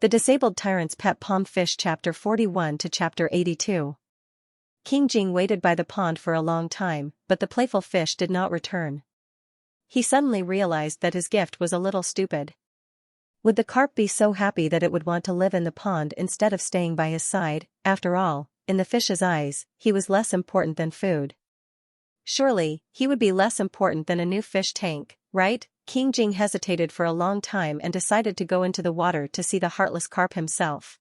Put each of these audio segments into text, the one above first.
The Disabled Tyrant's Pet Pond Fish Chapter 41 to Chapter 82. King Jing waited by the pond for a long time, but the playful fish did not return. He suddenly realized that his gift was a little stupid. Would the carp be so happy that it would want to live in the pond instead of staying by his side? After all, in the fish's eyes, he was less important than food. Surely, he would be less important than a new fish tank, right? King Jing hesitated for a long time and decided to go into the water to see the heartless carp himself.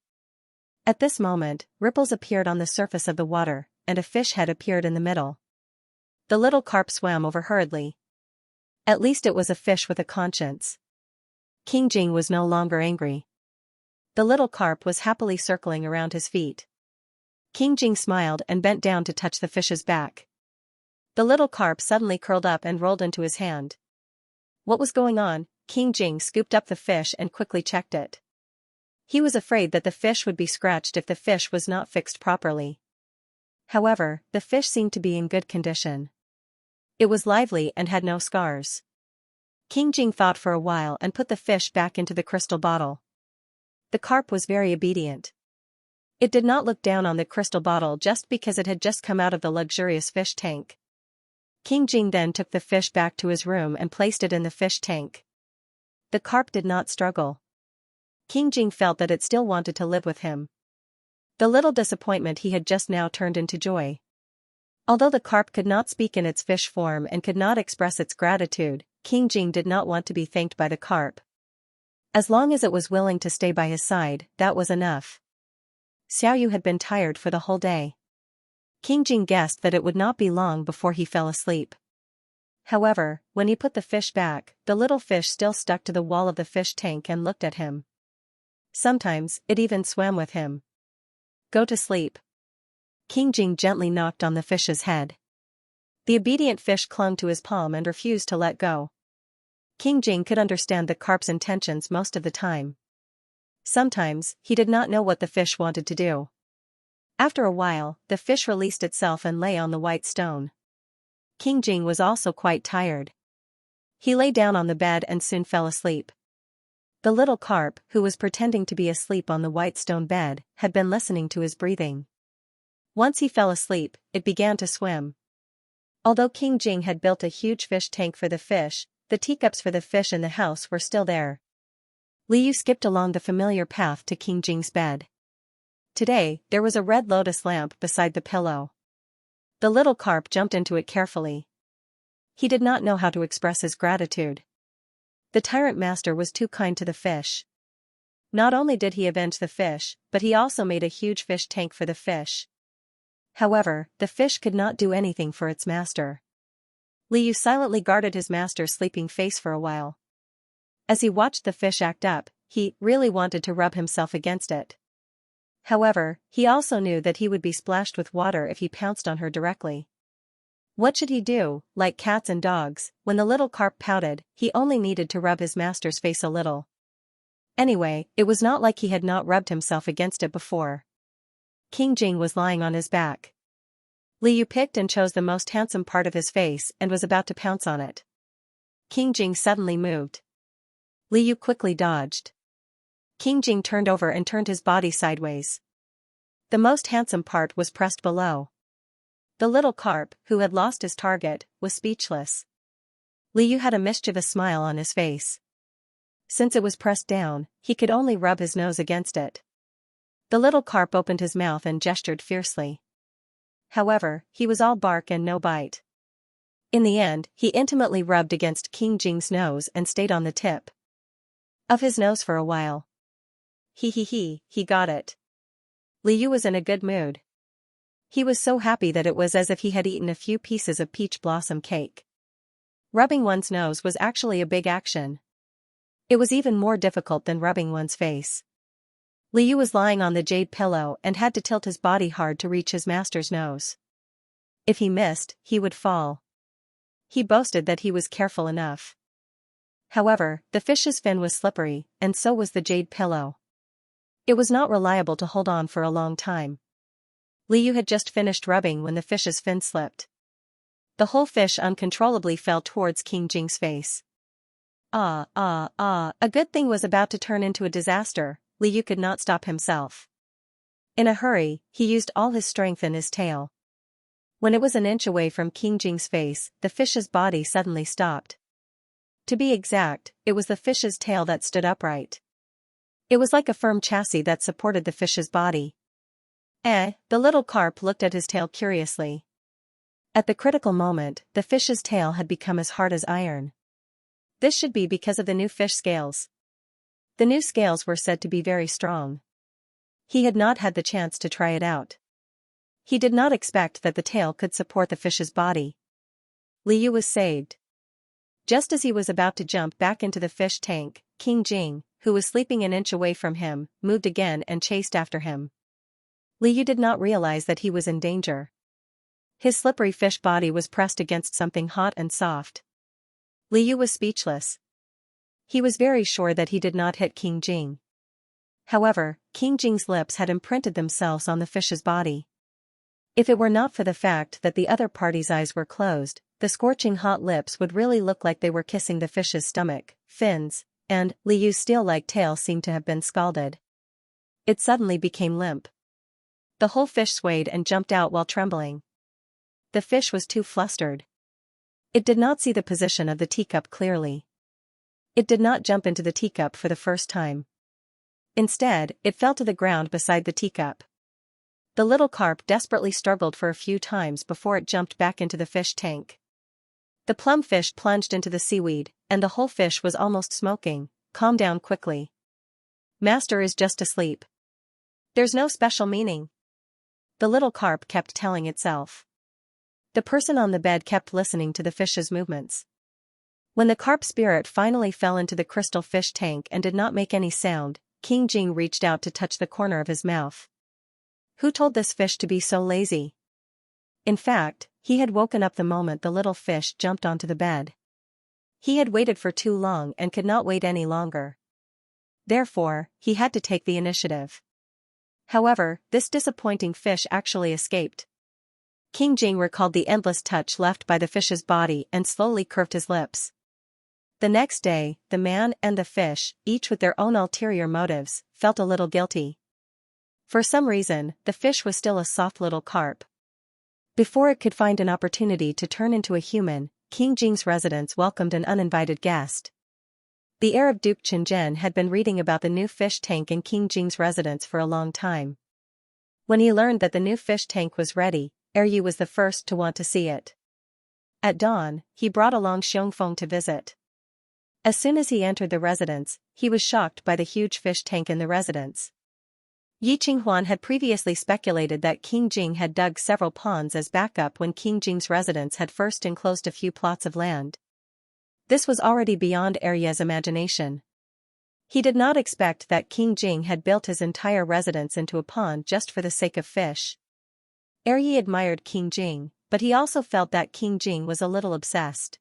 At this moment, ripples appeared on the surface of the water, and a fish head appeared in the middle. The little carp swam over hurriedly. At least it was a fish with a conscience. King Jing was no longer angry. The little carp was happily circling around his feet. King Jing smiled and bent down to touch the fish's back. The little carp suddenly curled up and rolled into his hand. What was going on? King Jing scooped up the fish and quickly checked it. He was afraid that the fish would be scratched if the fish was not fixed properly. However, the fish seemed to be in good condition. It was lively and had no scars. King Jing thought for a while and put the fish back into the crystal bottle. The carp was very obedient. It did not look down on the crystal bottle just because it had just come out of the luxurious fish tank. King Jing then took the fish back to his room and placed it in the fish tank. The carp did not struggle. King Jing felt that it still wanted to live with him. The little disappointment he had just now turned into joy. Although the carp could not speak in its fish form and could not express its gratitude, King Jing did not want to be thanked by the carp. As long as it was willing to stay by his side, that was enough. Xiaoyu had been tired for the whole day. King Jing guessed that it would not be long before he fell asleep. However, when he put the fish back, the little fish still stuck to the wall of the fish tank and looked at him. Sometimes, it even swam with him. Go to sleep. King Jing gently knocked on the fish's head. The obedient fish clung to his palm and refused to let go. King Jing could understand the carp's intentions most of the time. Sometimes, he did not know what the fish wanted to do. After a while, the fish released itself and lay on the white stone. King Jing was also quite tired. He lay down on the bed and soon fell asleep. The little carp, who was pretending to be asleep on the white stone bed, had been listening to his breathing. Once he fell asleep, it began to swim. Although King Jing had built a huge fish tank for the fish, the teacups for the fish in the house were still there. Liu skipped along the familiar path to King Jing's bed. Today, there was a red lotus lamp beside the pillow. The little carp jumped into it carefully. He did not know how to express his gratitude. The tyrant master was too kind to the fish. Not only did he avenge the fish, but he also made a huge fish tank for the fish. However, the fish could not do anything for its master. Liu silently guarded his master's sleeping face for a while. As he watched the fish act up, he really wanted to rub himself against it. However, he also knew that he would be splashed with water if he pounced on her directly. What should he do? Like cats and dogs, when the little carp pouted, he only needed to rub his master's face a little. Anyway, it was not like he had not rubbed himself against it before. King Jing was lying on his back. Liu picked and chose the most handsome part of his face and was about to pounce on it. King Jing suddenly moved. Liu quickly dodged. King Jing turned over and turned his body sideways. The most handsome part was pressed below. The little carp, who had lost his target, was speechless. Liu had a mischievous smile on his face. Since it was pressed down, he could only rub his nose against it. The little carp opened his mouth and gestured fiercely. However, he was all bark and no bite. In the end, he intimately rubbed against King Jing's nose and stayed on the tip of his nose for a while. He got it. Liu was in a good mood. He was so happy that it was as if he had eaten a few pieces of peach blossom cake. Rubbing one's nose was actually a big action. It was even more difficult than rubbing one's face. Liu was lying on the jade pillow and had to tilt his body hard to reach his master's nose. If he missed, he would fall. He boasted that he was careful enough. However, the fish's fin was slippery, and so was the jade pillow. It was not reliable to hold on for a long time. Liu had just finished rubbing when the fish's fin slipped. The whole fish uncontrollably fell towards King Jing's face. A good thing was about to turn into a disaster. Li Yu could not stop himself. In a hurry, he used all his strength in his tail. When it was an inch away from King Jing's face, the fish's body suddenly stopped. To be exact, it was the fish's tail that stood upright. It was like a firm chassis that supported the fish's body. The little carp looked at his tail curiously. At the critical moment, the fish's tail had become as hard as iron. This should be because of the new fish scales. The new scales were said to be very strong. He had not had the chance to try it out. He did not expect that the tail could support the fish's body. Li Yu was saved. Just as he was about to jump back into the fish tank, King Jing, who was sleeping an inch away from him, moved again and chased after him. Li Yu did not realize that he was in danger. His slippery fish body was pressed against something hot and soft. Li Yu was speechless. He was very sure that he did not hit King Jing. However, King Jing's lips had imprinted themselves on the fish's body. If it were not for the fact that the other party's eyes were closed, the scorching hot lips would really look like they were kissing the fish's stomach, fins, and Li Yu's steel-like tail seemed to have been scalded. It suddenly became limp. The whole fish swayed and jumped out while trembling. The fish was too flustered. It did not see the position of the teacup clearly. It did not jump into the teacup for the first time. Instead, it fell to the ground beside the teacup. The little carp desperately struggled for a few times before it jumped back into the fish tank. The plumfish plunged into the seaweed, and the whole fish was almost smoking. Calm down quickly. Master is just asleep. There's no special meaning. The little carp kept telling itself. The person on the bed kept listening to the fish's movements. When the carp spirit finally fell into the crystal fish tank and did not make any sound, King Jing reached out to touch the corner of his mouth. Who told this fish to be so lazy? In fact, he had woken up the moment the little fish jumped onto the bed. He had waited for too long and could not wait any longer. Therefore, he had to take the initiative. However, this disappointing fish actually escaped. King Jing recalled the endless touch left by the fish's body and slowly curved his lips. The next day, the man and the fish, each with their own ulterior motives, felt a little guilty. For some reason, the fish was still a soft little carp. Before it could find an opportunity to turn into a human, King Jing's residence welcomed an uninvited guest. The heir of Duke Qinzhen had been reading about the new fish tank in King Jing's residence for a long time. When he learned that the new fish tank was ready, Heir Yu was the first to want to see it. At dawn, he brought along Xianxia to visit. As soon as he entered the residence, he was shocked by the huge fish tank in the residence. Yi Qinghuan had previously speculated that King Jing had dug several ponds as backup when King Jing's residence had first enclosed a few plots of land. This was already beyond Heir Yu's imagination. He did not expect that King Jing had built his entire residence into a pond just for the sake of fish. Heir Yu admired King Jing, but he also felt that King Jing was a little obsessed.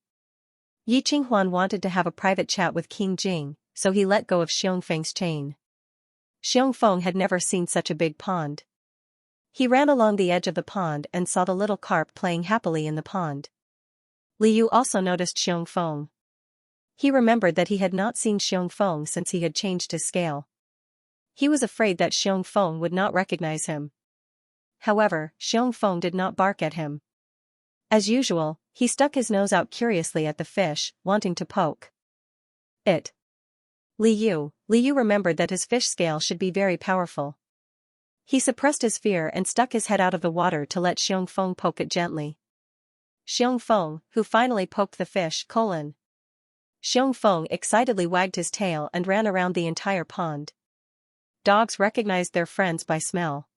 Yi Qinghuan wanted to have a private chat with King Jing, so he let go of Xiongfeng's chain. Xiongfeng had never seen such a big pond. He ran along the edge of the pond and saw the little carp playing happily in the pond. Li Yu also noticed Xiongfeng. He remembered that he had not seen Xiongfeng since he had changed his scale. He was afraid that Xiongfeng would not recognize him. However, Xiongfeng did not bark at him. As usual, he stuck his nose out curiously at the fish, wanting to poke it. Li Yu remembered that his fish scale should be very powerful. He suppressed his fear and stuck his head out of the water to let Xiongfeng poke it gently. Xiongfeng, who finally poked the fish, Xiongfeng excitedly wagged his tail and ran around the entire pond. Dogs recognized their friends by smell.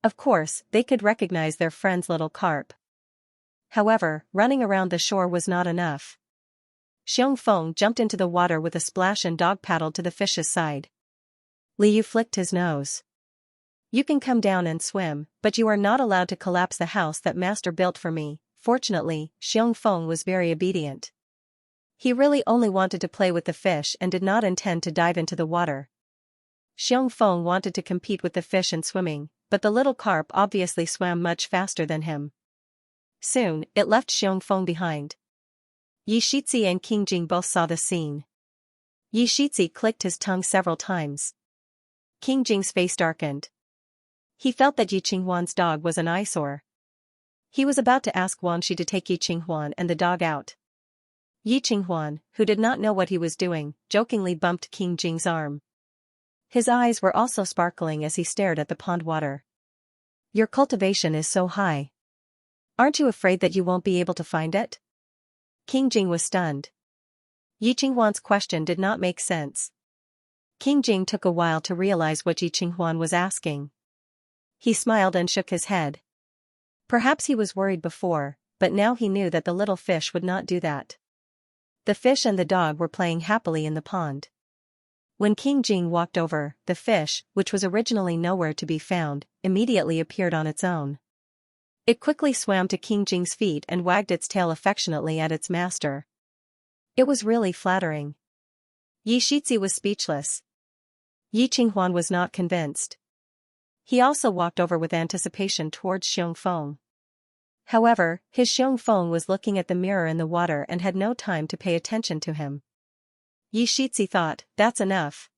Of course, they could recognize their friend's little carp. However, running around the shore was not enough. Xiongfeng jumped into the water with a splash and dog-paddled to the fish's side. Li Yu flicked his nose. You can come down and swim, but you are not allowed to collapse the house that master built for me. Fortunately, Xiongfeng was very obedient. He really only wanted to play with the fish and did not intend to dive into the water. Xiongfeng wanted to compete with the fish in swimming, but the little carp obviously swam much faster than him. Soon, it left Xiongfeng behind. Yi Shixi and King Jing both saw the scene. Yi Shixi clicked his tongue several times. King Jing's face darkened. He felt that Yi Qinghuan's dog was an eyesore. He was about to ask Wang Shi to take Yi Qinghuan and the dog out. Yi Qinghuan, who did not know what he was doing, jokingly bumped King Jing's arm. His eyes were also sparkling as he stared at the pond water. Your cultivation is so high. Aren't you afraid that you won't be able to find it? King Jing was stunned. Yi Qinghuan's question did not make sense. King Jing took a while to realize what Yi Qinghuan was asking. He smiled and shook his head. Perhaps he was worried before, but now he knew that the little fish would not do that. The fish and the dog were playing happily in the pond. When King Jing walked over, the fish, which was originally nowhere to be found, immediately appeared on its own. It quickly swam to King Jing's feet and wagged its tail affectionately at its master. It was really flattering. Yi Shixi was speechless. Yi Qinghuan was not convinced. He also walked over with anticipation towards Xiongfeng. However, his Xiongfeng was looking at the mirror in the water and had no time to pay attention to him. Yi Shixi thought, that's enough.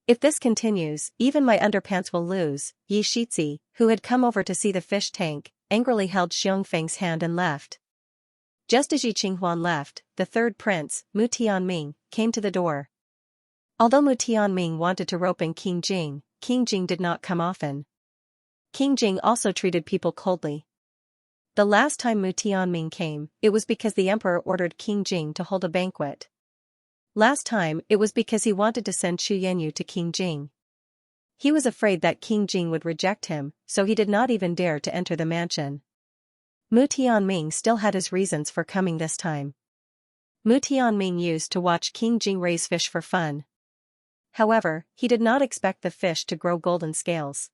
If this continues, even my underpants will lose. Yi Shixi, who had come over to see the fish tank, angrily held Xiongfeng's hand and left. Just as Yi Qinghuan left, the third prince, Mu Tianming, came to the door. Although Mu Tianming wanted to rope in King Jing did not come often. King Jing also treated people coldly. The last time Mu Tianming came, it was because the emperor ordered King Jing to hold a banquet. Last time, it was because he wanted to send Xu Yanyu to King Jing. He was afraid that King Jing would reject him, so he did not even dare to enter the mansion. Mu Tianming still had his reasons for coming this time. Mu Tianming used to watch King Jing raise fish for fun. However, he did not expect the fish to grow golden scales.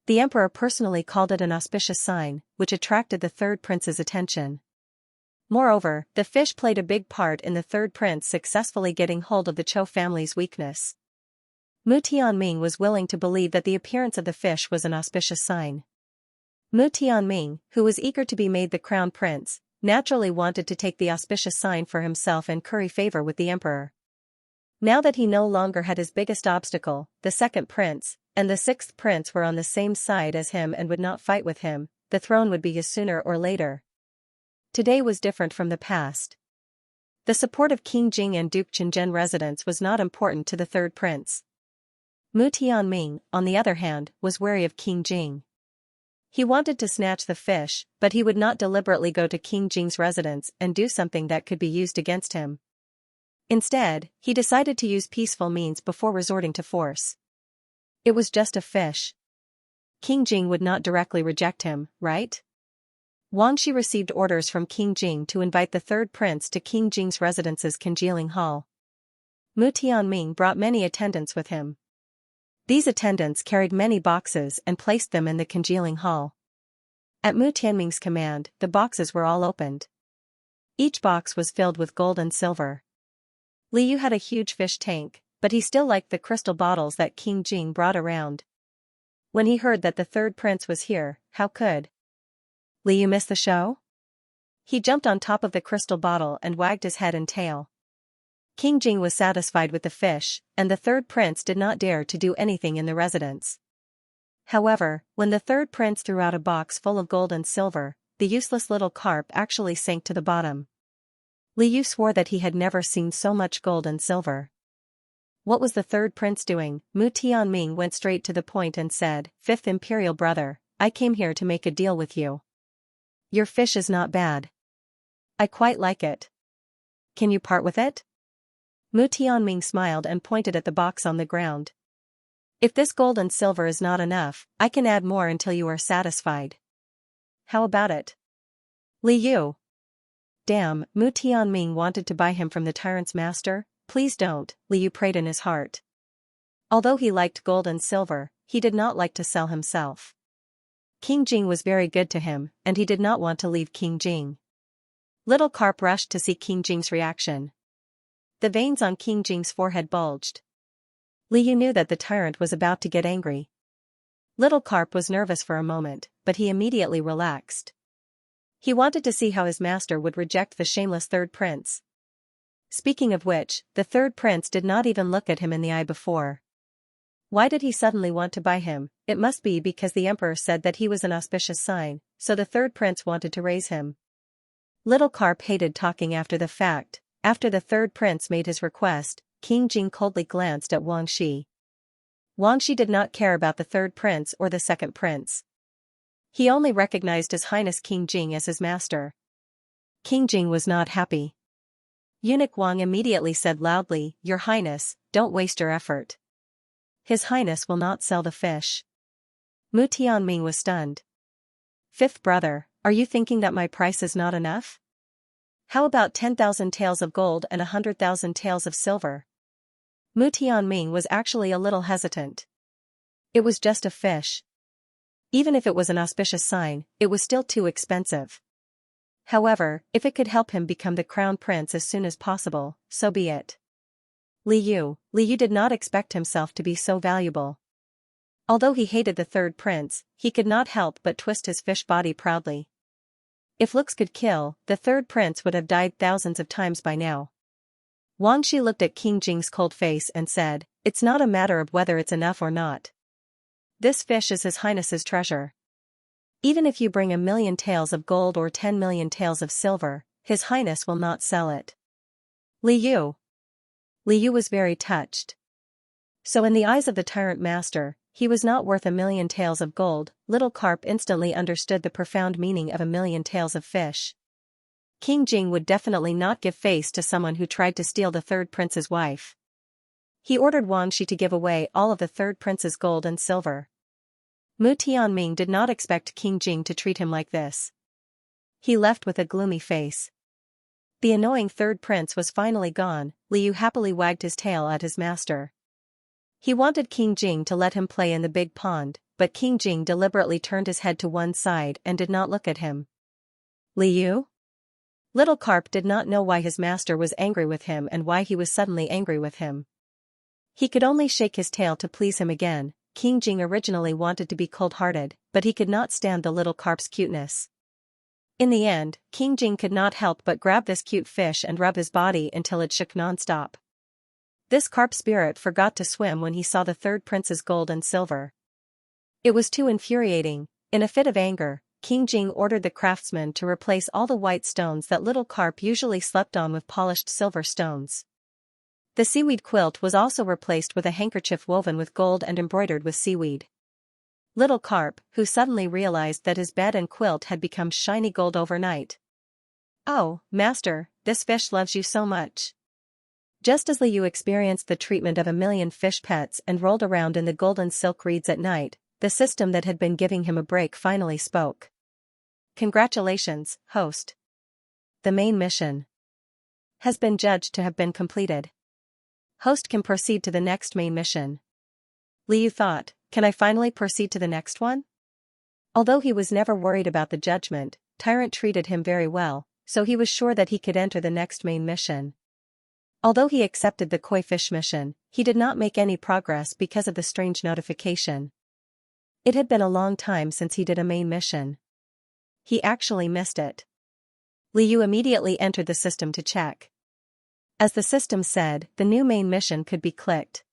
The emperor personally called it an auspicious sign, which attracted the third prince's attention. Moreover, the fish played a big part in the third prince successfully getting hold of the Zhou family's weakness. Mu Tianming was willing to believe that the appearance of the fish was an auspicious sign. Mu Tianming, who was eager to be made the crown prince, naturally wanted to take the auspicious sign for himself and curry favor with the emperor. Now that he no longer had his biggest obstacle, the second prince, and the sixth prince were on the same side as him and would not fight with him, the throne would be his sooner or later. Today was different from the past. The support of King Jing and Duke Qinzhen residents was not important to the third prince. Mu Tianming, on the other hand, was wary of King Jing. He wanted to snatch the fish, but he would not deliberately go to King Jing's residence and do something that could be used against him. Instead, he decided to use peaceful means before resorting to force. It was just a fish. King Jing would not directly reject him, right? Wang Shi received orders from King Jing to invite the third prince to King Jing's residence's congealing hall. Mu Tianming brought many attendants with him. These attendants carried many boxes and placed them in the congealing hall. At Mu Tianming's command, the boxes were all opened. Each box was filled with gold and silver. Li Yu had a huge fish tank, but he still liked the crystal bottles that King Jing brought around. When he heard that the third prince was here, how could Li Yu miss the show? He jumped on top of the crystal bottle and wagged his head and tail. King Jing was satisfied with the fish, and the third prince did not dare to do anything in the residence. However, when the third prince threw out a box full of gold and silver, the useless little carp actually sank to the bottom. Li Yu swore that he had never seen so much gold and silver. What was the third prince doing? Mu Tianming went straight to the point and said, "Fifth imperial brother, I came here to make a deal with you. Your fish is not bad. I quite like it. Can you part with it?" Mu Tianming smiled and pointed at the box on the ground. "If this gold and silver is not enough, I can add more until you are satisfied. How about it?" Li Yu. Damn, Mu Tianming wanted to buy him from the tyrant's master. Please don't, Li Yu prayed in his heart. Although he liked gold and silver, he did not like to sell himself. King Jing was very good to him, and he did not want to leave King Jing. Little Carp rushed to see King Jing's reaction. The veins on King Jing's forehead bulged. Li Yu knew that the tyrant was about to get angry. Little Carp was nervous for a moment, but he immediately relaxed. He wanted to see how his master would reject the shameless third prince. Speaking of which, the third prince did not even look at him in the eye before. Why did he suddenly want to buy him? It must be because the emperor said that he was an auspicious sign, so the third prince wanted to raise him. Little Carp hated talking after the fact. After the third prince made his request, King Jing coldly glanced at Wang Shi. Wang Shi did not care about the third prince or the second prince. He only recognized His Highness King Jing as his master. King Jing was not happy. Eunuch Wang immediately said loudly, "Your Highness, don't waste your effort. His Highness will not sell the fish." Mu Tianming was stunned. "Fifth brother, are you thinking that my price is not enough? How about 10,000 taels of gold and 100,000 taels of silver?" Mu Tianming was actually a little hesitant. It was just a fish. Even if it was an auspicious sign, it was still too expensive. However, if it could help him become the crown prince as soon as possible, so be it. Li Yu did not expect himself to be so valuable. Although he hated the third prince, he could not help but twist his fish body proudly. If looks could kill, the third prince would have died thousands of times by now. Wang Shi looked at King Jing's cold face and said, "It's not a matter of whether it's enough or not. This fish is His Highness's treasure. Even if you bring 1,000,000 taels of gold or 10,000,000 taels of silver, His Highness will not sell it." Li Yu was very touched. So in the eyes of the tyrant master, he was not worth 1,000,000 taels of gold. Little Carp instantly understood the profound meaning of 1,000,000 taels of fish. King Jing would definitely not give face to someone who tried to steal the third prince's wife. He ordered Wang Shi to give away all of the third prince's gold and silver. Mu Tianming did not expect King Jing to treat him like this. He left with a gloomy face. The annoying third prince was finally gone. Li Yu happily wagged his tail at his master. He wanted King Jing to let him play in the big pond, but King Jing deliberately turned his head to one side and did not look at him. Li Yu? Little Carp did not know why his master was angry with him and why he was suddenly angry with him. He could only shake his tail to please him again. King Jing originally wanted to be cold-hearted, but he could not stand the little carp's cuteness. In the end, King Jing could not help but grab this cute fish and rub his body until it shook non-stop. This carp spirit forgot to swim when he saw the third prince's gold and silver. It was too infuriating. In a fit of anger, King Jing ordered the craftsman to replace all the white stones that little carp usually slept on with polished silver stones. The seaweed quilt was also replaced with a handkerchief woven with gold and embroidered with seaweed. Little Carp, who suddenly realized that his bed and quilt had become shiny gold overnight. "Oh, master, this fish loves you so much." Just as Li Yu experienced the treatment of 1,000,000 fish pets and rolled around in the golden silk reeds at night, the system that had been giving him a break finally spoke. "Congratulations, host. The main mission has been judged to have been completed. Host can proceed to the next main mission." Li Yu thought, "Can I finally proceed to the next one?" Although he was never worried about the judgment, Tyrant treated him very well, so he was sure that he could enter the next main mission. Although he accepted the koi fish mission, he did not make any progress because of the strange notification. It had been a long time since he did a main mission. He actually missed it. Li Yu immediately entered the system to check. As the system said, the new main mission could be clicked.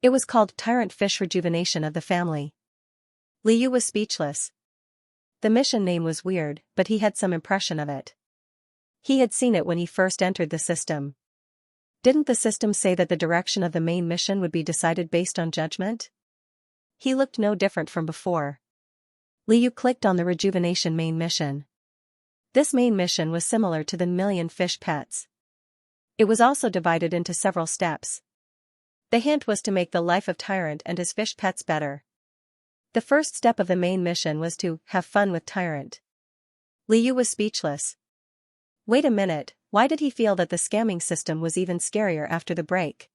It was called Tyrant Fish Rejuvenation of the Family. Li Yu was speechless. The mission name was weird, but he had some impression of it. He had seen it when he first entered the system. Didn't the system say that the direction of the main mission would be decided based on judgment? He looked no different from before. Li Yu clicked on the Rejuvenation main mission. This main mission was similar to the 1,000,000 fish pets. It was also divided into several steps. The hint was to make the life of Tyrant and his fish pets better. The first step of the main mission was to have fun with Tyrant. Li Yu was speechless. Wait a minute, why did he feel that the scamming system was even scarier after the break?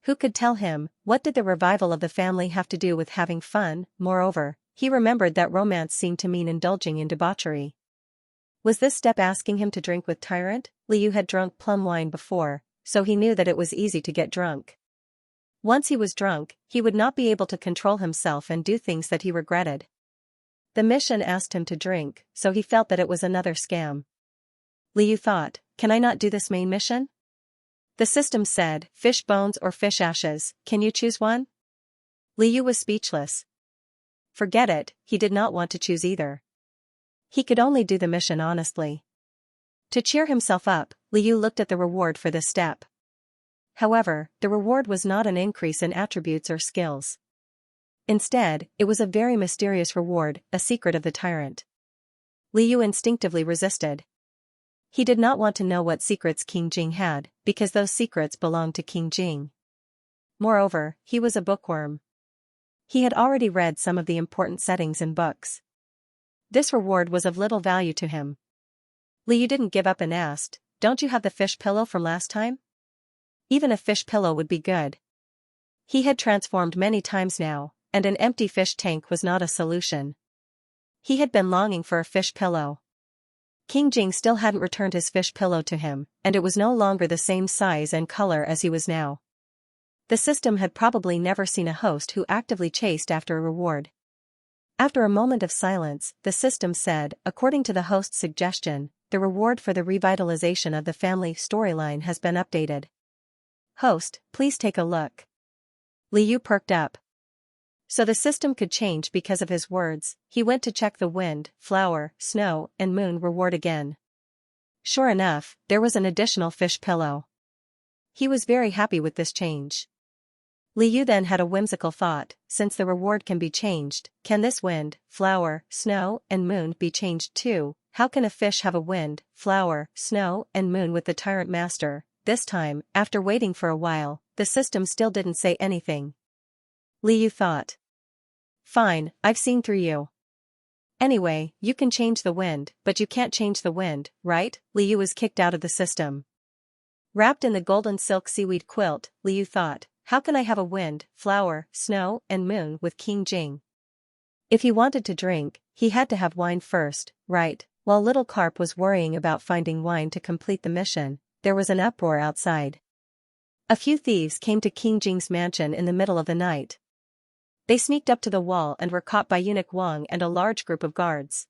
Who could tell him? What did the revival of the family have to do with having fun? Moreover, he remembered that romance seemed to mean indulging in debauchery. Was this step asking him to drink with Tyrant? Li Yu had drunk plum wine before, so he knew that it was easy to get drunk. Once he was drunk, he would not be able to control himself and do things that he regretted. The mission asked him to drink, so he felt that it was another scam. Li Yu thought, "Can I not do this main mission?" The system said, "Fish bones or fish ashes, can you choose one?" Liu was speechless. Forget it, he did not want to choose either. He could only do the mission honestly. To cheer himself up, Liu looked at the reward for this step. However, the reward was not an increase in attributes or skills. Instead, it was a very mysterious reward, a secret of the Tyrant. Liu instinctively resisted. He did not want to know what secrets King Jing had, because those secrets belonged to King Jing. Moreover, he was a bookworm. He had already read some of the important settings in books. This reward was of little value to him. Liu didn't give up and asked, "Don't you have the fish pillow from last time?" Even a fish pillow would be good. He had transformed many times now, and an empty fish tank was not a solution. He had been longing for a fish pillow. King Jing still hadn't returned his fish pillow to him, and it was no longer the same size and color as he was now. The system had probably never seen a host who actively chased after a reward. After a moment of silence, the system said, according to the host's suggestion, the reward for the revitalization of the family storyline has been updated. Host, please take a look. Liu perked up. So the system could change because of his words. He went to check the wind, flower, snow, and moon reward again. Sure enough, there was an additional fish pillow. He was very happy with this change. Liu then had a whimsical thought, since the reward can be changed, can this wind, flower, snow, and moon be changed too? How can a fish have a wind, flower, snow, and moon with the Tyrant Master? This time, after waiting for a while, the system still didn't say anything. Liu thought. Fine, I've seen through you. Anyway, you can change the wind, but you can't change the wind, right? Liu was kicked out of the system. Wrapped in the golden silk seaweed quilt, Liu thought, how can I have a wind, flower, snow, and moon with King Jing? If he wanted to drink, he had to have wine first, right? While little Carp was worrying about finding wine to complete the mission, there was an uproar outside. A few thieves came to King Jing's mansion in the middle of the night. They sneaked up to the wall and were caught by Eunuch Wang and a large group of guards.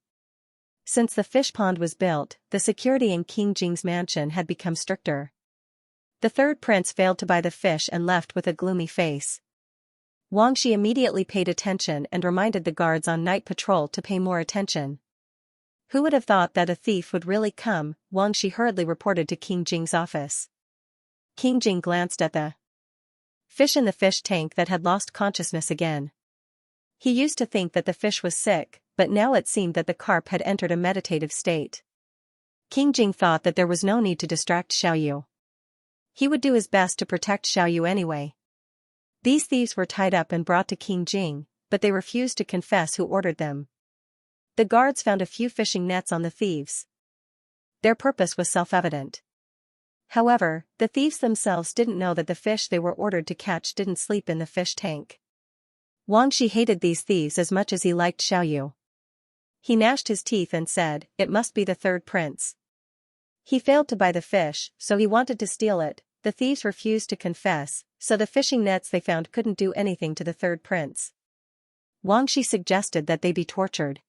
Since the fish pond was built, the security in King Jing's mansion had become stricter. The third prince failed to buy the fish and left with a gloomy face. Wang Shi immediately paid attention and reminded the guards on night patrol to pay more attention. Who would have thought that a thief would really come? Wang Shi hurriedly reported to King Jing's office. King Jing glanced at the fish in the fish tank that had lost consciousness again. He used to think that the fish was sick, but now it seemed that the carp had entered a meditative state. King Jing thought that there was no need to distract Xiaoyu. He would do his best to protect Xiaoyu anyway. These thieves were tied up and brought to King Jing, but they refused to confess who ordered them. The guards found a few fishing nets on the thieves. Their purpose was self-evident. However, the thieves themselves didn't know that the fish they were ordered to catch didn't sleep in the fish tank. Wang Shi hated these thieves as much as he liked Xiaoyu. He gnashed his teeth and said, "It must be the third prince." He failed to buy the fish, so he wanted to steal it. The thieves refused to confess, so the fishing nets they found couldn't do anything to the third prince. Wang Shi suggested that they be tortured.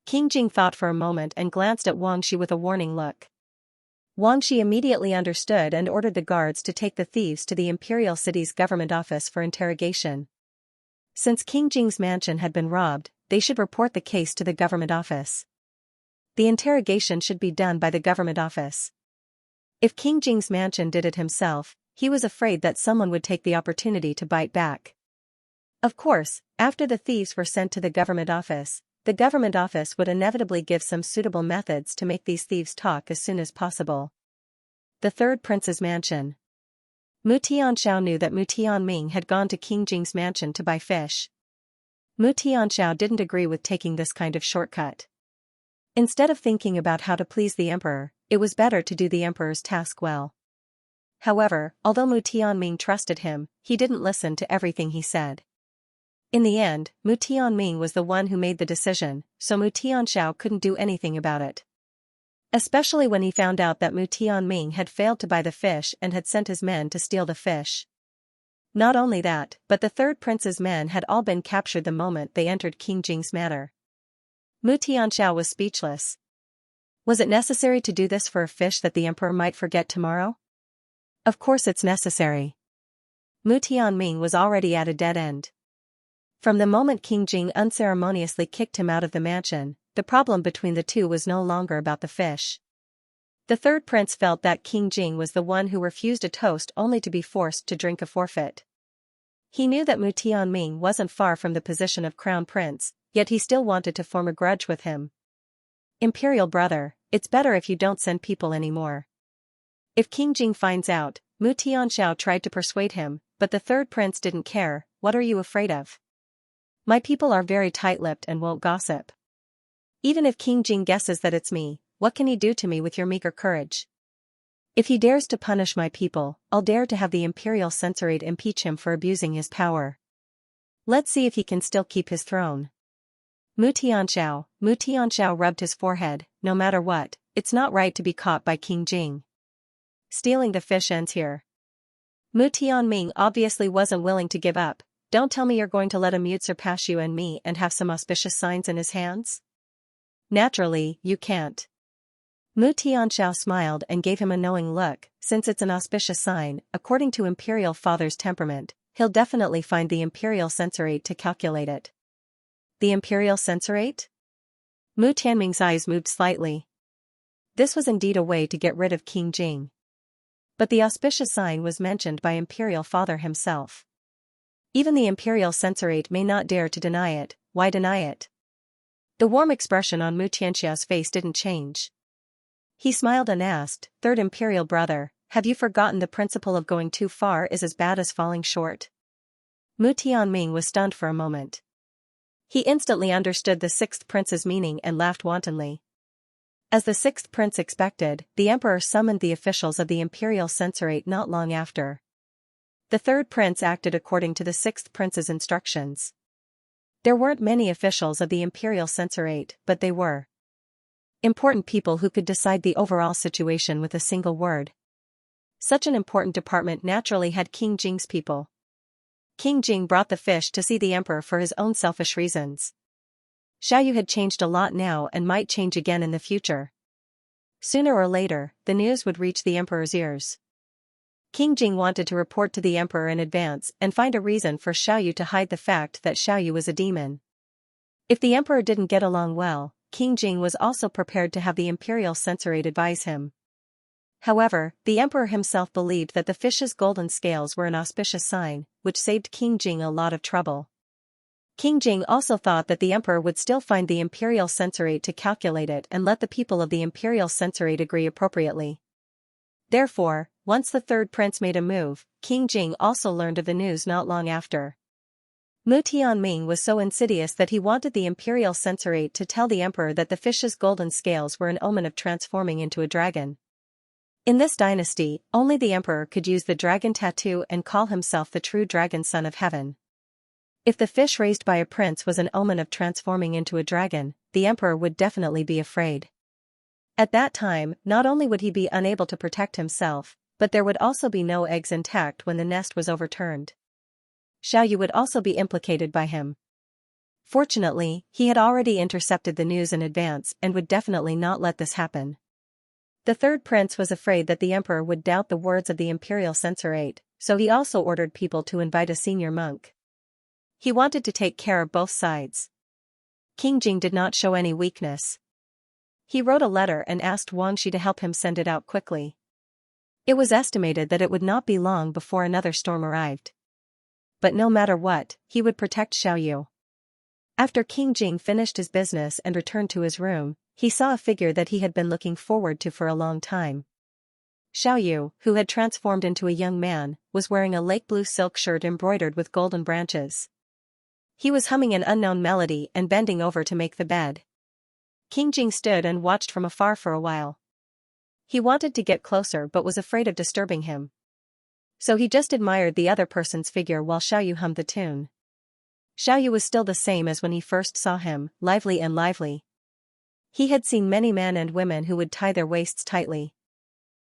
King Jing thought for a moment and glanced at Wang Shi with a warning look. Wang Shi immediately understood and ordered the guards to take the thieves to the imperial city's government office for interrogation. Since King Jing's mansion had been robbed, they should report the case to the government office. The interrogation should be done by the government office. If King Jing's mansion did it himself, he was afraid that someone would take the opportunity to bite back. Of course, after the thieves were sent to the government office would inevitably give some suitable methods to make these thieves talk as soon as possible. The third prince's mansion. Mu Tianxiao knew that Mu Tianming had gone to King Jing's mansion to buy fish. Mu Tianxiao didn't agree with taking this kind of shortcut. Instead of thinking about how to please the emperor, it was better to do the emperor's task well. However, although Mu Tianming trusted him, he didn't listen to everything he said. In the end, Mu Tianming was the one who made the decision, so Mu Tianxiao couldn't do anything about it. Especially when he found out that Mu Tianming had failed to buy the fish and had sent his men to steal the fish. Not only that, but the third prince's men had all been captured the moment they entered King Jing's manor. Mu Tianxiao was speechless. Was it necessary to do this for a fish that the emperor might forget tomorrow? Of course it's necessary. Mu Tianming was already at a dead end. From the moment King Jing unceremoniously kicked him out of the mansion, the problem between the two was no longer about the fish. The third prince felt that King Jing was the one who refused a toast only to be forced to drink a forfeit. He knew that Mu Tianming wasn't far from the position of crown prince, yet he still wanted to form a grudge with him. Imperial brother, it's better if you don't send people anymore. If King Jing finds out, Mu Tianxiao tried to persuade him, but the third prince didn't care. What are you afraid of? My people are very tight-lipped and won't gossip. Even if King Jing guesses that it's me, what can he do to me with your meager courage? If he dares to punish my people, I'll dare to have the imperial censorate impeach him for abusing his power. Let's see if he can still keep his throne. Mu Tianxiao rubbed his forehead. No matter what, it's not right to be caught by King Jing. Stealing the fish ends here. Mu Tianming obviously wasn't willing to give up. Don't tell me you're going to let him surpass you and me and have some auspicious signs in his hands? Naturally, you can't. Mu Tianxiao smiled and gave him a knowing look. Since it's an auspicious sign, according to Imperial Father's temperament, he'll definitely find the Imperial censorate to calculate it. The Imperial censorate? Mu Tianming's eyes moved slightly. This was indeed a way to get rid of King Jing. But the auspicious sign was mentioned by Imperial Father himself. Even the Imperial censorate may not dare to deny it. Why deny it? The warm expression on Mu Tianxiao's face didn't change. He smiled and asked, Third Imperial brother, have you forgotten the principle of going too far is as bad as falling short? Mu Tianming was stunned for a moment. He instantly understood the sixth prince's meaning and laughed wantonly. As the sixth prince expected, the emperor summoned the officials of the Imperial censorate not long after. The third prince acted according to the sixth prince's instructions. There weren't many officials of the Imperial censorate, but they were important people who could decide the overall situation with a single word. Such an important department naturally had King Jing's people. King Jing brought the fish to see the emperor for his own selfish reasons. Xiaoyu had changed a lot now and might change again in the future. Sooner or later, the news would reach the emperor's ears. King Jing wanted to report to the emperor in advance and find a reason for Xiaoyu to hide the fact that Xiaoyu was a demon. If the emperor didn't get along well, King Jing was also prepared to have the imperial censorate advise him. However, the emperor himself believed that the fish's golden scales were an auspicious sign, which saved King Jing a lot of trouble. King Jing also thought that the emperor would still find the imperial censorate to calculate it and let the people of the imperial censorate agree appropriately. Therefore, once the third prince made a move, King Jing also learned of the news not long after. Mu Tianming was so insidious that he wanted the imperial censorate to tell the emperor that the fish's golden scales were an omen of transforming into a dragon. In this dynasty, only the emperor could use the dragon tattoo and call himself the true dragon son of heaven. If the fish raised by a prince was an omen of transforming into a dragon, the emperor would definitely be afraid. At that time, not only would he be unable to protect himself, but there would also be no eggs intact when the nest was overturned. Xiaoyu would also be implicated by him. Fortunately, he had already intercepted the news in advance and would definitely not let this happen. The third prince was afraid that the emperor would doubt the words of the imperial censorate, so he also ordered people to invite a senior monk. He wanted to take care of both sides. King Jing did not show any weakness. He wrote a letter and asked Wang Shi to help him send it out quickly. It was estimated that it would not be long before another storm arrived. But no matter what, he would protect Xiaoyu. After King Jing finished his business and returned to his room, he saw a figure that he had been looking forward to for a long time. Xiaoyu, who had transformed into a young man, was wearing a lake blue silk shirt embroidered with golden branches. He was humming an unknown melody and bending over to make the bed. King Jing stood and watched from afar for a while. He wanted to get closer but was afraid of disturbing him. So he just admired the other person's figure while Xiaoyu hummed the tune. Xiaoyu was still the same as when he first saw him, lively and lively. He had seen many men and women who would tie their waists tightly.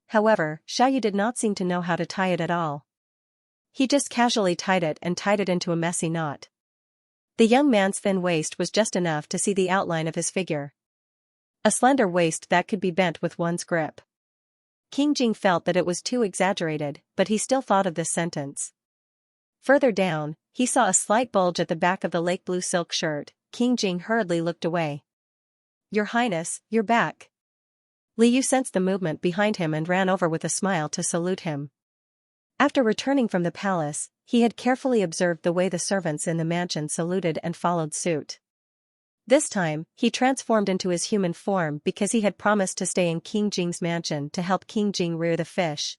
However, Xiaoyu did not seem to know how to tie it at all. He just casually tied it into a messy knot. The young man's thin waist was just enough to see the outline of his figure. A slender waist that could be bent with one's grip. King Jing felt that it was too exaggerated, but he still thought of this sentence. Further down, he saw a slight bulge at the back of the lake blue silk shirt. King Jing hurriedly looked away. "Your Highness, you're back." Li Yu sensed the movement behind him and ran over with a smile to salute him. After returning from the palace, he had carefully observed the way the servants in the mansion saluted and followed suit. This time, he transformed into his human form because he had promised to stay in King Jing's mansion to help King Jing rear the fish.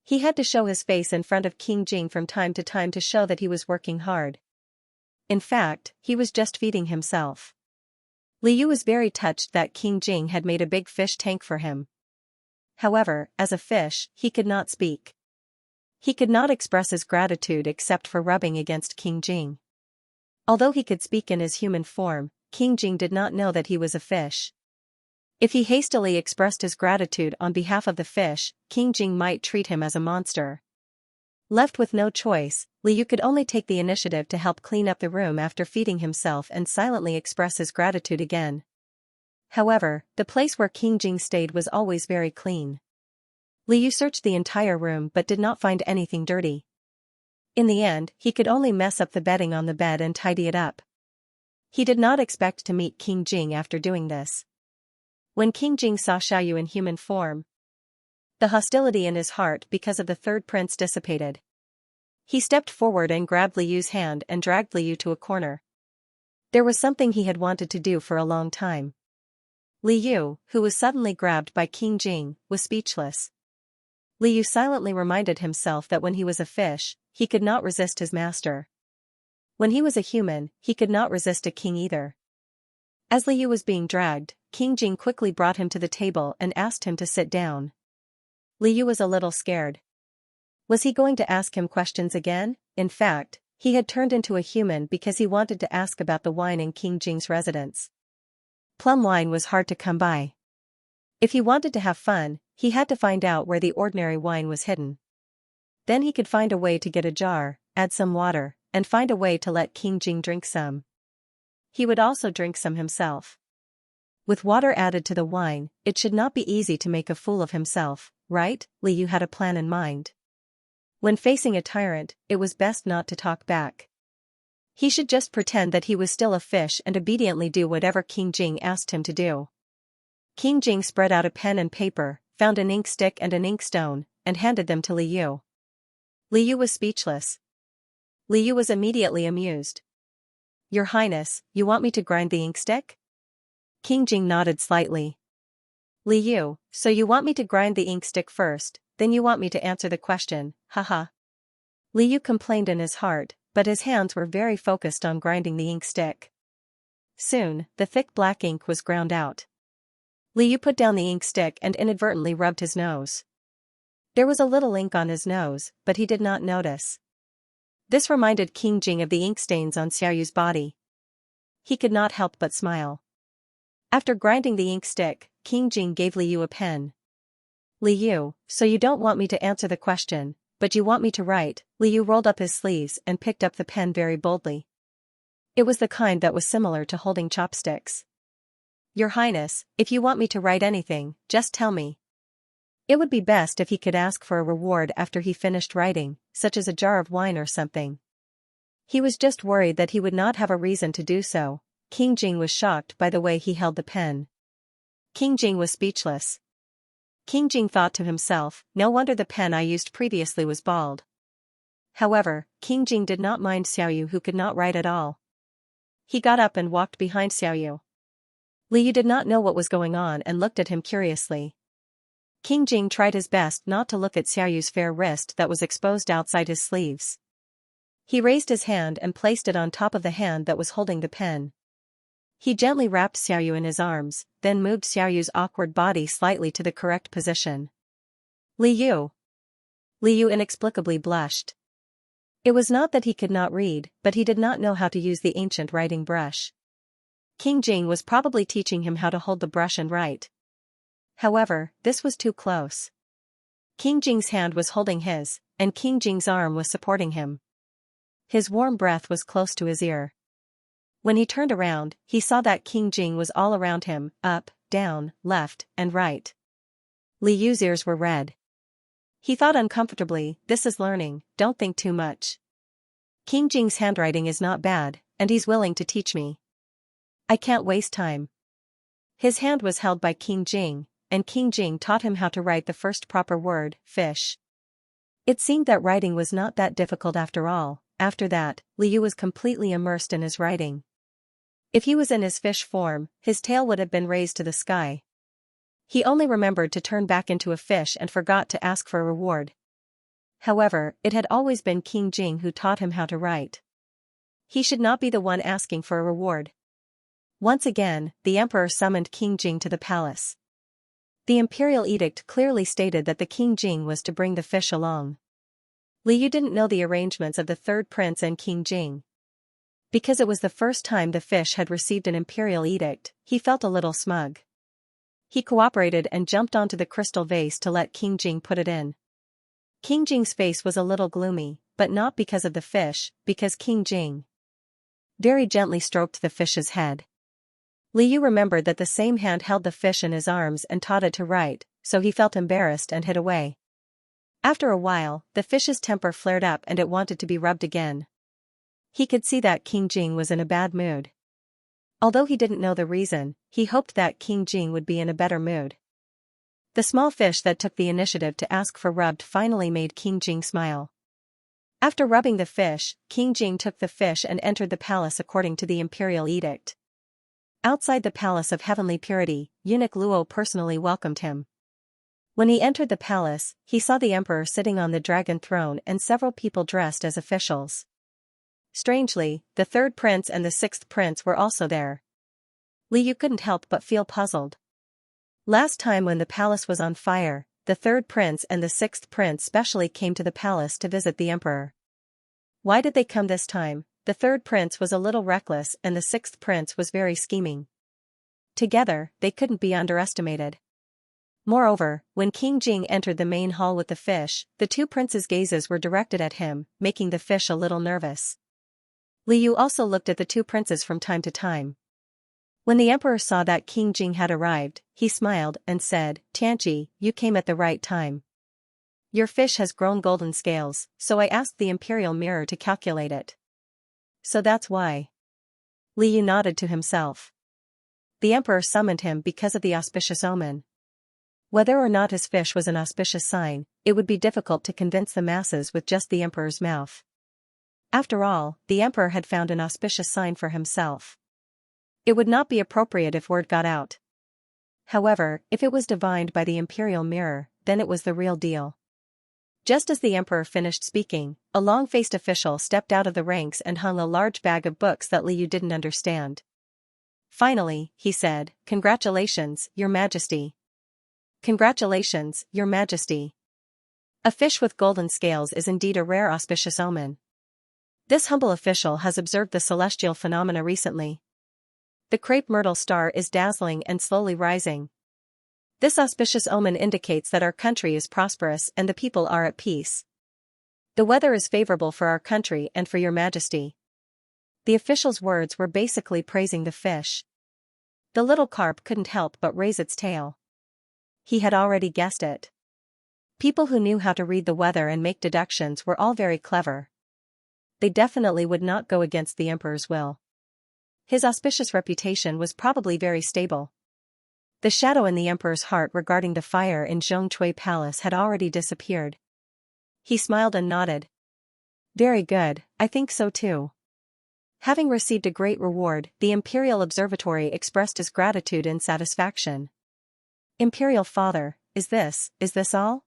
He had to show his face in front of King Jing from time to time to show that he was working hard. In fact, he was just feeding himself. Li Yu was very touched that King Jing had made a big fish tank for him. However, as a fish, he could not speak. He could not express his gratitude except for rubbing against King Jing. Although he could speak in his human form, King Jing did not know that he was a fish. If he hastily expressed his gratitude on behalf of the fish, King Jing might treat him as a monster. Left with no choice, Li Yu could only take the initiative to help clean up the room after feeding himself and silently express his gratitude again. However, the place where King Jing stayed was always very clean. Li Yu searched the entire room but did not find anything dirty. In the end, he could only mess up the bedding on the bed and tidy it up. He did not expect to meet King Jing after doing this. When King Jing saw Xiaoyu in human form, the hostility in his heart because of the third prince dissipated. He stepped forward and grabbed Li Yu's hand and dragged Li Yu to a corner. There was something he had wanted to do for a long time. Li Yu, who was suddenly grabbed by King Jing, was speechless. Li Yu silently reminded himself that when he was a fish, he could not resist his master. When he was a human, he could not resist a king either. As Li Yu was being dragged, King Jing quickly brought him to the table and asked him to sit down. Li Yu was a little scared. Was he going to ask him questions again? In fact, he had turned into a human because he wanted to ask about the wine in King Jing's residence. Plum wine was hard to come by. If he wanted to have fun, he had to find out where the ordinary wine was hidden. Then he could find a way to get a jar, add some water, and find a way to let King Jing drink some. He would also drink some himself. With water added to the wine, it should not be easy to make a fool of himself, right? Li Yu had a plan in mind. When facing a tyrant, it was best not to talk back. He should just pretend that he was still a fish and obediently do whatever King Jing asked him to do. King Jing spread out a pen and paper, found an ink stick and an ink stone, and handed them to Li Yu. Li Yu was speechless. Li Yu was immediately amused. "Your Highness, you want me to grind the ink stick?" King Jing nodded slightly. "Li Yu, so you want me to grind the ink stick first, then you want me to answer the question, haha." Li Yu complained in his heart, but his hands were very focused on grinding the ink stick. Soon, the thick black ink was ground out. Li Yu put down the ink stick and inadvertently rubbed his nose. There was a little ink on his nose, but he did not notice. This reminded King Jing of the ink stains on Xiaoyu's body. He could not help but smile. After grinding the ink stick, King Jing gave Li Yu a pen. "Li Yu, so you don't want me to answer the question, but you want me to write." Li Yu rolled up his sleeves and picked up the pen very boldly. It was the kind that was similar to holding chopsticks. "Your Highness, if you want me to write anything, just tell me." It would be best if he could ask for a reward after he finished writing, such as a jar of wine or something. He was just worried that he would not have a reason to do so. King Jing was shocked by the way he held the pen. King Jing was speechless. King Jing thought to himself, no wonder the pen I used previously was bald. However, King Jing did not mind Xiaoyu, who could not write at all. He got up and walked behind Xiaoyu. Li Yu did not know what was going on and looked at him curiously. King Jing tried his best not to look at Xiaoyu's fair wrist that was exposed outside his sleeves. He raised his hand and placed it on top of the hand that was holding the pen. He gently wrapped Xiaoyu in his arms, then moved Xiaoyu's awkward body slightly to the correct position. "Li Yu." Li Yu inexplicably blushed. It was not that he could not read, but he did not know how to use the ancient writing brush. King Jing was probably teaching him how to hold the brush and write. However, this was too close. King Jing's hand was holding his, and King Jing's arm was supporting him. His warm breath was close to his ear. When he turned around, he saw that King Jing was all around him, up, down, left, and right. Li Yu's ears were red. He thought uncomfortably, this is learning, don't think too much. King Jing's handwriting is not bad, and he's willing to teach me. I can't waste time. His hand was held by King Jing, and King Jing taught him how to write the first proper word, fish. It seemed that writing was not that difficult after all. After that, Liu was completely immersed in his writing. If he was in his fish form, his tail would have been raised to the sky. He only remembered to turn back into a fish and forgot to ask for a reward. However, it had always been King Jing who taught him how to write. He should not be the one asking for a reward. Once again, the emperor summoned King Jing to the palace. The imperial edict clearly stated that the King Jing was to bring the fish along. Liu didn't know the arrangements of the third prince and King Jing. Because it was the first time the fish had received an imperial edict, he felt a little smug. He cooperated and jumped onto the crystal vase to let King Jing put it in. King Jing's face was a little gloomy, but not because of the fish, because King Jing very gently stroked the fish's head. Liu remembered that the same hand held the fish in his arms and taught it to write, so he felt embarrassed and hid away. After a while, the fish's temper flared up and it wanted to be rubbed again. He could see that King Jing was in a bad mood. Although he didn't know the reason, he hoped that King Jing would be in a better mood. The small fish that took the initiative to ask for rubbed finally made King Jing smile. After rubbing the fish, King Jing took the fish and entered the palace according to the imperial edict. Outside the palace of heavenly purity, eunuch Luo personally welcomed him. When he entered the palace, he saw the emperor sitting on the dragon throne and several people dressed as officials. Strangely, the third prince and the sixth prince were also there. Liu couldn't help but feel puzzled. Last time when the palace was on fire, the third prince and the sixth prince specially came to the palace to visit the emperor. Why did they come this time? The third prince was a little reckless and the sixth prince was very scheming. Together, they couldn't be underestimated. Moreover, when King Jing entered the main hall with the fish, the two princes' gazes were directed at him, making the fish a little nervous. Liu also looked at the two princes from time to time. When the emperor saw that King Jing had arrived, he smiled and said, "Tianchi, you came at the right time. Your fish has grown golden scales, so I asked the imperial mirror to calculate it." "So that's why." Liu nodded to himself. The emperor summoned him because of the auspicious omen. Whether or not his fish was an auspicious sign, it would be difficult to convince the masses with just the emperor's mouth. After all, the emperor had found an auspicious sign for himself. It would not be appropriate if word got out. However, if it was divined by the imperial mirror, then it was the real deal. Just as the emperor finished speaking, a long-faced official stepped out of the ranks and hung a large bag of books that Liu didn't understand. Finally, he said, "Congratulations, Your Majesty." "Congratulations, Your Majesty." A fish with golden scales is indeed a rare auspicious omen. This humble official has observed the celestial phenomena recently. The crepe myrtle star is dazzling and slowly rising. This auspicious omen indicates that our country is prosperous and the people are at peace. The weather is favorable for our country and for Your Majesty. The official's words were basically praising the fish. The little carp couldn't help but raise its tail. He had already guessed it. People who knew how to read the weather and make deductions were all very clever. They definitely would not go against the emperor's will. His auspicious reputation was probably very stable. The shadow in the emperor's heart regarding the fire in Zhongcui Palace had already disappeared. He smiled and nodded. "Very good, I think so too." Having received a great reward, the Imperial Observatory expressed his gratitude and satisfaction. "Imperial Father, is this all?"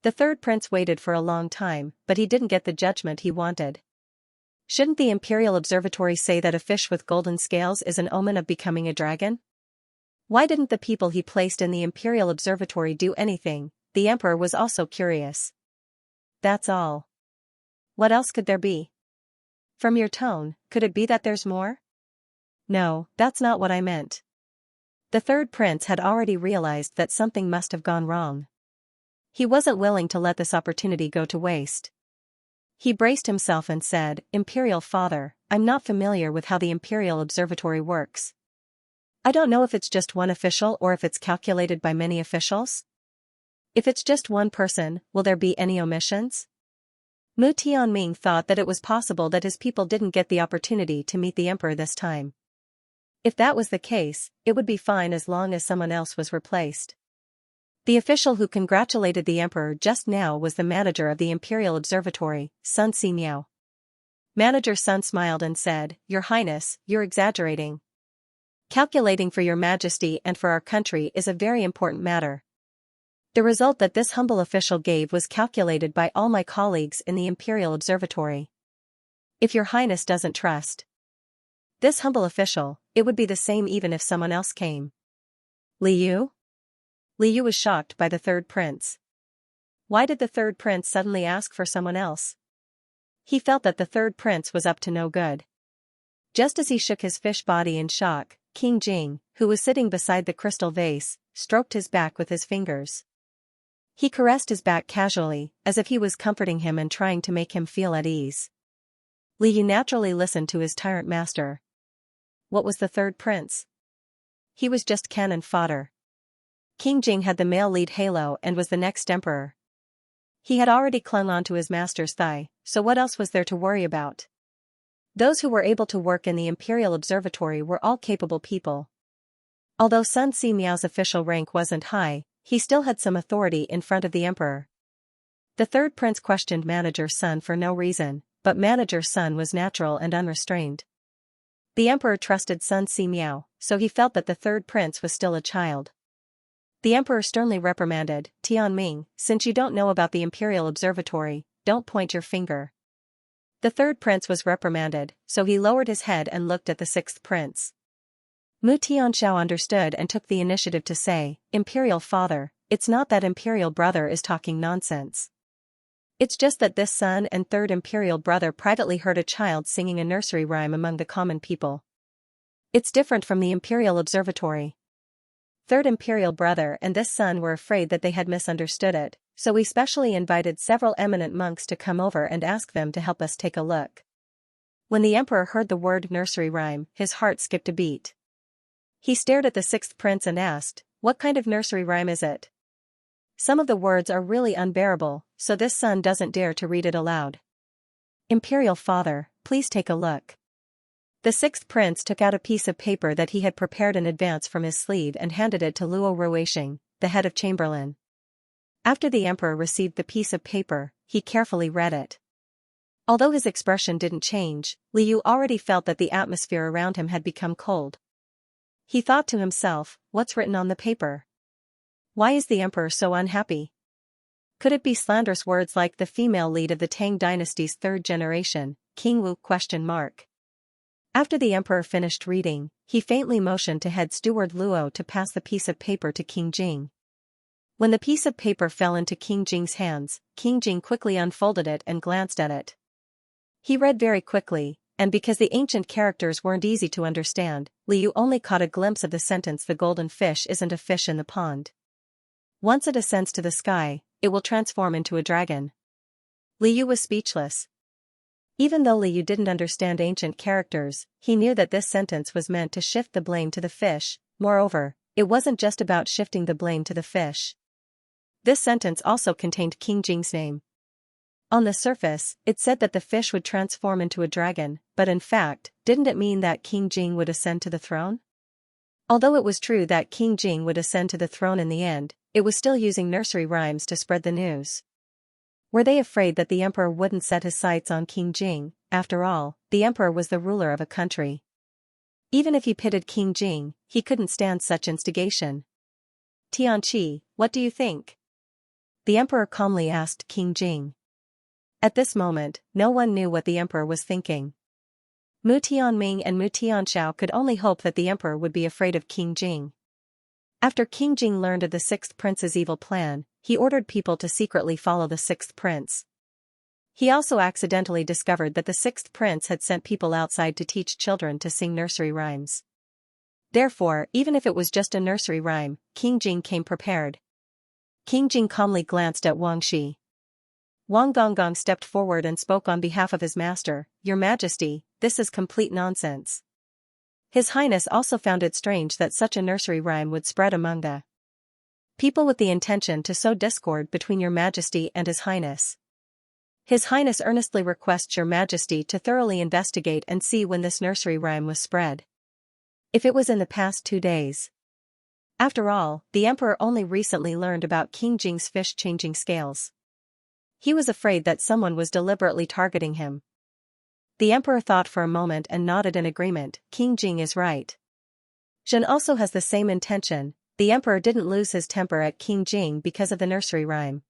The third prince waited for a long time, but he didn't get the judgment he wanted. Shouldn't the Imperial Observatory say that a fish with golden scales is an omen of becoming a dragon? Why didn't the people he placed in the Imperial Observatory do anything? The emperor was also curious. "That's all." "What else could there be?" "From your tone, could it be that there's more?" "No, that's not what I meant." The third prince had already realized that something must have gone wrong. He wasn't willing to let this opportunity go to waste. He braced himself and said, "Imperial Father, I'm not familiar with how the Imperial Observatory works. I don't know if it's just one official or if it's calculated by many officials. If it's just one person, will there be any omissions?" Mu Tianming thought that it was possible that his people didn't get the opportunity to meet the emperor this time. If that was the case, it would be fine as long as someone else was replaced. The official who congratulated the emperor just now was the manager of the Imperial Observatory, Sun Ximiao. Manager Sun smiled and said, "Your Highness, you're exaggerating. Calculating for your Majesty and for our country is a very important matter. The result that this humble official gave was calculated by all my colleagues in the Imperial Observatory. If your Highness doesn't trust this humble official, it would be the same even if someone else came." Li Yu? Li Yu was shocked by the third prince. Why did the third prince suddenly ask for someone else? He felt that the third prince was up to no good. Just as he shook his fish body in shock, King Jing, who was sitting beside the crystal vase, stroked his back with his fingers. He caressed his back casually, as if he was comforting him and trying to make him feel at ease. Li Yu naturally listened to his tyrant master. What was the third prince? He was just cannon fodder. King Jing had the male lead halo and was the next emperor. He had already clung onto his master's thigh, so what else was there to worry about? Those who were able to work in the Imperial Observatory were all capable people. Although Sun Ximiao's official rank wasn't high, he still had some authority in front of the emperor. The third prince questioned Manager Sun for no reason, but Manager Sun was natural and unrestrained. The emperor trusted Sun Ximiao, so he felt that the third prince was still a child. The emperor sternly reprimanded, "Tianming, since you don't know about the Imperial Observatory, don't point your finger." The third prince was reprimanded, so he lowered his head and looked at the sixth prince. Mu Tianxiao understood and took the initiative to say, "Imperial father, it's not that imperial brother is talking nonsense. It's just that this son and third imperial brother privately heard a child singing a nursery rhyme among the common people. It's different from the Imperial Observatory. Third imperial brother and this son were afraid that they had misunderstood it, so we specially invited several eminent monks to come over and ask them to help us take a look." When the emperor heard the word nursery rhyme, his heart skipped a beat. He stared at the sixth prince and asked, "What kind of nursery rhyme is it? Some of the words are really unbearable, so this son doesn't dare to read it aloud." "Imperial father, please take a look." The sixth prince took out a piece of paper that he had prepared in advance from his sleeve and handed it to Luo Ruisheng, the head of Chamberlain. After the emperor received the piece of paper, he carefully read it. Although his expression didn't change, Li Yu already felt that the atmosphere around him had become cold. He thought to himself, what's written on the paper? Why is the emperor so unhappy? Could it be slanderous words like the female lead of the Tang dynasty's third generation, King Wu? After the emperor finished reading, he faintly motioned to head steward Luo to pass the piece of paper to King Jing. When the piece of paper fell into King Jing's hands, King Jing quickly unfolded it and glanced at it. He read very quickly, and because the ancient characters weren't easy to understand, Li Yu only caught a glimpse of the sentence, "The golden fish isn't a fish in the pond. Once it ascends to the sky, it will transform into a dragon." Li Yu was speechless. Even though Li Yu didn't understand ancient characters, he knew that this sentence was meant to shift the blame to the fish. Moreover, it wasn't just about shifting the blame to the fish. This sentence also contained King Jing's name. On the surface, it said that the fish would transform into a dragon, but in fact, didn't it mean that King Jing would ascend to the throne? Although it was true that King Jing would ascend to the throne in the end, it was still using nursery rhymes to spread the news. Were they afraid that the emperor wouldn't set his sights on King Jing? After all, the emperor was the ruler of a country. Even if he pitied King Jing, he couldn't stand such instigation. "Tianqi, what do you think?" the emperor calmly asked King Jing. At this moment, no one knew what the emperor was thinking. Mu Tianming and Mu Tianxiao could only hope that the emperor would be afraid of King Jing. After King Jing learned of the sixth prince's evil plan, he ordered people to secretly follow the sixth prince. He also accidentally discovered that the sixth prince had sent people outside to teach children to sing nursery rhymes. Therefore, even if it was just a nursery rhyme, King Jing came prepared. King Jing calmly glanced at Wang Shi. Wang Gonggong stepped forward and spoke on behalf of his master, "Your Majesty, this is complete nonsense." His Highness also found it strange that such a nursery rhyme would spread among the people with the intention to sow discord between Your Majesty and His Highness. His Highness earnestly requests your Majesty to thoroughly investigate and see when this nursery rhyme was spread. If it was in the past 2 days. After all, the Emperor only recently learned about King Jing's fish changing scales. He was afraid that someone was deliberately targeting him. The Emperor thought for a moment and nodded in agreement. King Jing is right. Zhen also has the same intention. The Emperor didn't lose his temper at King Jing because of the nursery rhyme.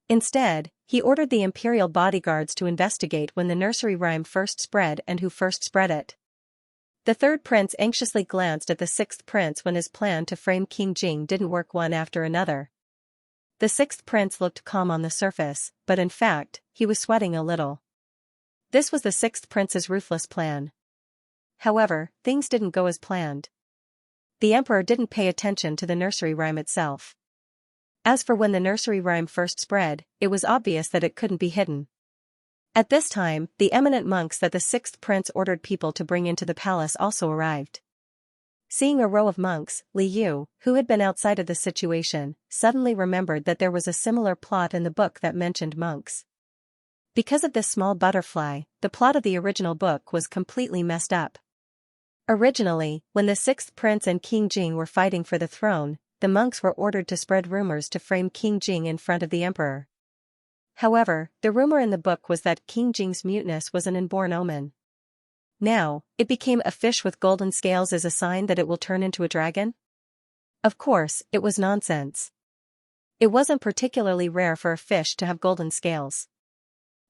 Instead, he ordered the imperial bodyguards to investigate when the nursery rhyme first spread and who first spread it. The third prince anxiously glanced at the sixth prince when his plan to frame King Jing didn't work one after another. The sixth prince looked calm on the surface, but in fact, he was sweating a little. This was the sixth prince's ruthless plan. However, things didn't go as planned. The Emperor didn't pay attention to the nursery rhyme itself. As for when the nursery rhyme first spread, it was obvious that it couldn't be hidden. At this time, the eminent monks that the sixth prince ordered people to bring into the palace also arrived. Seeing a row of monks, Li Yu, who had been outside of the situation, suddenly remembered that there was a similar plot in the book that mentioned monks. Because of this small butterfly, the plot of the original book was completely messed up. Originally, when the sixth prince and King Jing were fighting for the throne, the monks were ordered to spread rumors to frame King Jing in front of the emperor. However, the rumor in the book was that King Jing's muteness was an inborn omen. Now, it became a fish with golden scales is a sign that it will turn into a dragon? Of course, it was nonsense. It wasn't particularly rare for a fish to have golden scales.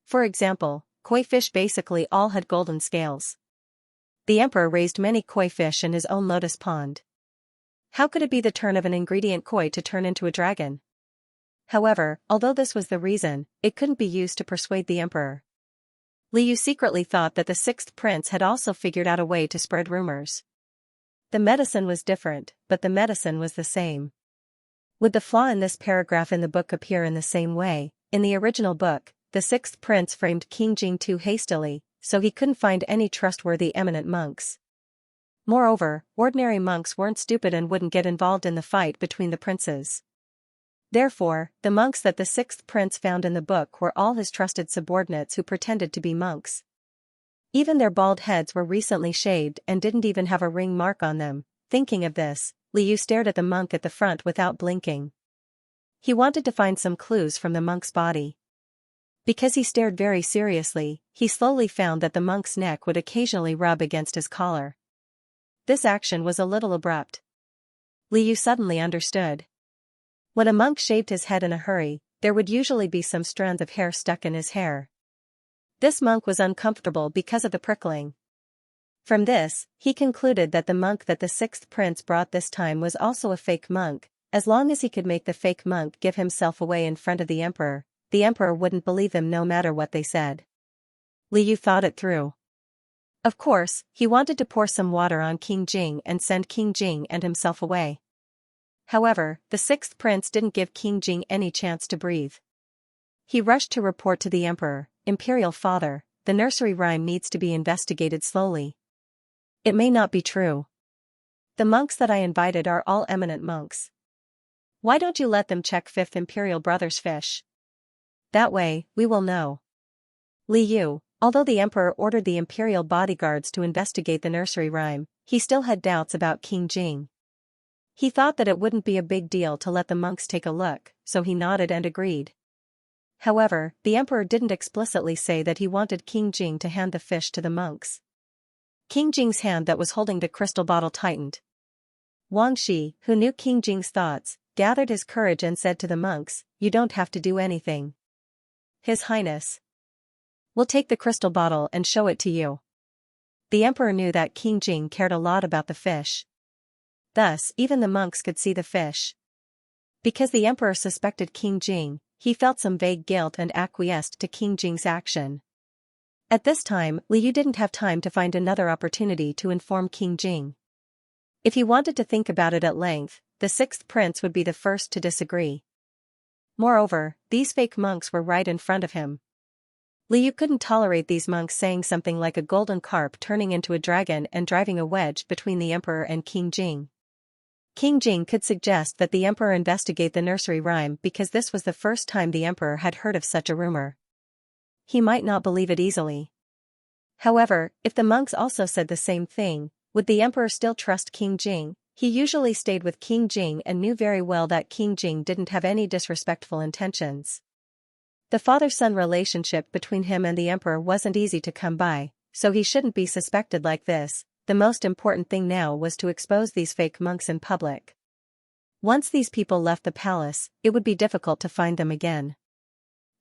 For example, koi fish basically all had golden scales. The emperor raised many koi fish in his own lotus pond. How could it be the turn of an ingredient koi to turn into a dragon? However, although this was the reason, it couldn't be used to persuade the emperor. Li Yu secretly thought that the sixth prince had also figured out a way to spread rumors. The medicine was different, but the medicine was the same. Would the flaw in this paragraph in the book appear in the same way? In the original book, the sixth prince framed King Jing too hastily, so he couldn't find any trustworthy eminent monks. Moreover, ordinary monks weren't stupid and wouldn't get involved in the fight between the princes. Therefore, the monks that the sixth prince found in the book were all his trusted subordinates who pretended to be monks. Even their bald heads were recently shaved and didn't even have a ring mark on them. Thinking of this, Li Yu stared at the monk at the front without blinking. He wanted to find some clues from the monk's body. Because he stared very seriously, he slowly found that the monk's neck would occasionally rub against his collar. This action was a little abrupt. Li Yu suddenly understood. When a monk shaved his head in a hurry, there would usually be some strands of hair stuck in his hair. This monk was uncomfortable because of the prickling. From this, he concluded that the monk that the sixth prince brought this time was also a fake monk. As long as he could make the fake monk give himself away in front of the emperor wouldn't believe him no matter what they said. Li Yu thought it through. Of course, he wanted to pour some water on King Jing and send King Jing and himself away. However, the sixth prince didn't give King Jing any chance to breathe. He rushed to report to the emperor, "Imperial father, the nursery rhyme needs to be investigated slowly. It may not be true. The monks that I invited are all eminent monks. Why don't you let them check fifth imperial brother's fish? That way, we will know." Li Yu, although the emperor ordered the imperial bodyguards to investigate the nursery rhyme, he still had doubts about King Jing. He thought that it wouldn't be a big deal to let the monks take a look, so he nodded and agreed. However, the emperor didn't explicitly say that he wanted King Jing to hand the fish to the monks. King Jing's hand that was holding the crystal bottle tightened. Wang Shi, who knew King Jing's thoughts, gathered his courage and said to the monks, "You don't have to do anything. His Highness will take the crystal bottle and show it to you." The emperor knew that King Jing cared a lot about the fish. Thus, even the monks could see the fish. Because the emperor suspected King Jing, he felt some vague guilt and acquiesced to King Jing's action. At this time, Li Yu didn't have time to find another opportunity to inform King Jing. If he wanted to think about it at length, the sixth prince would be the first to disagree. Moreover, these fake monks were right in front of him. Li Yu couldn't tolerate these monks saying something like a golden carp turning into a dragon and driving a wedge between the emperor and King Jing. King Jing could suggest that the emperor investigate the nursery rhyme because this was the first time the emperor had heard of such a rumor. he might not believe it easily. However, if the monks also said the same thing, would the emperor still trust King Jing? He usually stayed with King Jing and knew very well that King Jing didn't have any disrespectful intentions. The father-son relationship between him and the emperor wasn't easy to come by, so he shouldn't be suspected like this. The most important thing now was to expose these fake monks in public. Once these people left the palace, it would be difficult to find them again.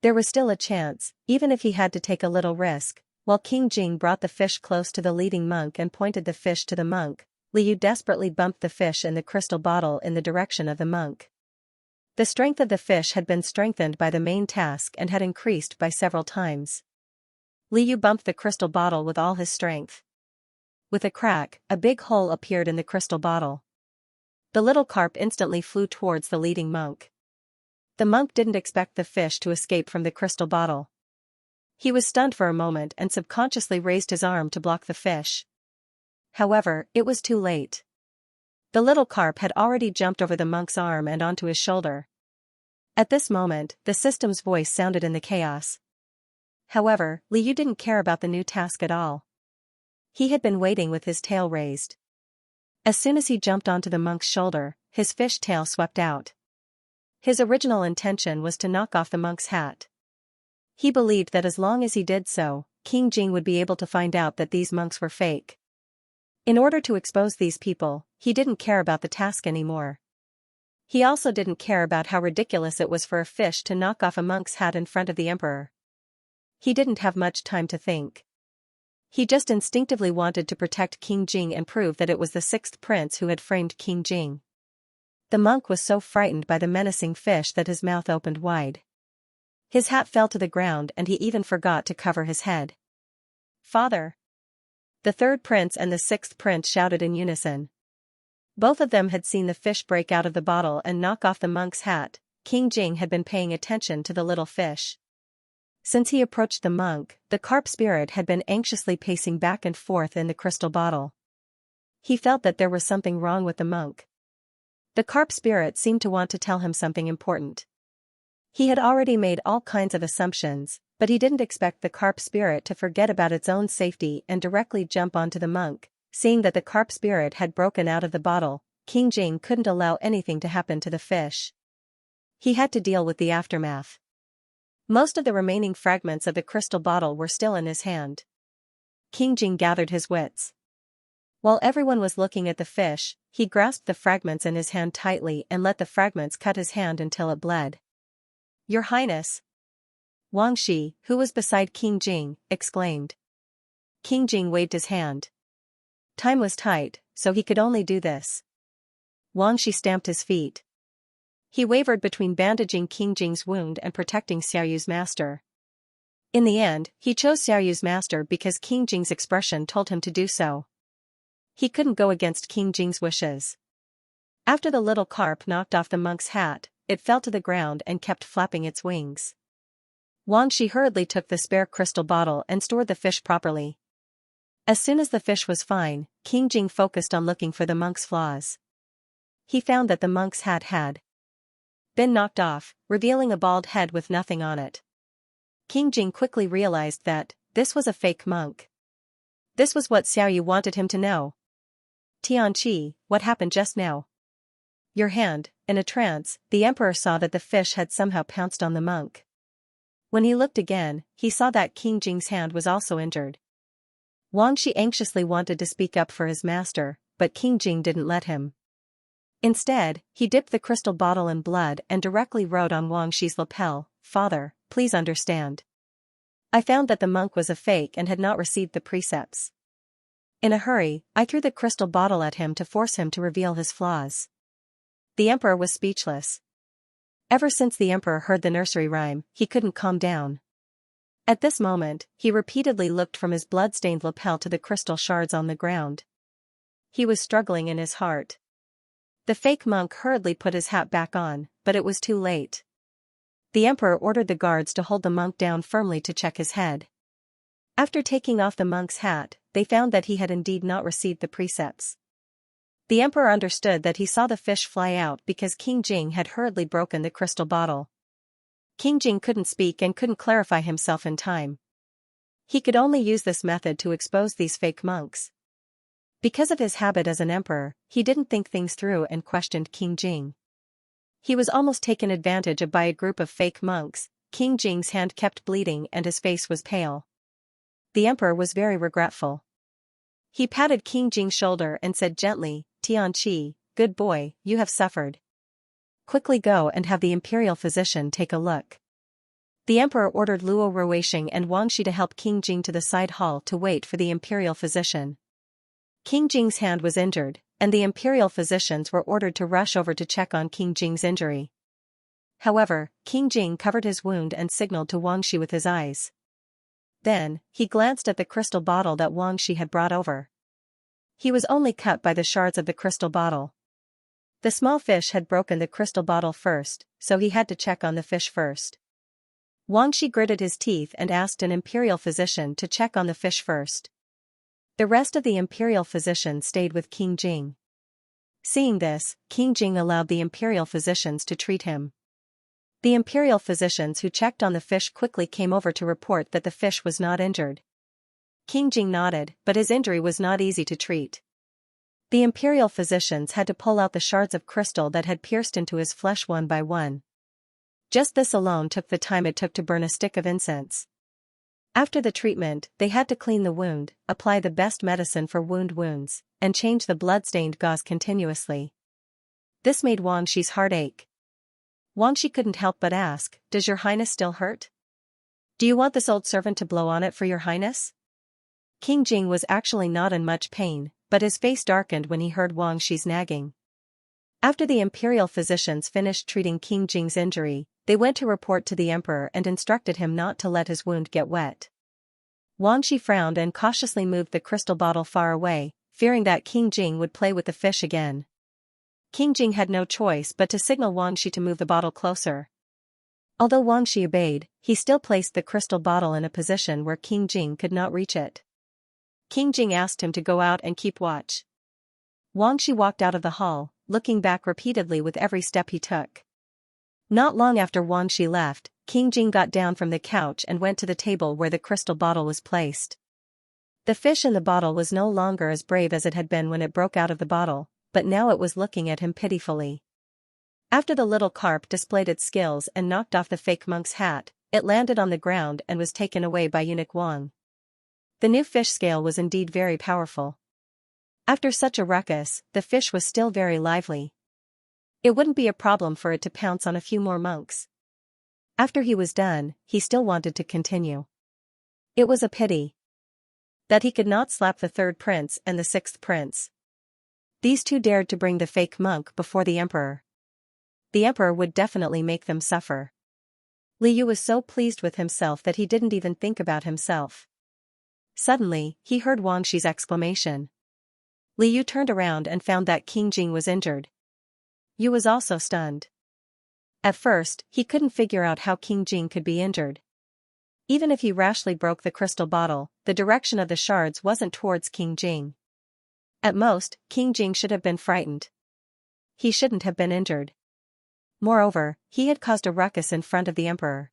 There was still a chance, even if he had to take a little risk. While King Jing brought the fish close to the leading monk and pointed the fish to the monk, Liu desperately bumped the fish in the crystal bottle in the direction of the monk. The strength of the fish had been strengthened by the main task and had increased by several times. Liu bumped the crystal bottle with all his strength. With a crack, a big hole appeared in the crystal bottle. The little carp instantly flew towards the leading monk. The monk didn't expect the fish to escape from the crystal bottle. He was stunned for a moment and subconsciously raised his arm to block the fish. However, it was too late. The little carp had already jumped over the monk's arm and onto his shoulder. At this moment, the system's voice sounded in the chaos. However, Liu didn't care about the new task at all. He had been waiting with his tail raised. As soon as he jumped onto the monk's shoulder, his fish tail swept out. His original intention was to knock off the monk's hat. He believed that as long as he did so, King Jing would be able to find out that these monks were fake. In order to expose these people, he didn't care about the task anymore. He also didn't care about how ridiculous it was for a fish to knock off a monk's hat in front of the emperor. He didn't have much time to think. He just instinctively wanted to protect King Jing and prove that it was the sixth prince who had framed King Jing. The monk was so frightened by the menacing fish that his mouth opened wide. His hat fell to the ground and he even forgot to cover his head. "Father!" The third prince and the sixth prince shouted in unison. Both of them had seen the fish break out of the bottle and knock off the monk's hat. King Jing had been paying attention to the little fish. Since he approached the monk, the carp spirit had been anxiously pacing back and forth in the crystal bottle. He felt that there was something wrong with the monk. The carp spirit seemed to want to tell him something important. He had already made all kinds of assumptions, but he didn't expect the carp spirit to forget about its own safety and directly jump onto the monk. Seeing that the carp spirit had broken out of the bottle, King Jing couldn't allow anything to happen to the fish. He had to deal with the aftermath. Most of the remaining fragments of the crystal bottle were still in his hand. King Jing gathered his wits. While everyone was looking at the fish, he grasped the fragments in his hand tightly and let the fragments cut his hand until it bled. "Your Highness!" Wang Shi, who was beside King Jing, exclaimed. King Jing waved his hand. Time was tight, so he could only do this. Wang Shi stamped his feet. He wavered between bandaging King Jing's wound and protecting Xiaoyu's master. In the end, he chose Xiaoyu's master because King Jing's expression told him to do so. He couldn't go against King Jing's wishes. After the little carp knocked off the monk's hat, it fell to the ground and kept flapping its wings. Wang Shi hurriedly took the spare crystal bottle and stored the fish properly. As soon as the fish was fine, King Jing focused on looking for the monk's flaws. He found that the monk's hat had been knocked off, revealing a bald head with nothing on it. King Jing quickly realized that this was a fake monk. This was what Xiaoyu wanted him to know. "Tianqi, what happened just now?" "Your hand." In a trance, the emperor saw that the fish had somehow pounced on the monk. When he looked again, he saw that King Jing's hand was also injured. Wang Shi anxiously wanted to speak up for his master, but King Jing didn't let him. Instead, he dipped the crystal bottle in blood and directly wrote on Wang Shi's lapel, "Father, please understand. I found that the monk was a fake and had not received the precepts. In a hurry, I threw the crystal bottle at him to force him to reveal his flaws." The emperor was speechless. Ever since the emperor heard the nursery rhyme, he couldn't calm down. At this moment, he repeatedly looked from his blood-stained lapel to the crystal shards on the ground. He was struggling in his heart. The fake monk hurriedly put his hat back on, but it was too late. The emperor ordered the guards to hold the monk down firmly to check his head. After taking off the monk's hat, they found that he had indeed not received the precepts. The emperor understood that he saw the fish fly out because King Jing had hurriedly broken the crystal bottle. King Jing couldn't speak and couldn't clarify himself in time. He could only use this method to expose these fake monks. Because of his habit as an emperor, he didn't think things through and questioned King Jing. He was almost taken advantage of by a group of fake monks. King Jing's hand kept bleeding and his face was pale. The emperor was very regretful. He patted King Jing's shoulder and said gently, "Tianqi, good boy, you have suffered. Quickly go and have the imperial physician take a look." The emperor ordered Luo Ruoxing and Wang Shi to help King Jing to the side hall to wait for the imperial physician. King Jing's hand was injured, and the imperial physicians were ordered to rush over to check on King Jing's injury. However, King Jing covered his wound and signaled to Wang Shi with his eyes. Then, he glanced at the crystal bottle that Wang Shi had brought over. He was only cut by the shards of the crystal bottle. The small fish had broken the crystal bottle first, so he had to check on the fish first. Wang Shi gritted his teeth and asked an imperial physician to check on the fish first. The rest of the imperial physicians stayed with King Jing. Seeing this, King Jing allowed the imperial physicians to treat him. The imperial physicians who checked on the fish quickly came over to report that the fish was not injured. King Jing nodded, but his injury was not easy to treat. The imperial physicians had to pull out the shards of crystal that had pierced into his flesh one by one. Just this alone took the time it took to burn a stick of incense. After the treatment, they had to clean the wound, apply the best medicine for wounds, and change the blood-stained gauze continuously. This made Wang Shi's heart ache. Wang Shi couldn't help but ask, "Does your highness still hurt? Do you want this old servant to blow on it for your highness?" King Jing was actually not in much pain, but his face darkened when he heard Wang Shi's nagging. After the imperial physicians finished treating King Jing's injury, they went to report to the emperor and instructed him not to let his wound get wet. Wang Shi frowned and cautiously moved the crystal bottle far away, fearing that King Jing would play with the fish again. King Jing had no choice but to signal Wang Shi to move the bottle closer. Although Wang Shi obeyed, he still placed the crystal bottle in a position where King Jing could not reach it. King Jing asked him to go out and keep watch. Wang Shi walked out of the hall, looking back repeatedly with every step he took. Not long after Wang Shi left, King Jing got down from the couch and went to the table where the crystal bottle was placed. The fish in the bottle was no longer as brave as it had been when it broke out of the bottle, but now it was looking at him pitifully. After the little carp displayed its skills and knocked off the fake monk's hat, it landed on the ground and was taken away by eunuch Wang. The new fish scale was indeed very powerful. After such a ruckus, the fish was still very lively. It wouldn't be a problem for it to pounce on a few more monks. After he was done, he still wanted to continue. It was a pity that he could not slap the third prince and the sixth prince. These two dared to bring the fake monk before the emperor. The emperor would definitely make them suffer. Li Yu was so pleased with himself that he didn't even think about himself. Suddenly, he heard Wang Shi's exclamation. Li Yu turned around and found that King Jing was injured. Yu was also stunned. At first, he couldn't figure out how King Jing could be injured. Even if he rashly broke the crystal bottle, the direction of the shards wasn't towards King Jing. At most, King Jing should have been frightened. He shouldn't have been injured. Moreover, he had caused a ruckus in front of the emperor.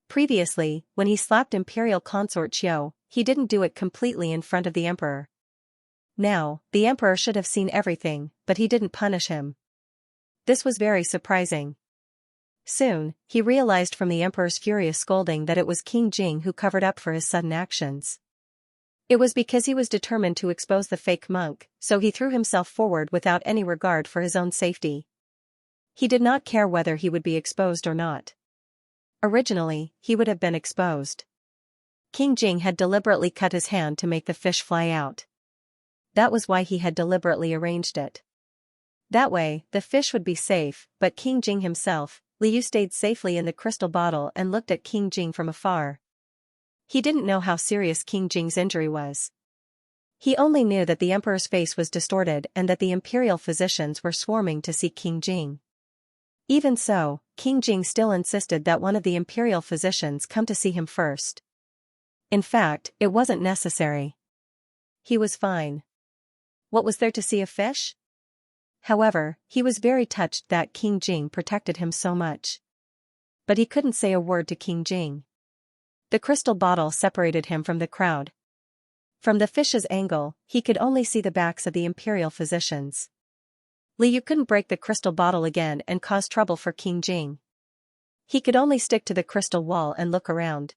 Previously, when he slapped imperial consort Qiu, he didn't do it completely in front of the emperor. Now, the emperor should have seen everything, but he didn't punish him. This was very surprising. Soon, he realized from the emperor's furious scolding that it was King Jing who covered up for his sudden actions. It was because he was determined to expose the fake monk, so he threw himself forward without any regard for his own safety. He did not care whether he would be exposed or not. Originally, he would have been exposed. King Jing had deliberately cut his hand to make the fish fly out. That was why he had deliberately arranged it. That way, the fish would be safe, but King Jing himself, Li Yu, stayed safely in the crystal bottle and looked at King Jing from afar. He didn't know how serious King Jing's injury was. He only knew that the emperor's face was distorted and that the imperial physicians were swarming to see King Jing. Even so, King Jing still insisted that one of the imperial physicians come to see him first. In fact, it wasn't necessary. He was fine. What was there to see a fish? However, he was very touched that King Jing protected him so much. But he couldn't say a word to King Jing. The crystal bottle separated him from the crowd. From the fish's angle, he could only see the backs of the imperial physicians. Liu couldn't break the crystal bottle again and cause trouble for King Jing. He could only stick to the crystal wall and look around.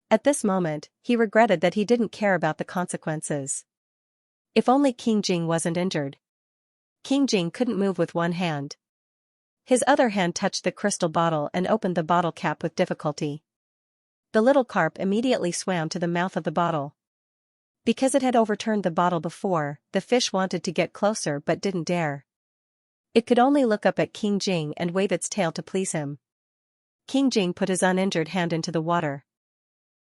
At this moment, he regretted that he didn't care about the consequences. If only King Jing wasn't injured. King Jing couldn't move with one hand. His other hand touched the crystal bottle and opened the bottle cap with difficulty. The little carp immediately swam to the mouth of the bottle. Because it had overturned the bottle before, the fish wanted to get closer but didn't dare. It could only look up at King Jing and wave its tail to please him. King Jing put his uninjured hand into the water.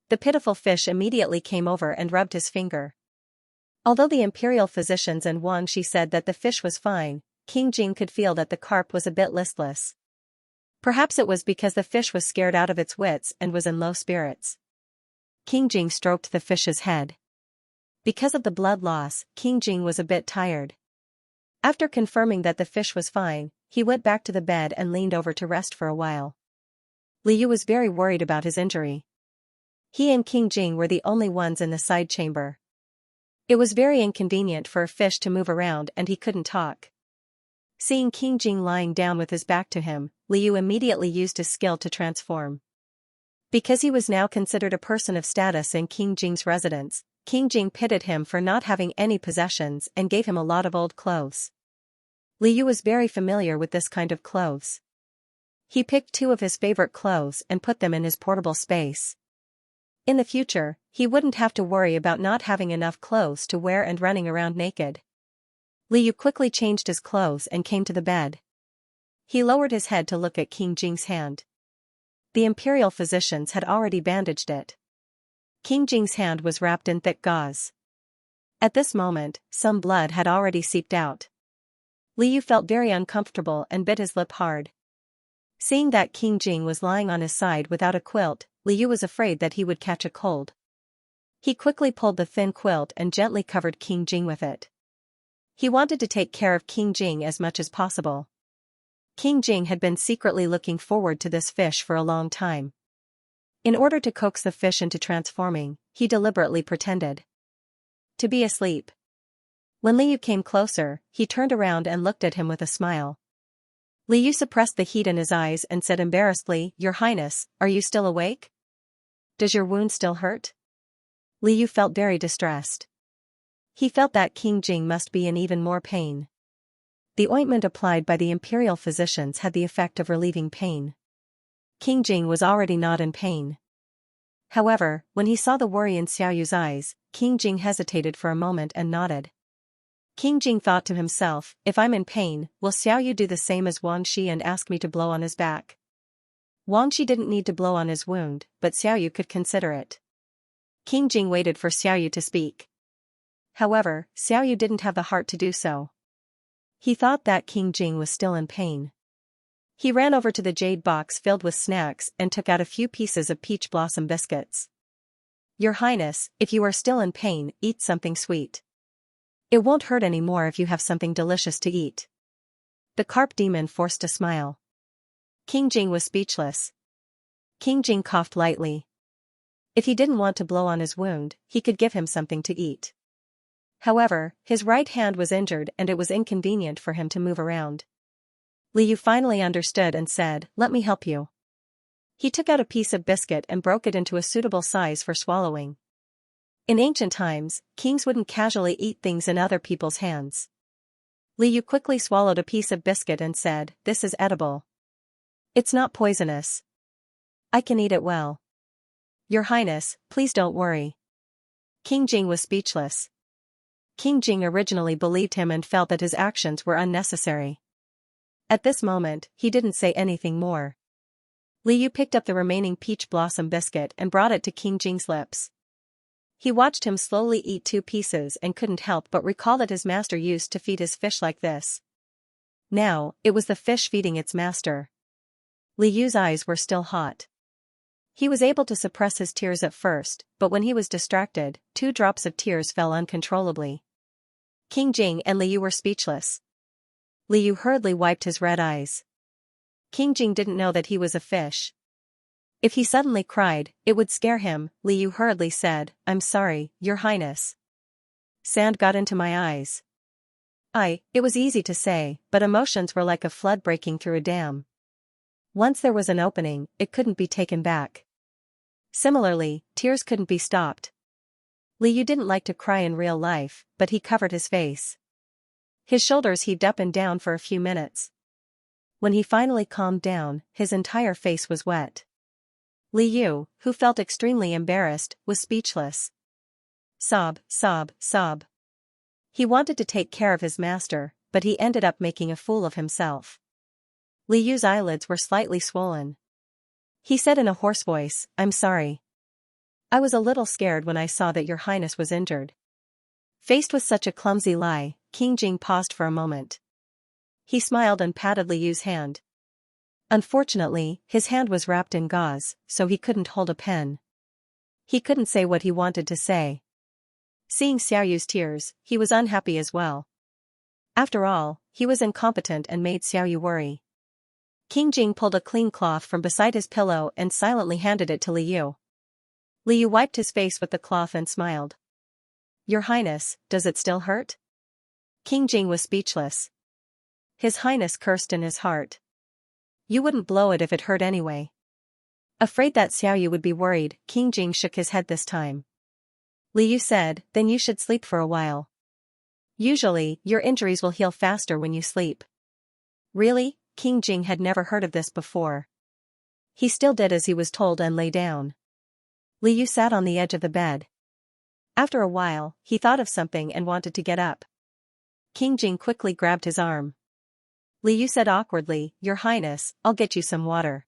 The pitiful fish immediately came over and rubbed his finger. Although the imperial physicians and Xianxia said that the fish was fine, King Jing could feel that the carp was a bit listless. Perhaps it was because the fish was scared out of its wits and was in low spirits. King Jing stroked the fish's head. Because of the blood loss, King Jing was a bit tired. After confirming that the fish was fine, he went back to the bed and leaned over to rest for a while. Liu was very worried about his injury. He and King Jing were the only ones in the side chamber. It was very inconvenient for a fish to move around and he couldn't talk. Seeing King Jing lying down with his back to him, Liu immediately used his skill to transform. Because he was now considered a person of status in King Jing's residence, King Jing pitied him for not having any possessions and gave him a lot of old clothes. Liu was very familiar with this kind of clothes. He picked 2 of his favorite clothes and put them in his portable space. In the future, he wouldn't have to worry about not having enough clothes to wear and running around naked. Liu quickly changed his clothes and came to the bed. He lowered his head to look at King Jing's hand. The imperial physicians had already bandaged it. King Jing's hand was wrapped in thick gauze. At this moment, some blood had already seeped out. Liu felt very uncomfortable and bit his lip hard. Seeing that King Jing was lying on his side without a quilt, Liu was afraid that he would catch a cold. He quickly pulled the thin quilt and gently covered King Jing with it. He wanted to take care of King Jing as much as possible. King Jing had been secretly looking forward to this fish for a long time. In order to coax the fish into transforming, he deliberately pretended to be asleep. When Liu came closer, he turned around and looked at him with a smile. Liu suppressed the heat in his eyes and said embarrassedly, "Your Highness, are you still awake? Does your wound still hurt?" Liu felt very distressed. He felt that King Jing must be in even more pain. The ointment applied by the imperial physicians had the effect of relieving pain. King Jing was already not in pain. However, when he saw the worry in Xiaoyu's eyes, King Jing hesitated for a moment and nodded. King Jing thought to himself, if I'm in pain, will Xiaoyu do the same as Xianxia and ask me to blow on his back? Xianxia didn't need to blow on his wound, but Xiaoyu could consider it. King Jing waited for Xiaoyu to speak. However, Xiaoyu didn't have the heart to do so. He thought that King Jing was still in pain. He ran over to the jade box filled with snacks and took out a few pieces of peach blossom biscuits. Your Highness, if you are still in pain, eat something sweet. It won't hurt any more if you have something delicious to eat. The carp demon forced a smile. King Jing was speechless. King Jing coughed lightly. If he didn't want to blow on his wound, he could give him something to eat. However, his right hand was injured and it was inconvenient for him to move around. Liu finally understood and said, "Let me help you." He took out a piece of biscuit and broke it into a suitable size for swallowing. In ancient times, kings wouldn't casually eat things in other people's hands. Liu quickly swallowed a piece of biscuit and said, "This is edible. It's not poisonous. I can eat it well. Your Highness, please don't worry." King Jing was speechless. King Jing originally believed him and felt that his actions were unnecessary. At this moment, he didn't say anything more. Liu picked up the remaining peach blossom biscuit and brought it to King Jing's lips. He watched him slowly eat 2 pieces and couldn't help but recall that his master used to feed his fish like this. Now, it was the fish feeding its master. Liu's eyes were still hot. He was able to suppress his tears at first, but when he was distracted, 2 drops of tears fell uncontrollably. King Jing and Liu were speechless. Liu hurriedly wiped his red eyes. King Jing didn't know that he was a fish. If he suddenly cried, it would scare him. Li Yu hurriedly said, "I'm sorry, Your Highness. Sand got into my eyes." It was easy to say, but emotions were like a flood breaking through a dam. Once there was an opening, it couldn't be taken back. Similarly, tears couldn't be stopped. Li Yu didn't like to cry in real life, but he covered his face. His shoulders heaved up and down for a few minutes. When he finally calmed down, his entire face was wet. Li Yu, who felt extremely embarrassed, was speechless. Sob, sob, sob. He wanted to take care of his master, but he ended up making a fool of himself. Li Yu's eyelids were slightly swollen. He said in a hoarse voice, "I'm sorry. I was a little scared when I saw that Your Highness was injured." Faced with such a clumsy lie, King Jing paused for a moment. He smiled and patted Li Yu's hand. Unfortunately, his hand was wrapped in gauze, so he couldn't hold a pen. He couldn't say what he wanted to say. Seeing Xiaoyu's tears, he was unhappy as well. After all, he was incompetent and made Xiaoyu worry. King Jing pulled a clean cloth from beside his pillow and silently handed it to Li Yu. Li Yu wiped his face with the cloth and smiled. "Your Highness, does it still hurt?" King Jing was speechless. His Highness cursed in his heart. "You wouldn't blow it if it hurt anyway." Afraid that Xiaoyu would be worried, King Jing shook his head this time. Li Yu said, "Then you should sleep for a while. Usually, your injuries will heal faster when you sleep." Really? King Jing had never heard of this before. He still did as he was told and lay down. Li Yu sat on the edge of the bed. After a while, he thought of something and wanted to get up. King Jing quickly grabbed his arm. Li Yu said awkwardly, "Your Highness, I'll get you some water."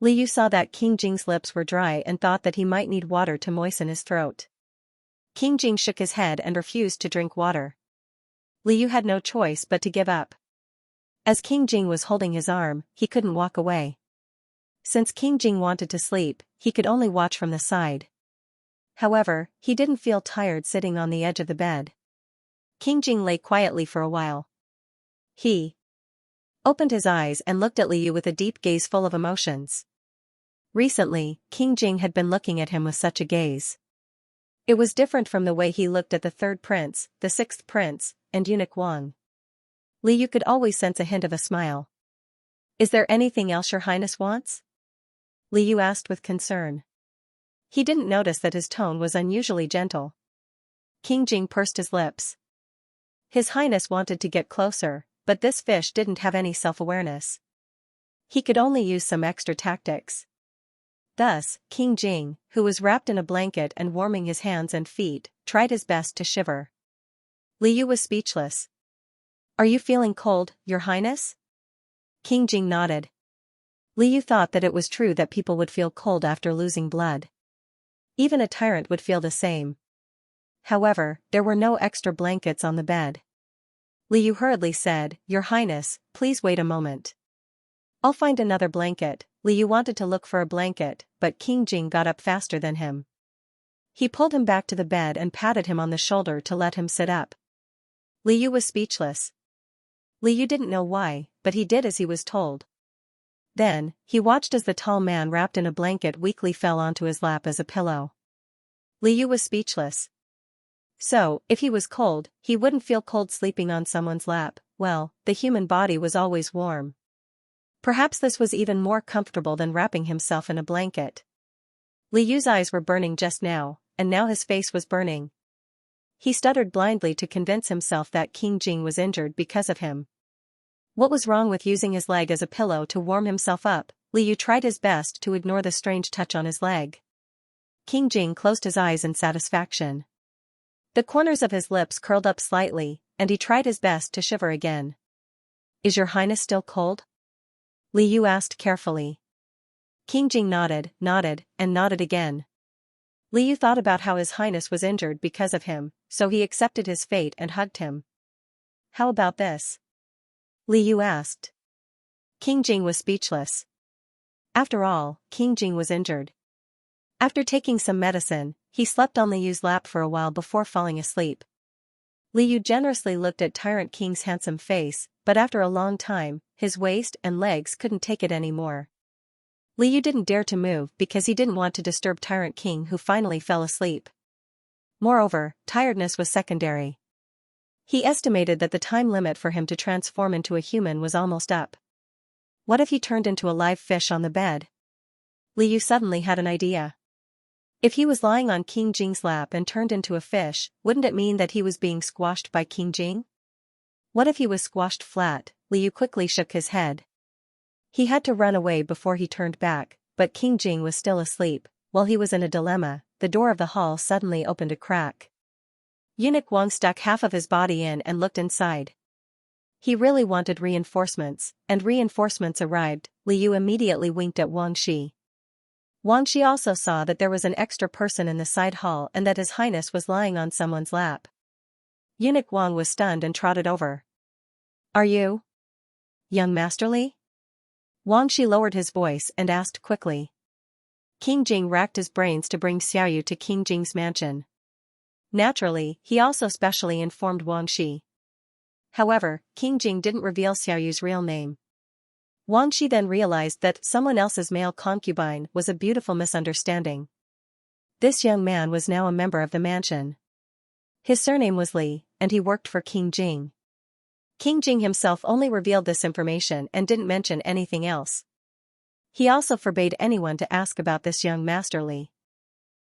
Li Yu saw that King Jing's lips were dry and thought that he might need water to moisten his throat. King Jing shook his head and refused to drink water. Li Yu had no choice but to give up. As King Jing was holding his arm, he couldn't walk away. Since King Jing wanted to sleep, he could only watch from the side. However, he didn't feel tired sitting on the edge of the bed. King Jing lay quietly for a while. He opened his eyes and looked at Li Yu with a deep gaze full of emotions. Recently, King Jing had been looking at him with such a gaze. It was different from the way he looked at the third prince, the sixth prince, and eunuch Wang. Li Yu could always sense a hint of a smile. "Is there anything else Your Highness wants?" Li Yu asked with concern. He didn't notice that his tone was unusually gentle. King Jing pursed his lips. His Highness wanted to get closer, but this fish didn't have any self-awareness. He could only use some extra tactics. Thus, King Jing, who was wrapped in a blanket and warming his hands and feet, tried his best to shiver. Li Yu was speechless. "Are you feeling cold, Your Highness?" King Jing nodded. Li Yu thought that it was true that people would feel cold after losing blood. Even a tyrant would feel the same. However, there were no extra blankets on the bed. Li Yu hurriedly said, "Your Highness, please wait a moment. I'll find another blanket." Li Yu wanted to look for a blanket, but King Jing got up faster than him. He pulled him back to the bed and patted him on the shoulder to let him sit up. Li Yu was speechless. Li Yu didn't know why, but he did as he was told. Then, he watched as the tall man wrapped in a blanket weakly fell onto his lap as a pillow. Li Yu was speechless. So, if he was cold, he wouldn't feel cold sleeping on someone's lap. Well, the human body was always warm. Perhaps this was even more comfortable than wrapping himself in a blanket. Li Yu's eyes were burning just now, and now his face was burning. He stuttered blindly to convince himself that King Jing was injured because of him. What was wrong with using his leg as a pillow to warm himself up? Li Yu tried his best to ignore the strange touch on his leg. King Jing closed his eyes in satisfaction. The corners of his lips curled up slightly, and he tried his best to shiver again. "Is Your Highness still cold?" Li Yu asked carefully. King Jing nodded, and nodded again. Li Yu thought about how his Highness was injured because of him, so he accepted his fate and hugged him. "How about this?" Li Yu asked. King Jing was speechless. After all, King Jing was injured. After taking some medicine, he slept on Li Yu's lap for a while before falling asleep. Li Yu generously looked at Tyrant King's handsome face, but after a long time, his waist and legs couldn't take it anymore. Li Yu didn't dare to move because he didn't want to disturb Tyrant King, who finally fell asleep. Moreover, tiredness was secondary. He estimated that the time limit for him to transform into a human was almost up. What if he turned into a live fish on the bed? Li Yu suddenly had an idea. If he was lying on King Jing's lap and turned into a fish, wouldn't it mean that he was being squashed by King Jing? What if he was squashed flat? Li Yu quickly shook his head. He had to run away before he turned back, but King Jing was still asleep. While he was in a dilemma, the door of the hall suddenly opened a crack. Eunuch Wang stuck half of his body in and looked inside. He really wanted reinforcements, and reinforcements arrived. Li Yu immediately winked at Wang Shi. Wang Shi also saw that there was an extra person in the side hall and that His Highness was lying on someone's lap. Eunuch Wang was stunned and trotted over. "Are you young Master Li?" Wang Shi lowered his voice and asked quickly. King Jing racked his brains to bring Xiaoyu to King Jing's mansion. Naturally, he also specially informed Wang Shi. However, King Jing didn't reveal Xiaoyu's real name. Wang Shi then realized that someone else's male concubine was a beautiful misunderstanding. This young man was now a member of the mansion. His surname was Li, and he worked for King Jing. King Jing himself only revealed this information and didn't mention anything else. He also forbade anyone to ask about this young Master Li.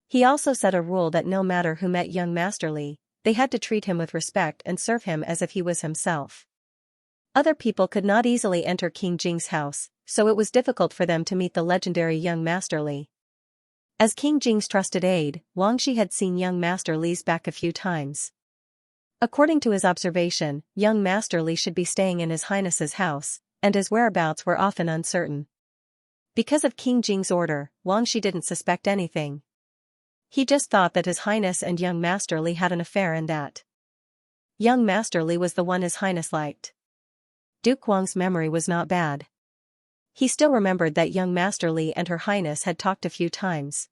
He also set a rule that no matter who met young Master Li, they had to treat him with respect and serve him as if he was himself. Other people could not easily enter King Jing's house, so it was difficult for them to meet the legendary young Master Li. As King Jing's trusted aide, Wang Shi had seen young Master Li's back a few times. According to his observation, young Master Li should be staying in His Highness's house, and his whereabouts were often uncertain. Because of King Jing's order, Wang Shi didn't suspect anything. He just thought that His Highness and young Master Li had an affair and that young Master Li was the one His Highness liked. Duke Wang's memory was not bad. He still remembered that young Master Li and Her Highness had talked a few times.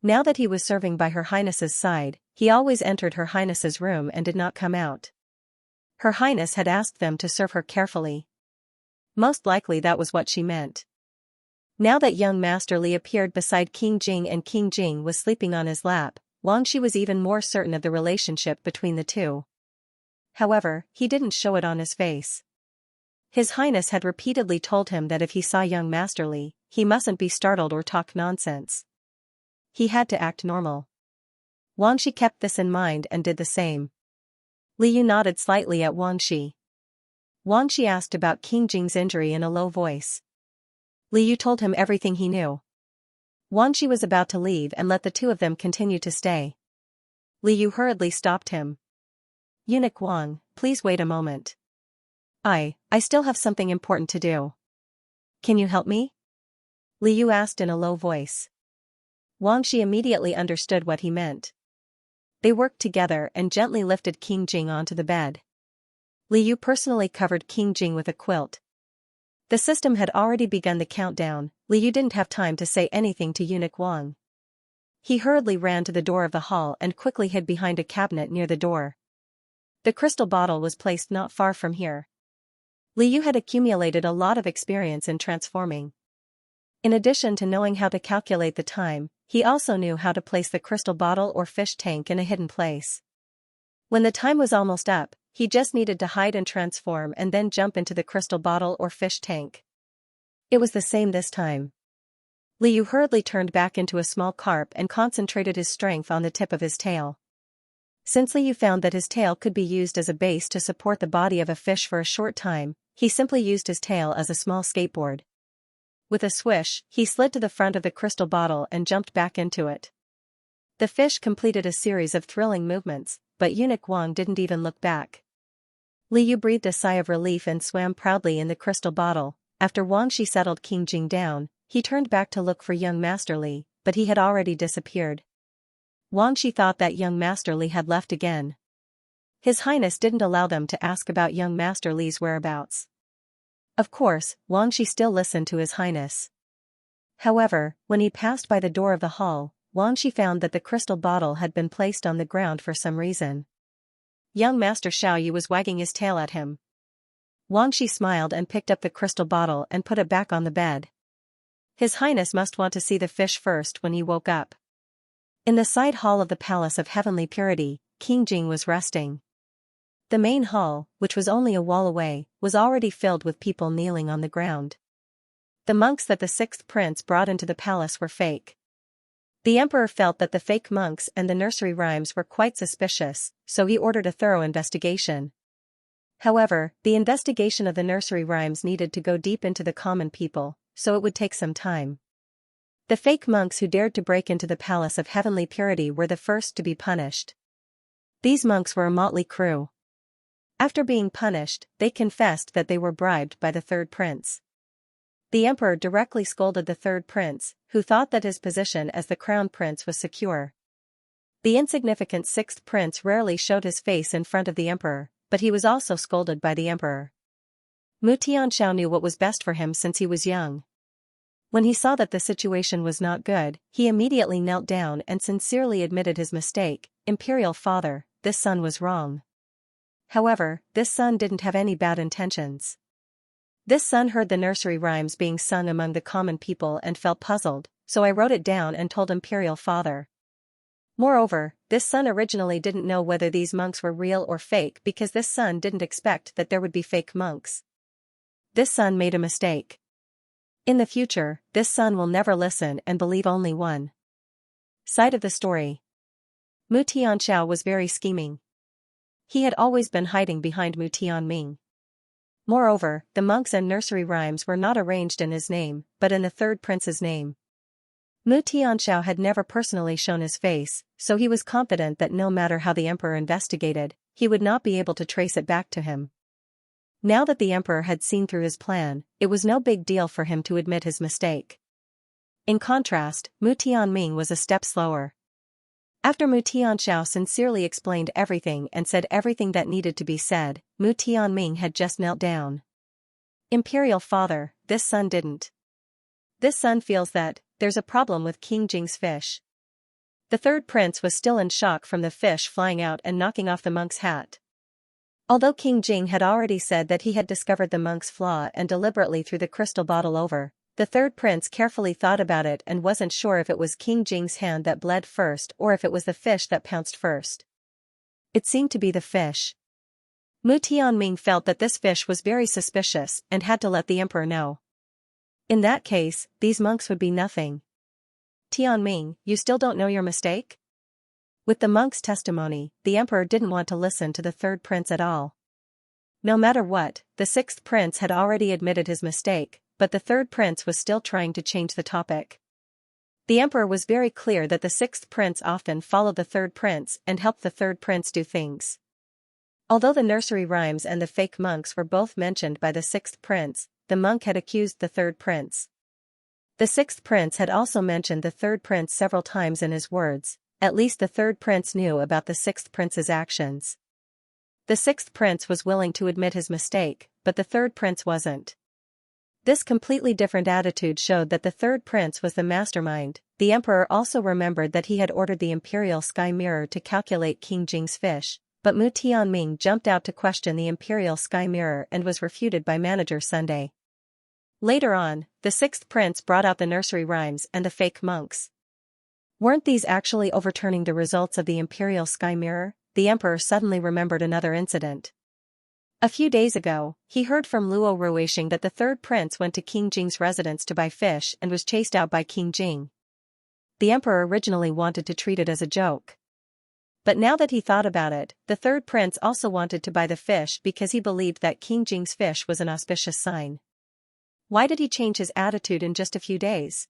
Now that he was serving by Her Highness's side, he always entered Her Highness's room and did not come out. Her Highness had asked them to serve her carefully. Most likely that was what she meant. Now that young Master Li appeared beside King Jing and King Jing was sleeping on his lap, Wang Shi was even more certain of the relationship between the two. However, he didn't show it on his face. His Highness had repeatedly told him that if he saw young Master Li, he mustn't be startled or talk nonsense. He had to act normal. Wang Shi kept this in mind and did the same. Li Yu nodded slightly at Wang Shi. Wang Shi asked about King Jing's injury in a low voice. Li Yu told him everything he knew. Wang Shi was about to leave and let the two of them continue to stay. Li Yu hurriedly stopped him. "Eunuch Wang, please wait a moment. I still have something important to do. Can you help me?" Li Yu asked in a low voice. Wang Shi immediately understood what he meant. They worked together and gently lifted King Jing onto the bed. Li Yu personally covered King Jing with a quilt. The system had already begun the countdown. Li Yu didn't have time to say anything to Eunuch Wang. He hurriedly ran to the door of the hall and quickly hid behind a cabinet near the door. The crystal bottle was placed not far from here. Li Yu had accumulated a lot of experience in transforming. In addition to knowing how to calculate the time, he also knew how to place the crystal bottle or fish tank in a hidden place. When the time was almost up, he just needed to hide and transform and then jump into the crystal bottle or fish tank. It was the same this time. Li Yu hurriedly turned back into a small carp and concentrated his strength on the tip of his tail. Since Li Yu found that his tail could be used as a base to support the body of a fish for a short time, he simply used his tail as a small skateboard. With a swish, he slid to the front of the crystal bottle and jumped back into it. The fish completed a series of thrilling movements, but Eunuch Wang didn't even look back. Li Yu breathed a sigh of relief and swam proudly in the crystal bottle. After Wang Shi settled King Jing down, he turned back to look for young Master Li, but he had already disappeared. Wang Shi thought that young Master Li had left again. His Highness didn't allow them to ask about young Master Li's whereabouts. Of course, Wang Shi still listened to His Highness. However, when he passed by the door of the hall, Wang Shi found that the crystal bottle had been placed on the ground for some reason. young Master Xiaoyu was wagging his tail at him. Wang Shi smiled and picked up the crystal bottle and put it back on the bed. His Highness must want to see the fish first when he woke up. In the side hall of the Palace of Heavenly Purity, King Jing was resting. The main hall, which was only a wall away, was already filled with people kneeling on the ground. The monks that the sixth prince brought into the palace were fake. The emperor felt that the fake monks and the nursery rhymes were quite suspicious, so he ordered a thorough investigation. However, the investigation of the nursery rhymes needed to go deep into the common people, so it would take some time. The fake monks who dared to break into the Palace of Heavenly Purity were the first to be punished. These monks were a motley crew. After being punished, they confessed that they were bribed by the third prince. The emperor directly scolded the third prince, who thought that his position as the crown prince was secure. The insignificant sixth prince rarely showed his face in front of the emperor, but he was also scolded by the emperor. Mu Tianxiao knew what was best for him since he was young. When he saw that the situation was not good, he immediately knelt down and sincerely admitted his mistake. Imperial father, this son was wrong. However, this son didn't have any bad intentions. This son heard the nursery rhymes being sung among the common people and felt puzzled, so I wrote it down and told Imperial father. Moreover, this son originally didn't know whether these monks were real or fake because this son didn't expect that there would be fake monks. This son made a mistake. In the future, this son will never listen and believe only one side of the story. Mu Tianxiao was very scheming. He had always been hiding behind Mu Tianming. Moreover, the monks and nursery rhymes were not arranged in his name, but in the third prince's name. Mu Tianxiao had never personally shown his face, so he was confident that no matter how the emperor investigated, he would not be able to trace it back to him. Now that the emperor had seen through his plan, it was no big deal for him to admit his mistake. In contrast, Mu Tianming was a step slower. After Mu Tianxiao sincerely explained everything and said everything that needed to be said, Mu Tianming had just knelt down. Imperial father, this son didn't. This son feels that there's a problem with King Jing's fish. The third prince was still in shock from the fish flying out and knocking off the monk's hat. Although King Jing had already said that he had discovered the monk's flaw and deliberately threw the crystal bottle over, the third prince carefully thought about it and wasn't sure if it was King Jing's hand that bled first or if it was the fish that pounced first. It seemed to be the fish. Mu Tianming felt that this fish was very suspicious and had to let the emperor know. In that case, these monks would be nothing. Tianming, you still don't know your mistake? With the monk's testimony, the emperor didn't want to listen to the third prince at all. No matter what, the sixth prince had already admitted his mistake, but the third prince was still trying to change the topic. The emperor was very clear that the sixth prince often followed the third prince and helped the third prince do things. Although the nursery rhymes and the fake monks were both mentioned by the sixth prince, the monk had accused the third prince. The sixth prince had also mentioned the third prince several times in his words. At least the third prince knew about the sixth prince's actions. The sixth prince was willing to admit his mistake, but the third prince wasn't. This completely different attitude showed that the third prince was the mastermind. The emperor also remembered that he had ordered the imperial sky mirror to calculate King Jing's fish, but Mu Tianming jumped out to question the imperial sky mirror and was refuted by manager Sunday. Later on, the sixth prince brought out the nursery rhymes and the fake monks. Weren't these actually overturning the results of the imperial sky mirror? The emperor suddenly remembered another incident. A few days ago, he heard from Luo Ruishing that the third prince went to King Jing's residence to buy fish and was chased out by King Jing. The emperor originally wanted to treat it as a joke. But now that he thought about it, the third prince also wanted to buy the fish because he believed that King Jing's fish was an auspicious sign. Why did he change his attitude in just a few days?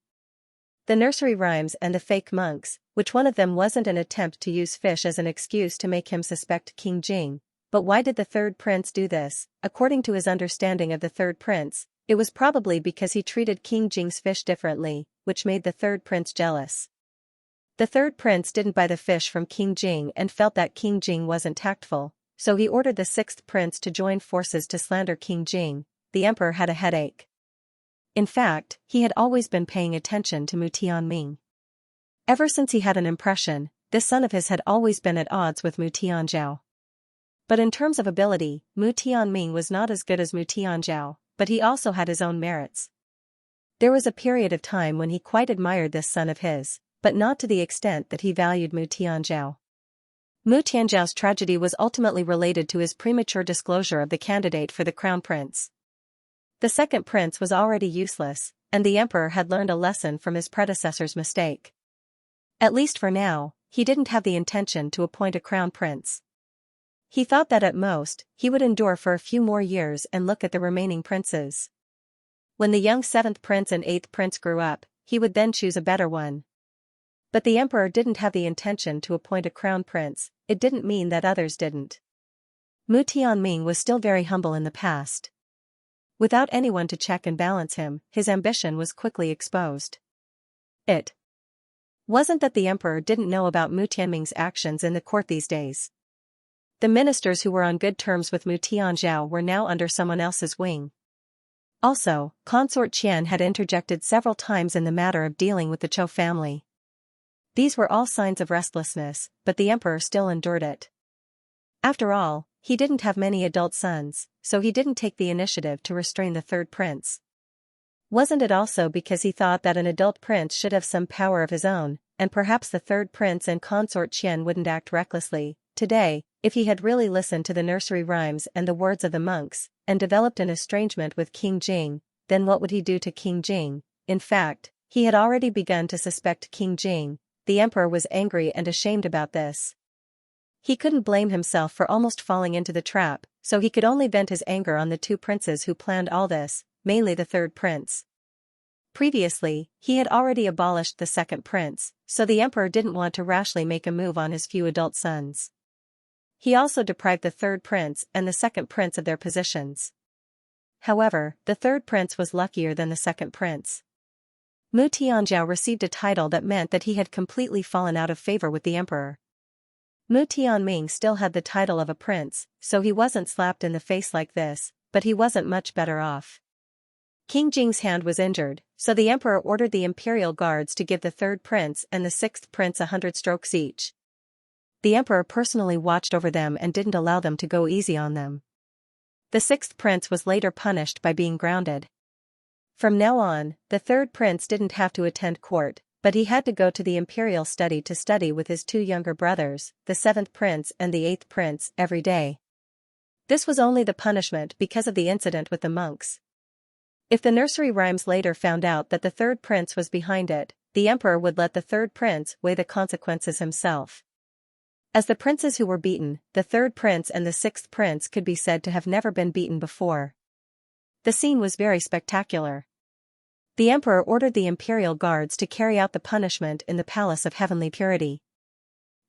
The nursery rhymes and the fake monks, which one of them wasn't an attempt to use fish as an excuse to make him suspect King Jing, but why did the third prince do this? According to his understanding of the third prince, it was probably because he treated King Jing's fish differently, which made the third prince jealous. The third prince didn't buy the fish from King Jing and felt that King Jing wasn't tactful, so he ordered the sixth prince to join forces to slander King Jing. The emperor had a headache. In fact, he had always been paying attention to Mu Tianming. Ever since he had an impression, this son of his had always been at odds with Mu Tianxiao. But in terms of ability, Mu Tianming was not as good as Mu Tianzhao, but he also had his own merits. There was a period of time when he quite admired this son of his, but not to the extent that he valued Mu Tianzhao. Mu Tianzhao's tragedy was ultimately related to his premature disclosure of the candidate for the crown prince. The second prince was already useless, and the emperor had learned a lesson from his predecessor's mistake. At least for now, he didn't have the intention to appoint a crown prince. He thought that at most, he would endure for a few more years and look at the remaining princes. When the young 7th prince and 8th prince grew up, he would then choose a better one. But the emperor didn't have the intention to appoint a crown prince. It didn't mean that others didn't. Mu Tianming was still very humble in the past. Without anyone to check and balance him, his ambition was quickly exposed. It wasn't that the emperor didn't know about Mu Tianming's actions in the court these days. The ministers who were on good terms with Mu Tianzhao were now under someone else's wing. Also, Consort Qian had interjected several times in the matter of dealing with the Zhou family. These were all signs of restlessness, but the emperor still endured it. After all, he didn't have many adult sons, so he didn't take the initiative to restrain the third prince. Wasn't it also because he thought that an adult prince should have some power of his own, and perhaps the third prince and Consort Qian wouldn't act recklessly? Today, if he had really listened to the nursery rhymes and the words of the monks, and developed an estrangement with King Jing, then what would he do to King Jing? In fact, he had already begun to suspect King Jing. The emperor was angry and ashamed about this. He couldn't blame himself for almost falling into the trap, so he could only vent his anger on the two princes who planned all this, mainly the third prince. Previously, he had already abolished the second prince, so the emperor didn't want to rashly make a move on his few adult sons. He also deprived the third prince and the second prince of their positions. However, the third prince was luckier than the second prince. Mu Tianzhao received a title that meant that he had completely fallen out of favor with the emperor. Mu Tianming still had the title of a prince, so he wasn't slapped in the face like this, but he wasn't much better off. King Jing's hand was injured, so the emperor ordered the imperial guards to give the third prince and the sixth prince 100 strokes each. The emperor personally watched over them and didn't allow them to go easy on them. The sixth prince was later punished by being grounded. From now on, the third prince didn't have to attend court, but he had to go to the imperial study to study with his two younger brothers, the seventh prince and the eighth prince, every day. This was only the punishment because of the incident with the monks. If the nursery rhymes later found out that the third prince was behind it, the emperor would let the third prince weigh the consequences himself. As the princes who were beaten, the third prince and the sixth prince could be said to have never been beaten before. The scene was very spectacular. The emperor ordered the imperial guards to carry out the punishment in the palace of heavenly purity.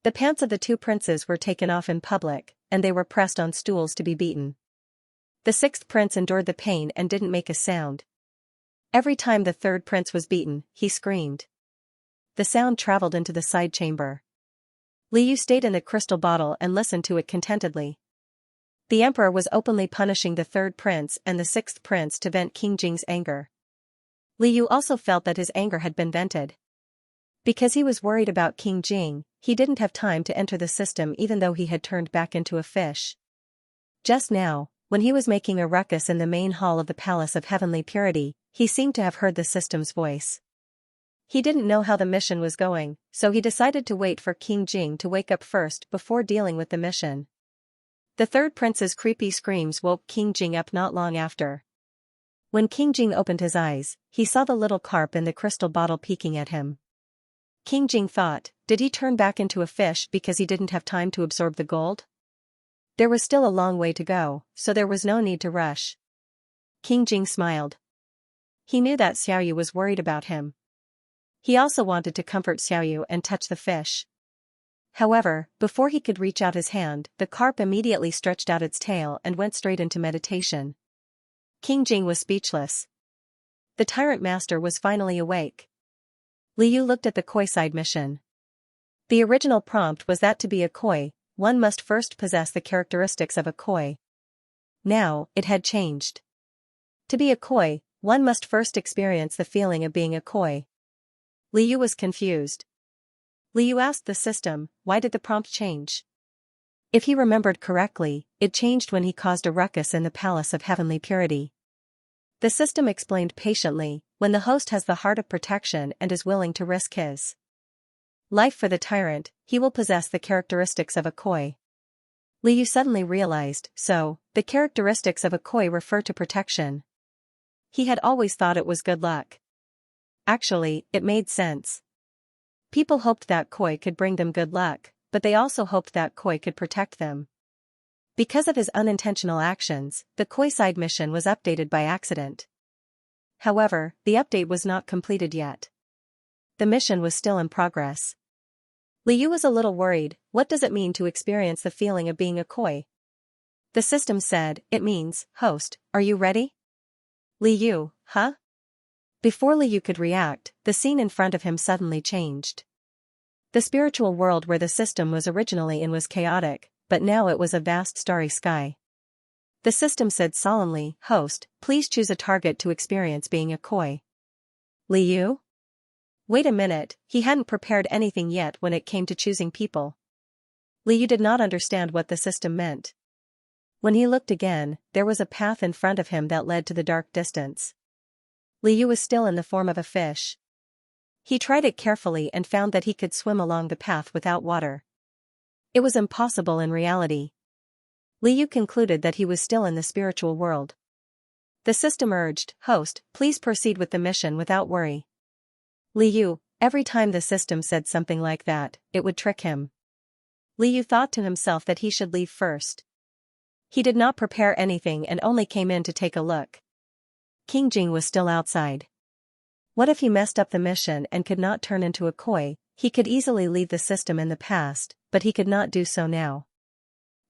The pants of the two princes were taken off in public, and they were pressed on stools to be beaten. The sixth prince endured the pain and didn't make a sound. Every time the third prince was beaten, he screamed. The sound traveled into the side chamber. Liu stayed in the crystal bottle and listened to it contentedly. The emperor was openly punishing the third prince and the sixth prince to vent King Jing's anger. Liu also felt that his anger had been vented. Because he was worried about King Jing, he didn't have time to enter the system even though he had turned back into a fish. Just now, when he was making a ruckus in the main hall of the Palace of Heavenly Purity, he seemed to have heard the system's voice. He didn't know how the mission was going, so he decided to wait for King Jing to wake up first before dealing with the mission. The third prince's creepy screams woke King Jing up not long after. When King Jing opened his eyes, he saw the little carp in the crystal bottle peeking at him. King Jing thought, did he turn back into a fish because he didn't have time to absorb the gold? There was still a long way to go, so there was no need to rush. King Jing smiled. He knew that Xiaoyu was worried about him. He also wanted to comfort Xiaoyu and touch the fish. However, before he could reach out his hand, the carp immediately stretched out its tail and went straight into meditation. King Jing was speechless. The Tyrant Master was finally awake. Liu looked at the koi side mission. The original prompt was that to be a koi, one must first possess the characteristics of a koi. Now, it had changed. To be a koi, one must first experience the feeling of being a koi. Liu was confused. Liu asked the system, why did the prompt change? If he remembered correctly, it changed when he caused a ruckus in the Palace of Heavenly Purity. The system explained patiently, when the host has the heart of protection and is willing to risk his life for the tyrant, he will possess the characteristics of a koi. Liu suddenly realized, so, the characteristics of a koi refer to protection. He had always thought it was good luck. Actually, it made sense. People hoped that koi could bring them good luck, but they also hoped that koi could protect them. Because of his unintentional actions, the koi side mission was updated by accident. However, the update was not completed yet. The mission was still in progress. Liu was a little worried. What does it mean to experience the feeling of being a koi? The system said, it means, host, are you ready? Liu, huh? Before Liu could react, the scene in front of him suddenly changed. The spiritual world where the system was originally in was chaotic, but now it was a vast starry sky. The system said solemnly, host, please choose a target to experience being a koi. Liu? Wait a minute, he hadn't prepared anything yet when it came to choosing people. Liu did not understand what the system meant. When he looked again, there was a path in front of him that led to the dark distance. Liu was still in the form of a fish. He tried it carefully and found that he could swim along the path without water. It was impossible in reality. Liu concluded that he was still in the spiritual world. The system urged, host, please proceed with the mission without worry. Liu, every time the system said something like that, it would trick him. Liu thought to himself that he should leave first. He did not prepare anything and only came in to take a look. King Jing was still outside. What if he messed up the mission and could not turn into a koi? He could easily leave the system in the past, but he could not do so now.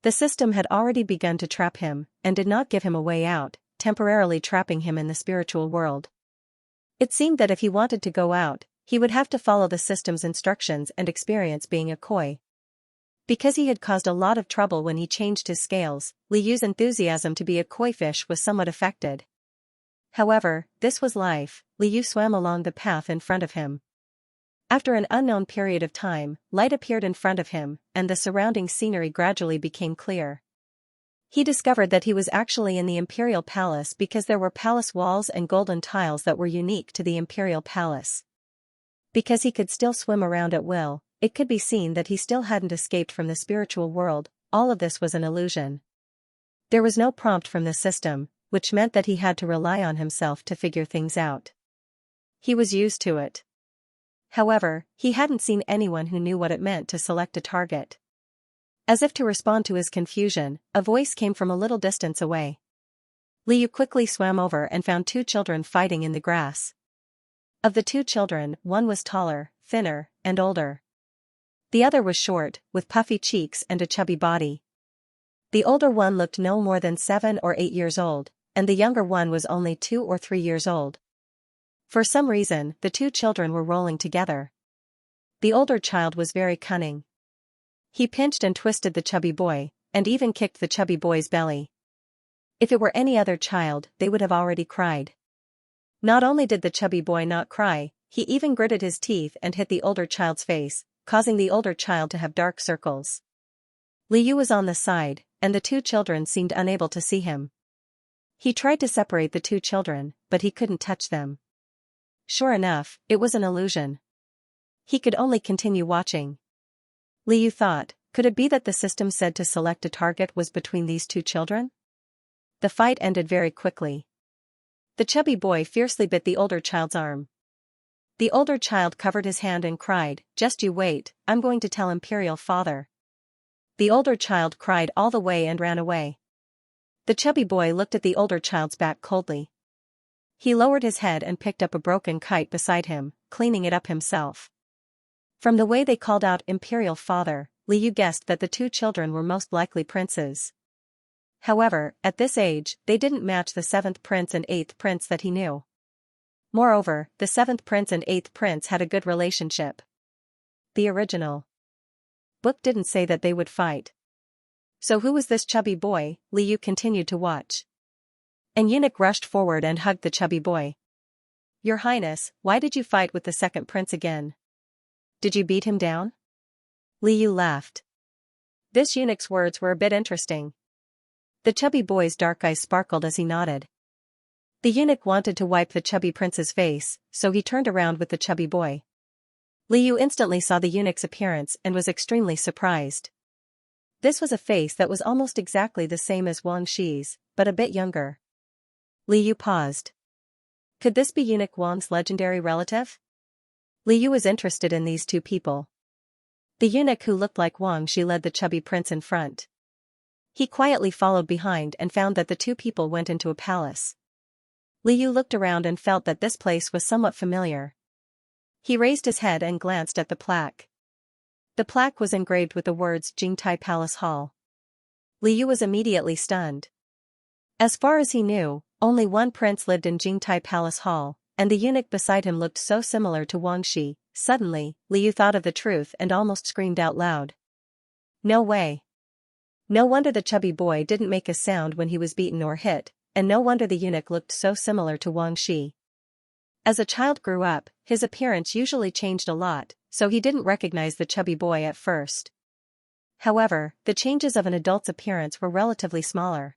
The system had already begun to trap him, and did not give him a way out, temporarily trapping him in the spiritual world. It seemed that if he wanted to go out, he would have to follow the system's instructions and experience being a koi. Because he had caused a lot of trouble when he changed his scales, Liu's enthusiasm to be a koi fish was somewhat affected. However, this was life. Liu swam along the path in front of him. After an unknown period of time, light appeared in front of him, and the surrounding scenery gradually became clear. He discovered that he was actually in the Imperial Palace because there were palace walls and golden tiles that were unique to the Imperial Palace. Because he could still swim around at will, it could be seen that he still hadn't escaped from the spiritual world. All of this was an illusion. There was no prompt from the system, which meant that he had to rely on himself to figure things out. He was used to it. However, he hadn't seen anyone who knew what it meant to select a target. As if to respond to his confusion, a voice came from a little distance away. Liu quickly swam over and found two children fighting in the grass. Of the two children, one was taller, thinner, and older. The other was short, with puffy cheeks and a chubby body. The older one looked no more than 7 or 8 years old, and the younger one was only 2 or 3 years old. For some reason, the two children were rolling together. The older child was very cunning. He pinched and twisted the chubby boy, and even kicked the chubby boy's belly. If it were any other child, they would have already cried. Not only did the chubby boy not cry, he even gritted his teeth and hit the older child's face, causing the older child to have dark circles. Liu was on the side, and the two children seemed unable to see him. He tried to separate the two children, but he couldn't touch them. Sure enough, it was an illusion. He could only continue watching. Liu thought, could it be that the system said to select a target was between these two children? The fight ended very quickly. The chubby boy fiercely bit the older child's arm. The older child covered his hand and cried, "Just you wait, I'm going to tell Imperial Father." The older child cried all the way and ran away. The chubby boy looked at the older child's back coldly. He lowered his head and picked up a broken kite beside him, cleaning it up himself. From the way they called out Imperial Father, Liu guessed that the two children were most likely princes. However, at this age, they didn't match the 7th prince and 8th prince that he knew. Moreover, the 7th prince and 8th prince had a good relationship. The original book didn't say that they would fight. So who was this chubby boy? Liu continued to watch. An eunuch rushed forward and hugged the chubby boy. "Your Highness, why did you fight with the 2nd prince again? Did you beat him down?" Liu laughed. This eunuch's words were a bit interesting. The chubby boy's dark eyes sparkled as he nodded. The eunuch wanted to wipe the chubby prince's face, so he turned around with the chubby boy. Liu instantly saw the eunuch's appearance and was extremely surprised. This was a face that was almost exactly the same as Wang Shi's, but a bit younger. Liu paused. Could this be eunuch Wang's legendary relative? Liu was interested in these two people. The eunuch who looked like Wang Shi led the chubby prince in front. He quietly followed behind and found that the two people went into a palace. Liu looked around and felt that this place was somewhat familiar. He raised his head and glanced at the plaque. The plaque was engraved with the words Jingtai Palace Hall. Liu was immediately stunned. As far as he knew, only one prince lived in Jingtai Palace Hall, and the eunuch beside him looked so similar to Wang Shi. Suddenly, Liu thought of the truth and almost screamed out loud. No way. No wonder the chubby boy didn't make a sound when he was beaten or hit, and no wonder the eunuch looked so similar to Wang Shi. As a child grew up, his appearance usually changed a lot, so he didn't recognize the chubby boy at first. However, the changes of an adult's appearance were relatively smaller.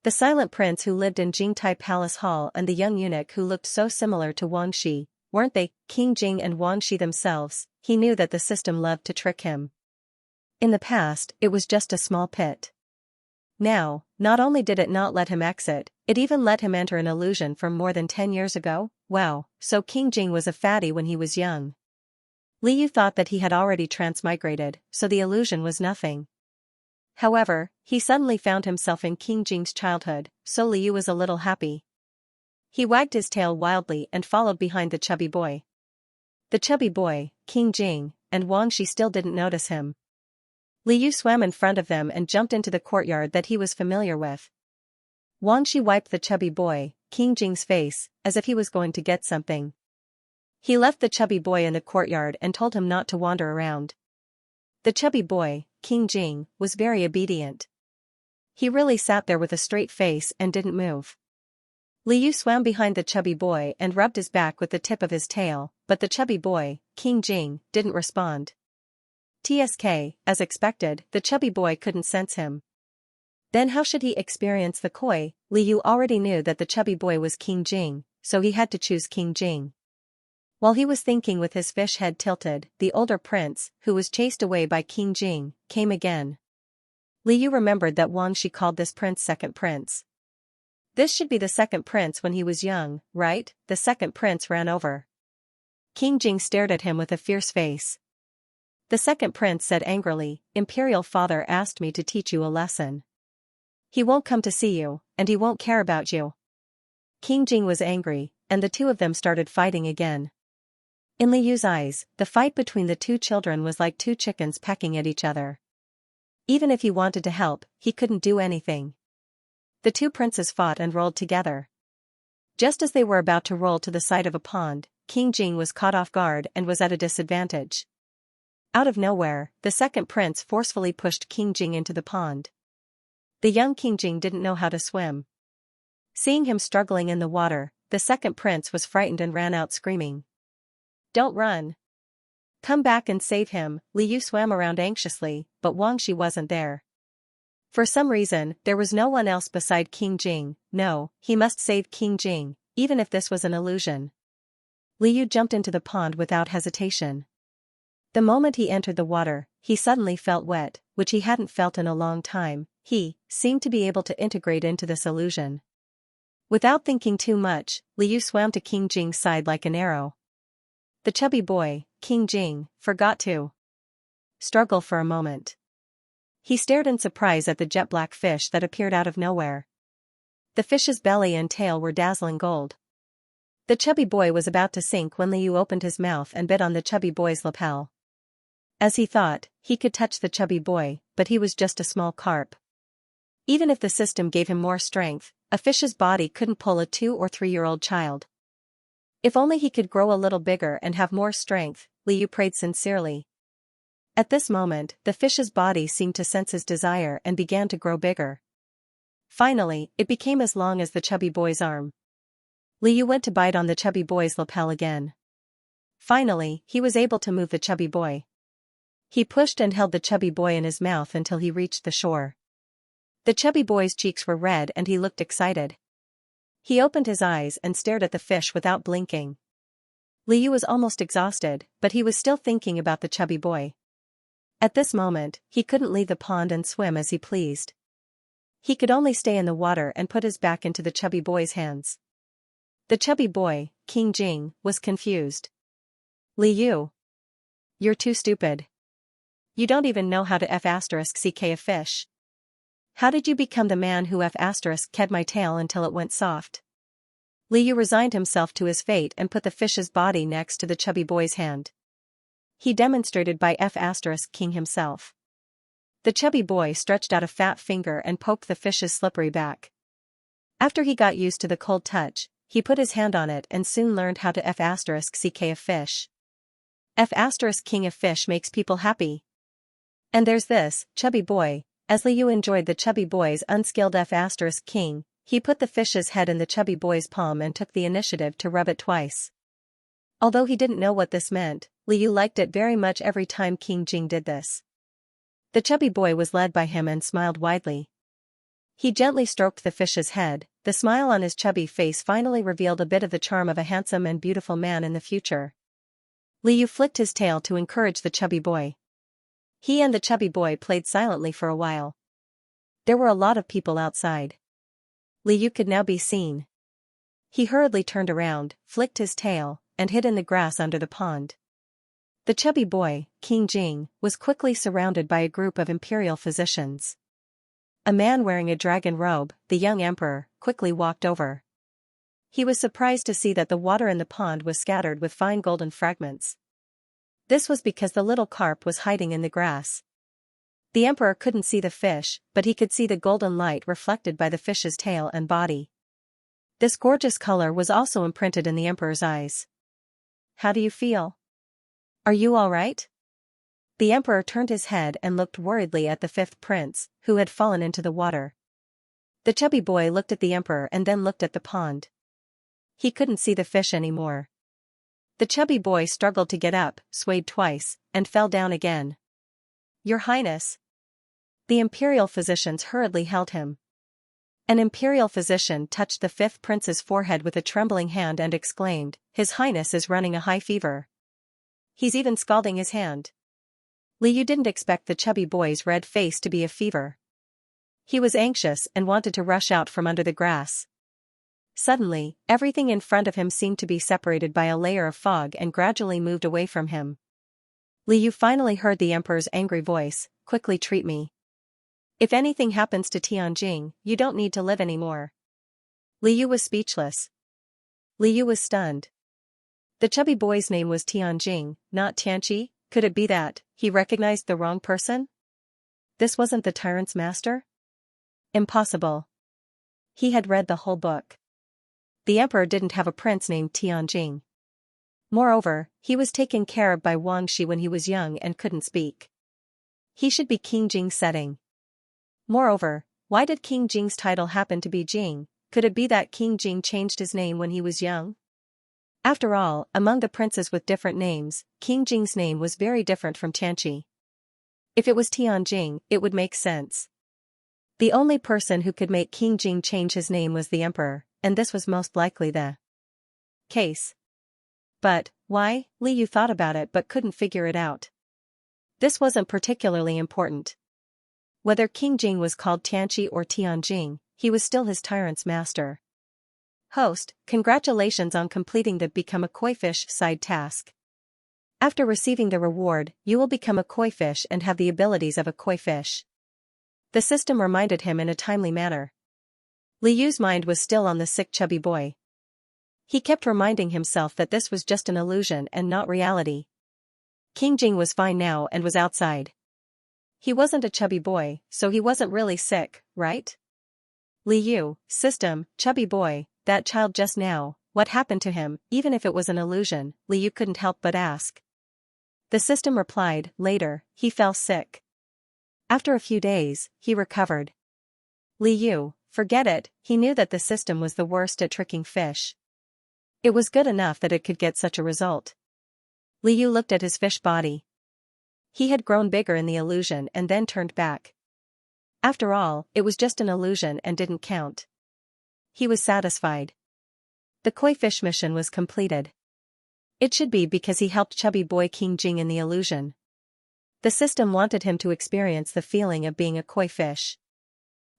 The silent prince who lived in Jingtai Palace Hall and the young eunuch who looked so similar to Wang Shi, weren't they, King Jing and Wang Shi themselves? He knew that the system loved to trick him. In the past, it was just a small pit. Now, not only did it not let him exit, it even let him enter an illusion from more than 10 years ago. Wow, so King Jing was a fatty when he was young. Liu thought that he had already transmigrated, so the illusion was nothing. However, he suddenly found himself in King Jing's childhood, so Liu was a little happy. He wagged his tail wildly and followed behind the chubby boy. The chubby boy, King Jing, and Wang Shi still didn't notice him. Liu swam in front of them and jumped into the courtyard that he was familiar with. Wang Shi wiped the chubby boy, King Jing's face, as if he was going to get something. He left the chubby boy in the courtyard and told him not to wander around. The chubby boy, King Jing, was very obedient. He really sat there with a straight face and didn't move. Liu swam behind the chubby boy and rubbed his back with the tip of his tail, but the chubby boy, King Jing, didn't respond. TSK, as expected, the chubby boy couldn't sense him. Then how should he experience the koi? Liu already knew that the chubby boy was King Jing, so he had to choose King Jing. While he was thinking with his fish head tilted, the older prince, who was chased away by King Jing, came again. Liu remembered that Wang Shi called this prince second prince. This should be the second prince when he was young, right? The second prince ran over. King Jing stared at him with a fierce face. The second prince said angrily, Imperial father asked me to teach you a lesson. He won't come to see you, and he won't care about you. King Jing was angry, and the two of them started fighting again. In Liu's eyes, the fight between the two children was like two chickens pecking at each other. Even if he wanted to help, he couldn't do anything. The two princes fought and rolled together. Just as they were about to roll to the side of a pond, King Jing was caught off guard and was at a disadvantage. Out of nowhere, the second prince forcefully pushed King Jing into the pond. The young King Jing didn't know how to swim. Seeing him struggling in the water, the second prince was frightened and ran out screaming. Don't run. Come back and save him. Liu swam around anxiously, but Wang Shi wasn't there. For some reason, there was no one else beside King Jing. No, he must save King Jing, even if this was an illusion. Liu jumped into the pond without hesitation. The moment he entered the water, he suddenly felt wet, which he hadn't felt in a long time. He seemed to be able to integrate into this illusion. Without thinking too much, Liu swam to King Jing's side like an arrow. The chubby boy, King Jing, forgot to struggle for a moment. He stared in surprise at the jet black fish that appeared out of nowhere. The fish's belly and tail were dazzling gold. The chubby boy was about to sink when Liu opened his mouth and bit on the chubby boy's lapel. As he thought, he could touch the chubby boy, but he was just a small carp. Even if the system gave him more strength, a fish's body couldn't pull a 2- or 3-year-old child. If only he could grow a little bigger and have more strength, Liu prayed sincerely. At this moment, the fish's body seemed to sense his desire and began to grow bigger. Finally, it became as long as the chubby boy's arm. Liu went to bite on the chubby boy's lapel again. Finally, he was able to move the chubby boy. He pushed and held the chubby boy in his mouth until he reached the shore. The chubby boy's cheeks were red and he looked excited. He opened his eyes and stared at the fish without blinking. Liu was almost exhausted, but he was still thinking about the chubby boy. At this moment, he couldn't leave the pond and swim as he pleased. He could only stay in the water and put his back into the chubby boy's hands. The chubby boy, King Jing, was confused. Liu. You're too stupid. You don't even know how to f***ck a fish. How did you become the man who f***ked my tail until it went soft? Liu resigned himself to his fate and put the fish's body next to the chubby boy's hand. He demonstrated by f***king himself. The chubby boy stretched out a fat finger and poked the fish's slippery back. After he got used to the cold touch, he put his hand on it and soon learned how to f***ck a fish. F***king a fish makes people happy. And there's this, chubby boy. As Liu enjoyed the chubby boy's unskilled f***king, he put the fish's head in the chubby boy's palm and took the initiative to rub it twice. Although he didn't know what this meant, Liu liked it very much every time King Jing did this. The chubby boy was led by him and smiled widely. He gently stroked the fish's head. The smile on his chubby face finally revealed a bit of the charm of a handsome and beautiful man in the future. Liu flicked his tail to encourage the chubby boy. He and the chubby boy played silently for a while. There were a lot of people outside. Liu could now be seen. He hurriedly turned around, flicked his tail, and hid in the grass under the pond. The chubby boy, King Jing, was quickly surrounded by a group of imperial physicians. A man wearing a dragon robe, the young emperor, quickly walked over. He was surprised to see that the water in the pond was scattered with fine golden fragments. This was because the little carp was hiding in the grass. The emperor couldn't see the fish, but he could see the golden light reflected by the fish's tail and body. This gorgeous color was also imprinted in the emperor's eyes. How do you feel? Are you all right? The emperor turned his head and looked worriedly at the fifth prince, who had fallen into the water. The chubby boy looked at the emperor and then looked at the pond. He couldn't see the fish anymore. The chubby boy struggled to get up, swayed twice, and fell down again. Your Highness. The imperial physicians hurriedly held him. An imperial physician touched the fifth prince's forehead with a trembling hand and exclaimed, His Highness is running a high fever. He's even scalding his hand. Liu didn't expect the chubby boy's red face to be a fever. He was anxious and wanted to rush out from under the grass. Suddenly, everything in front of him seemed to be separated by a layer of fog and gradually moved away from him. Liu finally heard the emperor's angry voice, Quickly treat me. If anything happens to Tianjing, you don't need to live anymore. Liu was speechless. Liu was stunned. The chubby boy's name was Tianjing, not Tianqi. Could it be that he recognized the wrong person? This wasn't the Tyrant's master? Impossible. He had read the whole book. The emperor didn't have a prince named Tianjing. Moreover, he was taken care of by Wang Shi when he was young and couldn't speak. He should be King Jing's setting. Moreover, why did King Jing's title happen to be Jing? Could it be that King Jing changed his name when he was young? After all, among the princes with different names, King Jing's name was very different from Tianqi. If it was Tianjing, it would make sense. The only person who could make King Jing change his name was the emperor, and this was most likely the case. But, why? Liu thought about it but couldn't figure it out. This wasn't particularly important. Whether King Jing was called Tianqi or Tianjing, he was still his tyrant's master. Host, congratulations on completing the Become a Koi Fish side task. After receiving the reward, you will become a koi fish and have the abilities of a koi fish. The system reminded him in a timely manner. Liu's mind was still on the sick chubby boy. He kept reminding himself that this was just an illusion and not reality. King Jing was fine now and was outside. He wasn't a chubby boy, so he wasn't really sick, right? Liu, system, chubby boy, that child just now, what happened to him? Even if it was an illusion, Liu couldn't help but ask. The system replied, later, he fell sick. After a few days, he recovered. Liu, forget it, he knew that the system was the worst at tricking fish. It was good enough that it could get such a result. Liu looked at his fish body. He had grown bigger in the illusion and then turned back. After all, it was just an illusion and didn't count. He was satisfied. The koi fish mission was completed. It should be because he helped chubby boy King Jing in the illusion. The system wanted him to experience the feeling of being a koi fish.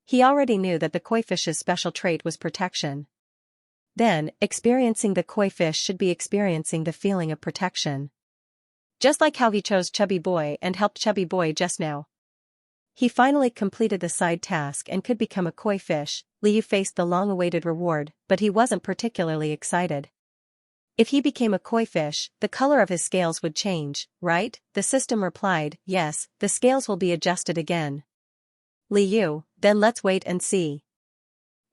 He already knew that the koi fish's special trait was protection. Then, experiencing the koi fish should be experiencing the feeling of protection. Just like how he chose chubby boy and helped chubby boy just now. He finally completed the side task and could become a koi fish. Liu faced the long-awaited reward, but he wasn't particularly excited. If he became a koi fish, the color of his scales would change, right? The system replied, yes, the scales will be adjusted again. Liu, then let's wait and see.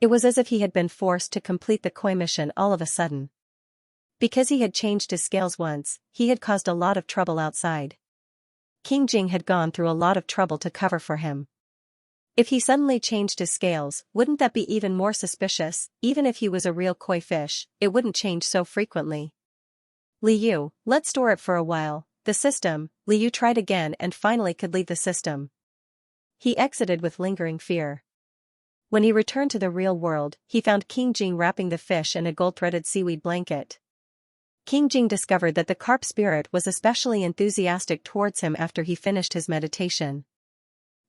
It was as if he had been forced to complete the koi mission all of a sudden. Because he had changed his scales once, he had caused a lot of trouble outside. King Jing had gone through a lot of trouble to cover for him. If he suddenly changed his scales, wouldn't that be even more suspicious? Even if he was a real koi fish, it wouldn't change so frequently. Liu, let's store it for a while. The system. Liu tried again and finally could leave the system. He exited with lingering fear. When he returned to the real world, he found King Jing wrapping the fish in a gold-threaded seaweed blanket. King Jing discovered that the carp spirit was especially enthusiastic towards him after he finished his meditation.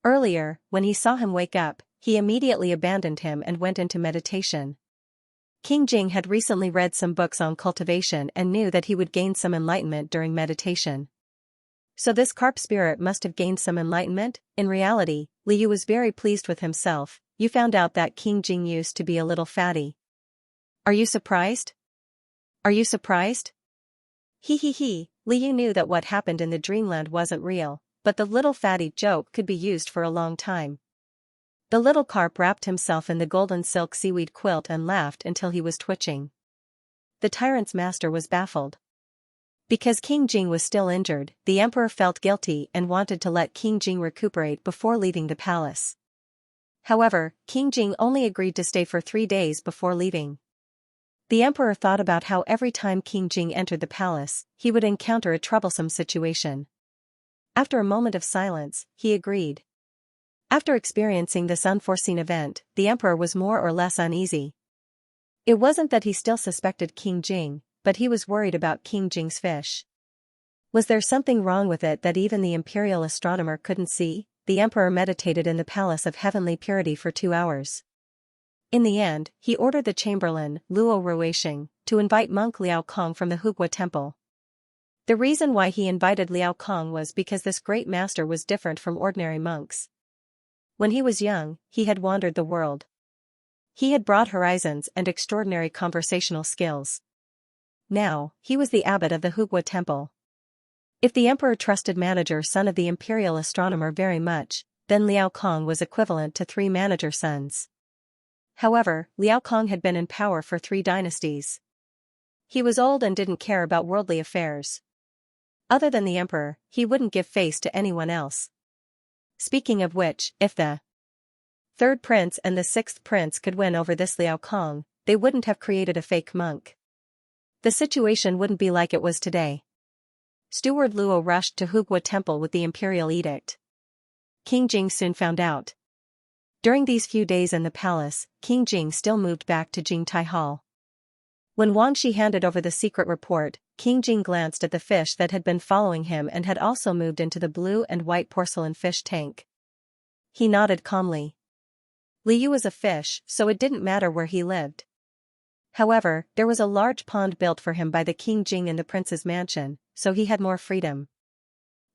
Earlier, when he saw him wake up, he immediately abandoned him and went into meditation. King Jing had recently read some books on cultivation and knew that he would gain some enlightenment during meditation. So this carp spirit must have gained some enlightenment. In reality, Liu was very pleased with himself. You found out that King Jing used to be a little fatty. Are you surprised? Are you surprised? He. Liu knew that what happened in the dreamland wasn't real, but the little fatty joke could be used for a long time. The little carp wrapped himself in the golden silk seaweed quilt and laughed until he was twitching. The tyrant's master was baffled. Because King Jing was still injured, the emperor felt guilty and wanted to let King Jing recuperate before leaving the palace. However, King Jing only agreed to stay for 3 days before leaving. The emperor thought about how every time King Jing entered the palace, he would encounter a troublesome situation. After a moment of silence, he agreed. After experiencing this unforeseen event, the emperor was more or less uneasy. It wasn't that he still suspected King Jing, but he was worried about King Jing's fish. Was there something wrong with it that even the imperial astronomer couldn't see? The emperor meditated in the palace of heavenly purity for 2 hours. In the end, he ordered the chamberlain, Luo Ruisheng, to invite monk Liao Kong from the Hugua temple. The reason why he invited Liao Kong was because this great master was different from ordinary monks. When he was young, he had wandered the world. He had broad horizons and extraordinary conversational skills. Now, he was the abbot of the Hugua temple. If the emperor trusted manager son of the imperial astronomer very much, then Liao Kong was equivalent to 3 manager sons. However, Liao Kong had been in power for 3 dynasties. He was old and didn't care about worldly affairs. Other than the emperor, he wouldn't give face to anyone else. Speaking of which, if the 3rd prince and the 6th prince could win over this Liao Kong, they wouldn't have created a fake monk. The situation wouldn't be like it was today. Steward Luo rushed to Hugua temple with the imperial edict. King Jing soon found out. During these few days in the palace, King Jing still moved back to Jingtai Hall. When Wang Shi handed over the secret report, King Jing glanced at the fish that had been following him and had also moved into the blue and white porcelain fish tank. He nodded calmly. Liu was a fish, so it didn't matter where he lived. However, there was a large pond built for him by the King Jing in the prince's mansion, so he had more freedom.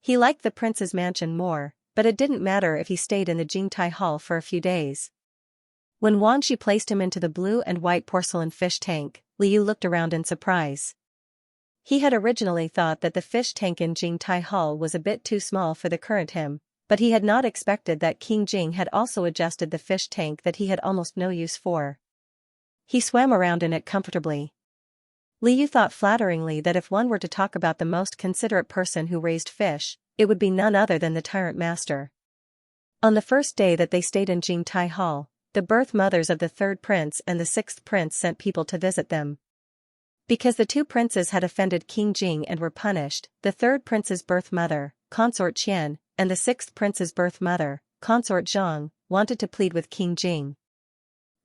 He liked the prince's mansion more, but it didn't matter if he stayed in the Jingtai Hall for a few days. When Wang Shi placed him into the blue and white porcelain fish tank, Liu looked around in surprise. He had originally thought that the fish tank in Jingtai Hall was a bit too small for the current him, but he had not expected that King Jing had also adjusted the fish tank that he had almost no use for. He swam around in it comfortably. Liu thought flatteringly that if one were to talk about the most considerate person who raised fish, it would be none other than the tyrant master. On the first day that they stayed in Jingtai Hall, the birth mothers of the 3rd prince and the 6th prince sent people to visit them. Because the 2 princes had offended King Jing and were punished, the 3rd prince's birth mother, Consort Qian, and the sixth prince's birth mother, Consort Zhang, wanted to plead with King Jing.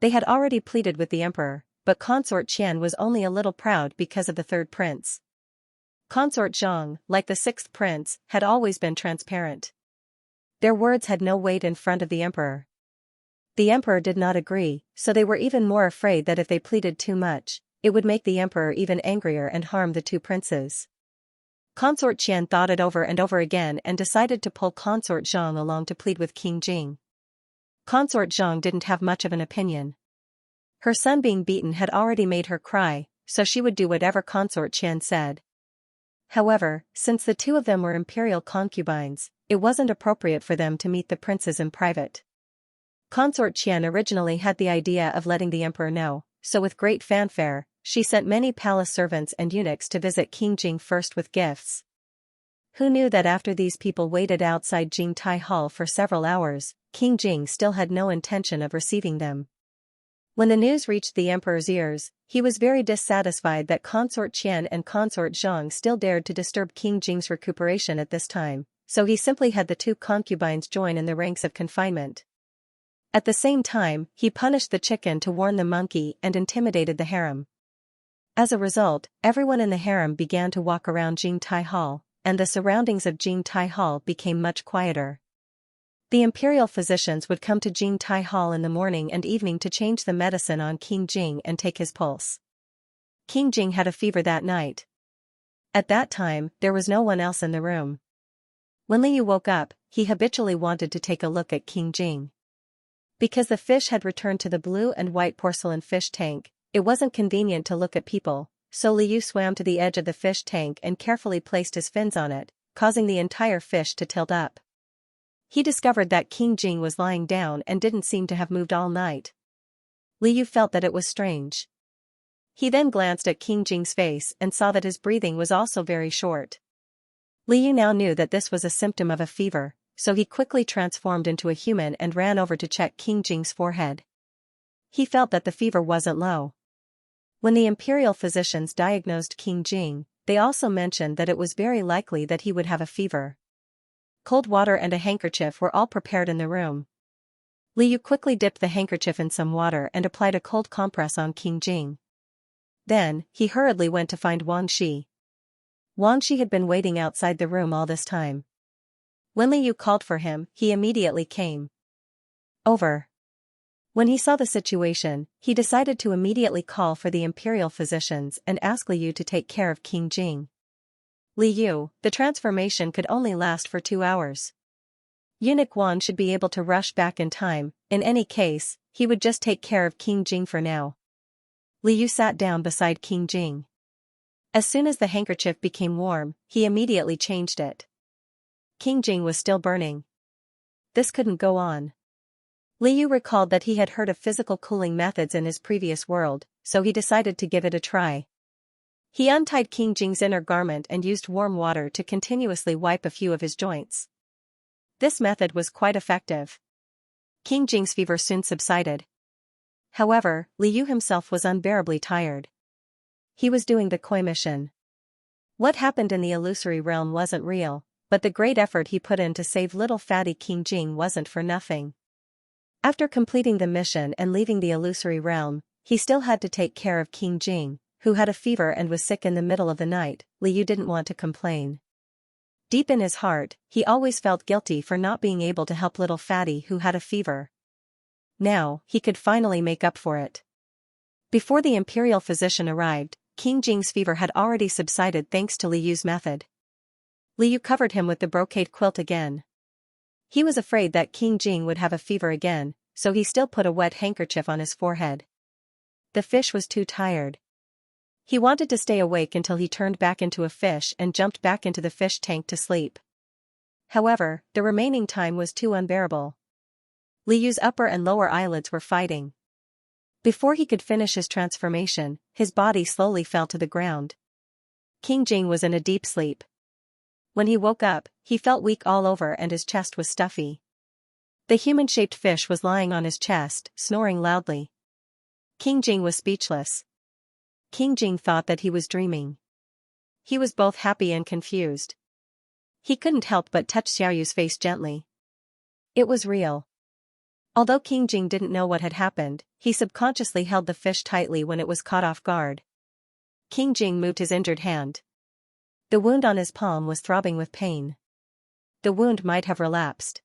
They had already pleaded with the emperor, but Consort Qian was only a little proud because of the third prince. Consort Zhang, like the sixth prince, had always been transparent. Their words had no weight in front of the emperor. The emperor did not agree, so they were even more afraid that if they pleaded too much, it would make the emperor even angrier and harm the two princes. Consort Qian thought it over and over again and decided to pull Consort Zhang along to plead with King Jing. Consort Zhang didn't have much of an opinion. Her son being beaten had already made her cry, so she would do whatever Consort Qian said. However, since the two of them were imperial concubines, it wasn't appropriate for them to meet the princes in private. Consort Qian originally had the idea of letting the emperor know, so with great fanfare, she sent many palace servants and eunuchs to visit King Jing first with gifts. Who knew that after these people waited outside Jingtai Hall for several hours, King Jing still had no intention of receiving them. When the news reached the emperor's ears, he was very dissatisfied that Consort Qian and Consort Zhang still dared to disturb King Jing's recuperation at this time, so he simply had the two concubines join in the ranks of confinement. At the same time, he punished the chicken to warn the monkey and intimidated the harem. As a result, everyone in the harem began to walk around Jingtai Hall, and the surroundings of Jingtai Hall became much quieter. The imperial physicians would come to Jingtai Hall in the morning and evening to change the medicine on King Jing and take his pulse. King Jing had a fever that night. At that time, there was no one else in the room. When Liu woke up, he habitually wanted to take a look at King Jing. Because the fish had returned to the blue and white porcelain fish tank, it wasn't convenient to look at people, so Liu swam to the edge of the fish tank and carefully placed his fins on it, causing the entire fish to tilt up. He discovered that King Jing was lying down and didn't seem to have moved all night. Liu felt that it was strange. He then glanced at King Jing's face and saw that his breathing was also very short. Liu now knew that this was a symptom of a fever, so he quickly transformed into a human and ran over to check King Jing's forehead. He felt that the fever wasn't low. When the imperial physicians diagnosed King Jing, they also mentioned that it was very likely that he would have a fever. Cold water and a handkerchief were all prepared in the room. Liu quickly dipped the handkerchief in some water and applied a cold compress on King Jing. Then, he hurriedly went to find Wang Shi. Wang Shi had been waiting outside the room all this time. When Liu called for him, he immediately came. Over. When he saw the situation, he decided to immediately call for the imperial physicians and ask Liu to take care of King Jing. Liu, the transformation could only last for 2 hours. Eunuch Wan should be able to rush back in time, in any case, he would just take care of King Jing for now. Liu sat down beside King Jing. As soon as the handkerchief became warm, he immediately changed it. King Jing was still burning. This couldn't go on. Liu recalled that he had heard of physical cooling methods in his previous world, so he decided to give it a try. He untied King Jing's inner garment and used warm water to continuously wipe a few of his joints. This method was quite effective. King Jing's fever soon subsided. However, Liu himself was unbearably tired. He was doing the koi mission. What happened in the illusory realm wasn't real, but the great effort he put in to save little fatty King Jing wasn't for nothing. After completing the mission and leaving the illusory realm, he still had to take care of King Jing, who had a fever and was sick in the middle of the night. Liu didn't want to complain. Deep in his heart, he always felt guilty for not being able to help little fatty who had a fever. Now, he could finally make up for it. Before the imperial physician arrived, King Jing's fever had already subsided thanks to Liu's method. Liu covered him with the brocade quilt again. He was afraid that King Jing would have a fever again, so he still put a wet handkerchief on his forehead. The fish was too tired. He wanted to stay awake until he turned back into a fish and jumped back into the fish tank to sleep. However, the remaining time was too unbearable. Liu's upper and lower eyelids were fighting. Before he could finish his transformation, his body slowly fell to the ground. King Jing was in a deep sleep. When he woke up, he felt weak all over and his chest was stuffy. The human-shaped fish was lying on his chest, snoring loudly. King Jing was speechless. King Jing thought that he was dreaming. He was both happy and confused. He couldn't help but touch Xiaoyu's face gently. It was real. Although King Jing didn't know what had happened, he subconsciously held the fish tightly when it was caught off guard. King Jing moved his injured hand. The wound on his palm was throbbing with pain. The wound might have relapsed.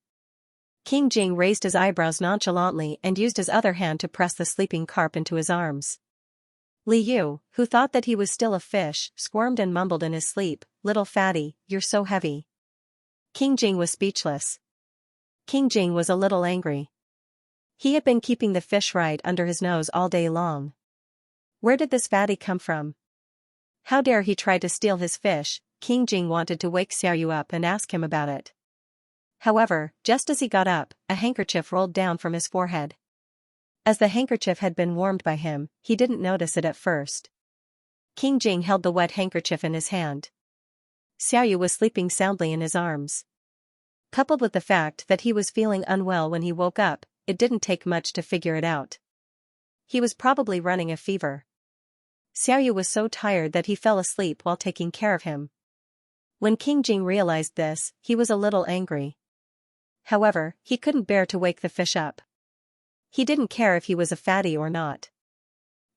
King Jing raised his eyebrows nonchalantly and used his other hand to press the sleeping carp into his arms. Li Yu, who thought that he was still a fish, squirmed and mumbled in his sleep, "Little fatty, you're so heavy." King Jing was speechless. King Jing was a little angry. He had been keeping the fish right under his nose all day long. Where did this fatty come from? How dare he try to steal his fish? King Jing wanted to wake Xiaoyu up and ask him about it. However, just as he got up, a handkerchief rolled down from his forehead. As the handkerchief had been warmed by him, he didn't notice it at first. King Jing held the wet handkerchief in his hand. Xiaoyu was sleeping soundly in his arms. Coupled with the fact that he was feeling unwell when he woke up, it didn't take much to figure it out. He was probably running a fever. Xiaoyu was so tired that he fell asleep while taking care of him. When King Jing realized this, he was a little angry. However, he couldn't bear to wake the fish up. He didn't care if he was a fatty or not.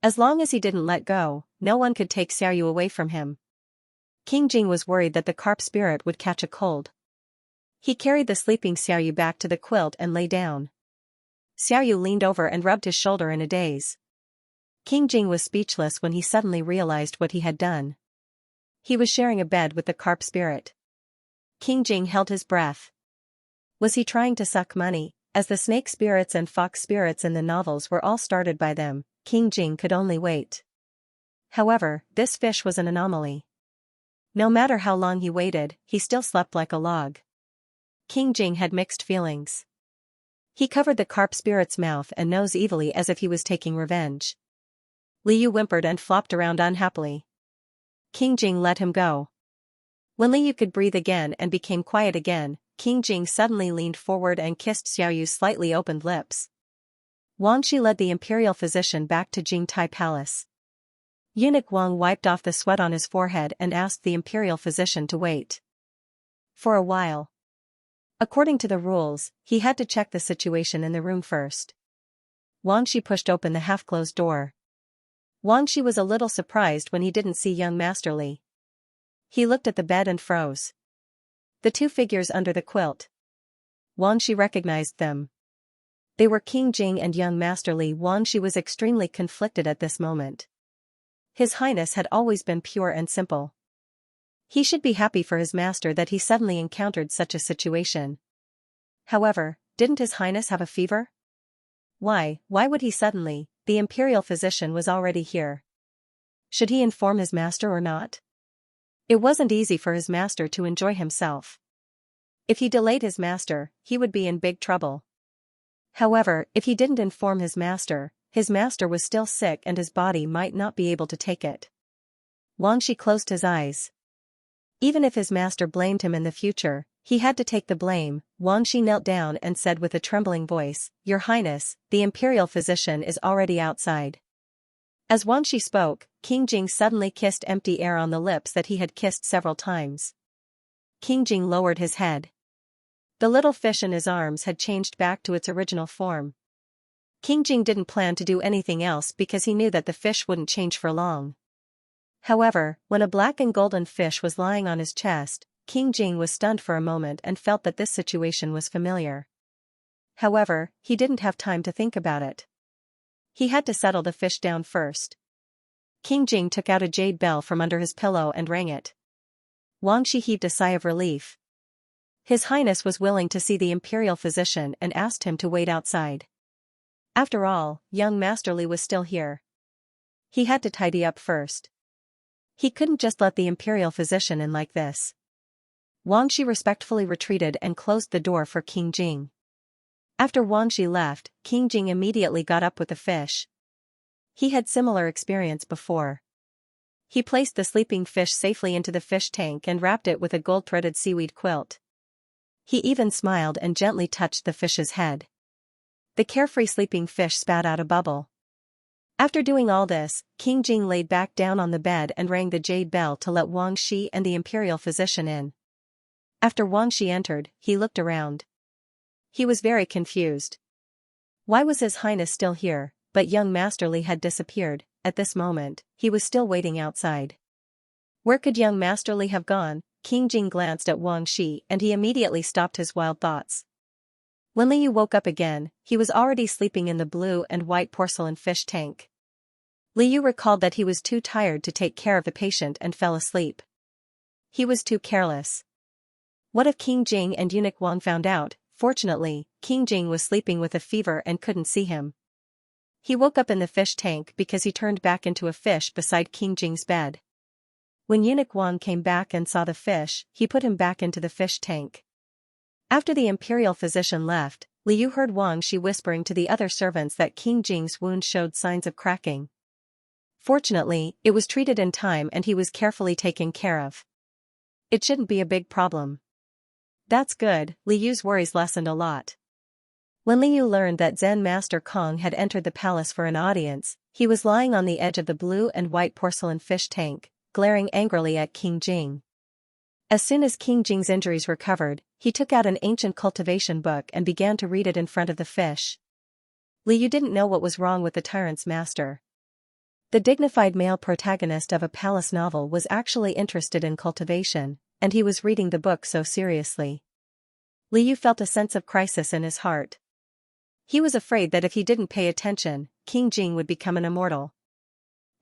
As long as he didn't let go, no one could take Xiaoyu away from him. King Jing was worried that the carp spirit would catch a cold. He carried the sleeping Xiaoyu back to the quilt and lay down. Xiaoyu leaned over and rubbed his shoulder in a daze. King Jing was speechless when he suddenly realized what he had done. He was sharing a bed with the carp spirit. King Jing held his breath. Was he trying to suck money? As the snake spirits and fox spirits in the novels were all started by them, King Jing could only wait. However, this fish was an anomaly. No matter how long he waited, he still slept like a log. King Jing had mixed feelings. He covered the carp spirit's mouth and nose evilly as if he was taking revenge. Li Yu whimpered and flopped around unhappily. King Jing let him go. When Li Yu could breathe again and became quiet again, King Jing suddenly leaned forward and kissed Xiaoyu's slightly opened lips. Wang Shi led the imperial physician back to Jingtai Palace. Eunuch Wang wiped off the sweat on his forehead and asked the imperial physician to wait. For a while. According to the rules, he had to check the situation in the room first. Wang Shi pushed open the half-closed door. Wang Shi was a little surprised when he didn't see young Master Li. He looked at the bed and froze. The two figures under the quilt. Wang Shi recognized them. They were King Jing and young Master Li. Wang Shi was extremely conflicted at this moment. His Highness had always been pure and simple. He should be happy for his master that he suddenly encountered such a situation. However, didn't His Highness have a fever? Why would he suddenly? The imperial physician was already here. Should he inform his master or not? It wasn't easy for his master to enjoy himself. If he delayed his master, he would be in big trouble. However, if he didn't inform his master was still sick and his body might not be able to take it. Wang Shi closed his eyes. Even if his master blamed him in the future, he had to take the blame. Wang Shi knelt down and said with a trembling voice, "Your Highness, the imperial physician is already outside." As Wang Shi spoke, King Jing suddenly kissed empty air on the lips that he had kissed several times. King Jing lowered his head. The little fish in his arms had changed back to its original form. King Jing didn't plan to do anything else because he knew that the fish wouldn't change for long. However, when a black and golden fish was lying on his chest, King Jing was stunned for a moment and felt that this situation was familiar. However, he didn't have time to think about it. He had to settle the fish down first. King Jing took out a jade bell from under his pillow and rang it. Wang Shi heaved a sigh of relief. His Highness was willing to see the imperial physician and asked him to wait outside. After all, young Master Li was still here. He had to tidy up first. He couldn't just let the imperial physician in like this. Wang Shi respectfully retreated and closed the door for King Jing. After Wang Shi left, King Jing immediately got up with the fish. He had similar experience before. He placed the sleeping fish safely into the fish tank and wrapped it with a gold-threaded seaweed quilt. He even smiled and gently touched the fish's head. The carefree sleeping fish spat out a bubble. After doing all this, King Jing laid back down on the bed and rang the jade bell to let Wang Shi and the imperial physician in. After Wang Shi entered, he looked around. He was very confused. Why was His Highness still here? But young Master Li had disappeared. At this moment, he was still waiting outside. Where could young Master Li have gone? King Jing glanced at Wang Shi and he immediately stopped his wild thoughts. When Liu woke up again, he was already sleeping in the blue and white porcelain fish tank. Liu recalled that he was too tired to take care of the patient and fell asleep. He was too careless. What if King Jing and eunuch Wang found out? Fortunately, King Jing was sleeping with a fever and couldn't see him. He woke up in the fish tank because he turned back into a fish beside King Jing's bed. When eunuch Wang came back and saw the fish, he put him back into the fish tank. After the imperial physician left, Liu heard Wang Shi whispering to the other servants that King Jing's wound showed signs of cracking. Fortunately, it was treated in time and he was carefully taken care of. It shouldn't be a big problem. That's good, Liu's worries lessened a lot. When Liu learned that Zen Master Kong had entered the palace for an audience, he was lying on the edge of the blue and white porcelain fish tank, glaring angrily at King Jing. As soon as King Jing's injuries recovered, he took out an ancient cultivation book and began to read it in front of the fish. Liu didn't know what was wrong with the Tyrant's master. The dignified male protagonist of a palace novel was actually interested in cultivation, and he was reading the book so seriously. Liu felt a sense of crisis in his heart. He was afraid that if he didn't pay attention, King Jing would become an immortal.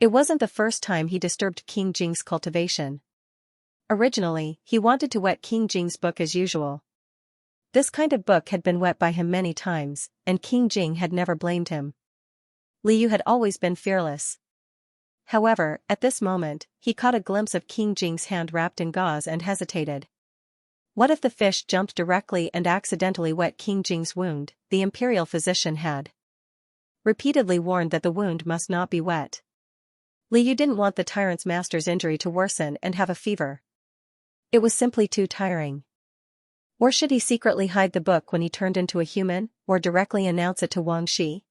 It wasn't the first time he disturbed King Jing's cultivation. Originally, he wanted to wet King Jing's book as usual. This kind of book had been wet by him many times, and King Jing had never blamed him. Liu had always been fearless. However, at this moment, he caught a glimpse of King Jing's hand wrapped in gauze and hesitated. What if the fish jumped directly and accidentally wet King Jing's wound? The imperial physician had repeatedly warned that the wound must not be wet. Liu didn't want the Tyrant's master's injury to worsen and have a fever. It was simply too tiring. Or should he secretly hide the book when he turned into a human, or directly announce it to Wang Shi?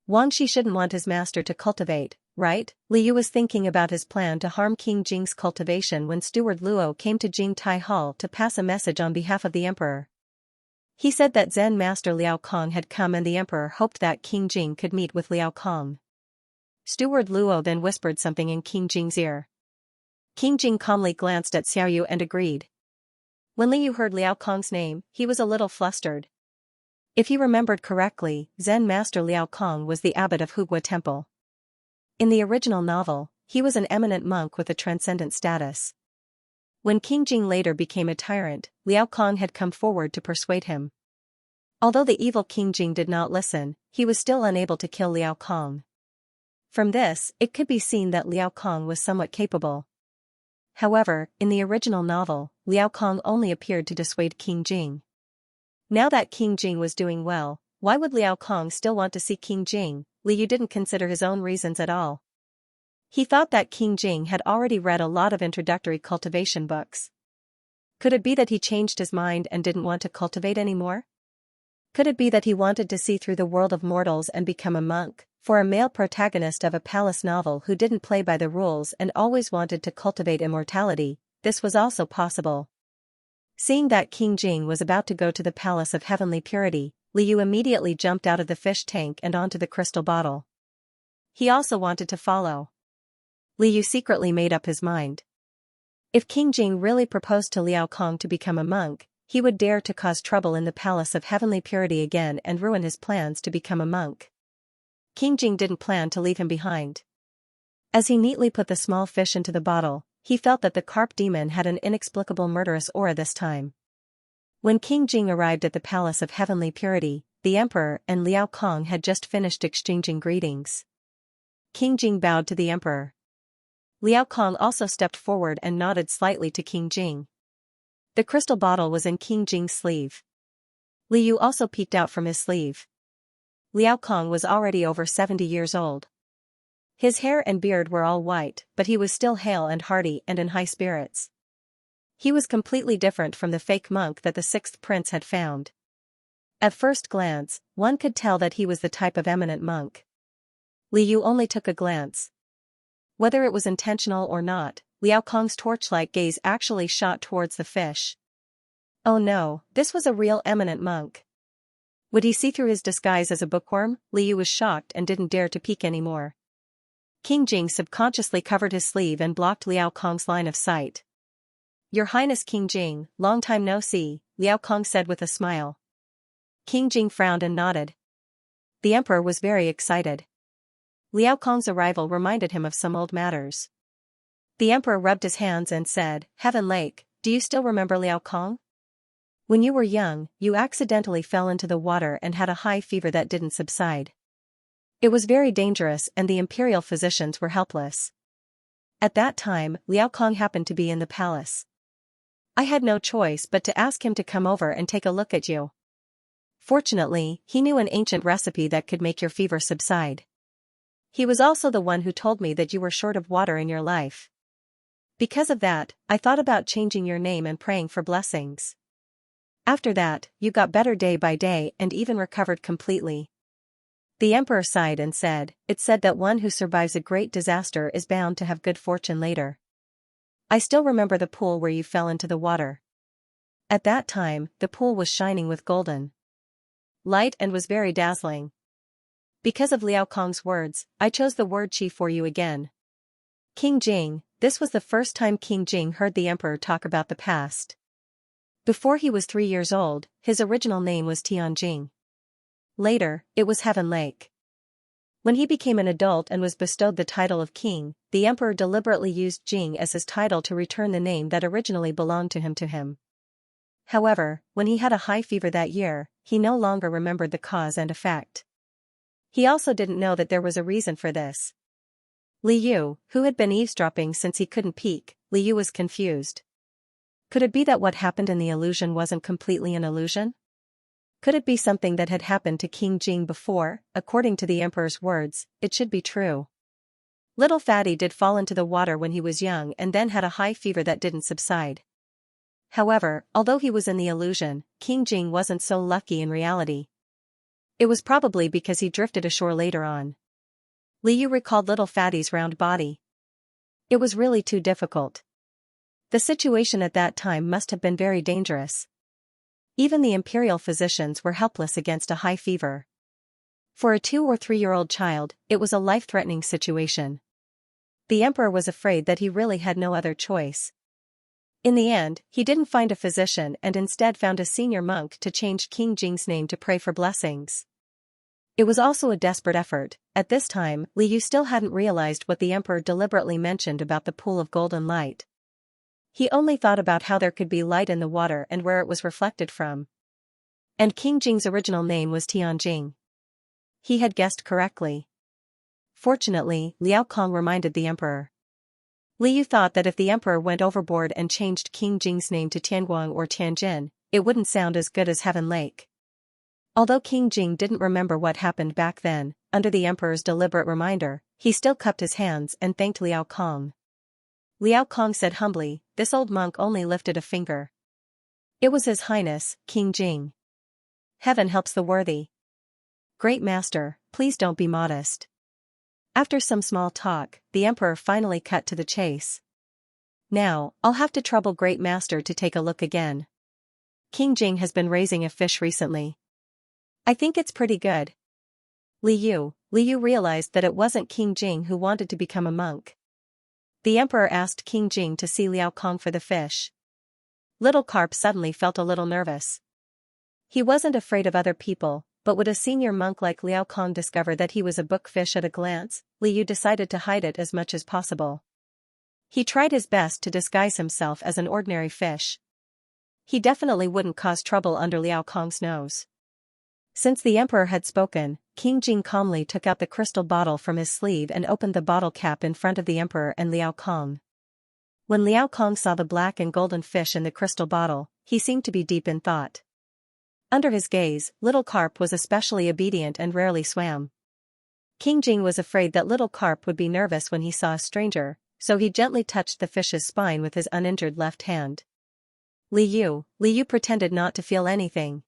Wang Shi shouldn't want his master to cultivate, right? Liu was thinking about his plan to harm King Jing's cultivation when Steward Luo came to Jingtai Hall to pass a message on behalf of the emperor. He said that Zen Master Liao Kong had come and the emperor hoped that King Jing could meet with Liao Kong. Steward Luo then whispered something in King Jing's ear. King Jing calmly glanced at Xiaoyu and agreed. When Liu heard Liao Kong's name, he was a little flustered. If he remembered correctly, Zen Master Liao Kong was the abbot of Hugua Temple. In the original novel, he was an eminent monk with a transcendent status. When King Jing later became a tyrant, Liao Kong had come forward to persuade him. Although the evil King Jing did not listen, he was still unable to kill Liao Kong. From this, it could be seen that Liao Kong was somewhat capable. However, in the original novel, Liao Kong only appeared to dissuade King Jing. Now that King Jing was doing well, why would Liao Kong still want to see King Jing? Liu didn't consider his own reasons at all. He thought that King Jing had already read a lot of introductory cultivation books. Could it be that he changed his mind and didn't want to cultivate anymore? Could it be that he wanted to see through the world of mortals and become a monk? For a male protagonist of a palace novel who didn't play by the rules and always wanted to cultivate immortality, this was also possible. Seeing that King Jing was about to go to the Palace of Heavenly Purity, Liu immediately jumped out of the fish tank and onto the crystal bottle. He also wanted to follow. Liu secretly made up his mind. If King Jing really proposed to Liao Kong to become a monk, he would dare to cause trouble in the Palace of Heavenly Purity again and ruin his plans to become a monk. King Jing didn't plan to leave him behind. As he neatly put the small fish into the bottle, he felt that the carp demon had an inexplicable murderous aura this time. When King Jing arrived at the Palace of Heavenly Purity, the Emperor and Liao Kong had just finished exchanging greetings. King Jing bowed to the Emperor. Liao Kong also stepped forward and nodded slightly to King Jing. The crystal bottle was in King Jing's sleeve. Liu also peeked out from his sleeve. Liao Kong was already over 70 years old. His hair and beard were all white, but he was still hale and hearty and in high spirits. He was completely different from the fake monk that the sixth prince had found. At first glance, one could tell that he was the type of eminent monk. Liu only took a glance. Whether it was intentional or not, Liao Kong's torchlight gaze actually shot towards the fish. Oh no, this was a real eminent monk. Would he see through his disguise as a bookworm? Liu was shocked and didn't dare to peek anymore. King Jing subconsciously covered his sleeve and blocked Liao Kong's line of sight. Your Highness King Jing, long time no see, Liao Kong said with a smile. King Jing frowned and nodded. The emperor was very excited. Liao Kong's arrival reminded him of some old matters. The emperor rubbed his hands and said, Heaven Lake, do you still remember Liao Kong? When you were young, you accidentally fell into the water and had a high fever that didn't subside. It was very dangerous and the imperial physicians were helpless. At that time, Liao Kong happened to be in the palace. I had no choice but to ask him to come over and take a look at you. Fortunately, he knew an ancient recipe that could make your fever subside. He was also the one who told me that you were short of water in your life. Because of that, I thought about changing your name and praying for blessings. After that, you got better day by day and even recovered completely. The emperor sighed and said, It's said that one who survives a great disaster is bound to have good fortune later. I still remember the pool where you fell into the water. At that time, the pool was shining with golden light and was very dazzling. Because of Liao Kong's words, I chose the word qi for you again. King Jing, this was the first time King Jing heard the emperor talk about the past. Before he was 3 years old, his original name was Tianjing. Later, it was Heaven Lake. When he became an adult and was bestowed the title of king, the emperor deliberately used Jing as his title to return the name that originally belonged to him. However, when he had a high fever that year, he no longer remembered the cause and effect. He also didn't know that there was a reason for this. Liu, who had been eavesdropping since he couldn't peek, Liu was confused. Could it be that what happened in the illusion wasn't completely an illusion? Could it be something that had happened to King Jing before? According to the emperor's words, it should be true. Little Fatty did fall into the water when he was young and then had a high fever that didn't subside. However, although he was in the illusion, King Jing wasn't so lucky in reality. It was probably because he drifted ashore later on. Liu recalled Little Fatty's round body. It was really too difficult. The situation at that time must have been very dangerous. Even the imperial physicians were helpless against a high fever. For a 2 or 3-year-old child, it was a life-threatening situation. The emperor was afraid that he really had no other choice. In the end, he didn't find a physician and instead found a senior monk to change King Jing's name to pray for blessings. It was also a desperate effort. At this time, Liu still hadn't realized what the emperor deliberately mentioned about the pool of golden light. He only thought about how there could be light in the water and where it was reflected from. And King Jing's original name was Tianjing. He had guessed correctly. Fortunately, Liao Kong reminded the emperor. Liu thought that if the emperor went overboard and changed King Jing's name to Tianguang or Tianjin, it wouldn't sound as good as Heaven Lake. Although King Jing didn't remember what happened back then, under the emperor's deliberate reminder, he still cupped his hands and thanked Liao Kong. Liao Kong said humbly, this old monk only lifted a finger. It was His Highness, King Jing. Heaven helps the worthy. Great Master, please don't be modest. After some small talk, the emperor finally cut to the chase. Now, I'll have to trouble Great Master to take a look again. King Jing has been raising a fish recently. I think it's pretty good. Liu realized that it wasn't King Jing who wanted to become a monk. The emperor asked King Jing to see Liao Kong for the fish. Little Carp suddenly felt a little nervous. He wasn't afraid of other people, but would a senior monk like Liao Kong discover that he was a bookfish at a glance? Liu decided to hide it as much as possible. He tried his best to disguise himself as an ordinary fish. He definitely wouldn't cause trouble under Liao Kong's nose. Since the emperor had spoken, King Jing calmly took out the crystal bottle from his sleeve and opened the bottle cap in front of the emperor and Liao Kong. When Liao Kong saw the black and golden fish in the crystal bottle, he seemed to be deep in thought. Under his gaze, Little Carp was especially obedient and rarely swam. King Jing was afraid that Little Carp would be nervous when he saw a stranger, so he gently touched the fish's spine with his uninjured left hand. Liu pretended not to feel anything.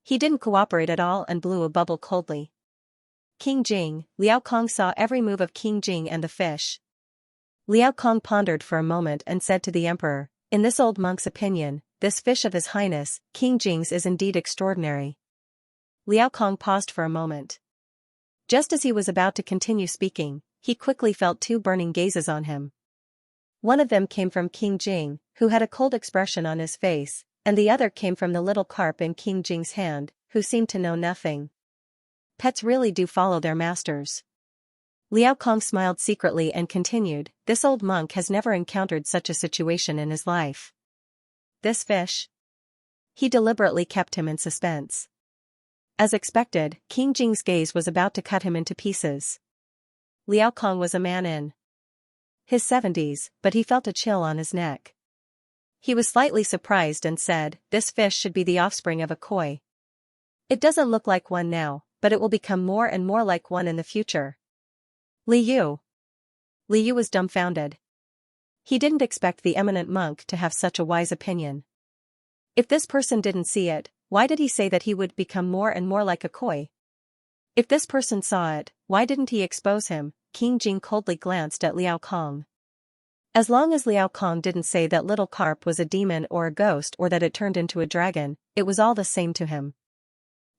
He didn't cooperate at all and blew a bubble coldly. King Jing, Liao Kong saw every move of King Jing and the fish. Liao Kong pondered for a moment and said to the emperor, in this old monk's opinion, this fish of His Highness, King Jing's is indeed extraordinary." Liao Kong paused for a moment. Just as he was about to continue speaking, he quickly felt two burning gazes on him. One of them came from King Jing, who had a cold expression on his face, and the other came from the little carp in King Jing's hand, who seemed to know nothing. Pets really do follow their masters. Liao Kong smiled secretly and continued, "This old monk has never encountered such a situation in his life. This fish?" He deliberately kept him in suspense. As expected, King Jing's gaze was about to cut him into pieces. Liao Kong was a man in his 70s, but he felt a chill on his neck. He was slightly surprised and said, "This fish should be the offspring of a koi. It doesn't look like one now, but it will become more and more like one in the future." Li Yu was dumbfounded. He didn't expect the eminent monk to have such a wise opinion. If this person didn't see it, why did he say that he would become more and more like a koi? If this person saw it, why didn't he expose him? King Jing coldly glanced at Liao Kong. As long as Liao Kong didn't say that little carp was a demon or a ghost or that it turned into a dragon, it was all the same to him.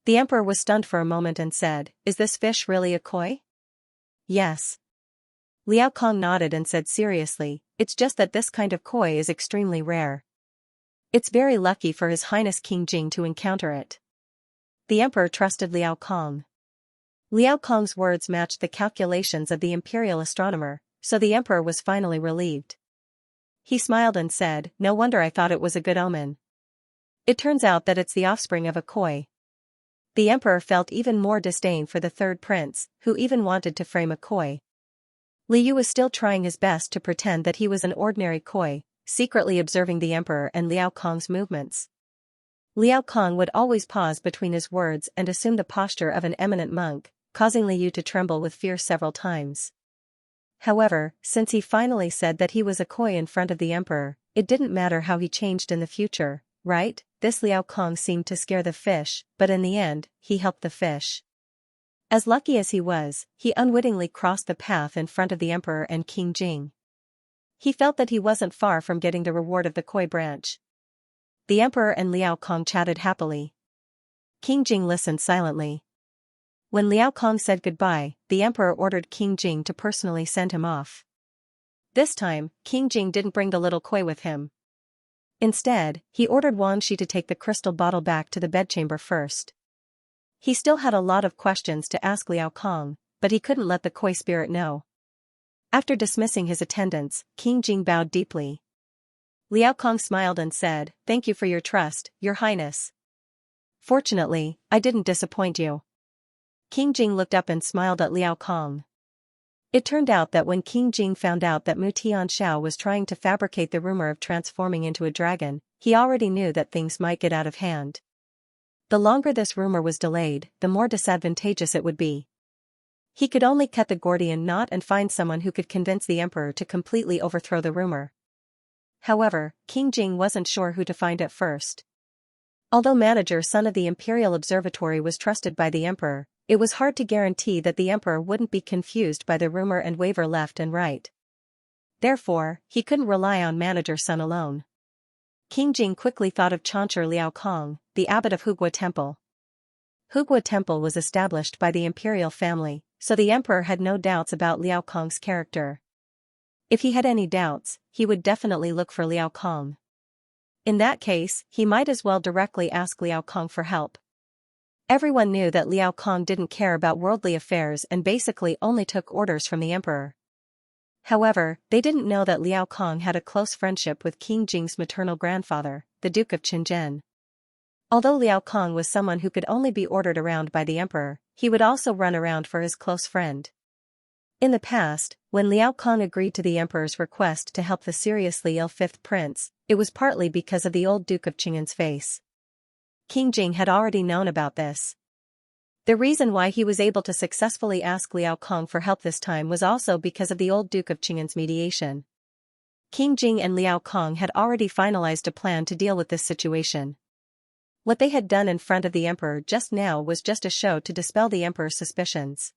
The emperor was stunned for a moment and said, "Is this fish really a koi?" "Yes." Liao Kong nodded and said seriously, "It's just that this kind of koi is extremely rare. It's very lucky for His Highness King Jing to encounter it." The emperor trusted Liao Kong. Liao Kong's words matched the calculations of the imperial astronomer, so the emperor was finally relieved. He smiled and said, "No wonder I thought it was a good omen. It turns out that it's the offspring of a koi." The emperor felt even more disdain for the third prince, who even wanted to frame a koi. Li Yu was still trying his best to pretend that he was an ordinary koi, secretly observing the emperor and Liao Kong's movements. Liao Kong would always pause between his words and assume the posture of an eminent monk, causing Li Yu to tremble with fear several times. However, since he finally said that he was a koi in front of the emperor, it didn't matter how he changed in the future, right? This Liao Kong seemed to scare the fish, but in the end, he helped the fish. As lucky as he was, he unwittingly crossed the path in front of the emperor and King Jing. He felt that he wasn't far from getting the reward of the koi branch. The emperor and Liao Kong chatted happily. King Jing listened silently. When Liao Kong said goodbye, the emperor ordered King Jing to personally send him off. This time, King Jing didn't bring the little koi with him. Instead, he ordered Xianxia to take the crystal bottle back to the bedchamber first. He still had a lot of questions to ask Liao Kong, but he couldn't let the koi spirit know. After dismissing his attendants, King Jing bowed deeply. Liao Kong smiled and said, "Thank you for your trust, Your Highness. Fortunately, I didn't disappoint you." King Jing looked up and smiled at Liao Kong. It turned out that when King Jing found out that Mu Tianxiao was trying to fabricate the rumor of transforming into a dragon, he already knew that things might get out of hand. The longer this rumor was delayed, the more disadvantageous it would be. He could only cut the Gordian knot and find someone who could convince the emperor to completely overthrow the rumor. However, King Jing wasn't sure who to find at first. Although Manager Son of the Imperial Observatory was trusted by the emperor, it was hard to guarantee that the emperor wouldn't be confused by the rumor and waver left and right. Therefore, he couldn't rely on Manager Son alone. King Jing quickly thought of Chancellor Liao Kong, the abbot of Hugua Temple. Hugua Temple was established by the imperial family, so the emperor had no doubts about Liao Kong's character. If he had any doubts, he would definitely look for Liao Kong. In that case, he might as well directly ask Liao Kong for help. Everyone knew that Liao Kong didn't care about worldly affairs and basically only took orders from the emperor. However, they didn't know that Liao Kong had a close friendship with King Jing's maternal grandfather, the Duke of Qinzhen. Although Liao Kong was someone who could only be ordered around by the emperor, he would also run around for his close friend. In the past, when Liao Kong agreed to the emperor's request to help the seriously ill fifth prince, it was partly because of the old Duke of Qinzhen's face. King Jing had already known about this. The reason why he was able to successfully ask Liao Kong for help this time was also because of the old Duke of Qinzhen's mediation. King Jing and Liao Kong had already finalized a plan to deal with this situation. What they had done in front of the emperor just now was just a show to dispel the emperor's suspicions.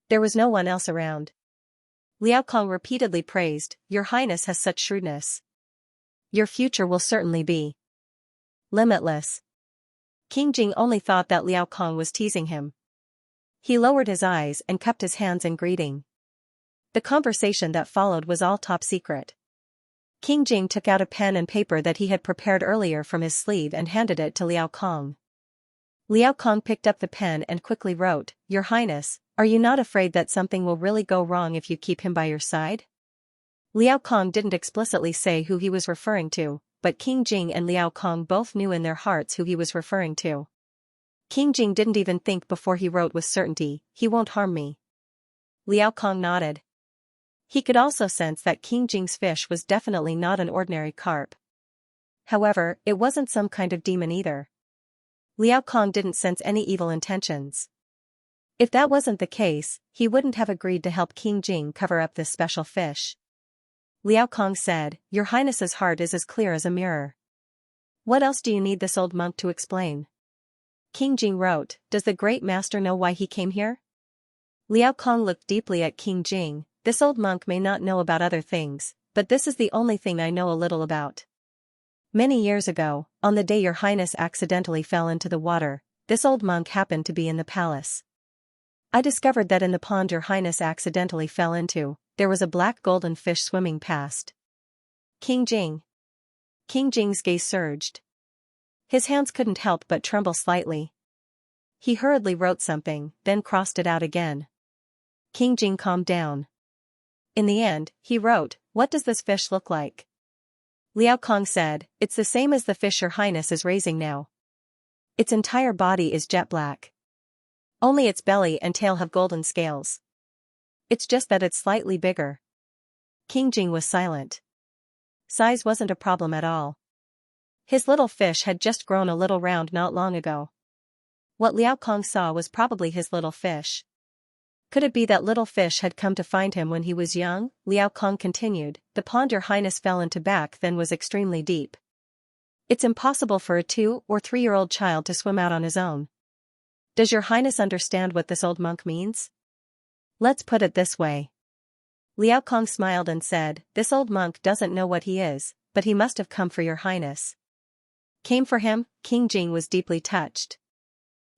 There was no one else around. Liao Kong repeatedly praised, "Your Highness has such shrewdness. Your future will certainly be limitless. King Jing only thought that Liao Kong was teasing him. He lowered his eyes and cupped his hands in greeting. The conversation that followed was all top secret. King Jing took out a pen and paper that he had prepared earlier from his sleeve and handed it to Liao Kong. Liao Kong picked up the pen and quickly wrote, "Your Highness, are you not afraid that something will really go wrong if you keep him by your side?" Liao Kong didn't explicitly say who he was referring to, but King Jing and Liao Kong both knew in their hearts who he was referring to. King Jing didn't even think before he wrote with certainty, "He won't harm me." Liao Kong nodded. He could also sense that King Jing's fish was definitely not an ordinary carp. However, it wasn't some kind of demon either. Liao Kong didn't sense any evil intentions. If that wasn't the case, he wouldn't have agreed to help King Jing cover up this special fish. Liao Kong said, "Your Highness's heart is as clear as a mirror. What else do you need this old monk to explain?" King Jing wrote, "Does the great master know why he came here?" Liao Kong looked deeply at King Jing. "This old monk may not know about other things, but this is the only thing I know a little about. Many years ago, on the day your Highness accidentally fell into the water, this old monk happened to be in the palace. I discovered that in the pond your Highness accidentally fell into, there was a black golden fish swimming past." King Jing. King Jing's gaze surged. His hands couldn't help but tremble slightly. He hurriedly wrote something, then crossed it out again. King Jing calmed down. In the end, he wrote, "What does this fish look like?" Liao Kong said, "It's the same as the fish your Highness is raising now. Its entire body is jet black. Only its belly and tail have golden scales. It's just that it's slightly bigger." King Jing was silent. Size wasn't a problem at all. His little fish had just grown a little round not long ago. What Liao Kong saw was probably his little fish. Could it be that little fish had come to find him when he was young? Liao Kong continued, "The pond your Highness fell into back then was extremely deep. It's impossible for a 2- or 3-year-old child to swim out on his own. Does your Highness understand what this old monk means? Let's put it this way." Liao Kong smiled and said, "This old monk doesn't know what he is, but he must have come for your Highness." Came for him? King Jing was deeply touched.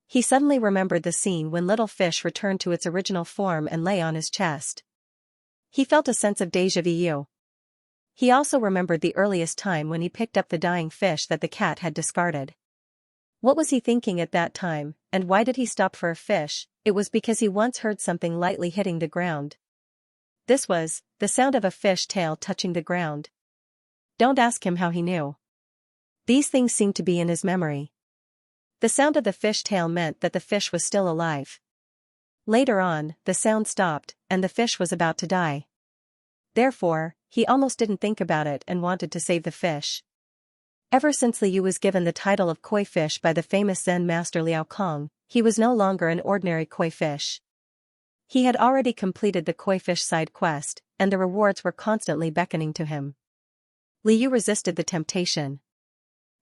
He suddenly remembered the scene when little fish returned to its original form and lay on his chest. He felt a sense of déjà vu. He also remembered the earliest time when he picked up the dying fish that the cat had discarded. What was he thinking at that time, and why did he stop for a fish? It was because he once heard something lightly hitting the ground. This was the sound of a fish tail touching the ground. Don't ask him how he knew. These things seemed to be in his memory. The sound of the fish tail meant that the fish was still alive. Later on, the sound stopped, and the fish was about to die. Therefore, he almost didn't think about it and wanted to save the fish. Ever since Liu was given the title of koi fish by the famous Zen master Liao Kong, he was no longer an ordinary koi fish. He had already completed the koi fish side quest, and the rewards were constantly beckoning to him. Liu resisted the temptation.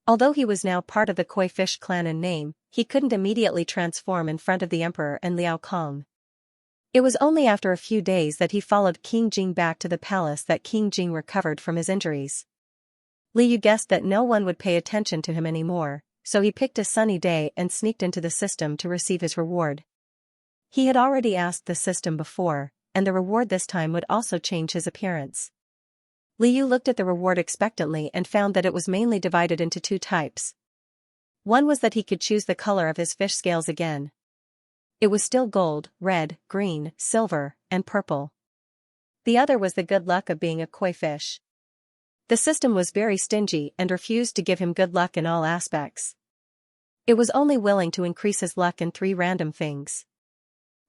Although he was now part of the koi fish clan in name, he couldn't immediately transform in front of the emperor and Liao Kong. It was only after a few days that he followed King Jing back to the palace that King Jing recovered from his injuries. Liu guessed that no one would pay attention to him anymore, so he picked a sunny day and sneaked into the system to receive his reward. He had already asked the system before, and the reward this time would also change his appearance. Liu looked at the reward expectantly and found that it was mainly divided into 2 types. One was that he could choose the color of his fish scales again. It was still gold, red, green, silver, and purple. The other was the good luck of being a koi fish. The system was very stingy and refused to give him good luck in all aspects. It was only willing to increase his luck in 3 random things.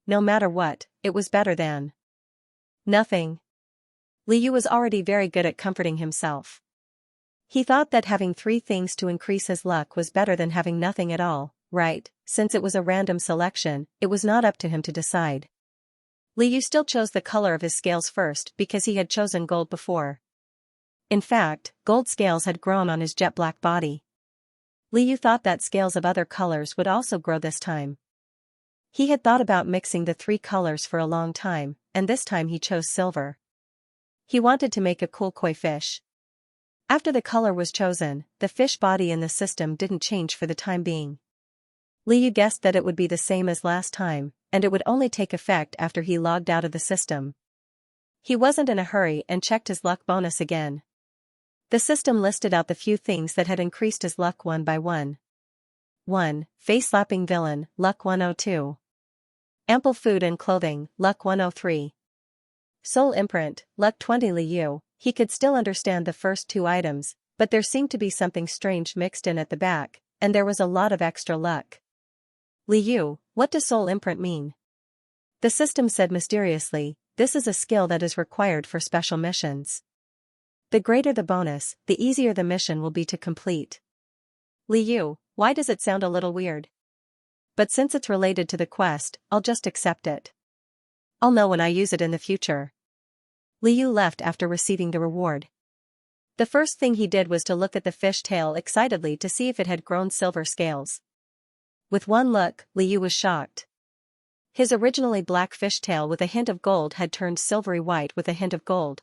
No matter what, it was better than nothing. Liu was already very good at comforting himself. He thought that having 3 things to increase his luck was better than having nothing at all, right? Since it was a random selection, it was not up to him to decide. Liu still chose the color of his scales first because he had chosen gold before. In fact, gold scales had grown on his jet black body. Liu thought that scales of other colors would also grow this time. He had thought about mixing the 3 colors for a long time, and this time he chose silver. He wanted to make a cool koi fish. After the color was chosen, the fish body in the system didn't change for the time being. Liu guessed that it would be the same as last time, and it would only take effect after he logged out of the system. He wasn't in a hurry and checked his luck bonus again. The system listed out the few things that had increased his luck one by one. 1. Face-slapping villain, luck 102. Ample food and clothing, luck 103. Soul imprint, luck 20. Liu, he could still understand the first two items, but there seemed to be something strange mixed in at the back, and there was a lot of extra luck. Liu, what does soul imprint mean? The system said mysteriously, this is a skill that is required for special missions. The greater the bonus, the easier the mission will be to complete. Liu, why does it sound a little weird? But since it's related to the quest, I'll just accept it. I'll know when I use it in the future. Liu left after receiving the reward. The first thing he did was to look at the fish tail excitedly to see if it had grown silver scales. With one look, Liu was shocked. His originally black fish tail with a hint of gold had turned silvery white with a hint of gold.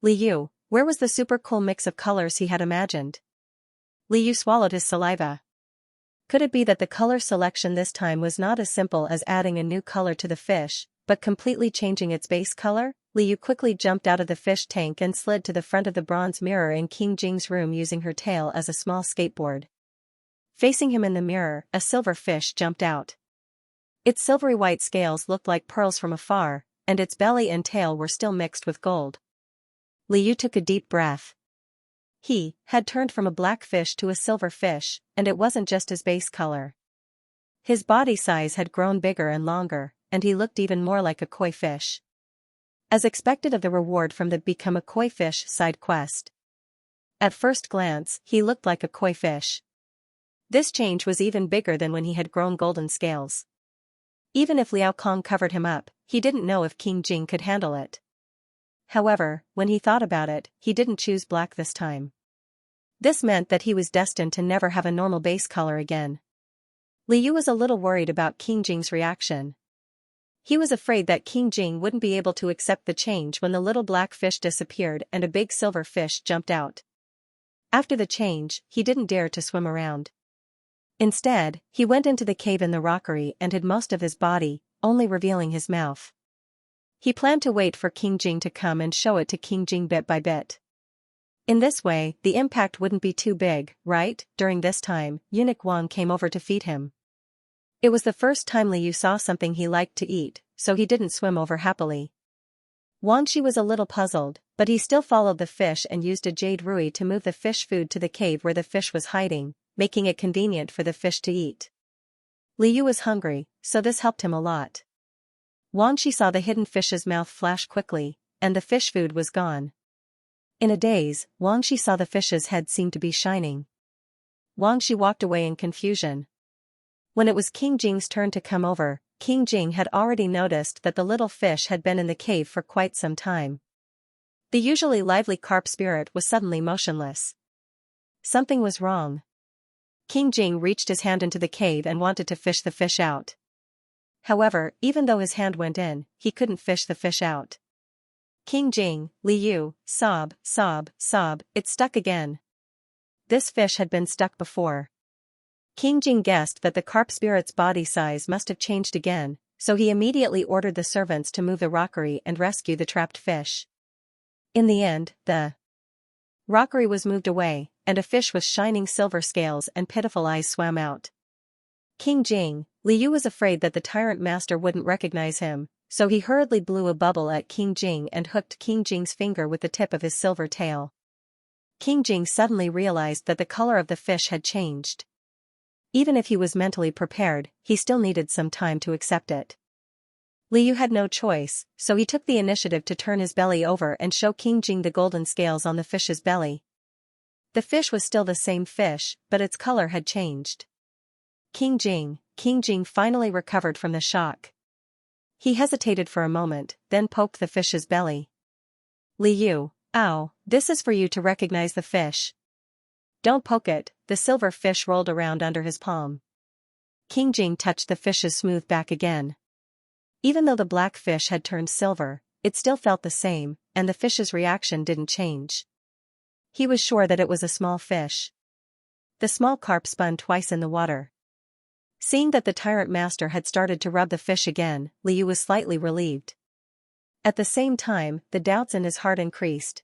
Liu, where was the super cool mix of colors he had imagined? Liu swallowed his saliva. Could it be that the color selection this time was not as simple as adding a new color to the fish, but completely changing its base color? Liu quickly jumped out of the fish tank and slid to the front of the bronze mirror in King Jing's room using her tail as a small skateboard. Facing him in the mirror, a silver fish jumped out. Its silvery white scales looked like pearls from afar, and its belly and tail were still mixed with gold. Liu took a deep breath. He had turned from a black fish to a silver fish, and it wasn't just his base color. His body size had grown bigger and longer, and he looked even more like a koi fish. As expected of the reward from the Become a Koi Fish side quest. At first glance, he looked like a koi fish. This change was even bigger than when he had grown golden scales. Even if Liao Kong covered him up, he didn't know if King Jing could handle it. However, when he thought about it, he didn't choose black this time. This meant that he was destined to never have a normal base color again. Liu was a little worried about King Jing's reaction. He was afraid that King Jing wouldn't be able to accept the change when the little black fish disappeared and a big silver fish jumped out. After the change, he didn't dare to swim around. Instead, he went into the cave in the rockery and hid most of his body, only revealing his mouth. He planned to wait for King Jing to come and show it to King Jing bit by bit. In this way, the impact wouldn't be too big, right? During this time, eunuch Wang came over to feed him. It was the first time Liu saw something he liked to eat, so he didn't swim over happily. Wang Shi was a little puzzled, but he still followed the fish and used a jade rui to move the fish food to the cave where the fish was hiding, making it convenient for the fish to eat. Liu was hungry, so this helped him a lot. Wang Shi saw the hidden fish's mouth flash quickly, and the fish food was gone. In a daze, Wang Shi saw the fish's head seemed to be shining. Wang Shi walked away in confusion. When it was King Jing's turn to come over, King Jing had already noticed that the little fish had been in the cave for quite some time. The usually lively carp spirit was suddenly motionless. Something was wrong. King Jing reached his hand into the cave and wanted to fish the fish out. However, even though his hand went in, he couldn't fish the fish out. King Jing, Liu, sob, sob, sob, it's stuck again. This fish had been stuck before. King Jing guessed that the carp spirit's body size must have changed again, so he immediately ordered the servants to move the rockery and rescue the trapped fish. In the end, the rockery was moved away, and a fish with shining silver scales and pitiful eyes swam out. King Jing, Liu was afraid that the Tyrant master wouldn't recognize him, so he hurriedly blew a bubble at King Jing and hooked King Jing's finger with the tip of his silver tail. King Jing suddenly realized that the color of the fish had changed. Even if he was mentally prepared, he still needed some time to accept it. Liu had no choice, so he took the initiative to turn his belly over and show King Jing the golden scales on the fish's belly. The fish was still the same fish, but its color had changed. King Jing finally recovered from the shock. He hesitated for a moment, then poked the fish's belly. Liu, ow, this is for you to recognize the fish. Don't poke it, the silver fish rolled around under his palm. King Jing touched the fish's smooth back again. Even though the black fish had turned silver, it still felt the same, and the fish's reaction didn't change. He was sure that it was a small fish. The small carp spun twice in the water. Seeing that the tyrant master had started to rub the fish again, Liu was slightly relieved. At the same time, the doubts in his heart increased.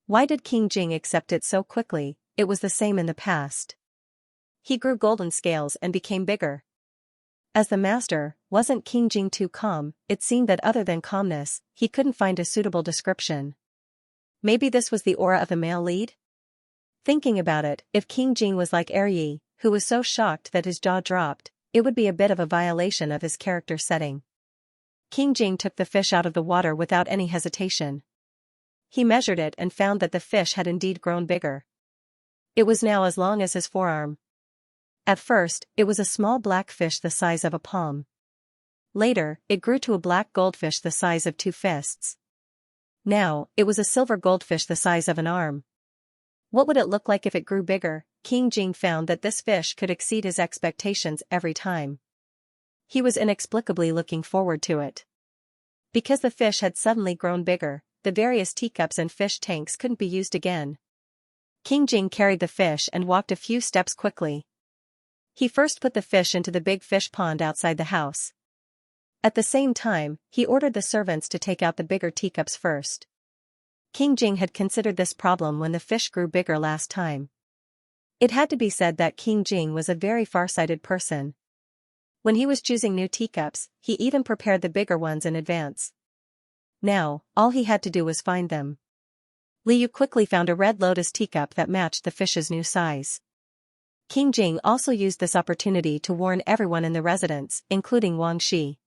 Why did King Jing accept it so quickly? It was the same in the past. He grew golden scales and became bigger. As the master, wasn't King Jing too calm? It seemed that other than calmness, he couldn't find a suitable description. Maybe this was the aura of a male lead? Thinking about it, if King Jing was like Yi, who was so shocked that his jaw dropped, it would be a bit of a violation of his character setting. King Jing took the fish out of the water without any hesitation. He measured it and found that the fish had indeed grown bigger. It was now as long as his forearm. At first, it was a small black fish the size of a palm. Later, it grew to a black goldfish the size of 2 fists. Now, it was a silver goldfish the size of an arm. What would it look like if it grew bigger? King Jing found that this fish could exceed his expectations every time. He was inexplicably looking forward to it. Because the fish had suddenly grown bigger, the various teacups and fish tanks couldn't be used again. King Jing carried the fish and walked a few steps quickly. He first put the fish into the big fish pond outside the house. At the same time, he ordered the servants to take out the bigger teacups first. King Jing had considered this problem when the fish grew bigger last time. It had to be said that King Jing was a very far-sighted person. When he was choosing new teacups, he even prepared the bigger ones in advance. Now, all he had to do was find them. Liu quickly found a red lotus teacup that matched the fish's new size. King Jing also used this opportunity to warn everyone in the residence, including Wang Shi.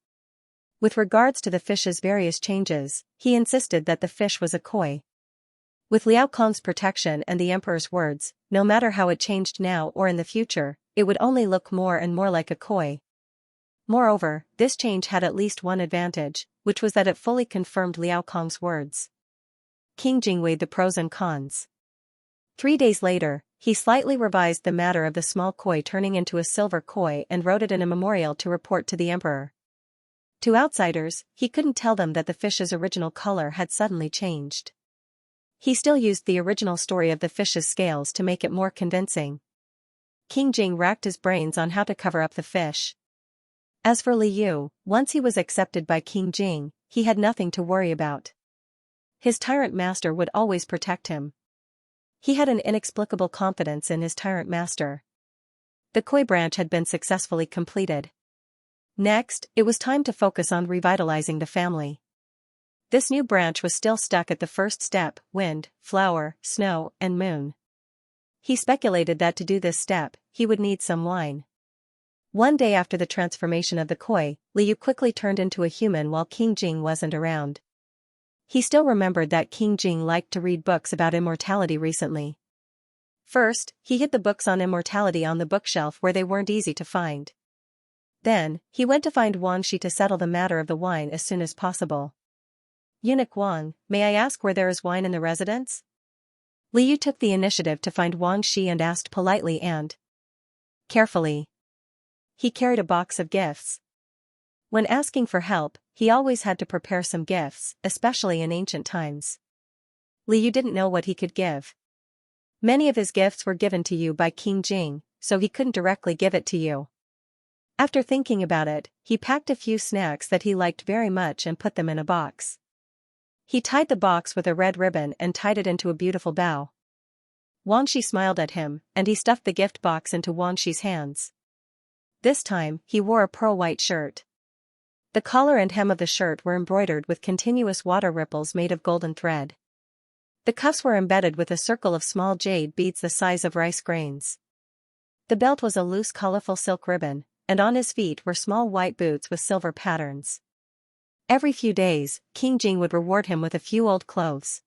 With regards to the fish's various changes, he insisted that the fish was a koi. With Liao Kong's protection and the emperor's words, no matter how it changed now or in the future, it would only look more and more like a koi. Moreover, this change had at least one advantage, which was that it fully confirmed Liao Kong's words. King Jing weighed the pros and cons. 3 days later, he slightly revised the matter of the small koi turning into a silver koi and wrote it in a memorial to report to the emperor. To outsiders, he couldn't tell them that the fish's original color had suddenly changed. He still used the original story of the fish's scales to make it more convincing. King Jing racked his brains on how to cover up the fish. As for Liu, once he was accepted by King Jing, he had nothing to worry about. His tyrant master would always protect him. He had an inexplicable confidence in his tyrant master. The koi branch had been successfully completed. Next, it was time to focus on revitalizing the family. This new branch was still stuck at the first step: wind, flower, snow, and moon. He speculated that to do this step, he would need some wine. One day after the transformation of the koi, Liu quickly turned into a human while King Jing wasn't around. He still remembered that King Jing liked to read books about immortality recently. First, he hid the books on immortality on the bookshelf where they weren't easy to find. Then, he went to find Wang Shi to settle the matter of the wine as soon as possible. "Eunuch Wang, may I ask where there is wine in the residence?" Liu took the initiative to find Wang Shi and asked politely and carefully. He carried a box of gifts. When asking for help, he always had to prepare some gifts, especially in ancient times. Liu didn't know what he could give. Many of his gifts were given to you by King Jing, so he couldn't directly give it to you. After thinking about it, he packed a few snacks that he liked very much and put them in a box. He tied the box with a red ribbon and tied it into a beautiful bow. Wang Shi smiled at him, and he stuffed the gift box into Wang Shi's hands. This time, he wore a pearl-white shirt. The collar and hem of the shirt were embroidered with continuous water ripples made of golden thread. The cuffs were embedded with a circle of small jade beads the size of rice grains. The belt was a loose colorful silk ribbon, and on his feet were small white boots with silver patterns. Every few days, King Jing would reward him with a few old clothes.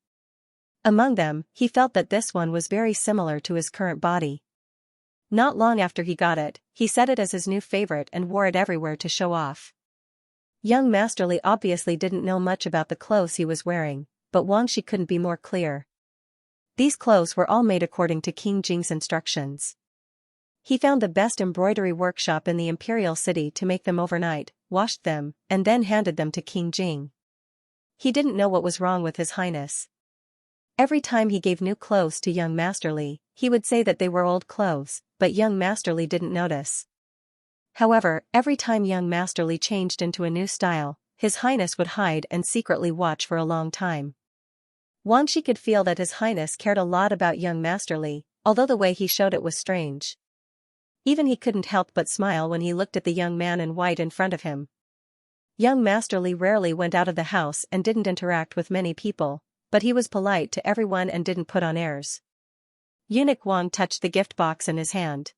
Among them, he felt that this one was very similar to his current body. Not long after he got it, he set it as his new favorite and wore it everywhere to show off. Young Master Li obviously didn't know much about the clothes he was wearing, but Wang Shi couldn't be more clear. These clothes were all made according to King Jing's instructions. He found the best embroidery workshop in the imperial city to make them overnight, washed them, and then handed them to King Jing. He didn't know what was wrong with His Highness. Every time he gave new clothes to young Master Li, he would say that they were old clothes, but young Master Li didn't notice. However, every time young Master Li changed into a new style, His Highness would hide and secretly watch for a long time. Wang Shi could feel that His Highness cared a lot about young Master Li, although the way he showed it was strange. Even he couldn't help but smile when he looked at the young man in white in front of him. Young Master Li rarely went out of the house and didn't interact with many people, but he was polite to everyone and didn't put on airs. Eunuch Wang touched the gift box in his hand.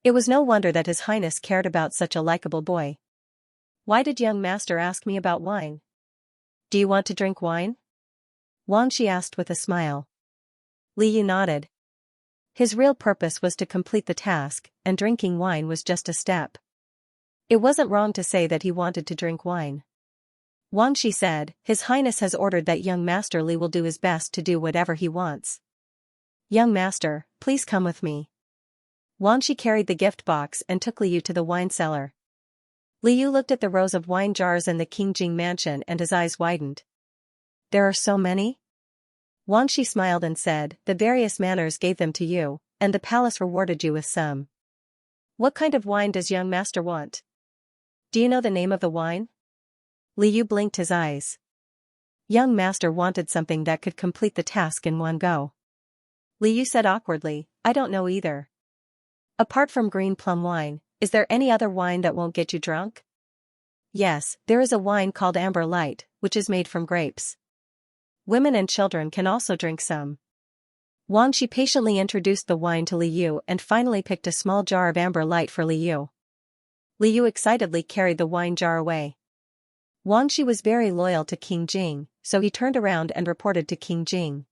It was no wonder that His Highness cared about such a likable boy. Why did young master ask me about wine? Do you want to drink wine? Wang Shi asked with a smile. Li Yu nodded. His real purpose was to complete the task, and drinking wine was just a step. It wasn't wrong to say that he wanted to drink wine. Wang Shi said, His Highness has ordered that young Master Li will do his best to do whatever he wants. Young master, please come with me. Wang Shi carried the gift box and took Li Yu to the wine cellar. Li Yu looked at the rows of wine jars in the Qingjing mansion and his eyes widened. There are so many? Wang Shi smiled and said, the various manors gave them to you, and the palace rewarded you with some. What kind of wine does young master want? Do you know the name of the wine? Li Yu blinked his eyes. Young master wanted something that could complete the task in one go. Li Yu said awkwardly, I don't know either. Apart from green plum wine, is there any other wine that won't get you drunk? Yes, there is a wine called Amber Light, which is made from grapes. Women and children can also drink some. Wang Shi patiently introduced the wine to Li Yu and finally picked a small jar of Amber Light for Li Yu. Li Yu excitedly carried the wine jar away. Wang Shi was very loyal to King Jing, so he turned around and reported to King Jing.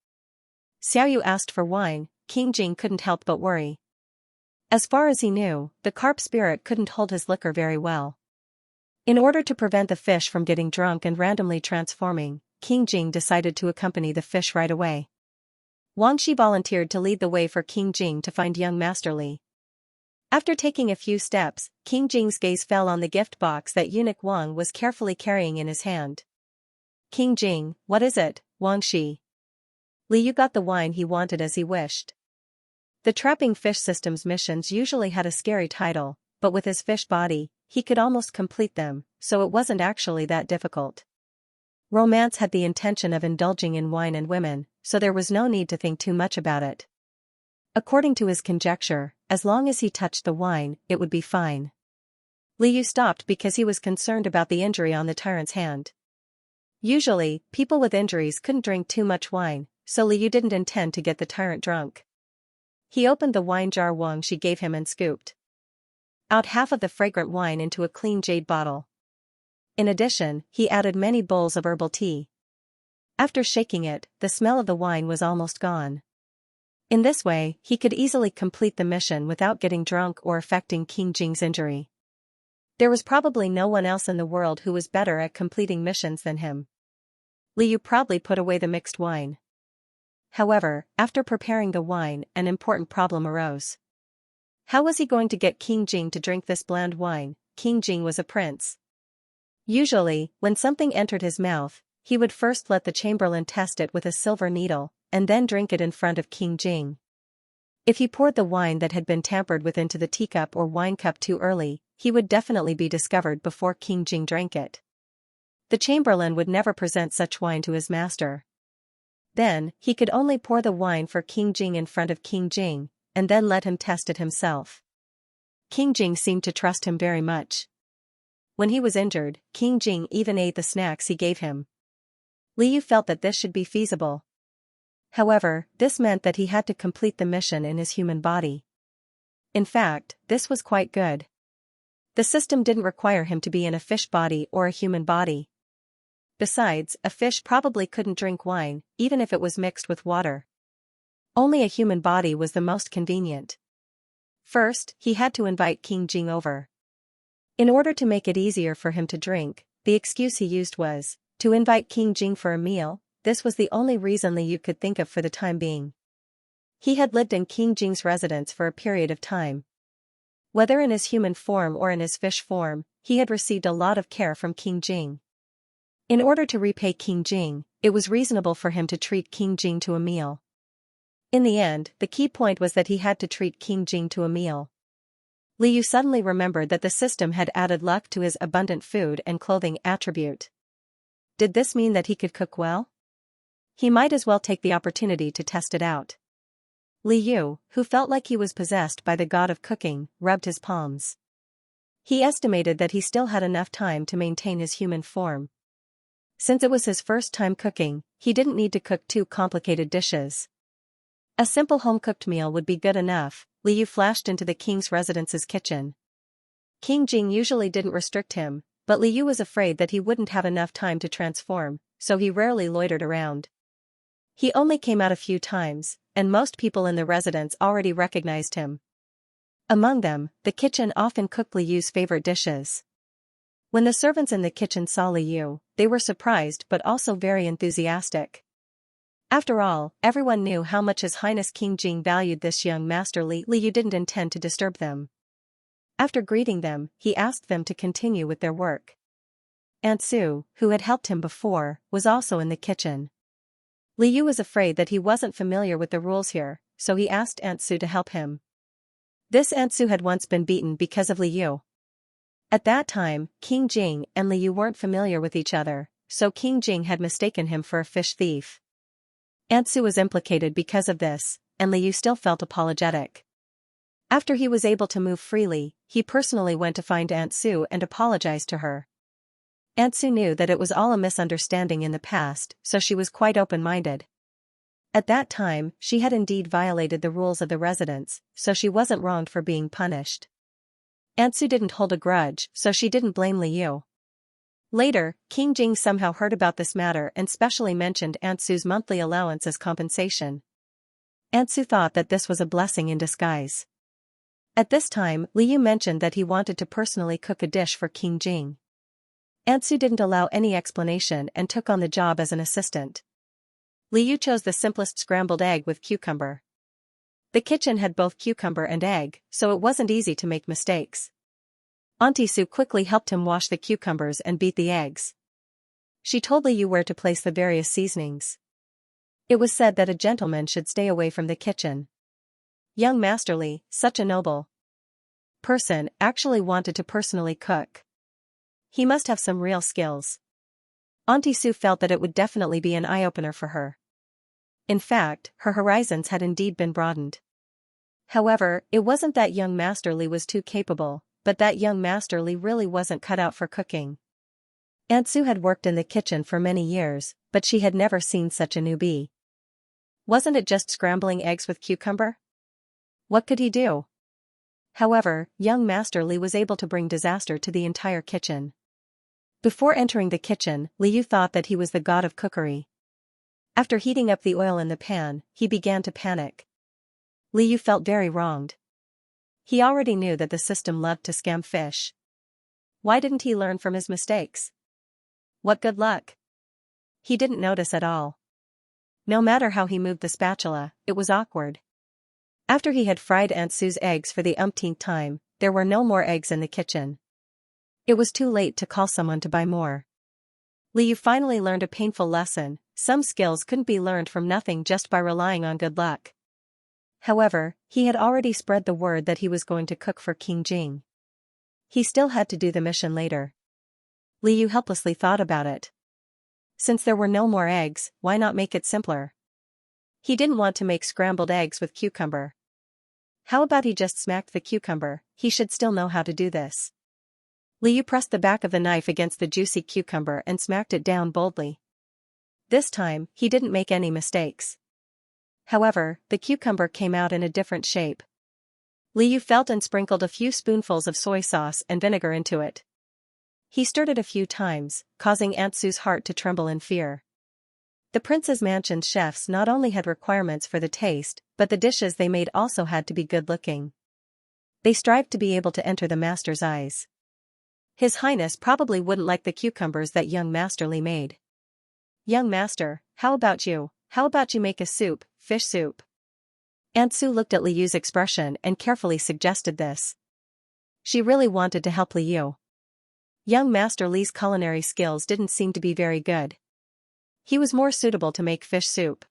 Xiao Yu asked for wine. King Jing couldn't help but worry. As far as he knew, the carp spirit couldn't hold his liquor very well. In order to prevent the fish from getting drunk and randomly transforming, King Jing decided to accompany the fish right away. Wang Shi volunteered to lead the way for King Jing to find young Master Li. After taking a few steps, King Jing's gaze fell on the gift box that Eunuch Wang was carefully carrying in his hand. King Jing, what is it, Wang Shi? Li Yu got the wine he wanted as he wished. The trapping fish system's missions usually had a scary title, but with his fish body, he could almost complete them, so it wasn't actually that difficult. Romance had the intention of indulging in wine and women, so there was no need to think too much about it. According to his conjecture, as long as he touched the wine, it would be fine. Li Yu stopped because he was concerned about the injury on the tyrant's hand. Usually, people with injuries couldn't drink too much wine, so Li Yu didn't intend to get the tyrant drunk. He opened the wine jar Wang Shi gave him and scooped out half of the fragrant wine into a clean jade bottle. In addition, he added many bowls of herbal tea. After shaking it, the smell of the wine was almost gone. In this way, he could easily complete the mission without getting drunk or affecting King Jing's injury. There was probably no one else in the world who was better at completing missions than him. Li Yu proudly put away the mixed wine. However, after preparing the wine, an important problem arose. How was he going to get King Jing to drink this bland wine? King Jing was a prince. Usually, when something entered his mouth, he would first let the chamberlain test it with a silver needle, and then drink it in front of King Jing. If he poured the wine that had been tampered with into the teacup or wine cup too early, he would definitely be discovered before King Jing drank it. The chamberlain would never present such wine to his master. Then, he could only pour the wine for King Jing in front of King Jing, and then let him test it himself. King Jing seemed to trust him very much. When he was injured, King Jing even ate the snacks he gave him. Li Yu felt that this should be feasible. However, this meant that he had to complete the mission in his human body. In fact, this was quite good. The system didn't require him to be in a fish body or a human body. Besides, a fish probably couldn't drink wine, even if it was mixed with water. Only a human body was the most convenient. First, he had to invite King Jing over. In order to make it easier for him to drink, the excuse he used was to invite King Jing for a meal. This was the only reason Li Yu could think of for the time being. He had lived in King Jing's residence for a period of time. Whether in his human form or in his fish form, he had received a lot of care from King Jing. In order to repay King Jing, it was reasonable for him to treat King Jing to a meal. In the end, the key point was that he had to treat King Jing to a meal. Liu suddenly remembered that the system had added luck to his abundant food and clothing attribute. Did this mean that he could cook well? He might as well take the opportunity to test it out. Liu, who felt like he was possessed by the god of cooking, rubbed his palms. He estimated that he still had enough time to maintain his human form. Since it was his first time cooking, he didn't need to cook too complicated dishes. A simple home-cooked meal would be good enough. Liu flashed into the king's residence's kitchen. King Jing usually didn't restrict him, but Liu was afraid that he wouldn't have enough time to transform, so he rarely loitered around. He only came out a few times, and most people in the residence already recognized him. Among them, the kitchen often cooked Liu's favorite dishes. When the servants in the kitchen saw Liu, they were surprised but also very enthusiastic. After all, everyone knew how much His Highness King Jing valued this young master. Liu didn't intend to disturb them. After greeting them, he asked them to continue with their work. Aunt Su, who had helped him before, was also in the kitchen. Liu was afraid that he wasn't familiar with the rules here, so he asked Aunt Su to help him. This Aunt Su had once been beaten because of Liu. At that time, King Jing and Liu weren't familiar with each other, so King Jing had mistaken him for a fish thief. Aunt Su was implicated because of this, and Liu still felt apologetic. After he was able to move freely, he personally went to find Aunt Su and apologized to her. Aunt Su knew that it was all a misunderstanding in the past, so she was quite open-minded. At that time, she had indeed violated the rules of the residence, so she wasn't wronged for being punished. Aunt Su didn't hold a grudge, so she didn't blame Liu. Later, King Jing somehow heard about this matter and specially mentioned Aunt Su's monthly allowance as compensation. Aunt Su thought that this was a blessing in disguise. At this time, Liu mentioned that he wanted to personally cook a dish for King Jing. Aunt Su didn't allow any explanation and took on the job as an assistant. Liu chose the simplest scrambled egg with cucumber. The kitchen had both cucumber and egg, so it wasn't easy to make mistakes. Auntie Su quickly helped him wash the cucumbers and beat the eggs. She told Liu where to place the various seasonings. It was said that a gentleman should stay away from the kitchen. Young Master Li, such a noble person, actually wanted to personally cook. He must have some real skills. Auntie Su felt that it would definitely be an eye-opener for her. In fact, her horizons had indeed been broadened. However, it wasn't that young Master Li was too capable, but that young Master Li really wasn't cut out for cooking. Aunt Su had worked in the kitchen for many years, but she had never seen such a newbie. Wasn't it just scrambling eggs with cucumber? What could he do? However, young Master Li was able to bring disaster to the entire kitchen. Before entering the kitchen, Liu thought that he was the god of cookery. After heating up the oil in the pan, he began to panic. Liu felt very wronged. He already knew that the system loved to scam fish. Why didn't he learn from his mistakes? What good luck! He didn't notice at all. No matter how he moved the spatula, it was awkward. After he had fried Aunt Su's eggs for the umpteenth time, there were no more eggs in the kitchen. It was too late to call someone to buy more. Liu finally learned a painful lesson: some skills couldn't be learned from nothing just by relying on good luck. However, he had already spread the word that he was going to cook for King Jing. He still had to do the mission later. Liu helplessly thought about it. Since there were no more eggs, why not make it simpler? He didn't want to make scrambled eggs with cucumber. How about he just smacked the cucumber? He should still know how to do this. Liu pressed the back of the knife against the juicy cucumber and smacked it down boldly. This time, he didn't make any mistakes. However, the cucumber came out in a different shape. Liu felt and sprinkled a few spoonfuls of soy sauce and vinegar into it. He stirred it a few times, causing Aunt Su's heart to tremble in fear. The Prince's Mansion chefs not only had requirements for the taste, but the dishes they made also had to be good-looking. They strived to be able to enter the master's eyes. His Highness probably wouldn't like the cucumbers that young Master Li made. Young Master, how about you make a soup, fish soup? Aunt Su looked at Liu's expression and carefully suggested this. She really wanted to help Liu. Young Master Li's culinary skills didn't seem to be very good. He was more suitable to make fish soup.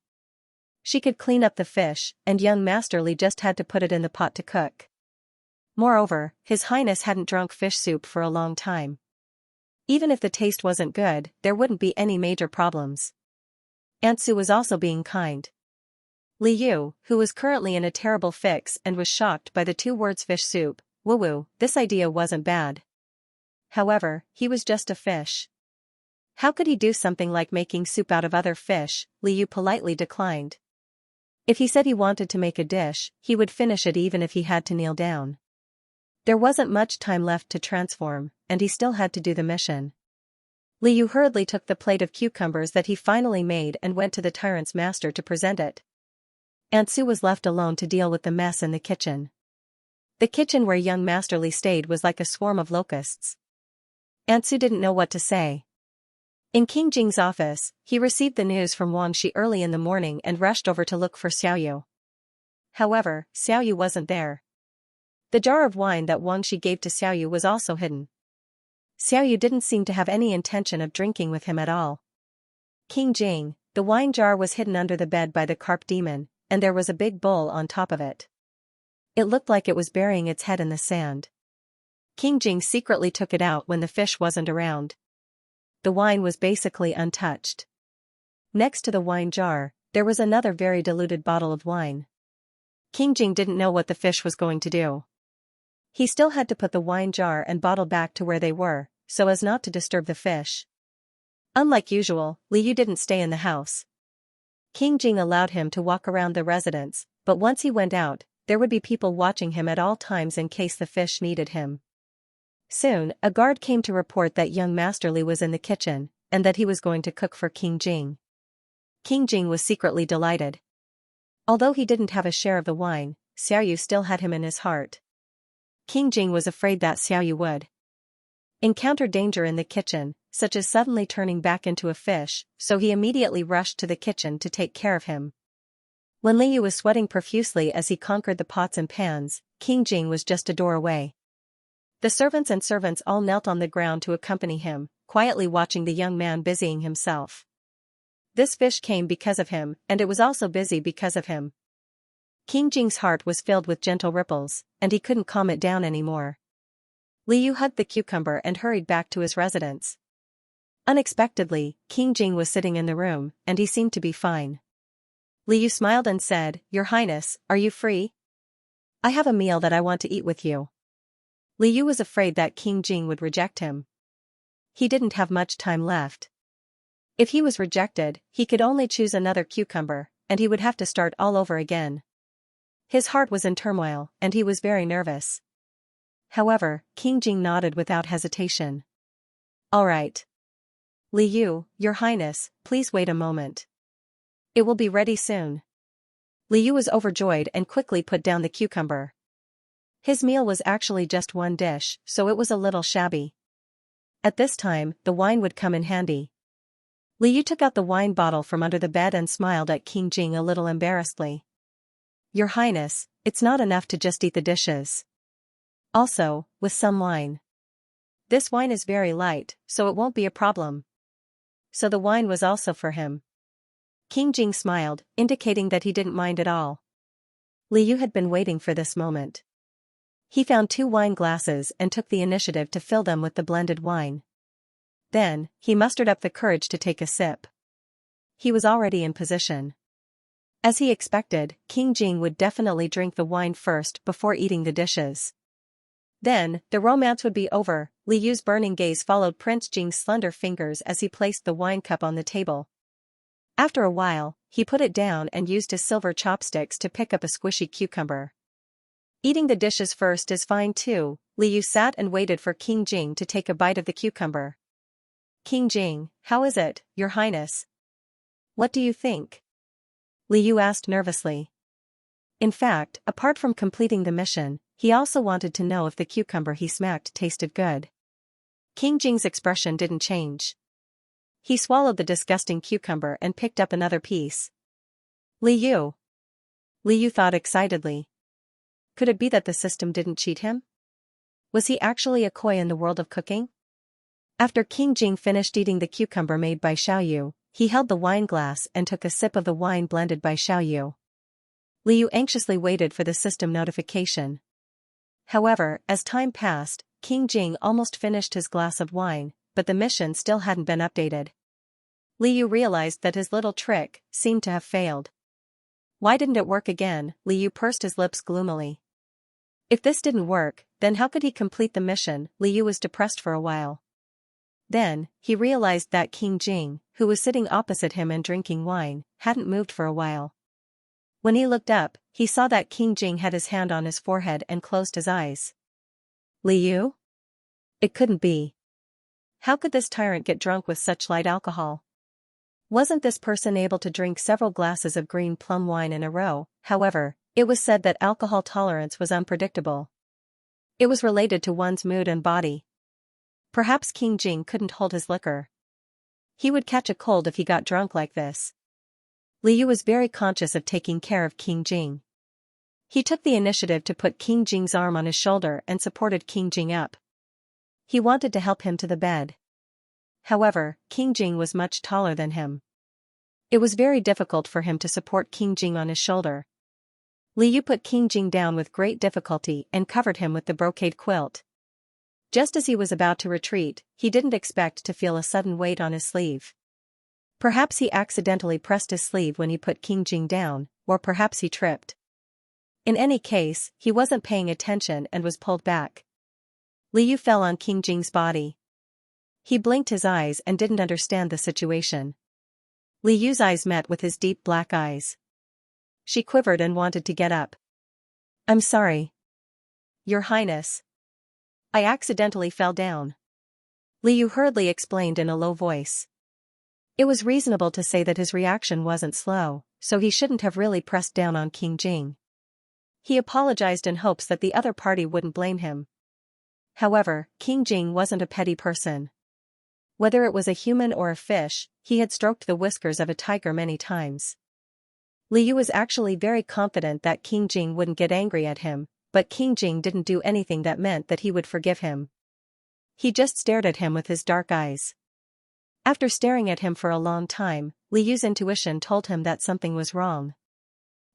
She could clean up the fish, and young Master Li just had to put it in the pot to cook. Moreover, His Highness hadn't drunk fish soup for a long time. Even if the taste wasn't good, there wouldn't be any major problems. Aunt Su was also being kind. Li Yu, who was currently in a terrible fix and was shocked by the 2 words fish soup, woo-woo, this idea wasn't bad. However, he was just a fish. How could he do something like making soup out of other fish? Li Yu politely declined. If he said he wanted to make a dish, he would finish it even if he had to kneel down. There wasn't much time left to transform, and he still had to do the mission. Li Yu hurriedly took the plate of cucumbers that he finally made and went to the Tyrant's master to present it. Aunt Su was left alone to deal with the mess in the kitchen. The kitchen where young Master Li stayed was like a swarm of locusts. Aunt Su didn't know what to say. In King Jing's office, he received the news from Wang Shi early in the morning and rushed over to look for Xiaoyu. However, Xiaoyu wasn't there. The jar of wine that Wang Shi gave to Xiaoyu was also hidden. Xiaoyu didn't seem to have any intention of drinking with him at all. King Jing, the wine jar was hidden under the bed by the carp demon, and there was a big bowl on top of it. It looked like it was burying its head in the sand. King Jing secretly took it out when the fish wasn't around. The wine was basically untouched. Next to the wine jar, there was another very diluted bottle of wine. King Jing didn't know what the fish was going to do. He still had to put the wine jar and bottle back to where they were, so as not to disturb the fish. Unlike usual, Li Yu didn't stay in the house. King Jing allowed him to walk around the residence, but once he went out, there would be people watching him at all times in case the fish needed him. Soon, a guard came to report that young Master Li was in the kitchen, and that he was going to cook for King Jing. King Jing was secretly delighted. Although he didn't have a share of the wine, Xiaoyu still had him in his heart. King Jing was afraid that Xiaoyu would encounter danger in the kitchen, such as suddenly turning back into a fish, so he immediately rushed to the kitchen to take care of him. When Li Yu was sweating profusely as he conquered the pots and pans, King Jing was just a door away. The servants all knelt on the ground to accompany him, quietly watching the young man busying himself. This fish came because of him, and it was also busy because of him. King Jing's heart was filled with gentle ripples, and he couldn't calm it down anymore. Li Yu hugged the cucumber and hurried back to his residence. Unexpectedly, King Jing was sitting in the room, and he seemed to be fine. Li Yu smiled and said, "Your Highness, are you free? I have a meal that I want to eat with you." Li Yu was afraid that King Jing would reject him. He didn't have much time left. If he was rejected, he could only choose another cucumber, and he would have to start all over again. His heart was in turmoil, and he was very nervous. However, King Jing nodded without hesitation. "All right. Li Yu, Your Highness, please wait a moment. It will be ready soon." Li Yu was overjoyed and quickly put down the cucumber. His meal was actually just one dish, so it was a little shabby. At this time, the wine would come in handy. Li Yu took out the wine bottle from under the bed and smiled at King Jing a little embarrassedly. "Your Highness, it's not enough to just eat the dishes. Also, with some wine. This wine is very light, so it won't be a problem." So the wine was also for him. King Jing smiled, indicating that he didn't mind at all. Li Yu had been waiting for this moment. He found 2 wine glasses and took the initiative to fill them with the blended wine. Then, he mustered up the courage to take a sip. He was already in position. As he expected, King Jing would definitely drink the wine first before eating the dishes. Then, the romance would be over. Li Yu's burning gaze followed Prince Jing's slender fingers as he placed the wine cup on the table. After a while, he put it down and used his silver chopsticks to pick up a squishy cucumber. Eating the dishes first is fine too. Li Yu sat and waited for King Jing to take a bite of the cucumber. "King Jing, how is it, Your Highness? What do you think?" Li Yu asked nervously. In fact, apart from completing the mission, he also wanted to know if the cucumber he smacked tasted good. King Jing's expression didn't change. He swallowed the disgusting cucumber and picked up another piece. Li Yu. Li Yu thought excitedly. Could it be that the system didn't cheat him? Was he actually a koi in the world of cooking? After King Jing finished eating the cucumber made by Xiaoyu, he held the wine glass and took a sip of the wine blended by Xiaoyu. Liu anxiously waited for the system notification. However, as time passed, King Jing almost finished his glass of wine, but the mission still hadn't been updated. Liu realized that his little trick seemed to have failed. Why didn't it work again? Liu pursed his lips gloomily. If this didn't work, then how could he complete the mission? Liu was depressed for a while. Then, he realized that King Jing, who was sitting opposite him and drinking wine, hadn't moved for a while. When he looked up, he saw that King Jing had his hand on his forehead and closed his eyes. Liu? It couldn't be. How could this tyrant get drunk with such light alcohol? Wasn't this person able to drink several glasses of green plum wine in a row? However, it was said that alcohol tolerance was unpredictable. It was related to one's mood and body. Perhaps King Jing couldn't hold his liquor. He would catch a cold if he got drunk like this. Liu was very conscious of taking care of King Jing. He took the initiative to put King Jing's arm on his shoulder and supported King Jing up. He wanted to help him to the bed. However, King Jing was much taller than him. It was very difficult for him to support King Jing on his shoulder. Liu put King Jing down with great difficulty and covered him with the brocade quilt. Just as he was about to retreat, he didn't expect to feel a sudden weight on his sleeve. Perhaps he accidentally pressed his sleeve when he put King Jing down, or perhaps he tripped. In any case, he wasn't paying attention and was pulled back. Liu fell on King Jing's body. He blinked his eyes and didn't understand the situation. Liu's eyes met with his deep black eyes. She quivered and wanted to get up. I'm sorry. Your Highness. I accidentally fell down. Liu hurriedly explained in a low voice. It was reasonable to say that his reaction wasn't slow, so he shouldn't have really pressed down on King Jing. He apologized in hopes that the other party wouldn't blame him. However, King Jing wasn't a petty person. Whether it was a human or a fish, he had stroked the whiskers of a tiger many times. Liu was actually very confident that King Jing wouldn't get angry at him, but King Jing didn't do anything that meant that he would forgive him. He just stared at him with his dark eyes. After staring at him for a long time, Liu's intuition told him that something was wrong.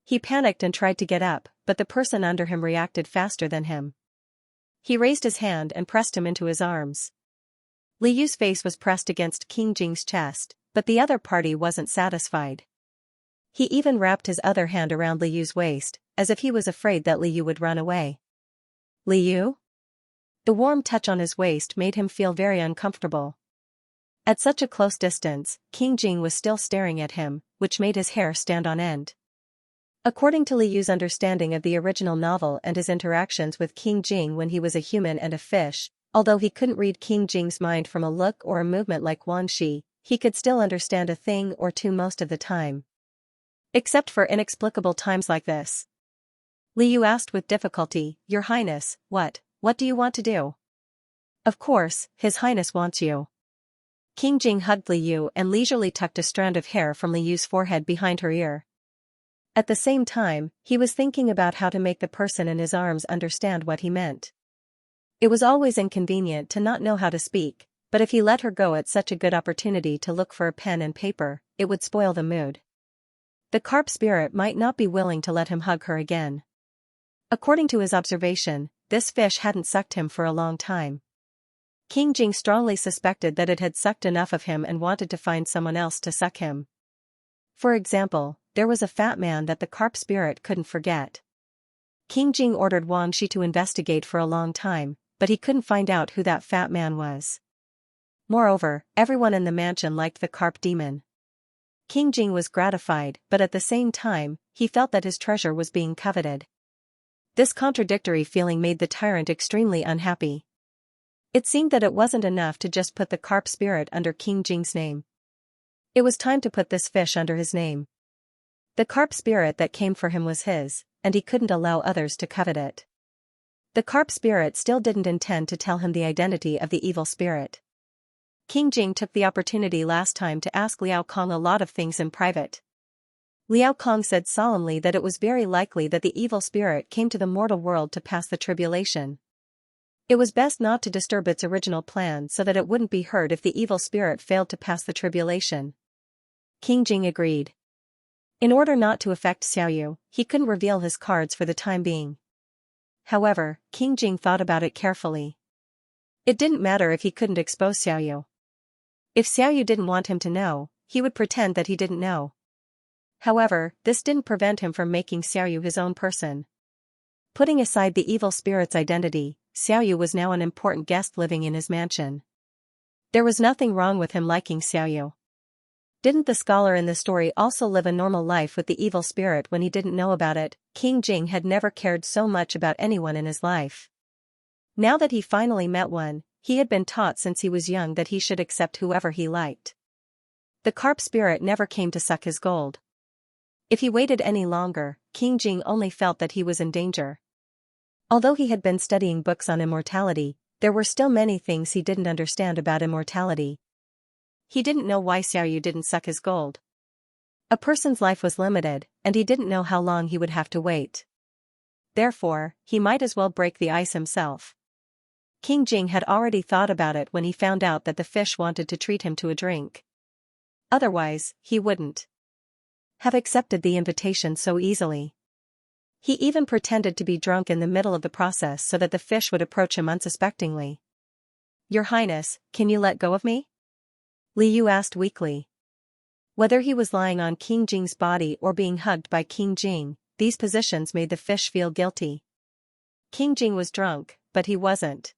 He panicked and tried to get up, but the person under him reacted faster than him. He raised his hand and pressed him into his arms. Liu's face was pressed against King Jing's chest, but the other party wasn't satisfied. He even wrapped his other hand around Liu's waist, as if he was afraid that Liu would run away. Liu? The warm touch on his waist made him feel very uncomfortable. At such a close distance, King Jing was still staring at him, which made his hair stand on end. According to Liu's understanding of the original novel and his interactions with King Jing when he was a human and a fish, although he couldn't read King Jing's mind from a look or a movement like Wan Shi, he could still understand a thing or two most of the time. Except for inexplicable times like this. Liu asked with difficulty, Your Highness, what do you want to do? Of course, His Highness wants you. King Jing hugged Liu and leisurely tucked a strand of hair from Liu's forehead behind her ear. At the same time, he was thinking about how to make the person in his arms understand what he meant. It was always inconvenient to not know how to speak, but if he let her go at such a good opportunity to look for a pen and paper, it would spoil the mood. The carp spirit might not be willing to let him hug her again. According to his observation, this fish hadn't sucked him for a long time. King Jing strongly suspected that it had sucked enough of him and wanted to find someone else to suck him. For example, there was a fat man that the carp spirit couldn't forget. King Jing ordered Wang Shi to investigate for a long time, but he couldn't find out who that fat man was. Moreover, everyone in the mansion liked the carp demon. King Jing was gratified, but at the same time, he felt that his treasure was being coveted. This contradictory feeling made the tyrant extremely unhappy. It seemed that it wasn't enough to just put the carp spirit under King Jing's name. It was time to put this fish under his name. The carp spirit that came for him was his, and he couldn't allow others to covet it. The carp spirit still didn't intend to tell him the identity of the evil spirit. King Jing took the opportunity last time to ask Liao Kong a lot of things in private. Liao Kong said solemnly that it was very likely that the evil spirit came to the mortal world to pass the tribulation. It was best not to disturb its original plan so that it wouldn't be hurt if the evil spirit failed to pass the tribulation. King Jing agreed. In order not to affect Xiaoyu, he couldn't reveal his cards for the time being. However, King Jing thought about it carefully. It didn't matter if he couldn't expose Xiaoyu. If Xiaoyu didn't want him to know, he would pretend that he didn't know. However, this didn't prevent him from making Xiaoyu his own person. Putting aside the evil spirit's identity, Xiaoyu was now an important guest living in his mansion. There was nothing wrong with him liking Xiaoyu. Didn't the scholar in the story also live a normal life with the evil spirit when he didn't know about it? King Jing had never cared so much about anyone in his life. Now that he finally met one, he had been taught since he was young that he should accept whoever he liked. The carp spirit never came to suck his gold. If he waited any longer, King Jing only felt that he was in danger. Although he had been studying books on immortality, there were still many things he didn't understand about immortality. He didn't know why Xiaoyu didn't suck his gold. A person's life was limited, and he didn't know how long he would have to wait. Therefore, he might as well break the ice himself. King Jing had already thought about it when he found out that the fish wanted to treat him to a drink. Otherwise, he wouldn't have accepted the invitation so easily. He even pretended to be drunk in the middle of the process so that the fish would approach him unsuspectingly. "Your Highness, can you let go of me?" Li Yu asked weakly. Whether he was lying on King Jing's body or being hugged by King Jing, these positions made the fish feel guilty. King Jing was drunk, but he wasn't.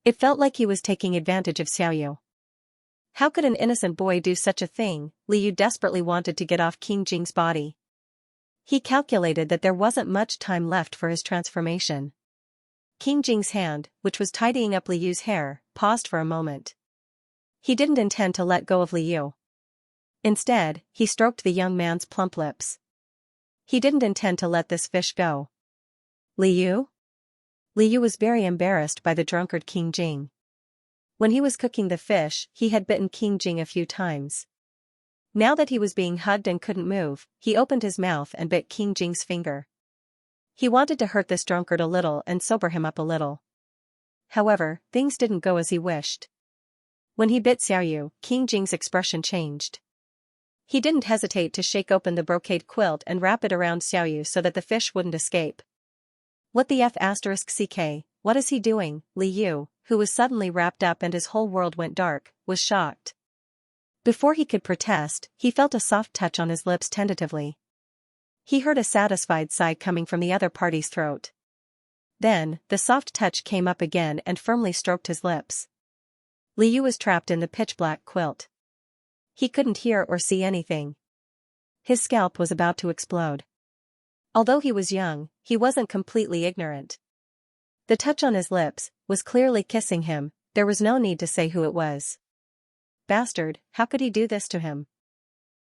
It felt like he was taking advantage of Xiaoyu. How could an innocent boy do such a thing? Li Yu desperately wanted to get off King Jing's body. He calculated that there wasn't much time left for his transformation. King Jing's hand, which was tidying up Li Yu's hair, paused for a moment. He didn't intend to let go of Li Yu. Instead, he stroked the young man's plump lips. He didn't intend to let this fish go. Li Yu? Li Yu was very embarrassed by the drunkard King Jing. When he was cooking the fish, he had bitten King Jing a few times. Now that he was being hugged and couldn't move, he opened his mouth and bit King Jing's finger. He wanted to hurt this drunkard a little and sober him up a little. However, things didn't go as he wished. When he bit Xiaoyu, King Jing's expression changed. He didn't hesitate to shake open the brocade quilt and wrap it around Xiaoyu so that the fish wouldn't escape. "What the f***ck, what is he doing?" Li Yu, who was suddenly wrapped up and his whole world went dark, was shocked. Before he could protest, he felt a soft touch on his lips tentatively. He heard a satisfied sigh coming from the other party's throat. Then, the soft touch came up again and firmly stroked his lips. Li Yu was trapped in the pitch-black quilt. He couldn't hear or see anything. His scalp was about to explode. Although he was young, he wasn't completely ignorant. The touch on his lips was clearly kissing him. There was no need to say who it was. Bastard, how could he do this to him?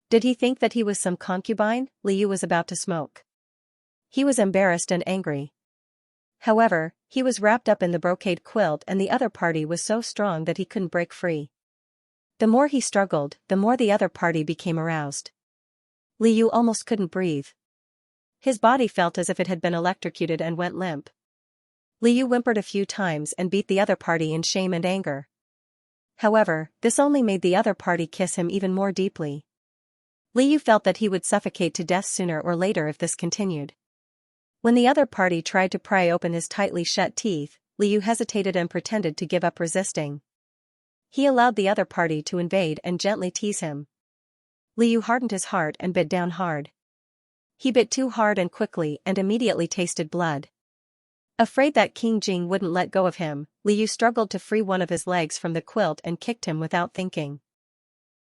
Did he think that he was some concubine? Li Yu was about to smoke. He was embarrassed and angry. However, he was wrapped up in the brocade quilt and the other party was so strong that he couldn't break free. The more he struggled, the more the other party became aroused. Li Yu almost couldn't breathe. His body felt as if it had been electrocuted and went limp. Li Yu whimpered a few times and beat the other party in shame and anger. However, this only made the other party kiss him even more deeply. Li Yu felt that he would suffocate to death sooner or later if this continued. When the other party tried to pry open his tightly shut teeth, Li Yu hesitated and pretended to give up resisting. He allowed the other party to invade and gently tease him. Li Yu hardened his heart and bit down hard. He bit too hard and quickly and immediately tasted blood. Afraid that King Jing wouldn't let go of him, Li Yu struggled to free one of his legs from the quilt and kicked him without thinking.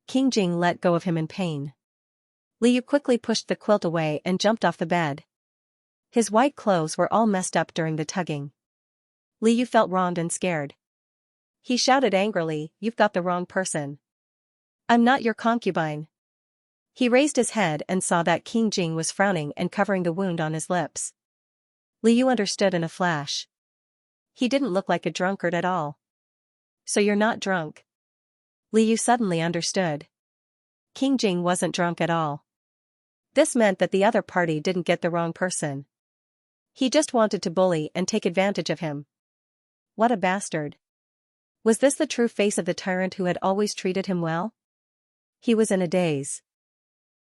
King Jing let go of him in pain. Li Yu quickly pushed the quilt away and jumped off the bed. His white clothes were all messed up during the tugging. Li Yu felt wronged and scared. He shouted angrily, "You've got the wrong person. I'm not your concubine." He raised his head and saw that King Jing was frowning and covering the wound on his lips. Li Yu understood in a flash. He didn't look like a drunkard at all. "So you're not drunk?" Li Yu suddenly understood. King Jing wasn't drunk at all. This meant that the other party didn't get the wrong person. He just wanted to bully and take advantage of him. What a bastard. Was this the true face of the tyrant who had always treated him well? He was in a daze.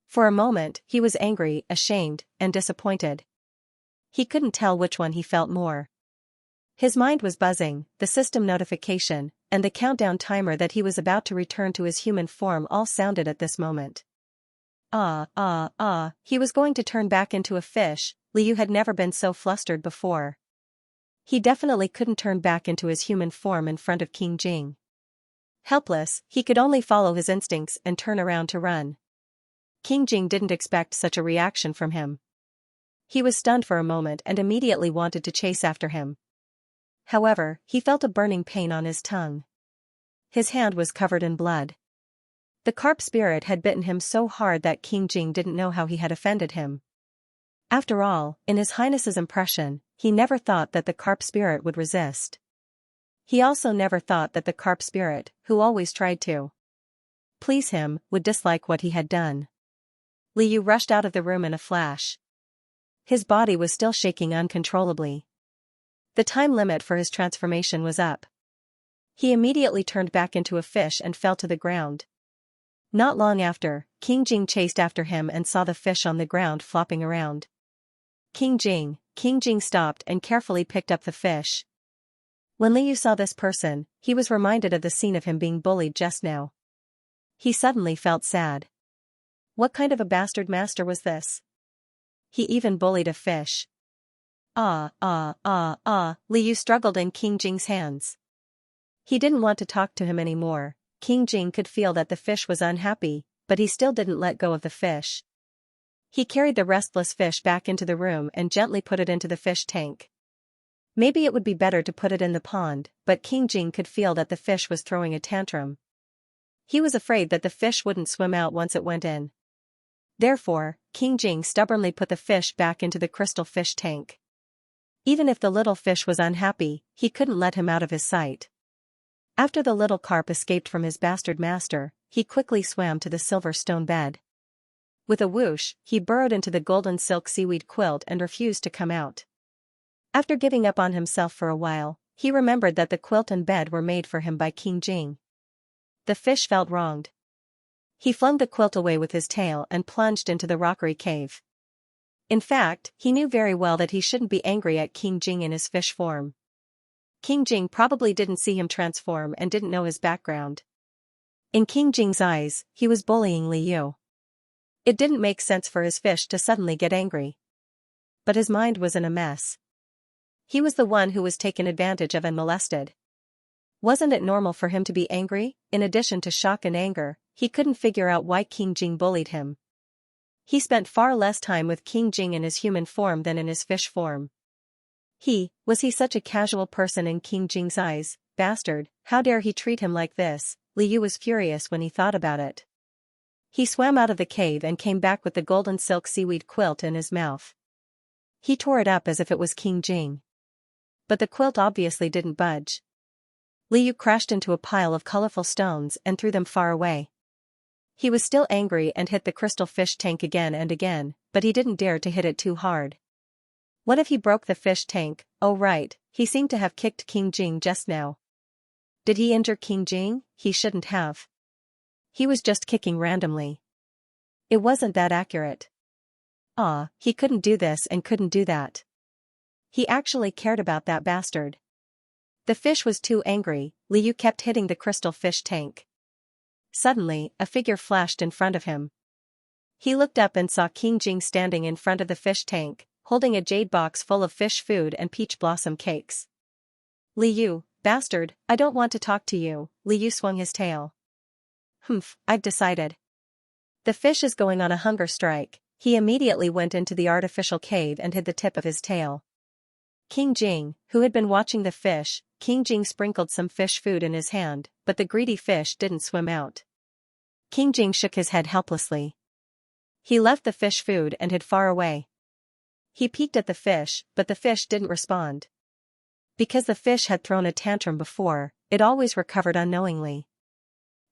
For a moment, he was angry, ashamed, and disappointed. He couldn't tell which one he felt more. His mind was buzzing, the system notification, and the countdown timer that he was about to return to his human form all sounded at this moment. He was going to turn back into a fish. Liu had never been so flustered before. He definitely couldn't turn back into his human form in front of King Jing. Helpless, he could only follow his instincts and turn around to run. King Jing didn't expect such a reaction from him. He was stunned for a moment and immediately wanted to chase after him. However, he felt a burning pain on his tongue. His hand was covered in blood. The carp spirit had bitten him so hard that King Jing didn't know how he had offended him. After all, in His Highness's impression, he never thought that the carp spirit would resist. He also never thought that the carp spirit, who always tried to please him, would dislike what he had done. Liu rushed out of the room in a flash. His body was still shaking uncontrollably. The time limit for his transformation was up. He immediately turned back into a fish and fell to the ground. Not long after, King Jing chased after him and saw the fish on the ground flopping around. King Jing stopped and carefully picked up the fish. When Liu saw this person, he was reminded of the scene of him being bullied just now. He suddenly felt sad. What kind of a bastard master was this? He even bullied a fish. Liu struggled in King Jing's hands. He didn't want to talk to him anymore. King Jing could feel that the fish was unhappy, but he still didn't let go of the fish. He carried the restless fish back into the room and gently put it into the fish tank. Maybe it would be better to put it in the pond, but King Jing could feel that the fish was throwing a tantrum. He was afraid that the fish wouldn't swim out once it went in. Therefore, King Jing stubbornly put the fish back into the crystal fish tank. Even if the little fish was unhappy, he couldn't let him out of his sight. After the little carp escaped from his bastard master, he quickly swam to the silver stone bed. With a whoosh, he burrowed into the golden silk seaweed quilt and refused to come out. After giving up on himself for a while, he remembered that the quilt and bed were made for him by King Jing. The fish felt wronged. He flung the quilt away with his tail and plunged into the rockery cave. In fact, he knew very well that he shouldn't be angry at King Jing in his fish form. King Jing probably didn't see him transform and didn't know his background. In King Jing's eyes, he was bullying Liu. It didn't make sense for his fish to suddenly get angry. But his mind was in a mess. He was the one who was taken advantage of and molested. Wasn't it normal for him to be angry? In addition to shock and anger, he couldn't figure out why King Jing bullied him. He spent far less time with King Jing in his human form than in his fish form. Was he such a casual person in King Jing's eyes? Bastard, how dare he treat him like this? Liu was furious when he thought about it. He swam out of the cave and came back with the golden silk seaweed quilt in his mouth. He tore it up as if it was King Jing. But the quilt obviously didn't budge. Liu crashed into a pile of colorful stones and threw them far away. He was still angry and hit the crystal fish tank again and again, but he didn't dare to hit it too hard. What if he broke the fish tank? Oh right, he seemed to have kicked King Jing just now. Did he injure King Jing? He shouldn't have. He was just kicking randomly. It wasn't that accurate. He couldn't do this and couldn't do that. He actually cared about that bastard. The fish was too angry. Liu kept hitting the crystal fish tank. Suddenly, a figure flashed in front of him. He looked up and saw King Jing standing in front of the fish tank, holding a jade box full of fish food and peach blossom cakes. Liu, bastard, I don't want to talk to you. Liu swung his tail. I've decided. The fish is going on a hunger strike. He immediately went into the artificial cave and hid the tip of his tail. King Jing, who had been watching the fish, King Jing sprinkled some fish food in his hand, but the greedy fish didn't swim out. King Jing shook his head helplessly. He left the fish food and hid far away. He peeked at the fish, but the fish didn't respond. Because the fish had thrown a tantrum before, it always recovered unknowingly.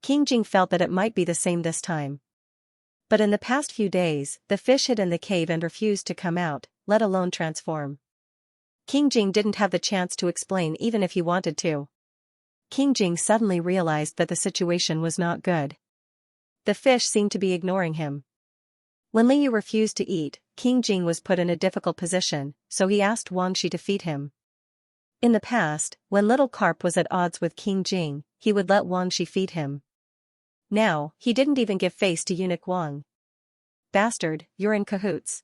King Jing felt that it might be the same this time. But in the past few days, the fish hid in the cave and refused to come out, let alone transform. King Jing didn't have the chance to explain even if he wanted to. King Jing suddenly realized that the situation was not good. The fish seemed to be ignoring him. When Liu refused to eat, King Jing was put in a difficult position, so he asked Wang Shi to feed him. In the past, when little Carp was at odds with King Jing, he would let Wang Shi feed him. Now, he didn't even give face to eunuch Wang. Bastard, you're in cahoots.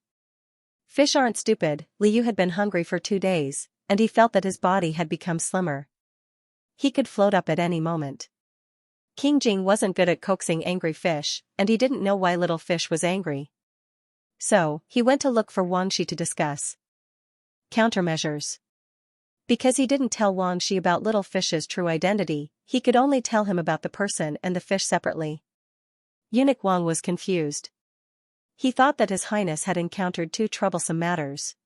Fish aren't stupid. Liu had been hungry for 2 days, and he felt that his body had become slimmer. He could float up at any moment. King Jing wasn't good at coaxing angry fish, and he didn't know why little fish was angry. So, he went to look for Wang Shi to discuss countermeasures. Because he didn't tell Wang Shi about little fish's true identity, he could only tell him about the person and the fish separately. Eunuch Wang was confused. He thought that His Highness had encountered 2 troublesome matters.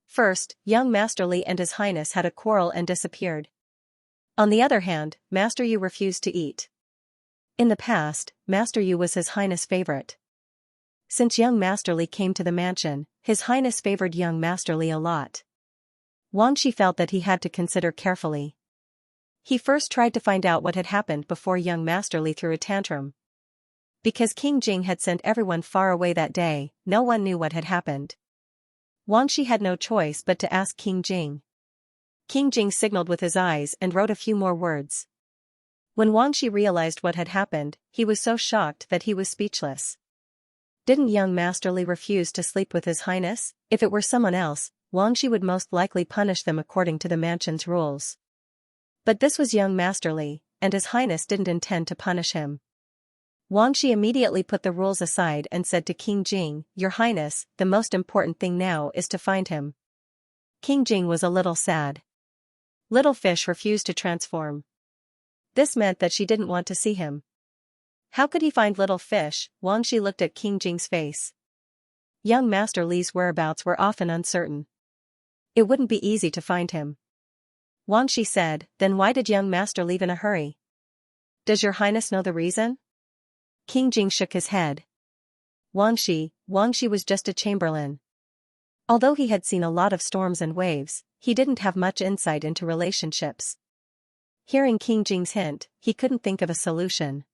First, young Master Li and His Highness had a quarrel and disappeared. On the other hand, Master Yu refused to eat. In the past, Master Yu was His Highness' favorite. Since young Master Li came to the mansion, His Highness favored young Master Li a lot. Wang Shi felt that he had to consider carefully. He first tried to find out what had happened before young Master Li threw a tantrum. Because King Jing had sent everyone far away that day, no one knew what had happened. Wang Shi had no choice but to ask King Jing. King Jing signaled with his eyes and wrote a few more words. When Wang Shi realized what had happened, he was so shocked that he was speechless. Didn't young Master Li refuse to sleep with His Highness? If it were someone else, Wang Shi would most likely punish them according to the mansion's rules. But this was young Master Li, and His Highness didn't intend to punish him. Wang Shi immediately put the rules aside and said to King Jing, "Your Highness, the most important thing now is to find him." King Jing was a little sad. Little fish refused to transform. This meant that she didn't want to see him. How could he find little fish? Wang Shi looked at King Jing's face. Young Master Li's whereabouts were often uncertain. It wouldn't be easy to find him. Wang Shi said, "Then why did young Master leave in a hurry? Does your Highness know the reason?" King Jing shook his head. Wang Shi was just a chamberlain. Although he had seen a lot of storms and waves, he didn't have much insight into relationships. Hearing King Jing's hint, he couldn't think of a solution.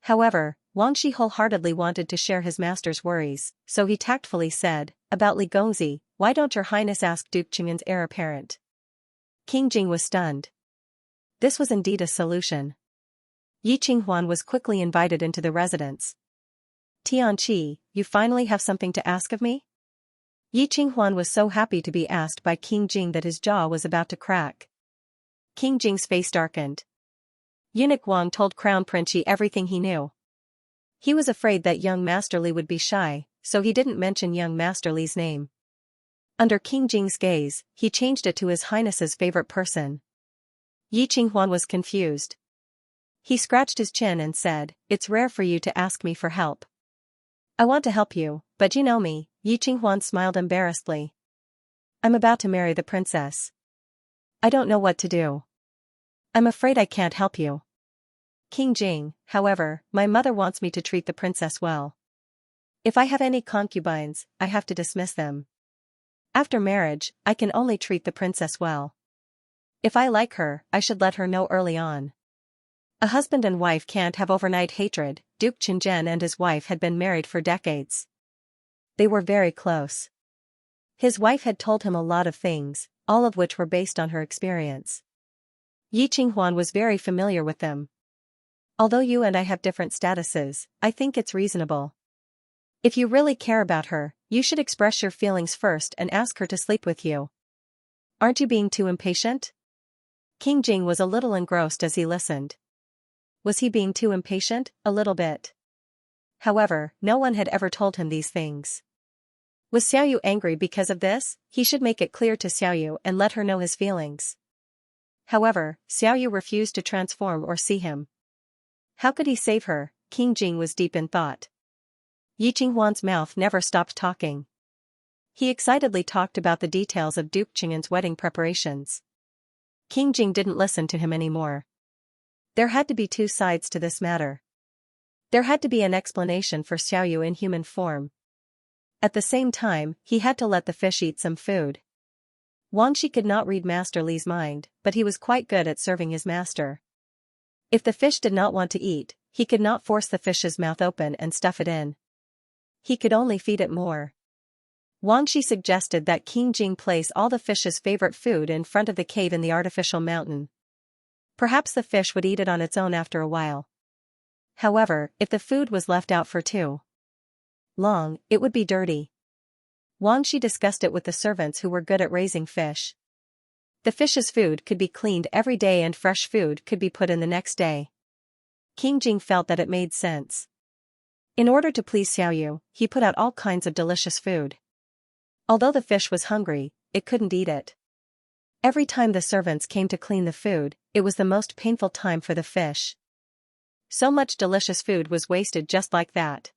However, Wang Shi wholeheartedly wanted to share his master's worries, so he tactfully said, "About Li Gongzi, why don't your Highness ask Duke Qing'an's heir apparent?" King Jing was stunned. This was indeed a solution. Yi Qinghuan was quickly invited into the residence. "Tianqi, you finally have something to ask of me?" Yi Qinghuan was so happy to be asked by King Jing that his jaw was about to crack. King Jing's face darkened. Eunuch Wang told Crown Prince Yi everything he knew. He was afraid that young Master Li would be shy, so he didn't mention young Master Li's name. Under King Jing's gaze, he changed it to His Highness's favorite person. Yi Qinghuan was confused. He scratched his chin and said, "It's rare for you to ask me for help. I want to help you, but you know me." Yi Qinghuan smiled embarrassedly. "I'm about to marry the princess. I don't know what to do. I'm afraid I can't help you." King Jing, however, "My mother wants me to treat the princess well. If I have any concubines, I have to dismiss them. After marriage, I can only treat the princess well. If I like her, I should let her know early on. A husband and wife can't have overnight hatred." Duke Qingzhen and his wife had been married for decades. They were very close. His wife had told him a lot of things, all of which were based on her experience. Yi Qinghuan was very familiar with them. "Although you and I have different statuses, I think it's reasonable. If you really care about her, you should express your feelings first and ask her to sleep with you. Aren't you being too impatient?" King Jing was a little engrossed as he listened. Was he being too impatient? A little bit. However, no one had ever told him these things. Was Xiaoyu angry because of this? He should make it clear to Xiaoyu and let her know his feelings. However, Xiaoyu refused to transform or see him. How could he save her? King Jing was deep in thought. Yi Qinghuan's mouth never stopped talking. He excitedly talked about the details of Duke Qing'an's wedding preparations. King Jing didn't listen to him anymore. There had to be 2 sides to this matter. There had to be an explanation for Xiaoyu in human form. At the same time, he had to let the fish eat some food. Wang Shi could not read Master Li's mind, but he was quite good at serving his master. If the fish did not want to eat, he could not force the fish's mouth open and stuff it in. He could only feed it more. Wang Shi suggested that King Jing place all the fish's favorite food in front of the cave in the artificial mountain. Perhaps the fish would eat it on its own after a while. However, if the food was left out for too long, it would be dirty. Wang Shi discussed it with the servants who were good at raising fish. The fish's food could be cleaned every day and fresh food could be put in the next day. King Jing felt that it made sense. In order to please Xiaoyu, he put out all kinds of delicious food. Although the fish was hungry, it couldn't eat it. Every time the servants came to clean the food, it was the most painful time for the fish. So much delicious food was wasted just like that.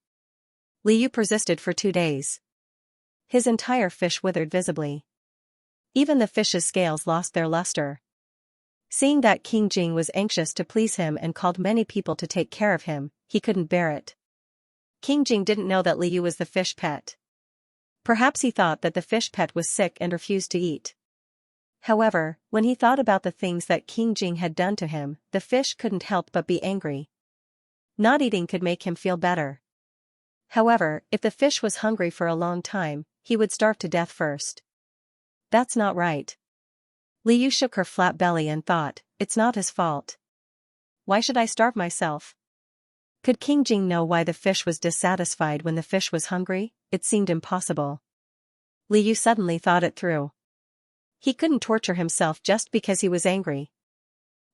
Liu persisted for 2 days. His entire fish withered visibly. Even the fish's scales lost their luster. Seeing that King Jing was anxious to please him and called many people to take care of him, he couldn't bear it. King Jing didn't know that Liu was the fish pet. Perhaps he thought that the fish pet was sick and refused to eat. However, when he thought about the things that King Jing had done to him, the fish couldn't help but be angry. Not eating could make him feel better. However, if the fish was hungry for a long time, he would starve to death first. That's not right. Liu shook her flat belly and thought, it's not his fault. Why should I starve myself? Could King Jing know why the fish was dissatisfied when the fish was hungry? It seemed impossible. Liu suddenly thought it through. He couldn't torture himself just because he was angry.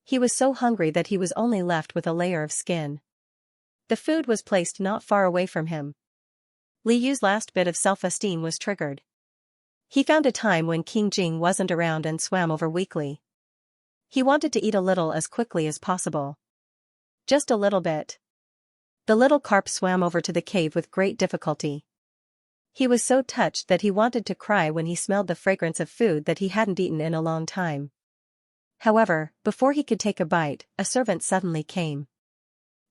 He was so hungry that he was only left with a layer of skin. The food was placed not far away from him. Liu's last bit of self-esteem was triggered. He found a time when King Jing wasn't around and swam over weakly. He wanted to eat a little as quickly as possible. Just a little bit. The little carp swam over to the cave with great difficulty. He was so touched that he wanted to cry when he smelled the fragrance of food that he hadn't eaten in a long time. However, before he could take a bite, a servant suddenly came.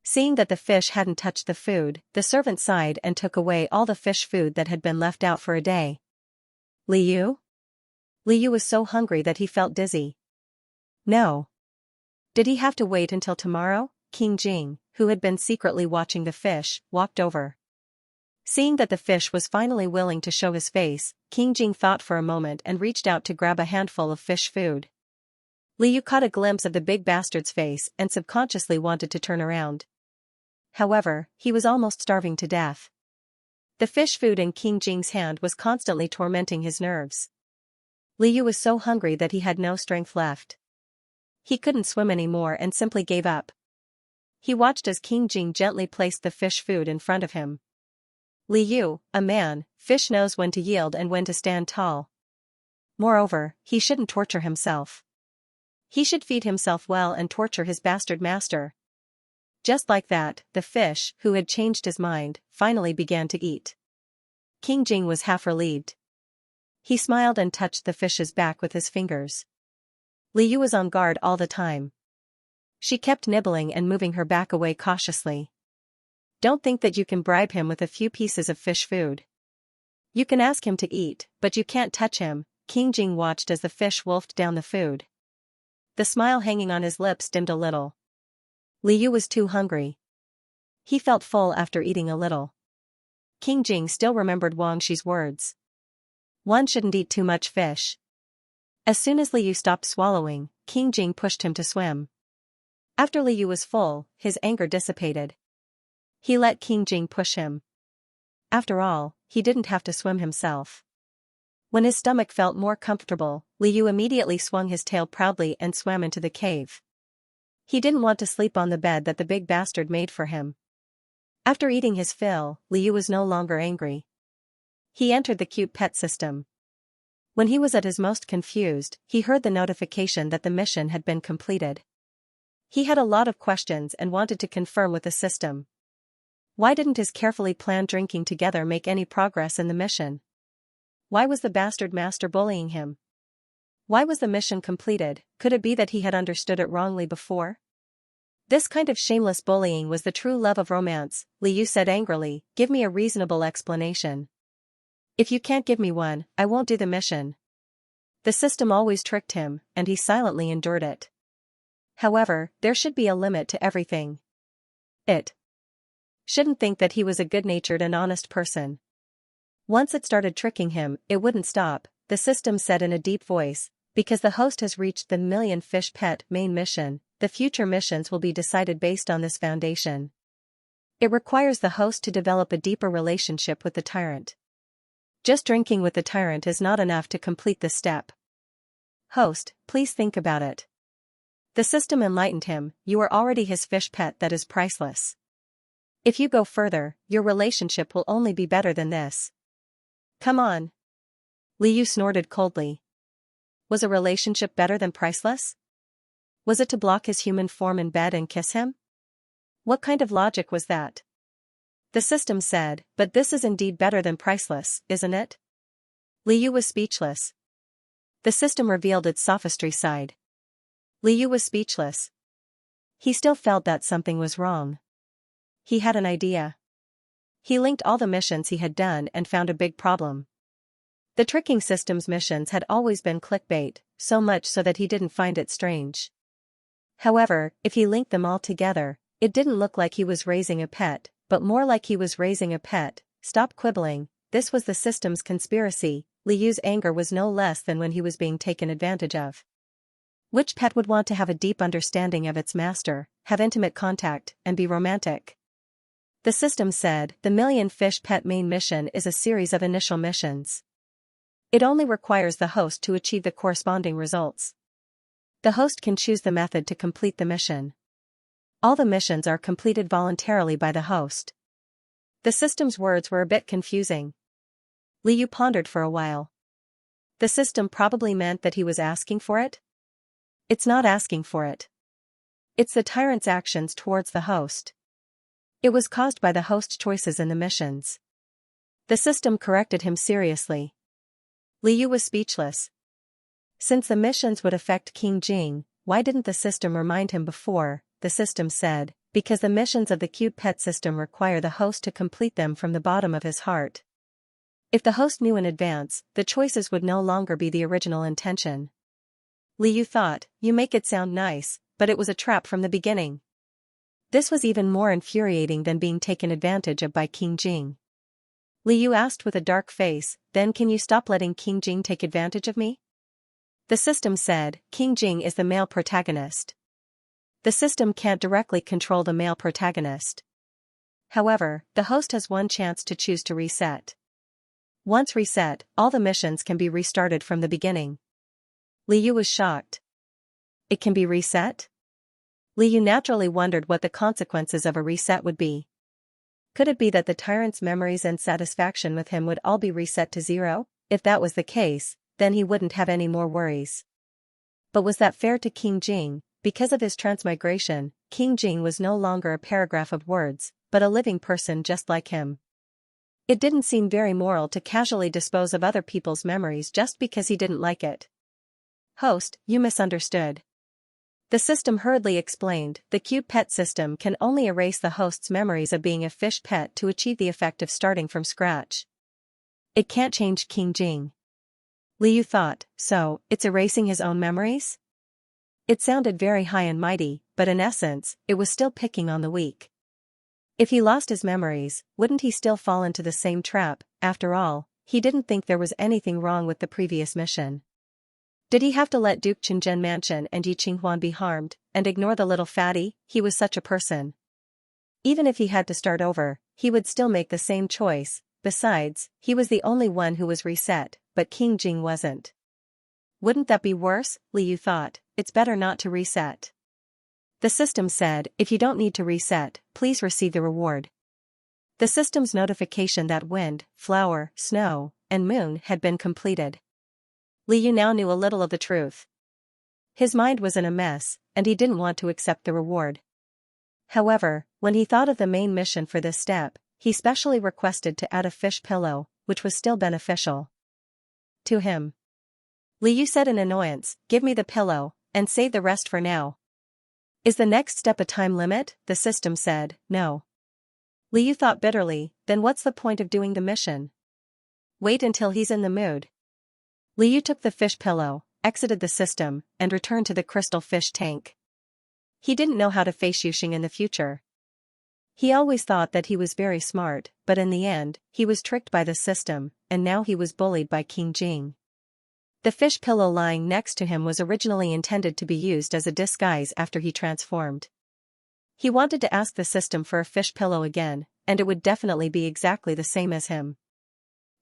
Seeing that the fish hadn't touched the food, the servant sighed and took away all the fish food that had been left out for a day. Liu? Liu was so hungry that he felt dizzy. No. Did he have to wait until tomorrow? King Jing, who had been secretly watching the fish, walked over. Seeing that the fish was finally willing to show his face, King Jing thought for a moment and reached out to grab a handful of fish food. Liu caught a glimpse of the big bastard's face and subconsciously wanted to turn around. However, he was almost starving to death. The fish food in King Jing's hand was constantly tormenting his nerves. Liu was so hungry that he had no strength left. He couldn't swim anymore and simply gave up. He watched as King Jing gently placed the fish food in front of him. Liu, a man, fish knows when to yield and when to stand tall. Moreover, he shouldn't torture himself. He should feed himself well and torture his bastard master. Just like that, the fish, who had changed his mind, finally began to eat. King Jing was half relieved. He smiled and touched the fish's back with his fingers. Liu was on guard all the time. She kept nibbling and moving her back away cautiously. Don't think that you can bribe him with a few pieces of fish food. You can ask him to eat, but you can't touch him. King Jing watched as the fish wolfed down the food. The smile hanging on his lips dimmed a little. Liu was too hungry. He felt full after eating a little. King Jing still remembered Wang Shi's words. One shouldn't eat too much fish. As soon as Liu stopped swallowing, King Jing pushed him to swim. After Liu was full, his anger dissipated. He let King Jing push him. After all, he didn't have to swim himself. When his stomach felt more comfortable, Liu immediately swung his tail proudly and swam into the cave. He didn't want to sleep on the bed that the big bastard made for him. After eating his fill, Liu was no longer angry. He entered the cute pet system. When he was at his most confused, he heard the notification that the mission had been completed. He had a lot of questions and wanted to confirm with the system. Why didn't his carefully planned drinking together make any progress in the mission? Why was the bastard master bullying him? Why was the mission completed? Could it be that he had understood it wrongly before? This kind of shameless bullying was the true love of romance, Liu said angrily. Give me a reasonable explanation. If you can't give me one, I won't do the mission. The system always tricked him, and he silently endured it. However, there should be a limit to everything. shouldn't think that he was a good-natured and honest person. Once it started tricking him, it wouldn't stop, the system said in a deep voice, because the host has reached the Million Fish Pet main mission, the future missions will be decided based on this foundation. It requires the host to develop a deeper relationship with the Tyrant. Just drinking with the Tyrant is not enough to complete this step. Host, please think about it. The system enlightened him, you are already his fish pet that is priceless. If you go further, your relationship will only be better than this. Come on. Liu snorted coldly. Was a relationship better than priceless? Was it to block his human form in bed and kiss him? What kind of logic was that? The system said, but this is indeed better than priceless, isn't it? Liu was speechless. The system revealed its sophistry side. Liu was speechless. He still felt that something was wrong. He had an idea. He linked all the missions he had done and found a big problem. The tricking system's missions had always been clickbait, so much so that he didn't find it strange. However, if he linked them all together, it didn't look like he was raising a pet, but more like he was raising a pet. Stop quibbling, this was the system's conspiracy. Liu's anger was no less than when he was being taken advantage of. Which pet would want to have a deep understanding of its master, have intimate contact, and be romantic? The system said, the Million Fish Pet main mission is a series of initial missions. It only requires the host to achieve the corresponding results. The host can choose the method to complete the mission. All the missions are completed voluntarily by the host. The system's words were a bit confusing. Liu pondered for a while. The system probably meant that he was asking for it? It's not asking for it. It's the Tyrant's actions towards the host. It was caused by the host's choices in the missions. The system corrected him seriously. Liu was speechless. Since the missions would affect King Jing, why didn't the system remind him before? The system said, because the missions of the cute pet system require the host to complete them from the bottom of his heart. If the host knew in advance, the choices would no longer be the original intention. Liu thought, you make it sound nice, but it was a trap from the beginning. This was even more infuriating than being taken advantage of by King Jing. Liu asked with a dark face, then can you stop letting King Jing take advantage of me? The system said, King Jing is the male protagonist. The system can't directly control the male protagonist. However, the host has one chance to choose to reset. Once reset, all the missions can be restarted from the beginning. Liu was shocked. It can be reset? Liu naturally wondered what the consequences of a reset would be. Could it be that the Tyrant's memories and satisfaction with him would all be reset to zero? If that was the case, then he wouldn't have any more worries. But was that fair to King Jing? Because of his transmigration, King Jing was no longer a paragraph of words, but a living person just like him. It didn't seem very moral to casually dispose of other people's memories just because he didn't like it. Host, you misunderstood. The system hurriedly explained, the cute pet system can only erase the host's memories of being a fish pet to achieve the effect of starting from scratch. It can't change King Jing. Liu thought, so, it's erasing his own memories? It sounded very high and mighty, but in essence, it was still picking on the weak. If he lost his memories, wouldn't he still fall into the same trap? After all, he didn't think there was anything wrong with the previous mission. Did he have to let Duke Qingzhen Mansion and Yi Qinghuan be harmed, and ignore the little fatty? He was such a person. Even if he had to start over, he would still make the same choice. Besides, he was the only one who was reset, but King Jing wasn't. Wouldn't that be worse? Liu thought, it's better not to reset. The system said, if you don't need to reset, please receive the reward. The system's notification that wind, flower, snow, and moon had been completed. Liu now knew a little of the truth. His mind was in a mess, and he didn't want to accept the reward. However, when he thought of the main mission for this step, he specially requested to add a fish pillow, which was still beneficial to him. Liu said in annoyance, give me the pillow, and save the rest for now. Is the next step a time limit? The system said, no. Liu thought bitterly, then what's the point of doing the mission? Wait until he's in the mood. Liu took the fish pillow, exited the system, and returned to the crystal fish tank. He didn't know how to face Yuxing in the future. He always thought that he was very smart, but in the end, he was tricked by the system, and now he was bullied by King Jing. The fish pillow lying next to him was originally intended to be used as a disguise after he transformed. He wanted to ask the system for a fish pillow again, and it would definitely be exactly the same as him.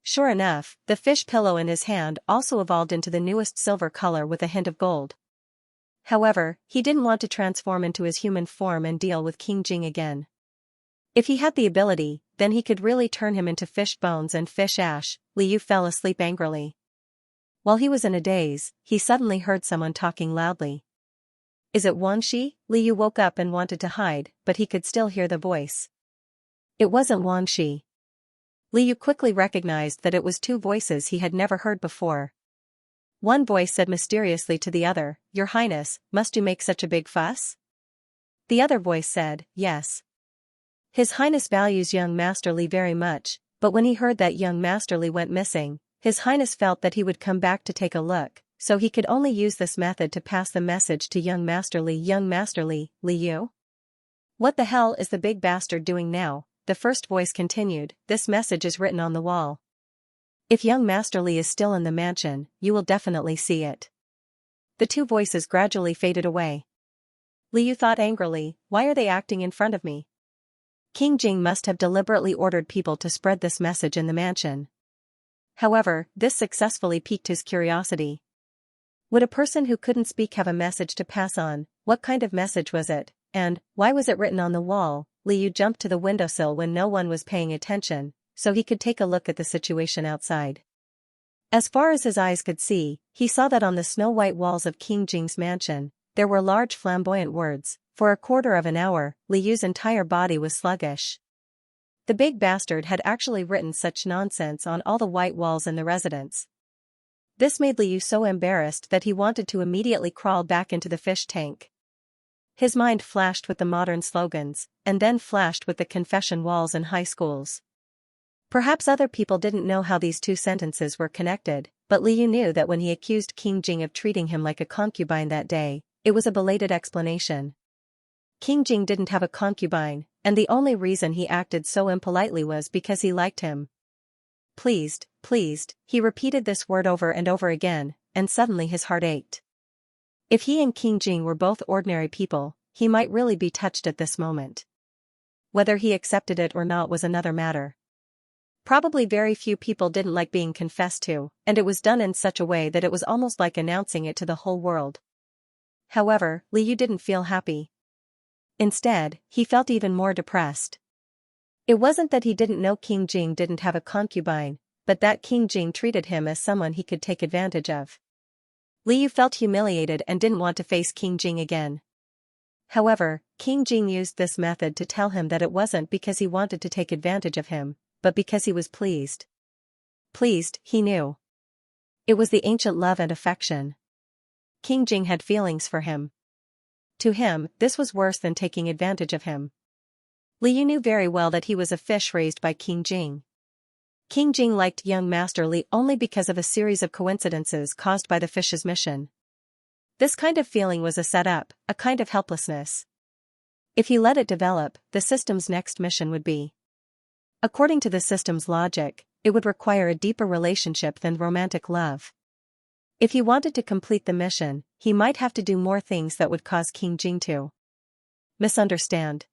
Sure enough, the fish pillow in his hand also evolved into the newest silver color with a hint of gold. However, he didn't want to transform into his human form and deal with King Jing again. If he had the ability, then he could really turn him into fish bones and fish ash. Liu fell asleep angrily. While he was in a daze, he suddenly heard someone talking loudly. Is it Wangxi? Liu woke up and wanted to hide, but he could still hear the voice. It wasn't Wangxi. Liu quickly recognized that it was two voices he had never heard before. One voice said mysteriously to the other, "Your Highness, must you make such a big fuss?" The other voice said, "Yes. His Highness values young Master Li very much, but when he heard that young Master Li went missing, His Highness felt that he would come back to take a look, so he could only use this method to pass the message to young Master Li. Young Master Li, Liu? What the hell is the big bastard doing now?" The first voice continued, "This message is written on the wall. If young Master Li is still in the mansion, you will definitely see it." The two voices gradually faded away. Liu thought angrily, why are they acting in front of me? King Jing must have deliberately ordered people to spread this message in the mansion. However, this successfully piqued his curiosity. Would a person who couldn't speak have a message to pass on? What kind of message was it, and why was it written on the wall? Liu jumped to the windowsill when no one was paying attention, so he could take a look at the situation outside. As far as his eyes could see, he saw that on the snow-white walls of King Jing's mansion, there were large flamboyant words. For a quarter of an hour, Liu's entire body was sluggish. The big bastard had actually written such nonsense on all the white walls in the residence. This made Liu so embarrassed that he wanted to immediately crawl back into the fish tank. His mind flashed with the modern slogans, and then flashed with the confession walls in high schools. Perhaps other people didn't know how these two sentences were connected, but Liu knew that when he accused King Jing of treating him like a concubine that day, it was a belated explanation. King Jing didn't have a concubine, and the only reason he acted so impolitely was because he liked him. Pleased, he repeated this word over and over again, and suddenly his heart ached. If he and King Jing were both ordinary people, he might really be touched at this moment. Whether he accepted it or not was another matter. Probably very few people didn't like being confessed to, and it was done in such a way that it was almost like announcing it to the whole world. However, Liu didn't feel happy. Instead, he felt even more depressed. It wasn't that he didn't know King Jing didn't have a concubine, but that King Jing treated him as someone he could take advantage of. Liu felt humiliated and didn't want to face King Jing again. However, King Jing used this method to tell him that it wasn't because he wanted to take advantage of him, but because he was pleased. Pleased, he knew. It was the ancient love and affection. King Jing had feelings for him. To him, this was worse than taking advantage of him. Liu knew very well that he was a fish raised by King Jing. King Jing liked young Master Li only because of a series of coincidences caused by the fish's mission. This kind of feeling was a setup, a kind of helplessness. If he let it develop, the system's next mission would be. According to the system's logic, it would require a deeper relationship than romantic love. If he wanted to complete the mission, he might have to do more things that would cause King Jing to misunderstand.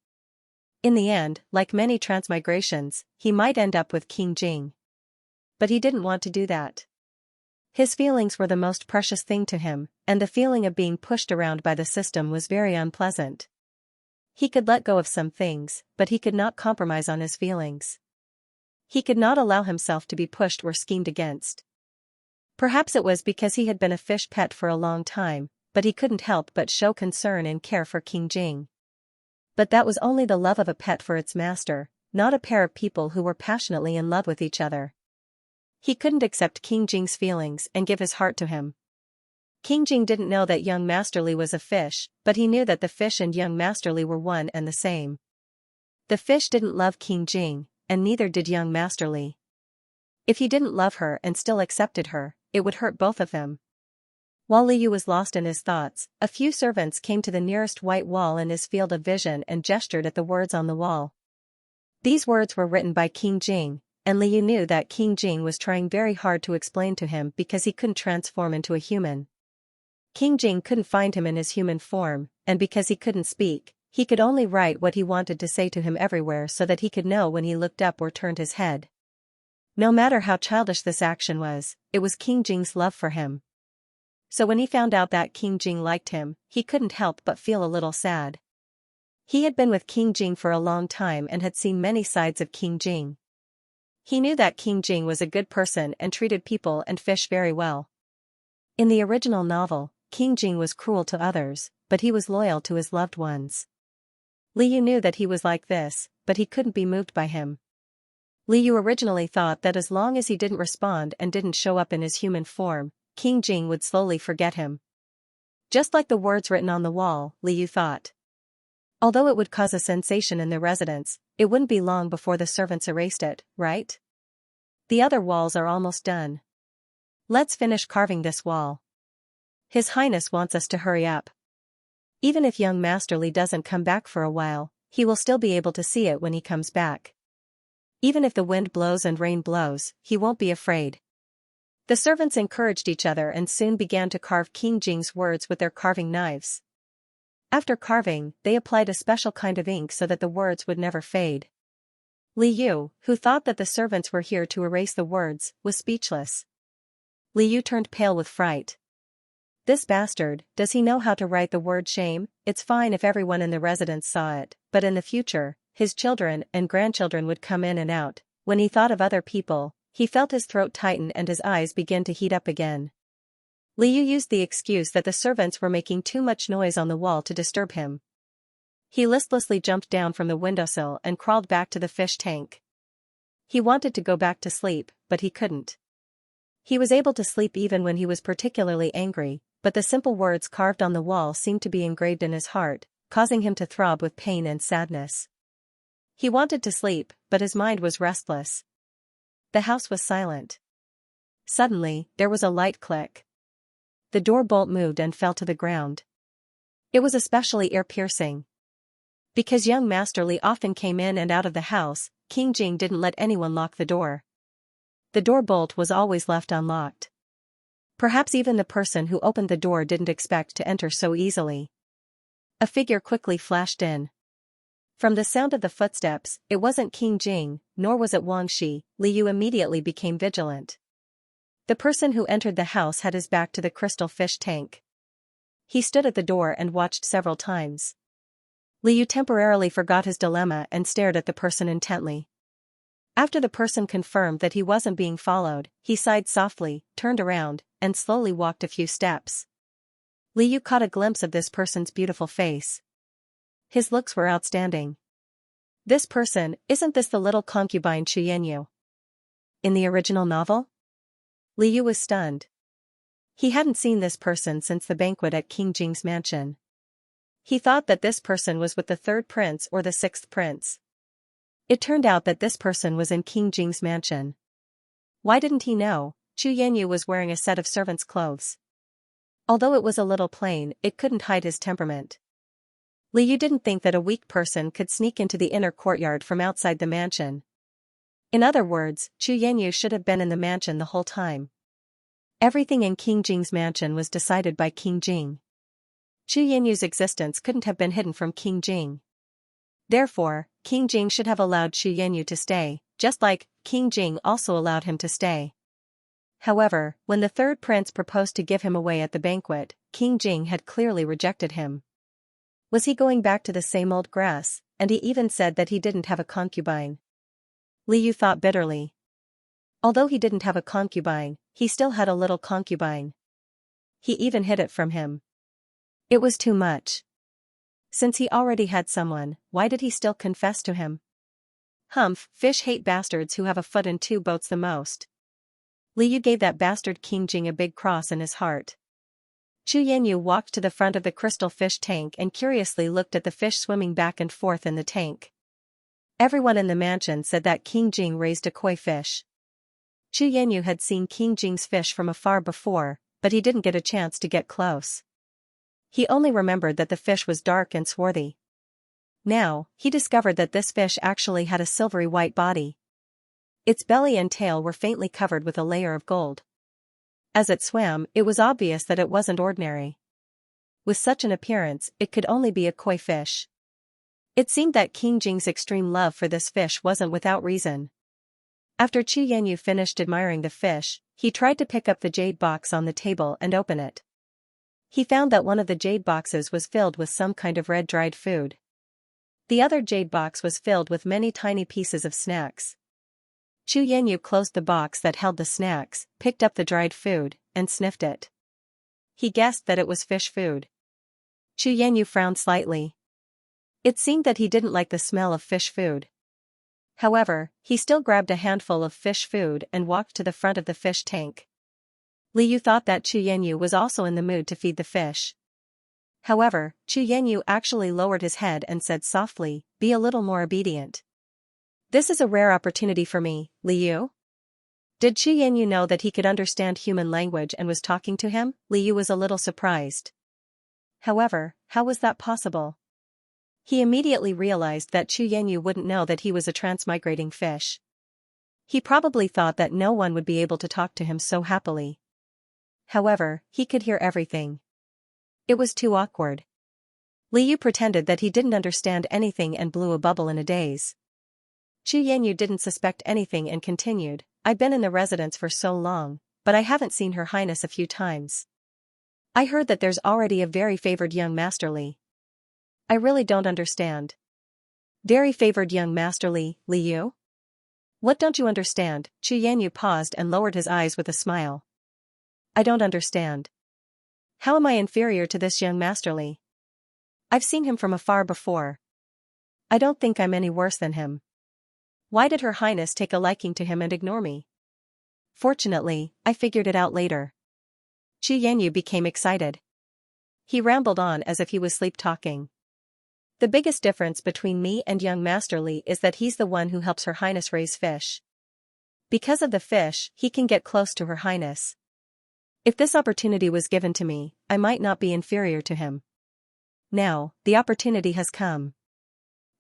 In the end, like many transmigrations, he might end up with King Jing. But he didn't want to do that. His feelings were the most precious thing to him, and the feeling of being pushed around by the system was very unpleasant. He could let go of some things, but he could not compromise on his feelings. He could not allow himself to be pushed or schemed against. Perhaps it was because he had been a fish pet for a long time, but he couldn't help but show concern and care for King Jing. But that was only the love of a pet for its master, not a pair of people who were passionately in love with each other. He couldn't accept King Jing's feelings and give his heart to him. King Jing didn't know that young Master Li was a fish, but he knew that the fish and young Master Li were one and the same. The fish didn't love King Jing, and neither did young Master Li. If he didn't love her and still accepted her, it would hurt both of them. While Liu was lost in his thoughts, a few servants came to the nearest white wall in his field of vision and gestured at the words on the wall. These words were written by King Jing, and Liu knew that King Jing was trying very hard to explain to him because he couldn't transform into a human. King Jing couldn't find him in his human form, and because he couldn't speak, he could only write what he wanted to say to him everywhere so that he could know when he looked up or turned his head. No matter how childish this action was, it was King Jing's love for him. So when he found out that King Jing liked him, he couldn't help but feel a little sad. He had been with King Jing for a long time and had seen many sides of King Jing. He knew that King Jing was a good person and treated people and fish very well. In the original novel, King Jing was cruel to others, but he was loyal to his loved ones. Liu knew that he was like this, but he couldn't be moved by him. Liu originally thought that as long as he didn't respond and didn't show up in his human form, King Jing would slowly forget him. Just like the words written on the wall, Liu thought. Although it would cause a sensation in the residence, it wouldn't be long before the servants erased it, right? The other walls are almost done. Let's finish carving this wall. His Highness wants us to hurry up. Even if young Master Li doesn't come back for a while, he will still be able to see it when he comes back. Even if the wind blows and rain blows, he won't be afraid. The servants encouraged each other and soon began to carve King Jing's words with their carving knives. After carving, they applied a special kind of ink so that the words would never fade. Liu, who thought that the servants were here to erase the words, was speechless. Liu turned pale with fright. This bastard, does he know how to write the word shame? It's fine if everyone in the residence saw it, but in the future, his children and grandchildren would come in and out. When he thought of other people, he felt his throat tighten and his eyes begin to heat up again. Liu used the excuse that the servants were making too much noise on the wall to disturb him. He listlessly jumped down from the windowsill and crawled back to the fish tank. He wanted to go back to sleep, but he couldn't. He was able to sleep even when he was particularly angry, but the simple words carved on the wall seemed to be engraved in his heart, causing him to throb with pain and sadness. He wanted to sleep, but his mind was restless. The house was silent. Suddenly, there was a light click. The door bolt moved and fell to the ground. It was especially ear-piercing. Because young Master Li often came in and out of the house, King Jing didn't let anyone lock the door. The door bolt was always left unlocked. Perhaps even the person who opened the door didn't expect to enter so easily. A figure quickly flashed in. From the sound of the footsteps, it wasn't King Jing, nor was it Wang Shi. Liu immediately became vigilant. The person who entered the house had his back to the crystal fish tank. He stood at the door and watched several times. Liu temporarily forgot his dilemma and stared at the person intently. After the person confirmed that he wasn't being followed, he sighed softly, turned around, and slowly walked a few steps. Liu caught a glimpse of this person's beautiful face. His looks were outstanding. This person, isn't this the little concubine Xianxia? In the original novel? Liu was stunned. He hadn't seen this person since the banquet at King Jing's mansion. He thought that this person was with the third prince or the sixth prince. It turned out that this person was in King Jing's mansion. Why didn't he know? Xianxia was wearing a set of servant's clothes. Although it was a little plain, it couldn't hide his temperament. Liu didn't think that a weak person could sneak into the inner courtyard from outside the mansion. In other words, Xianxia should have been in the mansion the whole time. Everything in King Jing's mansion was decided by King Jing. Xianxia's existence couldn't have been hidden from King Jing. Therefore, King Jing should have allowed Xianxia to stay, just like King Jing also allowed him to stay. However, when the third prince proposed to give him away at the banquet, King Jing had clearly rejected him. Was he going back to the same old grass? And he even said that he didn't have a concubine. Liu thought bitterly. Although he didn't have a concubine, he still had a little concubine. He even hid it from him. It was too much. Since he already had someone, why did he still confess to him? Humph, fish hate bastards who have a foot in two boats the most. Liu gave that bastard King Jing a big cross in his heart. Xianxia walked to the front of the crystal fish tank and curiously looked at the fish swimming back and forth in the tank. Everyone in the mansion said that King Jing raised a koi fish. Xianxia had seen King Jing's fish from afar before, but he didn't get a chance to get close. He only remembered that the fish was dark and swarthy. Now, he discovered that this fish actually had a silvery white body. Its belly and tail were faintly covered with a layer of gold. As it swam, it was obvious that it wasn't ordinary. With such an appearance, it could only be a koi fish. It seemed that King Jing's extreme love for this fish wasn't without reason. After Qu Yanyu finished admiring the fish, he tried to pick up the jade box on the table and open it. He found that one of the jade boxes was filled with some kind of red dried food. The other jade box was filled with many tiny pieces of snacks. Qu Yanyu closed the box that held the snacks, picked up the dried food, and sniffed it. He guessed that it was fish food. Qu Yanyu frowned slightly. It seemed that he didn't like the smell of fish food. However, he still grabbed a handful of fish food and walked to the front of the fish tank. Liu thought that Qu Yanyu was also in the mood to feed the fish. However, Qu Yanyu actually lowered his head and said softly, "Be a little more obedient. This is a rare opportunity for me, Liu." Did Qu Yanyu know that he could understand human language and was talking to him? Liu was a little surprised. However, how was that possible? He immediately realized that Qu Yanyu wouldn't know that he was a transmigrating fish. He probably thought that no one would be able to talk to him so happily. However, he could hear everything. It was too awkward. Liu pretended that he didn't understand anything and blew a bubble in a daze. Qu Yanyu didn't suspect anything and continued, "I've been in the residence for so long, but I haven't seen Her Highness a few times. I heard that there's already a very favored young masterly. I really don't understand." Very favored young masterly, Liu? What don't you understand? Qu Yanyu paused and lowered his eyes with a smile. I don't understand. How am I inferior to this young masterly? I've seen him from afar before. I don't think I'm any worse than him. Why did Her Highness take a liking to him and ignore me? Fortunately, I figured it out later. Qu Yanyu became excited. He rambled on as if he was sleep-talking. The biggest difference between me and young Masterly is that he's the one who helps Her Highness raise fish. Because of the fish, he can get close to Her Highness. If this opportunity was given to me, I might not be inferior to him. Now, the opportunity has come.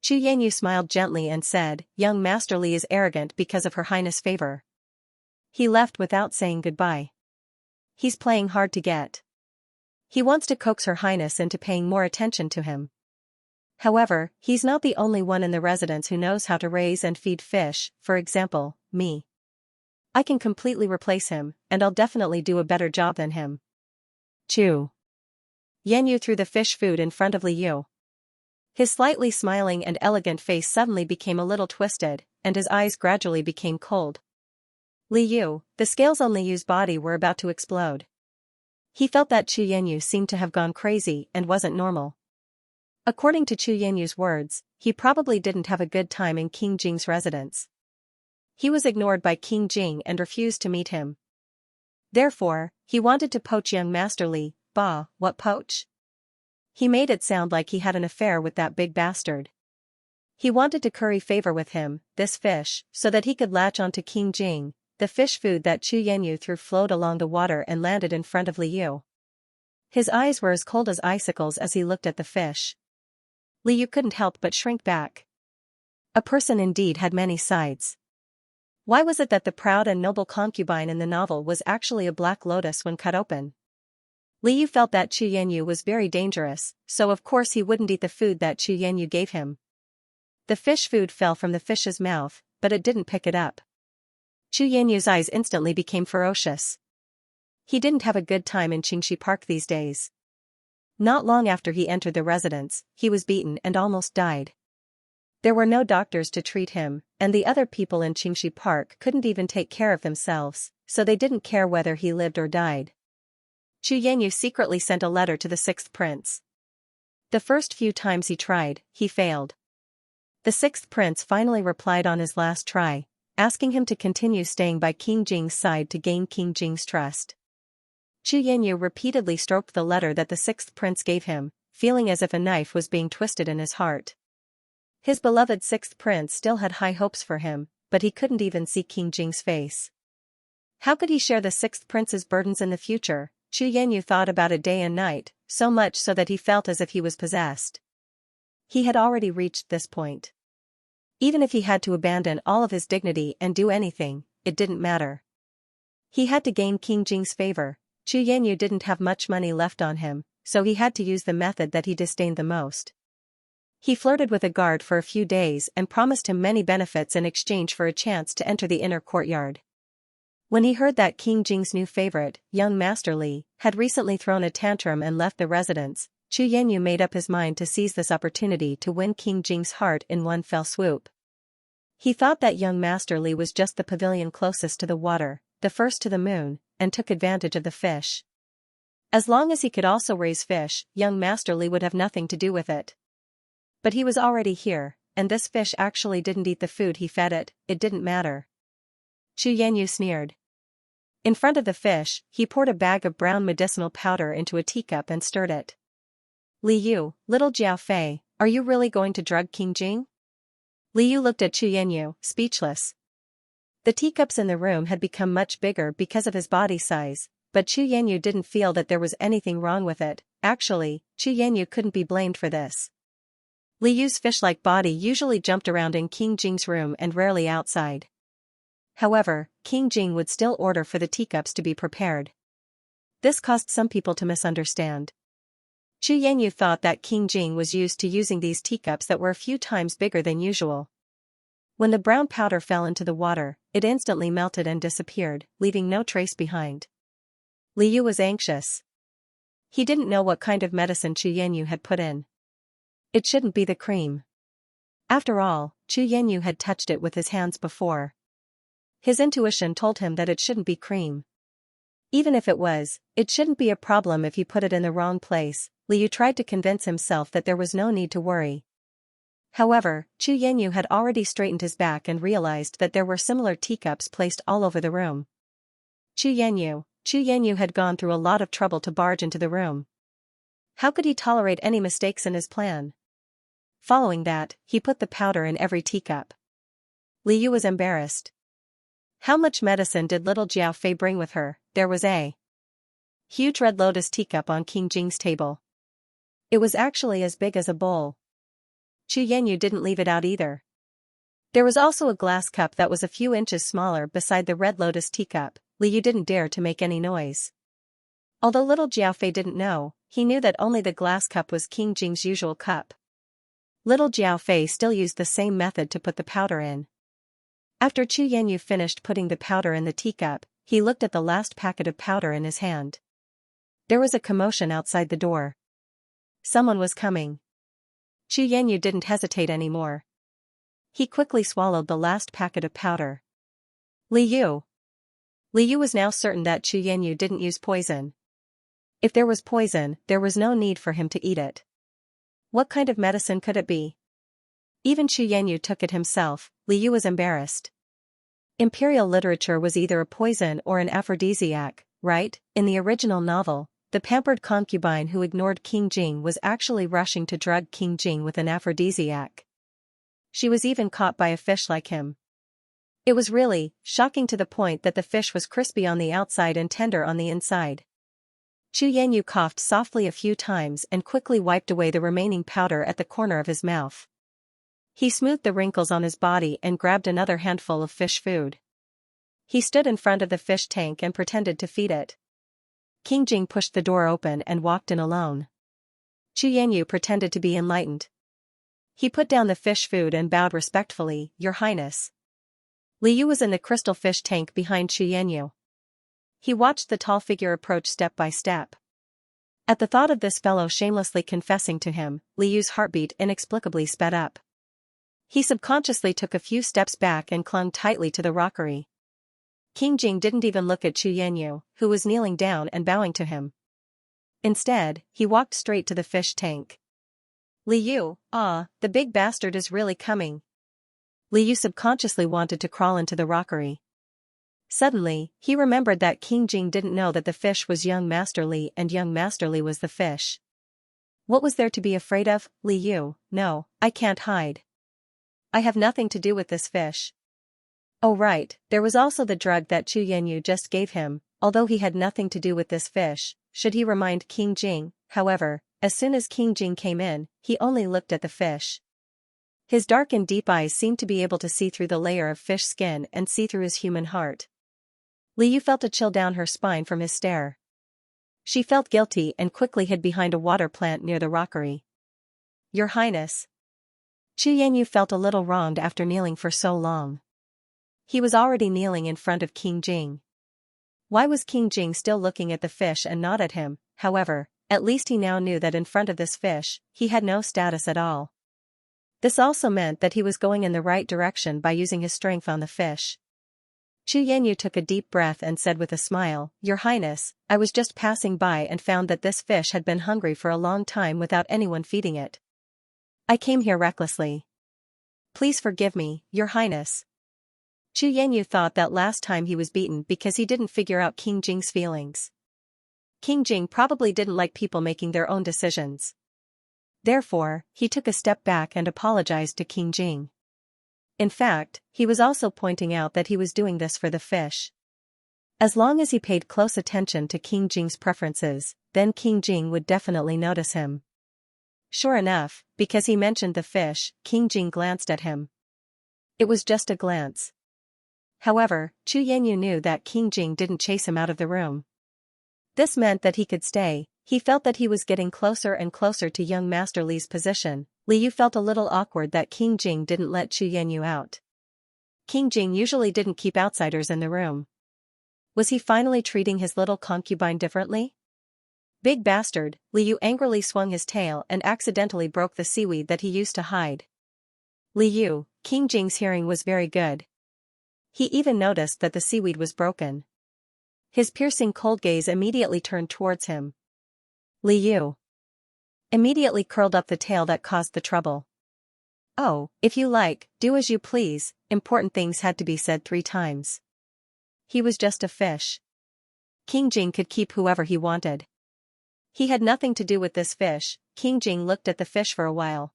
Qu Yanyu smiled gently and said, "Young Masterly is arrogant because of Her Highness' favor." He left without saying goodbye. He's playing hard to get. He wants to coax Her Highness into paying more attention to him. However, he's not the only one in the residence who knows how to raise and feed fish, for example, me. I can completely replace him, and I'll definitely do a better job than him. Qu Yanyu threw the fish food in front of Liu. His slightly smiling and elegant face suddenly became a little twisted, and his eyes gradually became cold. Liu, the scales on Liu's body were about to explode. He felt that Qu Yanyu seemed to have gone crazy and wasn't normal. According to Qu Yanyu's words, he probably didn't have a good time in King Jing's residence. He was ignored by King Jing and refused to meet him. Therefore, he wanted to poach young Masterly. Bah, what poach? He made it sound like he had an affair with that big bastard. He wanted to curry favor with him, this fish, so that he could latch onto King Jing. The fish food that Qu Yanyu threw flowed along the water and landed in front of Liu. His eyes were as cold as icicles as he looked at the fish. Liu couldn't help but shrink back. A person indeed had many sides. Why was it that the proud and noble concubine in the novel was actually a black lotus when cut open? Liu felt that Qu Yanyu was very dangerous, so of course he wouldn't eat the food that Qu Yanyu gave him. The fish food fell from the fish's mouth, but it didn't pick it up. Qu Yanyu's eyes instantly became ferocious. He didn't have a good time in Xianxia Park these days. Not long after he entered the residence, he was beaten and almost died. There were no doctors to treat him, and the other people in Xianxia Park couldn't even take care of themselves, so they didn't care whether he lived or died. Qu Yanyu secretly sent a letter to the sixth prince. The first few times he tried, he failed. The sixth prince finally replied on his last try, asking him to continue staying by King Jing's side to gain King Jing's trust. Qu Yanyu repeatedly stroked the letter that the sixth prince gave him, feeling as if a knife was being twisted in his heart. His beloved sixth prince still had high hopes for him, but he couldn't even see King Jing's face. How could he share the sixth prince's burdens in the future? Qu Yanyu thought about it day and night, so much so that he felt as if he was possessed. He had already reached this point. Even if he had to abandon all of his dignity and do anything, it didn't matter. He had to gain King Jing's favor. Chu Yanyu didn't have much money left on him, so he had to use the method that he disdained the most. He flirted with a guard for a few days and promised him many benefits in exchange for a chance to enter the inner courtyard. When he heard that King Jing's new favorite, young Master Li, had recently thrown a tantrum and left the residence, Chu Yanyu made up his mind to seize this opportunity to win King Jing's heart in one fell swoop. He thought that young Master Li was just the pavilion closest to the water, the first to the moon, and took advantage of the fish. As long as he could also raise fish, young Master Li would have nothing to do with it. But he was already here, and this fish actually didn't eat the food he fed it, it didn't matter. Chu Yanyu sneered. In front of the fish, he poured a bag of brown medicinal powder into a teacup and stirred it. Li Yu, little Jiao Fei, are you really going to drug King Jing? Li Yu looked at Chu Yanyu, speechless. The teacups in the room had become much bigger because of his body size, but Chu Yanyu didn't feel that there was anything wrong with it. Actually, Chu Yanyu couldn't be blamed for this. Li Yu's fish-like body usually jumped around in King Jing's room and rarely outside. However, King Jing would still order for the teacups to be prepared. This caused some people to misunderstand. Chu Yanyu thought that King Jing was used to using these teacups that were a few times bigger than usual. When the brown powder fell into the water, it instantly melted and disappeared, leaving no trace behind. Li Yu was anxious. He didn't know what kind of medicine Chu Yanyu had put in. It shouldn't be the cream. After all, Chu Yanyu had touched it with his hands before. His intuition told him that it shouldn't be cream. Even if it was, it shouldn't be a problem if he put it in the wrong place. Li Yu tried to convince himself that there was no need to worry. However, Chu Yanyu had already straightened his back and realized that there were similar teacups placed all over the room. Chu Yanyu had gone through a lot of trouble to barge into the room. How could he tolerate any mistakes in his plan? Following that, he put the powder in every teacup. Li Yu was embarrassed. How much medicine did little Jiao Fei bring with her? There was a huge red lotus teacup on King Jing's table. It was actually as big as a bowl. Chu Yanyu didn't leave it out either. There was also a glass cup that was a few inches smaller beside the red lotus teacup. Li Yu didn't dare to make any noise. Although little Jiao Fei didn't know, he knew that only the glass cup was King Jing's usual cup. Little Jiao Fei still used the same method to put the powder in. After Chu Yanyu finished putting the powder in the teacup, he looked at the last packet of powder in his hand. There was a commotion outside the door. Someone was coming. Chu Yanyu didn't hesitate anymore. He quickly swallowed the last packet of powder. Li Yu. Li Yu was now certain that Chu Yanyu didn't use poison. If there was poison, there was no need for him to eat it. What kind of medicine could it be? Even Chu Yanyu took it himself. Li Yu was embarrassed. Imperial literature was either a poison or an aphrodisiac, right? In the original novel, the pampered concubine who ignored King Jing was actually rushing to drug King Jing with an aphrodisiac. She was even caught by a fish like him. It was really shocking to the point that the fish was crispy on the outside and tender on the inside. Chu Yanyu coughed softly a few times and quickly wiped away the remaining powder at the corner of his mouth. He smoothed the wrinkles on his body and grabbed another handful of fish food. He stood in front of the fish tank and pretended to feed it. King Jing pushed the door open and walked in alone. Chu Yanyu pretended to be enlightened. He put down the fish food and bowed respectfully, "Your Highness." Li Yu was in the crystal fish tank behind Chu Yanyu. He watched the tall figure approach step by step. At the thought of this fellow shamelessly confessing to him, Li Yu's heartbeat inexplicably sped up. He subconsciously took a few steps back and clung tightly to the rockery. King Jing didn't even look at Chu Yanyu, who was kneeling down and bowing to him. Instead, he walked straight to the fish tank. Li Yu, the big bastard is really coming. Li Yu subconsciously wanted to crawl into the rockery. Suddenly, he remembered that King Jing didn't know that the fish was young Master Li and young Master Li was the fish. What was there to be afraid of? Li Yu, no, I can't hide. I have nothing to do with this fish. Oh right, there was also the drug that Chu Yanyu just gave him. Although he had nothing to do with this fish, should he remind King Jing? However, as soon as King Jing came in, he only looked at the fish. His dark and deep eyes seemed to be able to see through the layer of fish skin and see through his human heart. Liu felt a chill down her spine from his stare. She felt guilty and quickly hid behind a water plant near the rockery. "Your Highness." Xianxia felt a little wronged after kneeling for so long. He was already kneeling in front of King Jing. Why was King Jing still looking at the fish and not at him? However, at least he now knew that in front of this fish, he had no status at all. This also meant that he was going in the right direction by using his strength on the fish. Xianxia took a deep breath and said with a smile, "Your Highness, I was just passing by and found that this fish had been hungry for a long time without anyone feeding it. I came here recklessly. Please forgive me, Your Highness." Xianxia thought that last time he was beaten because he didn't figure out King Jing's feelings. King Jing probably didn't like people making their own decisions. Therefore, he took a step back and apologized to King Jing. In fact, he was also pointing out that he was doing this for the fish. As long as he paid close attention to King Jing's preferences, then King Jing would definitely notice him. Sure enough, because he mentioned the fish, King Jing glanced at him. It was just a glance. However, Xianxia knew that King Jing didn't chase him out of the room. This meant that he could stay. He felt that he was getting closer and closer to young Master Li's position. Liu felt a little awkward that King Jing didn't let Xianxia out. King Jing usually didn't keep outsiders in the room. Was he finally treating his little concubine differently? Big bastard, Liu angrily swung his tail and accidentally broke the seaweed that he used to hide. Liu, King Jing's hearing was very good. He even noticed that the seaweed was broken. His piercing cold gaze immediately turned towards him. Liu immediately curled up the tail that caused the trouble. "Oh, if you like, do as you please," important things had to be said 3 times. He was just a fish. King Jing could keep whoever he wanted. He had nothing to do with this fish. King Jing looked at the fish for a while.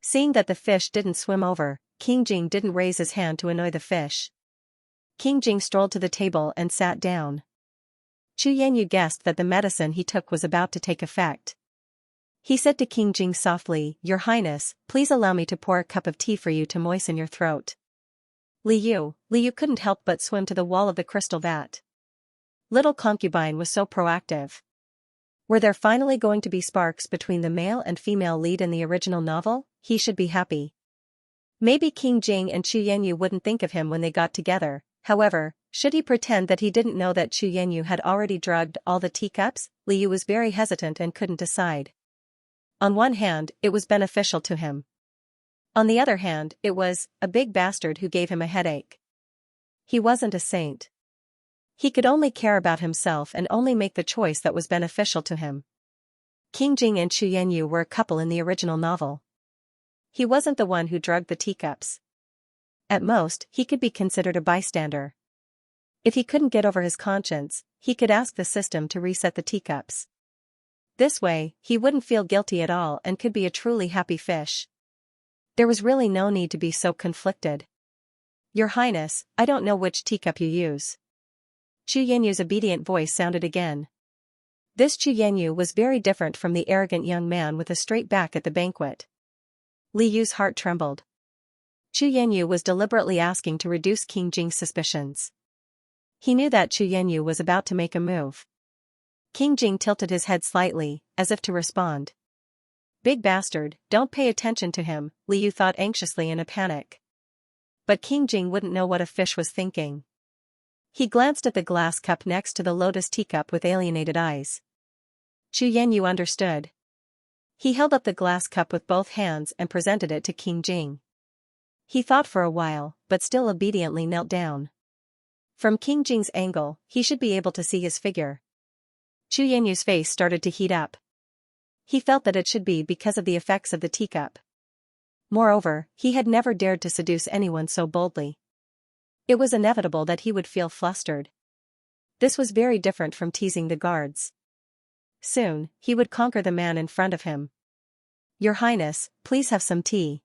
Seeing that the fish didn't swim over, King Jing didn't raise his hand to annoy the fish. King Jing strolled to the table and sat down. Xianxia guessed that the medicine he took was about to take effect. He said to King Jing softly, "Your Highness, please allow me to pour a cup of tea for you to moisten your throat." Liu couldn't help but swim to the wall of the crystal vat. Little concubine was so proactive. Were there finally going to be sparks between the male and female lead in the original novel? He should be happy. Maybe King Jing and Xianxia wouldn't think of him when they got together. However, should he pretend that he didn't know that Xianxia had already drugged all the teacups? Liu was very hesitant and couldn't decide. On one hand, it was beneficial to him. On the other hand, it was a big bastard who gave him a headache. He wasn't a saint. He could only care about himself and only make the choice that was beneficial to him. King Jing and Xianxia were a couple in the original novel. He wasn't the one who drugged the teacups. At most, he could be considered a bystander. If he couldn't get over his conscience, he could ask the system to reset the teacups. This way, he wouldn't feel guilty at all and could be a truly happy fish. There was really no need to be so conflicted. "Your Highness, I don't know which teacup you use." Xianxia's obedient voice sounded again. This Xianxia was very different from the arrogant young man with a straight back at the banquet. Liu's heart trembled. Xianxia was deliberately asking to reduce King Jing's suspicions. He knew that Xianxia was about to make a move. King Jing tilted his head slightly, as if to respond. "Big bastard, don't pay attention to him," Liu thought anxiously in a panic. But King Jing wouldn't know what a fish was thinking. He glanced at the glass cup next to the lotus teacup with alienated eyes. Xianxia understood. He held up the glass cup with both hands and presented it to King Jing. He thought for a while, but still obediently knelt down. From King Jing's angle, he should be able to see his figure. Xianxia's face started to heat up. He felt that it should be because of the effects of the teacup. Moreover, he had never dared to seduce anyone so boldly. It was inevitable that he would feel flustered. This was very different from teasing the guards. Soon, he would conquer the man in front of him. "Your Highness, please have some tea."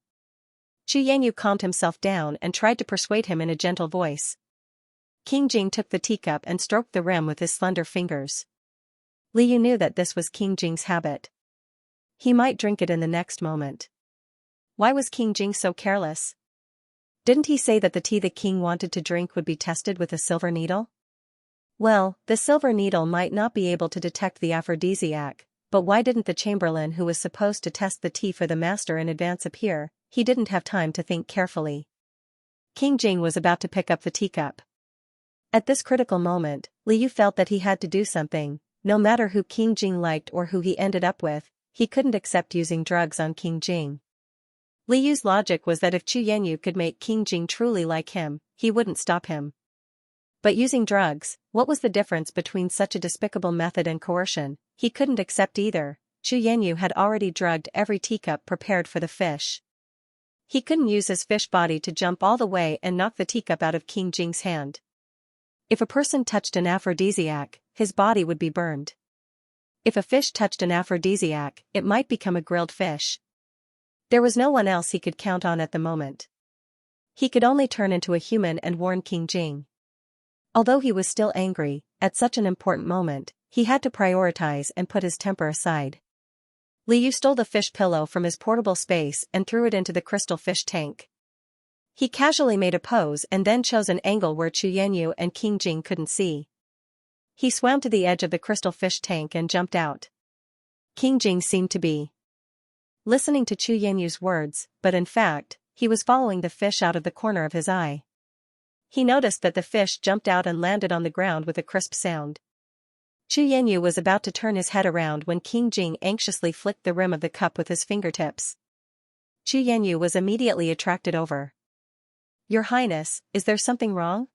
Xianxia calmed himself down and tried to persuade him in a gentle voice. King Jing took the teacup and stroked the rim with his slender fingers. Liu knew that this was King Jing's habit. He might drink it in the next moment. Why was King Jing so careless? Didn't he say that the tea the king wanted to drink would be tested with a silver needle? Well, the silver needle might not be able to detect the aphrodisiac, but why didn't the chamberlain who was supposed to test the tea for the master in advance appear? He didn't have time to think carefully. King Jing was about to pick up the teacup. At this critical moment, Liu felt that he had to do something. No matter who King Jing liked or who he ended up with, he couldn't accept using drugs on King Jing. Liu's logic was that if Chu Yanyu could make King Jing truly like him, he wouldn't stop him. But using drugs, what was the difference between such a despicable method and coercion? He couldn't accept either. Chu Yanyu had already drugged every teacup prepared for the fish. He couldn't use his fish body to jump all the way and knock the teacup out of King Jing's hand. If a person touched an aphrodisiac, his body would be burned. If a fish touched an aphrodisiac, it might become a grilled fish. There was no one else he could count on at the moment. He could only turn into a human and warn King Jing. Although he was still angry, at such an important moment, he had to prioritize and put his temper aside. Liu stole the fish pillow from his portable space and threw it into the crystal fish tank. He casually made a pose and then chose an angle where Chu Yanyu and King Jing couldn't see. He swam to the edge of the crystal fish tank and jumped out. King Jing seemed to be listening to Chu Yanyu's words, but in fact, he was following the fish out of the corner of his eye. He noticed that the fish jumped out and landed on the ground with a crisp sound. Chu Yanyu was about to turn his head around when King Jing anxiously flicked the rim of the cup with his fingertips. Chu Yanyu was immediately attracted over. "Your Highness, is there something wrong?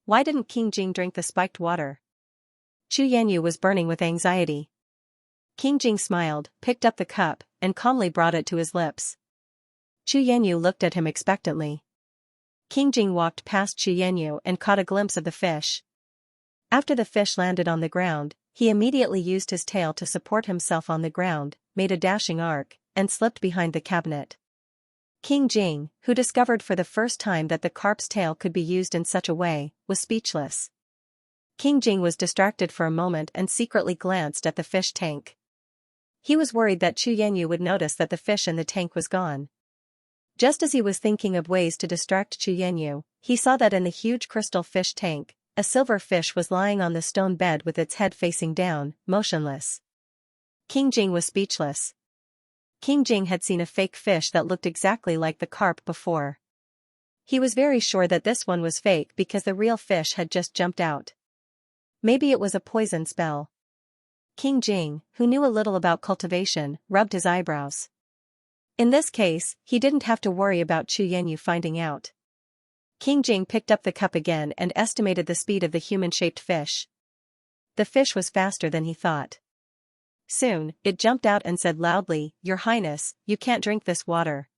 Why didn't King Jing drink the spiked water?" Chu Yanyu was burning with anxiety. King Jing smiled, picked up the cup, and calmly brought it to his lips. Chu Yanyu looked at him expectantly. King Jing walked past Chu Yanyu and caught a glimpse of the fish. After the fish landed on the ground, he immediately used his tail to support himself on the ground, made a dashing arc, and slipped behind the cabinet. King Jing, who discovered for the first time that the carp's tail could be used in such a way, was speechless. King Jing was distracted for a moment and secretly glanced at the fish tank. He was worried that Chu Yanyu would notice that the fish in the tank was gone. Just as he was thinking of ways to distract Chu Yanyu, he saw that in the huge crystal fish tank, a silver fish was lying on the stone bed with its head facing down, motionless. King Jing was speechless. King Jing had seen a fake fish that looked exactly like the carp before. He was very sure that this one was fake because the real fish had just jumped out. Maybe it was a poison spell. King Jing, who knew a little about cultivation, rubbed his eyebrows. In this case, he didn't have to worry about Chu Yanyu finding out. King Jing picked up the cup again and estimated the speed of the human-shaped fish. The fish was faster than he thought. Soon, it jumped out and said loudly, "Your Highness, you can't drink this water."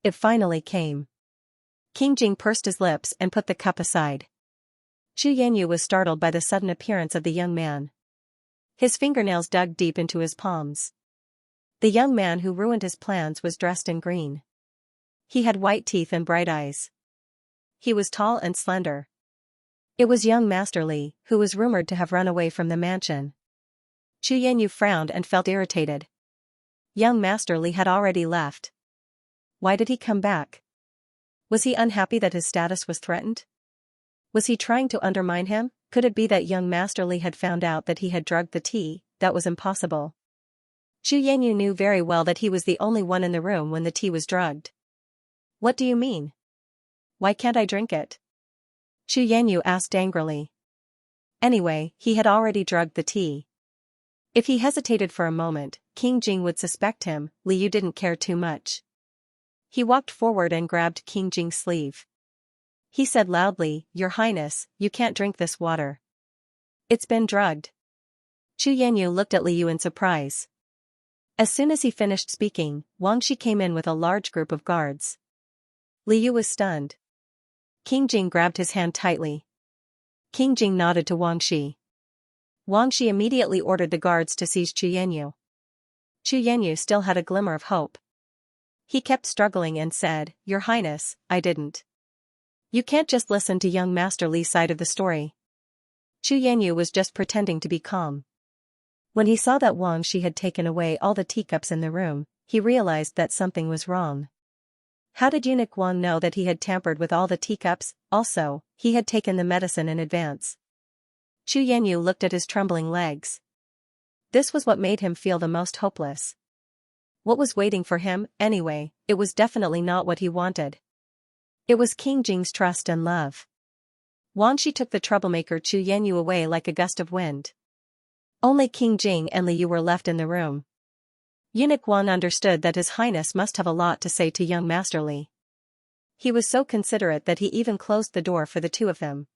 It finally came. King Jing pursed his lips and put the cup aside. Chu Yanyu was startled by the sudden appearance of the young man. His fingernails dug deep into his palms. The young man who ruined his plans was dressed in green. He had white teeth and bright eyes. He was tall and slender. It was young Master Li, who was rumored to have run away from the mansion. Chu Yanyu frowned and felt irritated. Young Master Li had already left. Why did he come back? Was he unhappy that his status was threatened? Was he trying to undermine him? Could it be that young Master Li had found out that he had drugged the tea? That was impossible. Chu Yanyu knew very well that he was the only one in the room when the tea was drugged. "What do you mean? Why can't I drink it?" Chu Yanyu asked angrily. Anyway, he had already drugged the tea. If he hesitated for a moment, King Jing would suspect him. Liu didn't care too much. He walked forward and grabbed King Jing's sleeve. He said loudly, "Your Highness, you can't drink this water. It's been drugged." Chu Yanyu looked at Liu in surprise. As soon as he finished speaking, Wang Shi came in with a large group of guards. Liu was stunned. King Jing grabbed his hand tightly. King Jing nodded to Wang Shi. Wang Shi immediately ordered the guards to seize Chu Yanyu. Chu Yanyu still had a glimmer of hope. He kept struggling and said, "Your Highness, I didn't." "You can't just listen to young Master Li's side of the story." Chu Yanyu was just pretending to be calm. When he saw that Wang Shi had taken away all the teacups in the room, he realized that something was wrong. How did eunuch Wang know that he had tampered with all the teacups? Also, he had taken the medicine in advance. Chu Yanyu looked at his trembling legs. This was what made him feel the most hopeless. What was waiting for him, anyway? It was definitely not what he wanted. It was King Jing's trust and love. Wang Shi took the troublemaker Chu Yanyu away like a gust of wind. Only King Jing and Li Yu were left in the room. Eunuch Wang understood that His Highness must have a lot to say to young Master Li. He was so considerate that he even closed the door for the two of them.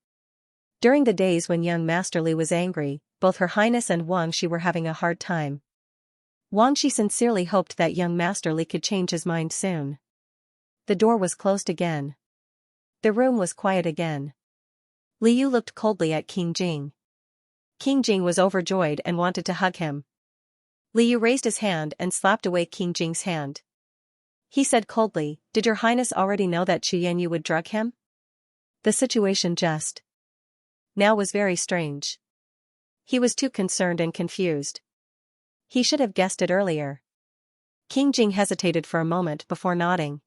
During the days when young Master Li was angry, both Her Highness and Wang Shi were having a hard time. Wang Shi sincerely hoped that young Master Li could change his mind soon. The door was closed again. The room was quiet again. Li Yu looked coldly at King Jing. King Jing was overjoyed and wanted to hug him. Li Yu raised his hand and slapped away King Jing's hand. He said coldly, "Did your highness already know that Chu Yanyu would drug him?" The situation just now was very strange. He was too concerned and confused. He should have guessed it earlier. King Jing hesitated for a moment before nodding.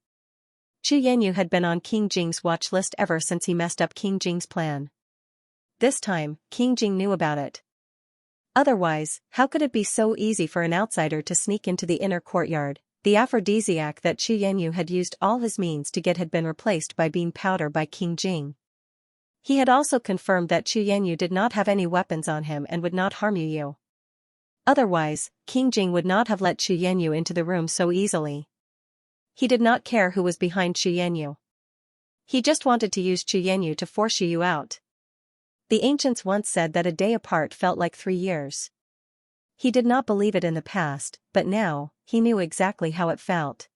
Chu Yanyu had been on King Jing's watch list ever since he messed up King Jing's plan. This time, King Jing knew about it. Otherwise, how could it be so easy for an outsider to sneak into the inner courtyard? The aphrodisiac that Chu Yanyu had used all his means to get had been replaced by bean powder by King Jing. He had also confirmed that Chu Yanyu did not have any weapons on him and would not harm Yu. Otherwise, King Jing would not have let Chu Yanyu into the room so easily. He did not care who was behind Chu Yanyu. He just wanted to use Chu Yanyu to force Yu out. The ancients once said that a day apart felt like 3 years. He did not believe it in the past, but now, he knew exactly how it felt.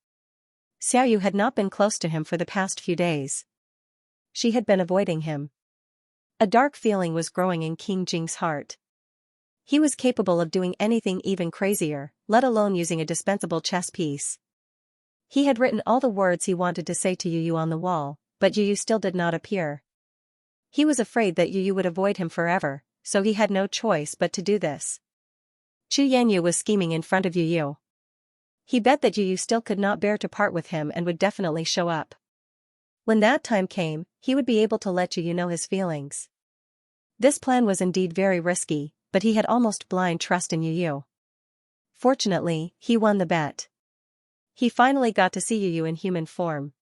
Xiaoyu had not been close to him for the past few days. She had been avoiding him. A dark feeling was growing in King Jing's heart. He was capable of doing anything even crazier, let alone using a dispensable chess piece. He had written all the words he wanted to say to Yu on the wall, but Yu still did not appear. He was afraid that Yu would avoid him forever, so he had no choice but to do this. Chu Yanyu was scheming in front of Yu. He bet that Yu still could not bear to part with him and would definitely show up. When that time came, he would be able to let Yu know his feelings. This plan was indeed very risky, but he had almost blind trust in Yu. Fortunately, he won the bet. He finally got to see Yu in human form.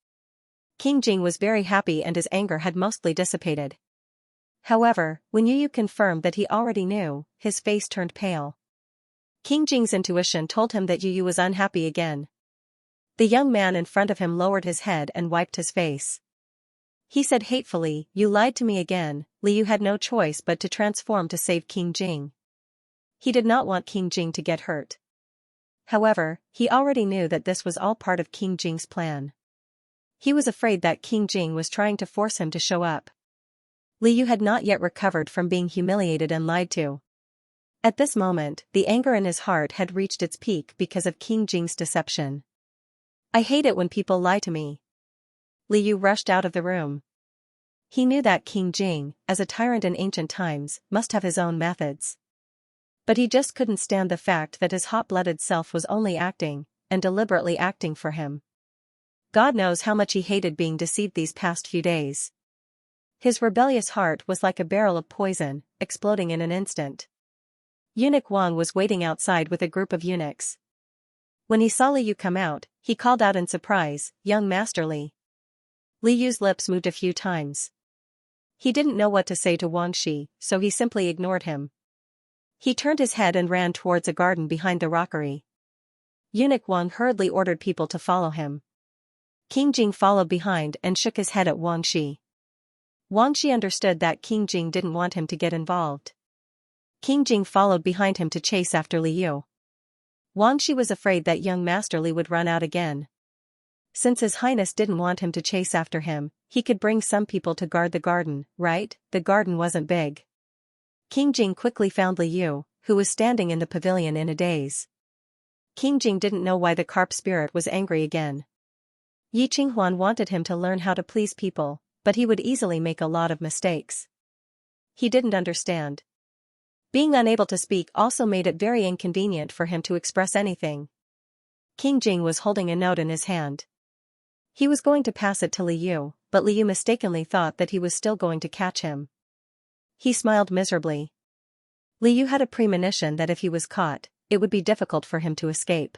King Jing was very happy and his anger had mostly dissipated. However, when Yu confirmed that he already knew, his face turned pale. King Jing's intuition told him that Yu was unhappy again. The young man in front of him lowered his head and wiped his face. He said hatefully, "You lied to me again." Li Yu had no choice but to transform to save King Jing. He did not want King Jing to get hurt. However, he already knew that this was all part of King Jing's plan. He was afraid that King Jing was trying to force him to show up. Li Yu had not yet recovered from being humiliated and lied to. At this moment, the anger in his heart had reached its peak because of King Jing's deception. "I hate it when people lie to me." Li Yu rushed out of the room. He knew that King Jing, as a tyrant in ancient times, must have his own methods. But he just couldn't stand the fact that his hot-blooded self was only acting, and deliberately acting for him. God knows how much he hated being deceived these past few days. His rebellious heart was like a barrel of poison, exploding in an instant. Eunuch Wang was waiting outside with a group of eunuchs. When he saw Li Yu come out, he called out in surprise, "Young Master Li." Li Yu's lips moved a few times. He didn't know what to say to Wang Shi, so he simply ignored him. He turned his head and ran towards a garden behind the rockery. Eunuch Wang hurriedly ordered people to follow him. King Jing followed behind and shook his head at Wang Shi. Wang Shi understood that King Jing didn't want him to get involved. King Jing followed behind him to chase after Li Yu. Wang Shi was afraid that young Master Li would run out again. Since His Highness didn't want him to chase after him, he could bring some people to guard the garden, right? The garden wasn't big. King Jing quickly found Li Yu, who was standing in the pavilion in a daze. King Jing didn't know why the carp spirit was angry again. Yi Qinghuan wanted him to learn how to please people, but he would easily make a lot of mistakes. He didn't understand. Being unable to speak also made it very inconvenient for him to express anything. King Jing was holding a note in his hand. He was going to pass it to Li Yu, but Li Yu mistakenly thought that he was still going to catch him. He smiled miserably. Li Yu had a premonition that if he was caught, it would be difficult for him to escape.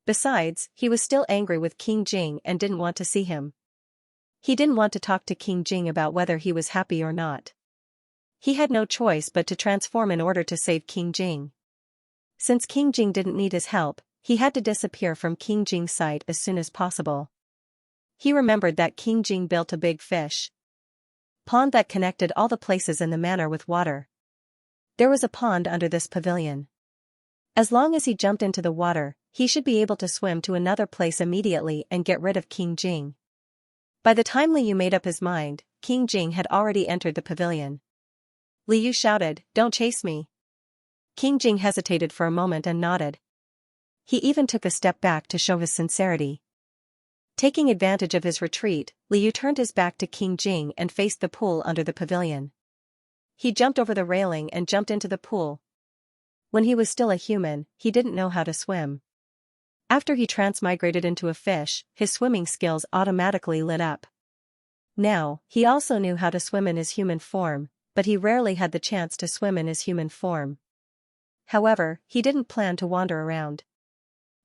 Besides, he was still angry with King Jing and didn't want to see him. He didn't want to talk to King Jing about whether he was happy or not. He had no choice but to transform in order to save King Jing. Since King Jing didn't need his help, he had to disappear from King Jing's sight as soon as possible. He remembered that King Jing built a big fish pond that connected all the places in the manor with water. There was a pond under this pavilion. As long as he jumped into the water, he should be able to swim to another place immediately and get rid of King Jing. By the time Li Yu made up his mind, King Jing had already entered the pavilion. Li Yu shouted, "Don't chase me." King Jing hesitated for a moment and nodded. He even took a step back to show his sincerity. Taking advantage of his retreat, Li Yu turned his back to King Jing and faced the pool under the pavilion. He jumped over the railing and jumped into the pool. When he was still a human, he didn't know how to swim. After he transmigrated into a fish, his swimming skills automatically lit up. Now, he also knew how to swim in his human form, but he rarely had the chance to swim in his human form. However, he didn't plan to wander around.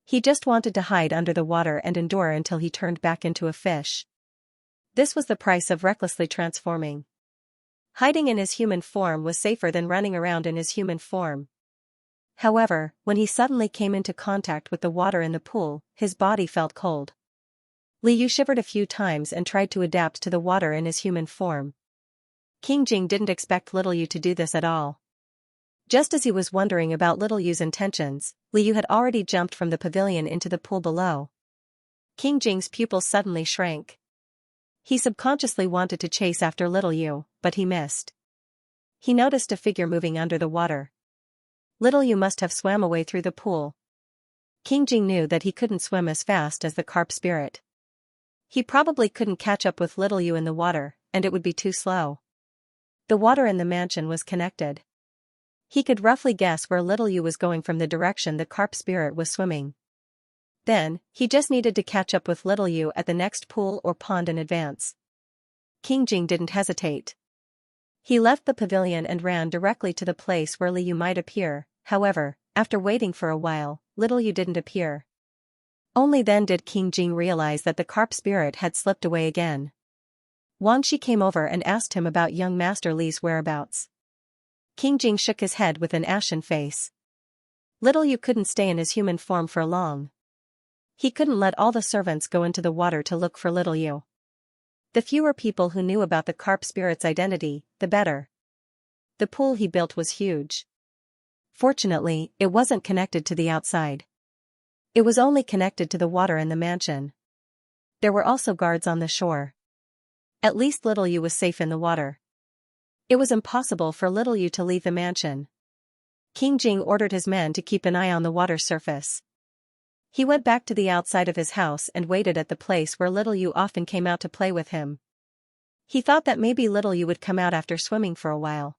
He just wanted to hide under the water and endure until he turned back into a fish. This was the price of recklessly transforming. Hiding in his human form was safer than running around in his human form. However, when he suddenly came into contact with the water in the pool, his body felt cold. Li Yu shivered a few times and tried to adapt to the water in his human form. King Jing didn't expect Little Yu to do this at all. Just as he was wondering about Little Yu's intentions, Li Yu had already jumped from the pavilion into the pool below. King Jing's pupils suddenly shrank. He subconsciously wanted to chase after Little Yu, but he missed. He noticed a figure moving under the water. Little Yu must have swam away through the pool. King Jing knew that he couldn't swim as fast as the carp spirit. He probably couldn't catch up with Little Yu in the water, and it would be too slow. The water in the mansion was connected. He could roughly guess where Little Yu was going from the direction the carp spirit was swimming. Then, he just needed to catch up with Little Yu at the next pool or pond in advance. King Jing didn't hesitate. He left the pavilion and ran directly to the place where Li Yu might appear. However, after waiting for a while, Little Yu didn't appear. Only then did King Jing realize that the carp spirit had slipped away again. Wang Shi came over and asked him about young Master Li's whereabouts. King Jing shook his head with an ashen face. Little Yu couldn't stay in his human form for long. He couldn't let all the servants go into the water to look for Little Yu. The fewer people who knew about the carp spirit's identity, the better. The pool he built was huge. Fortunately, it wasn't connected to the outside. It was only connected to the water in the mansion. There were also guards on the shore. At least Little Yu was safe in the water. It was impossible for Little Yu to leave the mansion. King Jing ordered his men to keep an eye on the water surface. He went back to the outside of his house and waited at the place where Little Yu often came out to play with him. He thought that maybe Little Yu would come out after swimming for a while.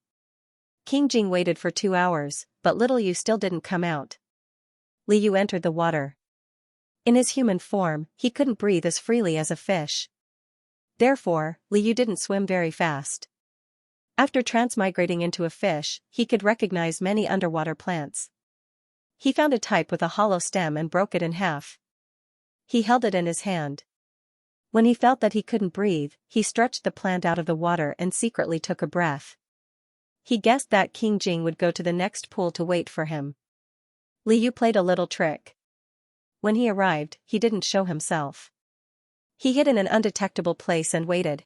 King Jing waited for 2 hours, but Little Yu still didn't come out. Li Yu entered the water. In his human form, he couldn't breathe as freely as a fish. Therefore, Li Yu didn't swim very fast. After transmigrating into a fish, he could recognize many underwater plants. He found a type with a hollow stem and broke it in half. He held it in his hand. When he felt that he couldn't breathe, he stretched the plant out of the water and secretly took a breath. He guessed that King Jing would go to the next pool to wait for him. Li Yu played a little trick. When he arrived, he didn't show himself. He hid in an undetectable place and waited.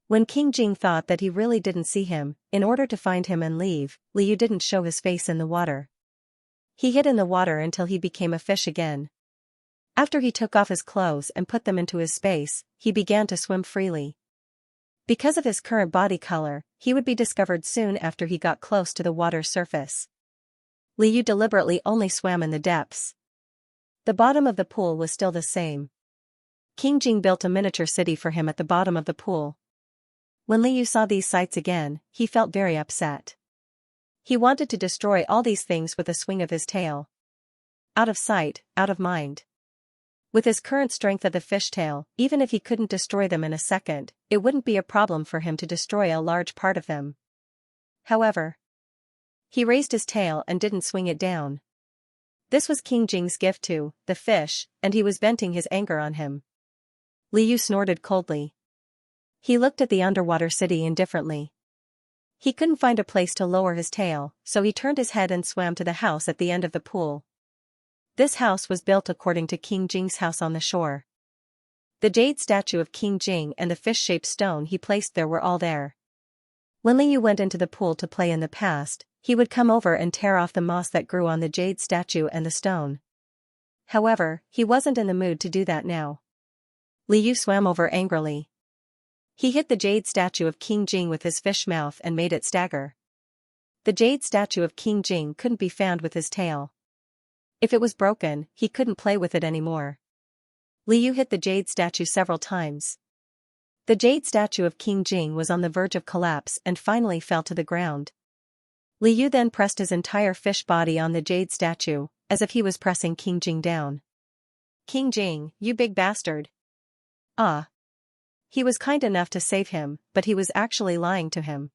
When King Jing thought that he really didn't see him, in order to find him and leave, Li Yu didn't show his face in the water. He hid in the water until he became a fish again. After he took off his clothes and put them into his space, he began to swim freely. Because of his current body color, he would be discovered soon after he got close to the water's surface. Li Yu deliberately only swam in the depths. The bottom of the pool was still the same. King Jing built a miniature city for him at the bottom of the pool. When Li Yu saw these sights again, he felt very upset. He wanted to destroy all these things with a swing of his tail. Out of sight, out of mind. With his current strength of the fishtail, even if he couldn't destroy them in a second, it wouldn't be a problem for him to destroy a large part of them. However, he raised his tail and didn't swing it down. This was King Jing's gift to the fish, and he was venting his anger on him. Liu snorted coldly. He looked at the underwater city indifferently. He couldn't find a place to lower his tail, so he turned his head and swam to the house at the end of the pool. This house was built according to King Jing's house on the shore. The jade statue of King Jing and the fish-shaped stone he placed there were all there. When Liu went into the pool to play in the past, he would come over and tear off the moss that grew on the jade statue and the stone. However, he wasn't in the mood to do that now. Liu swam over angrily. He hit the jade statue of King Jing with his fish mouth and made it stagger. The jade statue of King Jing couldn't be found with his tail. If it was broken, he couldn't play with it anymore. Liu hit the jade statue several times. The jade statue of King Jing was on the verge of collapse and finally fell to the ground. Liu then pressed his entire fish body on the jade statue, as if he was pressing King Jing down. "King Jing, you big bastard." Ah. He was kind enough to save him, but he was actually lying to him.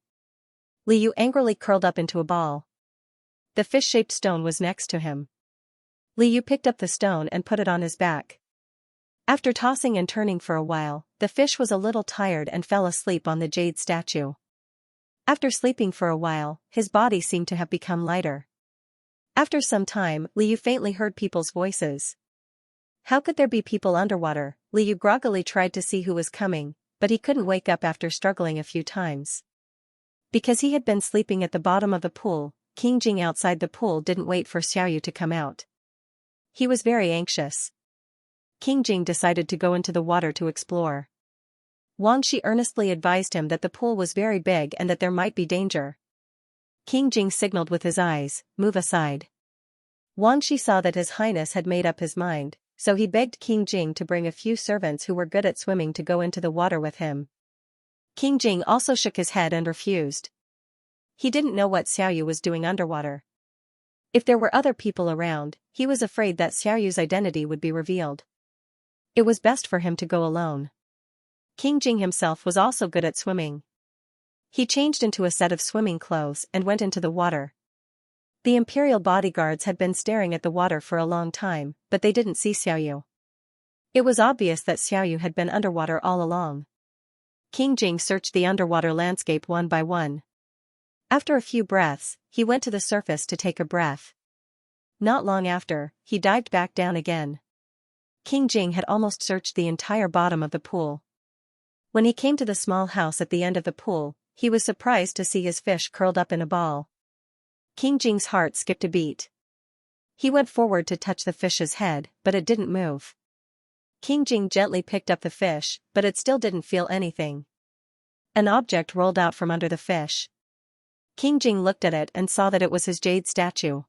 Liu angrily curled up into a ball. The fish-shaped stone was next to him. Liu picked up the stone and put it on his back. After tossing and turning for a while, the fish was a little tired and fell asleep on the jade statue. After sleeping for a while, his body seemed to have become lighter. After some time, Liu faintly heard people's voices. How could there be people underwater? Liu groggily tried to see who was coming, but he couldn't wake up after struggling a few times. Because he had been sleeping at the bottom of the pool, King Jing outside the pool didn't wait for Xiaoyu to come out. He was very anxious. King Jing decided to go into the water to explore. Wang Shi earnestly advised him that the pool was very big and that there might be danger. King Jing signaled with his eyes, "Move aside." Wang Shi saw that His Highness had made up his mind, so he begged King Jing to bring a few servants who were good at swimming to go into the water with him. King Jing also shook his head and refused. He didn't know what Xiaoyu was doing underwater. If there were other people around, he was afraid that Xiaoyu's identity would be revealed. It was best for him to go alone. King Jing himself was also good at swimming. He changed into a set of swimming clothes and went into the water. The imperial bodyguards had been staring at the water for a long time, but they didn't see Xiaoyu. It was obvious that Xiaoyu had been underwater all along. King Jing searched the underwater landscape one by one. After a few breaths, he went to the surface to take a breath. Not long after, he dived back down again. King Jing had almost searched the entire bottom of the pool. When he came to the small house at the end of the pool, he was surprised to see his fish curled up in a ball. King Jing's heart skipped a beat. He went forward to touch the fish's head, but it didn't move. King Jing gently picked up the fish, but it still didn't feel anything. An object rolled out from under the fish. King Jing looked at it and saw that it was his jade statue.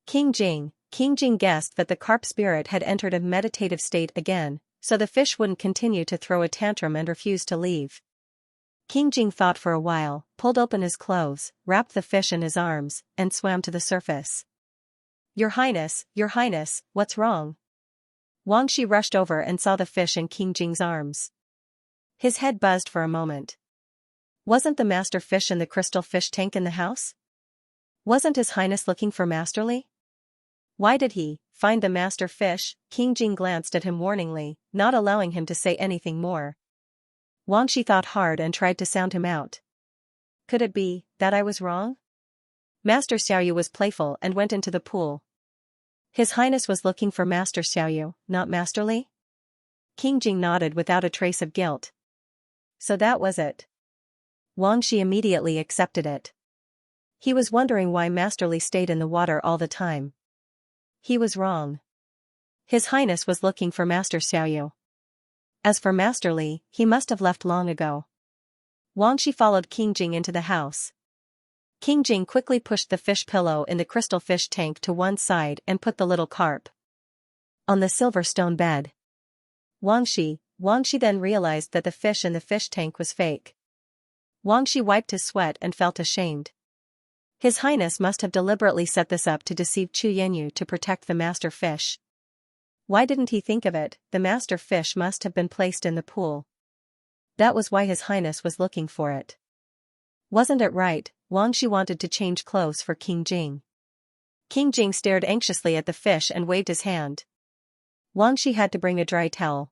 King Jing guessed that the carp spirit had entered a meditative state again, so the fish wouldn't continue to throw a tantrum and refuse to leave. King Jing thought for a while, pulled open his clothes, wrapped the fish in his arms, and swam to the surface. Your Highness, what's wrong?" Wang Shi rushed over and saw the fish in King Jing's arms. His head buzzed for a moment. Wasn't the master fish in the crystal fish tank in the house? Wasn't His Highness looking for Masterly? Why did he find the master fish? King Jing glanced at him warningly, not allowing him to say anything more. Wang Shi thought hard and tried to sound him out. Could it be that I was wrong? Master Xiaoyu was playful and went into the pool. His Highness was looking for Master Xiaoyu, not Masterly? King Jing nodded without a trace of guilt. So that was it. Wang Shi immediately accepted it. He was wondering why Masterly stayed in the water all the time. He was wrong. His Highness was looking for Master Xiaoyu. As for Masterly, he must have left long ago. Wang Shi followed King Jing into the house. King Jing quickly pushed the fish pillow in the crystal fish tank to one side and put the little carp on the silver stone bed. Wang Shi then realized that the fish in the fish tank was fake. Wang Shi wiped his sweat and felt ashamed. His Highness must have deliberately set this up to deceive Chu Yanyu to protect the master fish. Why didn't he think of it? The master fish must have been placed in the pool. That was why His Highness was looking for it. Wasn't it right? Wang Shi wanted to change clothes for King Jing. King Jing stared anxiously at the fish and waved his hand. Wang Shi had to bring a dry towel.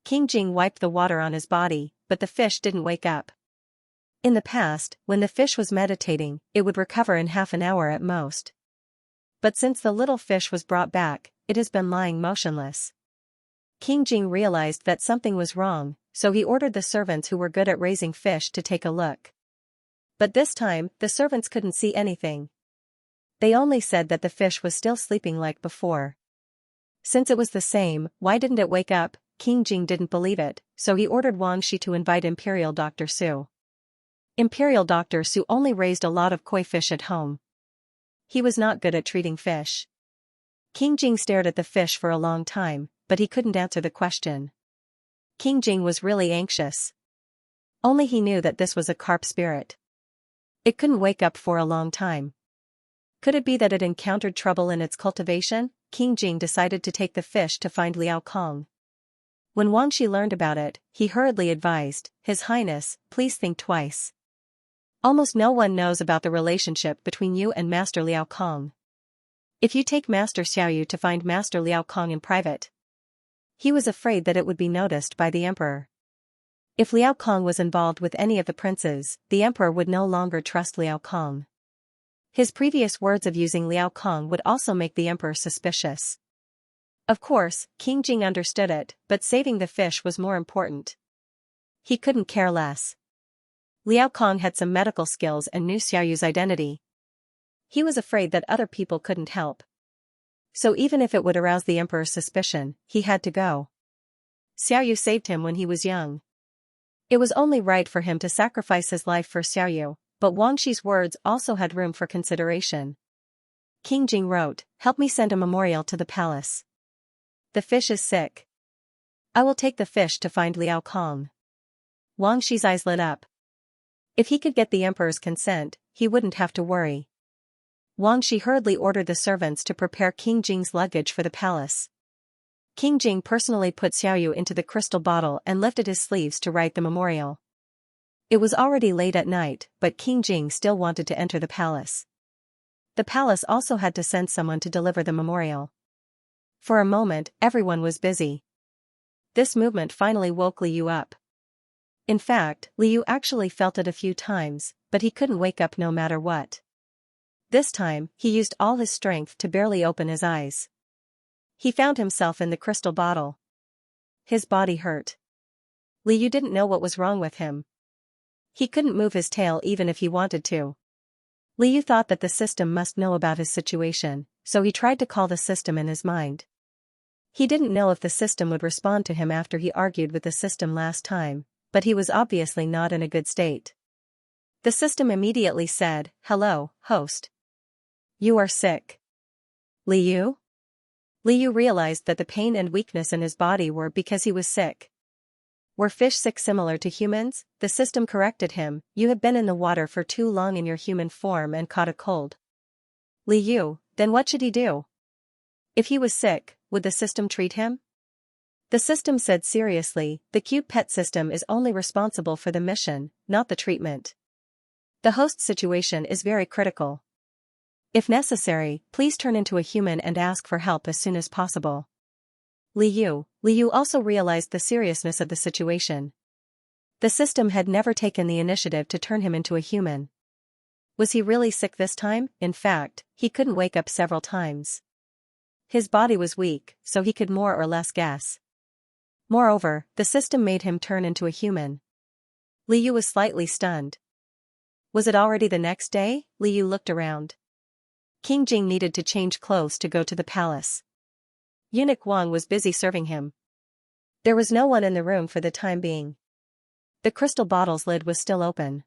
King Jing wiped the water on his body, but the fish didn't wake up. In the past, when the fish was meditating, it would recover in half an hour at most. But since the little fish was brought back, it has been lying motionless. King Jing realized that something was wrong, so he ordered the servants who were good at raising fish to take a look. But this time, the servants couldn't see anything. They only said that the fish was still sleeping like before. Since it was the same, why didn't it wake up? King Jing didn't believe it, so he ordered Wang Shi to invite Imperial Dr. Su. Imperial Dr. Su only raised a lot of koi fish at home. He was not good at treating fish. King Jing stared at the fish for a long time, but he couldn't answer the question. King Jing was really anxious. Only he knew that this was a carp spirit. It couldn't wake up for a long time. Could it be that it encountered trouble in its cultivation? King Jing decided to take the fish to find Liao Kong. When Wang Shi learned about it, he hurriedly advised, His Highness, please think twice. Almost no one knows about the relationship between you and Master Liao Kong. If you take Master Xiaoyu to find Master Liao Kong in private. He was afraid that it would be noticed by the emperor. If Liao Kong was involved with any of the princes, the emperor would no longer trust Liao Kong. His previous words of using Liao Kong would also make the emperor suspicious. Of course, King Jing understood it, but saving the fish was more important. He couldn't care less. Liao Kong had some medical skills and knew Xiaoyu's identity. He was afraid that other people couldn't help. So even if it would arouse the emperor's suspicion, he had to go. Xiaoyu saved him when he was young. It was only right for him to sacrifice his life for Xiaoyu, but Wang Shi's words also had room for consideration. King Jing wrote, Help me send a memorial to the palace. The fish is sick. I will take the fish to find Liao Kong. Wang Shi's eyes lit up. If he could get the emperor's consent, he wouldn't have to worry. Wang Shi hurriedly ordered the servants to prepare King Jing's luggage for the palace. King Jing personally put Xiaoyu into the crystal bottle and lifted his sleeves to write the memorial. It was already late at night, but King Jing still wanted to enter the palace. The palace also had to send someone to deliver the memorial. For a moment, everyone was busy. This movement finally woke Liu up. In fact, Liu actually felt it a few times, but he couldn't wake up no matter what. This time, he used all his strength to barely open his eyes. He found himself in the crystal bottle. His body hurt. Liu didn't know what was wrong with him. He couldn't move his tail even if he wanted to. Liu thought that the system must know about his situation, so he tried to call the system in his mind. He didn't know if the system would respond to him after he argued with the system last time, but he was obviously not in a good state. The system immediately said, Hello, host. You are sick. Liu? Liu realized that the pain and weakness in his body were because he was sick. Were fish sick similar to humans? The system corrected him, You have been in the water for too long in your human form and caught a cold. Liu, then what should he do? If he was sick, would the system treat him? The system said seriously, The cute pet system is only responsible for the mission, not the treatment. The host's situation is very critical. If necessary, please turn into a human and ask for help as soon as possible. Liu also realized the seriousness of the situation. The system had never taken the initiative to turn him into a human. Was he really sick this time? In fact, he couldn't wake up several times. His body was weak, so he could more or less guess. Moreover, the system made him turn into a human. Liu was slightly stunned. Was it already the next day? Liu looked around. King Jing needed to change clothes to go to the palace. Eunuch Wang was busy serving him. There was no one in the room for the time being. The crystal bottle's lid was still open.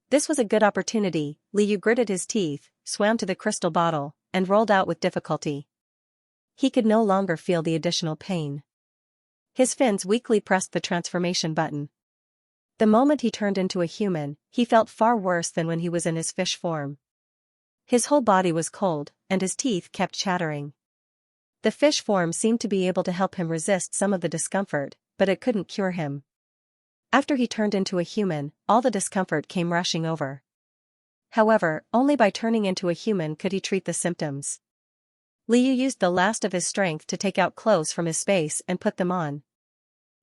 This was a good opportunity. Liu gritted his teeth, swam to the crystal bottle, and rolled out with difficulty. He could no longer feel the additional pain. His fins weakly pressed the transformation button. The moment he turned into a human, he felt far worse than when he was in his fish form. His whole body was cold, and his teeth kept chattering. The fish form seemed to be able to help him resist some of the discomfort, but it couldn't cure him. After he turned into a human, all the discomfort came rushing over. However, only by turning into a human could he treat the symptoms. Liu used the last of his strength to take out clothes from his space and put them on.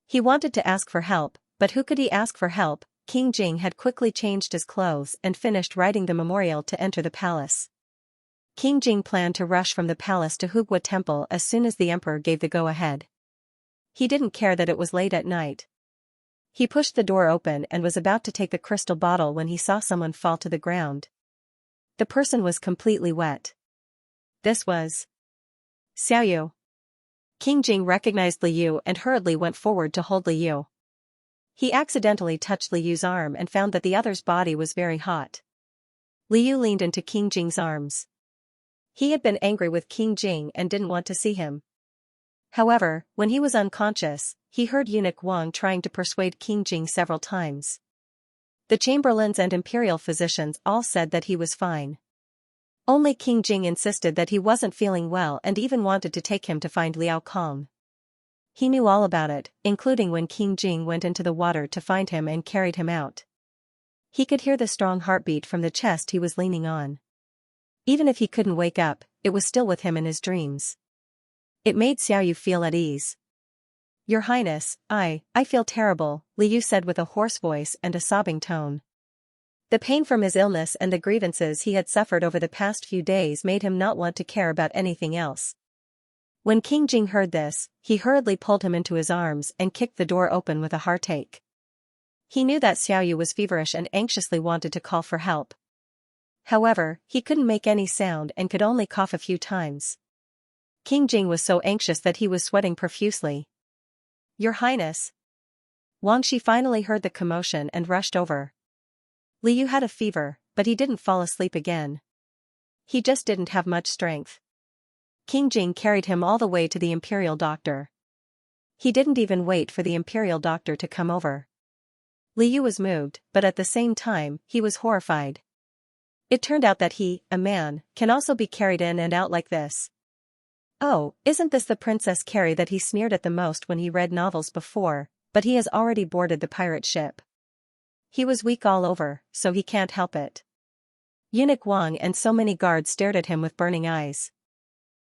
He wanted to ask for help, but who could he ask for help? King Jing had quickly changed his clothes and finished writing the memorial to enter the palace. King Jing planned to rush from the palace to Hugua Temple as soon as the emperor gave the go-ahead. He didn't care that it was late at night. He pushed the door open and was about to take the crystal bottle when he saw someone fall to the ground. The person was completely wet. This was Xiaoyu. King Jing recognized Liu and hurriedly went forward to hold Liu. He accidentally touched Liu's arm and found that the other's body was very hot. Liu leaned into King Jing's arms. He had been angry with King Jing and didn't want to see him. However, when he was unconscious, he heard Eunuch Wang trying to persuade King Jing several times. The chamberlains and imperial physicians all said that he was fine. Only King Jing insisted that he wasn't feeling well and even wanted to take him to find Liao Kong. He knew all about it, including when King Jing went into the water to find him and carried him out. He could hear the strong heartbeat from the chest he was leaning on. Even if he couldn't wake up, it was still with him in his dreams. It made Xiaoyu feel at ease. "Your Highness, I feel terrible," Liu said with a hoarse voice and a sobbing tone. The pain from his illness and the grievances he had suffered over the past few days made him not want to care about anything else. When King Jing heard this, he hurriedly pulled him into his arms and kicked the door open with a heartache. He knew that Xiaoyu was feverish and anxiously wanted to call for help. However, he couldn't make any sound and could only cough a few times. King Jing was so anxious that he was sweating profusely. "Your Highness." Wang Shi finally heard the commotion and rushed over. Liu had a fever, but he didn't fall asleep again. He just didn't have much strength. King Jing carried him all the way to the imperial doctor. He didn't even wait for the imperial doctor to come over. Liu was moved, but at the same time, he was horrified. It turned out that he, a man, can also be carried in and out like this. Oh, isn't this the Princess Carrie that he sneered at the most when he read novels before, but he has already boarded the pirate ship. He was weak all over, so he can't help it. Eunuch Wang and so many guards stared at him with burning eyes.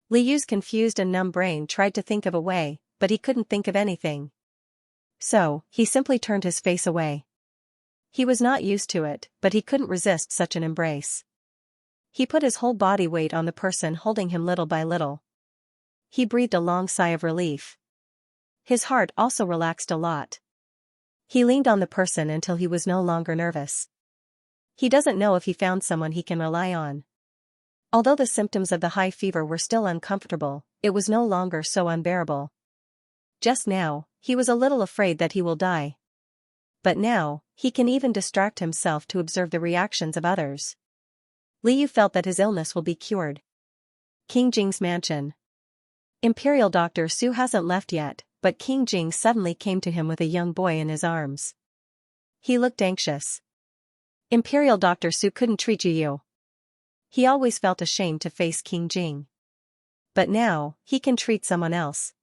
Liu's confused and numb brain tried to think of a way, but he couldn't think of anything. So, he simply turned his face away. He was not used to it, but he couldn't resist such an embrace. He put his whole body weight on the person holding him little by little. He breathed a long sigh of relief. His heart also relaxed a lot. He leaned on the person until he was no longer nervous. He doesn't know if he found someone he can rely on. Although the symptoms of the high fever were still uncomfortable, it was no longer so unbearable. Just now, he was a little afraid that he will die. But now, he can even distract himself to observe the reactions of others. Liu felt that his illness will be cured. King Jing's mansion. Imperial Dr. Su hasn't left yet, but King Jing suddenly came to him with a young boy in his arms. He looked anxious. Imperial Dr. Su couldn't treat you. He always felt ashamed to face King Jing. But now, he can treat someone else.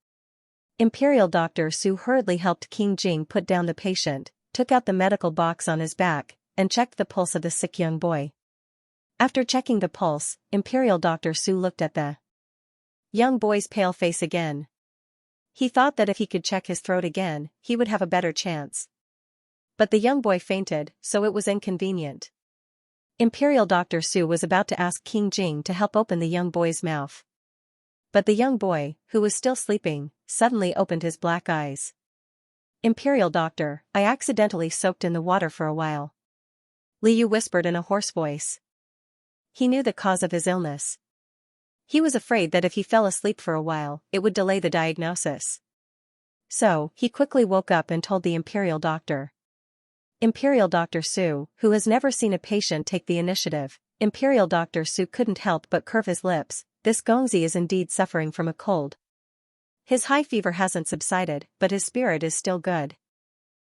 Imperial Dr. Su hurriedly helped King Jing put down the patient, took out the medical box on his back, and checked the pulse of the sick young boy. After checking the pulse, Imperial Dr. Su looked at the young boy's pale face again. He thought that if he could check his throat again, he would have a better chance. But the young boy fainted, so it was inconvenient. Imperial Dr. Su was about to ask King Jing to help open the young boy's mouth. But the young boy, who was still sleeping, suddenly opened his black eyes. Imperial Doctor, I accidentally soaked in the water for a while. Liu whispered in a hoarse voice. He knew the cause of his illness. He was afraid that if he fell asleep for a while, it would delay the diagnosis. So, he quickly woke up and told the Imperial Doctor. Imperial Dr. Su, who has never seen a patient take the initiative, Imperial Dr. Su couldn't help but curve his lips. This Gongzi is indeed suffering from a cold. His high fever hasn't subsided, but his spirit is still good.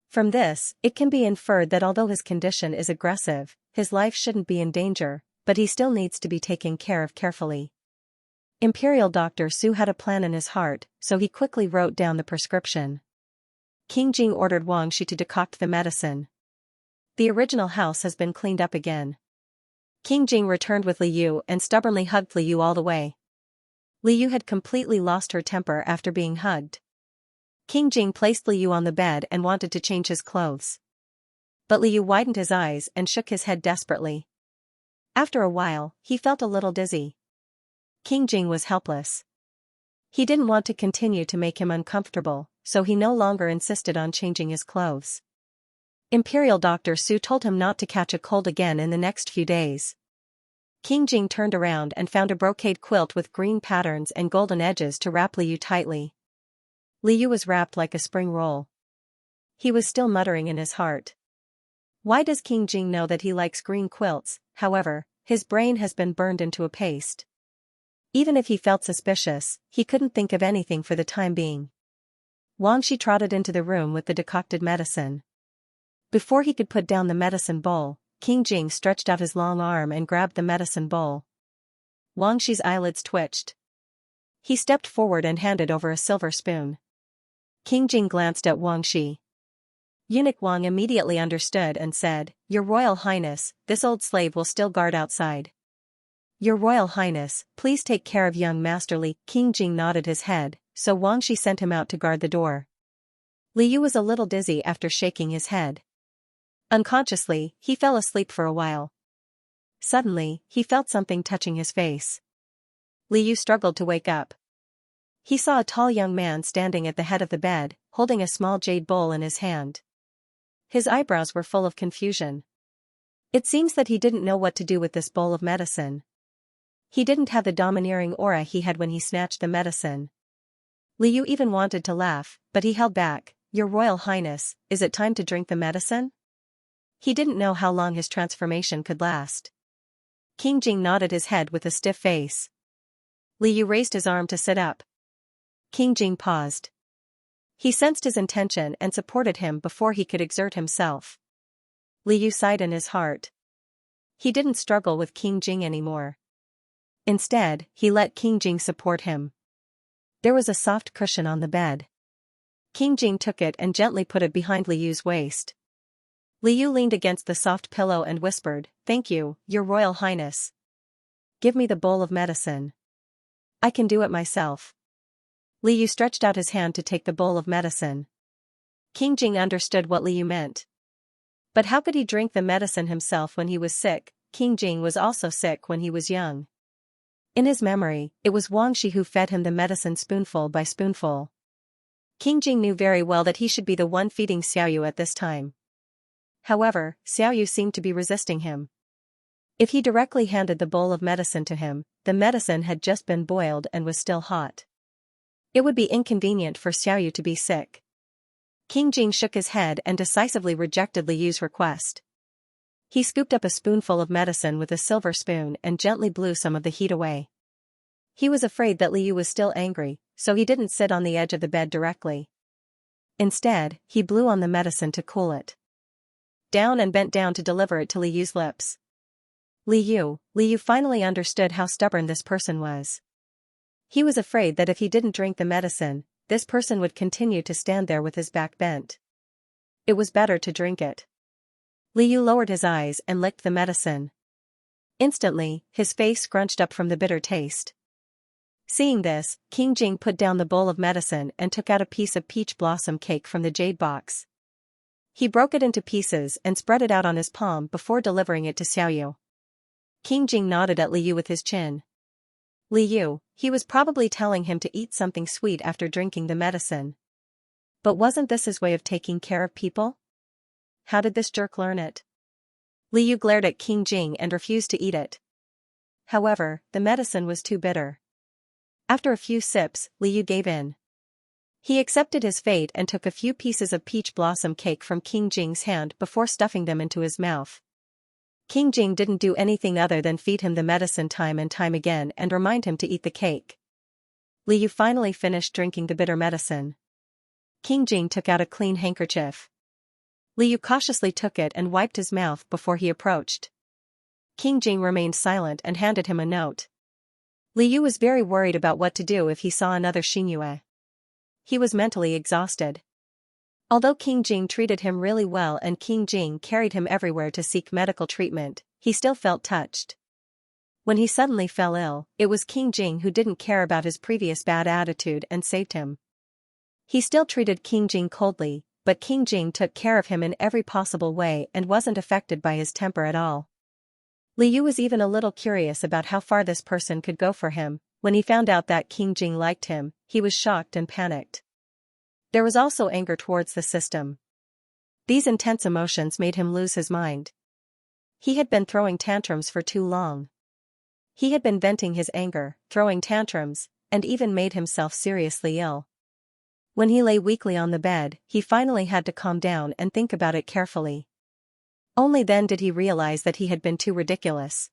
From this, it can be inferred that although his condition is aggressive, his life shouldn't be in danger, but he still needs to be taken care of carefully. Imperial Dr. Su had a plan in his heart, so he quickly wrote down the prescription. King Jing ordered Wang Shi to decoct the medicine. The original house has been cleaned up again. King Jing returned with Li Yu and stubbornly hugged Li Yu all the way. Li Yu had completely lost her temper after being hugged. King Jing placed Li Yu on the bed and wanted to change his clothes. But Li Yu widened his eyes and shook his head desperately. After a while, he felt a little dizzy. King Jing was helpless. He didn't want to continue to make him uncomfortable, so he no longer insisted on changing his clothes. Imperial Dr. Su told him not to catch a cold again in the next few days. King Jing turned around and found a brocade quilt with green patterns and golden edges to wrap Li Yu tightly. Li Yu was wrapped like a spring roll. He was still muttering in his heart. Why does King Jing know that he likes green quilts? However, his brain has been burned into a paste. Even if he felt suspicious, he couldn't think of anything for the time being. Wang Shi trotted into the room with the decocted medicine. Before he could put down the medicine bowl, King Jing stretched out his long arm and grabbed the medicine bowl. Wang Shi's eyelids twitched. He stepped forward and handed over a silver spoon. King Jing glanced at Wang Shi. Eunuch Wang immediately understood and said, "Your Royal Highness, this old slave will still guard outside." "Your Royal Highness, please take care of young Master Li." King Jing nodded his head, so Wang Shi sent him out to guard the door. Li Yu was a little dizzy after shaking his head. Unconsciously, he fell asleep for a while. Suddenly, he felt something touching his face. Li Yu struggled to wake up. He saw a tall young man standing at the head of the bed, holding a small jade bowl in his hand. His eyebrows were full of confusion. It seems that he didn't know what to do with this bowl of medicine. He didn't have the domineering aura he had when he snatched the medicine. Li Yu even wanted to laugh, but he held back. "Your Royal Highness, is it time to drink the medicine?" He didn't know how long his transformation could last. King Jing nodded his head with a stiff face. Li Yu raised his arm to sit up. King Jing paused. He sensed his intention and supported him before he could exert himself. Li Yu sighed in his heart. He didn't struggle with King Jing anymore. Instead, he let King Jing support him. There was a soft cushion on the bed. King Jing took it and gently put it behind Li Yu's waist. Li Yu leaned against the soft pillow and whispered, "Thank you, Your Royal Highness. Give me the bowl of medicine. I can do it myself." Li Yu stretched out his hand to take the bowl of medicine. King Jing understood what Li Yu meant. But how could he drink the medicine himself when he was sick? King Jing was also sick when he was young. In his memory, it was Wang Shi who fed him the medicine spoonful by spoonful. King Jing knew very well that he should be the one feeding Xiaoyu at this time. However, Xiaoyu seemed to be resisting him. If he directly handed the bowl of medicine to him, the medicine had just been boiled and was still hot. It would be inconvenient for Xiaoyu to be sick. King Jing shook his head and decisively rejected Li Yu's request. He scooped up a spoonful of medicine with a silver spoon and gently blew some of the heat away. He was afraid that Li Yu was still angry, so he didn't sit on the edge of the bed directly. Instead, he blew on the medicine to cool it down and bent down to deliver it to Li Yu's lips. Li Yu finally understood how stubborn this person was. He was afraid that if he didn't drink the medicine, this person would continue to stand there with his back bent. It was better to drink it. Li Yu lowered his eyes and licked the medicine. Instantly, his face scrunched up from the bitter taste. Seeing this, King Jing put down the bowl of medicine and took out a piece of peach blossom cake from the jade box. He broke it into pieces and spread it out on his palm before delivering it to Xiaoyu. King Jing nodded at Li Yu with his chin. Li Yu, he was probably telling him to eat something sweet after drinking the medicine. But wasn't this his way of taking care of people? How did this jerk learn it? Li Yu glared at King Jing and refused to eat it. However, the medicine was too bitter. After a few sips, Li Yu gave in. He accepted his fate and took a few pieces of peach blossom cake from King Jing's hand before stuffing them into his mouth. King Jing didn't do anything other than feed him the medicine time and time again and remind him to eat the cake. Li Yu finally finished drinking the bitter medicine. King Jing took out a clean handkerchief. Li Yu cautiously took it and wiped his mouth before he approached. King Jing remained silent and handed him a note. Li Yu was very worried about what to do if he saw another Xianxia. He was mentally exhausted. Although King Jing treated him really well and King Jing carried him everywhere to seek medical treatment, he still felt touched. When he suddenly fell ill, it was King Jing who didn't care about his previous bad attitude and saved him. He still treated King Jing coldly, but King Jing took care of him in every possible way and wasn't affected by his temper at all. Li Yu was even a little curious about how far this person could go for him. When he found out that King Jing liked him, he was shocked and panicked. There was also anger towards the system. These intense emotions made him lose his mind. He had been throwing tantrums for too long. He had been venting his anger, throwing tantrums, and even made himself seriously ill. When he lay weakly on the bed, he finally had to calm down and think about it carefully. Only then did he realize that he had been too ridiculous.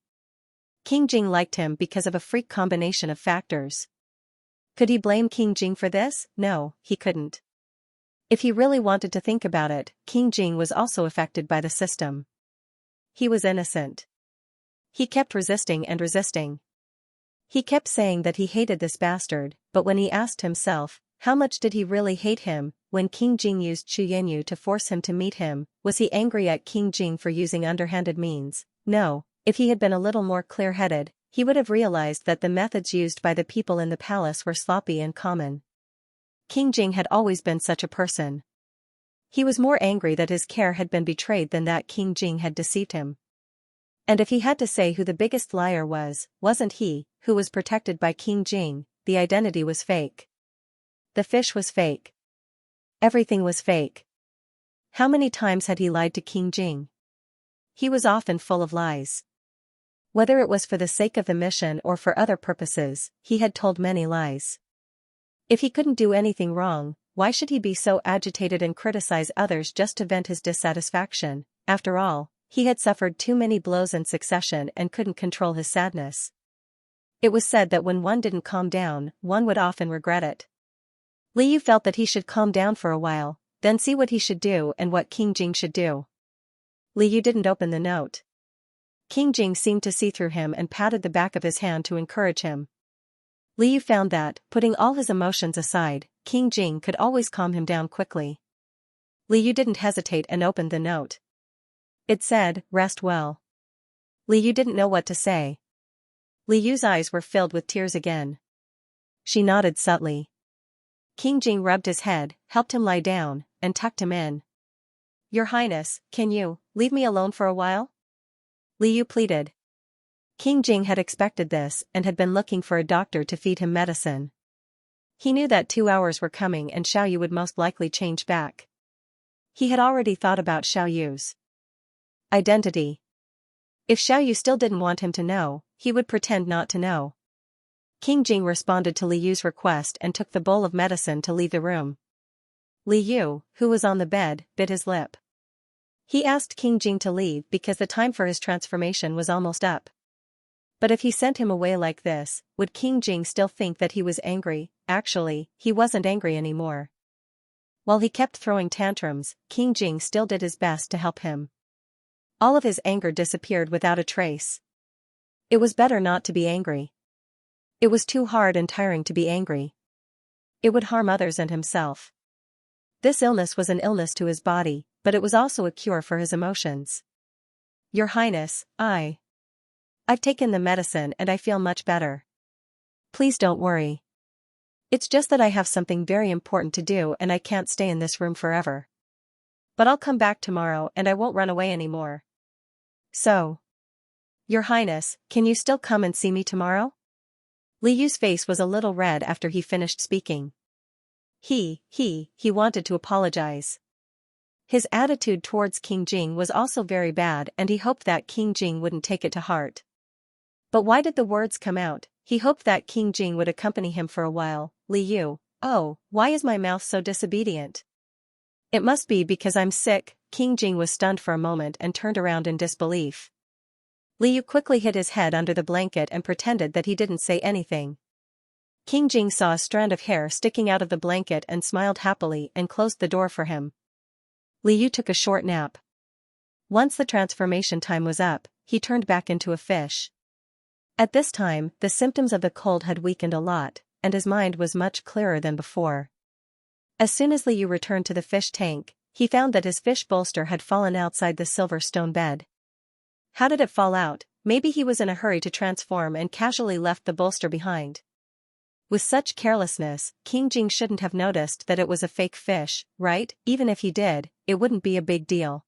King Jing liked him because of a freak combination of factors. Could he blame King Jing for this? No, he couldn't. If he really wanted to think about it, King Jing was also affected by the system. He was innocent. He kept resisting and resisting. He kept saying that he hated this bastard, but when he asked himself, how much did he really hate him, when King Jing used Xianxia to force him to meet him, was he angry at King Jing for using underhanded means? No, if he had been a little more clear-headed, he would have realized that the methods used by the people in the palace were sloppy and common. King Jing had always been such a person. He was more angry that his care had been betrayed than that King Jing had deceived him. And if he had to say who the biggest liar was, wasn't he, who was protected by King Jing, the identity was fake. The fish was fake. Everything was fake. How many times had he lied to King Jing? He was often full of lies. Whether it was for the sake of the mission or for other purposes, he had told many lies. If he couldn't do anything wrong, why should he be so agitated and criticize others just to vent his dissatisfaction? After all, he had suffered too many blows in succession and couldn't control his sadness. It was said that when one didn't calm down, one would often regret it. Li Yu felt that he should calm down for a while, then see what he should do and what King Jing should do. Li Yu didn't open the note. King Jing seemed to see through him and patted the back of his hand to encourage him. Li Yu found that, putting all his emotions aside, King Jing could always calm him down quickly. Li Yu didn't hesitate and opened the note. It said, "Rest well." Li Yu didn't know what to say. Li Yu's eyes were filled with tears again. She nodded subtly. King Jing rubbed his head, helped him lie down, and tucked him in. "Your Highness, can you leave me alone for a while?" Li Yu pleaded. King Jing had expected this and had been looking for a doctor to feed him medicine. He knew that 2 hours were coming and Xiaoyu would most likely change back. He had already thought about Xiaoyu's identity. If Xiaoyu still didn't want him to know, he would pretend not to know. King Jing responded to Li Yu's request and took the bowl of medicine to leave the room. Li Yu, who was on the bed, bit his lip. He asked King Jing to leave because the time for his transformation was almost up. But if he sent him away like this, would King Jing still think that he was angry? Actually, he wasn't angry anymore. While he kept throwing tantrums, King Jing still did his best to help him. All of his anger disappeared without a trace. It was better not to be angry. It was too hard and tiring to be angry. It would harm others and himself. This illness was an illness to his body, but it was also a cure for his emotions. "Your Highness, I've taken the medicine and I feel much better. Please don't worry. It's just that I have something very important to do and I can't stay in this room forever. But I'll come back tomorrow and I won't run away anymore. So, Your Highness, can you still come and see me tomorrow?" Li Yu's face was a little red after he finished speaking. He wanted to apologize. His attitude towards King Jing was also very bad and he hoped that King Jing wouldn't take it to heart. But why did the words come out? He hoped that King Jing would accompany him for a while. Li Yu, oh, why is my mouth so disobedient? It must be because I'm sick. King Jing was stunned for a moment and turned around in disbelief. Li Yu quickly hid his head under the blanket and pretended that he didn't say anything. King Jing saw a strand of hair sticking out of the blanket and smiled happily and closed the door for him. Li Yu took a short nap. Once the transformation time was up, he turned back into a fish. At this time, the symptoms of the cold had weakened a lot, and his mind was much clearer than before. As soon as Liu returned to the fish tank, he found that his fish bolster had fallen outside the silver stone bed. How did it fall out? Maybe he was in a hurry to transform and casually left the bolster behind. With such carelessness, King Jing shouldn't have noticed that it was a fake fish, right? Even if he did, it wouldn't be a big deal.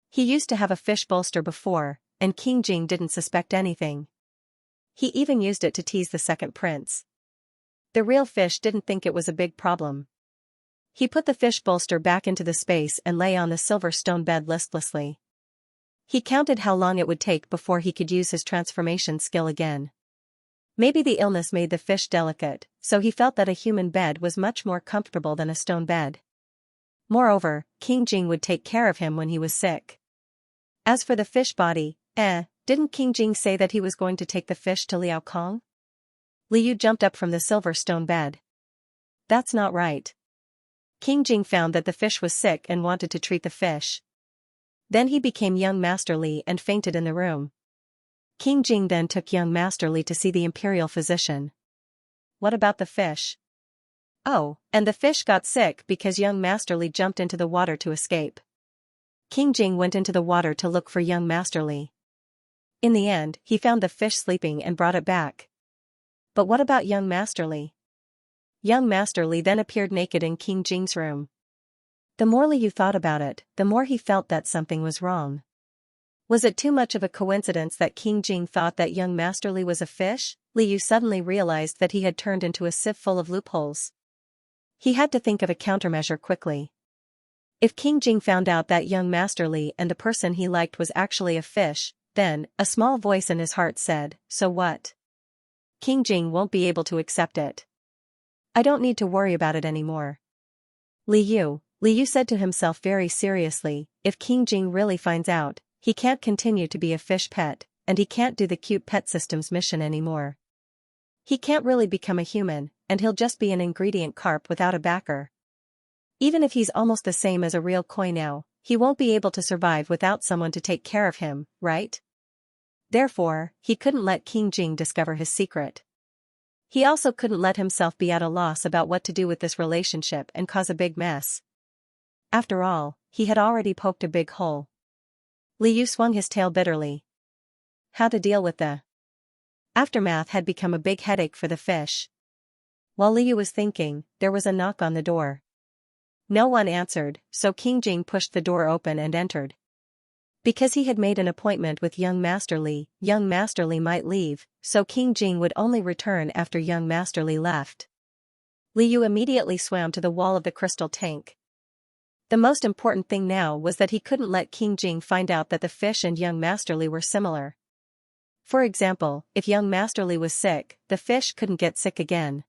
He used to have a fish bolster before, and King Jing didn't suspect anything. He even used it to tease the second prince. The real fish didn't think it was a big problem. He put the fish bolster back into the space and lay on the silver stone bed listlessly. He counted how long it would take before he could use his transformation skill again. Maybe the illness made the fish delicate, so he felt that a human bed was much more comfortable than a stone bed. Moreover, King Jing would take care of him when he was sick. As for the fish body, didn't King Jing say that he was going to take the fish to Liao Kong? Liu jumped up from the silver stone bed. That's not right. King Jing found that the fish was sick and wanted to treat the fish. Then he became young Master Li and fainted in the room. King Jing then took young Master Li to see the imperial physician. What about the fish? Oh, and the fish got sick because young Master Li jumped into the water to escape. King Jing went into the water to look for young Master Li. In the end, he found the fish sleeping and brought it back. But what about young Master Li? Young Master Li then appeared naked in King Jing's room. The more Liu thought about it, the more he felt that something was wrong. Was it too much of a coincidence that King Jing thought that young Master Li was a fish? Liu suddenly realized that he had turned into a sieve full of loopholes. He had to think of a countermeasure quickly. If King Jing found out that young Master Li and the person he liked was actually a fish, then, a small voice in his heart said, so what? King Jing won't be able to accept it. I don't need to worry about it anymore. Liu said to himself very seriously, if King Jing really finds out, he can't continue to be a fish pet, and he can't do the cute pet systems mission anymore. He can't really become a human, and he'll just be an ingredient carp without a backer. Even if he's almost the same as a real koi now, he won't be able to survive without someone to take care of him, right? Therefore, he couldn't let King Jing discover his secret. He also couldn't let himself be at a loss about what to do with this relationship and cause a big mess. After all, he had already poked a big hole. Liu swung his tail bitterly. How to deal with the aftermath had become a big headache for the fish. While Liu was thinking, there was a knock on the door. No one answered, so King Jing pushed the door open and entered. Because he had made an appointment with young Master Li might leave, so King Jing would only return after young Master Li left. Liu immediately swam to the wall of the crystal tank. The most important thing now was that he couldn't let King Jing find out that the fish and young Master Li were similar. For example, if young Master Li was sick, the fish couldn't get sick again.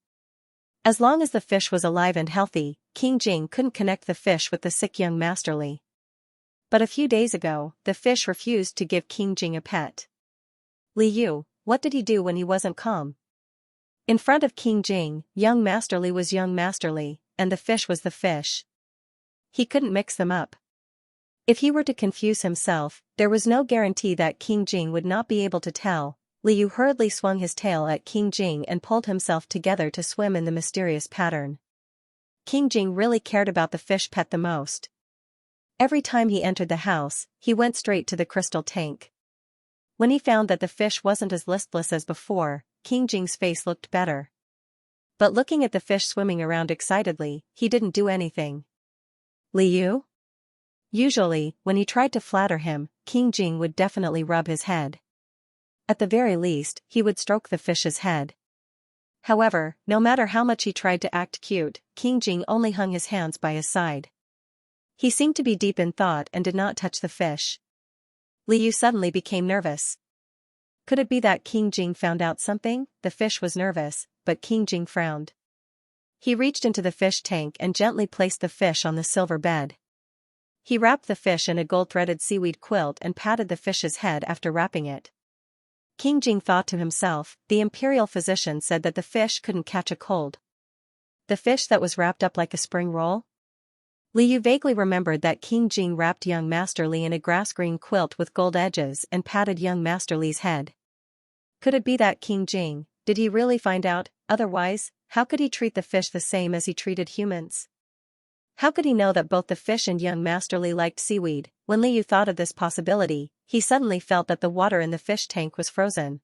As long as the fish was alive and healthy, King Jing couldn't connect the fish with the sick young Master Li. But a few days ago, the fish refused to give King Jing a pet. Liu, what did he do when he wasn't calm? In front of King Jing, young Master Li was young Master Li, and the fish was the fish. He couldn't mix them up. If he were to confuse himself, there was no guarantee that King Jing would not be able to tell. Liu hurriedly swung his tail at King Jing and pulled himself together to swim in the mysterious pattern. King Jing really cared about the fish pet the most. Every time he entered the house, he went straight to the crystal tank. When he found that the fish wasn't as listless as before, King Jing's face looked better. But looking at the fish swimming around excitedly, he didn't do anything. Liu? Usually, when he tried to flatter him, King Jing would definitely rub his head. At the very least, he would stroke the fish's head. However, no matter how much he tried to act cute, King Jing only hung his hands by his side. He seemed to be deep in thought and did not touch the fish. Liu suddenly became nervous. Could it be that King Jing found out something? The fish was nervous, but King Jing frowned. He reached into the fish tank and gently placed the fish on the silver bed. He wrapped the fish in a gold-threaded seaweed quilt and patted the fish's head after wrapping it. King Jing thought to himself, the imperial physician said that the fish couldn't catch a cold. The fish that was wrapped up like a spring roll? Li Yu vaguely remembered that King Jing wrapped young Master Li in a grass-green quilt with gold edges and patted young Master Li's head. Could it be that King Jing, did he really find out? Otherwise, how could he treat the fish the same as he treated humans? How could he know that both the fish and young Master Li liked seaweed? When Li Yu thought of this possibility, he suddenly felt that the water in the fish tank was frozen.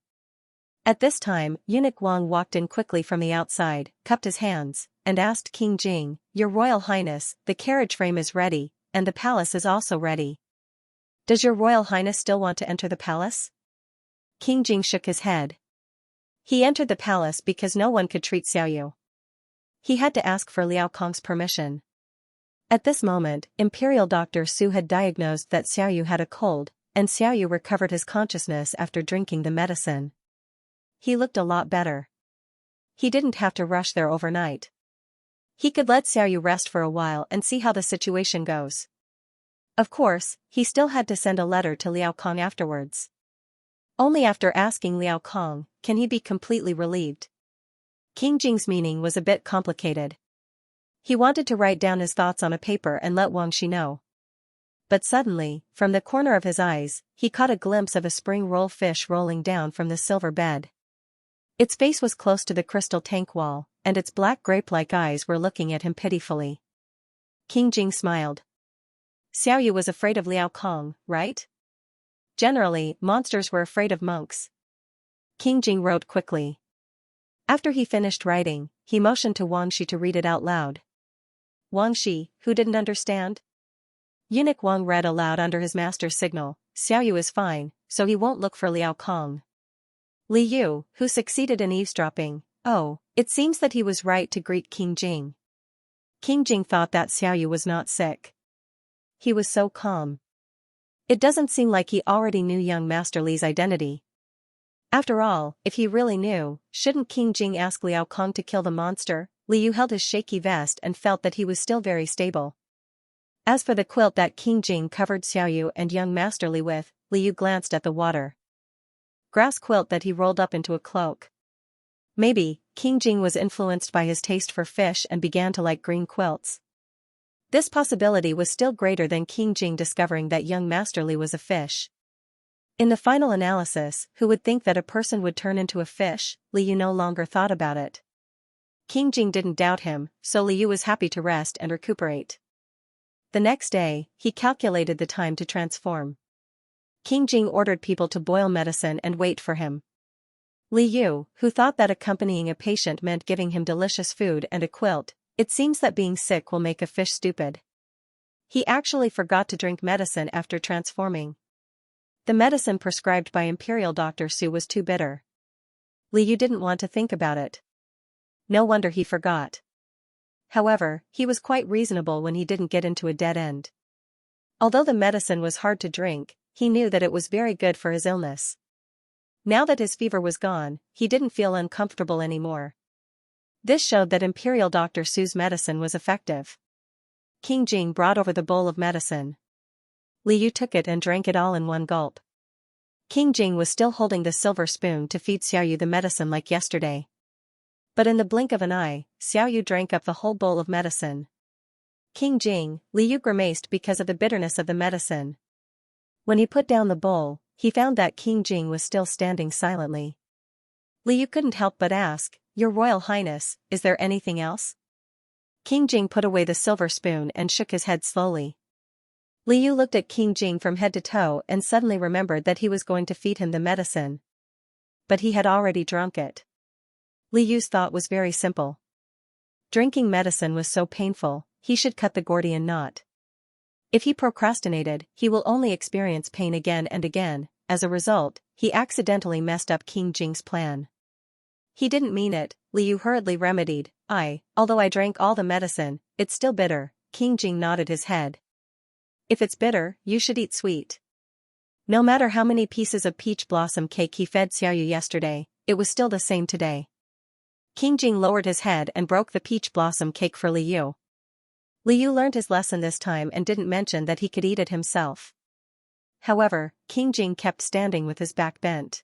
At this time, Eunuch Wang walked in quickly from the outside, cupped his hands, and asked King Jing, "Your Royal Highness, the carriage frame is ready, and the palace is also ready. Does your Royal Highness still want to enter the palace?" King Jing shook his head. He entered the palace because no one could treat Xiaoyu. He had to ask for Liao Kong's permission. At this moment, Imperial Doctor Su had diagnosed that Xiaoyu had a cold, and Xiaoyu recovered his consciousness after drinking the medicine. He looked a lot better. He didn't have to rush there overnight. He could let Xiaoyu rest for a while and see how the situation goes. Of course, he still had to send a letter to Liao Kong afterwards. Only after asking Liao Kong, can he be completely relieved? King Jing's meaning was a bit complicated. He wanted to write down his thoughts on a paper and let Wang Shi know. But suddenly, from the corner of his eyes, he caught a glimpse of a spring roll fish rolling down from the silver bed. Its face was close to the crystal tank wall, and its black grape-like eyes were looking at him pitifully. King Jing smiled. Xiaoyu was afraid of Liao Kong, right? Generally, monsters were afraid of monks. King Jing wrote quickly. After he finished writing, he motioned to Wang Shi to read it out loud. Wang Shi, who didn't understand? Eunuch Wang read aloud under his master's signal, "Xiaoyu is fine, so he won't look for Liao Kong." Li Yu, who succeeded in eavesdropping, "Oh, it seems that he was right to greet King Jing." King Jing thought that Xiaoyu was not sick. He was so calm. It doesn't seem like he already knew young Master Li's identity. After all, if he really knew, shouldn't King Jing ask Liao Kong to kill the monster? Li Yu held his shaky vest and felt that he was still very stable. As for the quilt that King Jing covered Xiaoyu and young Master Li with, Li Yu glanced at the water. Grass quilt that he rolled up into a cloak. Maybe, King Jing was influenced by his taste for fish and began to like green quilts. This possibility was still greater than King Jing discovering that young Master Li was a fish. In the final analysis, who would think that a person would turn into a fish? Li Yu no longer thought about it. King Jing didn't doubt him, so Li Yu was happy to rest and recuperate. The next day, he calculated the time to transform. King Jing ordered people to boil medicine and wait for him. Li Yu, who thought that accompanying a patient meant giving him delicious food and a quilt, it seems that being sick will make a fish stupid. He actually forgot to drink medicine after transforming. The medicine prescribed by Imperial Doctor Su was too bitter. Li Yu didn't want to think about it. No wonder he forgot. However, he was quite reasonable when he didn't get into a dead end. Although the medicine was hard to drink, he knew that it was very good for his illness. Now that his fever was gone, he didn't feel uncomfortable anymore. This showed that Imperial Doctor Su's medicine was effective. King Jing brought over the bowl of medicine. Li Yu took it and drank it all in one gulp. King Jing was still holding the silver spoon to feed Xiaoyu the medicine like yesterday. But in the blink of an eye, Xiaoyu drank up the whole bowl of medicine. King Jing, Li Yu grimaced because of the bitterness of the medicine. When he put down the bowl, he found that King Jing was still standing silently. Li Yu couldn't help but ask, "Your Royal Highness, is there anything else?" King Jing put away the silver spoon and shook his head slowly. Li Yu looked at King Jing from head to toe and suddenly remembered that he was going to feed him the medicine. But he had already drunk it. Li Yu's thought was very simple. Drinking medicine was so painful, he should cut the Gordian knot. If he procrastinated, he will only experience pain again and again. As a result, he accidentally messed up King Jing's plan. He didn't mean it, Li Yu hurriedly remedied. Although I drank all the medicine, it's still bitter." King Jing nodded his head. "If it's bitter, you should eat sweet." No matter how many pieces of peach blossom cake he fed Xiaoyu yesterday, it was still the same today. King Jing lowered his head and broke the peach blossom cake for Li Yu. Li Yu learned his lesson this time and didn't mention that he could eat it himself. However, King Jing kept standing with his back bent.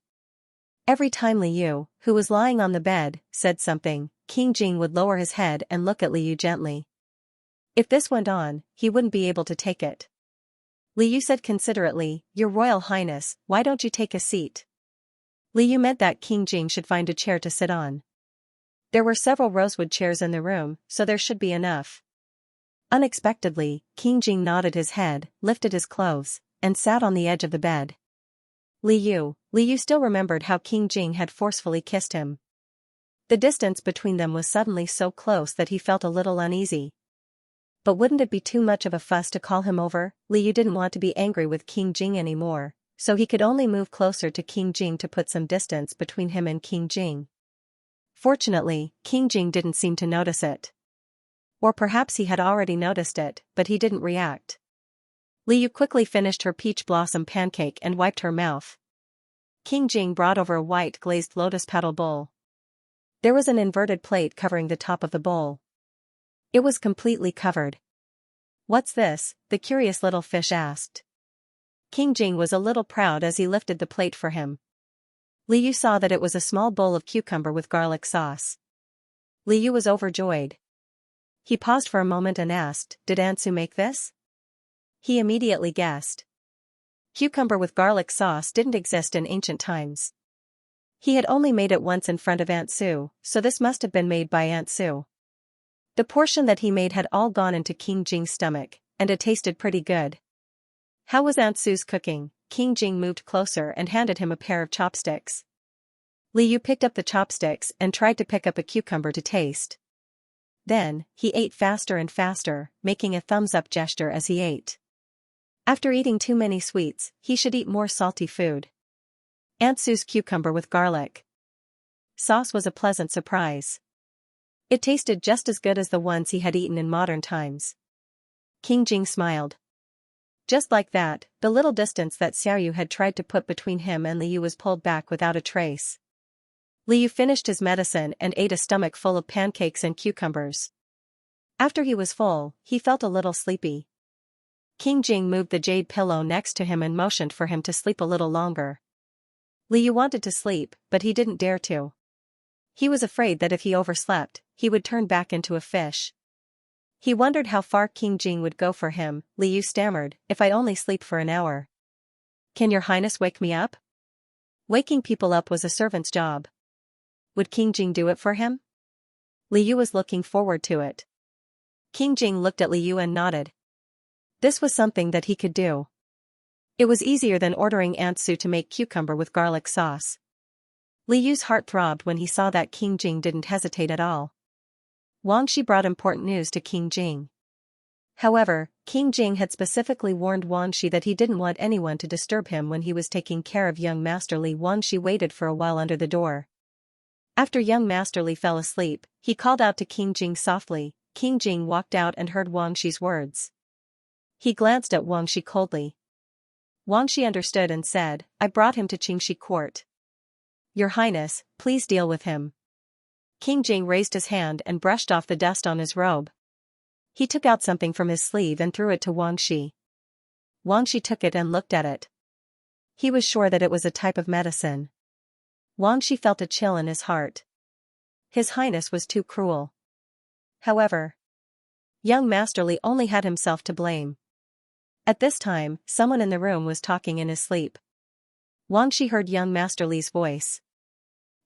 Every time Li Yu, who was lying on the bed, said something, King Jing would lower his head and look at Li Yu gently. If this went on, he wouldn't be able to take it. Li Yu said considerately, "Your Royal Highness, why don't you take a seat?" Li Yu meant that King Jing should find a chair to sit on. There were several rosewood chairs in the room, so there should be enough. Unexpectedly, King Jing nodded his head, lifted his clothes, and sat on the edge of the bed. Li Yu still remembered how King Jing had forcefully kissed him. The distance between them was suddenly so close that he felt a little uneasy. But wouldn't it be too much of a fuss to call him over? Li Yu didn't want to be angry with King Jing anymore, so he could only move closer to King Jing to put some distance between him and King Jing. Fortunately, King Jing didn't seem to notice it. Or perhaps he had already noticed it, but he didn't react. Li Yu quickly finished her peach blossom pancake and wiped her mouth. King Jing brought over a white glazed lotus petal bowl. There was an inverted plate covering the top of the bowl. It was completely covered. "What's this?" the curious little fish asked. King Jing was a little proud as he lifted the plate for him. Li Yu saw that it was a small bowl of cucumber with garlic sauce. Li Yu was overjoyed. He paused for a moment and asked, "Did Ansu make this?" He immediately guessed. Cucumber with garlic sauce didn't exist in ancient times. He had only made it once in front of Aunt Su, so this must have been made by Aunt Su. The portion that he made had all gone into King Jing's stomach, and it tasted pretty good. How was Aunt Su's cooking? King Jing moved closer and handed him a pair of chopsticks. Li Yu picked up the chopsticks and tried to pick up a cucumber to taste. Then, he ate faster and faster, making a thumbs-up gesture as he ate. After eating too many sweets, he should eat more salty food. Aunt Su's cucumber with garlic sauce was a pleasant surprise. It tasted just as good as the ones he had eaten in modern times. King Jing smiled. Just like that, the little distance that Xiaoyu had tried to put between him and Li Yu was pulled back without a trace. Li Yu finished his medicine and ate a stomach full of pancakes and cucumbers. After he was full, he felt a little sleepy. King Jing moved the jade pillow next to him and motioned for him to sleep a little longer. Li Yu wanted to sleep, but he didn't dare to. He was afraid that if he overslept, he would turn back into a fish. He wondered how far King Jing would go for him. Li Yu stammered, "If I only sleep for an hour. Can your highness wake me up?" Waking people up was a servant's job. Would King Jing do it for him? Li Yu was looking forward to it. King Jing looked at Li Yu and nodded. This was something that he could do. It was easier than ordering Aunt Su to make cucumber with garlic sauce. Li Yu's heart throbbed when he saw that King Jing didn't hesitate at all. Wang Shi brought important news to King Jing. However, King Jing had specifically warned Wang Shi that he didn't want anyone to disturb him when he was taking care of young Master Li. Wang Shi waited for a while under the door. After young Master Li fell asleep, he called out to King Jing softly. King Jing walked out and heard Wang Shi's words. He glanced at Wang Shi coldly. Wang Shi understood and said, "I brought him to Qingxi court. Your Highness, please deal with him." King Jing raised his hand and brushed off the dust on his robe. He took out something from his sleeve and threw it to Wang Shi. Wang Shi took it and looked at it. He was sure that it was a type of medicine. Wang Shi felt a chill in his heart. His Highness was too cruel. However, young Master Li only had himself to blame. At this time, someone in the room was talking in his sleep. Wang Shi heard young Master Li's voice.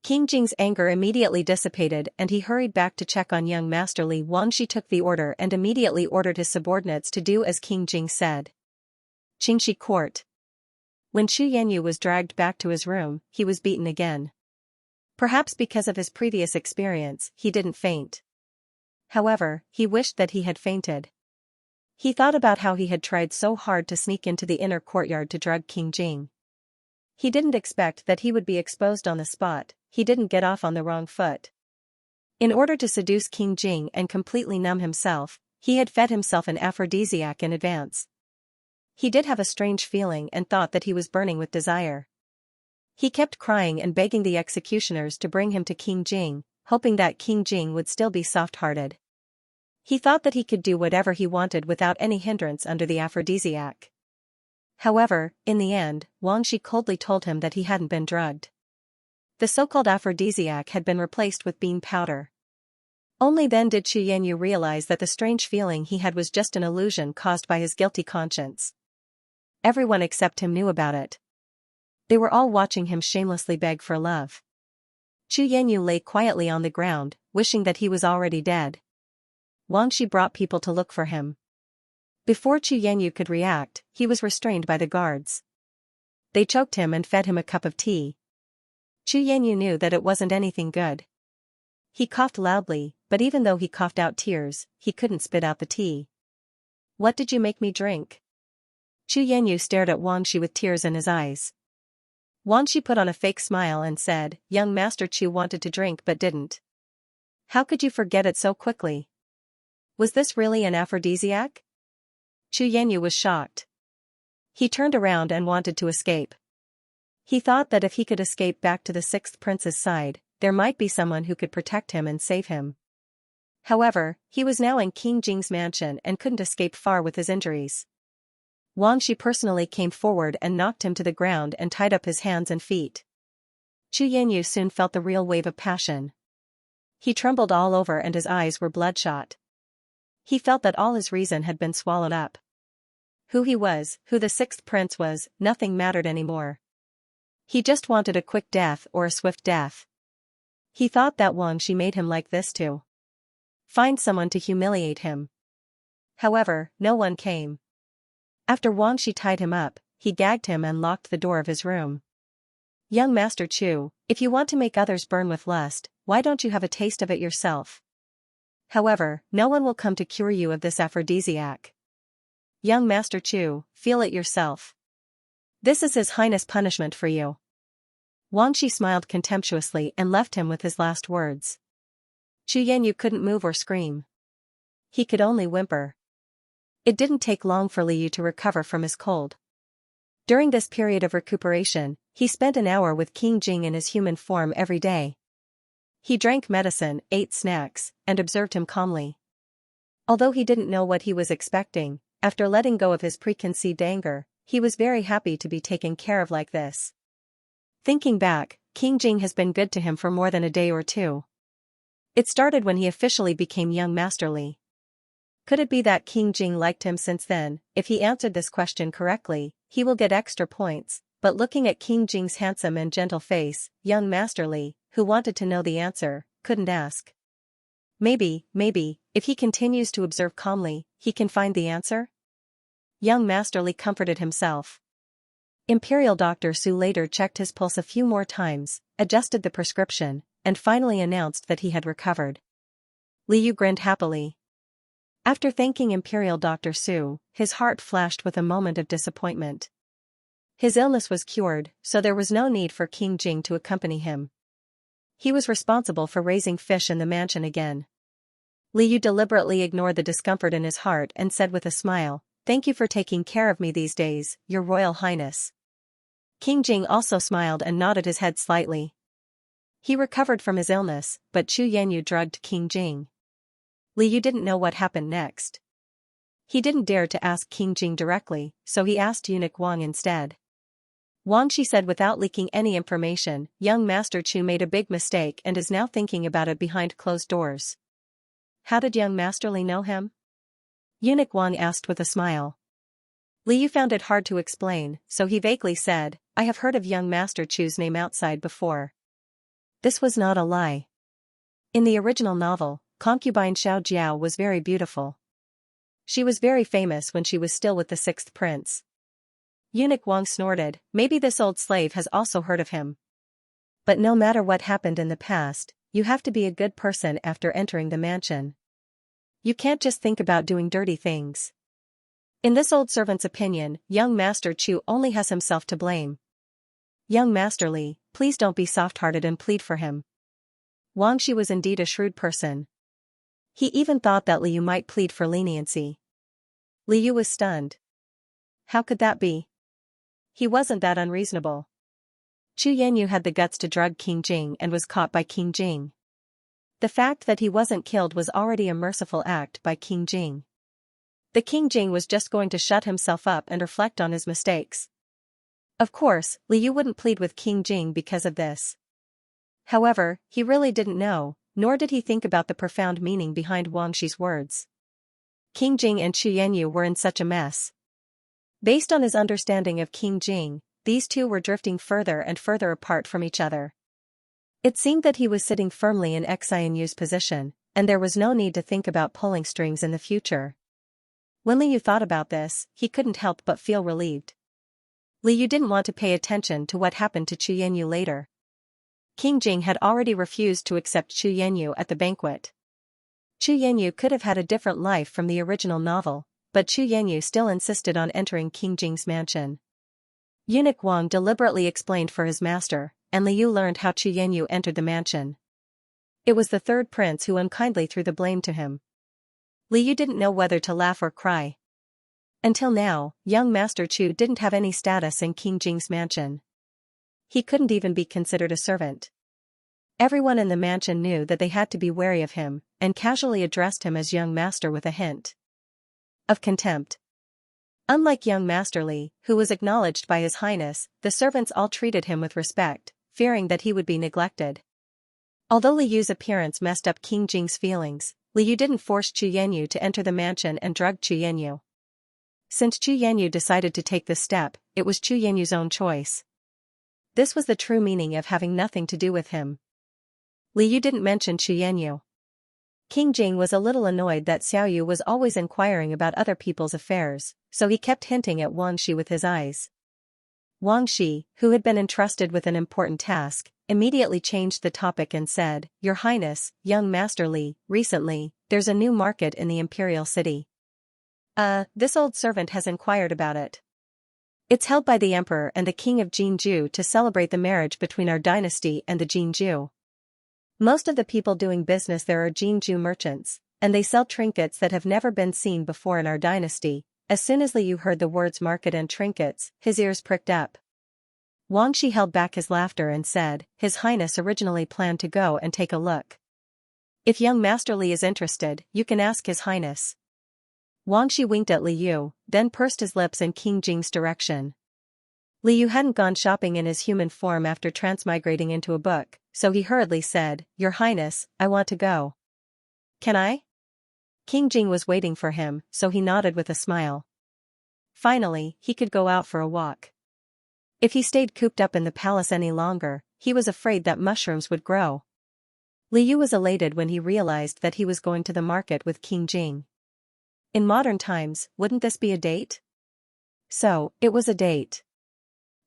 King Jing's anger immediately dissipated and he hurried back to check on young Master Li. Wang Shi took the order and immediately ordered his subordinates to do as King Jing said. Qingxi court. When Xu Yanyu was dragged back to his room, he was beaten again. Perhaps because of his previous experience, he didn't faint. However, he wished that he had fainted. He thought about how he had tried so hard to sneak into the inner courtyard to drug King Jing. He didn't expect that he would be exposed on the spot. He didn't get off on the wrong foot. In order to seduce King Jing and completely numb himself, he had fed himself an aphrodisiac in advance. He did have a strange feeling and thought that he was burning with desire. He kept crying and begging the executioners to bring him to King Jing, hoping that King Jing would still be soft-hearted. He thought that he could do whatever he wanted without any hindrance under the aphrodisiac. However, in the end, Wang Shi coldly told him that he hadn't been drugged. The so-called aphrodisiac had been replaced with bean powder. Only then did Chu Yanyu realize that the strange feeling he had was just an illusion caused by his guilty conscience. Everyone except him knew about it. They were all watching him shamelessly beg for love. Chu Yanyu lay quietly on the ground, wishing that he was already dead. Wang Shi brought people to look for him. Before Chu Yanyu could react, he was restrained by the guards. They choked him and fed him a cup of tea. Chu Yanyu knew that it wasn't anything good. He coughed loudly, but even though he coughed out tears, he couldn't spit out the tea. "What did you make me drink?" Chu Yanyu stared at Wang Shi with tears in his eyes. Wang Shi put on a fake smile and said, "Young Master Chu wanted to drink but didn't. How could you forget it so quickly? Was this really an aphrodisiac?" Chu Yanyu was shocked. He turned around and wanted to escape. He thought that if he could escape back to the sixth prince's side, there might be someone who could protect him and save him. However, he was now in King Jing's mansion and couldn't escape far with his injuries. Wang Shi personally came forward and knocked him to the ground and tied up his hands and feet. Chu Yanyu soon felt the real wave of passion. He trembled all over and his eyes were bloodshot. He felt that all his reason had been swallowed up. Who he was, who the sixth prince was, nothing mattered anymore. He just wanted a quick death or a swift death. He thought that Wang Shi made him like this to find someone to humiliate him. However, no one came. After Wang Shi tied him up, he gagged him and locked the door of his room. "Young Master Chu, if you want to make others burn with lust, why don't you have a taste of it yourself? However, no one will come to cure you of this aphrodisiac. Young Master Chu, feel it yourself. This is His Highness' punishment for you." Wang Shi smiled contemptuously and left him with his last words. Chu Yanyu couldn't move or scream. He could only whimper. It didn't take long for Liu to recover from his cold. During this period of recuperation, he spent an hour with King Jing in his human form every day. He drank medicine, ate snacks, and observed him calmly. Although he didn't know what he was expecting, after letting go of his preconceived anger, he was very happy to be taken care of like this. Thinking back, King Jing has been good to him for more than a day or two. It started when he officially became young Master Li. Could it be that King Jing liked him since then? If he answered this question correctly, he will get extra points, but looking at King Jing's handsome and gentle face, young Master Li, who wanted to know the answer, couldn't ask. Maybe, if he continues to observe calmly, he can find the answer? Young Master Li comforted himself. Imperial Dr. Su later checked his pulse a few more times, adjusted the prescription, and finally announced that he had recovered. Liu grinned happily. After thanking Imperial Dr. Su, his heart flashed with a moment of disappointment. His illness was cured, so there was no need for King Jing to accompany him. He was responsible for raising fish in the mansion again. Liu deliberately ignored the discomfort in his heart and said with a smile, "Thank you for taking care of me these days, Your Royal Highness." King Jing also smiled and nodded his head slightly. He recovered from his illness, but Chu Yanyu drugged King Jing. Liu didn't know what happened next. He didn't dare to ask King Jing directly, so he asked eunuch Wang instead. Wang Shi said without leaking any information, young Master Chu made a big mistake and is now thinking about it behind closed doors. How did young Master Li know him? Eunuch Wang asked with a smile. Liu found it hard to explain, so he vaguely said, "I have heard of young Master Chu's name outside before." This was not a lie. In the original novel, concubine Xiao Jiao was very beautiful. She was very famous when she was still with the sixth prince. Eunuch Wang snorted, maybe this old slave has also heard of him. But no matter what happened in the past, you have to be a good person after entering the mansion. You can't just think about doing dirty things. In this old servant's opinion, young Master Chu only has himself to blame. Young Master Li, please don't be soft-hearted and plead for him. Wang Shi was indeed a shrewd person. He even thought that Liu might plead for leniency. Liu was stunned. How could that be? He wasn't that unreasonable. Chu Yanyu had the guts to drug King Jing and was caught by King Jing. The fact that he wasn't killed was already a merciful act by King Jing. The King Jing was just going to shut himself up and reflect on his mistakes. Of course, Liu wouldn't plead with King Jing because of this. However, he really didn't know, nor did he think about the profound meaning behind Wang Shi's words. King Jing and Xu Yanyu were in such a mess. Based on his understanding of King Jing, these two were drifting further and further apart from each other. It seemed that he was sitting firmly in Xianyu's position, and there was no need to think about pulling strings in the future. When Liu thought about this, he couldn't help but feel relieved. Liu didn't want to pay attention to what happened to Xu Yanyu later. King Jing had already refused to accept Xu Yanyu at the banquet. Xu Yanyu could have had a different life from the original novel, but Xu Yanyu still insisted on entering King Jing's mansion. Eunuch Wang deliberately explained for his master, and Liu learned how Xu Yanyu entered the mansion. It was the third prince who unkindly threw the blame to him. Liu didn't know whether to laugh or cry. Until now, young Master Chu didn't have any status in King Jing's mansion. He couldn't even be considered a servant. Everyone in the mansion knew that they had to be wary of him, and casually addressed him as young master with a hint of contempt. Unlike young Master Li, who was acknowledged by His Highness, the servants all treated him with respect, fearing that he would be neglected. Although Liu's appearance messed up King Jing's feelings, Liu didn't force Xu Yanyu to enter the mansion and drug Xu Yanyu. Since Xu Yanyu decided to take this step, it was Xu Yanyu's own choice. This was the true meaning of having nothing to do with him. Liu didn't mention Xu Yanyu. King Jing was a little annoyed that Xiaoyu was always inquiring about other people's affairs, so he kept hinting at Wang Shi with his eyes. Wang Shi, who had been entrusted with an important task, immediately changed the topic and said, "Your Highness, young Master Li, recently, there's a new market in the Imperial City. This old servant has inquired about it. It's held by the Emperor and the King of Jinju to celebrate the marriage between our dynasty and the Jinju. Most of the people doing business there are Jinju merchants, and they sell trinkets that have never been seen before in our dynasty." As soon as Liu heard the words market and trinkets, his ears pricked up. Wang Shi held back his laughter and said, "His Highness originally planned to go and take a look. If young Master Li is interested, you can ask His Highness." Wang Shi winked at Liu, then pursed his lips in King Jing's direction. Liu hadn't gone shopping in his human form after transmigrating into a book, so he hurriedly said, "Your Highness, I want to go." "Can I?" King Jing was waiting for him, so he nodded with a smile. Finally, he could go out for a walk. If he stayed cooped up in the palace any longer, he was afraid that mushrooms would grow. Liu was elated when he realized that he was going to the market with King Jing. In modern times, wouldn't this be a date? So, it was a date.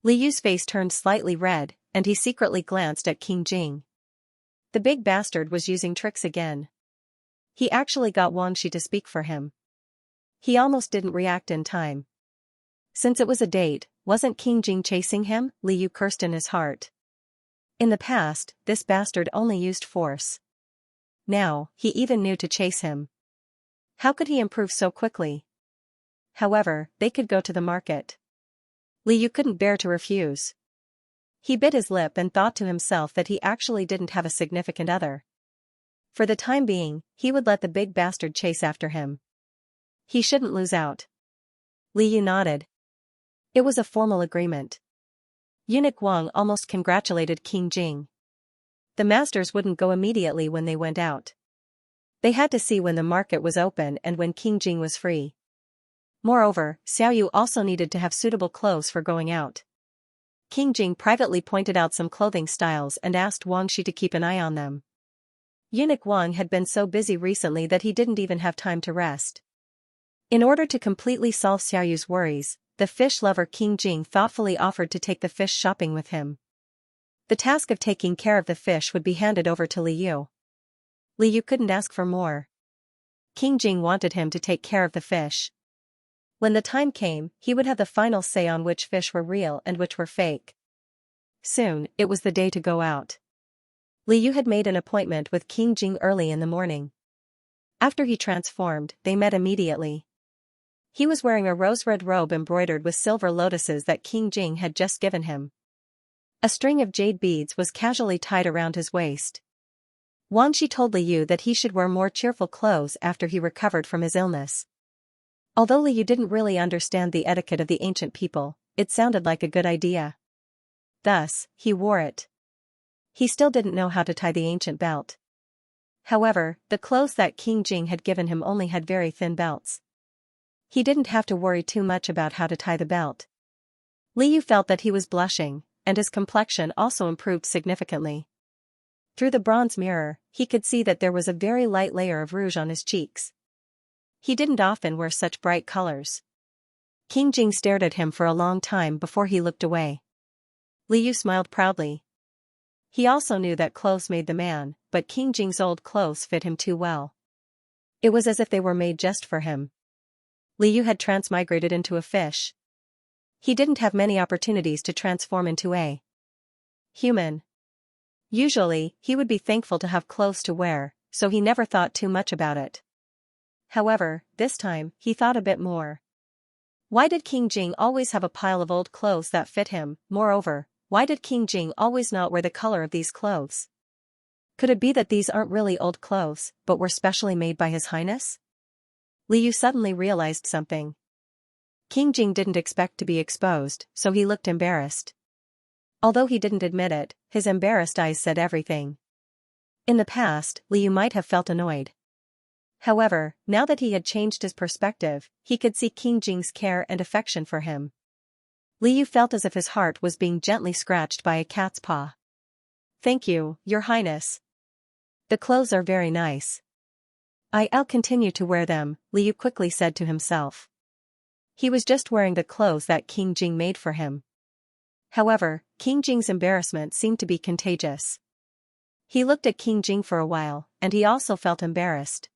Liu's face turned slightly red, and he secretly glanced at King Jing. The big bastard was using tricks again. He actually got Wang Shi to speak for him. He almost didn't react in time. Since it was a date, wasn't King Jing chasing him? Liu cursed in his heart. In the past, this bastard only used force. Now, he even knew to chase him. How could he improve so quickly? However, they could go to the market. Liu couldn't bear to refuse. He bit his lip and thought to himself that he actually didn't have a significant other. For the time being, he would let the big bastard chase after him. He shouldn't lose out. Liu nodded. It was a formal agreement. Eunuch Wang almost congratulated King Jing. The masters wouldn't go immediately when they went out. They had to see when the market was open and when King Jing was free. Moreover, Xiaoyu also needed to have suitable clothes for going out. King Jing privately pointed out some clothing styles and asked Wang Shi to keep an eye on them. Eunuch Wang had been so busy recently that he didn't even have time to rest. In order to completely solve Xiaoyu's worries, the fish lover King Jing thoughtfully offered to take the fish shopping with him. The task of taking care of the fish would be handed over to Liu. Liu couldn't ask for more. King Jing wanted him to take care of the fish. When the time came, he would have the final say on which fish were real and which were fake. Soon, it was the day to go out. Liu had made an appointment with King Jing early in the morning. After he transformed, they met immediately. He was wearing a rose-red robe embroidered with silver lotuses that King Jing had just given him. A string of jade beads was casually tied around his waist. Wang Shi told Liu that he should wear more cheerful clothes after he recovered from his illness. Although Liu didn't really understand the etiquette of the ancient people, it sounded like a good idea. Thus, he wore it. He still didn't know how to tie the ancient belt. However, the clothes that King Jing had given him only had very thin belts. He didn't have to worry too much about how to tie the belt. Liu felt that he was blushing, and his complexion also improved significantly. Through the bronze mirror, he could see that there was a very light layer of rouge on his cheeks. He didn't often wear such bright colors. King Jing stared at him for a long time before he looked away. Liu smiled proudly. He also knew that clothes made the man, but King Jing's old clothes fit him too well. It was as if they were made just for him. Liu had transmigrated into a fish. He didn't have many opportunities to transform into a human. Usually, he would be thankful to have clothes to wear, so he never thought too much about it. However, this time, he thought a bit more. Why did King Jing always have a pile of old clothes that fit him? Moreover, why did King Jing always not wear the color of these clothes? Could it be that these aren't really old clothes, but were specially made by His Highness? Liu suddenly realized something. King Jing didn't expect to be exposed, so he looked embarrassed. Although he didn't admit it, his embarrassed eyes said everything. In the past, Liu might have felt annoyed. However, now that he had changed his perspective, he could see King Jing's care and affection for him. Liu felt as if his heart was being gently scratched by a cat's paw. "Thank you, Your Highness. The clothes are very nice. I'll continue to wear them," Liu quickly said to himself. He was just wearing the clothes that King Jing made for him. However, King Jing's embarrassment seemed to be contagious. He looked at King Jing for a while, and he also felt embarrassed.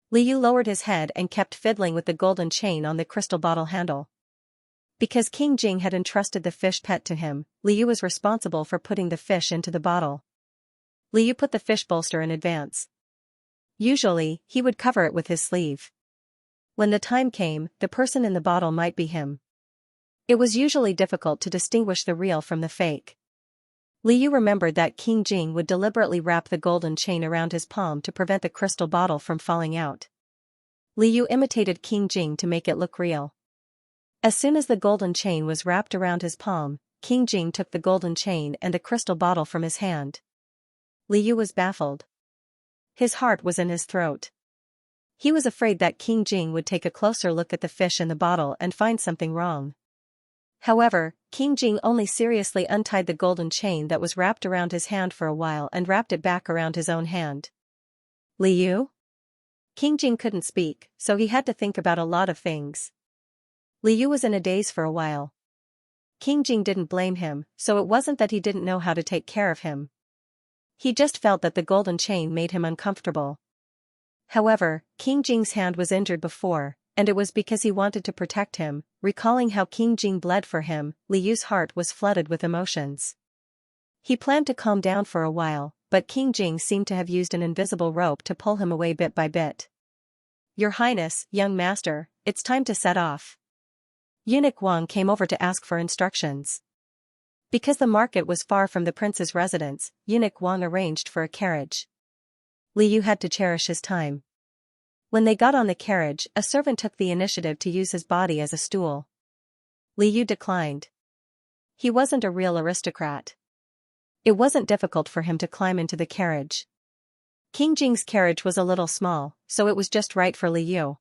Liu lowered his head and kept fiddling with the golden chain on the crystal bottle handle. Because King Jing had entrusted the fish pet to him, Liu was responsible for putting the fish into the bottle. Liu put the fish bolster in advance. Usually, he would cover it with his sleeve. When the time came, the person in the bottle might be him. It was usually difficult to distinguish the real from the fake. Liu remembered that King Jing would deliberately wrap the golden chain around his palm to prevent the crystal bottle from falling out. Liu imitated King Jing to make it look real. As soon as the golden chain was wrapped around his palm, King Jing took the golden chain and the crystal bottle from his hand. Liu was baffled. His heart was in his throat. He was afraid that King Jing would take a closer look at the fish in the bottle and find something wrong. However, King Jing only seriously untied the golden chain that was wrapped around his hand for a while and wrapped it back around his own hand. "Liu?" King Jing couldn't speak, so he had to think about a lot of things. Liu was in a daze for a while. King Jing didn't blame him, so it wasn't that he didn't know how to take care of him. He just felt that the golden chain made him uncomfortable. However, King Jing's hand was injured before, and it was because he wanted to protect him. Recalling how King Jing bled for him, Liu's heart was flooded with emotions. He planned to calm down for a while, but King Jing seemed to have used an invisible rope to pull him away bit by bit. "Your Highness, young master, it's time to set off." Eunuch Wang came over to ask for instructions. Because the market was far from the prince's residence, Eunuch Wang arranged for a carriage. Liu had to cherish his time. When they got on the carriage, a servant took the initiative to use his body as a stool. Liu declined. He wasn't a real aristocrat. It wasn't difficult for him to climb into the carriage. King Jing's carriage was a little small, so it was just right for Liu.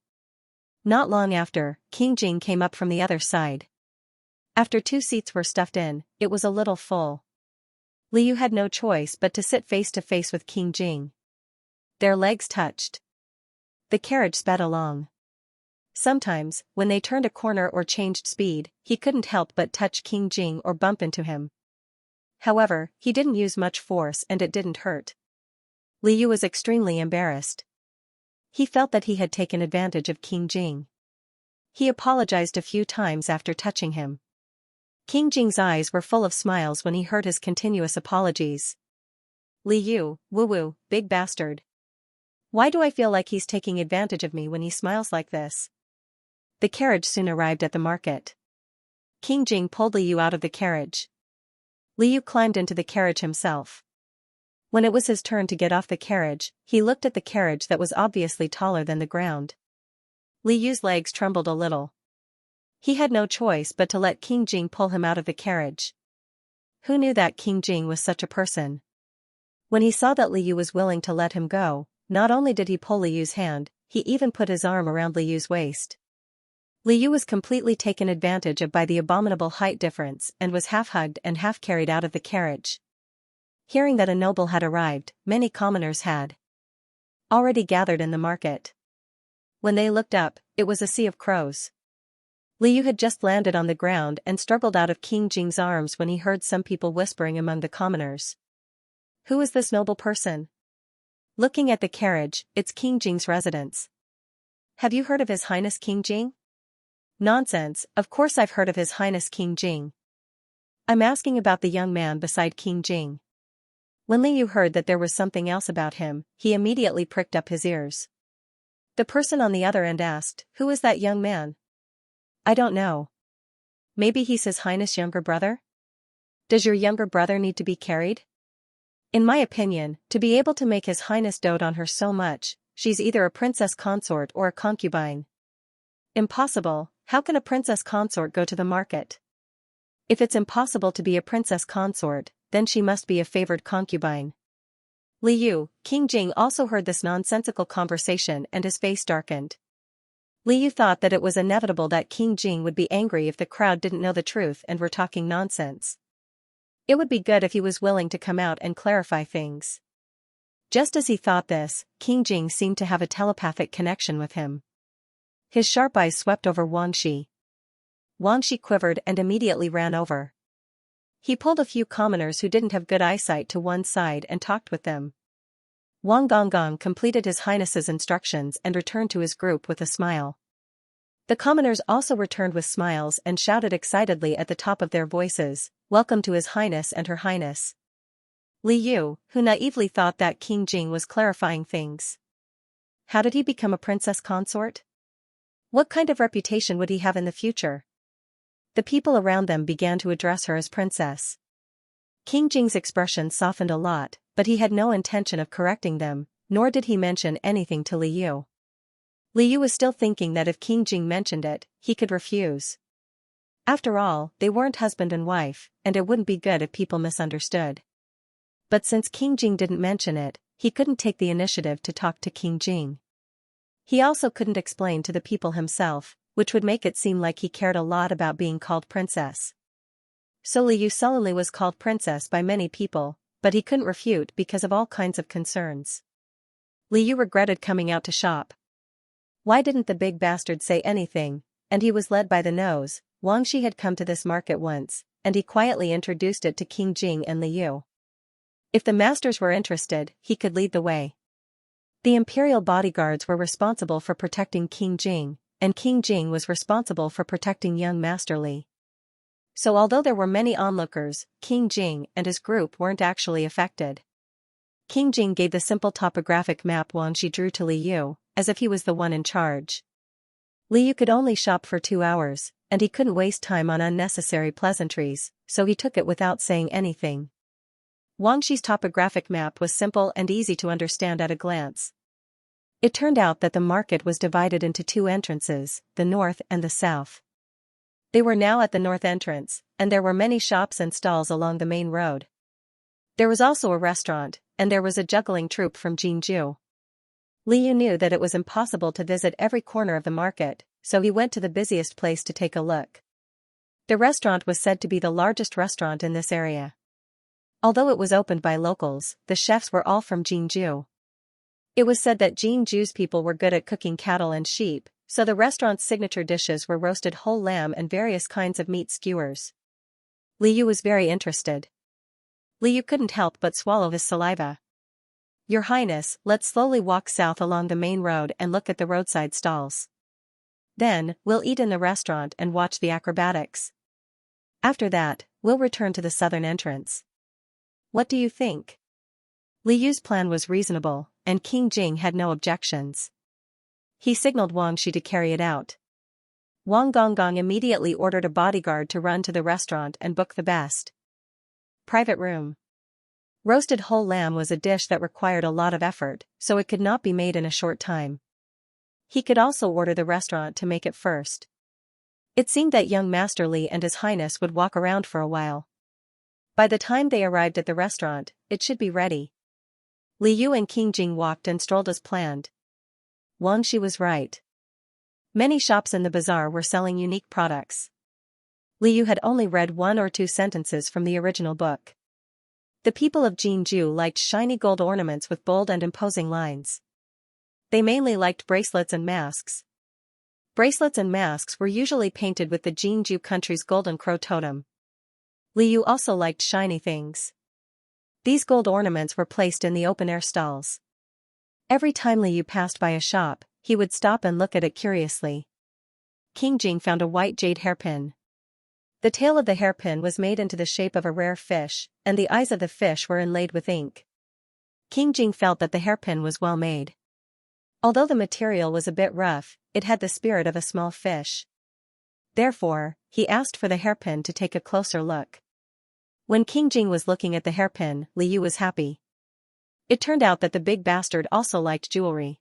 Not long after, King Jing came up from the other side. After 2 seats were stuffed in, it was a little full. Liu had no choice but to sit face to face with King Jing. Their legs touched. The carriage sped along. Sometimes, when they turned a corner or changed speed, he couldn't help but touch King Jing or bump into him. However, he didn't use much force and it didn't hurt. Liu was extremely embarrassed. He felt that he had taken advantage of King Jing. He apologized a few times after touching him. King Jing's eyes were full of smiles when he heard his continuous apologies. "Liu, woo-woo, big bastard. Why do I feel like he's taking advantage of me when he smiles like this?" The carriage soon arrived at the market. King Jing pulled Liu out of the carriage. Liu climbed into the carriage himself. When it was his turn to get off the carriage, he looked at the carriage that was obviously taller than the ground. Liu's legs trembled a little. He had no choice but to let King Jing pull him out of the carriage. Who knew that King Jing was such a person? When he saw that Liu was willing to let him go, not only did he pull Liu's hand, he even put his arm around Liu's waist. Liu was completely taken advantage of by the abominable height difference and was half hugged and half carried out of the carriage. Hearing that a noble had arrived, many commoners had already gathered in the market. When they looked up, it was a sea of crows. Liu had just landed on the ground and struggled out of King Jing's arms when he heard some people whispering among the commoners. Who is this noble person? Looking at the carriage, it's King Jing's residence. Have you heard of His Highness King Jing? Nonsense, of course I've heard of His Highness King Jing. I'm asking about the young man beside King Jing. When Liu heard that there was something else about him, he immediately pricked up his ears. The person on the other end asked, who is that young man? I don't know. Maybe he's His Highness' younger brother? Does your younger brother need to be carried? In my opinion, to be able to make His Highness dote on her so much, she's either a princess consort or a concubine. Impossible, how can a princess consort go to the market? If it's impossible to be a princess consort, then she must be a favored concubine. Liu, King Jing also heard this nonsensical conversation and his face darkened. Liu thought that it was inevitable that King Jing would be angry if the crowd didn't know the truth and were talking nonsense. It would be good if he was willing to come out and clarify things. Just as he thought this, King Jing seemed to have a telepathic connection with him. His sharp eyes swept over Wang Shi. Wang Shi quivered and immediately ran over. He pulled a few commoners who didn't have good eyesight to one side and talked with them. Wang Gonggong completed His Highness's instructions and returned to his group with a smile. The commoners also returned with smiles and shouted excitedly at the top of their voices, "Welcome to His Highness and Her Highness." Liu, who naively thought that King Jing was clarifying things. How did he become a princess consort? What kind of reputation would he have in the future? The people around them began to address her as princess. King Jing's expression softened a lot, but he had no intention of correcting them, nor did he mention anything to Liu. Liu was still thinking that if King Jing mentioned it, he could refuse. After all, they weren't husband and wife, and it wouldn't be good if people misunderstood. But since King Jing didn't mention it, he couldn't take the initiative to talk to King Jing. He also couldn't explain to the people himself, which would make it seem like he cared a lot about being called princess. So Liu sullenly was called princess by many people, but he couldn't refute because of all kinds of concerns. Liu regretted coming out to shop. Why didn't the big bastard say anything? And he was led by the nose. Wang Shi had come to this market once, and he quietly introduced it to King Jing and Liu. If the masters were interested, he could lead the way. The imperial bodyguards were responsible for protecting King Jing, and King Jing was responsible for protecting young Master Li. So although there were many onlookers, King Jing and his group weren't actually affected. King Jing gave the simple topographic map Wang Shi drew to Liu, as if he was the one in charge. Liu could only shop for 2 hours, and he couldn't waste time on unnecessary pleasantries, so he took it without saying anything. Wang Shi's topographic map was simple and easy to understand at a glance. It turned out that the market was divided into 2 entrances, the north and the south. They were now at the north entrance, and there were many shops and stalls along the main road. There was also a restaurant, and there was a juggling troupe from Jinju. Liu knew that it was impossible to visit every corner of the market, so he went to the busiest place to take a look. The restaurant was said to be the largest restaurant in this area. Although it was opened by locals, the chefs were all from Jinju. It was said that Jinju's people were good at cooking cattle and sheep, so the restaurant's signature dishes were roasted whole lamb and various kinds of meat skewers. Liu was very interested. Liu couldn't help but swallow his saliva. Your Highness, let's slowly walk south along the main road and look at the roadside stalls. Then, we'll eat in the restaurant and watch the acrobatics. After that, we'll return to the southern entrance. What do you think? Liu's plan was reasonable, and King Jing had no objections. He signaled Wang Shi to carry it out. Wang Gonggong immediately ordered a bodyguard to run to the restaurant and book the best private room. Roasted whole lamb was a dish that required a lot of effort, so it could not be made in a short time. He could also order the restaurant to make it first. It seemed that young Master Li and His Highness would walk around for a while. By the time they arrived at the restaurant, it should be ready. Li Yu and King Jing walked and strolled as planned. Wang Shi was right. Many shops in the bazaar were selling unique products. Li Yu had only read 1 or 2 sentences from the original book. The people of Jinju liked shiny gold ornaments with bold and imposing lines. They mainly liked bracelets and masks. Bracelets and masks were usually painted with the Jinju country's golden crow totem. Li Yu also liked shiny things. These gold ornaments were placed in the open-air stalls. Every time Li Yu passed by a shop, he would stop and look at it curiously. King Jing found a white jade hairpin. The tail of the hairpin was made into the shape of a rare fish, and the eyes of the fish were inlaid with ink. King Jing felt that the hairpin was well made. Although the material was a bit rough, it had the spirit of a small fish. Therefore, he asked for the hairpin to take a closer look. When King Jing was looking at the hairpin, Li Yu was happy. It turned out that the big bastard also liked jewelry.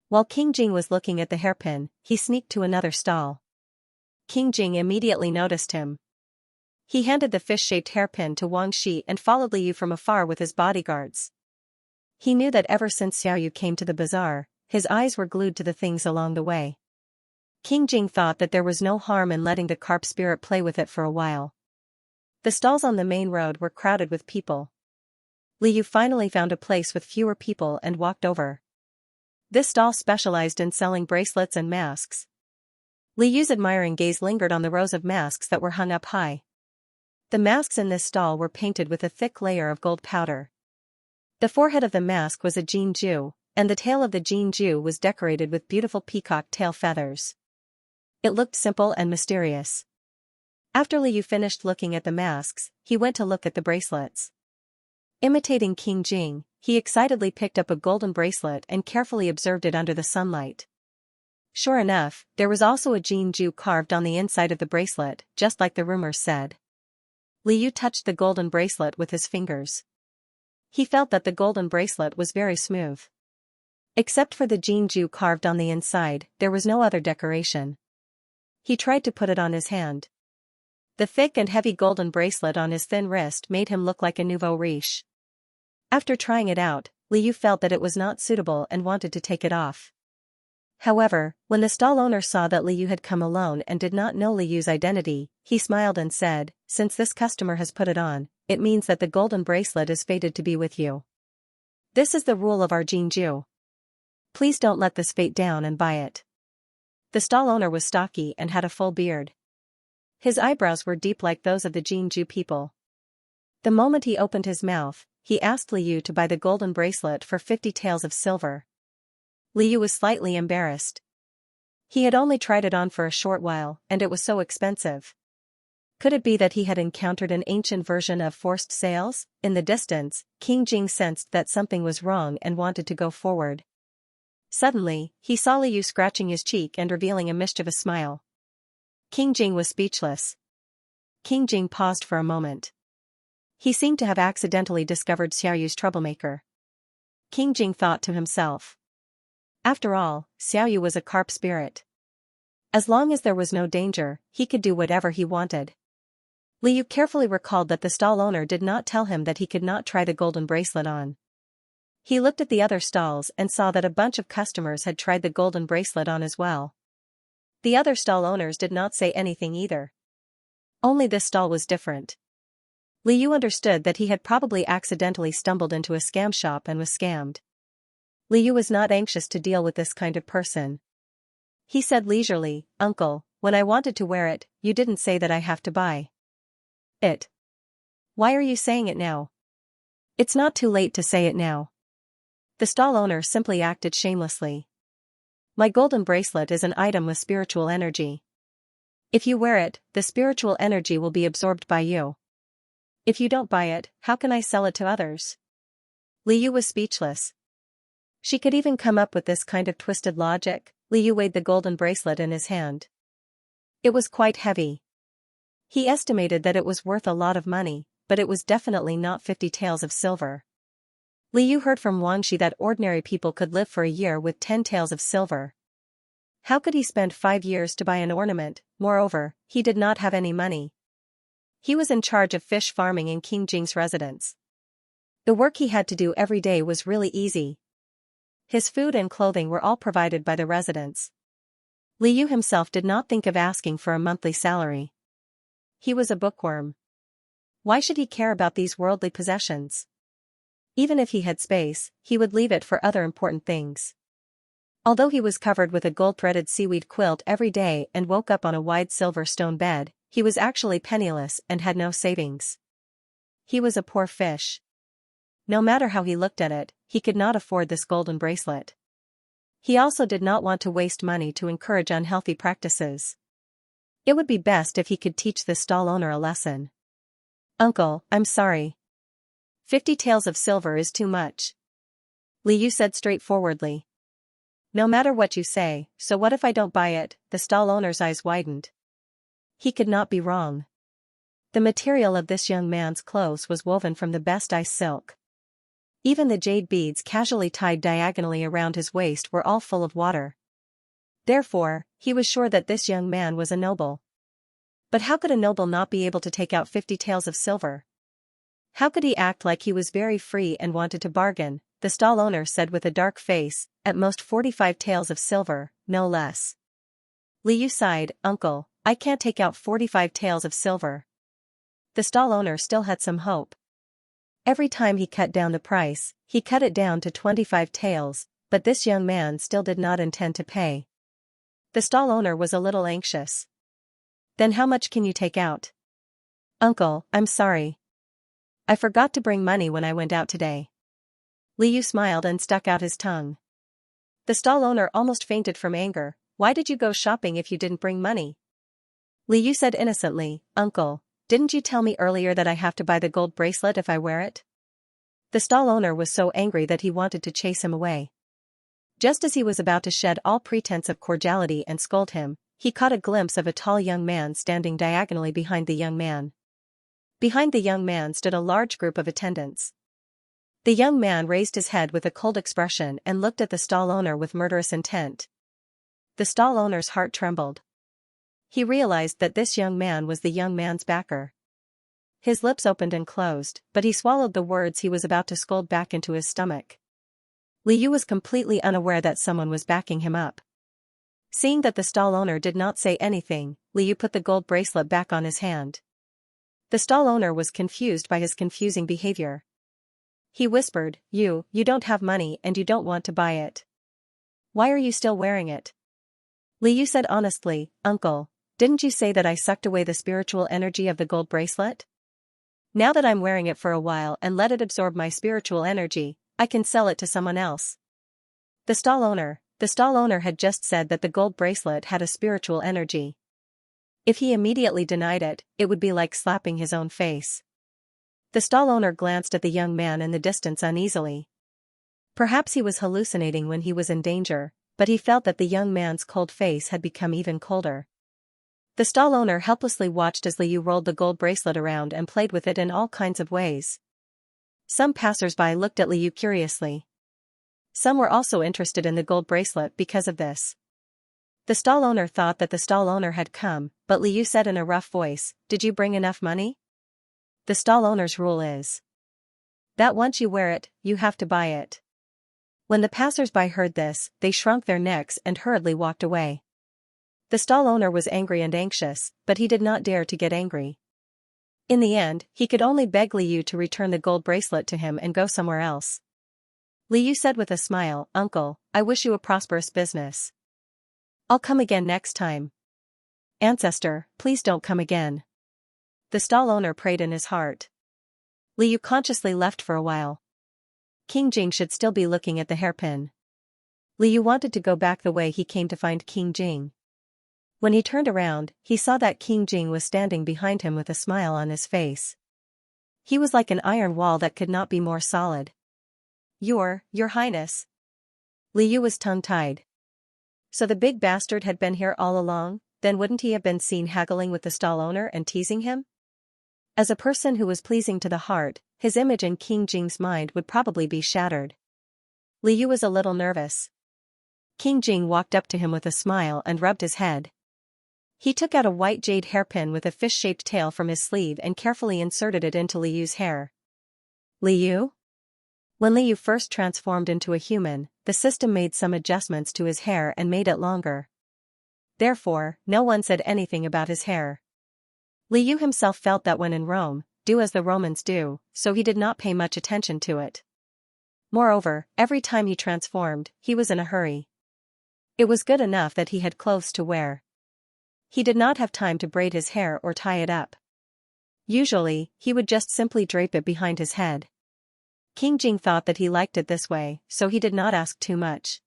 While King Jing was looking at the hairpin, he sneaked to another stall. King Jing immediately noticed him. He handed the fish-shaped hairpin to Wang Shi and followed Li Yu from afar with his bodyguards. He knew that ever since Xiaoyu came to the bazaar, his eyes were glued to the things along the way. King Jing thought that there was no harm in letting the carp spirit play with it for a while. The stalls on the main road were crowded with people. Li Yu finally found a place with fewer people and walked over. This stall specialized in selling bracelets and masks. Li Yu's admiring gaze lingered on the rows of masks that were hung up high. The masks in this stall were painted with a thick layer of gold powder. The forehead of the mask was a Jinju, and the tail of the Jinju was decorated with beautiful peacock tail feathers. It looked simple and mysterious. After Li Yu finished looking at the masks, he went to look at the bracelets. Imitating King Jing, he excitedly picked up a golden bracelet and carefully observed it under the sunlight. Sure enough, there was also a Jinju carved on the inside of the bracelet, just like the rumors said. Li Yu touched the golden bracelet with his fingers. He felt that the golden bracelet was very smooth. Except for the Jinju carved on the inside, there was no other decoration. He tried to put it on his hand. The thick and heavy golden bracelet on his thin wrist made him look like a nouveau riche. After trying it out, Li Yu felt that it was not suitable and wanted to take it off. However, when the stall owner saw that Li Yu had come alone and did not know Li Yu's identity, he smiled and said, "Since this customer has put it on, it means that the golden bracelet is fated to be with you. This is the rule of our Jinju. Please don't let this fate down and buy it." The stall owner was stocky and had a full beard. His eyebrows were deep like those of the Jinju people. The moment he opened his mouth, he asked Li Yu to buy the golden bracelet for 50 taels of silver. Li Yu was slightly embarrassed. He had only tried it on for a short while, and it was so expensive. Could it be that he had encountered an ancient version of forced sales? In the distance, King Jing sensed that something was wrong and wanted to go forward. Suddenly, he saw Li Yu scratching his cheek and revealing a mischievous smile. King Jing was speechless. King Jing paused for a moment. He seemed to have accidentally discovered Xiaoyu's troublemaker. King Jing thought to himself. After all, Xiaoyu was a carp spirit. As long as there was no danger, he could do whatever he wanted. Li Yu carefully recalled that the stall owner did not tell him that he could not try the golden bracelet on. He looked at the other stalls and saw that a bunch of customers had tried the golden bracelet on as well. The other stall owners did not say anything either. Only this stall was different. Li Yu understood that he had probably accidentally stumbled into a scam shop and was scammed. Li Yu was not anxious to deal with this kind of person. He said leisurely, "Uncle, when I wanted to wear it, you didn't say that I have to buy it. Why are you saying it now?" "It's not too late to say it now." The stall owner simply acted shamelessly. "My golden bracelet is an item with spiritual energy. If you wear it, the spiritual energy will be absorbed by you. If you don't buy it, how can I sell it to others?" Li Yu was speechless. She could even come up with this kind of twisted logic. Li Yu weighed the golden bracelet in his hand. It was quite heavy. He estimated that it was worth a lot of money, but it was definitely not 50 taels of silver. Li Yu heard from Wang Shi that ordinary people could live for a year with 10 taels of silver. How could he spend 5 years to buy an ornament? Moreover, he did not have any money. He was in charge of fish farming in King Jing's residence. The work he had to do every day was really easy. His food and clothing were all provided by the residents. Liu himself did not think of asking for a monthly salary. He was a bookworm. Why should he care about these worldly possessions? Even if he had space, he would leave it for other important things. Although he was covered with a gold-threaded seaweed quilt every day and woke up on a wide silver stone bed, he was actually penniless and had no savings. He was a poor fish. No matter how he looked at it, he could not afford this golden bracelet. He also did not want to waste money to encourage unhealthy practices. It would be best if he could teach the stall owner a lesson. "Uncle, I'm sorry. 50 taels of silver is too much," Liu said straightforwardly. "No matter what you say, so what if I don't buy it?" The stall owner's eyes widened. He could not be wrong. The material of this young man's clothes was woven from the best ice silk. Even the jade beads casually tied diagonally around his waist were all full of water. Therefore, he was sure that this young man was a noble. But how could a noble not be able to take out 50 taels of silver? How could he act like he was very free and wanted to bargain? The stall owner said with a dark face, "At most 45 taels of silver, no less." Liu sighed, "Uncle, I can't take out 45 taels of silver." The stall owner still had some hope. Every time he cut down the price, he cut it down to 25 taels, but this young man still did not intend to pay. The stall owner was a little anxious. "Then how much can you take out?" "Uncle, I'm sorry. I forgot to bring money when I went out today." Liu smiled and stuck out his tongue. The stall owner almost fainted from anger. "Why did you go shopping if you didn't bring money?" Liu said innocently, "Uncle, didn't you tell me earlier that I have to buy the gold bracelet if I wear it?" The stall owner was so angry that he wanted to chase him away. Just as he was about to shed all pretense of cordiality and scold him, he caught a glimpse of a tall young man standing diagonally behind the young man. Behind the young man stood a large group of attendants. The young man raised his head with a cold expression and looked at the stall owner with murderous intent. The stall owner's heart trembled. He realized that this young man was the young man's backer. His lips opened and closed, but he swallowed the words he was about to scold back into his stomach. Liu was completely unaware that someone was backing him up. Seeing that the stall owner did not say anything, Liu put the gold bracelet back on his hand. The stall owner was confused by his confusing behavior. He whispered, You don't have money and you don't want to buy it. Why are you still wearing it?" Liu said honestly, "Uncle, didn't you say that I sucked away the spiritual energy of the gold bracelet? Now that I'm wearing it for a while and let it absorb my spiritual energy, I can sell it to someone else." The stall owner had just said that the gold bracelet had a spiritual energy. If he immediately denied it, it would be like slapping his own face. The stall owner glanced at the young man in the distance uneasily. Perhaps he was hallucinating when he was in danger, but he felt that the young man's cold face had become even colder. The stall owner helplessly watched as Liu rolled the gold bracelet around and played with it in all kinds of ways. Some passers-by looked at Liu curiously. Some were also interested in the gold bracelet because of this. The stall owner thought that the stall owner had come, but Liu said in a rough voice, "Did you bring enough money?" The stall owner's rule is that once you wear it, you have to buy it. When the passers-by heard this, they shrunk their necks and hurriedly walked away. The stall owner was angry and anxious, but he did not dare to get angry. In the end, he could only beg Liu to return the gold bracelet to him and go somewhere else. Liu said with a smile, "Uncle, I wish you a prosperous business. I'll come again next time." "Ancestor, please don't come again." The stall owner prayed in his heart. Liu consciously left for a while. King Jing should still be looking at the hairpin. Liu wanted to go back the way he came to find King Jing. When he turned around, he saw that King Jing was standing behind him with a smile on his face. He was like an iron wall that could not be more solid. Your Highness." Liu was tongue-tied. So the big bastard had been here all along, then wouldn't he have been seen haggling with the stall owner and teasing him? As a person who was pleasing to the heart, his image in King Jing's mind would probably be shattered. Liu was a little nervous. King Jing walked up to him with a smile and rubbed his head. He took out a white jade hairpin with a fish-shaped tail from his sleeve and carefully inserted it into Liu's hair. "Liu?" When Liu first transformed into a human, the system made some adjustments to his hair and made it longer. Therefore, no one said anything about his hair. Liu himself felt that when in Rome, do as the Romans do, so he did not pay much attention to it. Moreover, every time he transformed, he was in a hurry. It was good enough that he had clothes to wear. He did not have time to braid his hair or tie it up. Usually, he would just simply drape it behind his head. King Jing thought that he liked it this way, so he did not ask too much.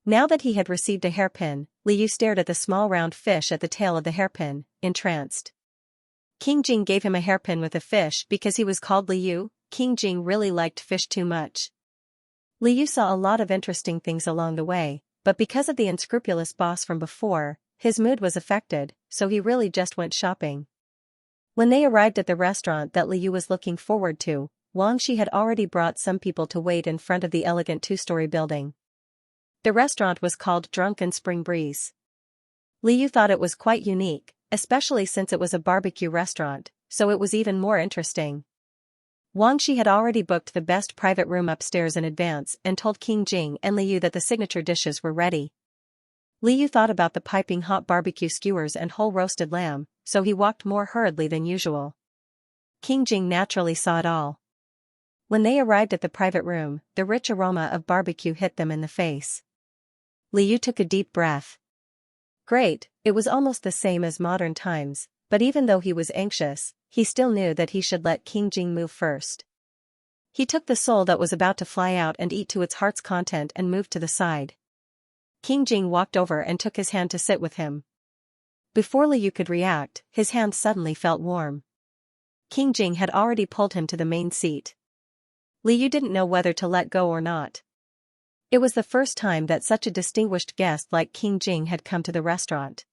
Now that he had received a hairpin, Liu stared at the small round fish at the tail of the hairpin, entranced. King Jing gave him a hairpin with a fish because he was called Liu. King Jing really liked fish too much. Liu saw a lot of interesting things along the way, but because of the unscrupulous boss from before, his mood was affected, so he really just went shopping. When they arrived at the restaurant that Liu was looking forward to, Xianxia had already brought some people to wait in front of the elegant two-story building. The restaurant was called Drunken Spring Breeze. Liu thought it was quite unique, especially since it was a barbecue restaurant, so it was even more interesting. Xianxia had already booked the best private room upstairs in advance and told King Jing and Liu that the signature dishes were ready. Liu thought about the piping hot barbecue skewers and whole roasted lamb, so he walked more hurriedly than usual. King Jing naturally saw it all. When they arrived at the private room, the rich aroma of barbecue hit them in the face. Liu took a deep breath. Great, it was almost the same as modern times, but even though he was anxious, he still knew that he should let King Jing move first. He took the sole that was about to fly out and eat to its heart's content and moved to the side. King Jing walked over and took his hand to sit with him. Before Liu could react, his hand suddenly felt warm. King Jing had already pulled him to the main seat. Liu didn't know whether to let go or not. It was the first time that such a distinguished guest like King Jing had come to the restaurant.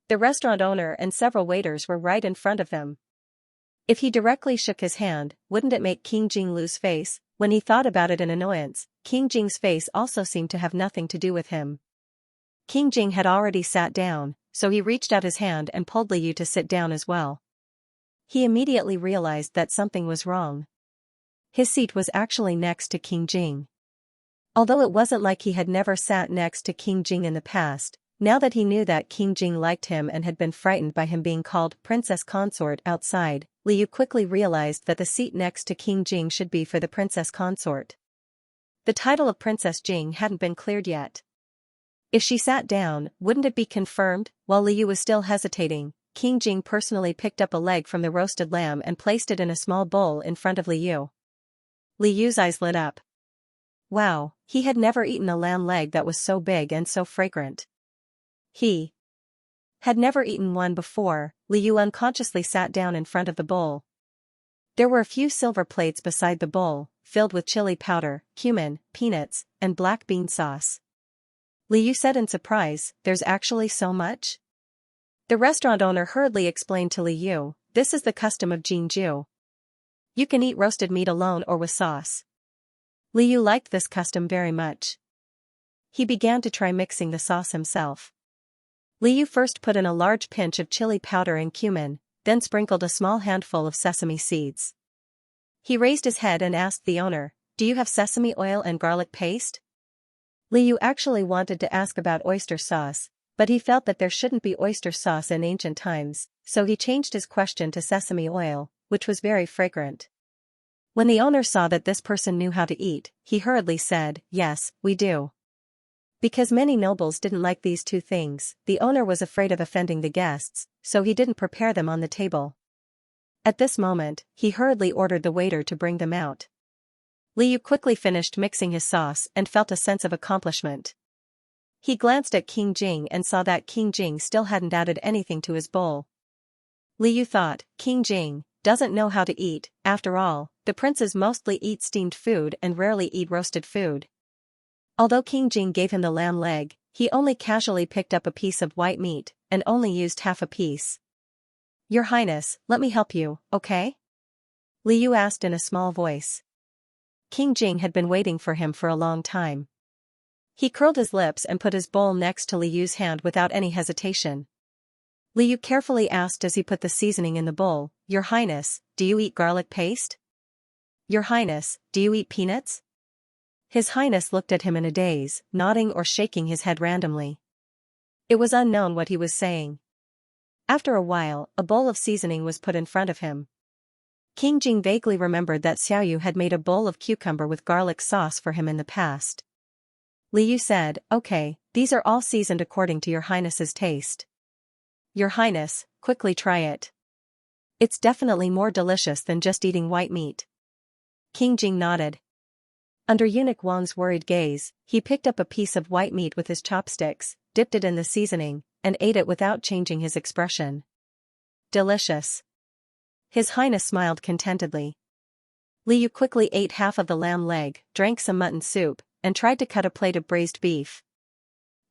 The restaurant owner and several waiters were right in front of them. If he directly shook his hand, wouldn't it make King Jing lose face? When he thought about it in annoyance, King Jing's face also seemed to have nothing to do with him. King Jing had already sat down, so he reached out his hand and pulled Liu to sit down as well. He immediately realized that something was wrong. His seat was actually next to King Jing. Although it wasn't like he had never sat next to King Jing in the past, now that he knew that King Jing liked him and had been frightened by him being called princess consort outside, Liu quickly realized that the seat next to King Jing should be for the princess consort. The title of Princess Jing hadn't been cleared yet. If she sat down, wouldn't it be confirmed? While Liu was still hesitating, King Jing personally picked up a leg from the roasted lamb and placed it in a small bowl in front of Liu. Liu's eyes lit up. Wow, he had never eaten a lamb leg that was so big and so fragrant. He had never eaten one before. Liu unconsciously sat down in front of the bowl. There were a few silver plates beside the bowl, filled with chili powder, cumin, peanuts, and black bean sauce. Liu said in surprise, "There's actually so much?" The restaurant owner hurriedly explained to Liu, "This is the custom of Jinju. You can eat roasted meat alone or with sauce." Liu liked this custom very much. He began to try mixing the sauce himself. Liu first put in a large pinch of chili powder and cumin, then sprinkled a small handful of sesame seeds. He raised his head and asked the owner, "Do you have sesame oil and garlic paste?" Liu actually wanted to ask about oyster sauce, but he felt that there shouldn't be oyster sauce in ancient times, so he changed his question to sesame oil, which was very fragrant. When the owner saw that this person knew how to eat, he hurriedly said, "Yes, we do." Because many nobles didn't like these two things, the owner was afraid of offending the guests, so he didn't prepare them on the table. At this moment, he hurriedly ordered the waiter to bring them out. Liu quickly finished mixing his sauce and felt a sense of accomplishment. He glanced at King Jing and saw that King Jing still hadn't added anything to his bowl. Liu thought, King Jing doesn't know how to eat. After all, the princes mostly eat steamed food and rarely eat roasted food. Although King Jing gave him the lamb leg, he only casually picked up a piece of white meat, and only used half a piece. "Your Highness, let me help you, okay?" Liu asked in a small voice. King Jing had been waiting for him for a long time. He curled his lips and put his bowl next to Liu's hand without any hesitation. Liu carefully asked as he put the seasoning in the bowl, "Your Highness, do you eat garlic paste?" Your Highness, do you eat peanuts? His Highness looked at him in a daze, nodding or shaking his head randomly. It was unknown what he was saying. After a while, a bowl of seasoning was put in front of him. King Jing vaguely remembered that Xiaoyu had made a bowl of cucumber with garlic sauce for him in the past. Li Yu said, "Okay, these are all seasoned according to your Highness's taste." Your Highness, quickly try it. It's definitely more delicious than just eating white meat. King Jing nodded. Under Eunuch Wang's worried gaze, he picked up a piece of white meat with his chopsticks, dipped it in the seasoning, and ate it without changing his expression. Delicious. His Highness smiled contentedly. Li Yu quickly ate half of the lamb leg, drank some mutton soup, and tried to cut a plate of braised beef.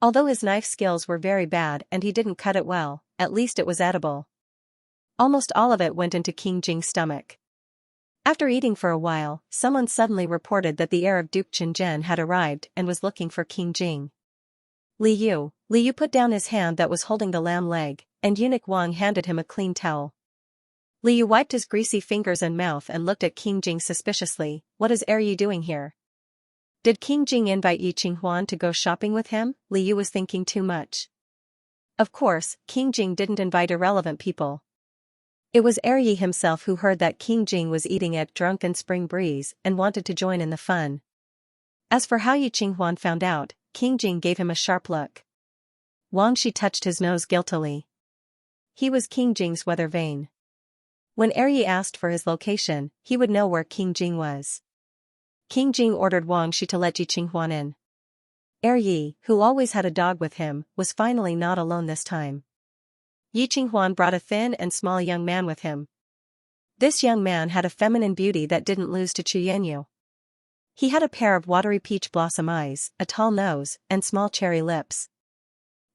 Although his knife skills were very bad and he didn't cut it well, at least it was edible. Almost all of it went into King Jing's stomach. After eating for a while, someone suddenly reported that the heir of Duke Qinzhen had arrived and was looking for King Jing. Li Yu put down his hand that was holding the lamb leg, and Eunuch Wang handed him a clean towel. Li Yu wiped his greasy fingers and mouth and looked at King Jing suspiciously. What is Yi doing here? Did King Jing invite Yi Qinghuan to go shopping with him? Li Yu was thinking too much. Of course, King Jing didn't invite irrelevant people. It was Yi himself who heard that King Jing was eating at Drunken Spring Breeze and wanted to join in the fun. As for how Yi Qinghuan found out, King Jing gave him a sharp look. Wang Shi touched his nose guiltily. He was King Jing's weather vane. When Yi asked for his location, he would know where King Jing was. King Jing ordered Wang Shi to let Yi Qinghuan in. Yi, who always had a dog with him, was finally not alone this time. Yi Qinghuan brought a thin and small young man with him. This young man had a feminine beauty that didn't lose to Chu Yanyu. He had a pair of watery peach blossom eyes, a tall nose, and small cherry lips.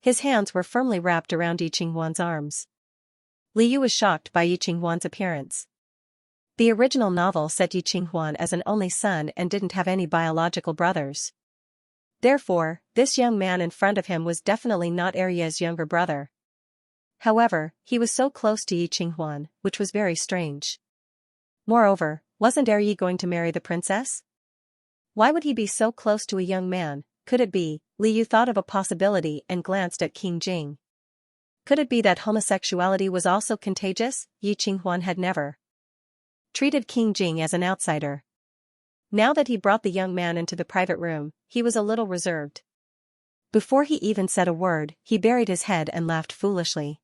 His hands were firmly wrapped around Yi Qinghuan's arms. Li Yu was shocked by Yi Qinghuan's appearance. The original novel set Yi Qinghuan as an only son and didn't have any biological brothers. Therefore, this young man in front of him was definitely not Yi's younger brother. However, he was so close to Yi Qinghuan, which was very strange. Moreover, wasn't Yi going to marry the princess? Why would he be so close to a young man? Could it be? Li Yu thought of a possibility and glanced at King Jing. Could it be that homosexuality was also contagious? Yi Qinghuan had never treated King Jing as an outsider. Now that he brought the young man into the private room, he was a little reserved. Before he even said a word, he buried his head and laughed foolishly.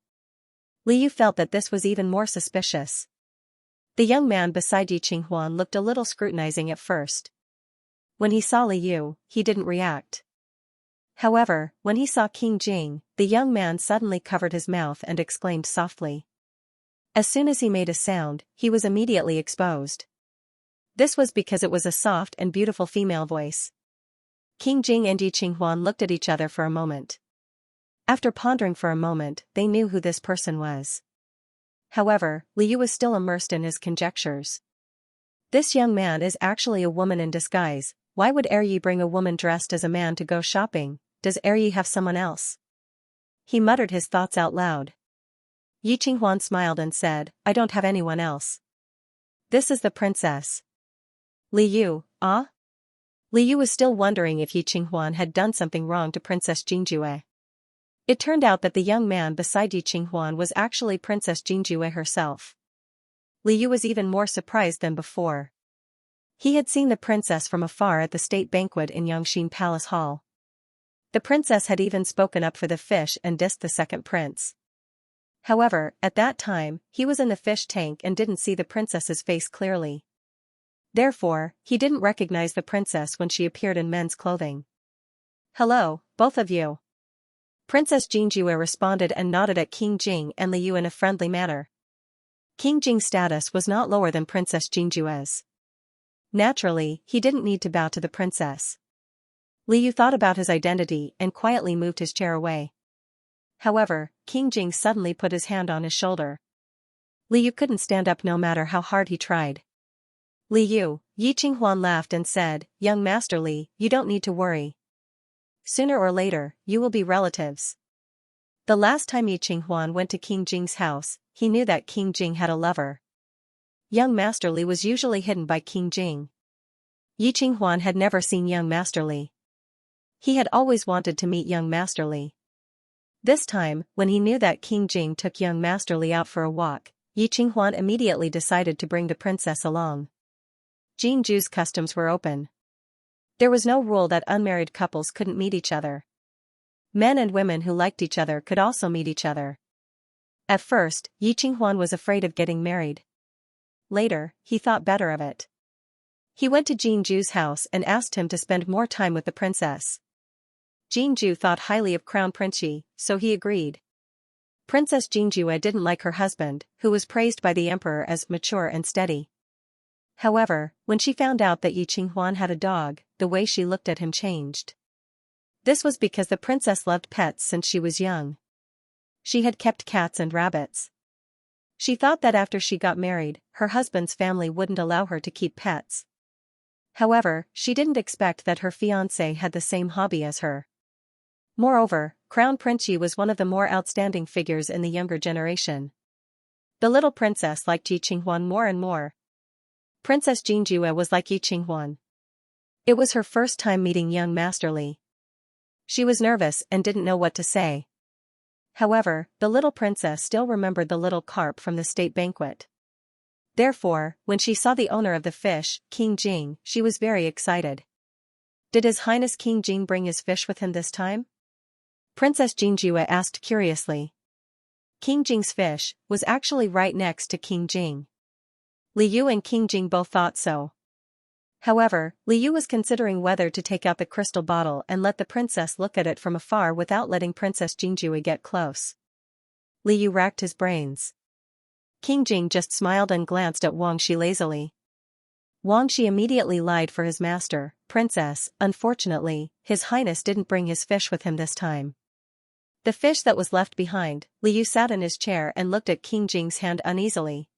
Li Yu felt that this was even more suspicious. The young man beside Yi Qinghuan looked a little scrutinizing at first. When he saw Li Yu, he didn't react. However, when he saw King Jing, the young man suddenly covered his mouth and exclaimed softly. As soon as he made a sound, he was immediately exposed. This was because it was a soft and beautiful female voice. King Jing and Yi Qinghuan looked at each other for a moment. After pondering for a moment, they knew who this person was. However, Li Yu was still immersed in his conjectures. This young man is actually a woman in disguise. Why would Yi bring a woman dressed as a man to go shopping? Does Yi have someone else? He muttered his thoughts out loud. Yi Qinghuan smiled and said, I don't have anyone else. This is the princess. Li Yu, ah? Li Yu was still wondering if Yi Qinghuan had done something wrong to Princess Jingjue. It turned out that the young man beside Yi Qinghuan was actually Princess Jingjue herself. Li Yu was even more surprised than before. He had seen the princess from afar at the state banquet in Yangxin Palace Hall. The princess had even spoken up for the fish and dissed the second prince. However, at that time, he was in the fish tank and didn't see the princess's face clearly. Therefore, he didn't recognize the princess when she appeared in men's clothing. Hello, both of you. Princess Jingjue responded and nodded at King Jing and Li Yu in a friendly manner. King Jing's status was not lower than Princess Jingjue's. Naturally, he didn't need to bow to the princess. Li Yu thought about his identity and quietly moved his chair away. However, King Jing suddenly put his hand on his shoulder. Li Yu couldn't stand up no matter how hard he tried. Li Yu, Yi Qinghuan laughed and said, Young Master Li, you don't need to worry. Sooner or later, you will be relatives. The last time Yi Qinghuan went to King Jing's house, he knew that King Jing had a lover. young Master Li was usually hidden by King Jing. Yi Qinghuan had never seen young Master Li. He had always wanted to meet young Master Li. This time, when he knew that King Jing took young Master Li out for a walk, Yi Qinghuan immediately decided to bring the princess along. Jingju's customs were open. There was no rule that unmarried couples couldn't meet each other. Men and women who liked each other could also meet each other. At first, Yi Qinghuan was afraid of getting married. Later, he thought better of it. He went to Jingju's house and asked him to spend more time with the princess. Jingju thought highly of Crown Prince Yi, so he agreed. Princess Jingjue didn't like her husband, who was praised by the emperor as mature and steady. However, when she found out that Yi Qinghuan had a dog, the way she looked at him changed. This was because the princess loved pets since she was young. She had kept cats and rabbits. She thought that after she got married, her husband's family wouldn't allow her to keep pets. However, she didn't expect that her fiancé had the same hobby as her. Moreover, Crown Prince Yi was one of the more outstanding figures in the younger generation. The little princess liked Yi Qinghuan more and more. Princess Jingjue was like Yi Qinghuan. It was her first time meeting young Master Li. She was nervous and didn't know what to say. However, the little princess still remembered the little carp from the state banquet. Therefore, when she saw the owner of the fish, King Jing, she was very excited. Did His Highness King Jing bring his fish with him this time? Princess Jingjue asked curiously. King Jing's fish was actually right next to King Jing. Li Yu and King Jing both thought so. However, Li Yu was considering whether to take out the crystal bottle and let the princess look at it from afar without letting Princess Jingjue get close. Li Yu racked his brains. King Jing just smiled and glanced at Wang Shi lazily. Wang Shi immediately lied for his master, Princess. Unfortunately, His Highness didn't bring his fish with him this time. The fish that was left behind, Li Yu sat in his chair and looked at King Jing's hand uneasily.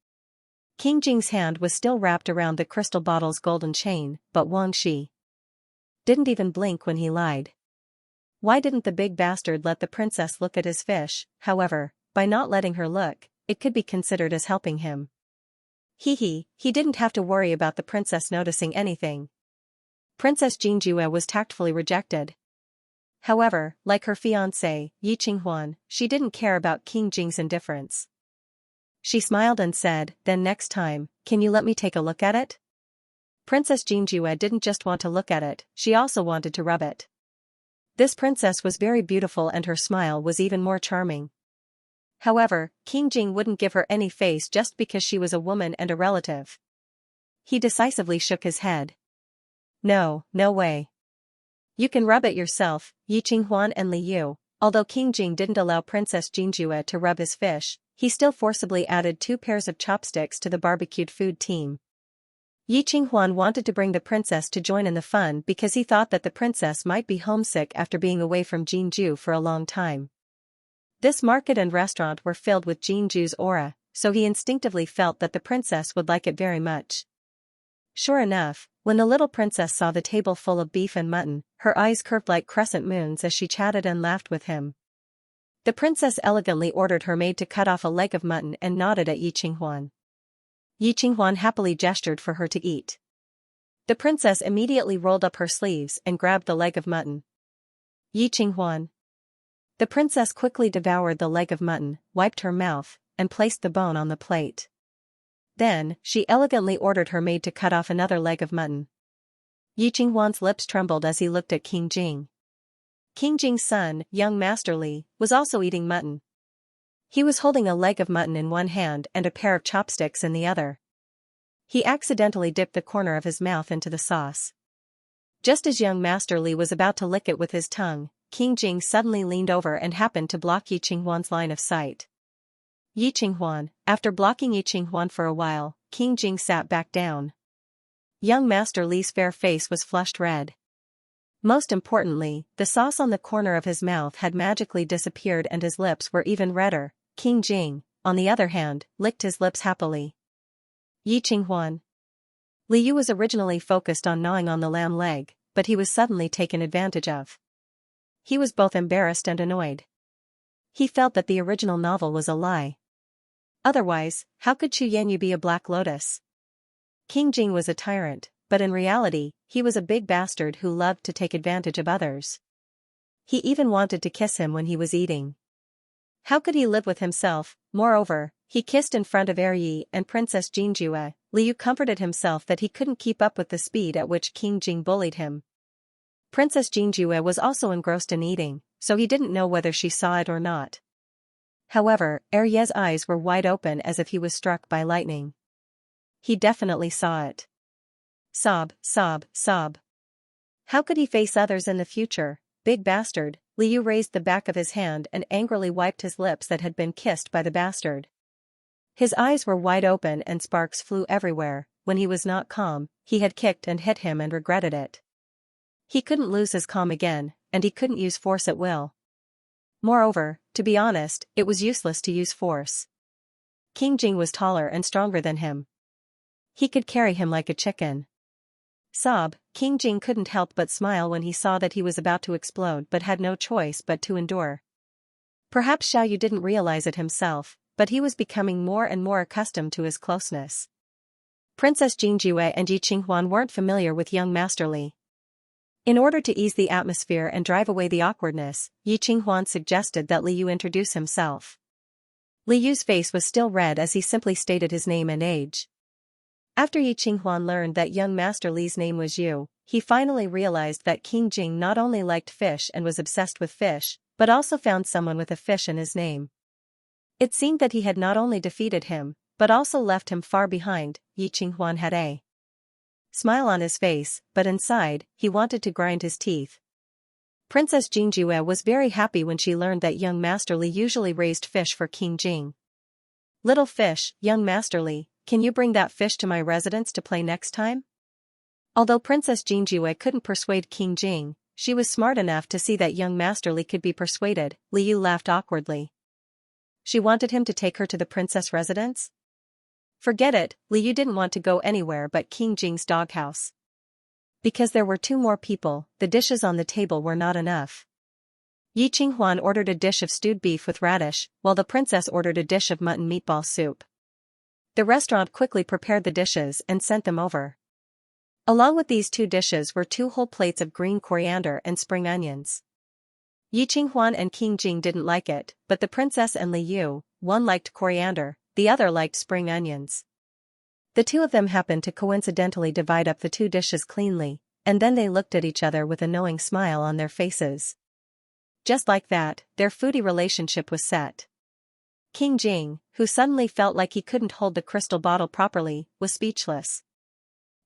King Jing's hand was still wrapped around the crystal bottle's golden chain, but Wang Shi didn't even blink when he lied. Why didn't the big bastard let the princess look at his fish? However, by not letting her look, it could be considered as helping him. He didn't have to worry about the princess noticing anything. Princess Jingjue was tactfully rejected. However, like her fiancé, Yi Qinghuan, she didn't care about King Jing's indifference. She smiled and said, "Then next time, can you let me take a look at it?" Princess Jingjue didn't just want to look at it, she also wanted to rub it. This princess was very beautiful and her smile was even more charming. However, King Jing wouldn't give her any face just because she was a woman and a relative. He decisively shook his head. No way. You can rub it yourself, Yi Qinghuan and Li Yu. Although King Jing didn't allow Princess Jingjue to rub his fish, he still forcibly added 2 pairs of chopsticks to the barbecued food team. Yi Qinghuan wanted to bring the princess to join in the fun because he thought that the princess might be homesick after being away from Jingju for a long time. This market and restaurant were filled with Jingju's aura, so he instinctively felt that the princess would like it very much. Sure enough, when the little princess saw the table full of beef and mutton, her eyes curved like crescent moons as she chatted and laughed with him. The princess elegantly ordered her maid to cut off a leg of mutton and nodded at Yi Qinghuan. Yi Qinghuan happily gestured for her to eat. The princess immediately rolled up her sleeves and grabbed the leg of mutton. Yi Qinghuan. The princess quickly devoured the leg of mutton, wiped her mouth, and placed the bone on the plate. Then, she elegantly ordered her maid to cut off another leg of mutton. Yi Qinghuan's lips trembled as he looked at King Jing. King Jing's son, young Master Li, was also eating mutton. He was holding a leg of mutton in one hand and a pair of chopsticks in the other. He accidentally dipped the corner of his mouth into the sauce. Just as young Master Li was about to lick it with his tongue, King Jing suddenly leaned over and happened to block Yi Qinghuan's line of sight. Yi Qinghuan, after blocking Yi Qinghuan for a while, King Jing sat back down. Young Master Li's fair face was flushed red. Most importantly, the sauce on the corner of his mouth had magically disappeared and his lips were even redder. King Jing, on the other hand, licked his lips happily. Yi Qinghuan. Li Yu was originally focused on gnawing on the lamb leg, but he was suddenly taken advantage of. He was both embarrassed and annoyed. He felt that the original novel was a lie. Otherwise, how could Chu Yanyu be a black lotus? King Jing was a tyrant, but in reality, he was a big bastard who loved to take advantage of others. He even wanted to kiss him when he was eating. How could he live with himself? Moreover, he kissed in front of Yi and Princess Jinjue. Liu comforted himself that he couldn't keep up with the speed at which King Jing bullied him. Princess Jinjue was also engrossed in eating, so he didn't know whether she saw it or not. However, Ye's eyes were wide open as if he was struck by lightning. He definitely saw it. Sob, sob, sob. How could he face others in the future? Big bastard. Liu raised the back of his hand and angrily wiped his lips that had been kissed by the bastard. His eyes were wide open and sparks flew everywhere. When he was not calm, he had kicked and hit him and regretted it. He couldn't lose his calm again, and he couldn't use force at will. Moreover, to be honest, it was useless to use force. King Jing was taller and stronger than him. He could carry him like a chicken. Sob, King Jing couldn't help but smile when he saw that he was about to explode but had no choice but to endure. Perhaps Xiaoyu didn't realize it himself, but he was becoming more and more accustomed to his closeness. Princess Jinjue and Yi Qinghuan weren't familiar with young Master Li. In order to ease the atmosphere and drive away the awkwardness, Yi Qinghuan suggested that Liu introduce himself. Liu's face was still red as he simply stated his name and age. After Yi Qinghuan learned that young Master Li's name was Yu, he finally realized that King Jing not only liked fish and was obsessed with fish, but also found someone with a fish in his name. It seemed that he had not only defeated him, but also left him far behind. Yi Qinghuan had a smile on his face, but inside, he wanted to grind his teeth. Princess Jinjue was very happy when she learned that young Master Li usually raised fish for King Jing. Little fish, young Master Li, can you bring that fish to my residence to play next time? Although Princess Jinjue couldn't persuade King Jing, she was smart enough to see that young Master Li could be persuaded. Liu laughed awkwardly. She wanted him to take her to the princess residence? Forget it, Liu didn't want to go anywhere but King Jing's doghouse. Because there were two more people, the dishes on the table were not enough. Yi Qinghuan ordered a dish of stewed beef with radish, while the princess ordered a dish of mutton meatball soup. The restaurant quickly prepared the dishes and sent them over. Along with these two dishes were 2 whole plates of green coriander and spring onions. Yi Qinghuan and King Jing didn't like it, but the princess and Liu, one liked coriander, the other liked spring onions. The two of them happened to coincidentally divide up the 2 dishes cleanly, and then they looked at each other with a knowing smile on their faces. Just like that, their foodie relationship was set. King Jing, who suddenly felt like he couldn't hold the crystal bottle properly, was speechless.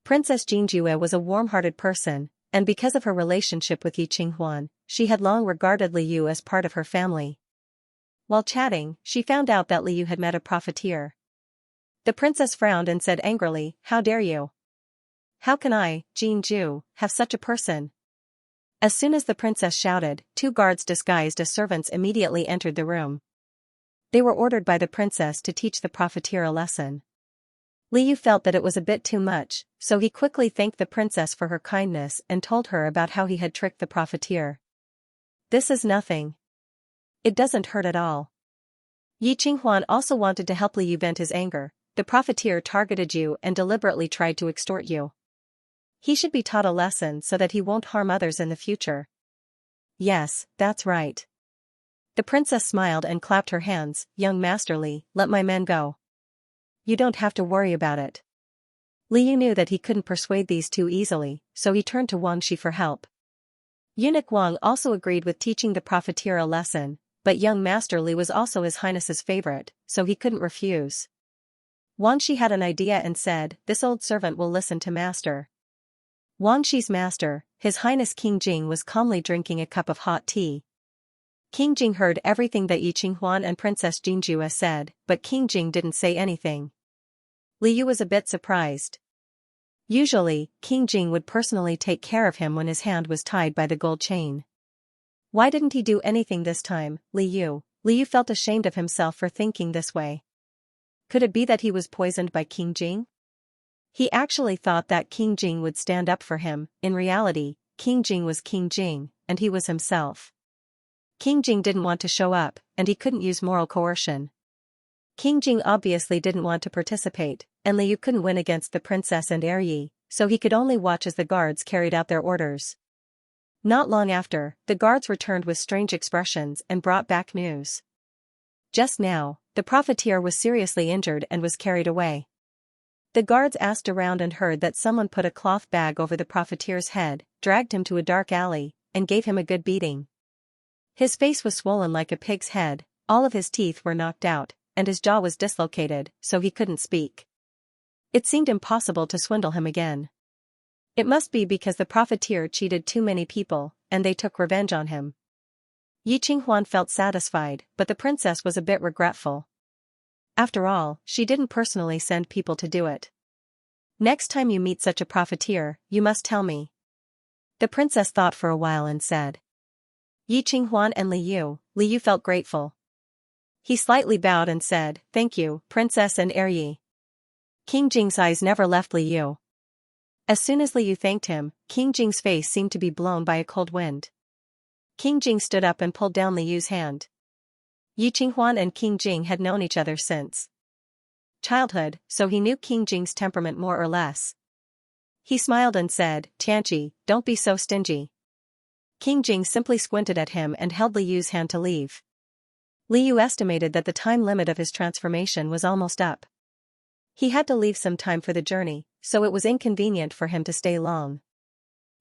Princess Jinjue was a warm-hearted person, and because of her relationship with Yi Qinghuan, she had long regarded Liu as part of her family. While chatting, she found out that Liu had met a profiteer. The princess frowned and said angrily, "How dare you? How can I, Jinju, have such a person?" As soon as the princess shouted, 2 guards disguised as servants immediately entered the room. They were ordered by the princess to teach the profiteer a lesson. Liu felt that it was a bit too much, so he quickly thanked the princess for her kindness and told her about how he had tricked the profiteer. "This is nothing. It doesn't hurt at all." Yi Qinghuan also wanted to help Liu vent his anger. "The profiteer targeted you and deliberately tried to extort you. He should be taught a lesson so that he won't harm others in the future." "Yes, that's right." The princess smiled and clapped her hands. "Young Master Li, let my men go. You don't have to worry about it." Liu knew that he couldn't persuade these two easily, so he turned to Wang Shi for help. Eunuch Wang also agreed with teaching the profiteer a lesson, but young Master Li was also His Highness's favorite, so he couldn't refuse. Wang Shi had an idea and said, "This old servant will listen to Master." Wang Shi's master, His Highness King Jing, was calmly drinking a cup of hot tea. King Jing heard everything that Yi Qinghuan and Princess Jinjue said, but King Jing didn't say anything. Liu was a bit surprised. Usually, King Jing would personally take care of him when his hand was tied by the gold chain. Why didn't he do anything this time? Liu felt ashamed of himself for thinking this way. Could it be that he was poisoned by King Jing? He actually thought that King Jing would stand up for him. In reality, King Jing was King Jing, and he was himself. King Jing didn't want to show up, and he couldn't use moral coercion. King Jing obviously didn't want to participate, and Liu couldn't win against the princess and Yi, so he could only watch as the guards carried out their orders. Not long after, the guards returned with strange expressions and brought back news. Just now, the profiteer was seriously injured and was carried away. The guards asked around and heard that someone put a cloth bag over the profiteer's head, dragged him to a dark alley, and gave him a good beating. His face was swollen like a pig's head, all of his teeth were knocked out, and his jaw was dislocated, so he couldn't speak. It seemed impossible to swindle him again. It must be because the profiteer cheated too many people, and they took revenge on him. Yi Qinghuan felt satisfied, but the princess was a bit regretful. After all, she didn't personally send people to do it. Next time you meet such a profiteer, you must tell me. The princess thought for a while and said. Yi Qinghuan and Liu felt grateful. He slightly bowed and said, "Thank you, Princess and Yi." King Jing's eyes never left Liu. As soon as Liu thanked him, King Jing's face seemed to be blown by a cold wind. King Jing stood up and pulled down Liu's hand. Yi Qinghuan and King Jing had known each other since childhood, so he knew King Jing's temperament more or less. He smiled and said, "Tianqi, don't be so stingy." King Jing simply squinted at him and held Liu's hand to leave. Liu estimated that the time limit of his transformation was almost up. He had to leave some time for the journey, so it was inconvenient for him to stay long.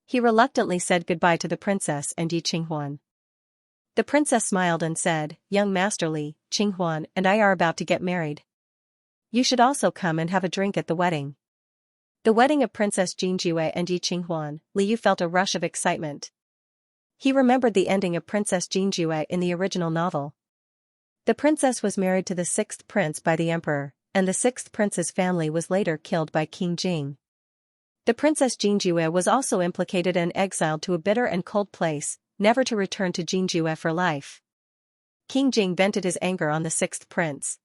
He reluctantly said goodbye to the princess and Yi Qinghuan. The princess smiled and said, "Young Master Li, Qinghuan and I are about to get married. You should also come and have a drink at the wedding." The wedding of Princess Jingjue and Yi Qinghuan, Liu felt a rush of excitement. He remembered the ending of Princess Jingjue in the original novel. The princess was married to the sixth prince by the emperor, and the sixth prince's family was later killed by King Jing. The princess Jingjue was also implicated and exiled to a bitter and cold place, never to return to Jingjue for life. King Jing vented his anger on the sixth prince.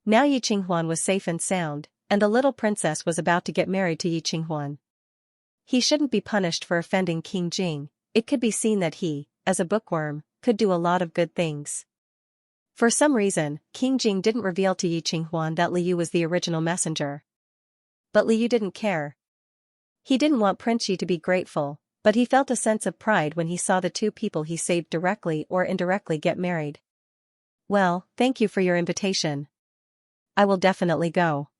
Now Yi Qinghuan was safe and sound, and the little princess was about to get married to Yi Qinghuan. He shouldn't be punished for offending King Jing. It could be seen that he, as a bookworm, could do a lot of good things. For some reason, King Jing didn't reveal to Yi Qinghuan that Liu was the original messenger. But Liu didn't care. He didn't want Prince Yi to be grateful, but he felt a sense of pride when he saw the two people he saved directly or indirectly get married. "Well, thank you for your invitation. I will definitely go."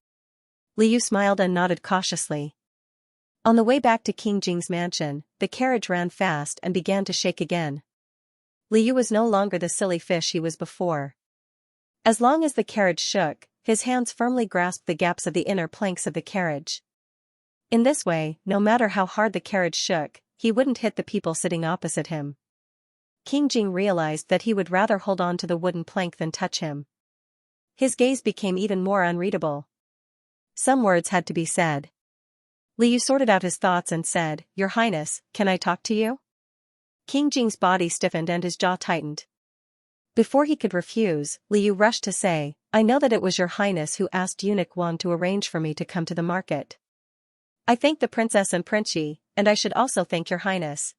Liu smiled and nodded cautiously. On the way back to King Jing's mansion, the carriage ran fast and began to shake again. Liu was no longer the silly fish he was before. As long as the carriage shook, his hands firmly grasped the gaps of the inner planks of the carriage. In this way, no matter how hard the carriage shook, he wouldn't hit the people sitting opposite him. King Jing realized that he would rather hold on to the wooden plank than touch him. His gaze became even more unreadable. Some words had to be said. Liu sorted out his thoughts and said, "Your Highness, can I talk to you?" King Jing's body stiffened and his jaw tightened. Before he could refuse, Liu rushed to say, "I know that it was your Highness who asked Eunuch Wang to arrange for me to come to the market. I thank the princess and Prince Yi, and I should also thank your Highness.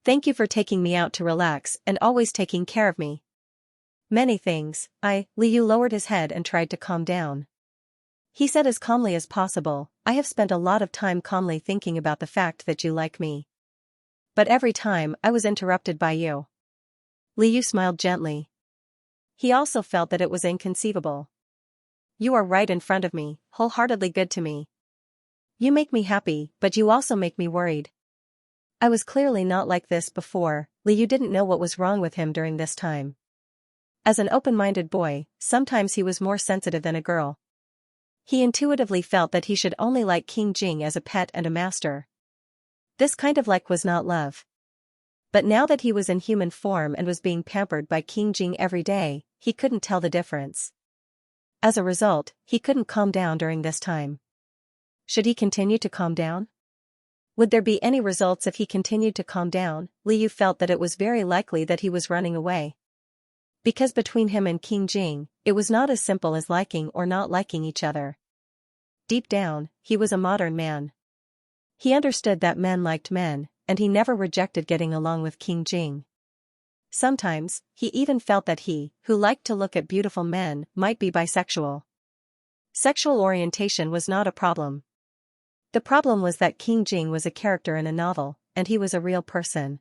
Thank you for taking me out to relax and always taking care of me." "Many things, Liu lowered his head and tried to calm down. He said as calmly as possible, "I have spent a lot of time calmly thinking about the fact that you like me. But every time I was interrupted by you." Liu smiled gently. He also felt that it was inconceivable. "You are right in front of me, wholeheartedly good to me. You make me happy, but you also make me worried. I was clearly not like this before." Liu didn't know what was wrong with him during this time. As an open-minded boy, sometimes he was more sensitive than a girl. He intuitively felt that he should only like King Jing as a pet and a master. This kind of like was not love. But now that he was in human form and was being pampered by King Jing every day, he couldn't tell the difference. As a result, he couldn't calm down during this time. Should he continue to calm down? Would there be any results if he continued to calm down? Liu felt that it was very likely that he was running away. Because between him and King Jing, it was not as simple as liking or not liking each other. Deep down, he was a modern man. He understood that men liked men, and he never rejected getting along with King Jing. Sometimes, he even felt that he, who liked to look at beautiful men, might be bisexual. Sexual orientation was not a problem. The problem was that King Jing was a character in a novel, and he was a real person.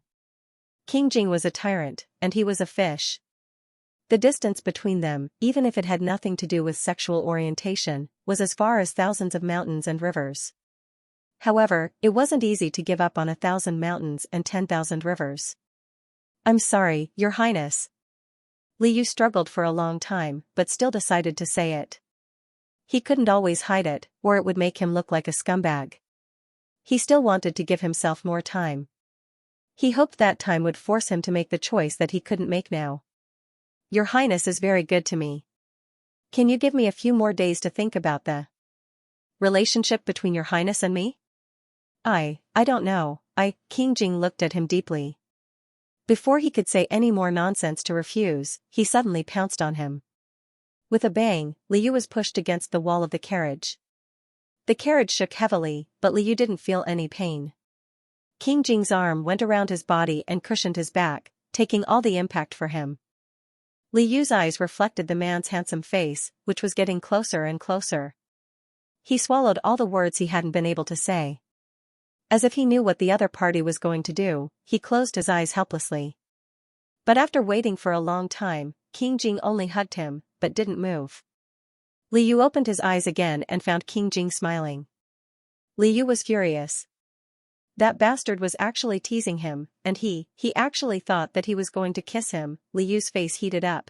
King Jing was a tyrant, and he was a fish. The distance between them, even if it had nothing to do with sexual orientation, was as far as thousands of mountains and rivers. However, it wasn't easy to give up on 1,000 mountains and 10,000 rivers. "I'm sorry, Your Highness." Li Yu struggled for a long time, but still decided to say it. He couldn't always hide it, or it would make him look like a scumbag. He still wanted to give himself more time. He hoped that time would force him to make the choice that he couldn't make now. "Your Highness is very good to me. Can you give me a few more days to think about the relationship between Your Highness and me?" I don't know, King Jing looked at him deeply. Before he could say any more nonsense to refuse, he suddenly pounced on him. With a bang, Li Yu was pushed against the wall of the carriage. The carriage shook heavily, but Li Yu didn't feel any pain. King Jing's arm went around his body and cushioned his back, taking all the impact for him. Li Yu's eyes reflected the man's handsome face, which was getting closer and closer. He swallowed all the words he hadn't been able to say. As if he knew what the other party was going to do, he closed his eyes helplessly. But after waiting for a long time, King Jing only hugged him, but didn't move. Li Yu opened his eyes again and found King Jing smiling. Li Yu was furious. That bastard was actually teasing him, and he actually thought that he was going to kiss him. Li Yu's face heated up.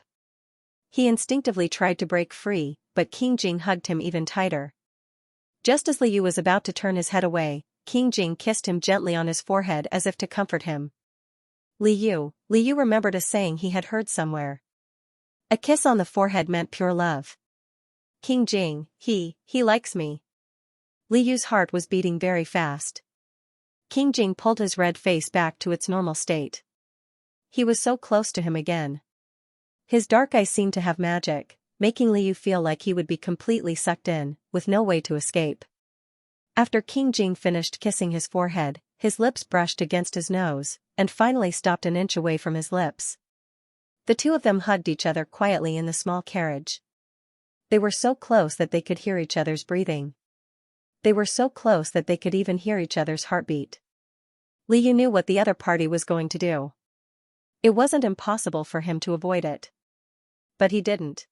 He instinctively tried to break free, but King Jing hugged him even tighter. Just as Li Yu was about to turn his head away, King Jing kissed him gently on his forehead as if to comfort him. Li Yu remembered a saying he had heard somewhere. A kiss on the forehead meant pure love. King Jing, he likes me. Li Yu's heart was beating very fast. King Jing pulled his red face back to its normal state. He was so close to him again. His dark eyes seemed to have magic, making Li Yu feel like he would be completely sucked in, with no way to escape. After King Jing finished kissing his forehead, his lips brushed against his nose, and finally stopped an inch away from his lips. The two of them hugged each other quietly in the small carriage. They were so close that they could hear each other's breathing. They were so close that they could even hear each other's heartbeat. Li Yu knew what the other party was going to do. It wasn't impossible for him to avoid it. But he didn't.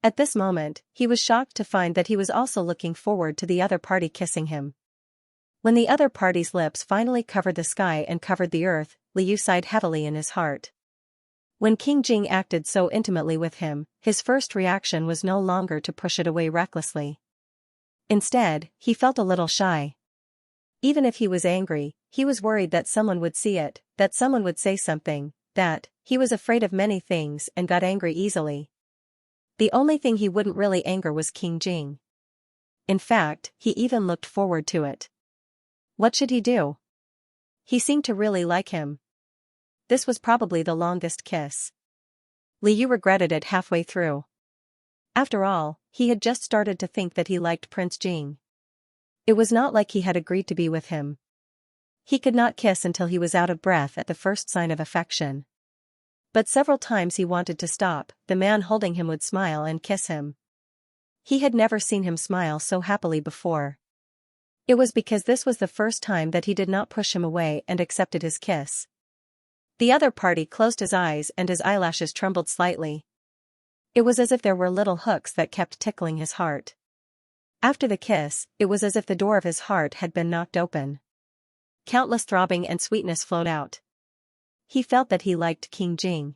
At this moment, he was shocked to find that he was also looking forward to the other party kissing him. When the other party's lips finally covered the sky and covered the earth, Li Yu sighed heavily in his heart. When King Jing acted so intimately with him, his first reaction was no longer to push it away recklessly. Instead, he felt a little shy. Even if he was angry, he was worried that someone would see it, that someone would say something, that he was afraid of many things and got angry easily. The only thing he wouldn't really anger was King Jing. In fact, he even looked forward to it. What should he do? He seemed to really like him. This was probably the longest kiss. Li Yu regretted it halfway through. After all, he had just started to think that he liked Prince Jing. It was not like he had agreed to be with him. He could not kiss until he was out of breath at the first sign of affection. But several times he wanted to stop, the man holding him would smile and kiss him. He had never seen him smile so happily before. It was because this was the first time that he did not push him away and accepted his kiss. The other party closed his eyes and his eyelashes trembled slightly. It was as if there were little hooks that kept tickling his heart. After the kiss, it was as if the door of his heart had been knocked open. Countless throbbing and sweetness flowed out. He felt that he liked King Jing.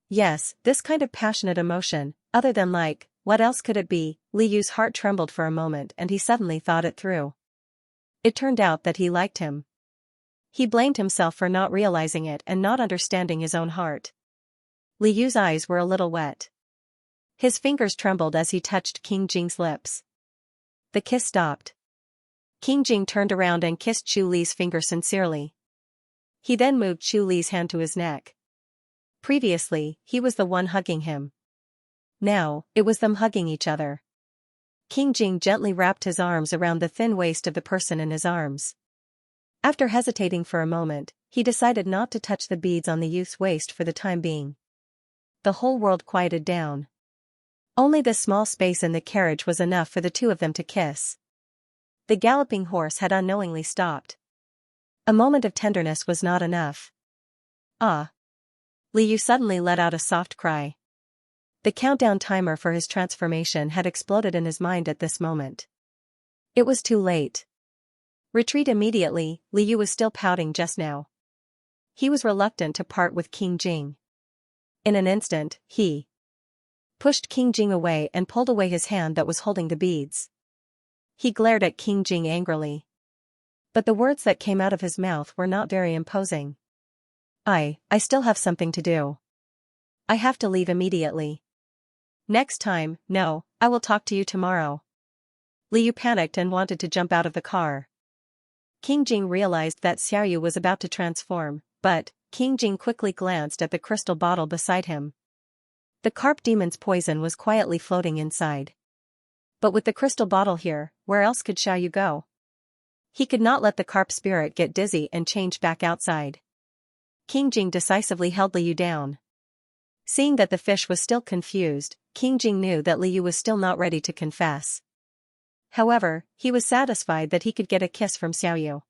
Yes, this kind of passionate emotion, other than like, what else could it be? Li Yu's heart trembled for a moment and he suddenly thought it through. It turned out that he liked him. He blamed himself for not realizing it and not understanding his own heart. Li Yu's eyes were a little wet. His fingers trembled as he touched King Jing's lips. The kiss stopped. King Jing turned around and kissed Chu Li's finger sincerely. He then moved Chu Li's hand to his neck. Previously, he was the one hugging him. Now, it was them hugging each other. King Jing gently wrapped his arms around the thin waist of the person in his arms. After hesitating for a moment, he decided not to touch the beads on the youth's waist for the time being. The whole world quieted down. Only the small space in the carriage was enough for the two of them to kiss. The galloping horse had unknowingly stopped. A moment of tenderness was not enough. Ah! Liu suddenly let out a soft cry. The countdown timer for his transformation had exploded in his mind at this moment. It was too late. Retreat immediately, Liu was still pouting just now. He was reluctant to part with King Jing. In an instant, he pushed King Jing away and pulled away his hand that was holding the beads. He glared at King Jing angrily. But the words that came out of his mouth were not very imposing. I still have something to do. I have to leave immediately. Next time, no, I will talk to you tomorrow. Liu panicked and wanted to jump out of the car. King Jing realized that Xiaoyu was about to transform, but King Jing quickly glanced at the crystal bottle beside him. The carp demon's poison was quietly floating inside. But with the crystal bottle here, where else could Xiaoyu go? He could not let the carp spirit get dizzy and change back outside. King Jing decisively held Liu down. Seeing that the fish was still confused, King Jing knew that Liu was still not ready to confess. However, he was satisfied that he could get a kiss from Xiaoyu.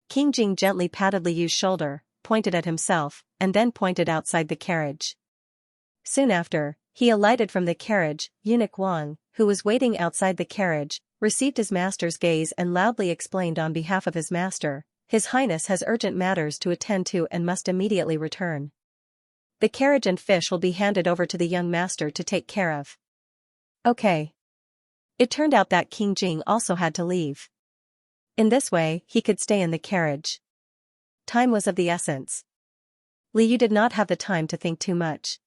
King Jing gently patted Liu's shoulder, pointed at himself, and then pointed outside the carriage. Soon after, he alighted from the carriage. Eunuch Wang, who was waiting outside the carriage, received his master's gaze and loudly explained on behalf of his master, "His Highness has urgent matters to attend to and must immediately return. The carriage and fish will be handed over to the young master to take care of." Okay. It turned out that King Jing also had to leave. In this way, he could stay in the carriage. Time was of the essence. Liu did not have the time to think too much.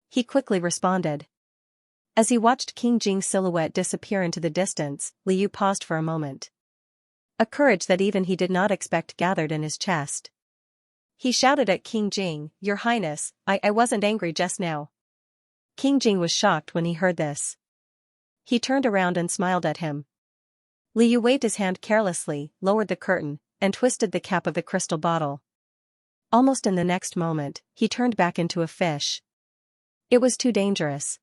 He quickly responded. As he watched King Jing's silhouette disappear into the distance, Liu paused for a moment. A courage that even he did not expect gathered in his chest. He shouted at King Jing, "Your Highness, I wasn't angry just now." King Jing was shocked when he heard this. He turned around and smiled at him. Liu waved his hand carelessly, lowered the curtain, and twisted the cap of the crystal bottle. Almost in the next moment, he turned back into a fish. It was too dangerous.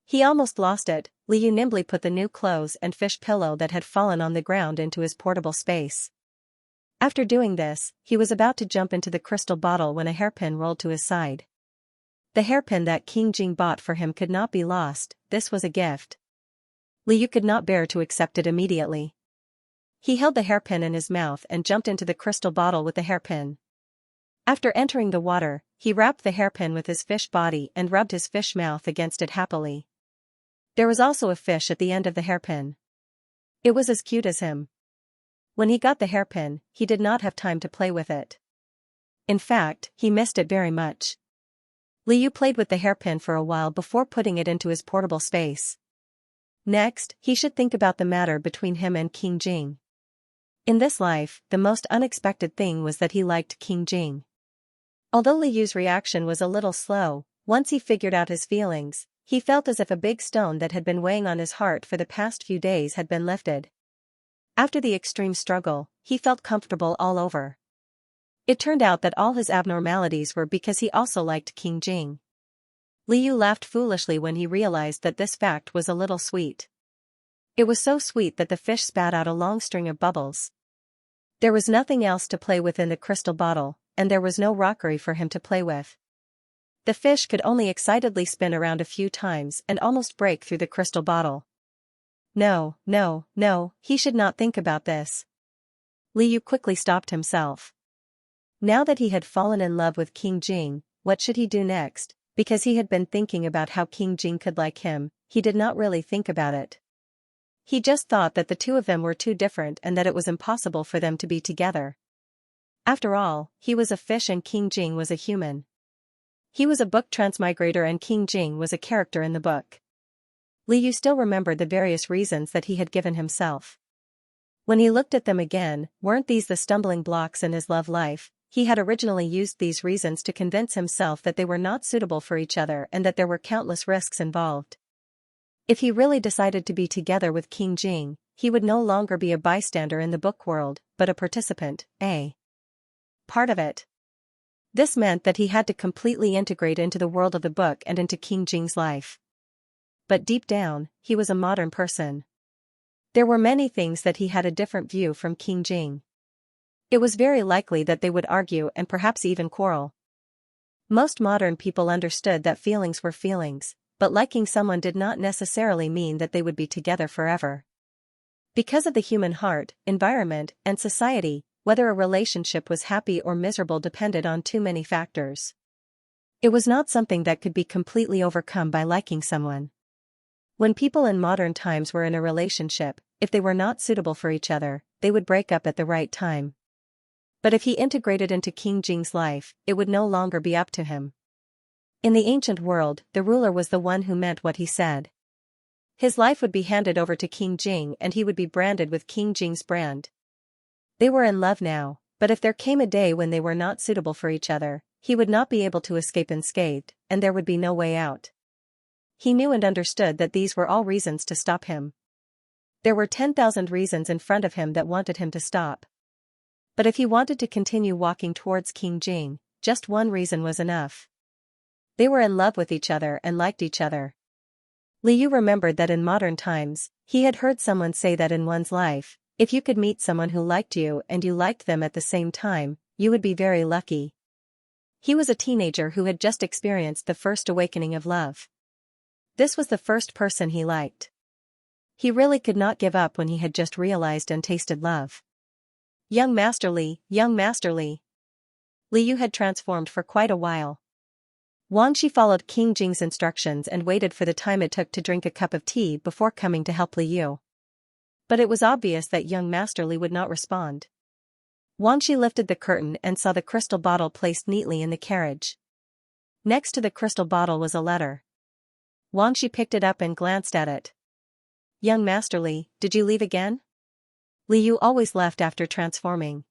He almost lost it. Liu nimbly put the new clothes and fish pillow that had fallen on the ground into his portable space. After doing this, he was about to jump into the crystal bottle when a hairpin rolled to his side. The hairpin that King Jing bought for him could not be lost. This was a gift. Liu could not bear to accept it immediately. He held the hairpin in his mouth and jumped into the crystal bottle with the hairpin. After entering the water, he wrapped the hairpin with his fish body and rubbed his fish mouth against it happily. There was also a fish at the end of the hairpin. It was as cute as him. When he got the hairpin, he did not have time to play with it. In fact, he missed it very much. Liu played with the hairpin for a while before putting it into his portable space. Next, he should think about the matter between him and King Jing. In this life, the most unexpected thing was that he liked King Jing. Although Liu's reaction was a little slow, once he figured out his feelings, he felt as if a big stone that had been weighing on his heart for the past few days had been lifted. After the extreme struggle, he felt comfortable all over. It turned out that all his abnormalities were because he also liked King Jing. Liu laughed foolishly when he realized that this fact was a little sweet. It was so sweet that the fish spat out a long string of bubbles. There was nothing else to play with in the crystal bottle, and there was no rockery for him to play with. The fish could only excitedly spin around a few times and almost break through the crystal bottle. No, he should not think about this. Liu quickly stopped himself. Now that he had fallen in love with King Jing, what should he do next? Because he had been thinking about how King Jing could like him, he did not really think about it. He just thought that the two of them were too different and that it was impossible for them to be together. After all, he was a fish and King Jing was a human. He was a book transmigrator and King Jing was a character in the book. Liu still remembered the various reasons that he had given himself. When he looked at them again, weren't these the stumbling blocks in his love life? He had originally used these reasons to convince himself that they were not suitable for each other and that there were countless risks involved. If he really decided to be together with King Jing, he would no longer be a bystander in the book world, but a participant, part of it. This meant that he had to completely integrate into the world of the book and into King Jing's life. But deep down, he was a modern person. There were many things that he had a different view from King Jing. It was very likely that they would argue and perhaps even quarrel. Most modern people understood that feelings were feelings, but liking someone did not necessarily mean that they would be together forever. Because of the human heart, environment, and society, whether a relationship was happy or miserable depended on too many factors. It was not something that could be completely overcome by liking someone. When people in modern times were in a relationship, if they were not suitable for each other, they would break up at the right time. But if he integrated into King Jing's life, it would no longer be up to him. In the ancient world, the ruler was the one who meant what he said. His life would be handed over to King Jing and he would be branded with King Jing's brand. They were in love now, but if there came a day when they were not suitable for each other, he would not be able to escape unscathed, and there would be no way out. He knew and understood that these were all reasons to stop him. There were 10,000 reasons in front of him that wanted him to stop. But if he wanted to continue walking towards King Jing, just one reason was enough. They were in love with each other and liked each other. Liu remembered that in modern times, he had heard someone say that in one's life, if you could meet someone who liked you and you liked them at the same time, you would be very lucky. He was a teenager who had just experienced the first awakening of love. This was the first person he liked. He really could not give up when he had just realized and tasted love. Young Master Li, young Master Li. Liu had transformed for quite a while. Wanshi followed King Jing's instructions and waited for the time it took to drink a cup of tea before coming to help Liu. But it was obvious that young Master Li would not respond. Wanshi lifted the curtain and saw the crystal bottle placed neatly in the carriage. Next to the crystal bottle was a letter. Wanshi picked it up and glanced at it. Young Master Li, did you leave again? Liu always left after transforming.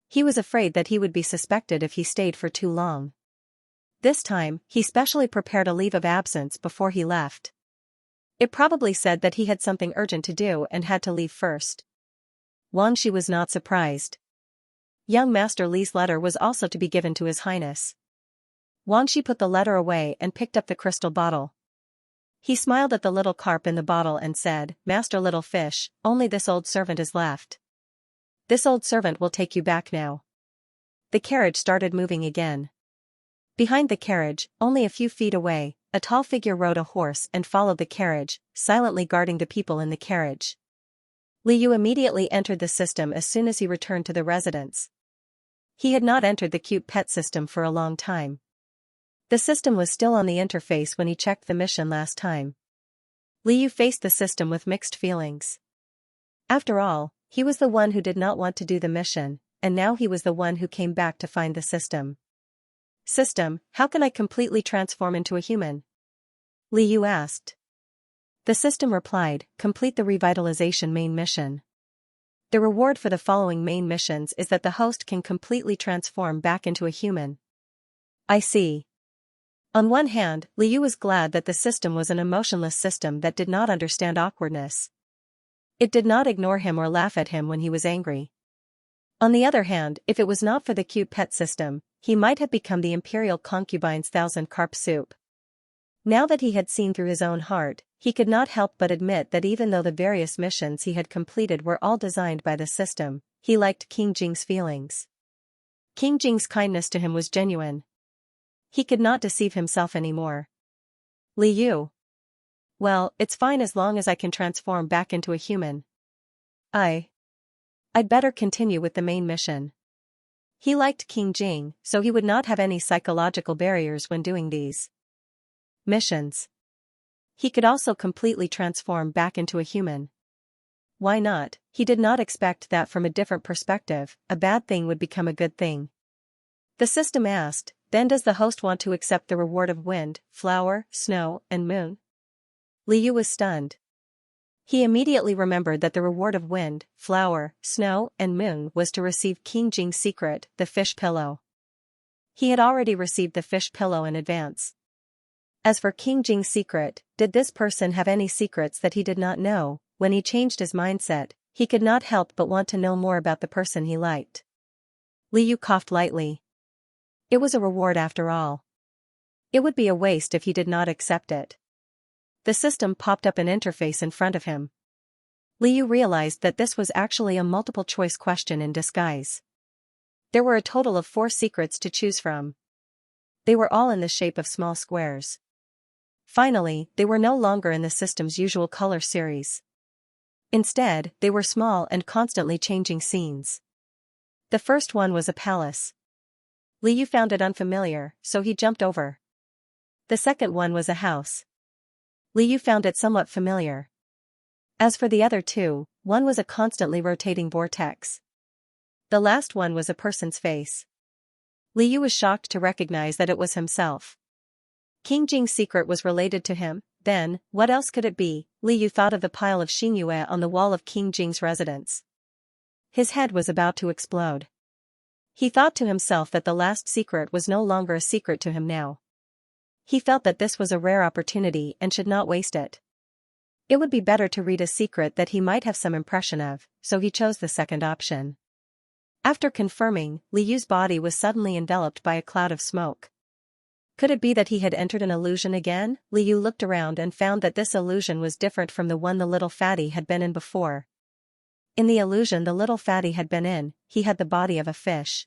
He was afraid that he would be suspected if he stayed for too long. This time, he specially prepared a leave of absence before he left. It probably said that he had something urgent to do and had to leave first. Wanshi was not surprised. Young Master Li's letter was also to be given to His Highness. Wanshi put the letter away and picked up the crystal bottle. He smiled at the little carp in the bottle and said, Master Little Fish, only this old servant is left. This old servant will take you back now. The carriage started moving again. Behind the carriage, only a few feet away, a tall figure rode a horse and followed the carriage, silently guarding the people in the carriage. Liu immediately entered the system as soon as he returned to the residence. He had not entered the cute pet system for a long time. The system was still on the interface when he checked the mission last time. Liu faced the system with mixed feelings. After all, he was the one who did not want to do the mission, and now he was the one who came back to find the system. System, how can I completely transform into a human? Liu asked. The system replied, complete the revitalization main mission. The reward for the following main missions is that the host can completely transform back into a human. I see. On one hand, Liu was glad that the system was an emotionless system that did not understand awkwardness. It did not ignore him or laugh at him when he was angry. On the other hand, if it was not for the cute pet system, he might have become the imperial concubine's 1,000 carp soup. Now that he had seen through his own heart, he could not help but admit that even though the various missions he had completed were all designed by the system, he liked King Jing's feelings. King Jing's kindness to him was genuine. He could not deceive himself anymore. Liu. Well, it's fine as long as I can transform back into a human. I'd better continue with the main mission. He liked King Jing, so he would not have any psychological barriers when doing these missions. He could also completely transform back into a human. Why not? He did not expect that from a different perspective, a bad thing would become a good thing. The system asked, then does the host want to accept the reward of wind, flower, snow, and moon? Liu was stunned. He immediately remembered that the reward of wind, flower, snow, and moon was to receive King Jing's secret, the fish pillow. He had already received the fish pillow in advance. As for King Jing's secret, did this person have any secrets that he did not know? When he changed his mindset, he could not help but want to know more about the person he liked. Liu coughed lightly. It was a reward after all. It would be a waste if he did not accept it. The system popped up an interface in front of him. Liu realized that this was actually a multiple-choice question in disguise. There were a total of 4 secrets to choose from. They were all in the shape of small squares. Finally, they were no longer in the system's usual color series. Instead, they were small and constantly changing scenes. The first one was a palace. Liu found it unfamiliar, so he jumped over. The second one was a house. Liu found it somewhat familiar. As for the other 2, one was a constantly rotating vortex. The last one was a person's face. Liu was shocked to recognize that it was himself. King Jing's secret was related to him, then, what else could it be? Liu thought of the pile of Xianxia on the wall of King Jing's residence. His head was about to explode. He thought to himself that the last secret was no longer a secret to him now. He felt that this was a rare opportunity and should not waste it. It would be better to read a secret that he might have some impression of, so he chose the second option. After confirming, Liu's body was suddenly enveloped by a cloud of smoke. Could it be that he had entered an illusion again? Liu looked around and found that this illusion was different from the one the little fatty had been in before. In the illusion the little fatty had been in, he had the body of a fish.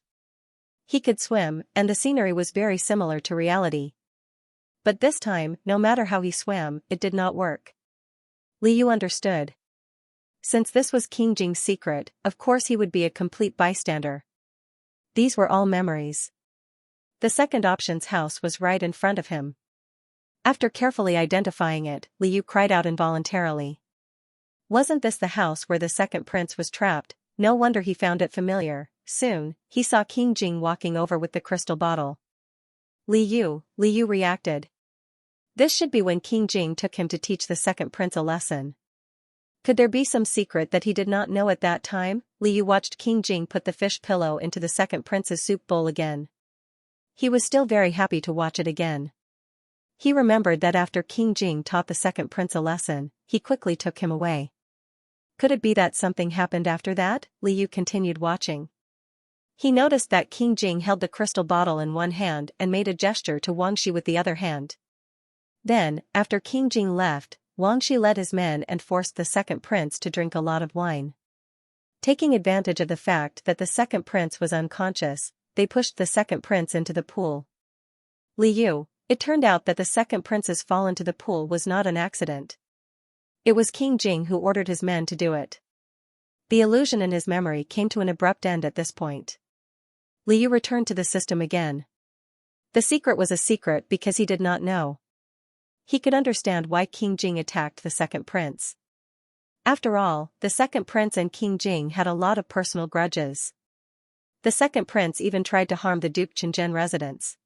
He could swim, and the scenery was very similar to reality. But this time, no matter how he swam, it did not work. Liu understood. Since this was King Jing's secret, of course he would be a complete bystander. These were all memories. The second option's house was right in front of him. After carefully identifying it, Liu cried out involuntarily. Wasn't this the house where the second prince was trapped? No wonder he found it familiar. Soon, he saw King Jing walking over with the crystal bottle. Liu reacted. This should be when King Jing took him to teach the second prince a lesson. Could there be some secret that he did not know at that time? Liu watched King Jing put the fish pillow into the second prince's soup bowl again. He was still very happy to watch it again. He remembered that after King Jing taught the second prince a lesson, he quickly took him away. Could it be that something happened after that? Liu continued watching. He noticed that King Jing held the crystal bottle in one hand and made a gesture to Wangxi with the other hand. Then, after King Jing left, Wangxi led his men and forced the second prince to drink a lot of wine. Taking advantage of the fact that the second prince was unconscious, they pushed the second prince into the pool. Liu, it turned out that the second prince's fall into the pool was not an accident. It was King Jing who ordered his men to do it. The illusion in his memory came to an abrupt end at this point. Liu returned to the system again. The secret was a secret because he did not know. He could understand why King Jing attacked the second prince. After all, the second prince and King Jing had a lot of personal grudges. The second prince even tried to harm the Duke Qingzhen residents.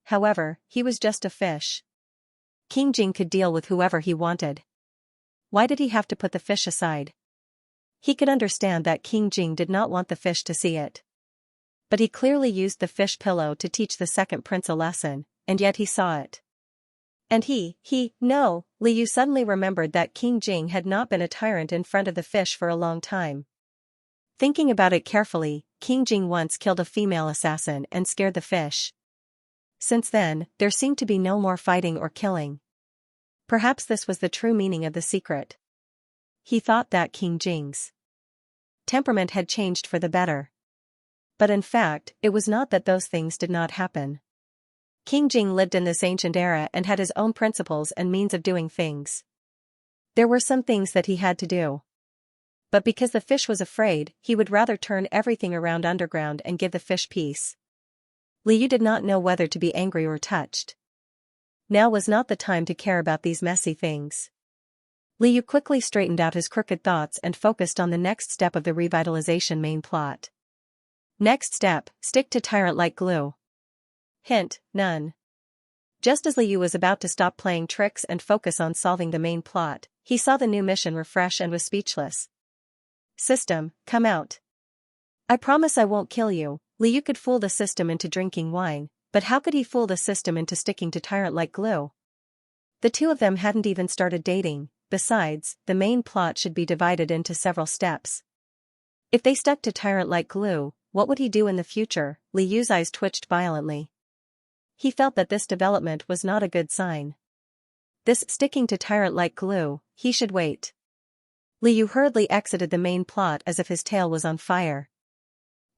However, he was just a fish. King Jing could deal with whoever he wanted. Why did he have to put the fish aside? He could understand that King Jing did not want the fish to see it. But he clearly used the fish pillow to teach the second prince a lesson, and yet he saw it. And no, Liu suddenly remembered that King Jing had not been a tyrant in front of the fish for a long time. Thinking about it carefully, King Jing once killed a female assassin and scared the fish. Since then, there seemed to be no more fighting or killing. Perhaps this was the true meaning of the secret. He thought that King Jing's temperament had changed for the better. But in fact, it was not that those things did not happen. King Jing lived in this ancient era and had his own principles and means of doing things. There were some things that he had to do. But because the fish was afraid, he would rather turn everything around underground and give the fish peace. Liu did not know whether to be angry or touched. Now was not the time to care about these messy things. Liu quickly straightened out his crooked thoughts and focused on the next step of the revitalization main plot. Next step, stick to Tyrant like glue. Hint, none. Just as Liu was about to stop playing tricks and focus on solving the main plot, he saw the new mission refresh and was speechless. System, come out. I promise I won't kill you. Liu could fool the system into drinking wine, but how could he fool the system into sticking to Tyrant like glue? The two of them hadn't even started dating. Besides, the main plot should be divided into several steps. If they stuck to Tyrant like glue, what would he do in the future? Li Yu's eyes twitched violently. He felt that this development was not a good sign. This sticking to Tyrant like glue, he should wait. Li Yu hurriedly exited the main plot as if his tail was on fire.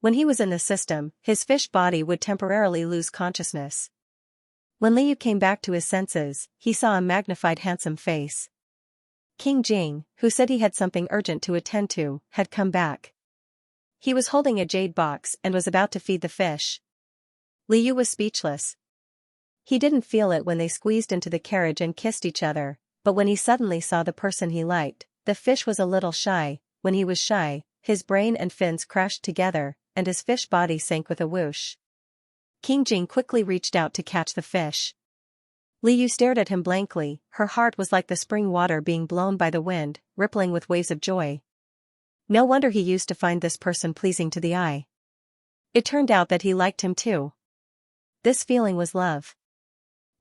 When he was in the system, his fish body would temporarily lose consciousness. When Li Yu came back to his senses, he saw a magnified handsome face. King Jing, who said he had something urgent to attend to, had come back. He was holding a jade box and was about to feed the fish. Li Yu was speechless. He didn't feel it when they squeezed into the carriage and kissed each other, but when he suddenly saw the person he liked, the fish was a little shy. When he was shy, his brain and fins crashed together, and his fish body sank with a whoosh. King Jing quickly reached out to catch the fish. Li Yu stared at him blankly. Her heart was like the spring water being blown by the wind, rippling with waves of joy. No wonder he used to find this person pleasing to the eye. It turned out that he liked him too. This feeling was love.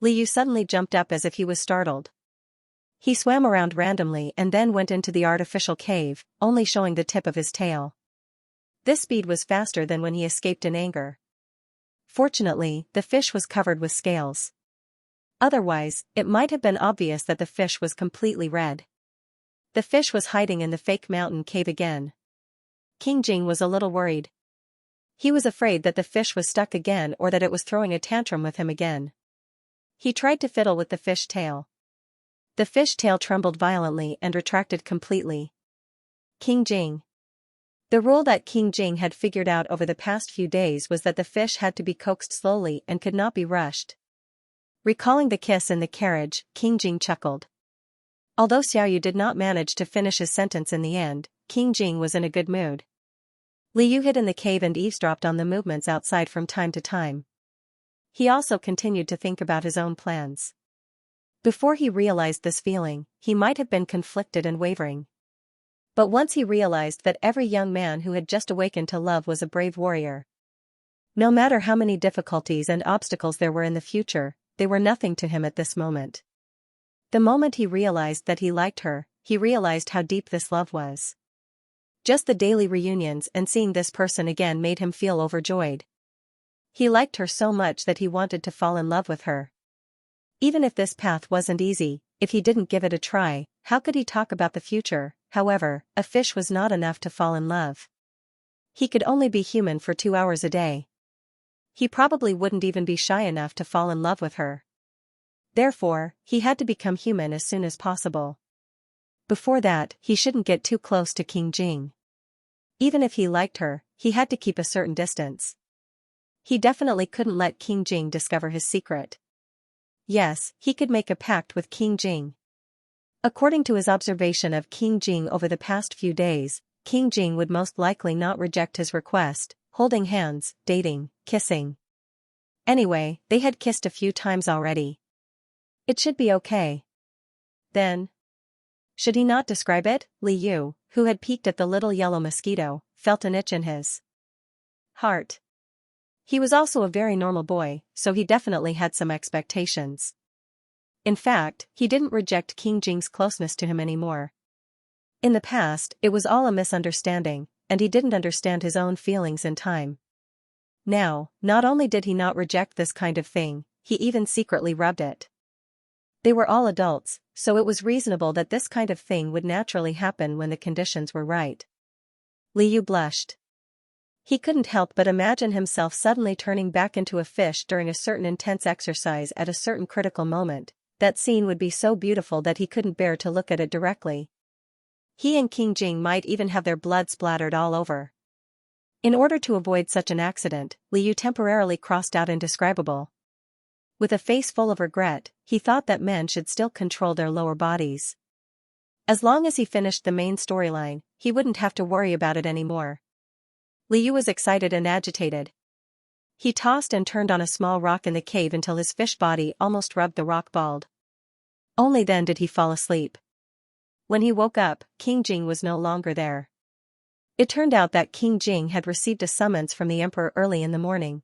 Li Yu suddenly jumped up as if he was startled. He swam around randomly and then went into the artificial cave, only showing the tip of his tail. This speed was faster than when he escaped in anger. Fortunately, the fish was covered with scales. Otherwise, it might have been obvious that the fish was completely red. The fish was hiding in the fake mountain cave again. King Jing was a little worried. He was afraid that the fish was stuck again or that it was throwing a tantrum with him again. He tried to fiddle with the fish tail. The fish tail trembled violently and retracted completely. King Jing. The rule that King Jing had figured out over the past few days was that the fish had to be coaxed slowly and could not be rushed. Recalling the kiss in the carriage, King Jing chuckled. Although Xiaoyu did not manage to finish his sentence in the end, King Jing was in a good mood. Li Yu hid in the cave and eavesdropped on the movements outside from time to time. He also continued to think about his own plans. Before he realized this feeling, he might have been conflicted and wavering. But once he realized that every young man who had just awakened to love was a brave warrior. No matter how many difficulties and obstacles there were in the future, they were nothing to him at this moment. The moment he realized that he liked her, he realized how deep this love was. Just the daily reunions and seeing this person again made him feel overjoyed. He liked her so much that he wanted to fall in love with her. Even if this path wasn't easy, if he didn't give it a try, how could he talk about the future? However, a fish was not enough to fall in love. He could only be human for 2 hours a day. He probably wouldn't even be shy enough to fall in love with her. Therefore, he had to become human as soon as possible. Before that, he shouldn't get too close to King Jing. Even if he liked her, he had to keep a certain distance. He definitely couldn't let King Jing discover his secret. Yes, he could make a pact with King Jing. According to his observation of King Jing over the past few days, King Jing would most likely not reject his request, holding hands, dating, kissing. Anyway, they had kissed a few times already. It should be okay. Then, should he not describe it? Li Yu, who had peeked at the little yellow mosquito, felt an itch in his heart. He was also a very normal boy, so he definitely had some expectations. In fact, he didn't reject King Jing's closeness to him anymore. In the past, it was all a misunderstanding, and he didn't understand his own feelings in time. Now, not only did he not reject this kind of thing, he even secretly rubbed it. They were all adults, so it was reasonable that this kind of thing would naturally happen when the conditions were right. Li Yu blushed. He couldn't help but imagine himself suddenly turning back into a fish during a certain intense exercise at a certain critical moment. That scene would be so beautiful that he couldn't bear to look at it directly. He and King Jing might even have their blood splattered all over. In order to avoid such an accident, Li Yu temporarily crossed out indescribable. With a face full of regret, he thought that men should still control their lower bodies. As long as he finished the main storyline, he wouldn't have to worry about it anymore. Li Yu was excited and agitated. He tossed and turned on a small rock in the cave until his fish body almost rubbed the rock bald. Only then did he fall asleep. When he woke up, King Jing was no longer there. It turned out that King Jing had received a summons from the emperor early in the morning.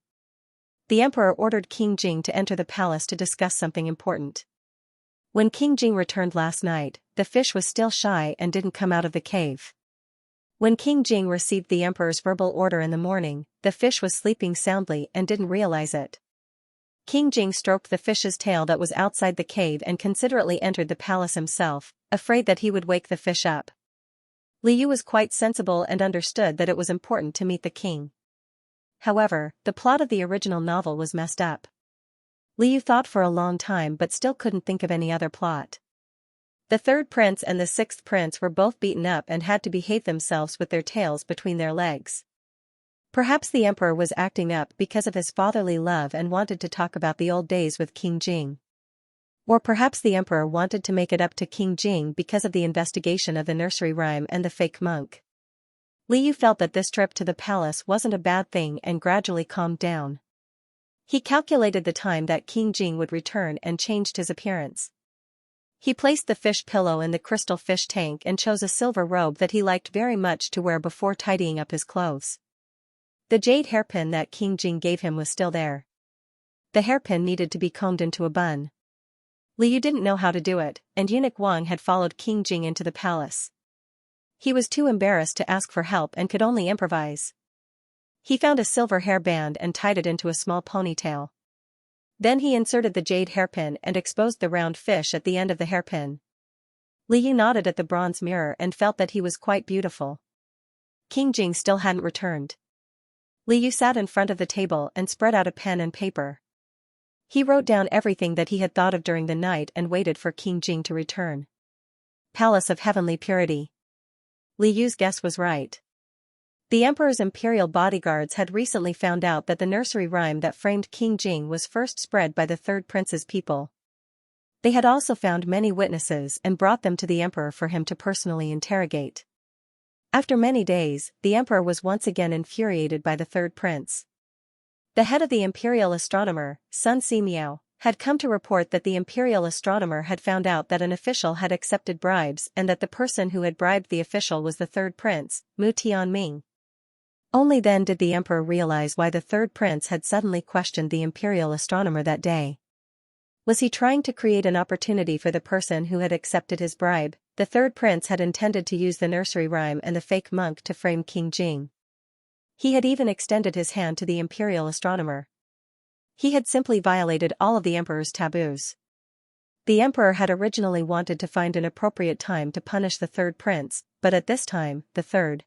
The emperor ordered King Jing to enter the palace to discuss something important. When King Jing returned last night, the fish was still shy and didn't come out of the cave. When King Jing received the emperor's verbal order in the morning, the fish was sleeping soundly and didn't realize it. King Jing stroked the fish's tail that was outside the cave and considerately entered the palace himself, afraid that he would wake the fish up. Liu was quite sensible and understood that it was important to meet the king. However, the plot of the original novel was messed up. Liu thought for a long time but still couldn't think of any other plot. The third prince and the sixth prince were both beaten up and had to behave themselves with their tails between their legs. Perhaps the emperor was acting up because of his fatherly love and wanted to talk about the old days with King Jing. Or perhaps the emperor wanted to make it up to King Jing because of the investigation of the nursery rhyme and the fake monk. Liu felt that this trip to the palace wasn't a bad thing and gradually calmed down. He calculated the time that King Jing would return and changed his appearance. He placed the fish pillow in the crystal fish tank and chose a silver robe that he liked very much to wear before tidying up his clothes. The jade hairpin that King Jing gave him was still there. The hairpin needed to be combed into a bun. Liu didn't know how to do it, and eunuch Wang had followed King Jing into the palace. He was too embarrassed to ask for help and could only improvise. He found a silver hairband and tied it into a small ponytail. Then he inserted the jade hairpin and exposed the round fish at the end of the hairpin. Liu nodded at the bronze mirror and felt that he was quite beautiful. King Jing still hadn't returned. Liu sat in front of the table and spread out a pen and paper. He wrote down everything that he had thought of during the night and waited for King Jing to return. Palace of Heavenly Purity. Liu's guess was right. The emperor's imperial bodyguards had recently found out that the nursery rhyme that framed King Jing was first spread by the third prince's people. They had also found many witnesses and brought them to the emperor for him to personally interrogate. After many days, the emperor was once again infuriated by the third prince. The head of the imperial astronomer, Sun Simiao, had come to report that the imperial astronomer had found out that an official had accepted bribes and that the person who had bribed the official was the third prince, Mu Tianming. Only then did the emperor realize why the third prince had suddenly questioned the imperial astronomer that day. Was he trying to create an opportunity for the person who had accepted his bribe? The third prince had intended to use the nursery rhyme and the fake monk to frame King Jing. He had even extended his hand to the imperial astronomer. He had simply violated all of the emperor's taboos. The emperor had originally wanted to find an appropriate time to punish the third prince, but at this time, the third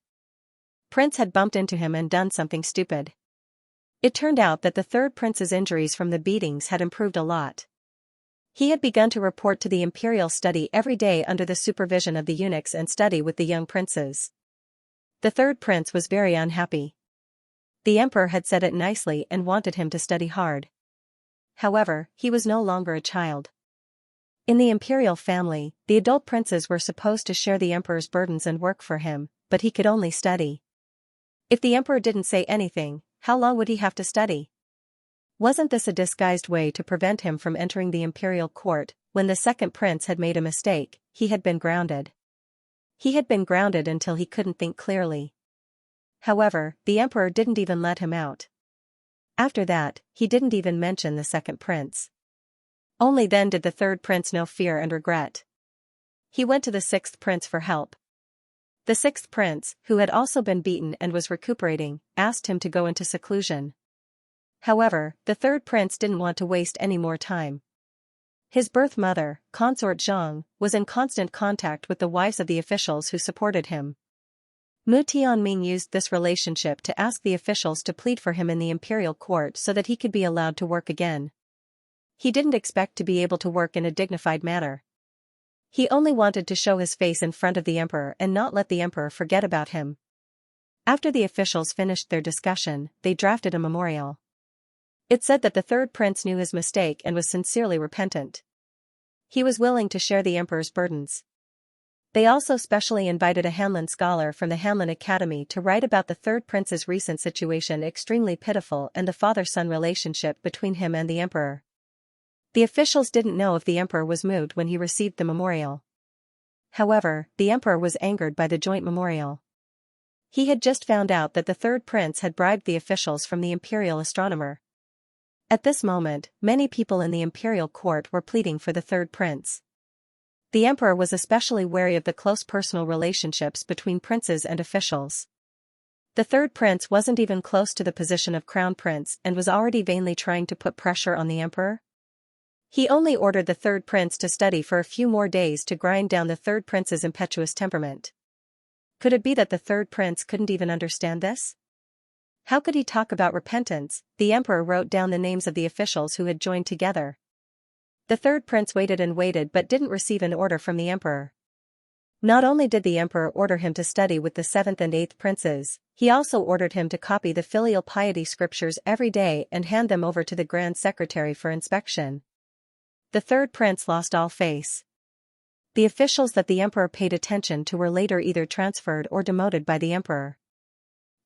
prince had bumped into him and done something stupid. It turned out that the third prince's injuries from the beatings had improved a lot. He had begun to report to the imperial study every day under the supervision of the eunuchs and study with the young princes. The third prince was very unhappy. The emperor had said it nicely and wanted him to study hard. However, he was no longer a child. In the imperial family, the adult princes were supposed to share the emperor's burdens and work for him, but he could only study. If the emperor didn't say anything, how long would he have to study? Wasn't this a disguised way to prevent him from entering the imperial court? When the second prince had made a mistake, he had been grounded. He had been grounded until he couldn't think clearly. However, the emperor didn't even let him out. After that, he didn't even mention the second prince. Only then did the third prince know fear and regret. He went to the sixth prince for help. The sixth prince, who had also been beaten and was recuperating, asked him to go into seclusion. However, the third prince didn't want to waste any more time. His birth mother, consort Zhang, was in constant contact with the wives of the officials who supported him. Mu Tianming used this relationship to ask the officials to plead for him in the imperial court so that he could be allowed to work again. He didn't expect to be able to work in a dignified manner. He only wanted to show his face in front of the emperor and not let the emperor forget about him. After the officials finished their discussion, they drafted a memorial. It said that the third prince knew his mistake and was sincerely repentant. He was willing to share the emperor's burdens. They also specially invited a Hanlin scholar from the Hanlin Academy to write about the third prince's recent situation, extremely pitiful, and the father-son relationship between him and the emperor. The officials didn't know if the emperor was moved when he received the memorial. However, the emperor was angered by the joint memorial. He had just found out that the third prince had bribed the officials from the imperial astronomer. At this moment, many people in the imperial court were pleading for the third prince. The emperor was especially wary of the close personal relationships between princes and officials. The third prince wasn't even close to the position of crown prince and was already vainly trying to put pressure on the emperor. He only ordered the third prince to study for a few more days to grind down the third prince's impetuous temperament. Could it be that the third prince couldn't even understand this? How could he talk about repentance? The emperor wrote down the names of the officials who had joined together. The third prince waited and waited but didn't receive an order from the emperor. Not only did the emperor order him to study with the seventh and eighth princes, he also ordered him to copy the filial piety scriptures every day and hand them over to the grand secretary for inspection. The third prince lost all face. The officials that the emperor paid attention to were later either transferred or demoted by the emperor.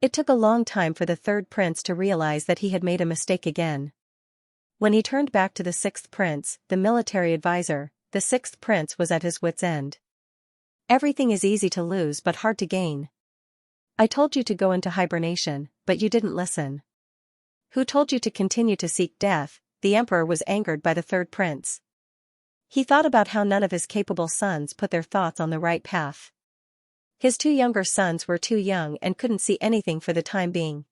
It took a long time for the third prince to realize that he had made a mistake again. When he turned back to the sixth prince, the military advisor, the sixth prince was at his wits' end. Everything is easy to lose but hard to gain. I told you to go into hibernation, but you didn't listen. Who told you to continue to seek death? The emperor was angered by the third prince. He thought about how none of his capable sons put their thoughts on the right path. His two younger sons were too young and couldn't see anything for the time being.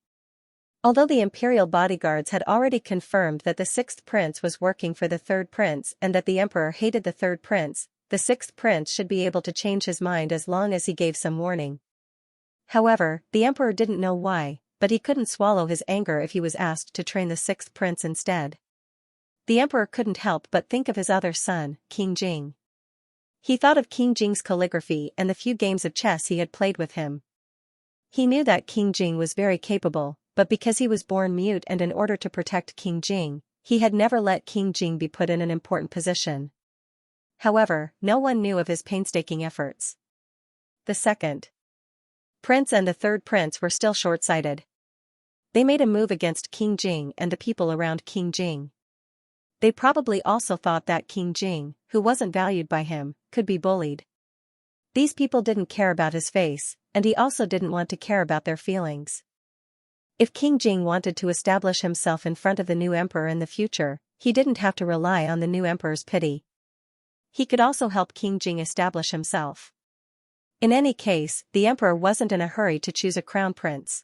Although the imperial bodyguards had already confirmed that the sixth prince was working for the third prince and that the emperor hated the third prince, the sixth prince should be able to change his mind as long as he gave some warning. However, the emperor didn't know why, but he couldn't swallow his anger if he was asked to train the sixth prince instead. The emperor couldn't help but think of his other son, King Jing. He thought of King Jing's calligraphy and the few games of chess he had played with him. He knew that King Jing was very capable, but because he was born mute and in order to protect King Jing, he had never let King Jing be put in an important position. However, no one knew of his painstaking efforts. The second prince and the third prince were still short-sighted. They made a move against King Jing and the people around King Jing. They probably also thought that King Jing, who wasn't valued by him, could be bullied. These people didn't care about his face, and he also didn't want to care about their feelings. If King Jing wanted to establish himself in front of the new emperor in the future, he didn't have to rely on the new emperor's pity. He could also help King Jing establish himself. In any case, the emperor wasn't in a hurry to choose a crown prince.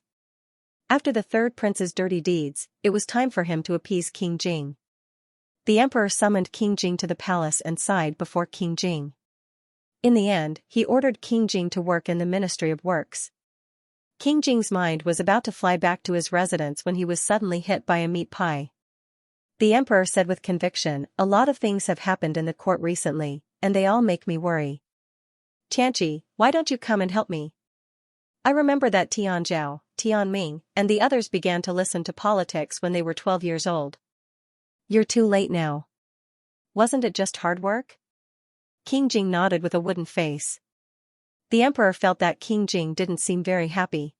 After the third prince's dirty deeds, it was time for him to appease King Jing. The emperor summoned King Jing to the palace and sighed before King Jing. In the end, he ordered King Jing to work in the Ministry of Works. King Jing's mind was about to fly back to his residence when he was suddenly hit by a meat pie. The emperor said with conviction, "A lot of things have happened in the court recently, and they all make me worry. Xianxia, why don't you come and help me?" I remember that Tian Zhao, Tian Ming, and the others began to listen to politics when they were 12 years old. You're too late now. Wasn't it just hard work? King Jing nodded with a wooden face. The emperor felt that King Jing didn't seem very happy.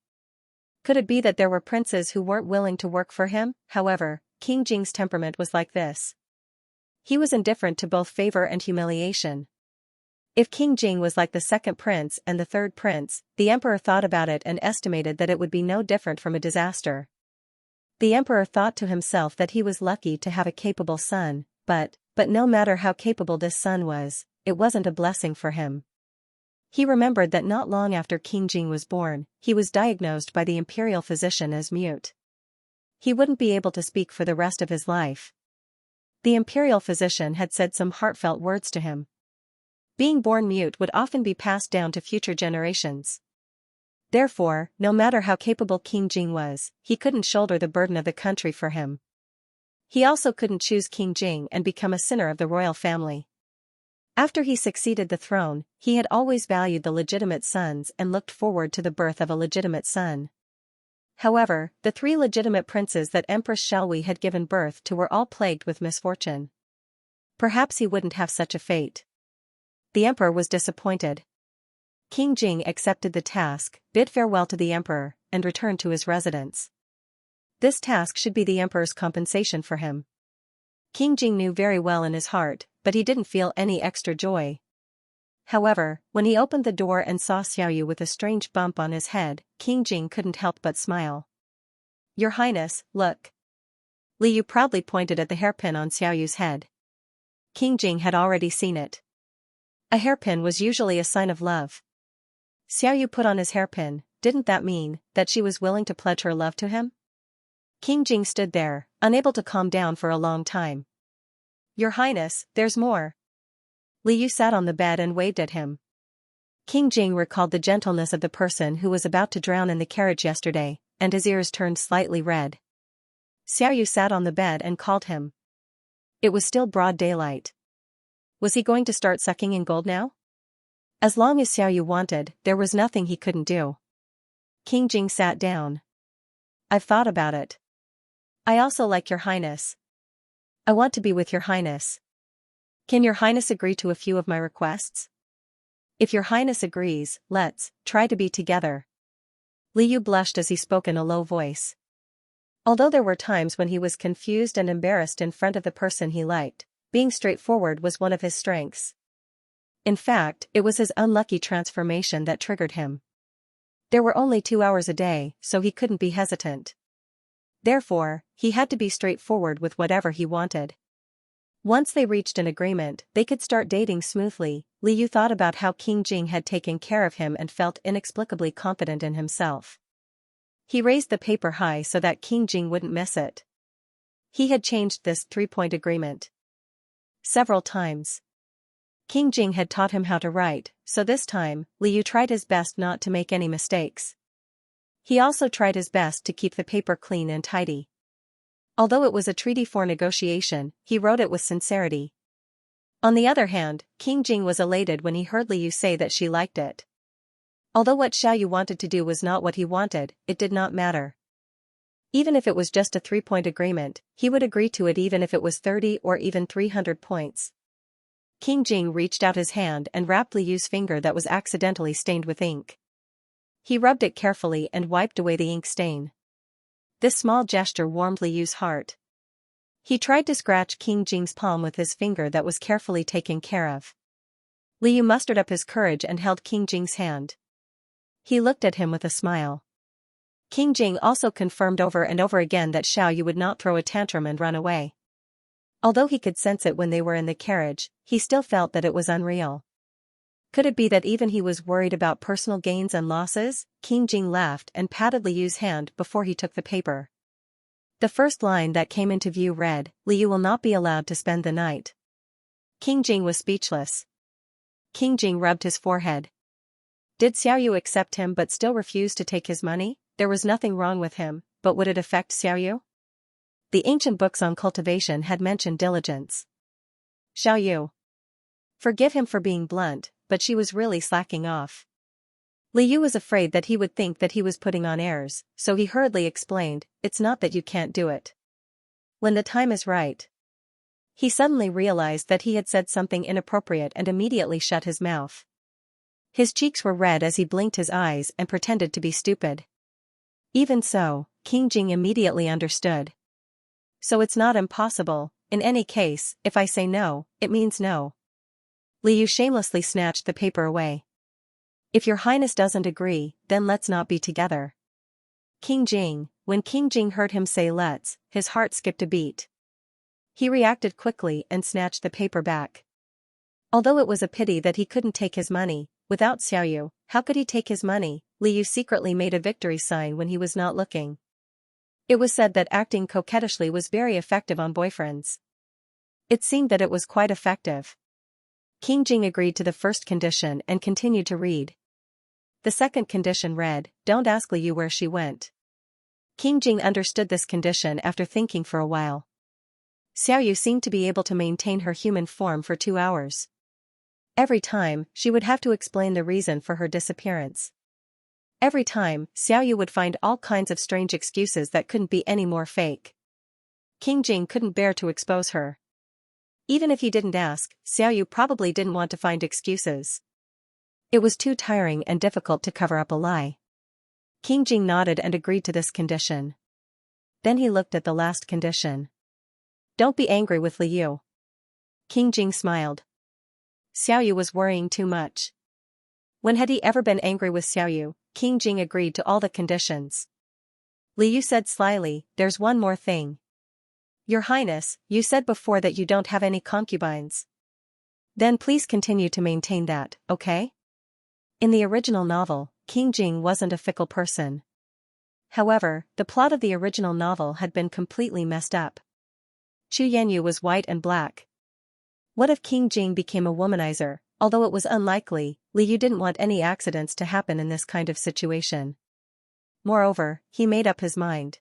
Could it be that there were princes who weren't willing to work for him? However, King Jing's temperament was like this. He was indifferent to both favor and humiliation. If King Jing was like the second prince and the third prince, the emperor thought about it and estimated that it would be no different from a disaster. The emperor thought to himself that he was lucky to have a capable son, but no matter how capable this son was, it wasn't a blessing for him. He remembered that not long after King Jing was born, he was diagnosed by the imperial physician as mute. He wouldn't be able to speak for the rest of his life. The imperial physician had said some heartfelt words to him. Being born mute would often be passed down to future generations. Therefore, no matter how capable King Jing was, he couldn't shoulder the burden of the country for him. He also couldn't choose King Jing and become a sinner of the royal family. After he succeeded the throne, he had always valued the legitimate sons and looked forward to the birth of a legitimate son. However, the 3 legitimate princes that Empress Xiaohui had given birth to were all plagued with misfortune. Perhaps he wouldn't have such a fate. The emperor was disappointed. King Jing accepted the task, bid farewell to the emperor, and returned to his residence. This task should be the emperor's compensation for him. King Jing knew very well in his heart, but he didn't feel any extra joy. However, when he opened the door and saw Xiaoyu with a strange bump on his head, King Jing couldn't help but smile. "Your Highness, look." Li Yu proudly pointed at the hairpin on Xiaoyu's head. King Jing had already seen it. A hairpin was usually a sign of love. Xiaoyu put on his hairpin. Didn't that mean that she was willing to pledge her love to him? King Jing stood there, unable to calm down for a long time. Your Highness, there's more. Li Yu sat on the bed and waved at him. King Jing recalled the gentleness of the person who was about to drown in the carriage yesterday, and his ears turned slightly red. Xiaoyu sat on the bed and called him. It was still broad daylight. Was he going to start sucking in gold now? As long as Xiaoyu wanted, there was nothing he couldn't do. King Jing sat down. I've thought about it. I also like your Highness. I want to be with your Highness. Can your Highness agree to a few of my requests? If your Highness agrees, let's try to be together. Li Yu blushed as he spoke in a low voice. Although there were times when he was confused and embarrassed in front of the person he liked, being straightforward was one of his strengths. In fact, it was his unlucky transformation that triggered him. There were only 2 hours a day, so he couldn't be hesitant. Therefore, he had to be straightforward with whatever he wanted. Once they reached an agreement, they could start dating smoothly. Li Yu thought about how King Jing had taken care of him and felt inexplicably confident in himself. He raised the paper high so that King Jing wouldn't miss it. He had changed this 3-point agreement several times. King Jing had taught him how to write, so this time, Li Yu tried his best not to make any mistakes. He also tried his best to keep the paper clean and tidy. Although it was a treaty for negotiation, he wrote it with sincerity. On the other hand, King Jing was elated when he heard Li Yu say that she liked it. Although what Xiaoyu wanted to do was not what he wanted, it did not matter. Even if it was just a 3-point agreement, he would agree to it even if it was 30 or even 300 points. King Jing reached out his hand and wrapped Li Yu's finger that was accidentally stained with ink. He rubbed it carefully and wiped away the ink stain. This small gesture warmed Li Yu's heart. He tried to scratch King Jing's palm with his finger that was carefully taken care of. Li Yu mustered up his courage and held King Jing's hand. He looked at him with a smile. King Jing also confirmed over and over again that Xiaoyu would not throw a tantrum and run away. Although he could sense it when they were in the carriage, he still felt that it was unreal. Could it be that even he was worried about personal gains and losses? King Jing laughed and patted Li Yu's hand before he took the paper. The first line that came into view read, Li Yu will not be allowed to spend the night. King Jing was speechless. King Jing rubbed his forehead. Did Xiaoyu accept him but still refuse to take his money? There was nothing wrong with him, but would it affect Xiaoyu? The ancient books on cultivation had mentioned diligence. Xiaoyu. Forgive him for being blunt, but she was really slacking off. Li Yu was afraid that he would think that he was putting on airs, so he hurriedly explained, it's not that you can't do it. When the time is right. He suddenly realized that he had said something inappropriate and immediately shut his mouth. His cheeks were red as he blinked his eyes and pretended to be stupid. Even so, King Jing immediately understood. So it's not impossible. In any case, if I say no, it means no. Li Yu shamelessly snatched the paper away. If your Highness doesn't agree, then let's not be together. When King Jing heard him say let's, his heart skipped a beat. He reacted quickly and snatched the paper back. Although it was a pity that he couldn't take his money, without Xiaoyu, how could he take his money? Li Yu secretly made a victory sign when he was not looking. It was said that acting coquettishly was very effective on boyfriends. It seemed that it was quite effective. King Jing agreed to the first condition and continued to read. The second condition read, don't ask Li Yu where she went. King Jing understood this condition after thinking for a while. Xiaoyu seemed to be able to maintain her human form for 2 hours. Every time, she would have to explain the reason for her disappearance. Every time, Xiaoyu would find all kinds of strange excuses that couldn't be any more fake. King Jing couldn't bear to expose her. Even if he didn't ask, Xiaoyu probably didn't want to find excuses. It was too tiring and difficult to cover up a lie. King Jing nodded and agreed to this condition. Then he looked at the last condition. Don't be angry with Li Yu. King Jing smiled. Xiaoyu was worrying too much. When had he ever been angry with Xiaoyu? King Jing agreed to all the conditions. Li Yu said slyly, there's one more thing. Your Highness, you said before that you don't have any concubines. Then please continue to maintain that, okay? In the original novel, King Jing wasn't a fickle person. However, the plot of the original novel had been completely messed up. Chu Yanyu was white and black. What if King Jing became a womanizer? Although it was unlikely, Li Yu didn't want any accidents to happen in this kind of situation. Moreover, he made up his mind.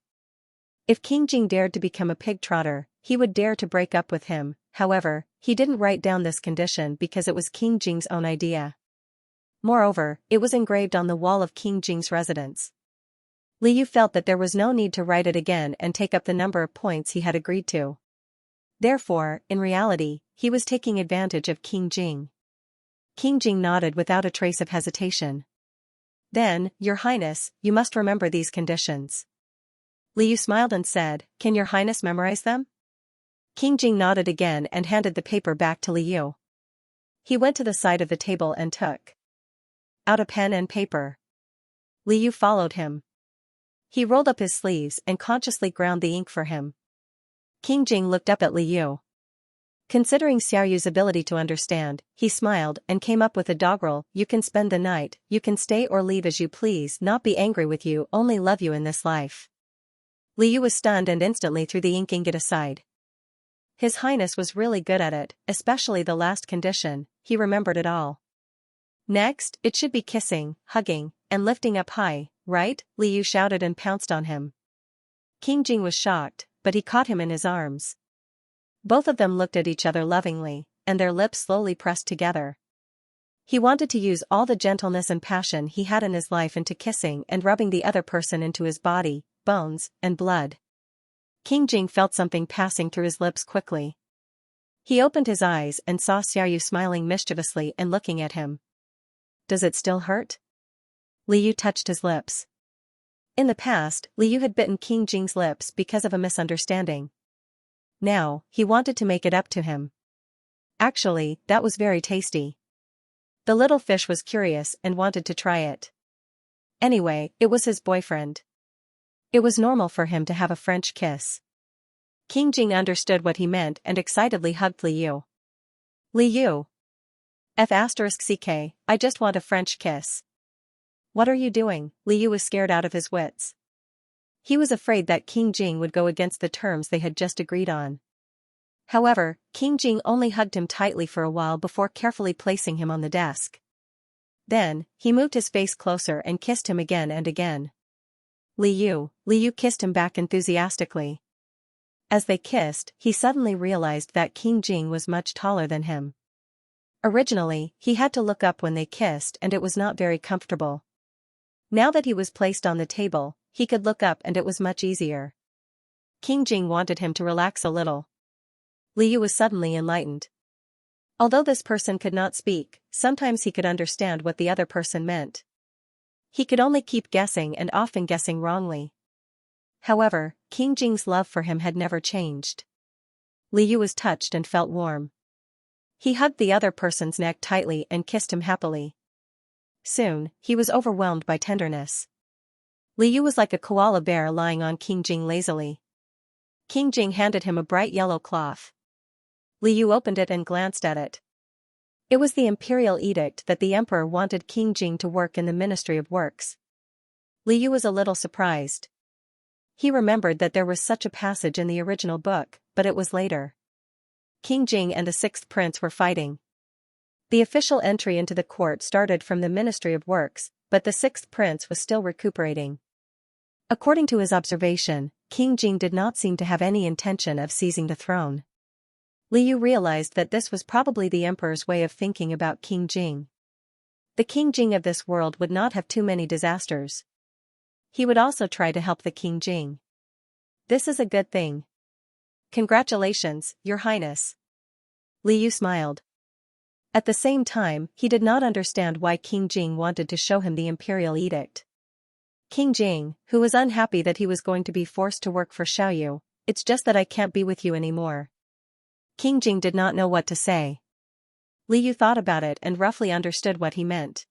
If King Jing dared to become a pig trotter, he would dare to break up with him. However, he didn't write down this condition because it was King Jing's own idea. Moreover, it was engraved on the wall of King Jing's residence. Li Yu felt that there was no need to write it again and take up the number of points he had agreed to. Therefore, in reality, he was taking advantage of King Jing. King Jing nodded without a trace of hesitation. Then, Your Highness, you must remember these conditions. Li Yu smiled and said, Can Your Highness memorize them? King Jing nodded again and handed the paper back to Li Yu. He went to the side of the table and took out a pen and paper. Li Yu followed him. He rolled up his sleeves and consciously ground the ink for him. King Jing looked up at Li Yu. Considering Xiaoyu's ability to understand, he smiled and came up with a doggerel. You can spend the night, you can stay or leave as you please, not be angry with you, only love you in this life. Li Yu was stunned and instantly threw the ink ingot aside. His Highness was really good at it, especially the last condition, he remembered it all. Next, it should be kissing, hugging, and lifting up high, right? Li Yu shouted and pounced on him. King Jing was shocked, but he caught him in his arms. Both of them looked at each other lovingly, and their lips slowly pressed together. He wanted to use all the gentleness and passion he had in his life into kissing and rubbing the other person into his body, bones, and blood. King Jing felt something passing through his lips quickly. He opened his eyes and saw Xiaoyu smiling mischievously and looking at him. Does it still hurt? Li Yu touched his lips. In the past, Li Yu had bitten King Jing's lips because of a misunderstanding. Now, he wanted to make it up to him. Actually, that was very tasty. The little fish was curious and wanted to try it. Anyway, it was his boyfriend. It was normal for him to have a French kiss. King Jing understood what he meant and excitedly hugged Li Yu. Li Yu. F***ck, I just want a French kiss. What are you doing? Li Yu was scared out of his wits. He was afraid that King Jing would go against the terms they had just agreed on. However, King Jing only hugged him tightly for a while before carefully placing him on the desk. Then, he moved his face closer and kissed him again and again. Li Yu kissed him back enthusiastically. As they kissed, he suddenly realized that King Jing was much taller than him. Originally, he had to look up when they kissed and it was not very comfortable. Now that he was placed on the table, he could look up and it was much easier. King Jing wanted him to relax a little. Li Yu was suddenly enlightened. Although this person could not speak, sometimes he could understand what the other person meant. He could only keep guessing and often guessing wrongly. However, King Jing's love for him had never changed. Li Yu was touched and felt warm. He hugged the other person's neck tightly and kissed him happily. Soon, he was overwhelmed by tenderness. Li Yu was like a koala bear lying on King Jing lazily. King Jing handed him a bright yellow cloth. Li Yu opened it and glanced at it. It was the imperial edict that the emperor wanted King Jing to work in the Ministry of Works. Li Yu was a little surprised. He remembered that there was such a passage in the original book, but it was later. King Jing and the sixth prince were fighting. The official entry into the court started from the Ministry of Works, but the sixth prince was still recuperating. According to his observation, King Jing did not seem to have any intention of seizing the throne. Li Yu realized that this was probably the emperor's way of thinking about King Jing. The King Jing of this world would not have too many disasters. He would also try to help the King Jing. This is a good thing. Congratulations, Your Highness. Li Yu smiled. At the same time, he did not understand why King Jing wanted to show him the imperial edict. King Jing, who was unhappy that he was going to be forced to work for Xiaoyu, it's just that I can't be with you anymore. King Jing did not know what to say. Li Yu thought about it and roughly understood what he meant.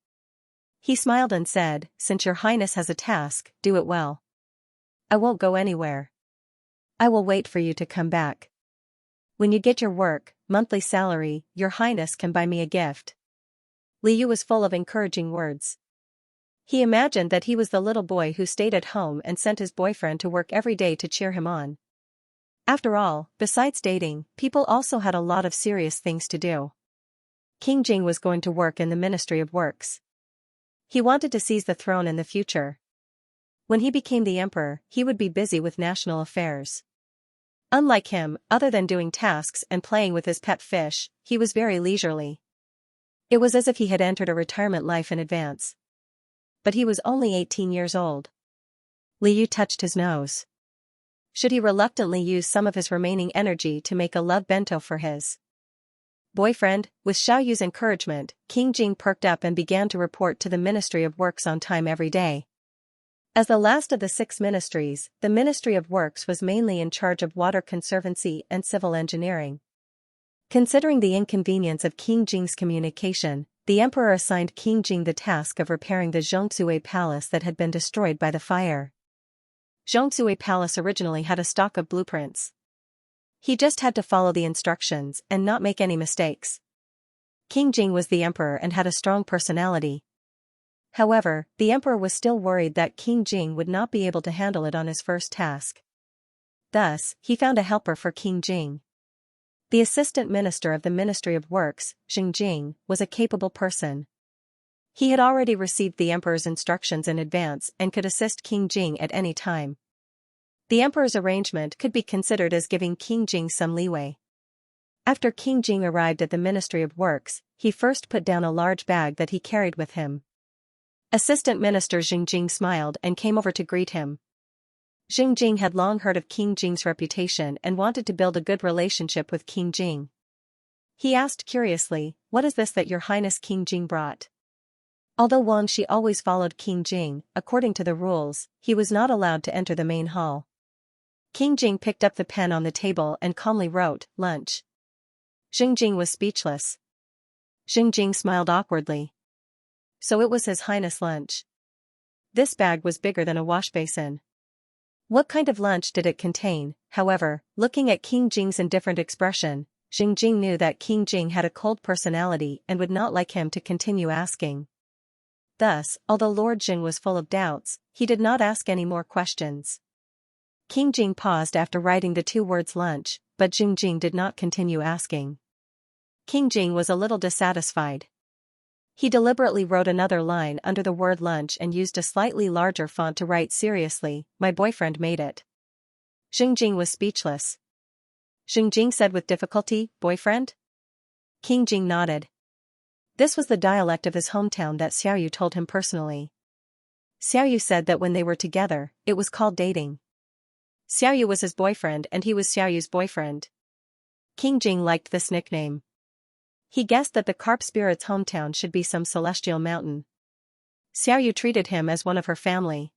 He smiled and said, Since Your Highness has a task, do it well. I won't go anywhere. I will wait for you to come back. When you get your work, monthly salary, your highness can buy me a gift. Li Yu was full of encouraging words. He imagined that he was the little boy who stayed at home and sent his boyfriend to work every day to cheer him on. After all, besides dating, people also had a lot of serious things to do. King Jing was going to work in the Ministry of Works. He wanted to seize the throne in the future. When he became the emperor, he would be busy with national affairs. Unlike him, other than doing tasks and playing with his pet fish, he was very leisurely. It was as if he had entered a retirement life in advance. But he was only 18 years old. Li Yu touched his nose. Should he reluctantly use some of his remaining energy to make a love bento for his boyfriend? With Xiaoyu's encouragement, King Jing perked up and began to report to the Ministry of Works on time every day. As the last of the 6 ministries, the Ministry of Works was mainly in charge of water conservancy and civil engineering. Considering the inconvenience of King Jing's communication, the emperor assigned King Jing the task of repairing the Xianxia palace that had been destroyed by the fire. Xianxia palace originally had a stock of blueprints. He just had to follow the instructions and not make any mistakes. King Jing was the emperor and had a strong personality. However, the emperor was still worried that King Jing would not be able to handle it on his first task. Thus, he found a helper for King Jing. The assistant minister of the Ministry of Works, Jing, was a capable person. He had already received the emperor's instructions in advance and could assist King Jing at any time. The emperor's arrangement could be considered as giving King Jing some leeway. After King Jing arrived at the Ministry of Works, he first put down a large bag that he carried with him. Assistant Minister Jing smiled and came over to greet him. Jing had long heard of King Jing's reputation and wanted to build a good relationship with King Jing. He asked curiously, "What is this that your highness King Jing brought?" Although Wang Shi always followed King Jing, according to the rules, he was not allowed to enter the main hall. King Jing picked up the pen on the table and calmly wrote, "Lunch." Jing was speechless. Jing smiled awkwardly. So it was His Highness' lunch. This bag was bigger than a wash basin. What kind of lunch did it contain? However, looking at King Jing's indifferent expression, Jing knew that King Jing had a cold personality and would not like him to continue asking. Thus, although Lord Jing was full of doubts, he did not ask any more questions. King Jing paused after writing the 2 words lunch, but Jing did not continue asking. King Jing was a little dissatisfied. He deliberately wrote another line under the word lunch and used a slightly larger font to write seriously, "My boyfriend made it." Jing was speechless. Jing said with difficulty, "Boyfriend?" King Jing nodded. This was the dialect of his hometown that Xiaoyu told him personally. Xiaoyu said that when they were together, it was called dating. Xiaoyu was his boyfriend and he was Xiaoyu's boyfriend. King Jing liked this nickname. He guessed that the carp spirit's hometown should be some celestial mountain. Xiaoyu treated him as one of her family.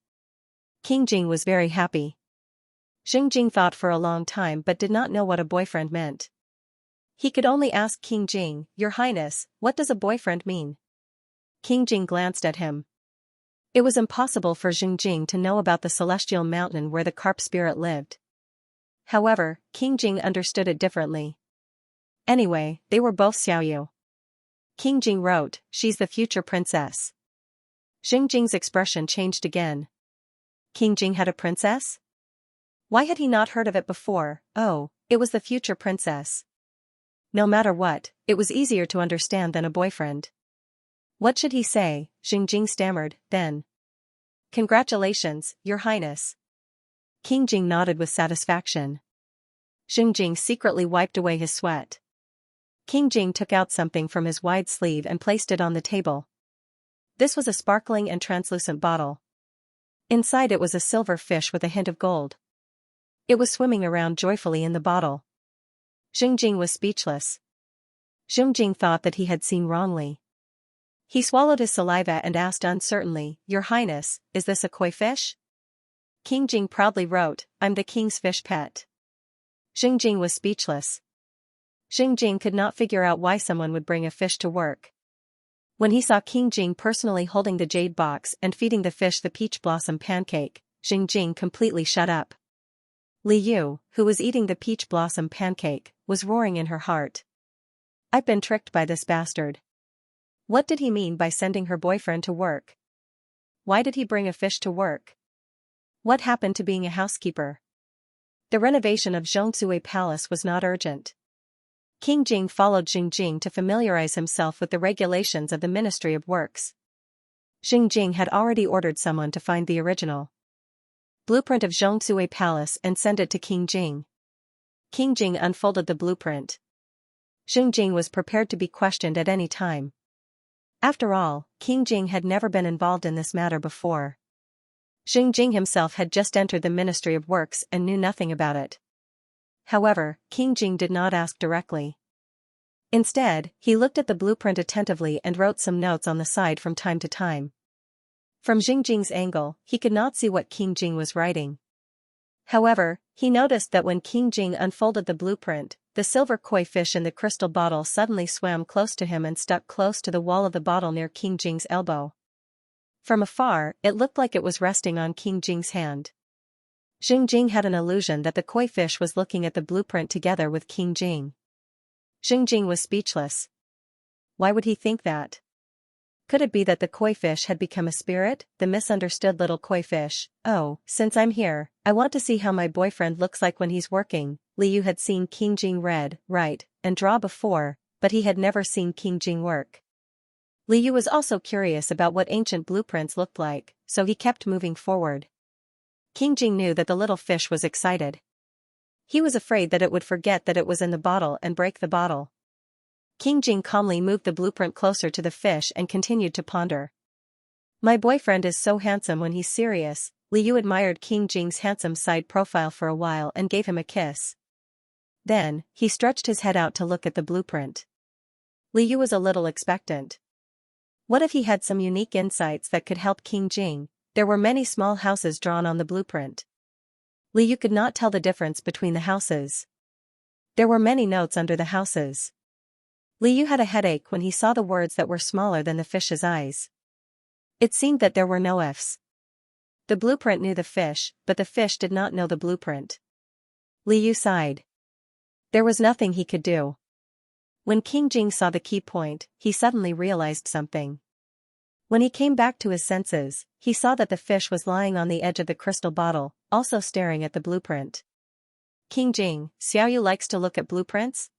King Jing was very happy. Jing thought for a long time but did not know what a boyfriend meant. He could only ask King Jing, "Your Highness, what does a boyfriend mean?" King Jing glanced at him. It was impossible for Jing to know about the celestial mountain where the carp spirit lived. However, King Jing understood it differently. Anyway, they were both Xiaoyu. King Jing wrote, "She's the future princess." Jing's expression changed again. King Jing had a princess? Why had he not heard of it before? Oh, it was the future princess. No matter what, it was easier to understand than a boyfriend. What should he say? Jing stammered, then. "Congratulations, Your Highness." King Jing nodded with satisfaction. Jing secretly wiped away his sweat. King Jing took out something from his wide sleeve and placed it on the table. This was a sparkling and translucent bottle. Inside it was a silver fish with a hint of gold. It was swimming around joyfully in the bottle. Jing was speechless. Jing thought that he had seen wrongly. He swallowed his saliva and asked uncertainly, "Your Highness, is this a koi fish?" King Jing proudly wrote, "I'm the king's fish pet." Jing was speechless. Jing could not figure out why someone would bring a fish to work. When he saw King Jing personally holding the jade box and feeding the fish the peach blossom pancake, Jing completely shut up. Li Yu, who was eating the peach blossom pancake, was roaring in her heart. I've been tricked by this bastard. What did he mean by sending her boyfriend to work? Why did he bring a fish to work? What happened to being a housekeeper? The renovation of Xianxia Palace was not urgent. King Jing followed Jing to familiarize himself with the regulations of the Ministry of Works. Jing had already ordered someone to find the original blueprint of Xianxia Palace and send it to King Jing. King Jing unfolded the blueprint. Jing was prepared to be questioned at any time. After all, King Jing had never been involved in this matter before. Jing himself had just entered the Ministry of Works and knew nothing about it. However, King Jing did not ask directly. Instead, he looked at the blueprint attentively and wrote some notes on the side from time to time. From Jing's angle, he could not see what King Jing was writing. However, he noticed that when King Jing unfolded the blueprint, the silver koi fish in the crystal bottle suddenly swam close to him and stuck close to the wall of the bottle near King Jing's elbow. From afar, it looked like it was resting on King Jing's hand. Jing had an illusion that the koi fish was looking at the blueprint together with King Jing. Jing was speechless. Why would he think that? Could it be that the koi fish had become a spirit, the misunderstood little koi fish? Oh, since I'm here, I want to see how my boyfriend looks like when he's working. Li Yu had seen King Jing read, write, and draw before, but he had never seen King Jing work. Li Yu was also curious about what ancient blueprints looked like, so he kept moving forward. King Jing knew that the little fish was excited. He was afraid that it would forget that it was in the bottle and break the bottle. King Jing calmly moved the blueprint closer to the fish and continued to ponder. My boyfriend is so handsome when he's serious. Li Yu admired King Jing's handsome side profile for a while and gave him a kiss. Then, he stretched his head out to look at the blueprint. Li Yu was a little expectant. What if he had some unique insights that could help King Jing? There were many small houses drawn on the blueprint. Li Yu could not tell the difference between the houses. There were many notes under the houses. Li Yu had a headache when he saw the words that were smaller than the fish's eyes. It seemed that there were no F's. The blueprint knew the fish, but the fish did not know the blueprint. Li Yu sighed. There was nothing he could do. When King Jing saw the key point, he suddenly realized something. When he came back to his senses, he saw that the fish was lying on the edge of the crystal bottle, also staring at the blueprint. King Jing, Xiaoyu likes to look at blueprints?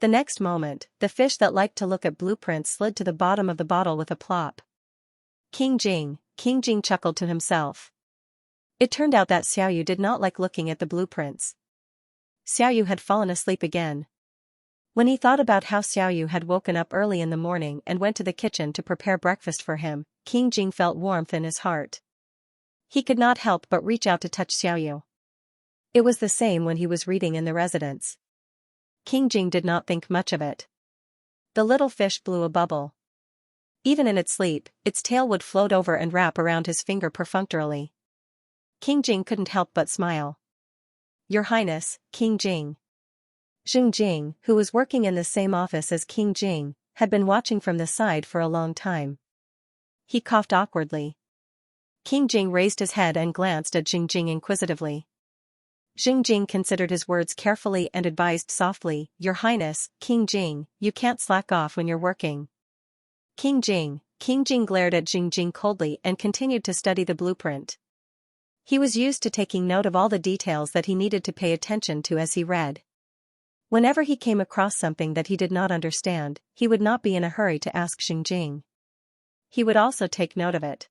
The next moment, the fish that liked to look at blueprints slid to the bottom of the bottle with a plop. King Jing chuckled to himself. It turned out that Xiaoyu did not like looking at the blueprints. Xiaoyu had fallen asleep again. When he thought about how Xiaoyu had woken up early in the morning and went to the kitchen to prepare breakfast for him, King Jing felt warmth in his heart. He could not help but reach out to touch Xiaoyu. It was the same when he was reading in the residence. King Jing did not think much of it. The little fish blew a bubble. Even in its sleep, its tail would float over and wrap around his finger perfunctorily. King Jing couldn't help but smile. Your Highness, King Jing. Jing, who was working in the same office as King Jing, had been watching from the side for a long time. He coughed awkwardly. King Jing raised his head and glanced at Jing inquisitively. Jing considered his words carefully and advised softly, Your Highness, King Jing, you can't slack off when you're working. King Jing glared at Jing coldly and continued to study the blueprint. He was used to taking note of all the details that he needed to pay attention to as he read. Whenever he came across something that he did not understand, he would not be in a hurry to ask Jing. He would also take note of it.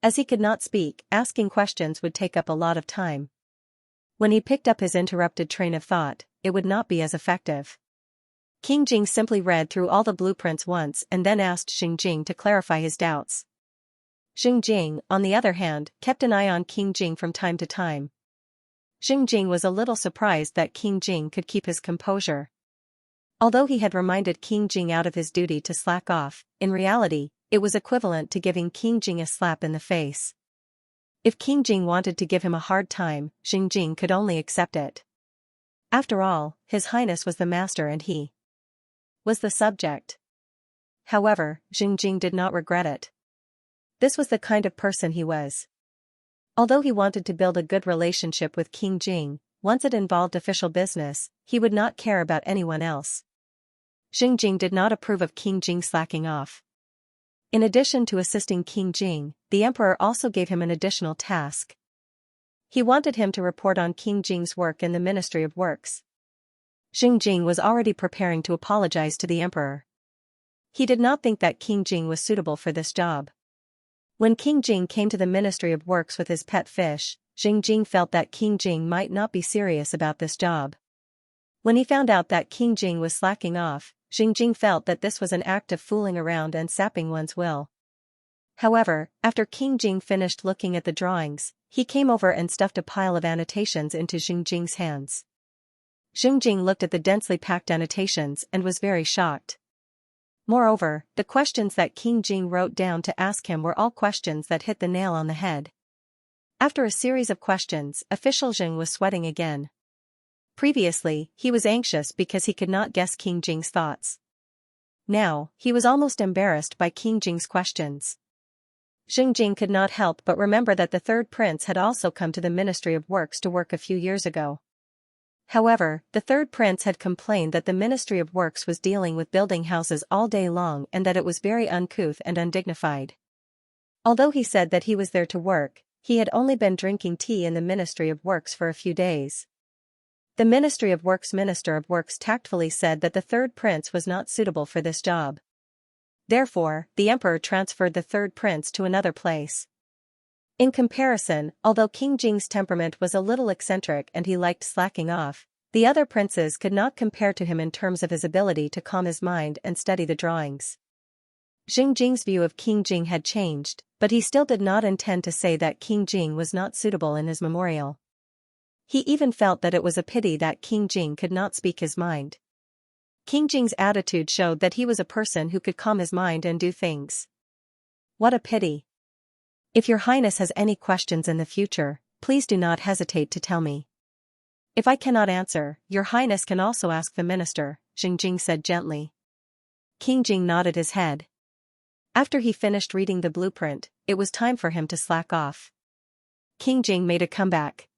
As he could not speak, asking questions would take up a lot of time. When he picked up his interrupted train of thought, it would not be as effective. King Jing simply read through all the blueprints once and then asked Jing to clarify his doubts. Jing, on the other hand, kept an eye on King Jing from time to time. Jing was a little surprised that King Jing could keep his composure. Although he had reminded King Jing out of his duty to slack off, in reality, it was equivalent to giving King Jing a slap in the face. If King Jing wanted to give him a hard time, Jing could only accept it. After all, His Highness was the master and he was the subject. However, Jing did not regret it. This was the kind of person he was. Although he wanted to build a good relationship with King Jing, once it involved official business, he would not care about anyone else. Jing did not approve of King Jing slacking off. In addition to assisting King Jing, the emperor also gave him an additional task. He wanted him to report on King Jing's work in the Ministry of Works. Jing was already preparing to apologize to the emperor. He did not think that King Jing was suitable for this job. When King Jing came to the Ministry of Works with his pet fish, Jing felt that King Jing might not be serious about this job. When he found out that King Jing was slacking off, Jing felt that this was an act of fooling around and sapping one's will. However, after King Jing finished looking at the drawings, he came over and stuffed a pile of annotations into Jing's hands. Jing looked at the densely packed annotations and was very shocked. Moreover, the questions that King Jing wrote down to ask him were all questions that hit the nail on the head. After a series of questions, official Jing was sweating again. Previously, he was anxious because he could not guess King Jing's thoughts. Now, he was almost embarrassed by King Jing's questions. Jing could not help but remember that the third prince had also come to the Ministry of Works to work a few years ago. However, the third prince had complained that the Ministry of Works was dealing with building houses all day long and that it was very uncouth and undignified. Although he said that he was there to work, he had only been drinking tea in the Ministry of Works for a few days. The Ministry of Works Minister of Works tactfully said that the third prince was not suitable for this job. Therefore, the emperor transferred the third prince to another place. In comparison, although King Jing's temperament was a little eccentric and he liked slacking off, the other princes could not compare to him in terms of his ability to calm his mind and study the drawings. Jing's view of King Jing had changed, but he still did not intend to say that King Jing was not suitable in his memorial. He even felt that it was a pity that King Jing could not speak his mind. King Jing's attitude showed that he was a person who could calm his mind and do things. What a pity. If your highness has any questions in the future, please do not hesitate to tell me. If I cannot answer, your highness can also ask the minister, Jing said gently. King Jing nodded his head. After he finished reading the blueprint, it was time for him to slack off. King Jing made a comeback.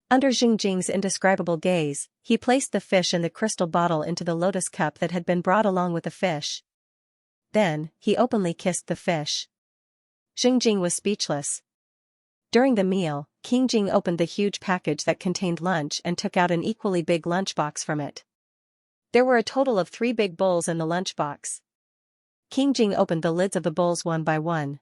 Under Jing's indescribable gaze, he placed the fish in the crystal bottle into the lotus cup that had been brought along with the fish. Then, he openly kissed the fish. Jing was speechless. During the meal, King Jing opened the huge package that contained lunch and took out an equally big lunchbox from it. There were a total of 3 big bowls in the lunchbox. King Jing opened the lids of the bowls one by one.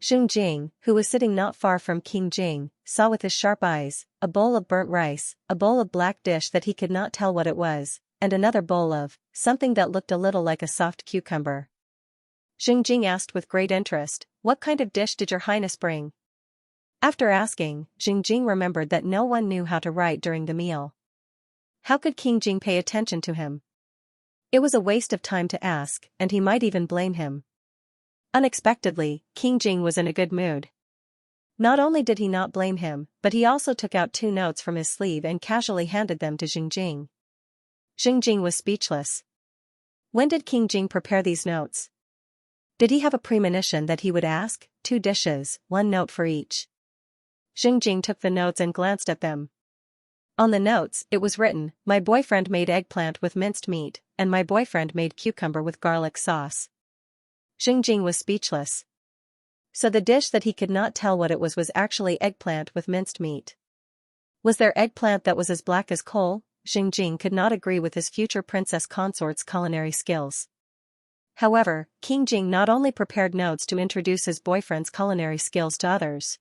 Jing, who was sitting not far from King Jing, saw with his sharp eyes, a bowl of burnt rice, a bowl of black dish that he could not tell what it was, and another bowl of something that looked a little like a soft cucumber. Jing asked with great interest, "What kind of dish did your highness bring?" After asking, Jing remembered that no one knew how to write during the meal. How could King Jing pay attention to him? It was a waste of time to ask, and he might even blame him. Unexpectedly, King Jing was in a good mood. Not only did he not blame him, but he also took out 2 notes from his sleeve and casually handed them to Jing. Jing was speechless. When did King Jing prepare these notes? Did he have a premonition that he would ask? 2 dishes, 1 note for each. Jing took the notes and glanced at them. On the notes, it was written, "My boyfriend made eggplant with minced meat, and my boyfriend made cucumber with garlic sauce." Jing was speechless. So the dish that he could not tell what it was actually eggplant with minced meat. Was there eggplant that was as black as coal? Jing could not agree with his future princess consort's culinary skills. However, King Jing not only prepared notes to introduce his boyfriend's culinary skills to others.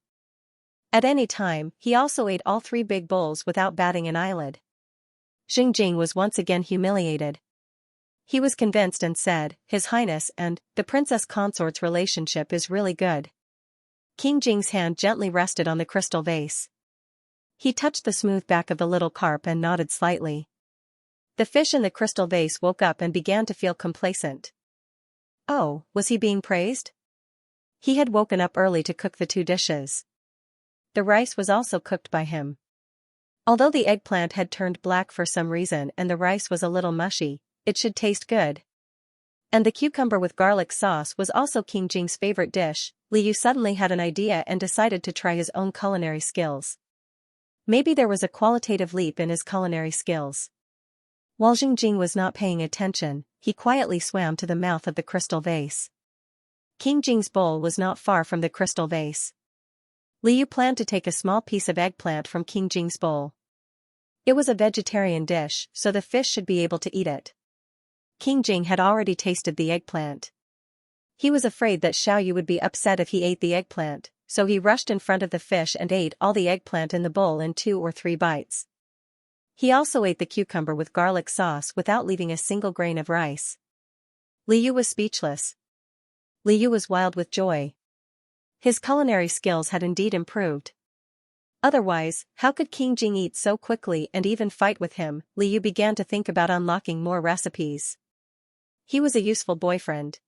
At any time, he also ate all 3 big bowls without batting an eyelid. Jing was once again humiliated. He was convinced and said, "His Highness and the princess consort's relationship is really good." King Jing's hand gently rested on the crystal vase. He touched the smooth back of the little carp and nodded slightly. The fish in the crystal vase woke up and began to feel complacent. Oh, was he being praised? He had woken up early to cook the 2 dishes. The rice was also cooked by him. Although the eggplant had turned black for some reason and the rice was a little mushy, it should taste good. And the cucumber with garlic sauce was also King Jing's favorite dish, Liu suddenly had an idea and decided to try his own culinary skills. Maybe there was a qualitative leap in his culinary skills. While Xingjing was not paying attention, he quietly swam to the mouth of the crystal vase. King Jing's bowl was not far from the crystal vase. Liu planned to take a small piece of eggplant from King Jing's bowl. It was a vegetarian dish, so the fish should be able to eat it. King Jing had already tasted the eggplant. He was afraid that Xiaoyu would be upset if he ate the eggplant, so he rushed in front of the fish and ate all the eggplant in the bowl in 2 or 3 bites. He also ate the cucumber with garlic sauce without leaving a single grain of rice. Liu was speechless. Liu was wild with joy. His culinary skills had indeed improved. Otherwise, how could King Jing eat so quickly and even fight with him? Liu began to think about unlocking more recipes. He was a useful boyfriend.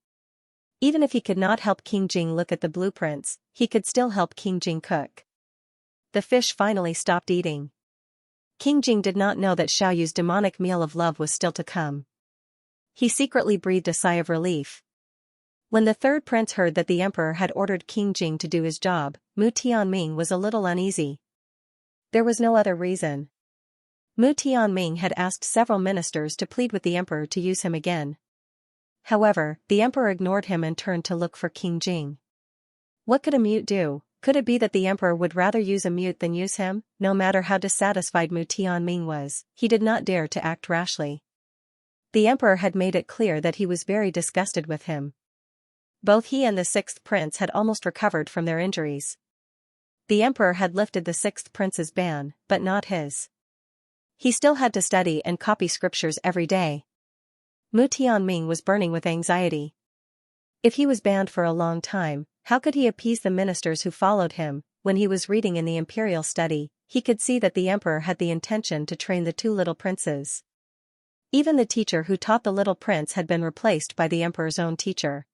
Even if he could not help King Jing look at the blueprints, he could still help King Jing cook. The fish finally stopped eating. King Jing did not know that Xiaoyu's demonic meal of love was still to come. He secretly breathed a sigh of relief. When the third prince heard that the emperor had ordered King Jing to do his job, Mu Tianming was a little uneasy. There was no other reason. Mu Tianming had asked several ministers to plead with the emperor to use him again. However, the emperor ignored him and turned to look for King Jing. What could a mute do? Could it be that the emperor would rather use a mute than use him? No matter how dissatisfied Mu Tianming was, he did not dare to act rashly. The emperor had made it clear that he was very disgusted with him. Both he and the 6th prince had almost recovered from their injuries. The emperor had lifted the 6th prince's ban, but not his. He still had to study and copy scriptures every day. Mu Tianming was burning with anxiety. If he was banned for a long time, how could he appease the ministers who followed him? When he was reading in the imperial study, he could see that the emperor had the intention to train the 2 little princes. Even the teacher who taught the little prince had been replaced by the emperor's own teacher.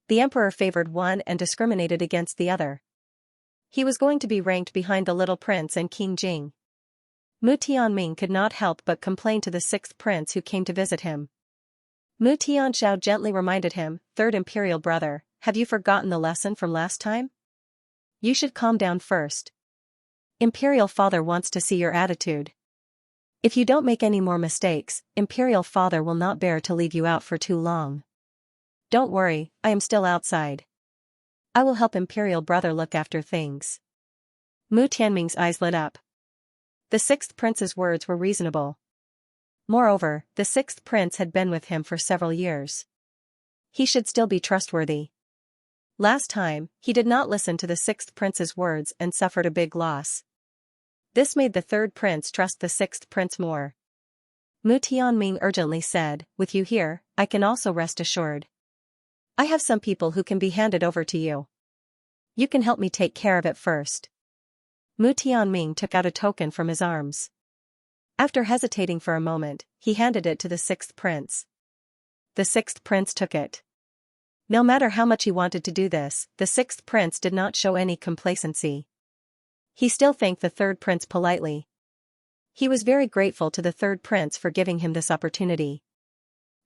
The emperor favored one and discriminated against the other. He was going to be ranked behind the little prince and King Jing. Mu Tianming could not help but complain to the 6th prince who came to visit him. Mu Tianxiao gently reminded him, "Third imperial brother, have you forgotten the lesson from last time? You should calm down first. Imperial father wants to see your attitude. If you don't make any more mistakes, Imperial father will not bear to leave you out for too long. Don't worry, I am still outside. I will help Imperial brother look after things." Mu Tianming's eyes lit up. The 6th prince's words were reasonable. Moreover, the 6th prince had been with him for several years. He should still be trustworthy. Last time, he did not listen to the 6th prince's words and suffered a big loss. This made the 3rd prince trust the 6th prince more. Mu Tianming urgently said, "With you here, I can also rest assured. I have some people who can be handed over to you. You can help me take care of it first." Mu Tianming took out a token from his arms. After hesitating for a moment, he handed it to the 6th prince. The 6th prince took it. No matter how much he wanted to do this, the 6th prince did not show any complacency. He still thanked the 3rd prince politely. He was very grateful to the 3rd prince for giving him this opportunity.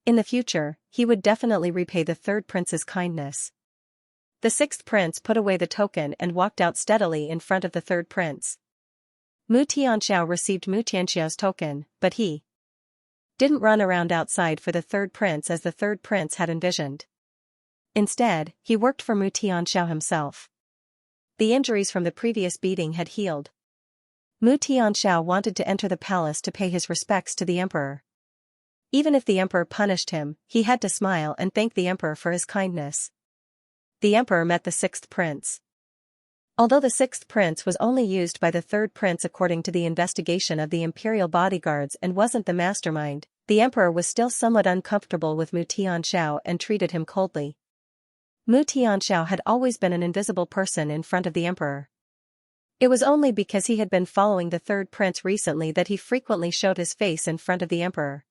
In the future, he would definitely repay the 3rd prince's kindness. The 6th prince put away the token and walked out steadily in front of the 3rd prince. Mu Tianxiao received Mu Tianxiao's token, but he didn't run around outside for the 3rd prince as the 3rd prince had envisioned. Instead, he worked for Mu Tianxiao himself. The injuries from the previous beating had healed. Mu Tianxiao wanted to enter the palace to pay his respects to the emperor. Even if the emperor punished him, he had to smile and thank the emperor for his kindness. The emperor met the 6th prince. Although the 6th prince was only used by the 3rd prince according to the investigation of the imperial bodyguards and wasn't the mastermind, the emperor was still somewhat uncomfortable with Mu Tianxiao and treated him coldly. Mu Tianxiao had always been an invisible person in front of the emperor. It was only because he had been following the 3rd prince recently that he frequently showed his face in front of the emperor.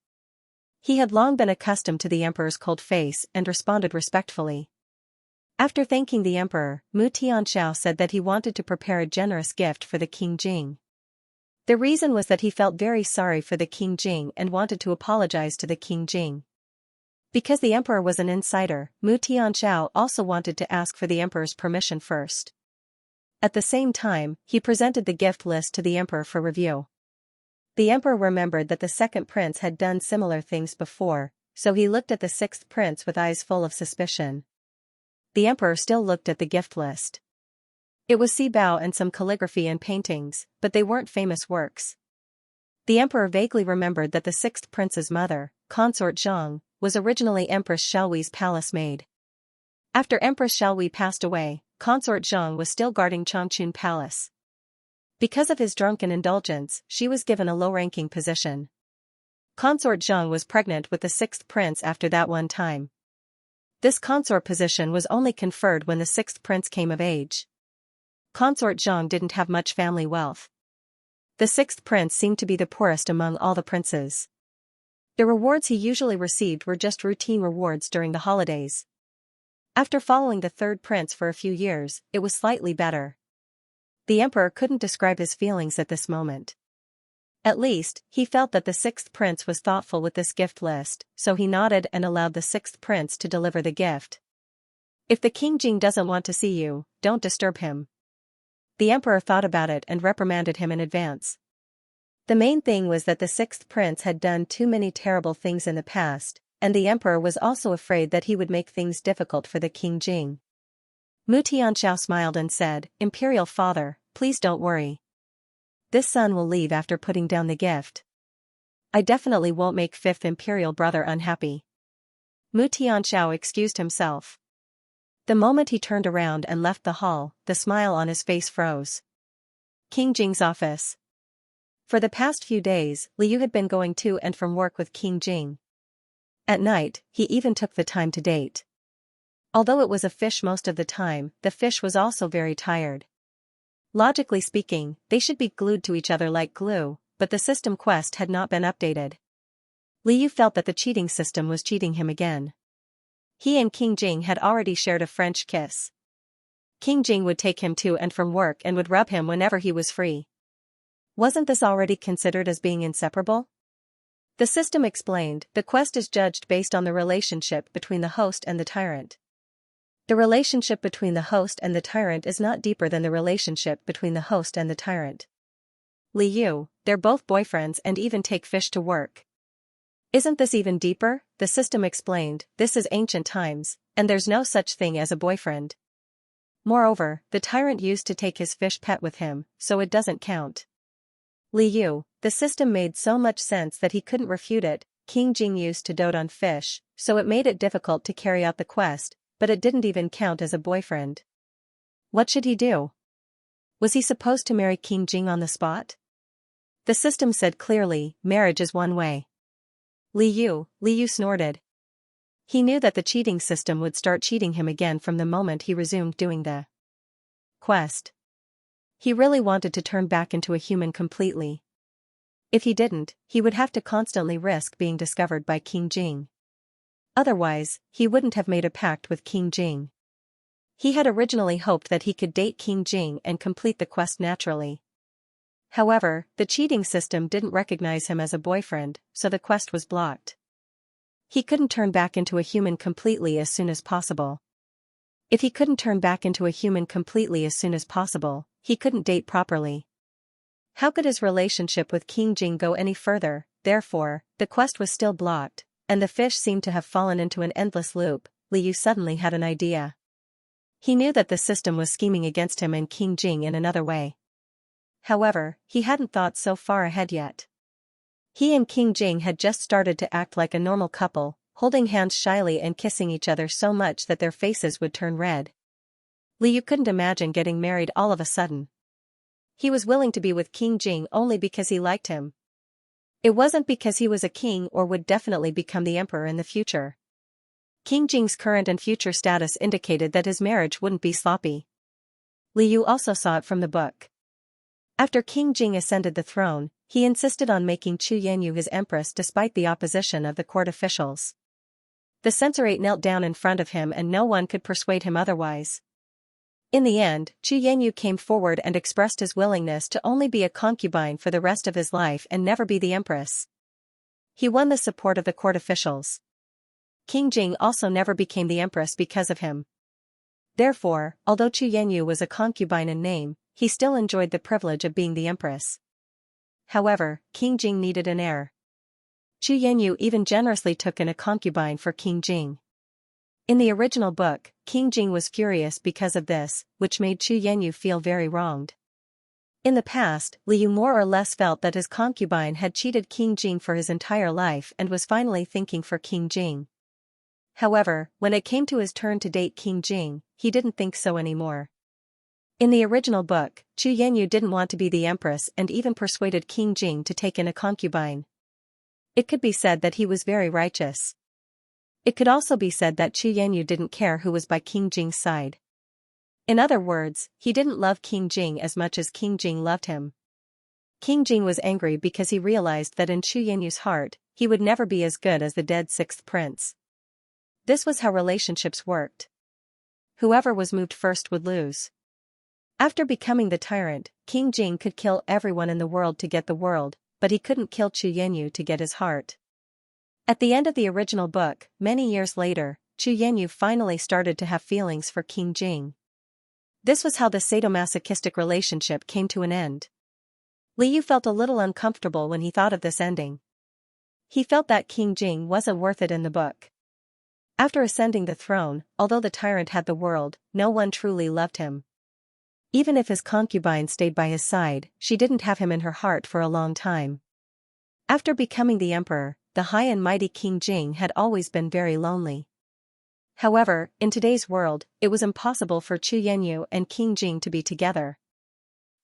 He had long been accustomed to the emperor's cold face and responded respectfully. After thanking the emperor, Mu Tianxiao said that he wanted to prepare a generous gift for the King Jing. The reason was that he felt very sorry for the King Jing and wanted to apologize to the King Jing. Because the emperor was an insider, Mu Tianxiao also wanted to ask for the emperor's permission first. At the same time, he presented the gift list to the emperor for review. The emperor remembered that the second prince had done similar things before, so he looked at the sixth prince with eyes full of suspicion. The emperor still looked at the gift list. It was Sibao and some calligraphy and paintings, but they weren't famous works. The emperor vaguely remembered that the sixth prince's mother, consort Zhang, was originally Empress Xiaohui's palace maid. After Empress Xiaohui passed away, consort Zhang was still guarding Changchun Palace. Because of his drunken indulgence, she was given a low-ranking position. Consort Zhang was pregnant with the sixth prince after that one time. This consort position was only conferred when the sixth prince came of age. Consort Zhang didn't have much family wealth. The sixth prince seemed to be the poorest among all the princes. The rewards he usually received were just routine rewards during the holidays. After following the third prince for a few years, it was slightly better. The emperor couldn't describe his feelings at this moment. At least, he felt that the sixth prince was thoughtful with this gift list, so he nodded and allowed the sixth prince to deliver the gift. If the King Jing doesn't want to see you, don't disturb him. The emperor thought about it and reprimanded him in advance. The main thing was that the sixth prince had done too many terrible things in the past, and the emperor was also afraid that he would make things difficult for the King Jing. Mu Tianxiao smiled and said, "Imperial father, please don't worry. This son will leave after putting down the gift. I definitely won't make fifth imperial brother unhappy." Mu Tianxiao excused himself. The moment he turned around and left the hall, the smile on his face froze. King Jing's office. For the past few days, Liu had been going to and from work with King Jing. At night, he even took the time to date. Although it was a fish most of the time, the fish was also very tired. Logically speaking, they should be glued to each other like glue, but the system quest had not been updated. Liu felt that the cheating system was cheating him again. He and King Jing had already shared a French kiss. King Jing would take him to and from work and would rub him whenever he was free. Wasn't this already considered as being inseparable? The system explained, the quest is judged based on the relationship between the host and the tyrant. The relationship between the host and the tyrant is not deeper than the relationship between the host and the tyrant. Liu, they're both boyfriends and even take fish to work. Isn't this even deeper? The system explained, this is ancient times, and there's no such thing as a boyfriend. Moreover, the tyrant used to take his fish pet with him, so it doesn't count. Liu, the system made so much sense that he couldn't refute it. King Jing used to dote on fish, so it made it difficult to carry out the quest, but it didn't even count as a boyfriend. What should he do? Was he supposed to marry King Jing on the spot? The system said clearly, marriage is one way. Liu snorted. He knew that the cheating system would start cheating him again from the moment he resumed doing the quest. He really wanted to turn back into a human completely. If he didn't, he would have to constantly risk being discovered by King Jing. Otherwise, he wouldn't have made a pact with King Jing. He had originally hoped that he could date King Jing and complete the quest naturally. However, the cheating system didn't recognize him as a boyfriend, so the quest was blocked. He couldn't turn back into a human completely as soon as possible. If he couldn't turn back into a human completely as soon as possible, he couldn't date properly. How could his relationship with King Jing go any further? Therefore, the quest was still blocked, and the fish seemed to have fallen into an endless loop. Liu suddenly had an idea. He knew that the system was scheming against him and King Jing in another way. However, he hadn't thought so far ahead yet. He and King Jing had just started to act like a normal couple, holding hands shyly and kissing each other so much that their faces would turn red. Liu couldn't imagine getting married all of a sudden. He was willing to be with King Jing only because he liked him. It wasn't because he was a king or would definitely become the emperor in the future. King Jing's current and future status indicated that his marriage wouldn't be sloppy. Liu also saw it from the book. After King Jing ascended the throne, he insisted on making Chu Yanyu his empress despite the opposition of the court officials. The censorate knelt down in front of him and no one could persuade him otherwise. In the end, Chu Yanyu came forward and expressed his willingness to only be a concubine for the rest of his life and never be the empress. He won the support of the court officials. King Jing also never became the empress because of him. Therefore, although Chu Yanyu was a concubine in name, he still enjoyed the privilege of being the empress. However, King Jing needed an heir. Chu Yanyu even generously took in a concubine for King Jing. In the original book, King Jing was furious because of this, which made Chu Yanyu feel very wronged. In the past, Liu more or less felt that his concubine had cheated King Jing for his entire life and was finally thinking for King Jing. However, when it came to his turn to date King Jing, he didn't think so anymore. In the original book, Chu Yanyu didn't want to be the empress and even persuaded King Jing to take in a concubine. It could be said that he was very righteous. It could also be said that Chu Yanyu didn't care who was by King Jing's side. In other words, he didn't love King Jing as much as King Jing loved him. King Jing was angry because he realized that in Chu Yanyu's heart, he would never be as good as the dead sixth prince. This was how relationships worked. Whoever was moved first would lose. After becoming the tyrant, King Jing could kill everyone in the world to get the world, but he couldn't kill Chu Yanyu to get his heart. At the end of the original book, many years later, Chu Yanyu finally started to have feelings for King Jing. This was how the sadomasochistic relationship came to an end. Liu felt a little uncomfortable when he thought of this ending. He felt that King Jing wasn't worth it in the book. After ascending the throne, although the tyrant had the world, no one truly loved him. Even if his concubine stayed by his side, she didn't have him in her heart for a long time. After becoming the emperor, the high and mighty King Jing had always been very lonely. However, in today's world, it was impossible for Chu Yanyu and King Jing to be together.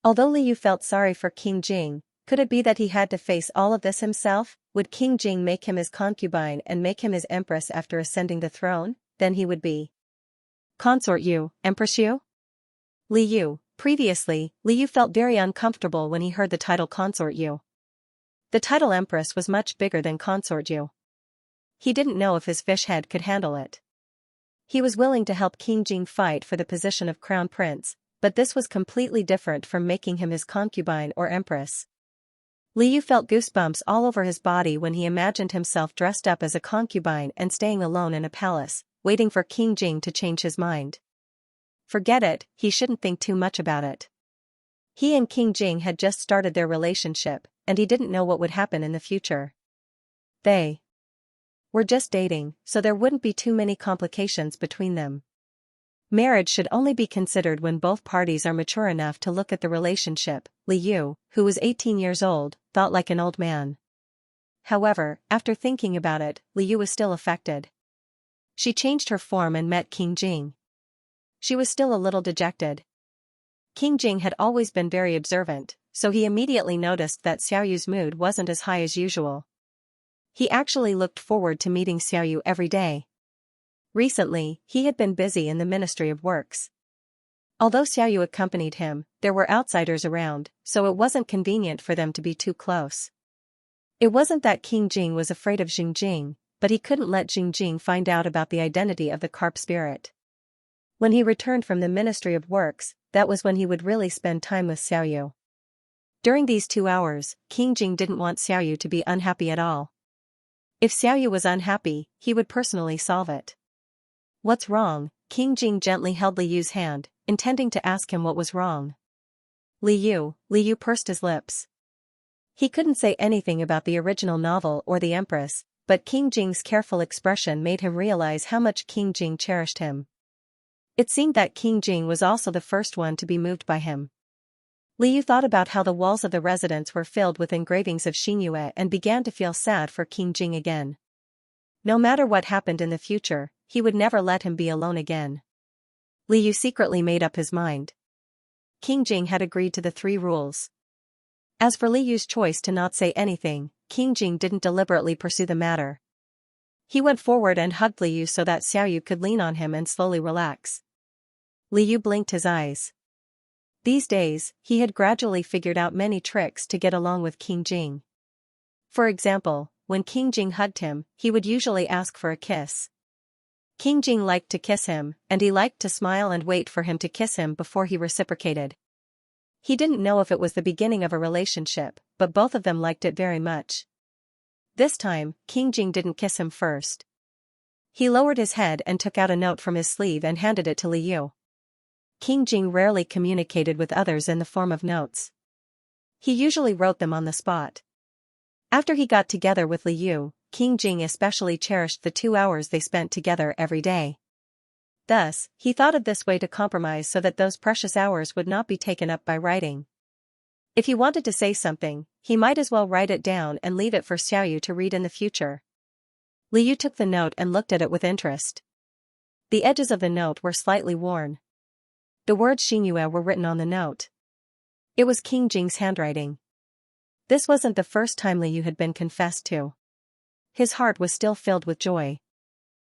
Although Liu felt sorry for King Jing, could it be that he had to face all of this himself? Would King Jing make him his concubine and make him his empress after ascending the throne? Then he would be Consort Yu, Empress Yu? Liu. Previously, Liu felt very uncomfortable when he heard the title Consort Yu. The title Empress was much bigger than Consort Yu. He didn't know if his fish head could handle it. He was willing to help King Jing fight for the position of crown prince, but this was completely different from making him his concubine or empress. Liu felt goosebumps all over his body when he imagined himself dressed up as a concubine and staying alone in a palace, waiting for King Jing to change his mind. Forget it, he shouldn't think too much about it. He and King Jing had just started their relationship, and he didn't know what would happen in the future. They were just dating, so there wouldn't be too many complications between them. Marriage should only be considered when both parties are mature enough to look at the relationship. Liu, who was 18 years old, thought like an old man. However, after thinking about it, Liu was still affected. She changed her form and met King Jing. She was still a little dejected. King Jing had always been very observant, so he immediately noticed that Xiaoyu's mood wasn't as high as usual. He actually looked forward to meeting Xiaoyu every day. Recently, he had been busy in the Ministry of Works. Although Xiaoyu accompanied him, there were outsiders around, so it wasn't convenient for them to be too close. It wasn't that King Jing was afraid of Jing, but he couldn't let Jing find out about the identity of the carp spirit. When he returned from the Ministry of Works, that was when he would really spend time with Xiaoyu. During these 2 hours, King Jing didn't want Xiaoyu to be unhappy at all. If Xiaoyu was unhappy, he would personally solve it. What's wrong? King Jing gently held Liu's hand, intending to ask him what was wrong. Liu pursed his lips. He couldn't say anything about the original novel or the Empress, but King Jing's careful expression made him realize how much King Jing cherished him. It seemed that King Jing was also the first one to be moved by him. Liu thought about how the walls of the residence were filled with engravings of Xianxia and began to feel sad for King Jing again. No matter what happened in the future, he would never let him be alone again. Liu secretly made up his mind. King Jing had agreed to the 3 rules. As for Liu's choice to not say anything, King Jing didn't deliberately pursue the matter. He went forward and hugged Liu so that Xiaoyu could lean on him and slowly relax. Liu blinked his eyes. These days, he had gradually figured out many tricks to get along with King Jing. For example, when King Jing hugged him, he would usually ask for a kiss. King Jing liked to kiss him, and he liked to smile and wait for him to kiss him before he reciprocated. He didn't know if it was the beginning of a relationship, but both of them liked it very much. This time, King Jing didn't kiss him first. He lowered his head and took out a note from his sleeve and handed it to Liu. King Jing rarely communicated with others in the form of notes. He usually wrote them on the spot. After he got together with Liu, King Jing especially cherished the 2 hours they spent together every day. Thus, he thought of this way to compromise so that those precious hours would not be taken up by writing. If he wanted to say something, he might as well write it down and leave it for Xiaoyu to read in the future. Liu took the note and looked at it with interest. The edges of the note were slightly worn. The words Xianxia were written on the note. It was King Jing's handwriting. This wasn't the first time Liu had been confessed to. His heart was still filled with joy.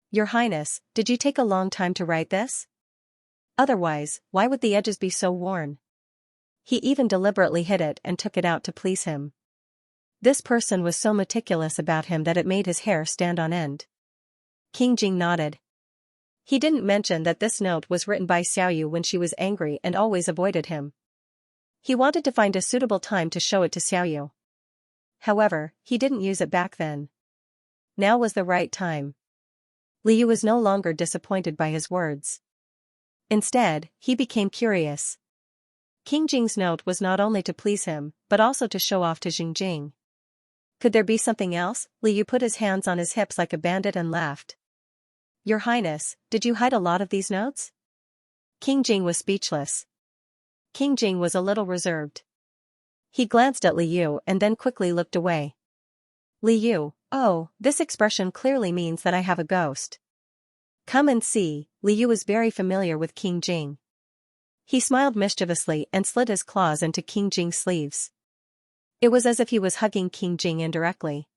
Your Highness, did you take a long time to write this? Otherwise, why would the edges be so worn? He even deliberately hid it and took it out to please him. This person was so meticulous about him that it made his hair stand on end. King Jing nodded. He didn't mention that this note was written by Xiaoyu when she was angry and always avoided him. He wanted to find a suitable time to show it to Xiaoyu. However, he didn't use it back then. Now was the right time. Liu was no longer disappointed by his words. Instead, he became curious. King Jing's note was not only to please him, but also to show off to Jing. Could there be something else? Liu put his hands on his hips like a bandit and laughed. Your Highness, did you hide a lot of these notes? King Jing was speechless. King Jing was a little reserved. He glanced at Liu and then quickly looked away. Liu, oh, this expression clearly means that I have a ghost. Come and see. Liu was very familiar with King Jing. He smiled mischievously and slid his claws into King Jing's sleeves. It was as if he was hugging King Jing indirectly.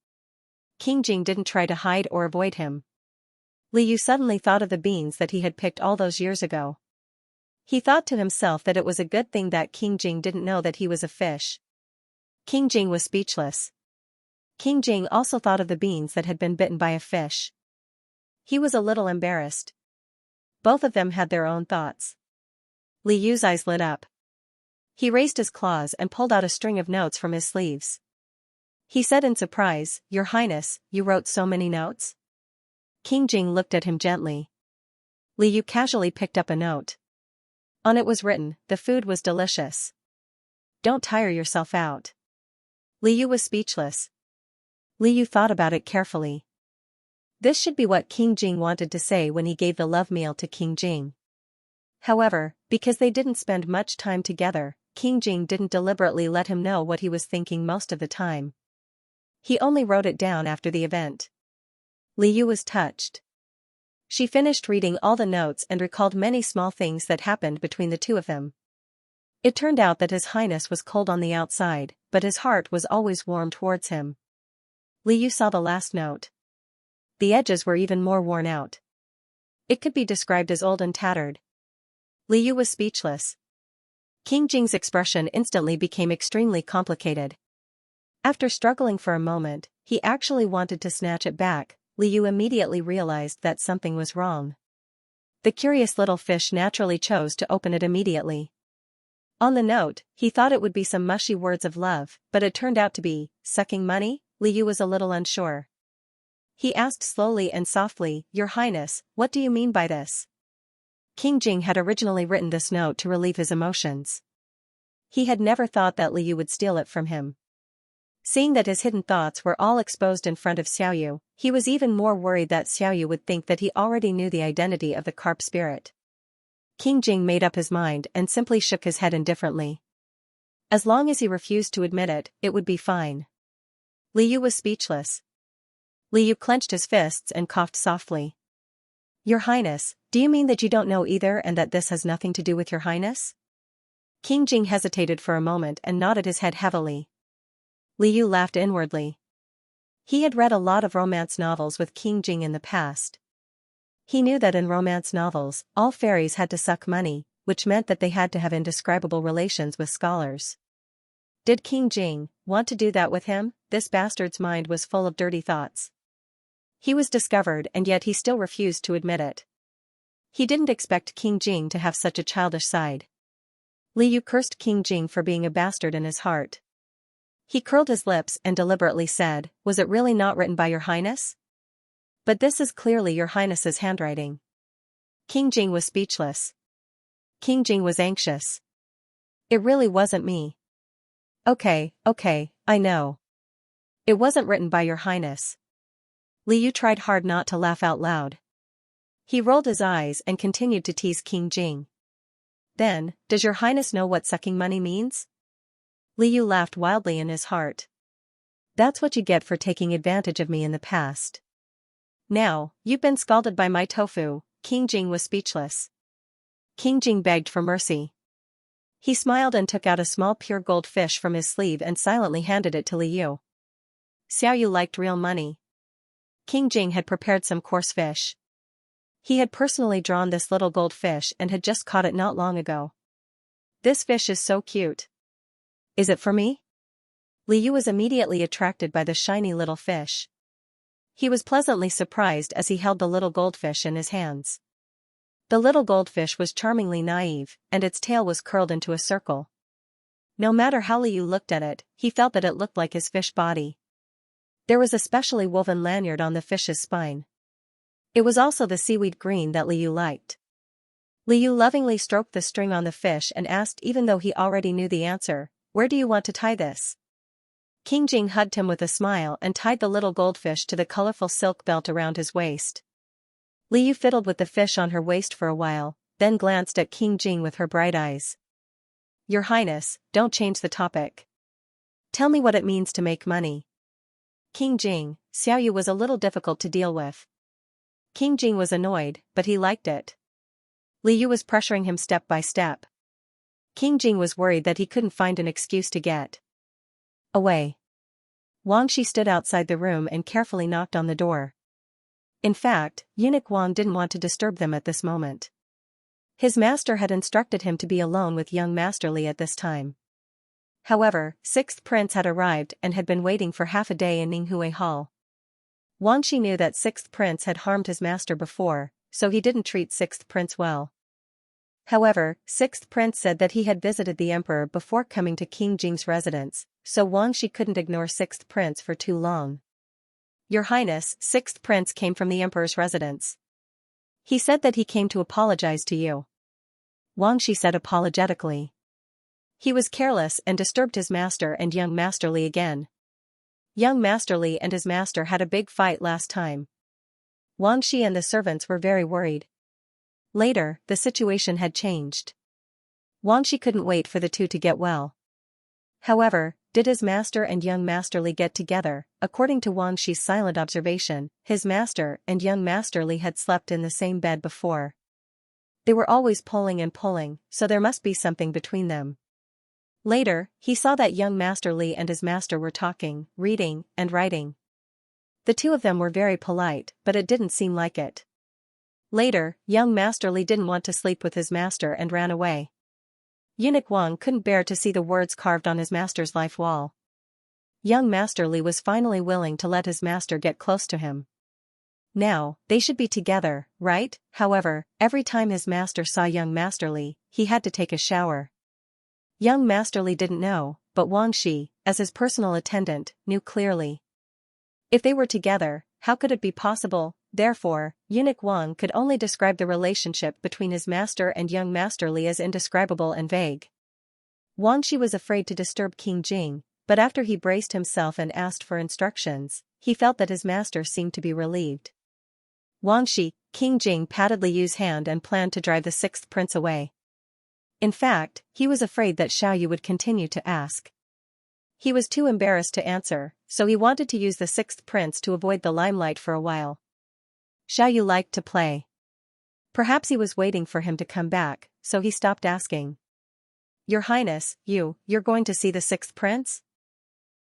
King Jing didn't try to hide or avoid him. Liu suddenly thought of the beans that he had picked all those years ago. He thought to himself that it was a good thing that King Jing didn't know that he was a fish. King Jing was speechless. King Jing also thought of the beans that had been bitten by a fish. He was a little embarrassed. Both of them had their own thoughts. Liu's eyes lit up. He raised his claws and pulled out a string of notes from his sleeves. He said in surprise, Your Highness, you wrote so many notes? King Jing looked at him gently. Liu casually picked up a note. On it was written, the food was delicious. Don't tire yourself out. Liu was speechless. Liu thought about it carefully. This should be what King Jing wanted to say when he gave the love meal to King Jing. However, because they didn't spend much time together, King Jing didn't deliberately let him know what he was thinking most of the time. He only wrote it down after the event. Liu was touched. She finished reading all the notes and recalled many small things that happened between the two of them. It turned out that His Highness was cold on the outside, but his heart was always warm towards him. Liu saw the last note. The edges were even more worn out. It could be described as old and tattered. Liu was speechless. King Jing's expression instantly became extremely complicated. After struggling for a moment, he actually wanted to snatch it back. Liu immediately realized that something was wrong. The curious little fish naturally chose to open it immediately. On the note, he thought it would be some mushy words of love, but it turned out to be, sucking money? Liu was a little unsure. He asked slowly and softly, Your Highness, what do you mean by this? King Jing had originally written this note to relieve his emotions. He had never thought that Liu would steal it from him. Seeing that his hidden thoughts were all exposed in front of Xiaoyu, he was even more worried that Xiaoyu would think that he already knew the identity of the carp spirit. King Jing made up his mind and simply shook his head indifferently. As long as he refused to admit it, it would be fine. Liu was speechless. Liu clenched his fists and coughed softly. Your Highness, do you mean that you don't know either and that this has nothing to do with Your Highness? King Jing hesitated for a moment and nodded his head heavily. Liu laughed inwardly. He had read a lot of romance novels with King Jing in the past. He knew that in romance novels, all fairies had to suck money, which meant that they had to have indescribable relations with scholars. Did King Jing want to do that with him? This bastard's mind was full of dirty thoughts. He was discovered and yet he still refused to admit it. He didn't expect King Jing to have such a childish side. Liu cursed King Jing for being a bastard in his heart. He curled his lips and deliberately said, Was it really not written by Your Highness? But this is clearly your highness's handwriting. King Jing was speechless. King Jing was anxious. It really wasn't me. Okay, I know. It wasn't written by your highness. Liu tried hard not to laugh out loud. He rolled his eyes and continued to tease King Jing. Then, does your highness know what sucking money means? Liu laughed wildly in his heart. That's what you get for taking advantage of me in the past. Now, you've been scalded by my tofu. King Jing was speechless. King Jing begged for mercy. He smiled and took out a small pure gold fish from his sleeve and silently handed it to Liu. Xiao Yu liked real money. King Jing had prepared some coarse fish. He had personally drawn this little gold fish and had just caught it not long ago. This fish is so cute. Is it for me? Liu was immediately attracted by the shiny little fish. He was pleasantly surprised as he held the little goldfish in his hands. The little goldfish was charmingly naive, and its tail was curled into a circle. No matter how Liu looked at it, he felt that it looked like his fish body. There was a specially woven lanyard on the fish's spine. It was also the seaweed green that Liu liked. Liu lovingly stroked the string on the fish and asked, even though he already knew the answer, "Where do you want to tie this?" King Jing hugged him with a smile and tied the little goldfish to the colorful silk belt around his waist. Liu fiddled with the fish on her waist for a while, then glanced at King Jing with her bright eyes. Your Highness, don't change the topic. Tell me what it means to make money. King Jing, Xiao Yu was a little difficult to deal with. King Jing was annoyed, but he liked it. Liu was pressuring him step by step. King Jing was worried that he couldn't find an excuse to get away. Wang Shi stood outside the room and carefully knocked on the door. In fact, eunuch Wang didn't want to disturb them at this moment. His master had instructed him to be alone with young Master Li at this time. However, Sixth Prince had arrived and had been waiting for half a day in Ninghui Hall. Wang Shi knew that Sixth Prince had harmed his master before, so he didn't treat Sixth Prince well. However, Sixth Prince said that he had visited the Emperor before coming to King Jing's residence, so Wang Shi couldn't ignore Sixth Prince for too long. Your Highness, Sixth Prince came from the Emperor's residence. He said that he came to apologize to you. Wang Shi said apologetically. He was careless and disturbed his master and young Master Li again. Young Master Li and his master had a big fight last time. Wang Shi and the servants were very worried. Later, the situation had changed. Wang Shi couldn't wait for the two to get well. However, did his master and young Master Li get together? According to Wang Shi's silent observation, his master and young Master Li had slept in the same bed before. They were always pulling and pulling, so there must be something between them. Later, he saw that young Master Li and his master were talking, reading, and writing. The two of them were very polite, but it didn't seem like it. Later, young Master Li didn't want to sleep with his master and ran away. Eunuch Wang couldn't bear to see the words carved on his master's life wall. Young Master Li was finally willing to let his master get close to him. Now, they should be together, right? However, every time his master saw young Master Li, he had to take a shower. Young Master Li didn't know, but Wang Shi, as his personal attendant, knew clearly. If they were together, how could it be possible? Therefore, eunuch Wang could only describe the relationship between his master and young Master Li as indescribable and vague. Wang Shi was afraid to disturb King Jing, but after he braced himself and asked for instructions, he felt that his master seemed to be relieved. Wang Shi, King Jing patted Liu's hand and planned to drive the Sixth Prince away. In fact, he was afraid that Xiao Yu would continue to ask. He was too embarrassed to answer, so he wanted to use the Sixth Prince to avoid the limelight for a while. Xiao Yu liked to play. Perhaps he was waiting for him to come back, so he stopped asking. Your Highness, you're going to see the Sixth Prince?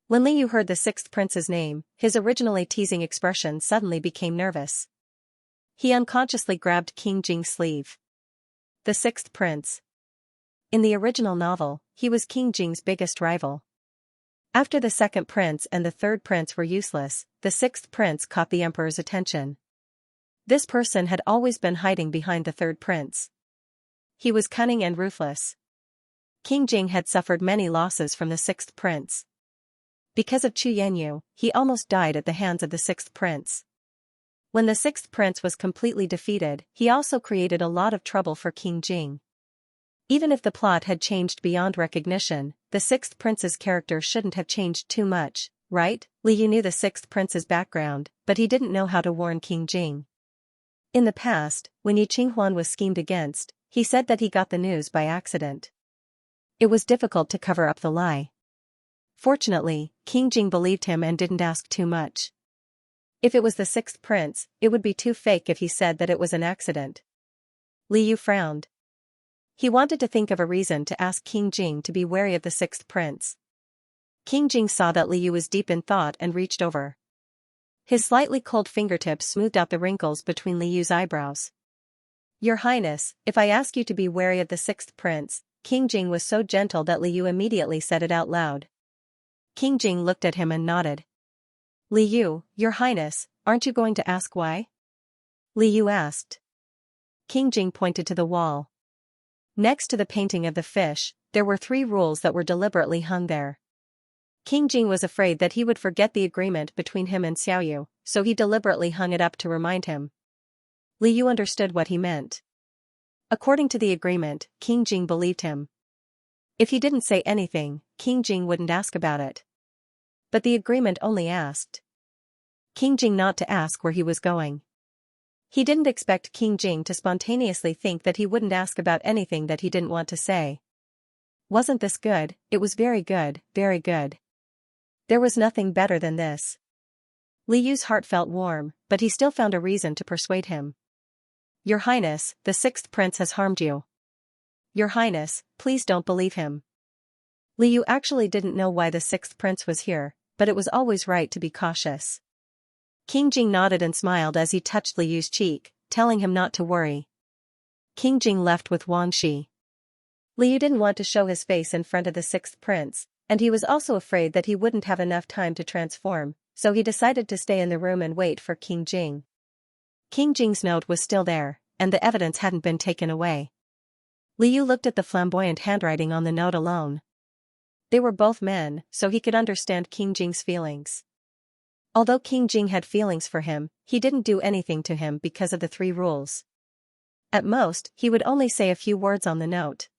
When Liu heard the Sixth Prince's name, his originally teasing expression suddenly became nervous. He unconsciously grabbed King Jing's sleeve. The Sixth Prince. In the original novel, he was King Jing's biggest rival. After the second prince and the third prince were useless, the sixth prince caught the emperor's attention. This person had always been hiding behind the third prince. He was cunning and ruthless. King Jing had suffered many losses from the sixth prince. Because of Chu Yanyu, he almost died at the hands of the sixth prince. When the sixth prince was completely defeated, he also created a lot of trouble for King Jing. Even if the plot had changed beyond recognition, the sixth prince's character shouldn't have changed too much, right? Liu knew the sixth prince's background, but he didn't know how to warn King Jing. In the past, when Yi Qinghuan was schemed against, he said that he got the news by accident. It was difficult to cover up the lie. Fortunately, King Jing believed him and didn't ask too much. If it was the sixth prince, it would be too fake if he said that it was an accident. Liu frowned. He wanted to think of a reason to ask King Jing to be wary of the sixth prince. King Jing saw that Liu was deep in thought and reached over. His slightly cold fingertips smoothed out the wrinkles between Liu's eyebrows. Your Highness, if I ask you to be wary of the sixth prince, King Jing was so gentle that Liu immediately said it out loud. King Jing looked at him and nodded. Liu, Your Highness, aren't you going to ask why? Liu asked. King Jing pointed to the wall. Next to the painting of the fish, there were 3 rules that were deliberately hung there. King Jing was afraid that he would forget the agreement between him and Xiaoyu, so he deliberately hung it up to remind him. Liu understood what he meant. According to the agreement, King Jing believed him. If he didn't say anything, King Jing wouldn't ask about it. But the agreement only asked King Jing not to ask where he was going. He didn't expect King Jing to spontaneously think that he wouldn't ask about anything that he didn't want to say. Wasn't this good? It was very good, very good. There was nothing better than this. Liu's heart felt warm, but he still found a reason to persuade him. Your Highness, the sixth prince has harmed you. Your Highness, please don't believe him. Liu actually didn't know why the sixth prince was here, but it was always right to be cautious. King Jing nodded and smiled as he touched Liu's cheek, telling him not to worry. King Jing left with Wang Shi. Liu didn't want to show his face in front of the sixth prince, and he was also afraid that he wouldn't have enough time to transform, so he decided to stay in the room and wait for King Jing. King Jing's note was still there, and the evidence hadn't been taken away. Liu looked at the flamboyant handwriting on the note alone. They were both men, so he could understand King Jing's feelings. Although King Jing had feelings for him, he didn't do anything to him because of the 3 rules. At most, he would only say a few words on the note.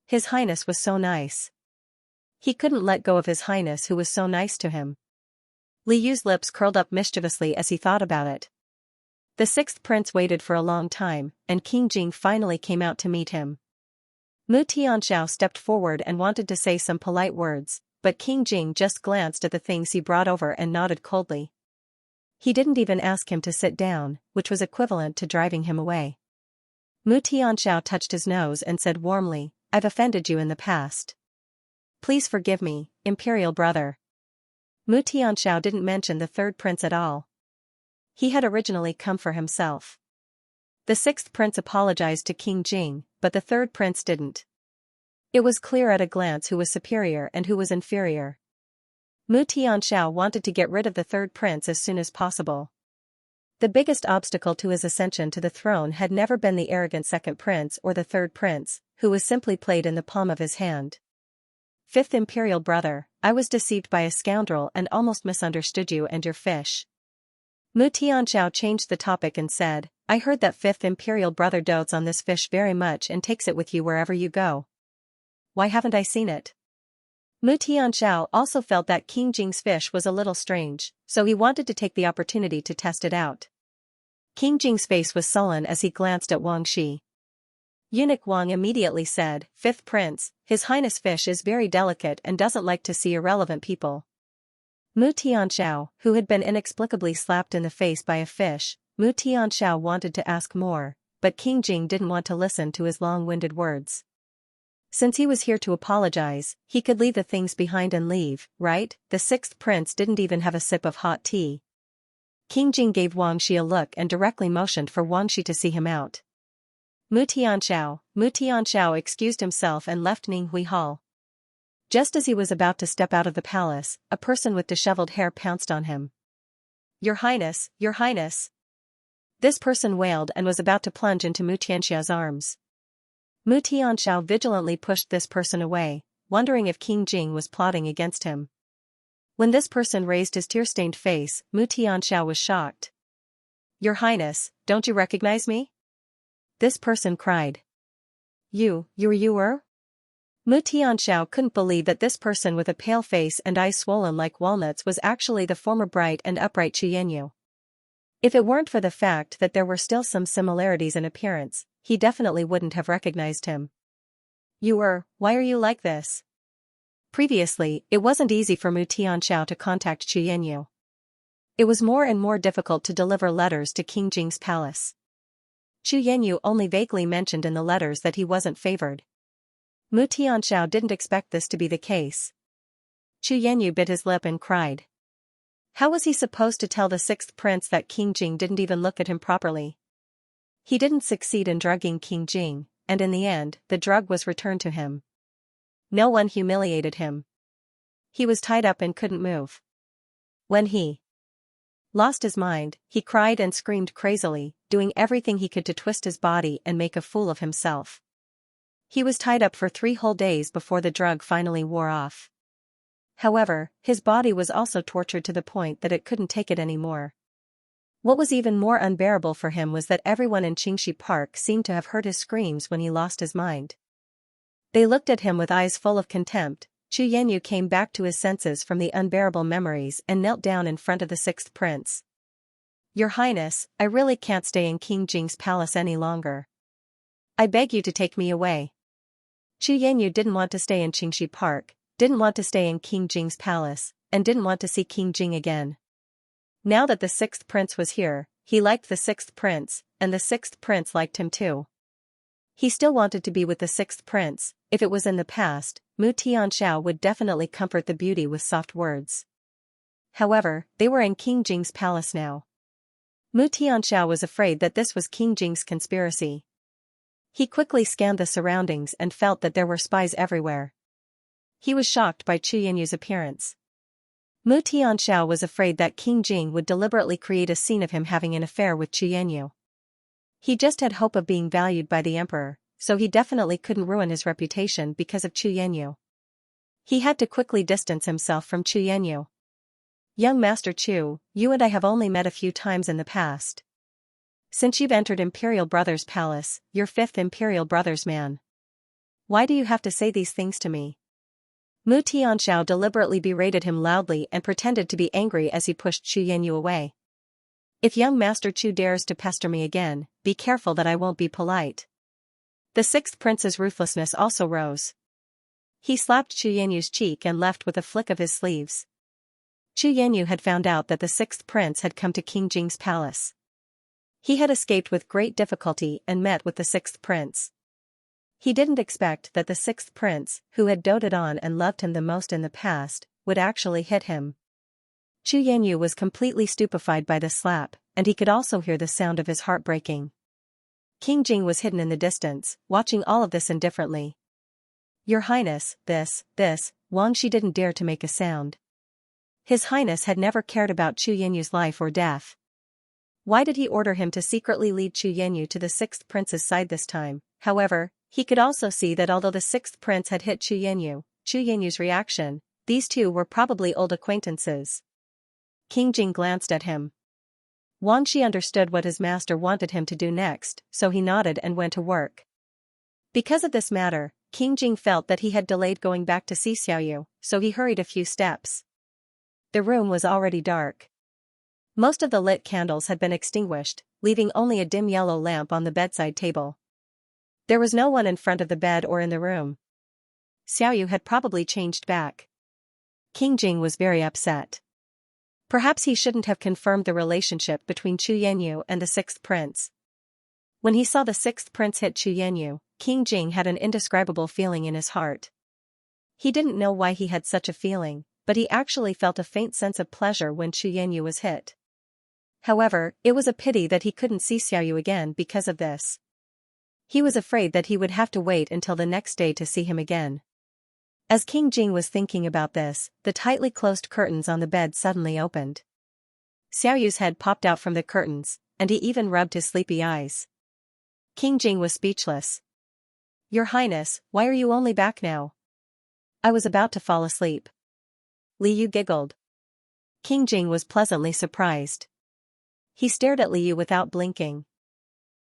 His Highness was so nice. He couldn't let go of His Highness who was so nice to him. Liu's lips curled up mischievously as he thought about it. The sixth prince waited for a long time, and King Jing finally came out to meet him. Mu Tianxiao stepped forward and wanted to say some polite words, but King Jing just glanced at the things he brought over and nodded coldly. He didn't even ask him to sit down, which was equivalent to driving him away. Mu Tianxiao touched his nose and said warmly, I've offended you in the past. Please forgive me, Imperial brother. Mu Tianxiao didn't mention the third prince at all. He had originally come for himself. The sixth prince apologized to King Jing, but the third prince didn't. It was clear at a glance who was superior and who was inferior. Mu Tianxiao wanted to get rid of the third prince as soon as possible. The biggest obstacle to his ascension to the throne had never been the arrogant second prince or the third prince, who was simply played in the palm of his hand. Fifth Imperial brother, I was deceived by a scoundrel and almost misunderstood you and your fish. Mu Tianxiao changed the topic and said, I heard that fifth Imperial brother dotes on this fish very much and takes it with you wherever you go. Why haven't I seen it? Mu Tianxiao also felt that King Jing's fish was a little strange, so he wanted to take the opportunity to test it out. King Jing's face was sullen as he glanced at Wang Shi. Eunuch Wang immediately said, Fifth Prince, His Highness fish is very delicate and doesn't like to see irrelevant people. Mu Tianxiao, who had been inexplicably slapped in the face by a fish, Mu Tianxiao wanted to ask more, but King Jing didn't want to listen to his long-winded words. Since he was here to apologize, he could leave the things behind and leave, right? The sixth prince didn't even have a sip of hot tea. King Jing gave Wang Shi a look and directly motioned for Wang Shi to see him out. Mu Tianxiao excused himself and left Ninghui Hall. Just as he was about to step out of the palace, a person with disheveled hair pounced on him. Your Highness, Your Highness. This person wailed and was about to plunge into Mu Tianxiao's arms. Mu Tianxiao vigilantly pushed this person away, wondering if King Jing was plotting against him. When this person raised his tear-stained face, Mu Tianxiao was shocked. Your Highness, don't you recognize me? This person cried. You were? Mu Tianxiao couldn't believe that this person with a pale face and eyes swollen like walnuts was actually the former bright and upright Xianxia. If it weren't for the fact that there were still some similarities in appearance, he definitely wouldn't have recognized him. Why are you like this? Previously, it wasn't easy for Mu Tianxiao to contact Xianxia. It was more and more difficult to deliver letters to King Jing's palace. Xianxia only vaguely mentioned in the letters that he wasn't favored. Mu Tianxiao didn't expect this to be the case. Xianxia bit his lip and cried. How was he supposed to tell the sixth prince that King Jing didn't even look at him properly? He didn't succeed in drugging King Jing, and in the end, the drug was returned to him. No one humiliated him. He was tied up and couldn't move. When he lost his mind, he cried and screamed crazily, doing everything he could to twist his body and make a fool of himself. He was tied up for 3 whole days before the drug finally wore off. However, his body was also tortured to the point that it couldn't take it anymore. What was even more unbearable for him was that everyone in Xianxia Park seemed to have heard his screams when he lost his mind. They looked at him with eyes full of contempt. Xianxia came back to his senses from the unbearable memories and knelt down in front of the sixth prince. Your Highness, I really can't stay in King Jing's palace any longer. I beg you to take me away. Xianxia didn't want to stay in Xianxia Park, didn't want to stay in King Jing's palace, and didn't want to see King Jing again. Now that the sixth prince was here, he liked the sixth prince, and the sixth prince liked him too. He still wanted to be with the sixth prince. If it was in the past, Mu Tianxiao would definitely comfort the beauty with soft words. However, they were in King Jing's palace now. Mu Tianxiao was afraid that this was King Jing's conspiracy. He quickly scanned the surroundings and felt that there were spies everywhere. He was shocked by Xianxia's appearance. Mu Tianxiao was afraid that King Jing would deliberately create a scene of him having an affair with Xianxia. He just had hope of being valued by the emperor, so he definitely couldn't ruin his reputation because of Xianxia. He had to quickly distance himself from Xianxia. Young Master Chu, you and I have only met a few times in the past. Since you've entered Imperial Brother's palace, you're 5th Imperial Brother's man. Why do you have to say these things to me? Mu Tianxiao deliberately berated him loudly and pretended to be angry as he pushed Xianxia away. If young Master Chu dares to pester me again, be careful that I won't be polite. The sixth prince's ruthlessness also rose. He slapped Xianxia's cheek and left with a flick of his sleeves. Xianxia had found out that the sixth prince had come to King Jing's palace. He had escaped with great difficulty and met with the sixth prince. He didn't expect that the sixth prince, who had doted on and loved him the most in the past, would actually hit him. Xianxia was completely stupefied by the slap, and he could also hear the sound of his heart breaking. King Jing was hidden in the distance, watching all of this indifferently. Your Highness, this, Wang Shi didn't dare to make a sound. His Highness had never cared about Xianxia's life or death. Why did he order him to secretly lead Xianxia to the sixth prince's side this time? However, he could also see that although the sixth prince had hit Xianxia's reaction, these two were probably old acquaintances. King Jing glanced at him. Wang Shi understood what his master wanted him to do next, so he nodded and went to work. Because of this matter, King Jing felt that he had delayed going back to see Xiaoyu, so he hurried a few steps. The room was already dark. Most of the lit candles had been extinguished, leaving only a dim yellow lamp on the bedside table. There was no one in front of the bed or in the room. Xiaoyu had probably changed back. King Jing was very upset. Perhaps he shouldn't have confirmed the relationship between Xianxia and the sixth prince. When he saw the sixth prince hit Xianxia, King Jing had an indescribable feeling in his heart. He didn't know why he had such a feeling, but he actually felt a faint sense of pleasure when Xianxia was hit. However, it was a pity that he couldn't see Xiaoyu again because of this. He was afraid that he would have to wait until the next day to see him again. As King Jing was thinking about this, the tightly closed curtains on the bed suddenly opened. Xiaoyu's head popped out from the curtains, and he even rubbed his sleepy eyes. King Jing was speechless. Your Highness, why are you only back now? I was about to fall asleep. Li Yu giggled. King Jing was pleasantly surprised. He stared at Liu without blinking.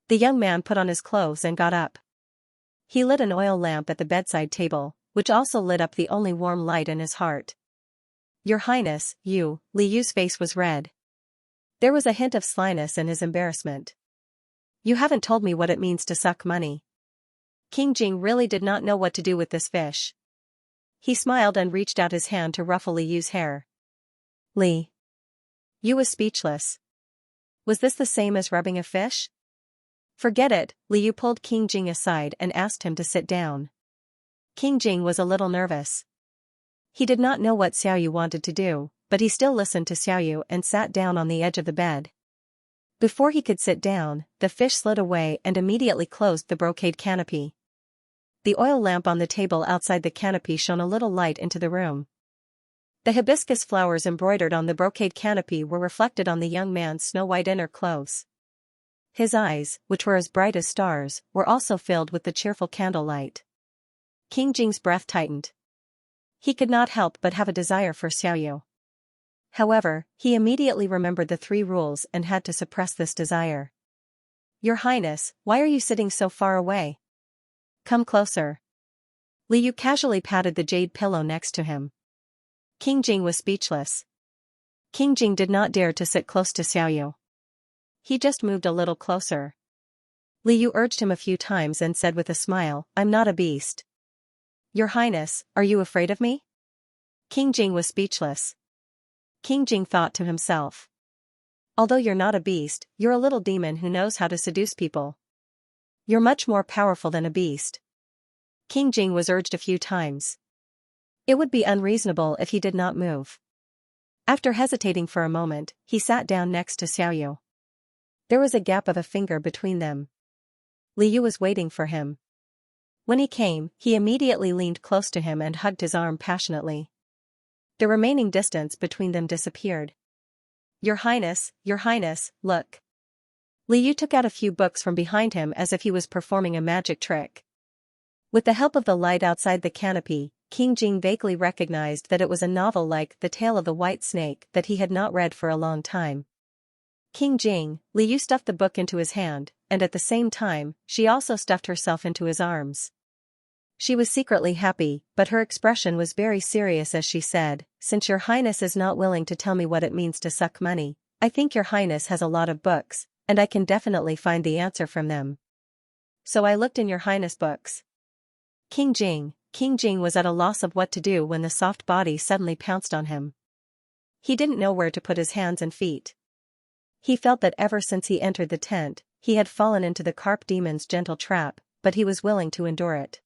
The young man put on his clothes and got up. He lit an oil lamp at the bedside table, which also lit up the only warm light in his heart. "Your Highness, Liu's face was red. There was a hint of slyness in his embarrassment. "You haven't told me what it means to suck money." King Jing really did not know what to do with this fish. He smiled and reached out his hand to ruffle Liu's hair. Li Yu was speechless. Was this the same as rubbing a fish? "Forget it," Liu pulled King Jing aside and asked him to sit down. King Jing was a little nervous. He did not know what Xiaoyu wanted to do, but he still listened to Xiaoyu and sat down on the edge of the bed. Before he could sit down, the fish slid away and immediately closed the brocade canopy. The oil lamp on the table outside the canopy shone a little light into the room. The hibiscus flowers embroidered on the brocade canopy were reflected on the young man's snow-white inner clothes. His eyes, which were as bright as stars, were also filled with the cheerful candlelight. King Jing's breath tightened. He could not help but have a desire for Xiaoyu. However, he immediately remembered the 3 rules and had to suppress this desire. "Your Highness, why are you sitting so far away? Come closer." Liu casually patted the jade pillow next to him. King Jing was speechless. King Jing did not dare to sit close to Xiaoyu. He just moved a little closer. Liu urged him a few times and said with a smile, "I'm not a beast." "Your Highness, are you afraid of me?" King Jing was speechless. King Jing thought to himself. Although you're not a beast, you're a little demon who knows how to seduce people. You're much more powerful than a beast. King Jing was urged a few times. It would be unreasonable if he did not move. After hesitating for a moment, he sat down next to Xiaoyu. There was a gap of a finger between them. Liu was waiting for him. When he came, he immediately leaned close to him and hugged his arm passionately. The remaining distance between them disappeared. Your Highness, look." Liu took out a few books from behind him as if he was performing a magic trick. With the help of the light outside the canopy, King Jing vaguely recognized that it was a novel like The Tale of the White Snake that he had not read for a long time. King Jing, Liu stuffed the book into his hand, and at the same time, she also stuffed herself into his arms. She was secretly happy, but her expression was very serious as she said, "Since your Highness is not willing to tell me what it means to suck money, I think your Highness has a lot of books, and I can definitely find the answer from them." So I looked in your Highness books. King Jing was at a loss of what to do when the soft body suddenly pounced on him. He didn't know where to put his hands and feet. He felt that ever since he entered the tent, he had fallen into the carp demon's gentle trap, but he was willing to endure it.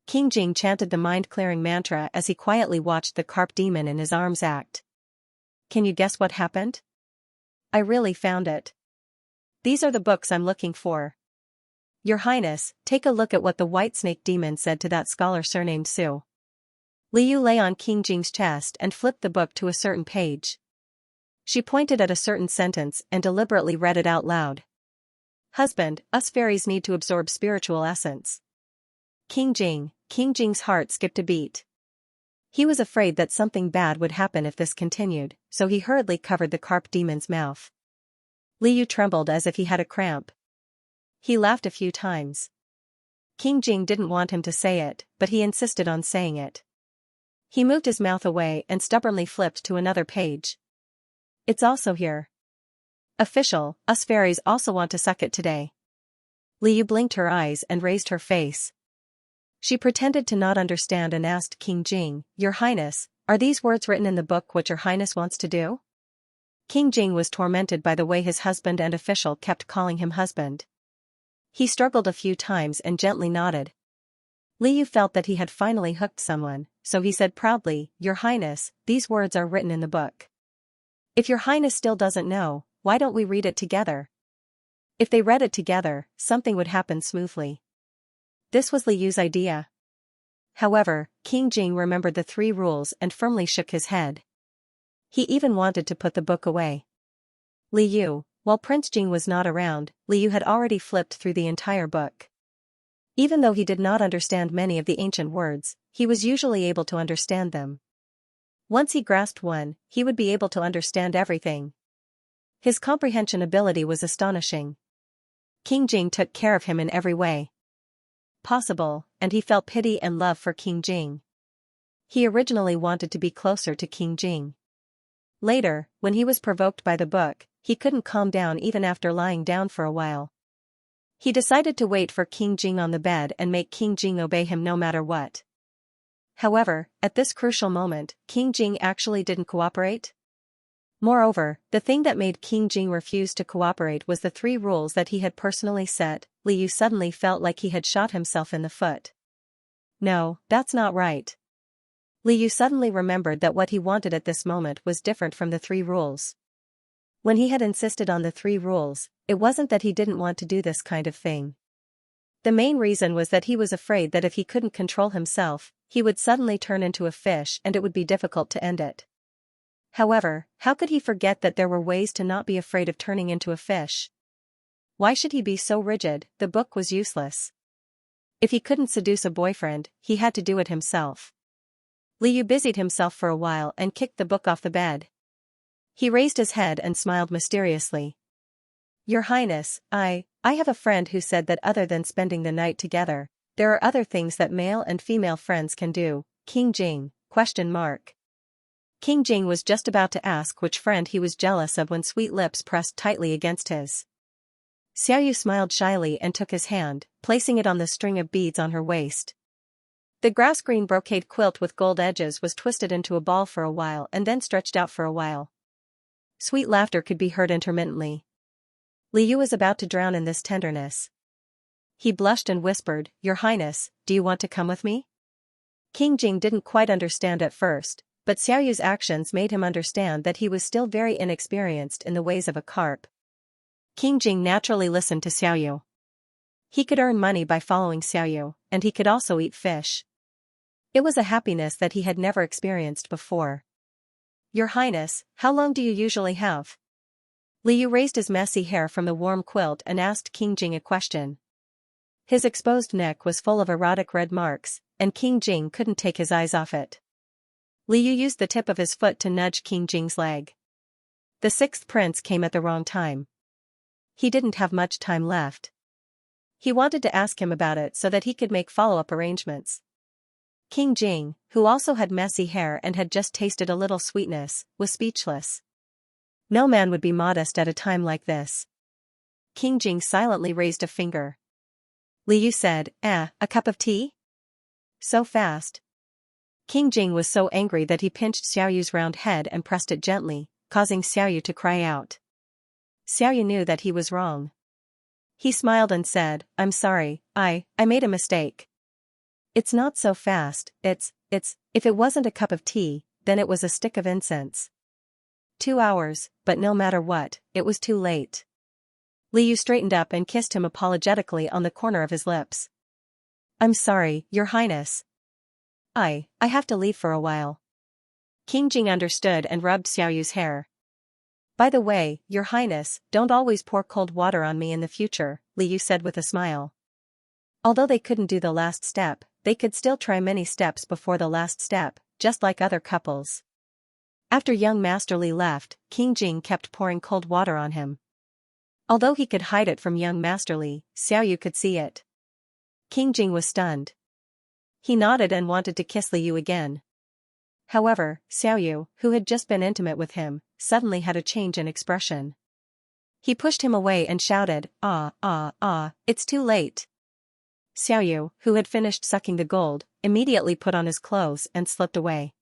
King Jing chanted the mind-clearing mantra as he quietly watched the carp demon in his arms act. Can you guess what happened? I really found it. These are the books I'm looking for. Your Highness, take a look at what the white snake demon said to that scholar surnamed Su. Liu lay on King Jing's chest and flipped the book to a certain page. She pointed at a certain sentence and deliberately read it out loud. "Husband, us fairies need to absorb spiritual essence." King Jing's heart skipped a beat. He was afraid that something bad would happen if this continued, so he hurriedly covered the carp demon's mouth. Liu trembled as if he had a cramp. He laughed a few times. King Jing didn't want him to say it, but he insisted on saying it. He moved his mouth away and stubbornly flipped to another page. "It's also here. Official, us fairies also want to suck it today." Liu blinked her eyes and raised her face. She pretended to not understand and asked King Jing, "Your Highness, are these words written in the book what your Highness wants to do?" King Jing was tormented by the way his husband and official kept calling him husband. He struggled a few times and gently nodded. Liu felt that he had finally hooked someone, so he said proudly, "Your Highness, these words are written in the book. If your Highness still doesn't know, why don't we read it together?" If they read it together, something would happen smoothly. This was Liu's idea. However, King Jing remembered the 3 rules and firmly shook his head. He even wanted to put the book away. Liu, while Prince Jing was not around, Liu had already flipped through the entire book. Even though he did not understand many of the ancient words, he was usually able to understand them. Once he grasped one, he would be able to understand everything. His comprehension ability was astonishing. King Jing took care of him in every way possible, and he felt pity and love for King Jing. He originally wanted to be closer to King Jing. Later, when he was provoked by the book, he couldn't calm down even after lying down for a while. He decided to wait for King Jing on the bed and make King Jing obey him no matter what. However, at this crucial moment, King Jing actually didn't cooperate. Moreover, the thing that made King Jing refuse to cooperate was the 3 rules that he had personally set. Li Yu suddenly felt like he had shot himself in the foot. No, that's not right. Li Yu suddenly remembered that what he wanted at this moment was different from the 3 rules. When he had insisted on the 3 rules, it wasn't that he didn't want to do this kind of thing. The main reason was that he was afraid that if he couldn't control himself, he would suddenly turn into a fish and it would be difficult to end it. However, how could he forget that there were ways to not be afraid of turning into a fish? Why should he be so rigid? The book was useless. If he couldn't seduce a boyfriend, he had to do it himself. Li Yu busied himself for a while and kicked the book off the bed. He raised his head and smiled mysteriously. Your Highness, I have a friend who said that other than spending the night together, there are other things that male and female friends can do. King Jing? King Jing was just about to ask which friend he was jealous of when sweet lips pressed tightly against his. Xiaoyu smiled shyly and took his hand, placing it on the string of beads on her waist. The grass-green brocade quilt with gold edges was twisted into a ball for a while and then stretched out for a while. Sweet laughter could be heard intermittently. Li Yu was about to drown in this tenderness. He blushed and whispered, Your Highness, do you want to come with me? King Jing didn't quite understand at first, but Xiaoyu's actions made him understand that he was still very inexperienced in the ways of a carp. King Jing naturally listened to Xiaoyu. He could earn money by following Xiaoyu, and he could also eat fish. It was a happiness that he had never experienced before. Your Highness, how long do you usually have? Li Yu raised his messy hair from the warm quilt and asked King Jing a question. His exposed neck was full of erotic red marks, and King Jing couldn't take his eyes off it. Li Yu used the tip of his foot to nudge King Jing's leg. The 6th prince came at the wrong time. He didn't have much time left. He wanted to ask him about it so that he could make follow-up arrangements. King Jing, who also had messy hair and had just tasted a little sweetness, was speechless. No man would be modest at a time like this. King Jing silently raised a finger. Li Yu said, a cup of tea? So fast. King Jing was so angry that he pinched Xiaoyu's round head and pressed it gently, causing Xiaoyu to cry out. Xiaoyu knew that he was wrong. He smiled and said, I'm sorry, I made a mistake. It's not so fast, if it wasn't a cup of tea, then it was a stick of incense. 2 hours, but no matter what, it was too late. Li Yu straightened up and kissed him apologetically on the corner of his lips. I'm sorry, Your Highness. I have to leave for a while. King Jing understood and rubbed Xiaoyu's hair. By the way, Your Highness, don't always pour cold water on me in the future, Li Yu said with a smile. Although they couldn't do the last step, they could still try many steps before the last step, just like other couples. After young Master Li left, King Jing kept pouring cold water on him. Although he could hide it from young Master Li, Xiaoyu could see it. King Jing was stunned. He nodded and wanted to kiss Li Yu again. However, Xiaoyu, who had just been intimate with him, suddenly had a change in expression. He pushed him away and shouted, it's too late. Xiaoyu, who had finished sucking the gold, immediately put on his clothes and slipped away.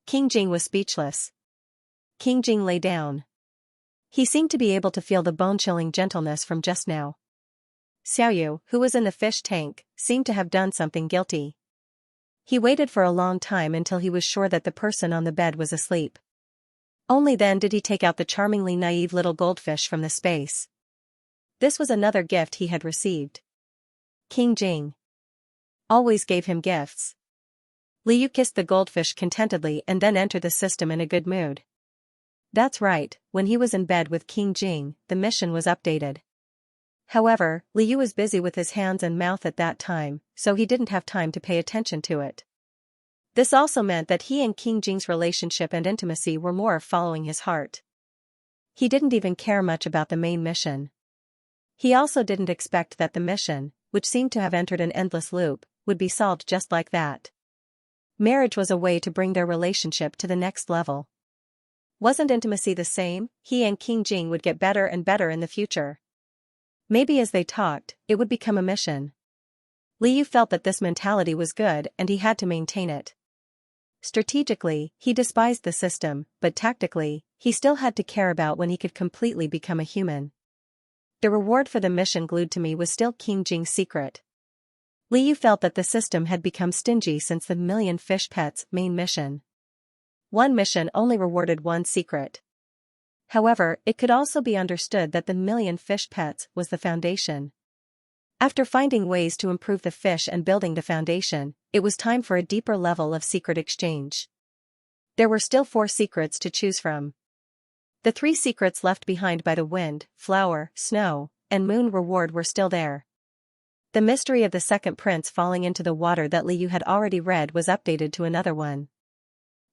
King Jing was speechless. King Jing lay down. He seemed to be able to feel the bone-chilling gentleness from just now. Xiaoyu, who was in the fish tank, seemed to have done something guilty. He waited for a long time until he was sure that the person on the bed was asleep. Only then did he take out the charmingly naive little goldfish from the space. This was another gift he had received. King Jing always gave him gifts. Li Yu kissed the goldfish contentedly and then entered the system in a good mood. That's right, when he was in bed with King Jing, the mission was updated. However, Li Yu was busy with his hands and mouth at that time, so he didn't have time to pay attention to it. This also meant that he and King Jing's relationship and intimacy were more following his heart. He didn't even care much about the main mission. He also didn't expect that the mission, which seemed to have entered an endless loop, would be solved just like that. Marriage was a way to bring their relationship to the next level. Wasn't intimacy the same? He and King Jing would get better and better in the future. Maybe as they talked, it would become a mission. Liu felt that this mentality was good and he had to maintain it. Strategically, he despised the system, but tactically, he still had to care about when he could completely become a human. The reward for the mission glued to me was still King Jing's secret. Liu felt that the system had become stingy since the Million Fish Pets main mission. One mission only rewarded one secret. However, it could also be understood that the Million Fish Pets was the foundation. After finding ways to improve the fish and building the foundation, it was time for a deeper level of secret exchange. There were still 4 secrets to choose from. The 3 secrets left behind by the wind, flower, snow, and moon reward were still there. The mystery of the second prince falling into the water that Liu had already read was updated to another one.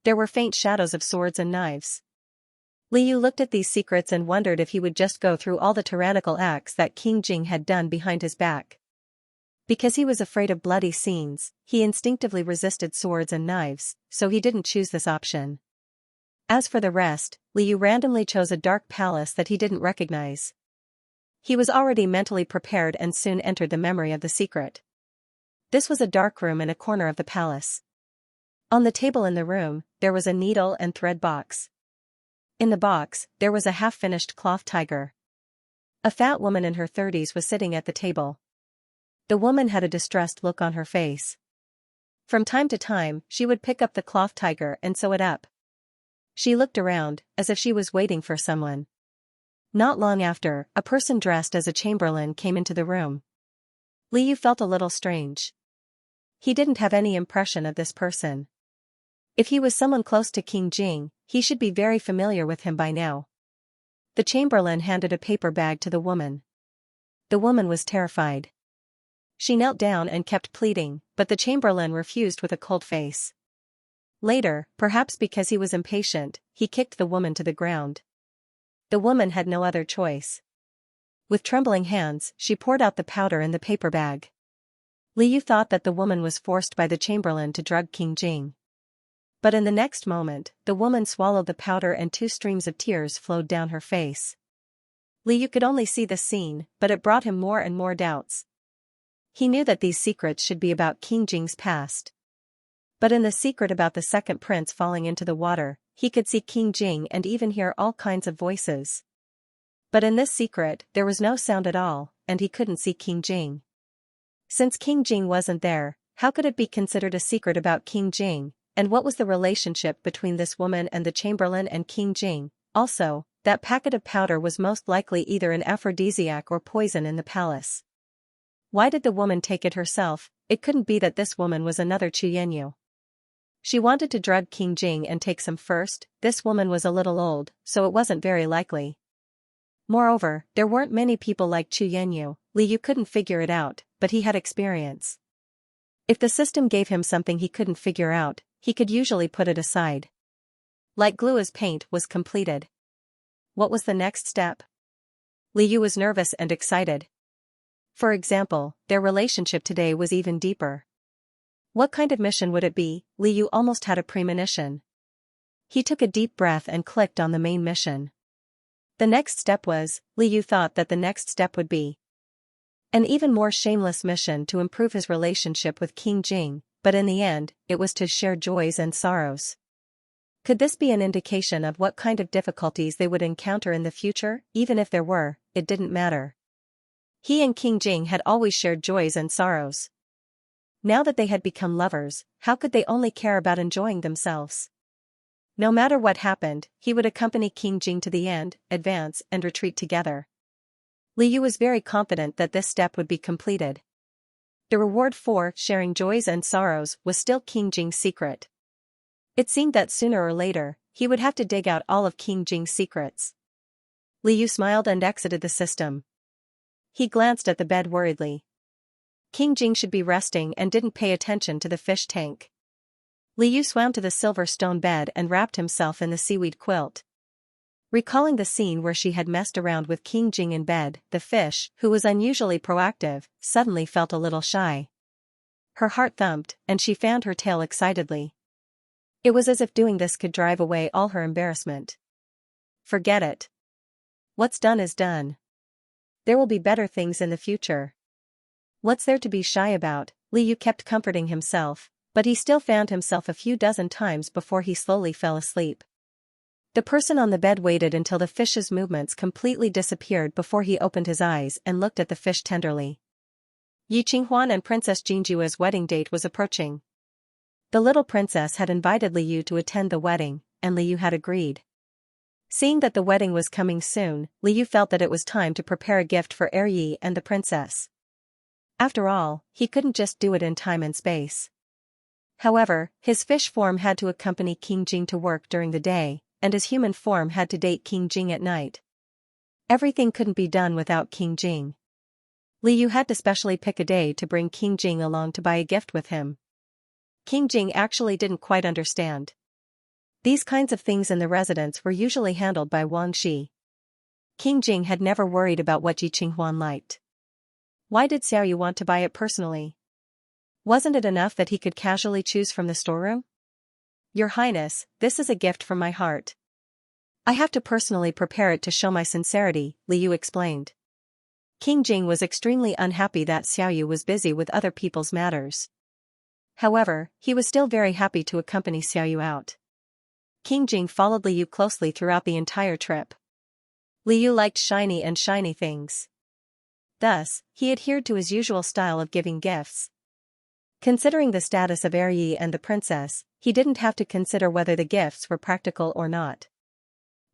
There were faint shadows of swords and knives. Liu looked at these secrets and wondered if he would just go through all the tyrannical acts that King Jing had done behind his back. Because he was afraid of bloody scenes, he instinctively resisted swords and knives, so he didn't choose this option. As for the rest, Liu randomly chose a dark palace that he didn't recognize. He was already mentally prepared and soon entered the memory of the secret. This was a dark room in a corner of the palace. On the table in the room, there was a needle and thread box. In the box, there was a half-finished cloth tiger. A fat woman in her 30s was sitting at the table. The woman had a distressed look on her face. From time to time, she would pick up the cloth tiger and sew it up. She looked around, as if she was waiting for someone. Not long after, a person dressed as a chamberlain came into the room. Liu felt a little strange. He didn't have any impression of this person. If he was someone close to King Jing, he should be very familiar with him by now. The chamberlain handed a paper bag to the woman. The woman was terrified. She knelt down and kept pleading, but the chamberlain refused with a cold face. Later, perhaps because he was impatient, he kicked the woman to the ground. The woman had no other choice. With trembling hands, she poured out the powder in the paper bag. Liu thought that the woman was forced by the chamberlain to drug King Jing. But in the next moment, the woman swallowed the powder and 2 streams of tears flowed down her face. Liu could only see the scene, but it brought him more and more doubts. He knew that these secrets should be about King Jing's past. But in the secret about the second prince falling into the water, he could see King Jing and even hear all kinds of voices. But in this secret, there was no sound at all, and he couldn't see King Jing. Since King Jing wasn't there, how could it be considered a secret about King Jing? And what was the relationship between this woman and the chamberlain and King Jing? Also, that packet of powder was most likely either an aphrodisiac or poison in the palace. Why did the woman take it herself? It couldn't be that this woman was another Xianxia. She wanted to drug King Jing and take some first. This woman was a little old, so it wasn't very likely. Moreover, there weren't many people like Xianxia. Liu couldn't figure it out, but he had experience. If the system gave him something he couldn't figure out, he could usually put it aside. Like glue as paint was completed. What was the next step? Liu was nervous and excited. For example, their relationship today was even deeper. What kind of mission would it be? Liu almost had a premonition. He took a deep breath and clicked on the main mission. The next step was, Liu thought that the next step would be an even more shameless mission to improve his relationship with King Jing, but in the end, it was to share joys and sorrows. Could this be an indication of what kind of difficulties they would encounter in the future? Even if there were, it didn't matter. He and King Jing had always shared joys and sorrows. Now that they had become lovers, how could they only care about enjoying themselves? No matter what happened, he would accompany King Jing to the end, advance and retreat together. Liu was very confident that this step would be completed. The reward for sharing joys and sorrows was still King Jing's secret. It seemed that sooner or later, he would have to dig out all of King Jing's secrets. Liu smiled and exited the system. He glanced at the bed worriedly. King Jing should be resting and didn't pay attention to the fish tank. Liu swam to the silver stone bed and wrapped himself in the seaweed quilt. Recalling the scene where she had messed around with King Jing in bed, the fish, who was unusually proactive, suddenly felt a little shy. Her heart thumped, and she fanned her tail excitedly. It was as if doing this could drive away all her embarrassment. Forget it. What's done is done. There will be better things in the future. What's there to be shy about? Liu kept comforting himself, but he still fanned himself a few dozen times before he slowly fell asleep. The person on the bed waited until the fish's movements completely disappeared before he opened his eyes and looked at the fish tenderly. Yi Qinghuan and Princess Jinjua's wedding date was approaching. The little princess had invited Liu to attend the wedding, and Liu had agreed. Seeing that the wedding was coming soon, Liu felt that it was time to prepare a gift for Yi and the princess. After all, he couldn't just do it in time and space. However, his fish form had to accompany King Jing to work during the day, and his human form had to date King Jing at night. Everything couldn't be done without King Jing. Liu had to specially pick a day to bring King Jing along to buy a gift with him. King Jing actually didn't quite understand. These kinds of things in the residence were usually handled by Wang Shi. King Jing had never worried about what Yi Qinghuan liked. Why did Xiaoyu want to buy it personally? Wasn't it enough that he could casually choose from the storeroom? Your Highness, this is a gift from my heart. I have to personally prepare it to show my sincerity, Liu explained. King Jing was extremely unhappy that Xiaoyu was busy with other people's matters. However, he was still very happy to accompany Xiaoyu out. King Jing followed Liu closely throughout the entire trip. Liu liked shiny things. Thus, he adhered to his usual style of giving gifts. Considering the status of Yi and the princess, he didn't have to consider whether the gifts were practical or not.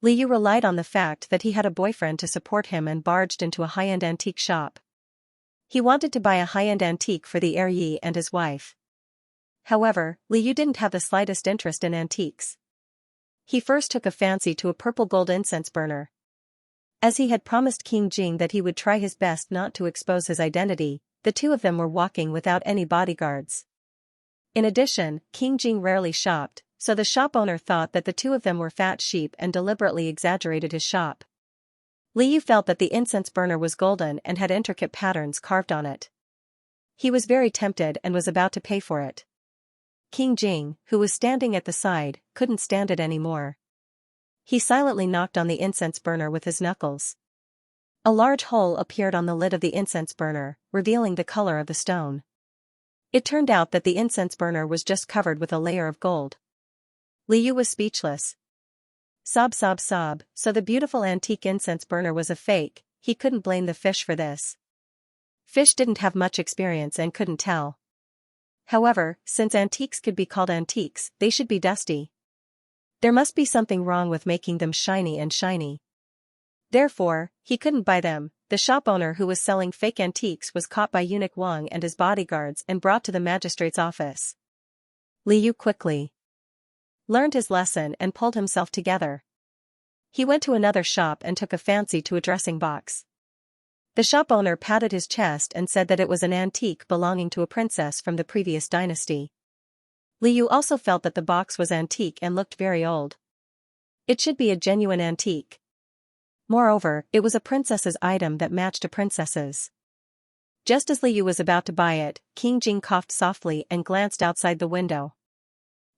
Liu relied on the fact that he had a boyfriend to support him and barged into a high-end antique shop. He wanted to buy a high-end antique for the Yi and his wife. However, Liu didn't have the slightest interest in antiques. He first took a fancy to a purple gold incense burner. As he had promised King Jing that he would try his best not to expose his identity, the two of them were walking without any bodyguards. In addition, King Jing rarely shopped, so the shop owner thought that the two of them were fat sheep and deliberately exaggerated his shop. Liu felt that the incense burner was golden and had intricate patterns carved on it. He was very tempted and was about to pay for it. King Jing, who was standing at the side, couldn't stand it anymore. He silently knocked on the incense burner with his knuckles. A large hole appeared on the lid of the incense burner, revealing the color of the stone. It turned out that the incense burner was just covered with a layer of gold. Liu was speechless. Sob, so the beautiful antique incense burner was a fake. He couldn't blame the fish for this. Fish didn't have much experience and couldn't tell. However, since antiques could be called antiques, they should be dusty. There must be something wrong with making them shiny. Therefore, he couldn't buy them. The shop owner who was selling fake antiques was caught by eunuch Wang and his bodyguards and brought to the magistrate's office. Liu quickly learned his lesson and pulled himself together. He went to another shop and took a fancy to a dressing box. The shop owner patted his chest and said that it was an antique belonging to a princess from the previous dynasty. Liu also felt that the box was antique and looked very old. It should be a genuine antique. Moreover, it was a princess's item that matched a princess's. Just as Liu was about to buy it, King Jing coughed softly and glanced outside the window.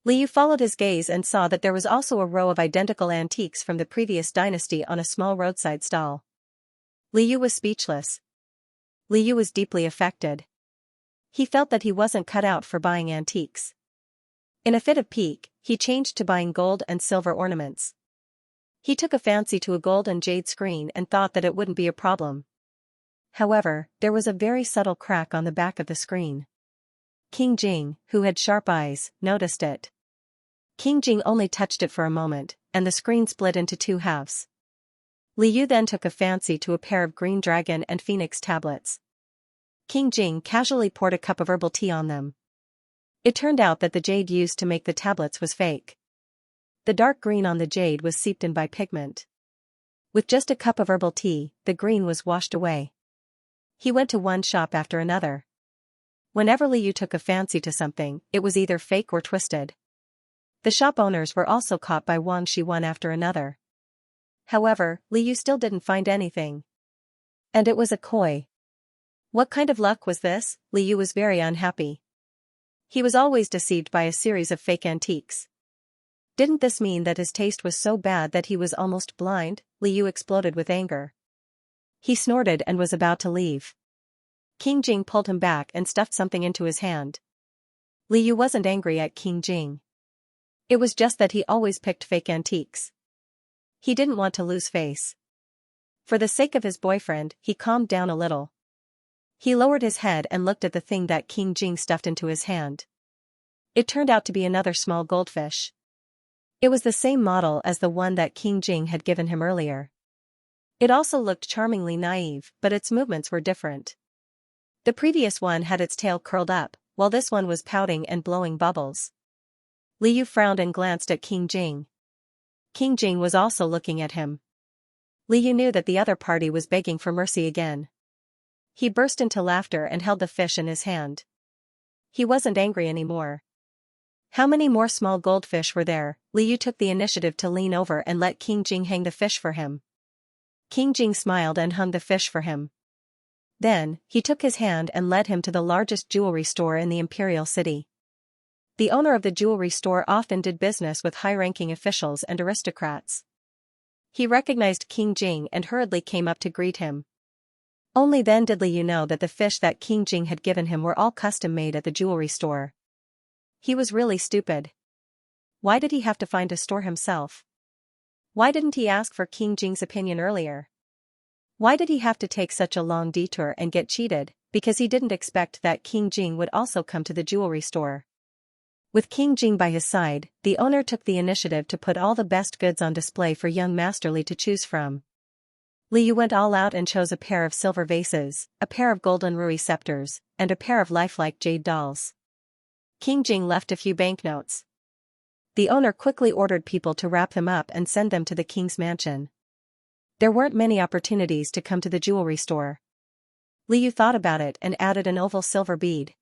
Liu followed his gaze and saw that there was also a row of identical antiques from the previous dynasty on a small roadside stall. Liu was speechless. Liu was deeply affected. He felt that he wasn't cut out for buying antiques. In a fit of pique, he changed to buying gold and silver ornaments. He took a fancy to a gold and jade screen and thought that it wouldn't be a problem. However, there was a very subtle crack on the back of the screen. King Jing, who had sharp eyes, noticed it. King Jing only touched it for a moment, and the screen split into two halves. Liu then took a fancy to a pair of green dragon and phoenix tablets. King Jing casually poured a cup of herbal tea on them. It turned out that the jade used to make the tablets was fake. The dark green on the jade was seeped in by pigment. With just a cup of herbal tea, the green was washed away. He went to one shop after another. Whenever Liu took a fancy to something, it was either fake or twisted. The shop owners were also caught by Wang Shi one after another. However, Liu still didn't find anything. And it was a koi. What kind of luck was this? Liu was very unhappy. He was always deceived by a series of fake antiques. Didn't this mean that his taste was so bad that he was almost blind? Liu exploded with anger. He snorted and was about to leave. King Jing pulled him back and stuffed something into his hand. Liu wasn't angry at King Jing. It was just that he always picked fake antiques. He didn't want to lose face. For the sake of his boyfriend, he calmed down a little. He lowered his head and looked at the thing that King Jing stuffed into his hand. It turned out to be another small goldfish. It was the same model as the one that King Jing had given him earlier. It also looked charmingly naive, but its movements were different. The previous one had its tail curled up, while this one was pouting and blowing bubbles. Liu frowned and glanced at King Jing. King Jing was also looking at him. Liu knew that the other party was begging for mercy again. He burst into laughter and held the fish in his hand. He wasn't angry anymore. How many more small goldfish were there? Liu took the initiative to lean over and let King Jing hang the fish for him. King Jing smiled and hung the fish for him. Then, he took his hand and led him to the largest jewelry store in the imperial city. The owner of the jewelry store often did business with high-ranking officials and aristocrats. He recognized King Jing and hurriedly came up to greet him. Only then did Liu know that the fish that King Jing had given him were all custom-made at the jewelry store. He was really stupid. Why did he have to find a store himself? Why didn't he ask for King Jing's opinion earlier? Why did he have to take such a long detour and get cheated? Because he didn't expect that King Jing would also come to the jewelry store. With King Jing by his side, the owner took the initiative to put all the best goods on display for young Master Li to choose from. Liu went all out and chose a pair of silver vases, a pair of golden rui scepters, and a pair of lifelike jade dolls. King Jing left a few banknotes. The owner quickly ordered people to wrap them up and send them to the king's mansion. There weren't many opportunities to come to the jewelry store. Liu thought about it and added an oval silver bead.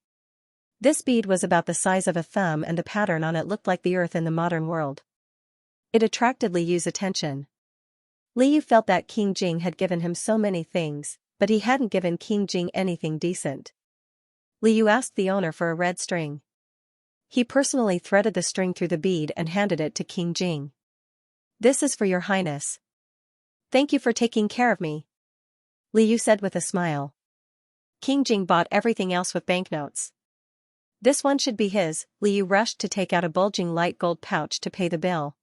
This bead was about the size of a thumb and the pattern on it looked like the earth in the modern world. It attracted Liu's attention. Liu felt that King Jing had given him so many things, but he hadn't given King Jing anything decent. Liu asked the owner for a red string. He personally threaded the string through the bead and handed it to King Jing. "This is for your highness. Thank you for taking care of me," Liu said with a smile. King Jing bought everything else with banknotes. This one should be his. Liu rushed to take out a bulging light gold pouch to pay the bill.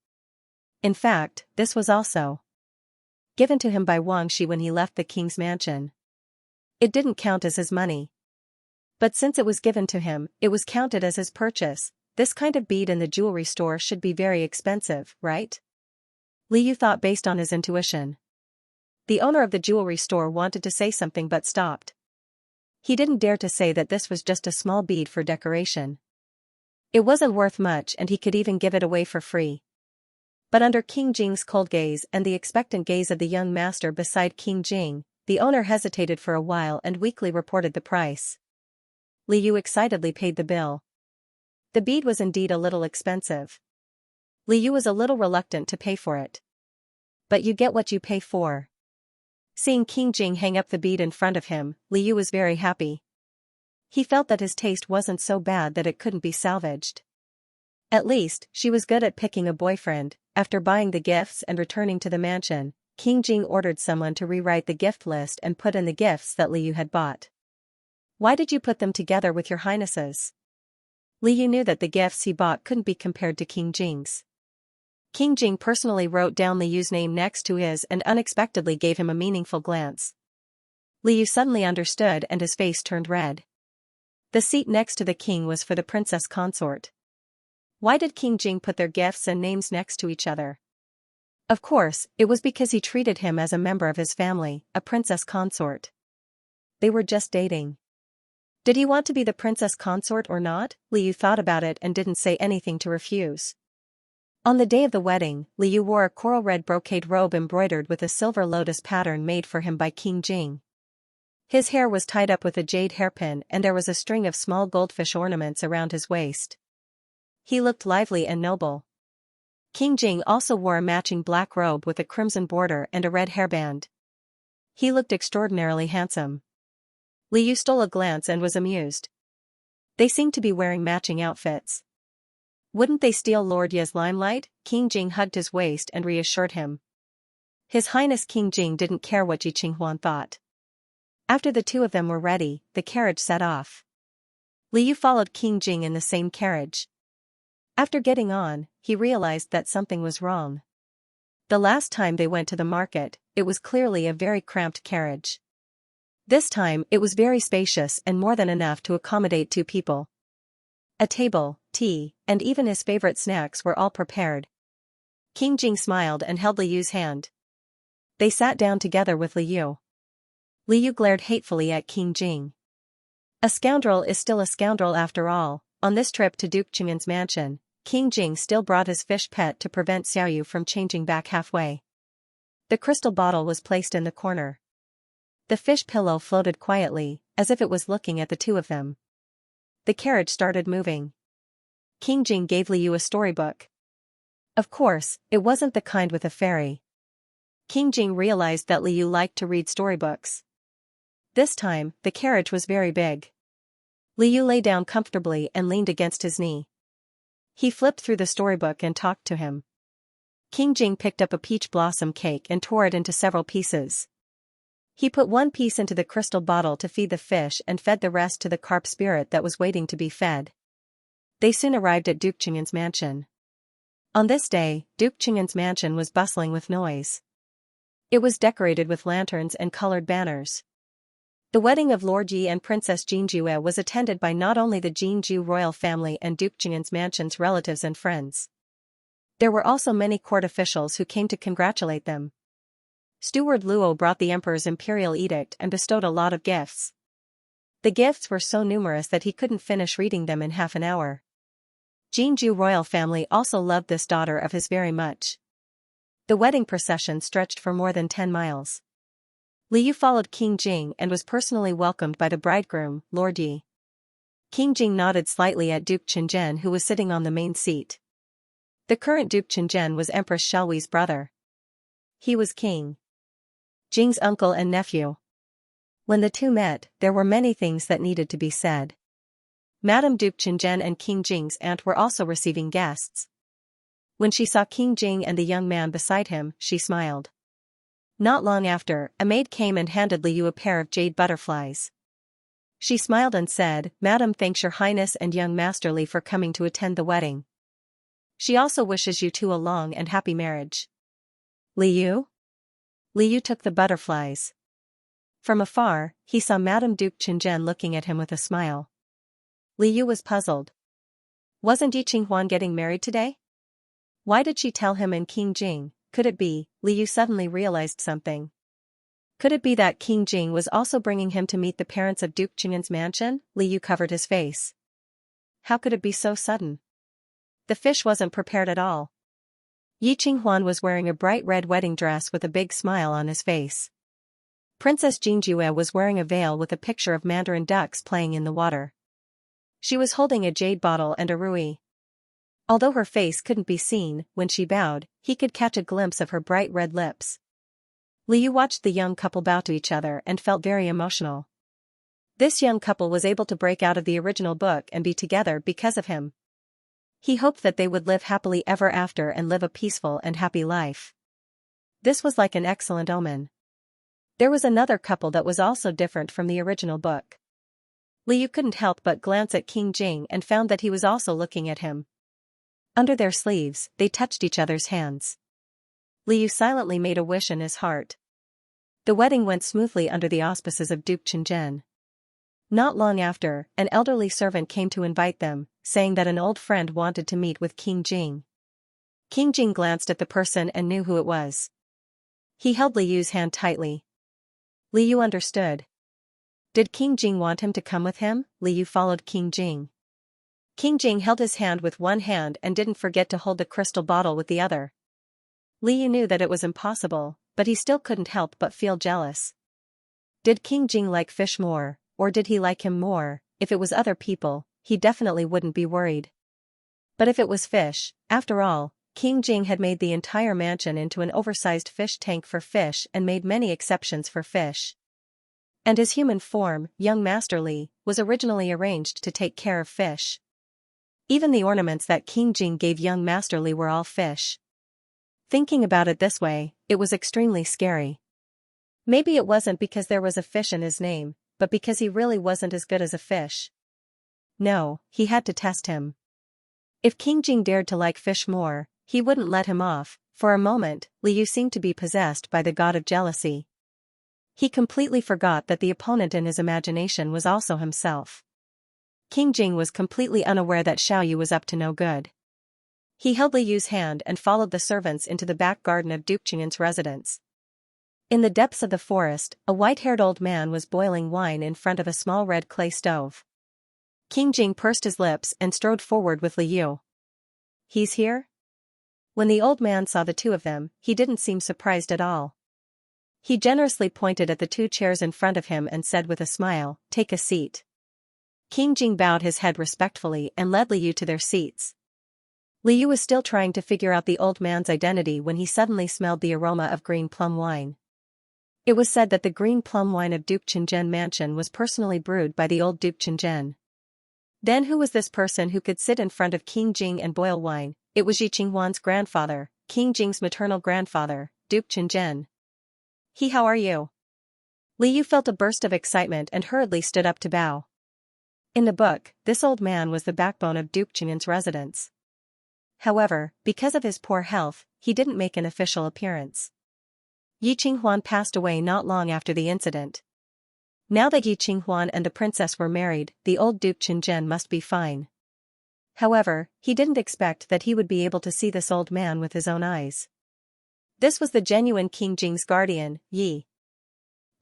In fact, this was also given to him by Wang Shi when he left the king's mansion. It didn't count as his money. But since it was given to him, it was counted as his purchase. This kind of bead in the jewelry store should be very expensive, right? Liu thought based on his intuition. The owner of the jewelry store wanted to say something but stopped. He didn't dare to say that this was just a small bead for decoration. It wasn't worth much and he could even give it away for free. But under King Jing's cold gaze and the expectant gaze of the young master beside King Jing, the owner hesitated for a while and weakly reported the price. Liu excitedly paid the bill. The bead was indeed a little expensive. Liu was a little reluctant to pay for it. But you get what you pay for. Seeing King Jing hang up the bead in front of him, Liu was very happy. He felt that his taste wasn't so bad that it couldn't be salvaged. At least, she was good at picking a boyfriend. After buying the gifts and returning to the mansion, King Jing ordered someone to rewrite the gift list and put in the gifts that Liu had bought. "Why did you put them together with your highnesses?" Liu knew that the gifts he bought couldn't be compared to King Jing's. King Jing personally wrote down Liu's name next to his and unexpectedly gave him a meaningful glance. Liu suddenly understood and his face turned red. The seat next to the king was for the princess consort. Why did King Jing put their gifts and names next to each other? Of course, it was because he treated him as a member of his family, a princess consort. They were just dating. Did he want to be the princess consort or not? Liu thought about it and didn't say anything to refuse. On the day of the wedding, Liu wore a coral red brocade robe embroidered with a silver lotus pattern made for him by King Jing. His hair was tied up with a jade hairpin and there was a string of small goldfish ornaments around his waist. He looked lively and noble. King Jing also wore a matching black robe with a crimson border and a red hairband. He looked extraordinarily handsome. Li Yu stole a glance and was amused. They seemed to be wearing matching outfits. Wouldn't they steal Lord Ye's limelight? King Jing hugged his waist and reassured him. His Highness King Jing didn't care what Ji Qinghuan thought. After the two of them were ready, the carriage set off. Li Yu followed King Jing in the same carriage. After getting on, he realized that something was wrong. The last time they went to the market, it was clearly a very cramped carriage. This time it was very spacious and more than enough to accommodate two people. A table, tea, and even his favorite snacks were all prepared. King Jing smiled and held Li Yu's hand. They sat down together with Li Yu. Li Yu glared hatefully at King Jing. A scoundrel is still a scoundrel after all. On this trip to Duke Chang'an's mansion, King Jing still brought his fish pet to prevent Xiaoyu from changing back halfway. The crystal bottle was placed in the corner. The fish pillow floated quietly, as if it was looking at the two of them. The carriage started moving. King Jing gave Li Yu a storybook. Of course, it wasn't the kind with a fairy. King Jing realized that Li Yu liked to read storybooks. This time, the carriage was very big. Li Yu lay down comfortably and leaned against his knee. He flipped through the storybook and talked to him. King Jing picked up a peach blossom cake and tore it into several pieces. He put one piece into the crystal bottle to feed the fish and fed the rest to the carp spirit that was waiting to be fed. They soon arrived at Duke Chang'an's mansion. On this day, Duke Chang'an's mansion was bustling with noise. It was decorated with lanterns and colored banners. The wedding of Lord Yi and Princess Jinjue was attended by not only the Jinju royal family and Duke Chang'an's mansion's relatives and friends. There were also many court officials who came to congratulate them. Steward Luo brought the emperor's imperial edict and bestowed a lot of gifts. The gifts were so numerous that he couldn't finish reading them in half an hour. Jinju royal family also loved this daughter of his very much. The wedding procession stretched for more than 10 miles. Li Yu followed King Jing and was personally welcomed by the bridegroom, Lord Yi. King Jing nodded slightly at Duke Chang'an, who was sitting on the main seat. The current Duke Chang'an was Empress Shelwi's brother. He was King Jing's uncle and nephew. When the two met, there were many things that needed to be said. Madame Duke Chang'an and King Jing's aunt were also receiving guests. When she saw King Jing and the young man beside him, she smiled. Not long after, a maid came and handed Li Yu a pair of jade butterflies. She smiled and said, "Madam thanks your highness and young Master Li for coming to attend the wedding. She also wishes you two a long and happy marriage." Li Yu? Li Yu took the butterflies. From afar, he saw Madame Duke Chang'an looking at him with a smile. Li Yu was puzzled. Wasn't Yi Qinghuan getting married today? Why did she tell him and King Jing? Could it be? Li Yu suddenly realized something. Could it be that King Jing was also bringing him to meet the parents of Duke Chang'an's mansion? Li Yu covered his face. How could it be so sudden? The fish wasn't prepared at all. Yi Qinghuan was wearing a bright red wedding dress with a big smile on his face. Princess Jinjue was wearing a veil with a picture of mandarin ducks playing in the water. She was holding a jade bottle and a rui. Although her face couldn't be seen, when she bowed, he could catch a glimpse of her bright red lips. Li Yu watched the young couple bow to each other and felt very emotional. This young couple was able to break out of the original book and be together because of him. He hoped that they would live happily ever after and live a peaceful and happy life. This was like an excellent omen. There was another couple that was also different from the original book. Li Yu couldn't help but glance at King Jing and found that he was also looking at him. Under their sleeves, they touched each other's hands. Li Yu silently made a wish in his heart. The wedding went smoothly under the auspices of Duke Chang'an. Not long after, an elderly servant came to invite them, saying that an old friend wanted to meet with King Jing. King Jing glanced at the person and knew who it was. He held Li Yu's hand tightly. Li Yu understood. Did King Jing want him to come with him? Li Yu followed King Jing. King Jing held his hand with one hand and didn't forget to hold the crystal bottle with the other. Li Yu knew that it was impossible, but he still couldn't help but feel jealous. Did King Jing like fish more, or did he like him more? If it was other people, he definitely wouldn't be worried. But if it was fish, after all, King Jing had made the entire mansion into an oversized fish tank for fish and made many exceptions for fish. And his human form, young Master Li, was originally arranged to take care of fish. Even the ornaments that King Jing gave young Master Li were all fish. Thinking about it this way, it was extremely scary. Maybe it wasn't because there was a fish in his name, but because he really wasn't as good as a fish. No, he had to test him. If King Jing dared to like fish more, he wouldn't let him off. For a moment, Liu seemed to be possessed by the god of jealousy. He completely forgot that the opponent in his imagination was also himself. King Jing was completely unaware that Xiaoyu was up to no good. He held Liu's hand and followed the servants into the back garden of Duke Qing'an's residence. In the depths of the forest, a white-haired old man was boiling wine in front of a small red clay stove. King Jing pursed his lips and strode forward with Liu. "He's here?" When the old man saw the two of them, he didn't seem surprised at all. He generously pointed at the two chairs in front of him and said with a smile, "Take a seat." King Jing bowed his head respectfully and led Liu to their seats. Liu was still trying to figure out the old man's identity when he suddenly smelled the aroma of green plum wine. It was said that the green plum wine of Duke Qing'an mansion was personally brewed by the old Duke Qing'an. Then who was this person who could sit in front of King Jing and boil wine? It was Yi Qinghuan's grandfather, King Jing's maternal grandfather, Duke Qing'an. "How are you?" Liu felt a burst of excitement and hurriedly stood up to bow. In the book, this old man was the backbone of Duke Qing'an's residence. However, because of his poor health, he didn't make an official appearance. Yi Qinghuan passed away not long after the incident. Now that Yi Qinghuan and the princess were married, the old Duke Qing'an must be fine. However, he didn't expect that he would be able to see this old man with his own eyes. This was the genuine King Jing's guardian, Yi.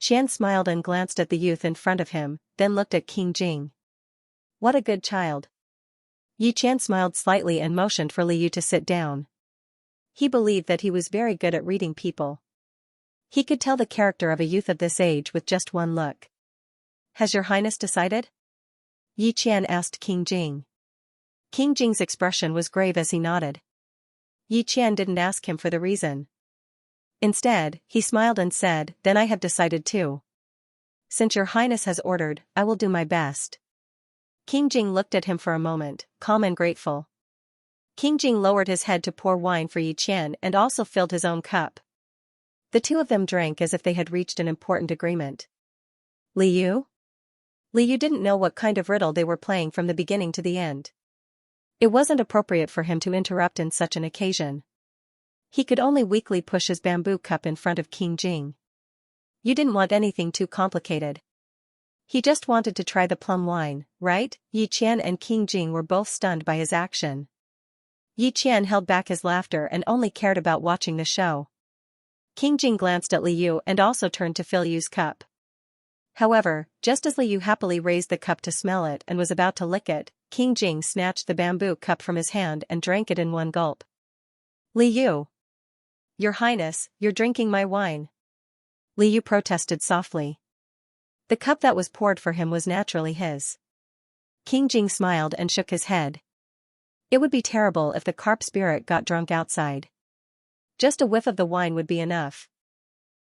Qian smiled and glanced at the youth in front of him, then looked at King Jing. "What a good child." Yi Qian smiled slightly and motioned for Liu to sit down. He believed that he was very good at reading people. He could tell the character of a youth of this age with just one look. "Has your highness decided?" Yi Qian asked King Jing. King Jing's expression was grave as he nodded. Yi Qian didn't ask him for the reason. Instead, he smiled and said, "Then I have decided too. Since your highness has ordered, I will do my best." King Jing looked at him for a moment, calm and grateful. King Jing lowered his head to pour wine for Yi Qian and also filled his own cup. The two of them drank as if they had reached an important agreement. Liu? Liu didn't know what kind of riddle they were playing from the beginning to the end. It wasn't appropriate for him to interrupt in such an occasion. He could only weakly push his bamboo cup in front of King Jing. "You didn't want anything too complicated. He just wanted to try the plum wine, right?" Yi Qian and King Jing were both stunned by his action. Yi Qian held back his laughter and only cared about watching the show. King Jing glanced at Liu and also turned to fill Liu's cup. However, just as Liu happily raised the cup to smell it and was about to lick it, King Jing snatched the bamboo cup from his hand and drank it in one gulp. "Liu! Your Highness, you're drinking my wine!" Liu protested softly. The cup that was poured for him was naturally his. King Jing smiled and shook his head. It would be terrible if the carp spirit got drunk outside. Just a whiff of the wine would be enough.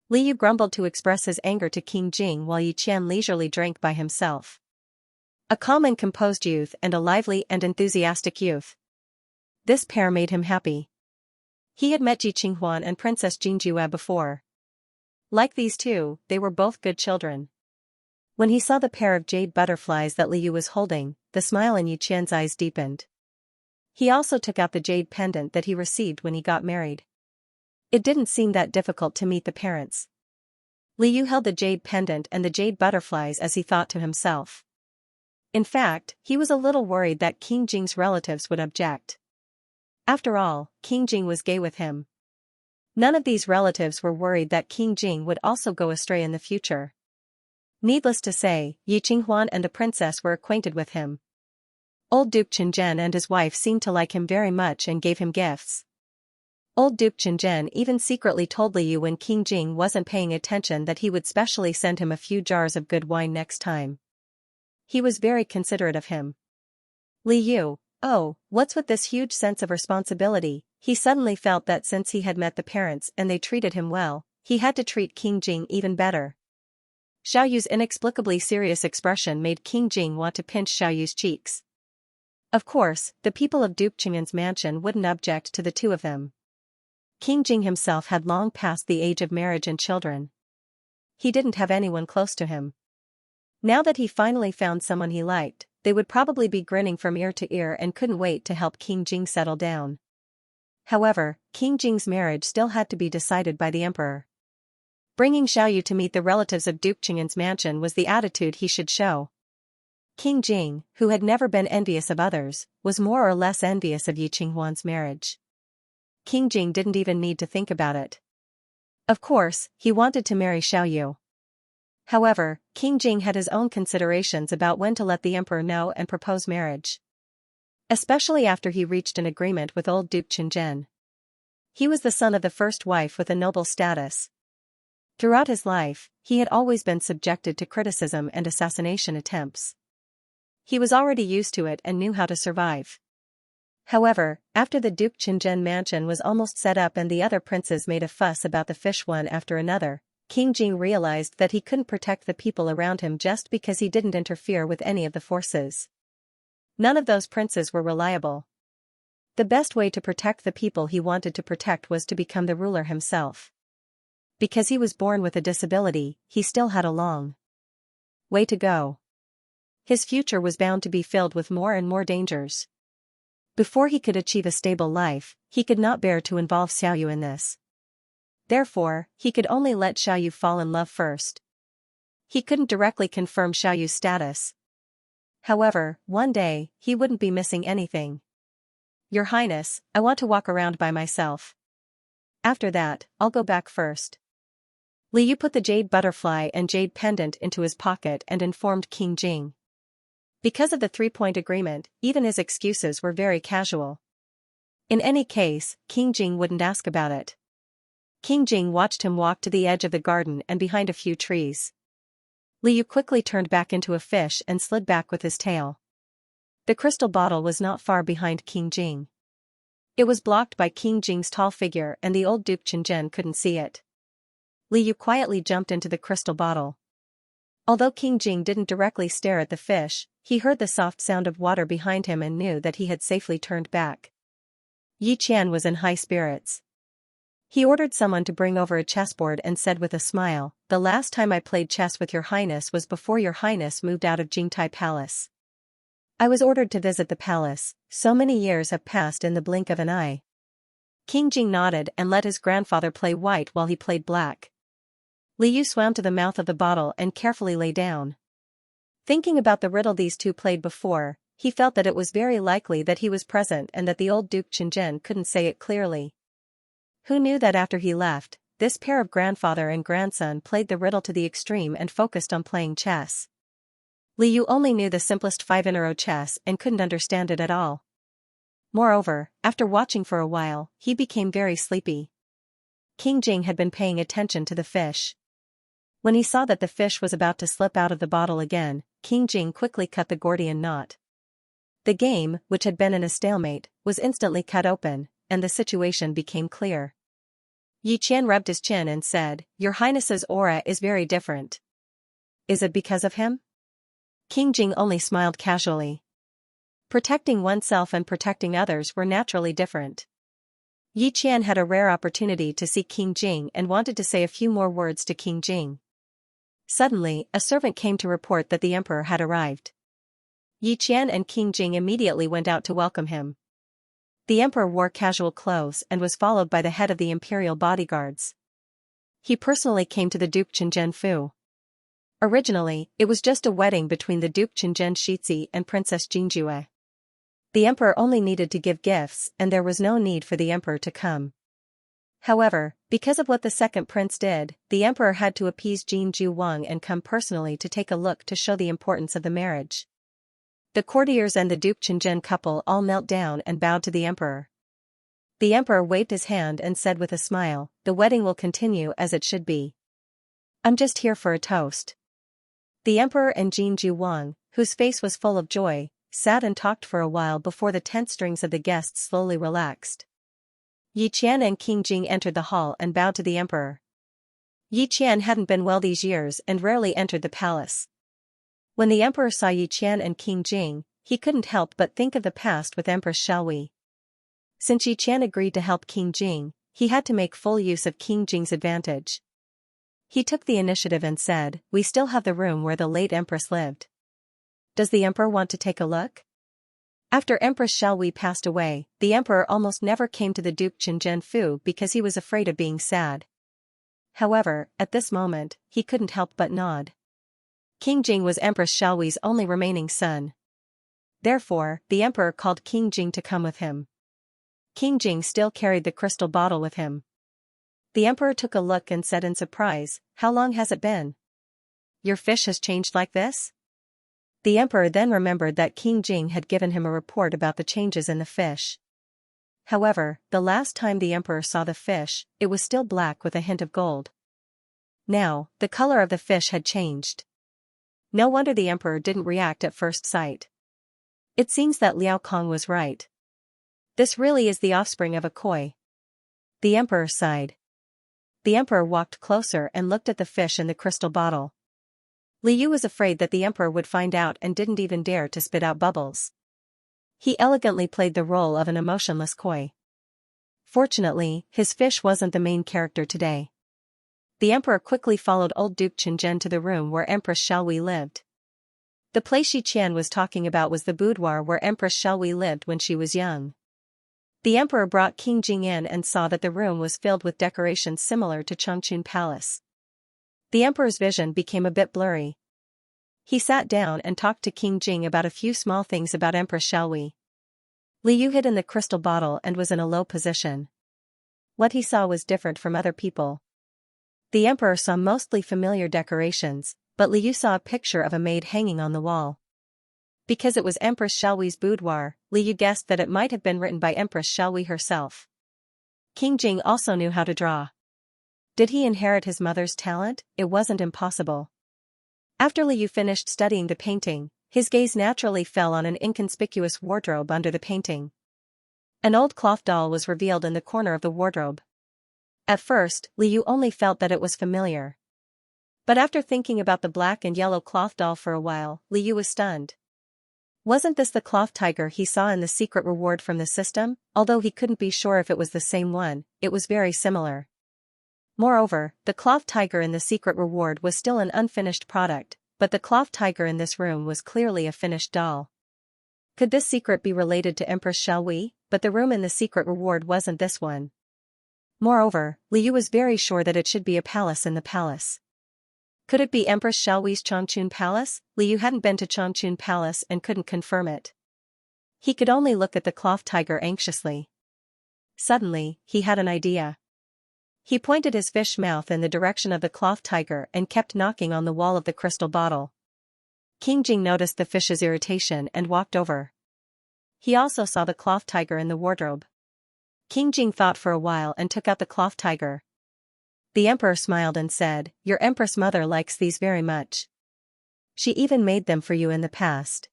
Liu grumbled to express his anger to King Jing while Yi Qian leisurely drank by himself. A calm and composed youth and a lively and enthusiastic youth. This pair made him happy. He had met Yi Qinghuan and Princess Jingjue before. Like these two, they were both good children. When he saw the pair of jade butterflies that Liu was holding, the smile in Yi Qian's eyes deepened. He also took out the jade pendant that he received when he got married. It didn't seem that difficult to meet the parents. Liu held the jade pendant and the jade butterflies as he thought to himself. In fact, he was a little worried that King Jing's relatives would object. After all, King Jing was gay with him. None of these relatives were worried that King Jing would also go astray in the future. Needless to say, Yi Qinghuan and the princess were acquainted with him. Old Duke Qing'an and his wife seemed to like him very much and gave him gifts. Old Duke Qing'an even secretly told Liu when King Jing wasn't paying attention that he would specially send him a few jars of good wine next time. He was very considerate of him. "Liu, oh, what's with this huge sense of responsibility?" He suddenly felt that since he had met the parents and they treated him well, he had to treat King Jing even better. Xiaoyu's inexplicably serious expression made King Jing want to pinch Xiaoyu's cheeks. Of course, the people of Duke Qing'an's mansion wouldn't object to the two of them. King Jing himself had long passed the age of marriage and children. He didn't have anyone close to him. Now that he finally found someone he liked, they would probably be grinning from ear to ear and couldn't wait to help King Jing settle down. However, King Jing's marriage still had to be decided by the emperor. Bringing Xiaoyu to meet the relatives of Duke Qing'an's mansion was the attitude he should show. King Jing, who had never been envious of others, was more or less envious of Yi Qinghuan's marriage. King Jing didn't even need to think about it. Of course, he wanted to marry Xiaoyu. However, King Jing had his own considerations about when to let the emperor know and propose marriage. Especially after he reached an agreement with old Duke Qingzhen. He was the son of the first wife with a noble status. Throughout his life, he had always been subjected to criticism and assassination attempts. He was already used to it and knew how to survive. However, after the Duke Qingzhen mansion was almost set up and the other princes made a fuss about the fish one after another, King Jing realized that he couldn't protect the people around him just because he didn't interfere with any of the forces. None of those princes were reliable. The best way to protect the people he wanted to protect was to become the ruler himself. Because he was born with a disability, he still had a long way to go. His future was bound to be filled with more and more dangers. Before he could achieve a stable life, he could not bear to involve Xiaoyu in this. Therefore, he could only let Xiaoyu fall in love first. He couldn't directly confirm Xiaoyu's status. However, one day, he wouldn't be missing anything. Your Highness, I want to walk around by myself. After that, I'll go back first. Li Yu put the jade butterfly and jade pendant into his pocket and informed King Jing. Because of the 3-point agreement, even his excuses were very casual. In any case, King Jing wouldn't ask about it. King Jing watched him walk to the edge of the garden and behind a few trees. Li Yu quickly turned back into a fish and slid back with his tail. The crystal bottle was not far behind King Jing. It was blocked by King Jing's tall figure and the old Duke Qingzhen couldn't see it. Li Yu quietly jumped into the crystal bottle. Although King Jing didn't directly stare at the fish, he heard the soft sound of water behind him and knew that he had safely turned back. Yi Qian was in high spirits. He ordered someone to bring over a chessboard and said with a smile, "The last time I played chess with Your Highness was before Your Highness moved out of Jingtai Palace. I was ordered to visit the palace, so many years have passed in the blink of an eye." King Jing nodded and let his grandfather play white while he played black. Li Yu swam to the mouth of the bottle and carefully lay down. Thinking about the riddle these two played before, he felt that it was very likely that he was present and that the old Duke Qingzhen couldn't say it clearly. Who knew that after he left, this pair of grandfather and grandson played the riddle to the extreme and focused on playing chess. Li Yu only knew the simplest 5-in-a-row chess and couldn't understand it at all. Moreover, after watching for a while, he became very sleepy. King Jing had been paying attention to the fish. When he saw that the fish was about to slip out of the bottle again, King Jing quickly cut the Gordian knot. The game, which had been in a stalemate, was instantly cut open, and the situation became clear. Yi Qian rubbed his chin and said, "Your Highness's aura is very different. Is it because of him?" King Jing only smiled casually. Protecting oneself and protecting others were naturally different. Yi Qian had a rare opportunity to see King Jing and wanted to say a few more words to King Jing. Suddenly, a servant came to report that the emperor had arrived. Yi Qian and King Jing immediately went out to welcome him. The emperor wore casual clothes and was followed by the head of the imperial bodyguards. He personally came to the Duke Qingzhen Fu. Originally, it was just a wedding between the Duke Qingzhen Shizi and Princess Jingjue. The emperor only needed to give gifts and there was no need for the emperor to come. However, because of what the second prince did, the emperor had to appease Jin Ju Wang and come personally to take a look to show the importance of the marriage. The courtiers and the Duke Qingzhen couple all knelt down and bowed to the emperor. The emperor waved his hand and said with a smile, "The wedding will continue as it should be. I'm just here for a toast." The emperor and Jin Ju Wang, whose face was full of joy, sat and talked for a while before the tense strings of the guests slowly relaxed. Yi Qian and King Jing entered the hall and bowed to the emperor. Yi Qian hadn't been well these years and rarely entered the palace. When the emperor saw Yi Qian and King Jing, he couldn't help but think of the past with Empress Xiaohui. Since Yi Qian agreed to help King Jing, he had to make full use of King Jing's advantage. He took the initiative and said, "We still have the room where the late empress lived. Does the emperor want to take a look?" After Empress Xiaohui passed away, the emperor almost never came to the Duke Fu because he was afraid of being sad. However, at this moment, he couldn't help but nod. King Jing was Empress Xiaohui's only remaining son. Therefore, the emperor called King Jing to come with him. King Jing still carried the crystal bottle with him. The emperor took a look and said in surprise, "How long has it been? Your fish has changed like this?" The emperor then remembered that King Jing had given him a report about the changes in the fish. However, the last time the emperor saw the fish, it was still black with a hint of gold. Now, the color of the fish had changed. No wonder the emperor didn't react at first sight. It seems that Liao Kong was right. This really is the offspring of a koi. The emperor sighed. The emperor walked closer and looked at the fish in the crystal bottle. Li Yu was afraid that the emperor would find out and didn't even dare to spit out bubbles. He elegantly played the role of an emotionless koi. Fortunately, his fish wasn't the main character today. The emperor quickly followed old Duke Qinzhen to the room where Empress Xiaohui lived. The place Yi Qian was talking about was the boudoir where Empress Xiaohui lived when she was young. The emperor brought King Jing in and saw that the room was filled with decorations similar to Changchun Palace. The emperor's vision became a bit blurry. He sat down and talked to King Jing about a few small things about Empress Xiaohui. Li Yu hid in the crystal bottle and was in a low position. What he saw was different from other people. The emperor saw mostly familiar decorations, but Li Yu saw a picture of a maid hanging on the wall. Because it was Empress Xiaohui's boudoir, Li Yu guessed that it might have been written by Empress Xiaohui herself. King Jing also knew how to draw. Did he inherit his mother's talent? It wasn't impossible. After Li Yu finished studying the painting, his gaze naturally fell on an inconspicuous wardrobe under the painting. An old cloth doll was revealed in the corner of the wardrobe. At first, Li Yu only felt that it was familiar. But after thinking about the black and yellow cloth doll for a while, Li Yu was stunned. Wasn't this the cloth tiger he saw in the secret reward from the system? Although he couldn't be sure if it was the same one, it was very similar. Moreover, the cloth tiger in the secret reward was still an unfinished product, but the cloth tiger in this room was clearly a finished doll. Could this secret be related to Empress Xiaohui? But the room in the secret reward wasn't this one. Moreover, Li Yu was very sure that it should be a palace in the palace. Could it be Empress Xiaohui's Changchun Palace? Li Yu hadn't been to Changchun Palace and couldn't confirm it. He could only look at the cloth tiger anxiously. Suddenly, he had an idea. He pointed his fish mouth in the direction of the cloth tiger and kept knocking on the wall of the crystal bottle. King Jing noticed the fish's irritation and walked over. He also saw the cloth tiger in the wardrobe. King Jing thought for a while and took out the cloth tiger. The emperor smiled and said, "Your empress mother likes these very much. She even made them for you in the past.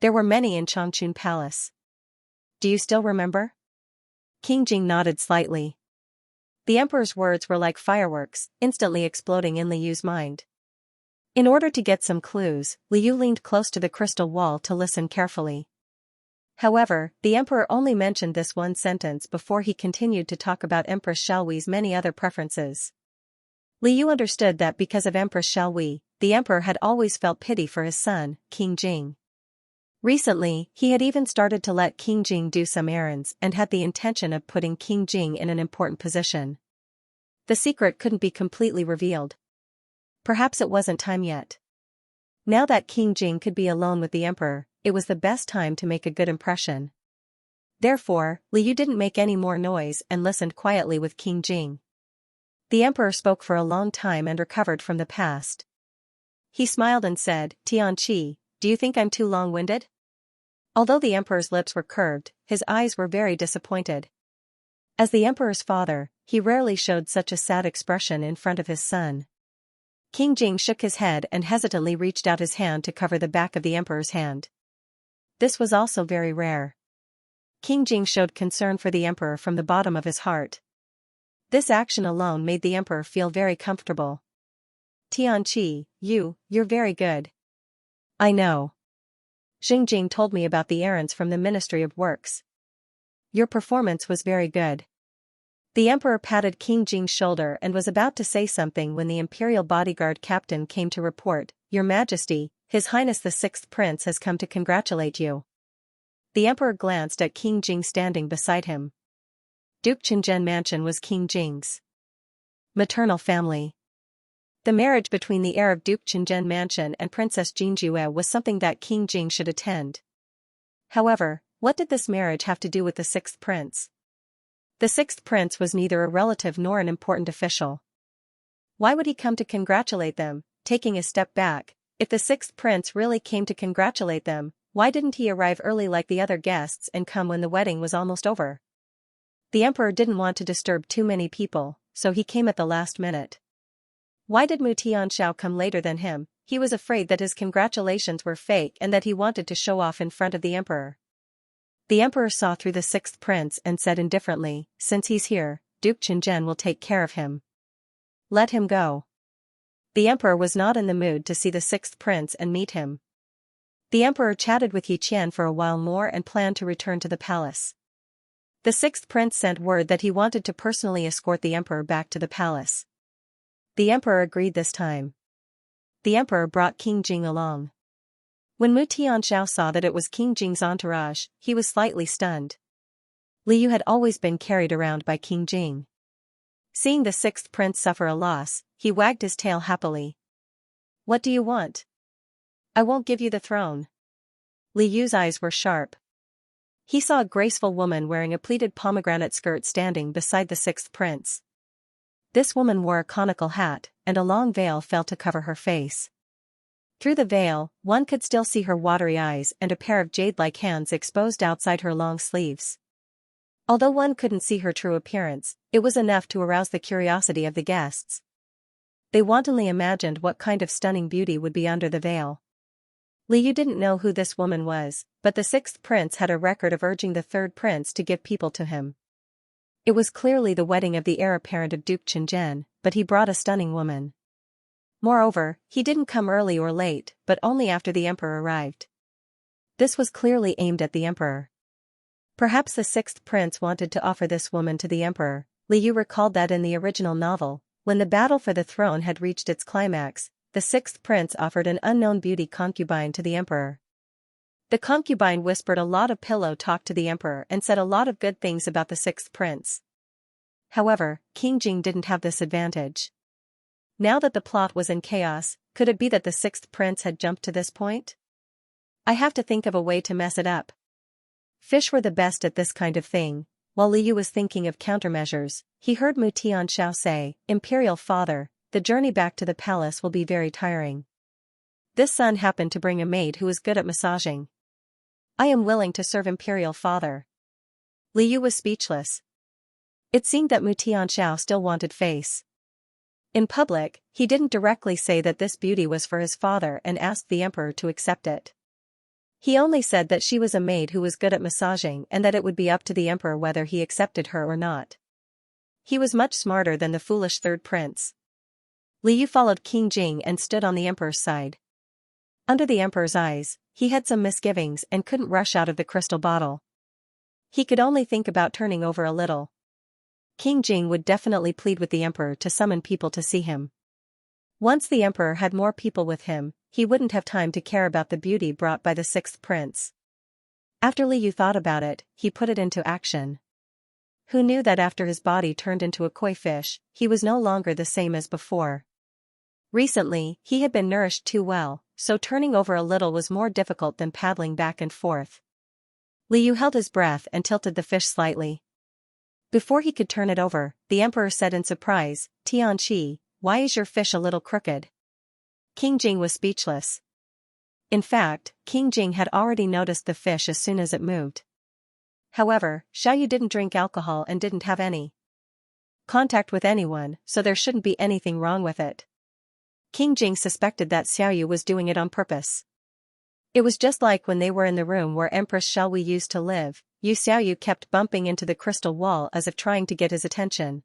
There were many in Changchun Palace. Do you still remember?" King Jing nodded slightly. The emperor's words were like fireworks, instantly exploding in Li Yu's mind. In order to get some clues, Li Yu leaned close to the crystal wall to listen carefully. However, the emperor only mentioned this one sentence before he continued to talk about Empress Xiaohui's many other preferences. Li Yu understood that because of Empress Xiaohui, the emperor had always felt pity for his son, King Jing. Recently, he had even started to let King Jing do some errands and had the intention of putting King Jing in an important position. The secret couldn't be completely revealed. Perhaps it wasn't time yet. Now that King Jing could be alone with the emperor, it was the best time to make a good impression. Therefore, Li Yu didn't make any more noise and listened quietly with King Jing. The emperor spoke for a long time and recovered from the past. He smiled and said, "Tianqi, do you think I'm too long-winded?" Although the emperor's lips were curved, his eyes were very disappointed. As the emperor's father, he rarely showed such a sad expression in front of his son. King Jing shook his head and hesitantly reached out his hand to cover the back of the emperor's hand. This was also very rare. King Jing showed concern for the emperor from the bottom of his heart. This action alone made the emperor feel very comfortable. Tianqi, you're very good. I know. Xingjing told me about the errands from the Ministry of Works. Your performance was very good. The emperor patted King Jing's shoulder and was about to say something when the imperial bodyguard captain came to report, Your Majesty, His Highness the Sixth Prince has come to congratulate you. The emperor glanced at King Jing standing beside him. Duke Qinzhen Mansion was King Jing's maternal family. The marriage between the heir of Duke Qinzhen Mansion and Princess Jingjue was something that King Jing should attend. However, what did this marriage have to do with the sixth prince? The sixth prince was neither a relative nor an important official. Why would he come to congratulate them? Taking a step back, if the sixth prince really came to congratulate them, why didn't he arrive early like the other guests and come when the wedding was almost over? The emperor didn't want to disturb too many people, so he came at the last minute. Why did Mu Tianxiao come later than him? He was afraid that his congratulations were fake and that he wanted to show off in front of the emperor. The emperor saw through the sixth prince and said indifferently, Since he's here, Duke Qinzhen will take care of him. Let him go. The emperor was not in the mood to see the sixth prince and meet him. The emperor chatted with Yi Qian for a while more and planned to return to the palace. The sixth prince sent word that he wanted to personally escort the emperor back to the palace. The emperor agreed this time. The emperor brought King Jing along. When Mu Tianxiao saw that it was King Jing's entourage, he was slightly stunned. Li Yu had always been carried around by King Jing. Seeing the sixth prince suffer a loss, he wagged his tail happily. What do you want? I won't give you the throne. Li Yu's eyes were sharp. He saw a graceful woman wearing a pleated pomegranate skirt standing beside the sixth prince. This woman wore a conical hat, and a long veil fell to cover her face. Through the veil, one could still see her watery eyes and a pair of jade-like hands exposed outside her long sleeves. Although one couldn't see her true appearance, it was enough to arouse the curiosity of the guests. They wantonly imagined what kind of stunning beauty would be under the veil. Li Yu didn't know who this woman was, but the sixth prince had a record of urging the third prince to give people to him. It was clearly the wedding of the heir apparent of Duke Qinzhen, but he brought a stunning woman. Moreover, he didn't come early or late, but only after the emperor arrived. This was clearly aimed at the emperor. Perhaps the sixth prince wanted to offer this woman to the emperor. Li Yu recalled that in the original novel, when the battle for the throne had reached its climax, the sixth prince offered an unknown beauty concubine to the emperor. The concubine whispered a lot of pillow talk to the emperor and said a lot of good things about the sixth prince. However, King Jing didn't have this advantage. Now that the plot was in chaos, could it be that the sixth prince had jumped to this point? I have to think of a way to mess it up. Fish were the best at this kind of thing. While Li Yu was thinking of countermeasures, he heard Mu Tianxiao say, Imperial father, the journey back to the palace will be very tiring. This son happened to bring a maid who was good at massaging. I am willing to serve Imperial father. Li Yu was speechless. It seemed that Mu Tianxiao still wanted face. In public, he didn't directly say that this beauty was for his father and asked the emperor to accept it. He only said that she was a maid who was good at massaging and that it would be up to the emperor whether he accepted her or not. He was much smarter than the foolish third prince. Li Yu followed King Jing and stood on the emperor's side. Under the emperor's eyes, he had some misgivings and couldn't rush out of the crystal bottle. He could only think about turning over a little. King Jing would definitely plead with the emperor to summon people to see him. Once the emperor had more people with him, he wouldn't have time to care about the beauty brought by the sixth prince. After Li Yu thought about it, he put it into action. Who knew that after his body turned into a koi fish, he was no longer the same as before? Recently, he had been nourished too well, so turning over a little was more difficult than paddling back and forth. Li Yu held his breath and tilted the fish slightly. Before he could turn it over, the emperor said in surprise, Tianqi, why is your fish a little crooked? King Jing was speechless. In fact, King Jing had already noticed the fish as soon as it moved. However, Xiaoyu didn't drink alcohol and didn't have any contact with anyone, so there shouldn't be anything wrong with it. King Jing suspected that Xiaoyu was doing it on purpose. It was just like when they were in the room where Empress Xiaoyu used to live. Xiaoyu kept bumping into the crystal wall as if trying to get his attention.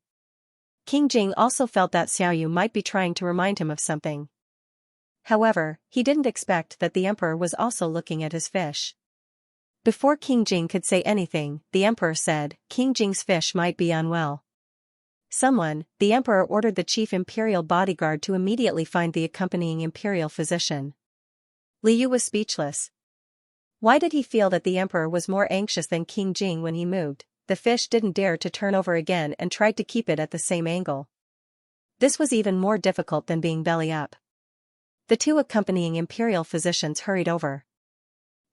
King Jing also felt that Xiaoyu might be trying to remind him of something. However, he didn't expect that the emperor was also looking at his fish. Before King Jing could say anything, the emperor said, King Jing's fish might be unwell. The emperor ordered the chief imperial bodyguard to immediately find the accompanying imperial physician. Li Yu was speechless. Why did he feel that the emperor was more anxious than King Jing when he moved? The fish didn't dare to turn over again and tried to keep it at the same angle. This was even more difficult than being belly up. The two accompanying imperial physicians hurried over.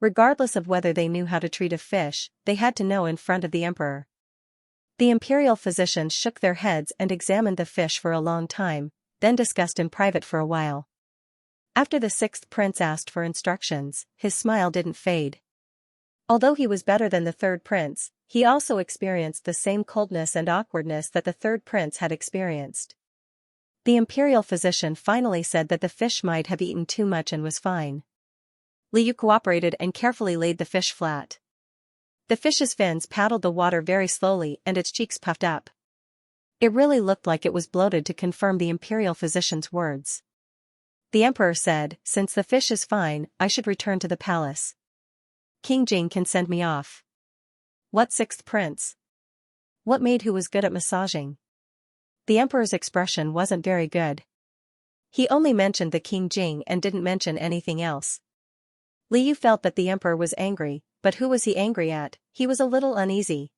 Regardless of whether they knew how to treat a fish, they had to know in front of the emperor. The imperial physicians shook their heads and examined the fish for a long time, then discussed in private for a while. After the sixth prince asked for instructions, his smile didn't fade. Although he was better than the third prince, he also experienced the same coldness and awkwardness that the third prince had experienced. The imperial physician finally said that the fish might have eaten too much and was fine. Li Yu cooperated and carefully laid the fish flat. The fish's fins paddled the water very slowly and its cheeks puffed up. It really looked like it was bloated to confirm the imperial physician's words. The emperor said, since the fish is fine, I should return to the palace. King Jing can send me off. What sixth prince? What maid who was good at massaging? The emperor's expression wasn't very good. He only mentioned the King Jing and didn't mention anything else. Li Yu felt that the emperor was angry, but who was he angry at? He was a little uneasy.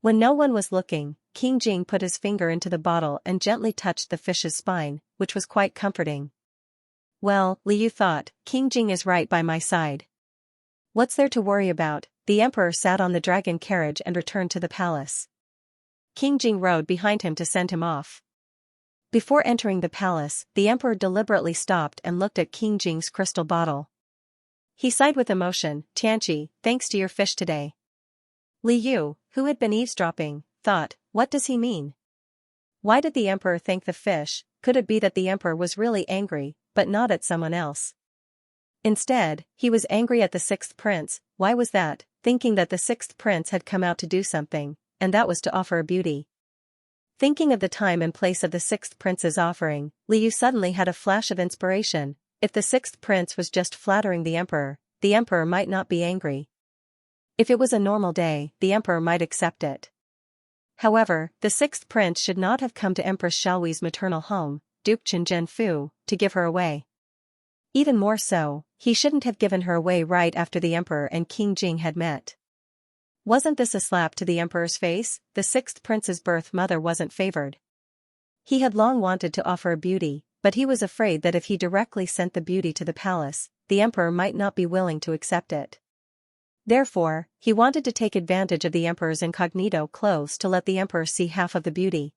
When no one was looking, King Jing put his finger into the bottle and gently touched the fish's spine, which was quite comforting. Well, Li Yu thought, King Jing is right by my side. What's there to worry about? The emperor sat on the dragon carriage and returned to the palace. King Jing rode behind him to send him off. Before entering the palace, the emperor deliberately stopped and looked at King Jing's crystal bottle. He sighed with emotion, Xianxia, thanks to your fish today. Li Yu, who had been eavesdropping, thought, what does he mean? Why did the emperor thank the fish? Could it be that the emperor was really angry, but not at someone else? Instead, he was angry at the sixth prince. Why was that? Thinking that the sixth prince had come out to do something, and that was to offer a beauty. Thinking of the time and place of the sixth prince's offering, Li Yu suddenly had a flash of inspiration. If the sixth prince was just flattering the emperor might not be angry. If it was a normal day, the emperor might accept it. However, the sixth prince should not have come to Empress Xiaoyi's maternal home, Duke Fu, to give her away. Even more so, he shouldn't have given her away right after the emperor and King Jing had met. Wasn't this a slap to the emperor's face? The sixth prince's birth mother wasn't favored. He had long wanted to offer a beauty, but he was afraid that if he directly sent the beauty to the palace, the emperor might not be willing to accept it. Therefore, he wanted to take advantage of the emperor's incognito clothes to let the emperor see half of the beauty.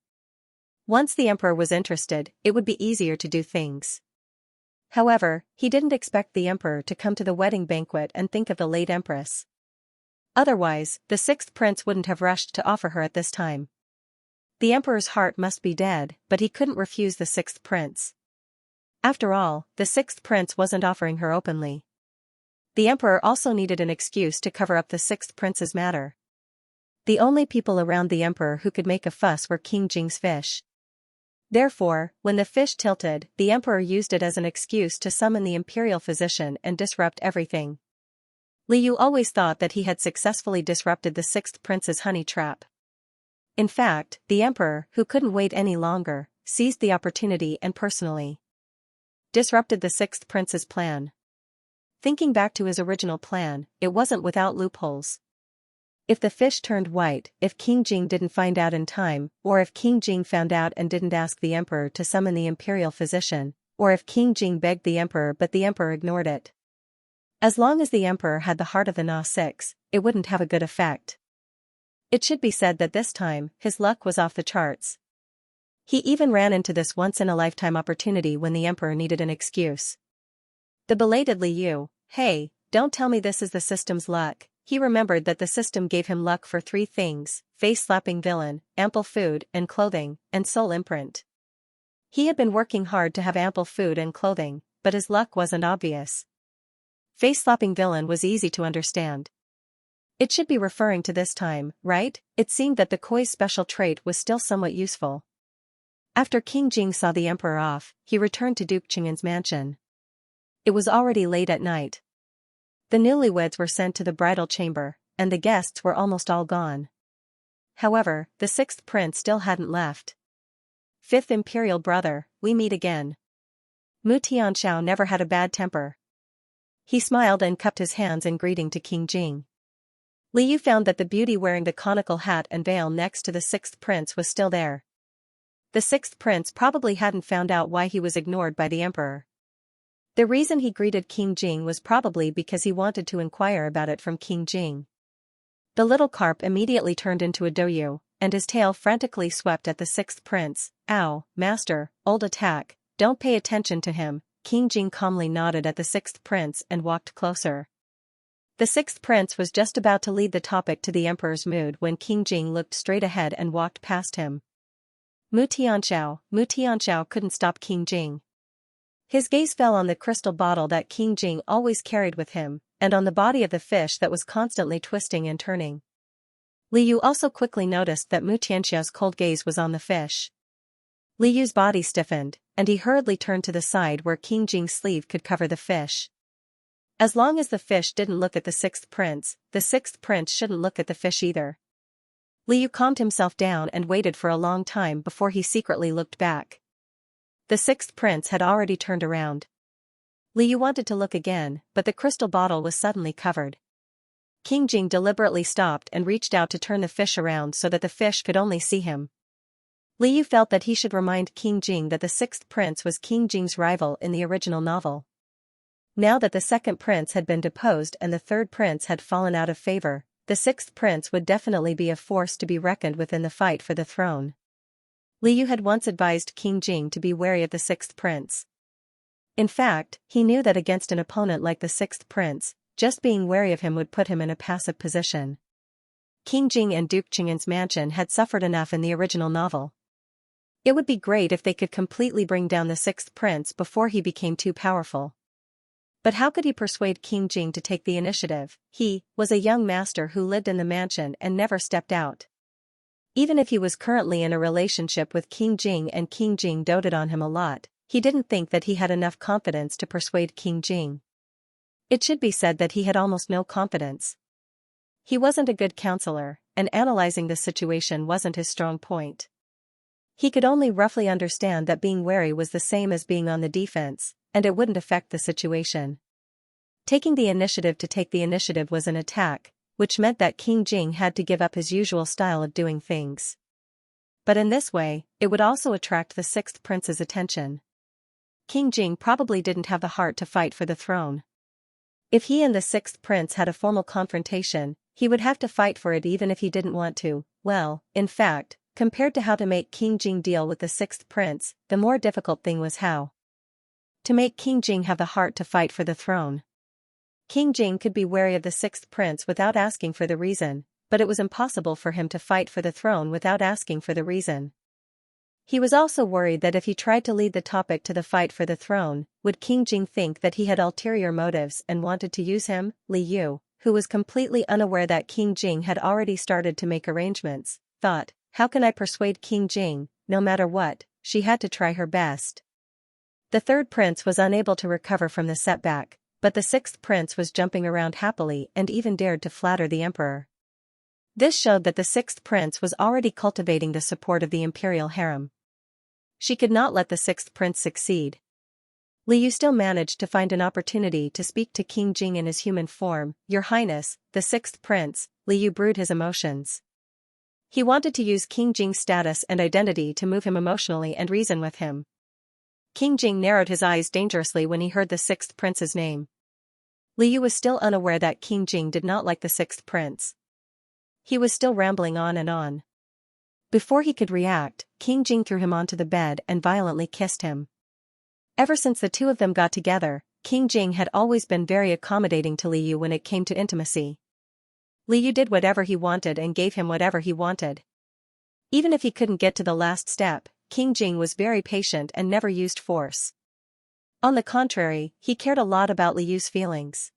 Once the emperor was interested, it would be easier to do things. However, he didn't expect the emperor to come to the wedding banquet and think of the late empress. Otherwise, the sixth prince wouldn't have rushed to offer her at this time. The emperor's heart must be dead, but he couldn't refuse the sixth prince. After all, the sixth prince wasn't offering her openly. The emperor also needed an excuse to cover up the sixth prince's matter. The only people around the emperor who could make a fuss were King Jing's fish. Therefore, when the fish tilted, the emperor used it as an excuse to summon the imperial physician and disrupt everything. Li Yu always thought that he had successfully disrupted the sixth prince's honey trap. In fact, the emperor, who couldn't wait any longer, seized the opportunity and personally disrupted the sixth prince's plan. Thinking back to his original plan, it wasn't without loopholes. If the fish turned white, if King Jing didn't find out in time, or if King Jing found out and didn't ask the emperor to summon the imperial physician, or if King Jing begged the emperor but the emperor ignored it. As long as the emperor had the heart of the Na-6, it wouldn't have a good effect. It should be said that this time, his luck was off the charts. He even ran into this once-in-a-lifetime opportunity when the emperor needed an excuse. The belated Li Yu, hey, don't tell me this is the system's luck. He remembered that the system gave him luck for 3 things: face-slapping villain, ample food and clothing, and soul imprint. He had been working hard to have ample food and clothing, but his luck wasn't obvious. Face-slapping villain was easy to understand. It should be referring to this time, right? It seemed that the Koi's special trait was still somewhat useful. After King Jing saw the emperor off, he returned to Duke Chang'an's mansion. It was already late at night. The newlyweds were sent to the bridal chamber, and the guests were almost all gone. However, the sixth prince still hadn't left. Fifth imperial brother, we meet again. Mu Tianxiao never had a bad temper. He smiled and cupped his hands in greeting to King Jing. Li Yu found that the beauty wearing the conical hat and veil next to the sixth prince was still there. The sixth prince probably hadn't found out why he was ignored by the emperor. The reason he greeted King Jing was probably because he wanted to inquire about it from King Jing. The little carp immediately turned into a doyu, and his tail frantically swept at the sixth prince. Ow, master, old attack, don't pay attention to him. King Jing calmly nodded at the sixth prince and walked closer. The sixth prince was just about to lead the topic to the emperor's mood when King Jing looked straight ahead and walked past him. Mu Tianxiao couldn't stop King Jing. His gaze fell on the crystal bottle that King Jing always carried with him, and on the body of the fish that was constantly twisting and turning. Li Yu also quickly noticed that Mu Tianxiao's cold gaze was on the fish. Li Yu's body stiffened, and he hurriedly turned to the side where King Jing's sleeve could cover the fish. As long as the fish didn't look at the sixth prince shouldn't look at the fish either. Li Yu calmed himself down and waited for a long time before he secretly looked back. The sixth prince had already turned around. Li Yu wanted to look again, but the crystal bottle was suddenly covered. King Jing deliberately stopped and reached out to turn the fish around so that the fish could only see him. Li Yu felt that he should remind King Jing that the sixth prince was King Jing's rival in the original novel. Now that the second prince had been deposed and the third prince had fallen out of favor, the sixth prince would definitely be a force to be reckoned with in the fight for the throne. Li Yu had once advised King Jing to be wary of the sixth prince. In fact, he knew that against an opponent like the sixth prince, just being wary of him would put him in a passive position. King Jing and Duke Chang'an's mansion had suffered enough in the original novel. It would be great if they could completely bring down the sixth prince before he became too powerful. But how could he persuade King Jing to take the initiative? He was a young master who lived in the mansion and never stepped out. Even if he was currently in a relationship with King Jing and King Jing doted on him a lot, he didn't think that he had enough confidence to persuade King Jing. It should be said that he had almost no confidence. He wasn't a good counselor, and analyzing the situation wasn't his strong point. He could only roughly understand that being wary was the same as being on the defense, and it wouldn't affect the situation. Taking the initiative to take the initiative was an attack, which meant that King Jing had to give up his usual style of doing things. But in this way, it would also attract the sixth prince's attention. King Jing probably didn't have the heart to fight for the throne. If he and the sixth prince had a formal confrontation, he would have to fight for it even if he didn't want to. Well, in fact, compared to how to make King Jing deal with the sixth prince, the more difficult thing was how to make King Jing have the heart to fight for the throne. King Jing could be wary of the sixth prince without asking for the reason, but it was impossible for him to fight for the throne without asking for the reason. He was also worried that if he tried to lead the topic to the fight for the throne, would King Jing think that he had ulterior motives and wanted to use him? Li Yu, who was completely unaware that King Jing had already started to make arrangements, thought, how can I persuade King Jing? No matter what, she had to try her best. The third prince was unable to recover from the setback, but the sixth prince was jumping around happily and even dared to flatter the emperor. This showed that the sixth prince was already cultivating the support of the imperial harem. She could not let the sixth prince succeed. Li Yu still managed to find an opportunity to speak to King Jing in his human form. Your Highness, the sixth prince. Li Yu brewed his emotions. He wanted to use King Jing's status and identity to move him emotionally and reason with him. King Jing narrowed his eyes dangerously when he heard the sixth prince's name. Li Yu was still unaware that King Jing did not like the sixth prince. He was still rambling on and on. Before he could react, King Jing threw him onto the bed and violently kissed him. Ever since the two of them got together, King Jing had always been very accommodating to Li Yu when it came to intimacy. Li Yu did whatever he wanted and gave him whatever he wanted. Even if he couldn't get to the last step, King Jing was very patient and never used force. On the contrary, he cared a lot about Li Yu's feelings.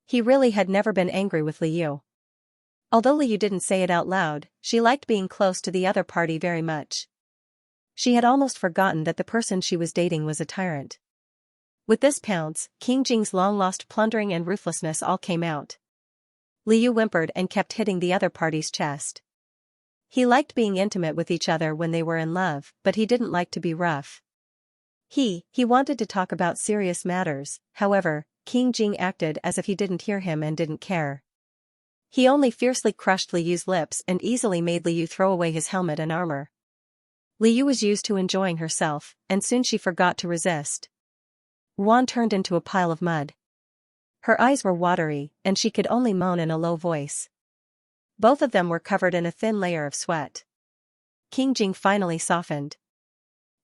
He really had never been angry with Li Yu. Although Liu didn't say it out loud, she liked being close to the other party very much. She had almost forgotten that the person she was dating was a tyrant. With this pounce, King Jing's long-lost plundering and ruthlessness all came out. Liu whimpered and kept hitting the other party's chest. He liked being intimate with each other when they were in love, but he didn't like to be rough. He wanted to talk about serious matters, however, King Jing acted as if he didn't hear him and didn't care. He only fiercely crushed Liu's lips and easily made Liu throw away his helmet and armor. Liu was used to enjoying herself, and soon she forgot to resist. Wan turned into a pile of mud. Her eyes were watery, and she could only moan in a low voice. Both of them were covered in a thin layer of sweat. King Jing finally softened.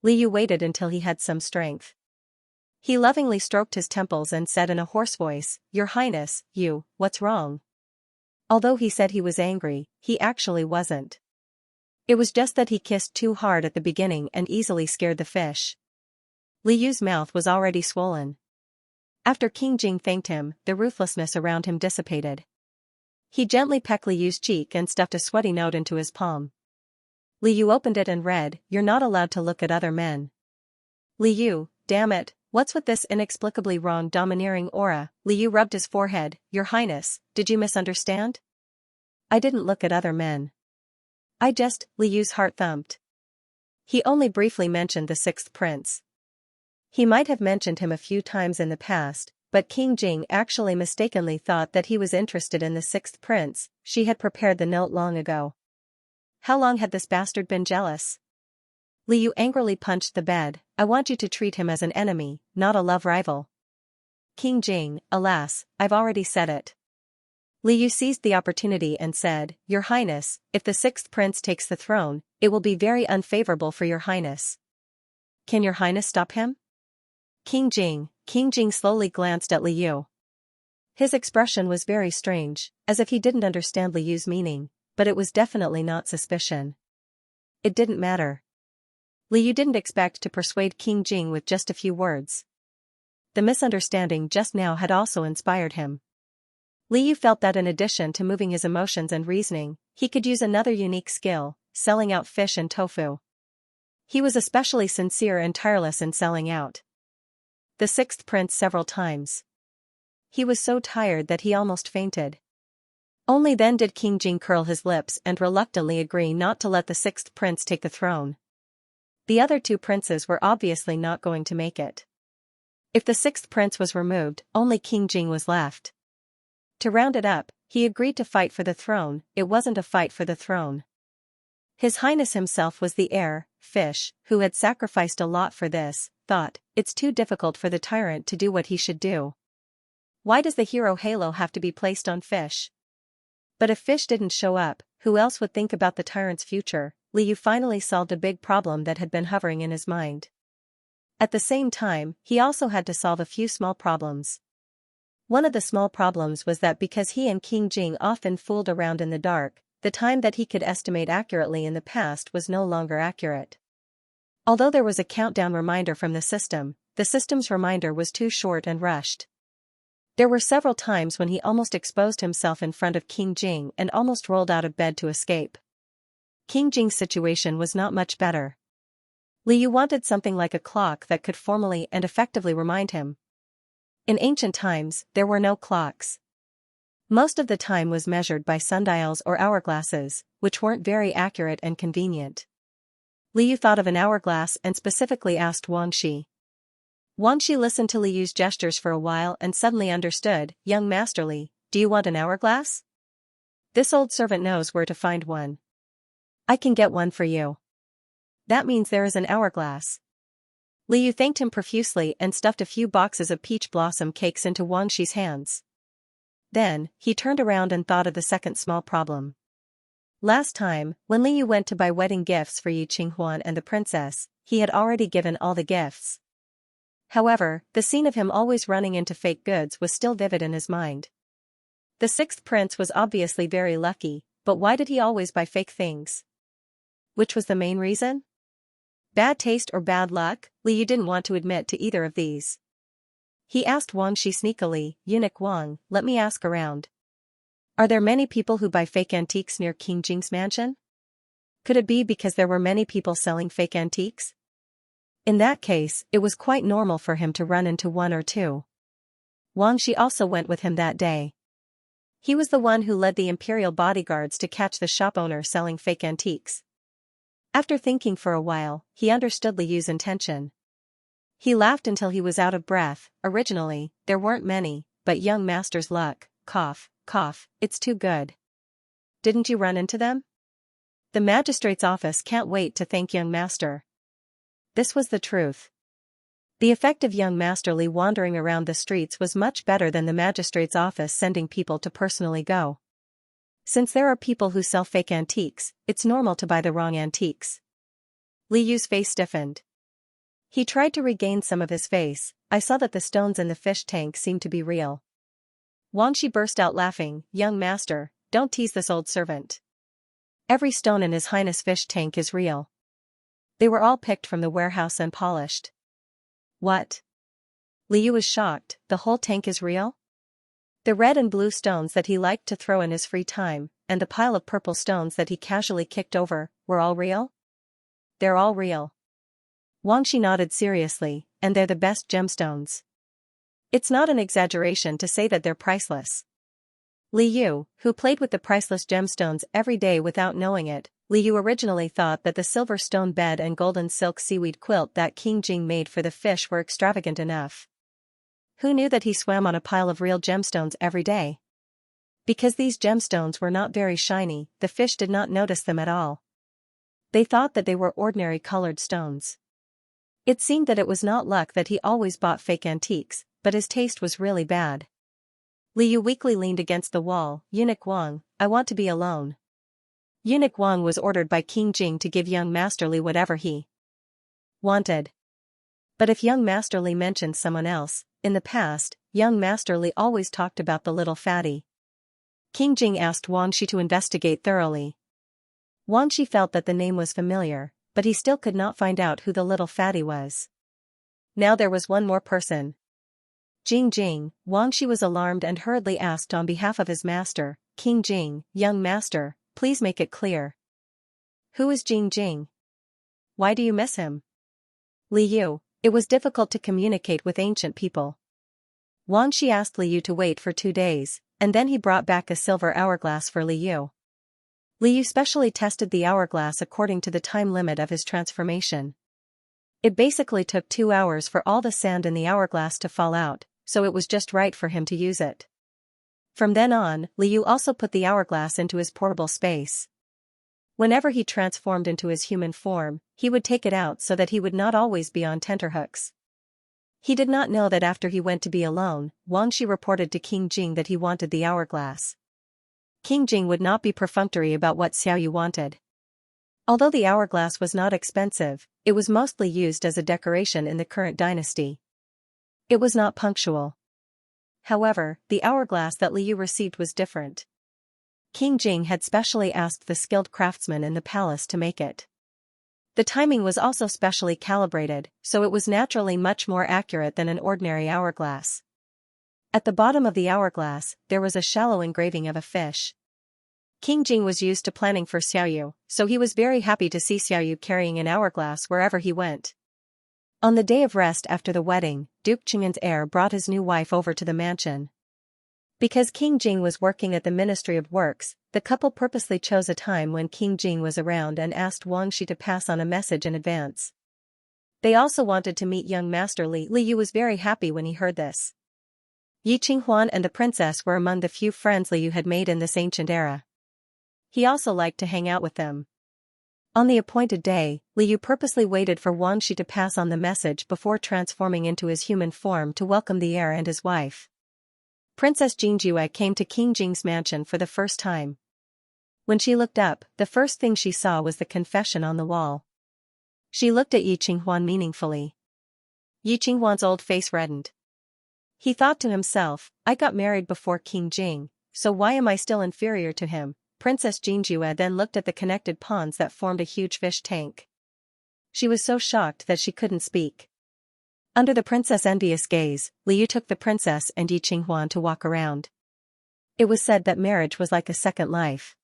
Liu waited until he had some strength. He lovingly stroked his temples and said in a hoarse voice, "Your Highness, what's wrong?" Although he said he was angry, he actually wasn't. It was just that he kissed too hard at the beginning and easily scared the fish. Liu's mouth was already swollen. After King Jing thanked him, the ruthlessness around him dissipated. He gently pecked Liu's cheek and stuffed a sweaty note into his palm. Liu opened it and read, "You're not allowed to look at other men." Liu, damn it, what's with this inexplicably wrong domineering aura? Liu rubbed his forehead. "Your Highness, did you misunderstand? I didn't look at other men. Liu's heart thumped. He only briefly mentioned the sixth prince. He might have mentioned him a few times in the past, but King Jing actually mistakenly thought that he was interested in the sixth prince. She had prepared the note long ago. How long had this bastard been jealous? Liu angrily punched the bed. "I want you to treat him as an enemy, not a love rival." King Jing, alas, I've already said it. Liu seized the opportunity and said, "Your Highness, if the sixth prince takes the throne, it will be very unfavorable for your Highness. Can your Highness stop him?" King Jing slowly glanced at Liu. His expression was very strange, as if he didn't understand Liu's meaning, but it was definitely not suspicion. It didn't matter. Liu didn't expect to persuade King Jing with just a few words. The misunderstanding just now had also inspired him. Liu felt that in addition to moving his emotions and reasoning, he could use another unique skill, selling out fish and tofu. He was especially sincere and tireless in selling out the sixth prince several times. He was so tired that he almost fainted. Only then did King Jing curl his lips and reluctantly agree not to let the sixth prince take the throne. The other two princes were obviously not going to make it. If the sixth prince was removed, only King Jing was left. To round it up, he agreed to fight for the throne. It wasn't a fight for the throne. His Highness himself was the heir. Fish, who had sacrificed a lot for this, thought, it's too difficult for the tyrant to do what he should do. Why does the hero halo have to be placed on Fish? But if Fish didn't show up, who else would think about the tyrant's future? Liu finally solved a big problem that had been hovering in his mind. At the same time, he also had to solve a few small problems. One of the small problems was that because he and King Jing often fooled around in the dark, the time that he could estimate accurately in the past was no longer accurate. Although there was a countdown reminder from the system's reminder was too short and rushed. There were several times when he almost exposed himself in front of King Jing and almost rolled out of bed to escape. King Jing's situation was not much better. Liu wanted something like a clock that could formally and effectively remind him. In ancient times, there were no clocks. Most of the time was measured by sundials or hourglasses, which weren't very accurate and convenient. Liu thought of an hourglass and specifically asked Wang Shi. Wang Shi listened to Liu's gestures for a while and suddenly understood. "Young Master Li, do you want an hourglass? This old servant knows where to find one. I can get one for you." "That means there is an hourglass." Liu thanked him profusely and stuffed a few boxes of peach blossom cakes into Wang Shi's hands. Then, he turned around and thought of the second small problem. Last time, when Liu went to buy wedding gifts for Yi Qinghuan and the princess, he had already given all the gifts. However, the scene of him always running into fake goods was still vivid in his mind. The sixth prince was obviously very lucky, but why did he always buy fake things? Which was the main reason? Bad taste or bad luck? Liu didn't want to admit to either of these. He asked Wang Shi sneakily, "Eunuch Wang, let me ask around. Are there many people who buy fake antiques near King Jing's mansion? Could it be because there were many people selling fake antiques? In that case, it was quite normal for him to run into one or two. Wang Shi also went with him that day. He was the one who led the imperial bodyguards to catch the shop owner selling fake antiques. After thinking for a while, he understood Li Yu's intention. He laughed until he was out of breath. Originally, there weren't many, but young master's luck, cough, cough, it's too good. Didn't you run into them? The magistrate's office can't wait to thank young master. This was the truth. The effect of young Master Li wandering around the streets was much better than the magistrate's office sending people to personally go. Since there are people who sell fake antiques, it's normal to buy the wrong antiques. Li Yu's face stiffened. He tried to regain some of his face. I saw that the stones in the fish tank seemed to be real. Wang Shi burst out laughing. Young master, don't tease this old servant. Every stone in His Highness fish tank is real. They were all picked from the warehouse and polished. What? Li Yu was shocked. The whole tank is real? The red and blue stones that he liked to throw in his free time, and the pile of purple stones that he casually kicked over, were all real? They're all real. Wang Shi nodded seriously, and they're the best gemstones. It's not an exaggeration to say that they're priceless. Li Yu, who played with the priceless gemstones every day without knowing it, Li Yu originally thought that the silver stone bed and golden silk seaweed quilt that King Jing made for the fish were extravagant enough. Who knew that he swam on a pile of real gemstones every day? Because these gemstones were not very shiny, the fish did not notice them at all. They thought that they were ordinary colored stones. It seemed that it was not luck that he always bought fake antiques, but his taste was really bad. Li Yu weakly leaned against the wall. Eunuch Wang, I want to be alone. Eunuch Wang was ordered by King Jing to give young Master Li whatever he wanted. But if young Master Li mentioned someone else, in the past, young Master Li always talked about the little fatty. King Jing asked Wang Shi to investigate thoroughly. Wang Shi felt that the name was familiar, but he still could not find out who the little fatty was. Now there was one more person. Jing. Wang Shi was alarmed and hurriedly asked on behalf of his master, King Jing, young master, please make it clear. Who is Jing? Why do you miss him? Li Yu, it was difficult to communicate with ancient people. Wang Shi asked Li Yu to wait for 2 days, and then he brought back a silver hourglass for Li Yu. Li Yu specially tested the hourglass according to the time limit of his transformation. It basically took 2 hours for all the sand in the hourglass to fall out, so it was just right for him to use it. From then on, Li Yu also put the hourglass into his portable space. Whenever he transformed into his human form, he would take it out so that he would not always be on tenterhooks. He did not know that after he went to be alone, Wang Shi reported to King Jing that he wanted the hourglass. King Jing would not be perfunctory about what Xiaoyu wanted. Although the hourglass was not expensive, it was mostly used as a decoration in the current dynasty. It was not punctual. However, the hourglass that Li Yu received was different. King Jing had specially asked the skilled craftsman in the palace to make it. The timing was also specially calibrated, so it was naturally much more accurate than an ordinary hourglass. At the bottom of the hourglass, there was a shallow engraving of a fish. King Jing was used to planning for Xiaoyu, so he was very happy to see Xiaoyu carrying an hourglass wherever he went. On the day of rest after the wedding, Duke Cheng'en's heir brought his new wife over to the mansion. Because King Jing was working at the Ministry of Works, the couple purposely chose a time when King Jing was around and asked Wang Shi to pass on a message in advance. They also wanted to meet young Master Li. Li Yu was very happy when he heard this. Yi Qinghuan and the princess were among the few friends Li Yu had made in this ancient era. He also liked to hang out with them. On the appointed day, Li Yu purposely waited for Wang Shi to pass on the message before transforming into his human form to welcome the heir and his wife. Princess Jingjue came to King Jing's mansion for the first time. When she looked up, the first thing she saw was the confession on the wall. She looked at Yi Qinghuan meaningfully. Yi Qinghuan's old face reddened. He thought to himself, I got married before King Jing, so why am I still inferior to him? Princess Jingjue then looked at the connected ponds that formed a huge fish tank. She was so shocked that she couldn't speak. Under the princess' envious gaze, Li Yu took the princess and Yi Qinghuan to walk around. It was said that marriage was like a second life.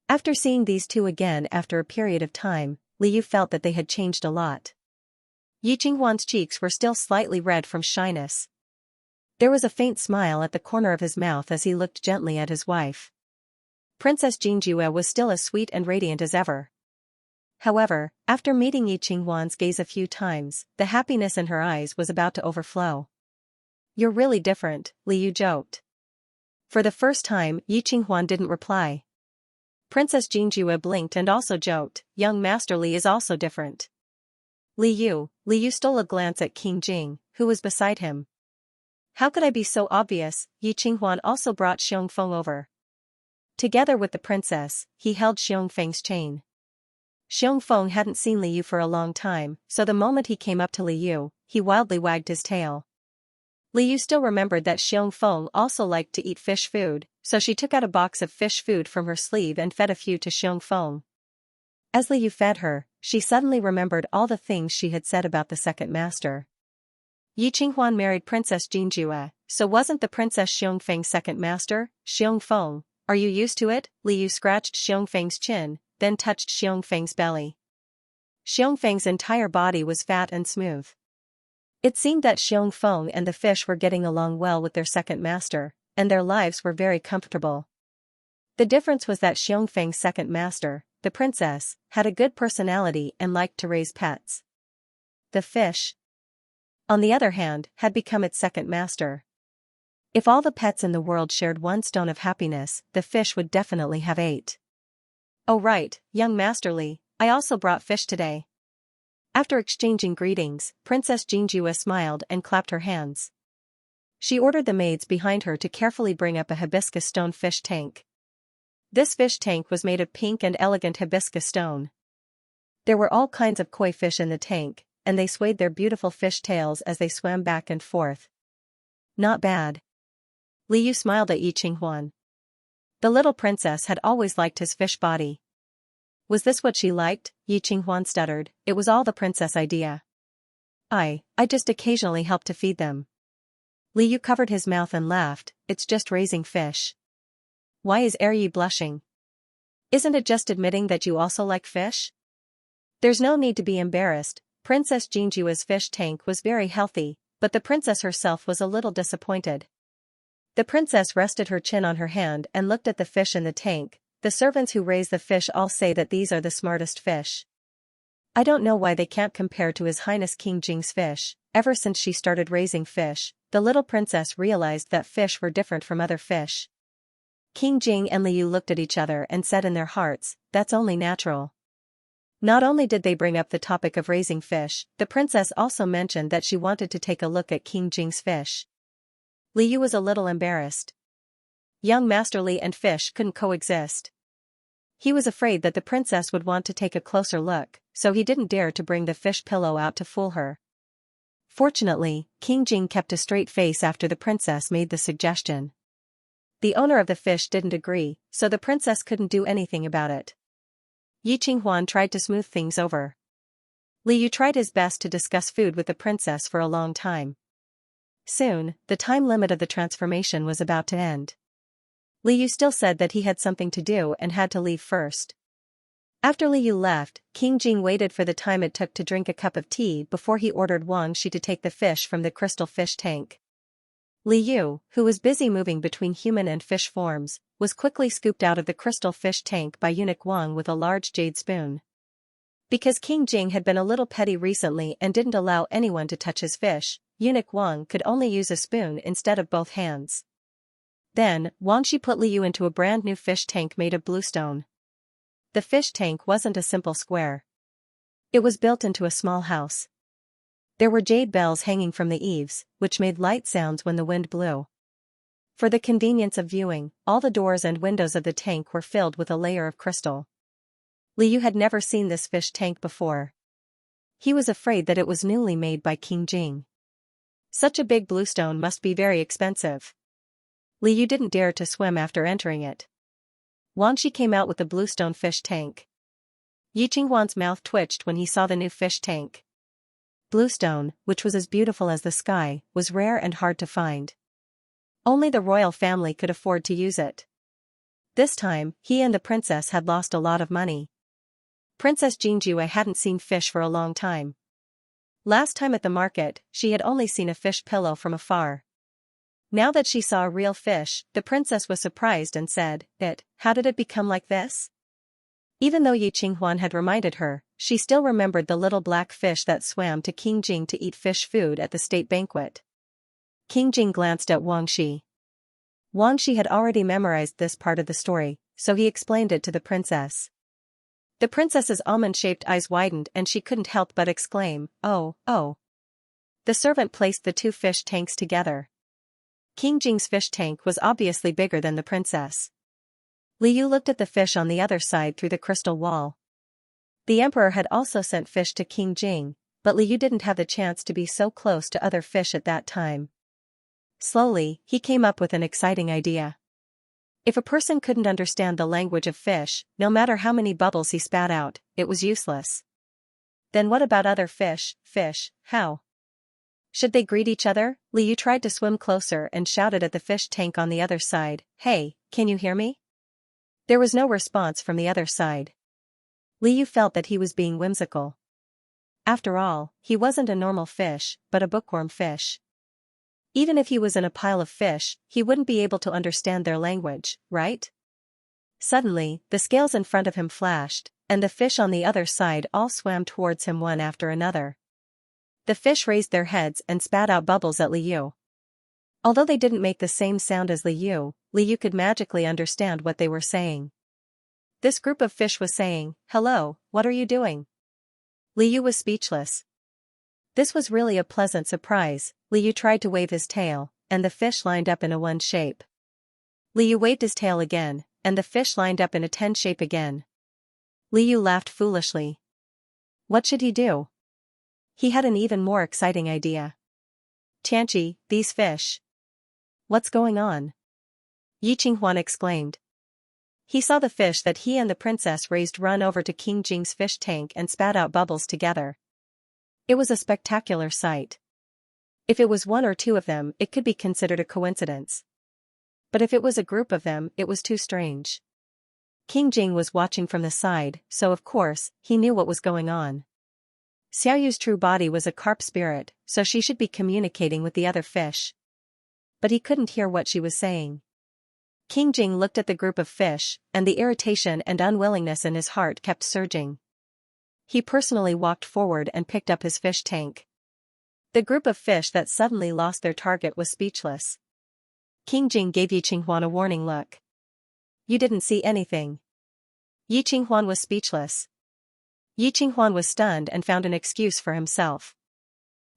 After seeing these two again after a period of time, Liu felt that they had changed a lot. Yi Qinghuan's cheeks were still slightly red from shyness. There was a faint smile at the corner of his mouth as he looked gently at his wife. Princess Jingjue was still as sweet and radiant as ever. However, after meeting Yi Qinghuan's gaze a few times, the happiness in her eyes was about to overflow. "You're really different," Liu joked. For the first time, Yi Qinghuan didn't reply. Princess Jingjue blinked and also joked, "Young Master Li is also different." Liu stole a glance at King Jing, who was beside him. "How could I be so obvious?" Yi Qinghuan also brought Xiongfeng over. Together with the princess, he held Xiongfeng's chain. Xiongfeng hadn't seen Liu for a long time, so the moment he came up to Liu, he wildly wagged his tail. Liu still remembered that Xiongfeng also liked to eat fish food, so she took out a box of fish food from her sleeve and fed a few to Xiongfeng. As Liu fed her, she suddenly remembered all the things she had said about the second master. Yi Qinghuan married Princess Jingjue, so wasn't the Princess Xiongfeng's second master? "Xiongfeng, are you used to it?" Liu scratched Xiongfeng's chin, then touched Xiongfeng's belly. Xiongfeng's entire body was fat and smooth. It seemed that Xiongfeng and the fish were getting along well with their second master, and their lives were very comfortable. The difference was that Xiongfeng's second master, the princess, had a good personality and liked to raise pets. The fish, on the other hand, had become its second master. If all the pets in the world shared one stone of happiness, the fish would definitely have 8. "Oh right, young Master Li, I also brought fish today." After exchanging greetings, Princess Jingjue smiled and clapped her hands. She ordered the maids behind her to carefully bring up a hibiscus stone fish tank. This fish tank was made of pink and elegant hibiscus stone. There were all kinds of koi fish in the tank, and they swayed their beautiful fish tails as they swam back and forth. "Not bad." Liu smiled at Yi Qinghuan. The little princess had always liked his fish body. Was this what she liked? Yi Qinghuan stuttered. "It was all the princess' idea. I just occasionally helped to feed them." Liu covered his mouth and laughed. "It's just raising fish." "Why is Yi blushing? Isn't it just admitting that you also like fish?" "There's no need to be embarrassed." Princess Jingjue's fish tank was very healthy, but the princess herself was a little disappointed. The princess rested her chin on her hand and looked at the fish in the tank. "The servants who raise the fish all say that these are the smartest fish. I don't know why they can't compare to His Highness King Jing's fish." Ever since she started raising fish, the little princess realized that fish were different from other fish. King Jing and Liu looked at each other and said in their hearts, "That's only natural." Not only did they bring up the topic of raising fish, the princess also mentioned that she wanted to take a look at King Jing's fish. Liu was a little embarrassed. Young Master Li and fish couldn't coexist. He was afraid that the princess would want to take a closer look, so he didn't dare to bring the fish pillow out to fool her. Fortunately, King Jing kept a straight face after the princess made the suggestion. The owner of the fish didn't agree, so the princess couldn't do anything about it. Yi Qinghuan tried to smooth things over. Liu tried his best to discuss food with the princess for a long time. Soon, the time limit of the transformation was about to end. Liu still said that he had something to do and had to leave first. After Liu left, King Jing waited for the time it took to drink a cup of tea before he ordered Wang Shi to take the fish from the crystal fish tank. Liu, who was busy moving between human and fish forms, was quickly scooped out of the crystal fish tank by eunuch Wang with a large jade spoon. Because King Jing had been a little petty recently and didn't allow anyone to touch his fish, eunuch Wang could only use a spoon instead of both hands. Then, Wang Shi put Liu into a brand new fish tank made of bluestone. The fish tank wasn't a simple square. It was built into a small house. There were jade bells hanging from the eaves, which made light sounds when the wind blew. For the convenience of viewing, all the doors and windows of the tank were filled with a layer of crystal. Liu had never seen this fish tank before. He was afraid that it was newly made by King Jing. Such a big bluestone must be very expensive. Liu didn't dare to swim after entering it. Wang Shi came out with the bluestone fish tank. Yi Qinghuan's mouth twitched when he saw the new fish tank. Bluestone, which was as beautiful as the sky, was rare and hard to find. Only the royal family could afford to use it. This time, he and the princess had lost a lot of money. Princess Xianxia hadn't seen fish for a long time. Last time at the market, she had only seen a fish pillow from afar. Now that she saw a real fish, the princess was surprised and said, How did it become like this?" Even though Yi Qinghuan had reminded her, she still remembered the little black fish that swam to King Jing to eat fish food at the state banquet. King Jing glanced at Wang Shi. Wang Shi had already memorized this part of the story, so he explained it to the princess. The princess's almond-shaped eyes widened and she couldn't help but exclaim, "Oh, oh." The servant placed the two fish tanks together. King Jing's fish tank was obviously bigger than the princess. Liu looked at the fish on the other side through the crystal wall. The emperor had also sent fish to King Jing, but Liu didn't have the chance to be so close to other fish at that time. Slowly, he came up with an exciting idea. If a person couldn't understand the language of fish, no matter how many bubbles he spat out, it was useless. Then what about other fish? How? Should they greet each other? Liu tried to swim closer and shouted at the fish tank on the other side, "Hey, can you hear me?" There was no response from the other side. Liu felt that he was being whimsical. After all, he wasn't a normal fish, but a bookworm fish. Even if he was in a pile of fish, he wouldn't be able to understand their language, right? Suddenly, the scales in front of him flashed, and the fish on the other side all swam towards him one after another. The fish raised their heads and spat out bubbles at Liu. Although they didn't make the same sound as Liu could magically understand what they were saying. This group of fish was saying, "Hello, what are you doing?" Liu was speechless. This was really a pleasant surprise. Liu tried to wave his tail, and the fish lined up in a 1 shape. Liu waved his tail again, and the fish lined up in a 10 shape again. Liu laughed foolishly. What should he do? He had an even more exciting idea. "Tianqi, these fish. What's going on?" Yi Qinghuan exclaimed. He saw the fish that he and the princess raised run over to King Jing's fish tank and spat out bubbles together. It was a spectacular sight. If it was 1 or 2 of them, it could be considered a coincidence. But if it was a group of them, it was too strange. King Jing was watching from the side, so of course, he knew what was going on. Xiaoyu's true body was a carp spirit, so she should be communicating with the other fish. But he couldn't hear what she was saying. King Jing looked at the group of fish, and the irritation and unwillingness in his heart kept surging. He personally walked forward and picked up his fish tank. The group of fish that suddenly lost their target was speechless. King Jing gave Yi Qinghuan a warning look. "You didn't see anything." Yi Qinghuan was speechless. Yi Qinghuan was stunned and found an excuse for himself.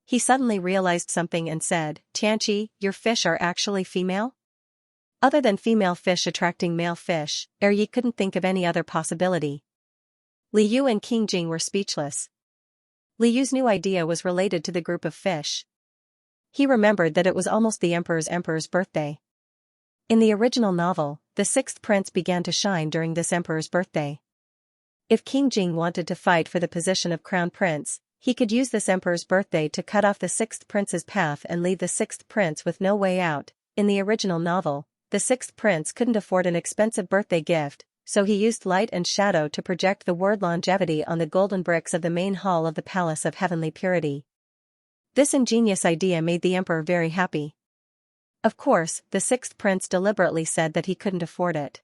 He suddenly realized something and said, "Tianqi, your fish are actually female?" Other than female fish attracting male fish, Yi couldn't think of any other possibility. Liu and King Jing were speechless. Liu's new idea was related to the group of fish. He remembered that it was almost the emperor's birthday. In the original novel, the 6th prince began to shine during this emperor's birthday. If King Jing wanted to fight for the position of crown prince, he could use this emperor's birthday to cut off the 6th prince's path and leave the 6th prince with no way out. In the original novel, the 6th prince couldn't afford an expensive birthday gift, so he used light and shadow to project the word longevity on the golden bricks of the main hall of the Palace of Heavenly Purity. This ingenious idea made the emperor very happy. Of course, the 6th prince deliberately said that he couldn't afford it.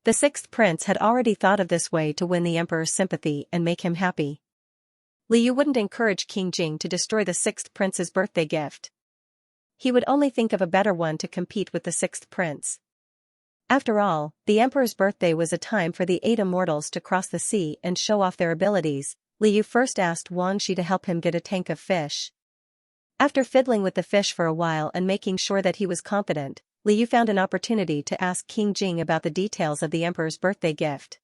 The 6th prince had already thought of this way to win the emperor's sympathy and make him happy. Liu wouldn't encourage King Jing to destroy the 6th prince's birthday gift. He would only think of a better one to compete with the 6th prince. After all, the emperor's birthday was a time for the 8 immortals to cross the sea and show off their abilities. Liu first asked Wang Shi to help him get a tank of fish. After fiddling with the fish for a while and making sure that he was competent, Liu found an opportunity to ask King Jing about the details of the emperor's birthday gift.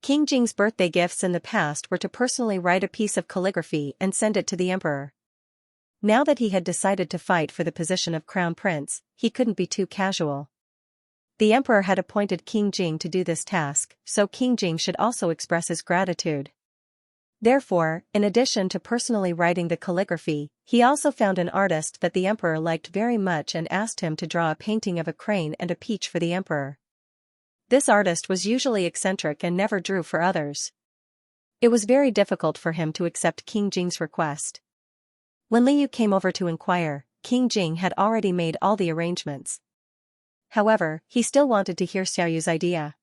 King Jing's birthday gifts in the past were to personally write a piece of calligraphy and send it to the emperor. Now that he had decided to fight for the position of crown prince, he couldn't be too casual. The emperor had appointed King Jing to do this task, so King Jing should also express his gratitude. Therefore, in addition to personally writing the calligraphy, he also found an artist that the emperor liked very much and asked him to draw a painting of a crane and a peach for the emperor. This artist was usually eccentric and never drew for others. It was very difficult for him to accept King Jing's request. When Liu came over to inquire, King Jing had already made all the arrangements. However, he still wanted to hear Xiaoyu's idea.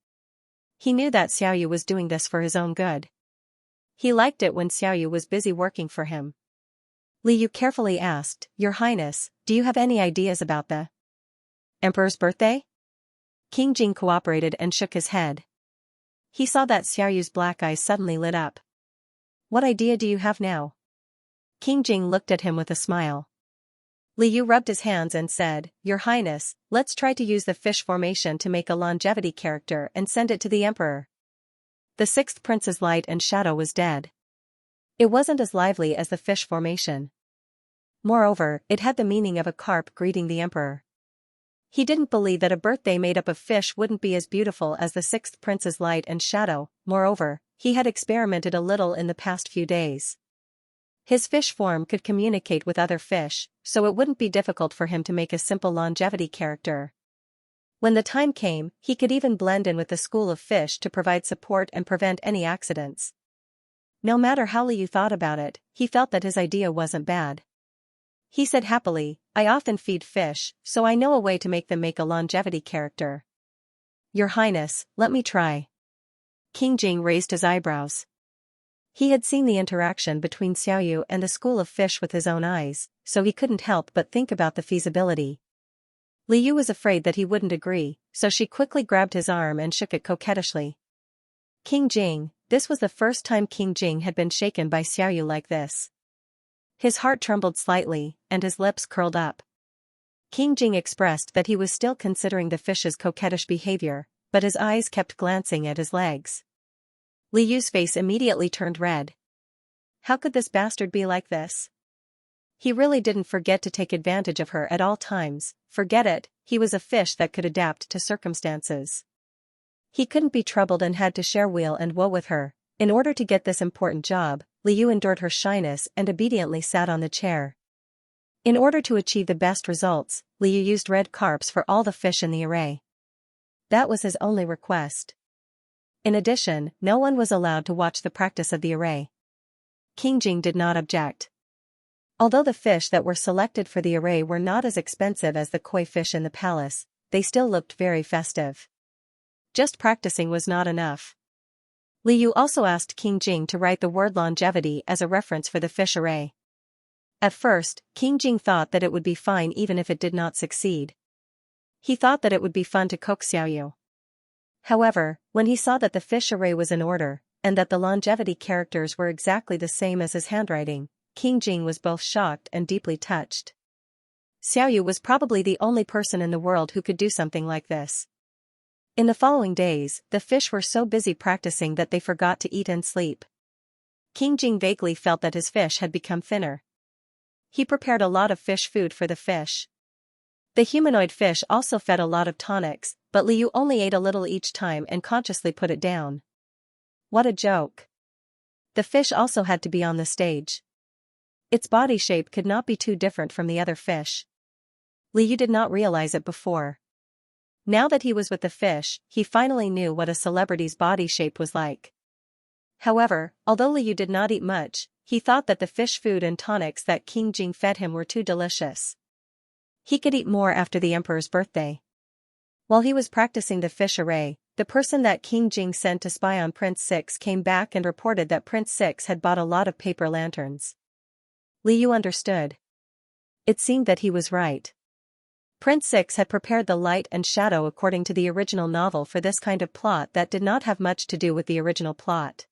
He knew that Xiaoyu was doing this for his own good. He liked it when Xiaoyu was busy working for him. Liu carefully asked, "Your Highness, do you have any ideas about the emperor's birthday?" King Jing cooperated and shook his head. He saw that Xiaoyu's black eyes suddenly lit up. "What idea do you have now?" King Jing looked at him with a smile. Liu rubbed his hands and said, "Your Highness, let's try to use the fish formation to make a longevity character and send it to the emperor." The sixth prince's light and shadow was dead. It wasn't as lively as the fish formation. Moreover, it had the meaning of a carp greeting the emperor. He didn't believe that a birthday made up of fish wouldn't be as beautiful as the sixth prince's light and shadow. Moreover, he had experimented a little in the past few days. His fish form could communicate with other fish, so it wouldn't be difficult for him to make a simple longevity character. When the time came, he could even blend in with the school of fish to provide support and prevent any accidents. No matter how Liu thought about it, he felt that his idea wasn't bad. He said happily, "I often feed fish, so I know a way to make them make a longevity character." "Your Highness, let me try." King Jing raised his eyebrows. He had seen the interaction between Xiaoyu and the school of fish with his own eyes, so he couldn't help but think about the feasibility. Liu was afraid that he wouldn't agree, so she quickly grabbed his arm and shook it coquettishly. King Jing, this was the first time King Jing had been shaken by Xiaoyu like this. His heart trembled slightly, and his lips curled up. King Jing expressed that he was still considering the fish's coquettish behavior, but his eyes kept glancing at his legs. Liu's face immediately turned red. How could this bastard be like this? He really didn't forget to take advantage of her at all times. Forget it, he was a fish that could adapt to circumstances. He couldn't be troubled and had to share weal and woe with her. In order to get this important job, Liu endured her shyness and obediently sat on the chair. In order to achieve the best results, Liu used red carps for all the fish in the array. That was his only request. In addition, no one was allowed to watch the practice of the array. King Jing did not object. Although the fish that were selected for the array were not as expensive as the koi fish in the palace, they still looked very festive. Just practicing was not enough. Liu also asked King Jing to write the word longevity as a reference for the fish array. At first, King Jing thought that it would be fine even if it did not succeed. He thought that it would be fun to coax Xiaoyu. However, when he saw that the fish array was in order, and that the longevity characters were exactly the same as his handwriting, King Jing was both shocked and deeply touched. Xiaoyu was probably the only person in the world who could do something like this. In the following days, the fish were so busy practicing that they forgot to eat and sleep. King Jing vaguely felt that his fish had become thinner. He prepared a lot of fish food for the fish. The humanoid fish also fed a lot of tonics, but Liu only ate a little each time and consciously put it down. What a joke. The fish also had to be on the stage. Its body shape could not be too different from the other fish. Liu did not realize it before. Now that he was with the fish, he finally knew what a celebrity's body shape was like. However, although Liu did not eat much, he thought that the fish food and tonics that King Jing fed him were too delicious. He could eat more after the emperor's birthday. While he was practicing the fish array, the person that King Jing sent to spy on Prince Six came back and reported that Prince Six had bought a lot of paper lanterns. Liu understood. It seemed that he was right. Prince Six had prepared the light and shadow according to the original novel for this kind of plot that did not have much to do with the original plot.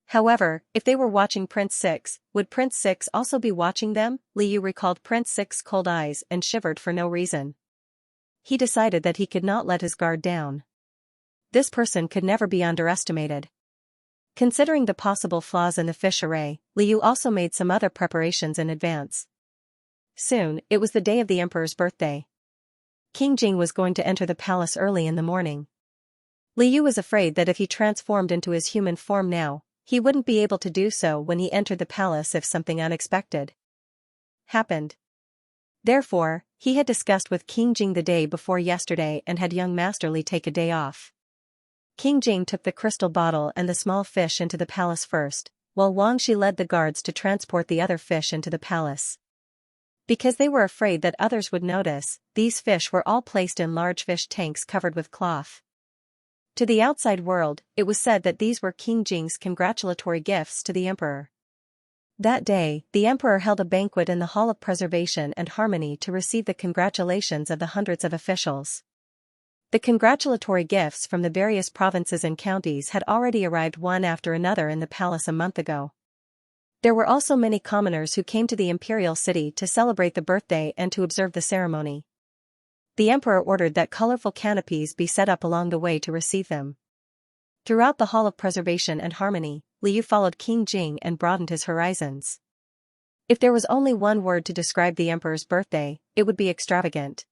However, if they were watching Prince Six, would Prince Six also be watching them? Liu recalled Prince Six's cold eyes and shivered for no reason. He decided that he could not let his guard down. This person could never be underestimated. Considering the possible flaws in the fish array, Liu also made some other preparations in advance. Soon, it was the day of the emperor's birthday. King Jing was going to enter the palace early in the morning. Liu was afraid that if he transformed into his human form now, He wouldn't be able to do so when he entered the palace if something unexpected happened. Therefore, he had discussed with King Jing the day before yesterday and had young Master Li take a day off. King Jing took the crystal bottle and the small fish into the palace first, while Wang Shi led the guards to transport the other fish into the palace. Because they were afraid that others would notice, these fish were all placed in large fish tanks covered with cloth. To the outside world, it was said that these were King Jing's congratulatory gifts to the emperor. That day, the emperor held a banquet in the Hall of Preservation and Harmony to receive the congratulations of the hundreds of officials. The congratulatory gifts from the various provinces and counties had already arrived one after another in the palace a month ago. There were also many commoners who came to the imperial city to celebrate the birthday and to observe the ceremony. The emperor ordered that colorful canopies be set up along the way to receive them. Throughout the Hall of Preservation and Harmony, Liu followed King Jing and broadened his horizons. If there was only one word to describe the emperor's birthday, it would be extravagant.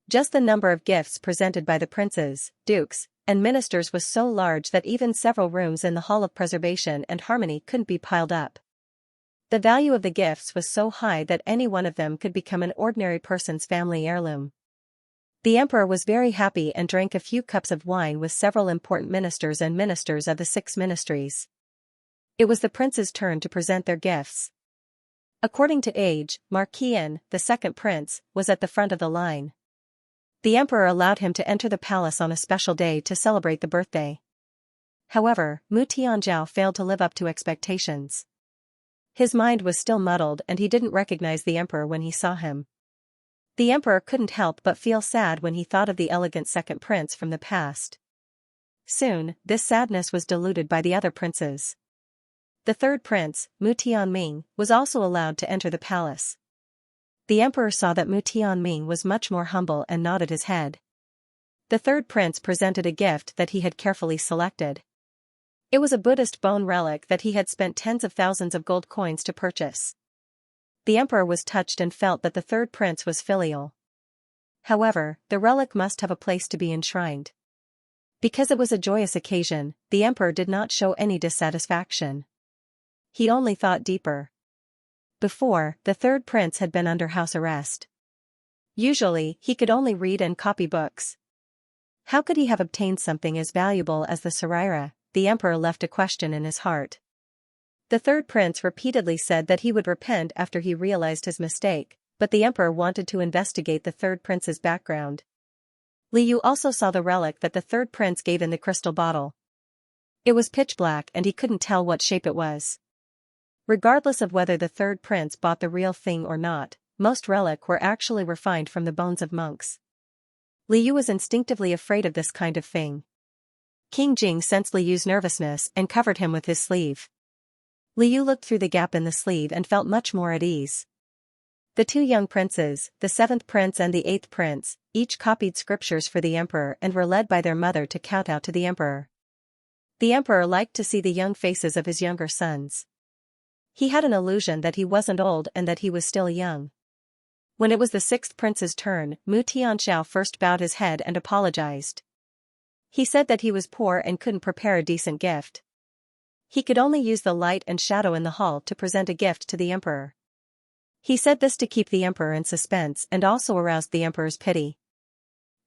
Just the number of gifts presented by the princes, dukes, and ministers was so large that even several rooms in the Hall of Preservation and Harmony couldn't be piled up. The value of the gifts was so high that any one of them could become an ordinary person's family heirloom. The emperor was very happy and drank a few cups of wine with several important ministers and ministers of the 6 ministries. It was the prince's turn to present their gifts. According to age, Marquian, the second prince, was at the front of the line. The emperor allowed him to enter the palace on a special day to celebrate the birthday. However, Mu Tianzhao failed to live up to expectations. His mind was still muddled and he didn't recognize the emperor when he saw him. The emperor couldn't help but feel sad when he thought of the elegant second prince from the past. Soon, this sadness was diluted by the other princes. The third prince, Mu Tianming, was also allowed to enter the palace. The emperor saw that Mu Tianming was much more humble and nodded his head. The third prince presented a gift that he had carefully selected. It was a Buddhist bone relic that he had spent tens of thousands of gold coins to purchase. The emperor was touched and felt that the third prince was filial. However, the relic must have a place to be enshrined. Because it was a joyous occasion, the emperor did not show any dissatisfaction. He only thought deeper. Before, the third prince had been under house arrest. Usually, he could only read and copy books. How could he have obtained something as valuable as the Saraira? The emperor left a question in his heart. The third prince repeatedly said that he would repent after he realized his mistake, but the emperor wanted to investigate the third prince's background. Liu also saw the relic that the third prince gave in the crystal bottle. It was pitch black and he couldn't tell what shape it was. Regardless of whether the third prince bought the real thing or not, most relics were actually refined from the bones of monks. Liu was instinctively afraid of this kind of thing. King Jing sensed Liu's nervousness and covered him with his sleeve. Liu looked through the gap in the sleeve and felt much more at ease. The 2 young princes, the 7th prince and the 8th prince, each copied scriptures for the emperor and were led by their mother to kowtow to the emperor. The emperor liked to see the young faces of his younger sons. He had an illusion that he wasn't old and that he was still young. When it was the 6th prince's turn, Mu Tianzhao first bowed his head and apologized. He said that he was poor and couldn't prepare a decent gift. He could only use the light and shadow in the hall to present a gift to the emperor. He said this to keep the emperor in suspense and also aroused the emperor's pity.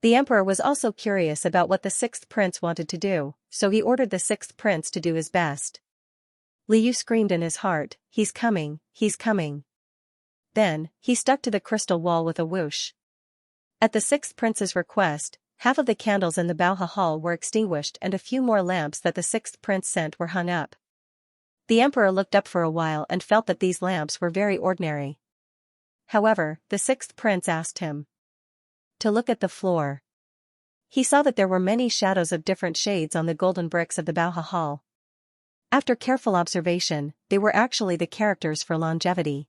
The emperor was also curious about what the 6th prince wanted to do, so he ordered the 6th prince to do his best. Liu screamed in his heart, "He's coming, he's coming." Then, he stuck to the crystal wall with a whoosh. At the 6th prince's request, half of the candles in the Bauha Hall were extinguished and a few more lamps that the 6th prince sent were hung up. The emperor looked up for a while and felt that these lamps were very ordinary. However, the 6th prince asked him to look at the floor. He saw that there were many shadows of different shades on the golden bricks of the Bauha Hall. After careful observation, they were actually the characters for longevity.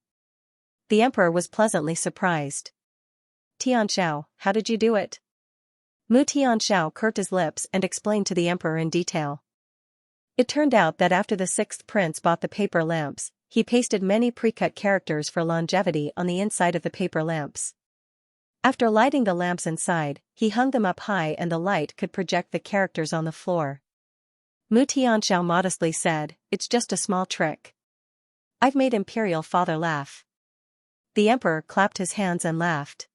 The emperor was pleasantly surprised. "Tianzhao, how did you do it?" Mu Tianzhao curved his lips and explained to the emperor in detail. It turned out that after the 6th prince bought the paper lamps, he pasted many pre-cut characters for longevity on the inside of the paper lamps. After lighting the lamps inside, he hung them up high and the light could project the characters on the floor. Mu Tianxiao modestly said, "It's just a small trick. I've made Imperial Father laugh." The emperor clapped his hands and laughed.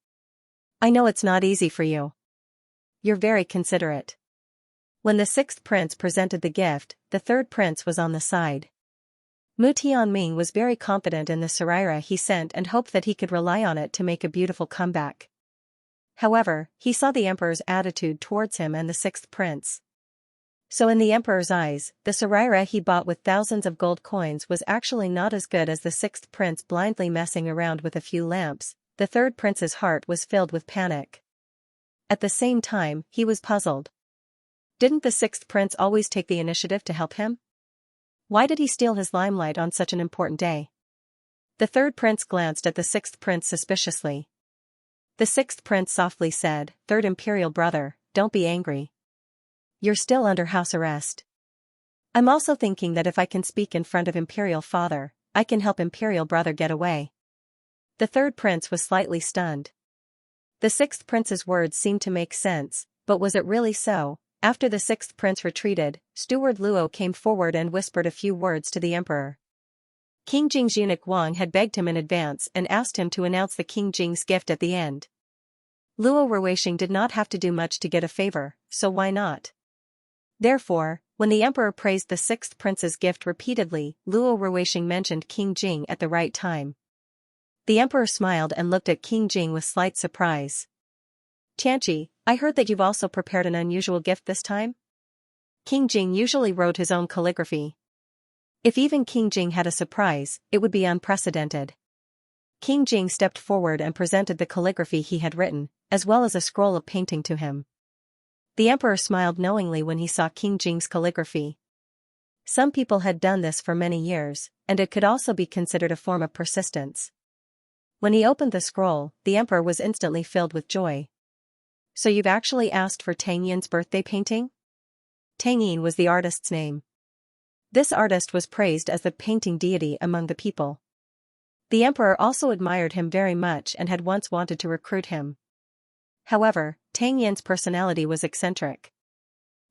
"I know it's not easy for you. You're very considerate." When the sixth prince presented the gift, the third prince was on the side. Mu Tianming was very confident in the saraira he sent and hoped that he could rely on it to make a beautiful comeback. However, he saw the emperor's attitude towards him and the sixth prince. So in the emperor's eyes, the saraira he bought with thousands of gold coins was actually not as good as the sixth prince blindly messing around with a few lamps. The third prince's heart was filled with panic. At the same time, he was puzzled. Didn't the sixth prince always take the initiative to help him? Why did he steal his limelight on such an important day? The third prince glanced at the sixth prince suspiciously. The sixth prince softly said, "Third imperial brother, don't be angry. You're still under house arrest. I'm also thinking that if I can speak in front of Imperial Father, I can help Imperial Brother get away." The third prince was slightly stunned. The sixth prince's words seemed to make sense, but was it really so? After the sixth prince retreated, Steward Luo came forward and whispered a few words to the emperor. King Jing's eunuch Wang had begged him in advance and asked him to announce the King Jing's gift at the end. Luo Ruweixing did not have to do much to get a favor, so why not? Therefore, when the emperor praised the sixth prince's gift repeatedly, Luo Ruweixing mentioned King Jing at the right time. The emperor smiled and looked at King Jing with slight surprise. "Xianxia, I heard that you've also prepared an unusual gift this time?" King Jing usually wrote his own calligraphy. If even King Jing had a surprise, it would be unprecedented. King Jing stepped forward and presented the calligraphy he had written, as well as a scroll of painting to him. The emperor smiled knowingly when he saw King Jing's calligraphy. Some people had done this for many years, and it could also be considered a form of persistence. When he opened the scroll, the emperor was instantly filled with joy. "So you've actually asked for Tang Yin's birthday painting?" Tang Yin was the artist's name. This artist was praised as the painting deity among the people. The emperor also admired him very much and had once wanted to recruit him. However, Tang Yin's personality was eccentric.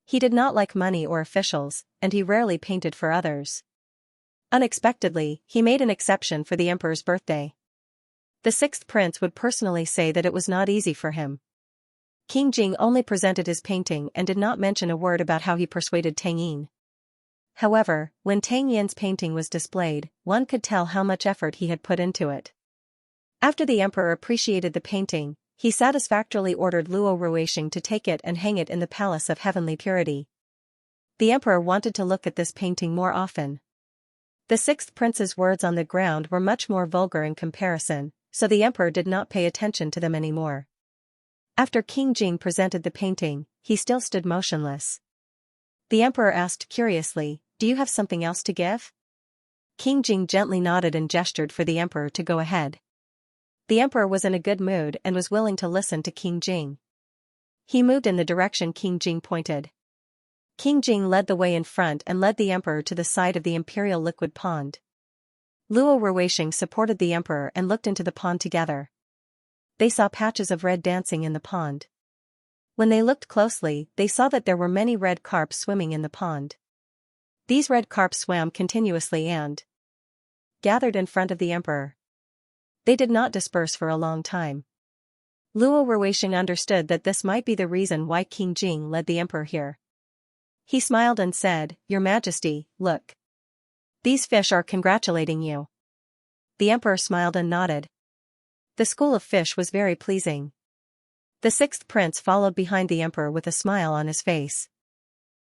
He did not like money or officials, and he rarely painted for others. Unexpectedly, he made an exception for the emperor's birthday. The sixth prince would personally say that it was not easy for him. King Jing only presented his painting and did not mention a word about how he persuaded Tang Yin. However, when Tang Yin's painting was displayed, one could tell how much effort he had put into it. After the emperor appreciated the painting, he satisfactorily ordered Luo Ruweixing to take it and hang it in the Palace of Heavenly Purity. The emperor wanted to look at this painting more often. The sixth prince's words on the ground were much more vulgar in comparison, so the emperor did not pay attention to them anymore. After King Jing presented the painting, he still stood motionless. The emperor asked curiously, "Do you have something else to give?" King Jing gently nodded and gestured for the emperor to go ahead. The emperor was in a good mood and was willing to listen to King Jing. He moved in the direction King Jing pointed. King Jing led the way in front and led the emperor to the side of the imperial liquid pond. Luo Ruweixing supported the emperor and looked into the pond together. They saw patches of red dancing in the pond. When they looked closely, they saw that there were many red carp swimming in the pond. These red carp swam continuously and gathered in front of the emperor. They did not disperse for a long time. Luo Ruweixing understood that this might be the reason why King Jing led the emperor here. He smiled and said, "Your Majesty, look. These fish are congratulating you." The emperor smiled and nodded. The school of fish was very pleasing. The sixth prince followed behind the emperor with a smile on his face.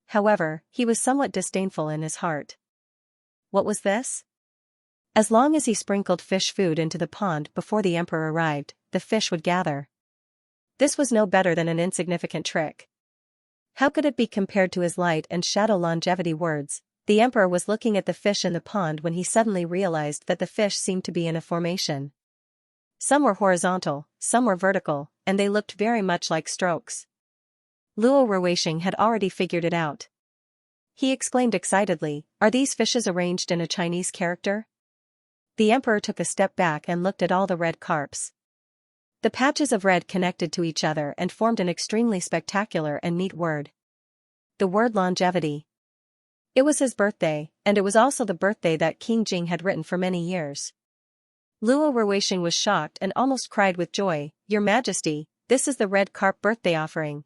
However, he was somewhat disdainful in his heart. What was this? As long as he sprinkled fish food into the pond before the emperor arrived, the fish would gather. This was no better than an insignificant trick. How could it be compared to his light and shadow longevity words? The emperor was looking at the fish in the pond when he suddenly realized that the fish seemed to be in a formation. Some were horizontal, some were vertical, and they looked very much like strokes. Luo Ruweixing had already figured it out. He exclaimed excitedly, "Are these fishes arranged in a Chinese character?" The emperor took a step back and looked at all the red carps. The patches of red connected to each other and formed an extremely spectacular and neat word. The word longevity. It was his birthday, and it was also the birthday that King Jing had written for many years. Luo Ruixing was shocked and almost cried with joy. "Your Majesty, this is the red carp birthday offering."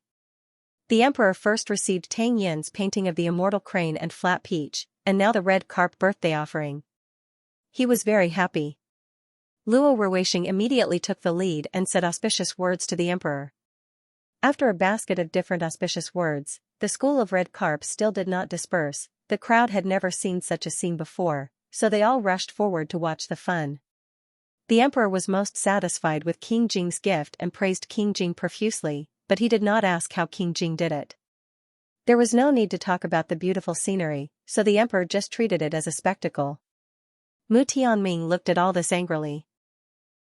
The emperor first received Tang Yin's painting of the immortal crane and flat peach, and now the red carp birthday offering. He was very happy. Luo Ruixing immediately took the lead and said auspicious words to the emperor. After a basket of different auspicious words, the school of red carps still did not disperse. The crowd had never seen such a scene before, so they all rushed forward to watch the fun. The emperor was most satisfied with King Jing's gift and praised King Jing profusely, but he did not ask how King Jing did it. There was no need to talk about the beautiful scenery, so the emperor just treated it as a spectacle. Mu Tianming looked at all this angrily.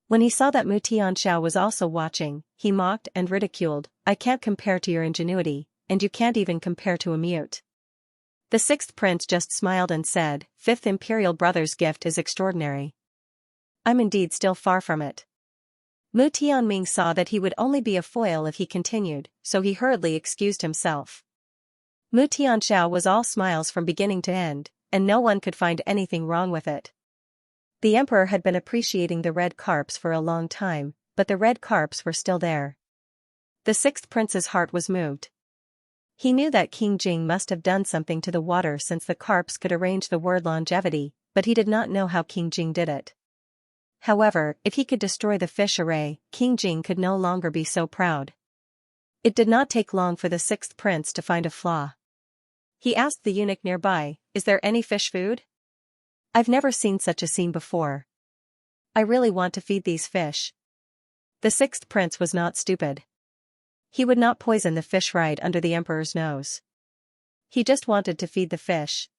When he saw that Mu Tianxiao was also watching, he mocked and ridiculed. "I can't compare to your ingenuity, and you can't even compare to a mute." The sixth prince just smiled and said, "Fifth imperial brother's gift is extraordinary. I'm indeed still far from it." Mu Tianming saw that he would only be a foil if he continued, so he hurriedly excused himself. Mu Tianxiao was all smiles from beginning to end, and no one could find anything wrong with it. The emperor had been appreciating the red carps for a long time, but the red carps were still there. The sixth prince's heart was moved. He knew that King Jing must have done something to the water since the carps could arrange the word longevity, but he did not know how King Jing did it. However, if he could destroy the fish array, King Jing could no longer be so proud. It did not take long for the sixth prince to find a flaw. He asked the eunuch nearby, "Is there any fish food? I've never seen such a scene before. I really want to feed these fish." The sixth prince was not stupid. He would not poison the fish right under the emperor's nose. He just wanted to feed the fish.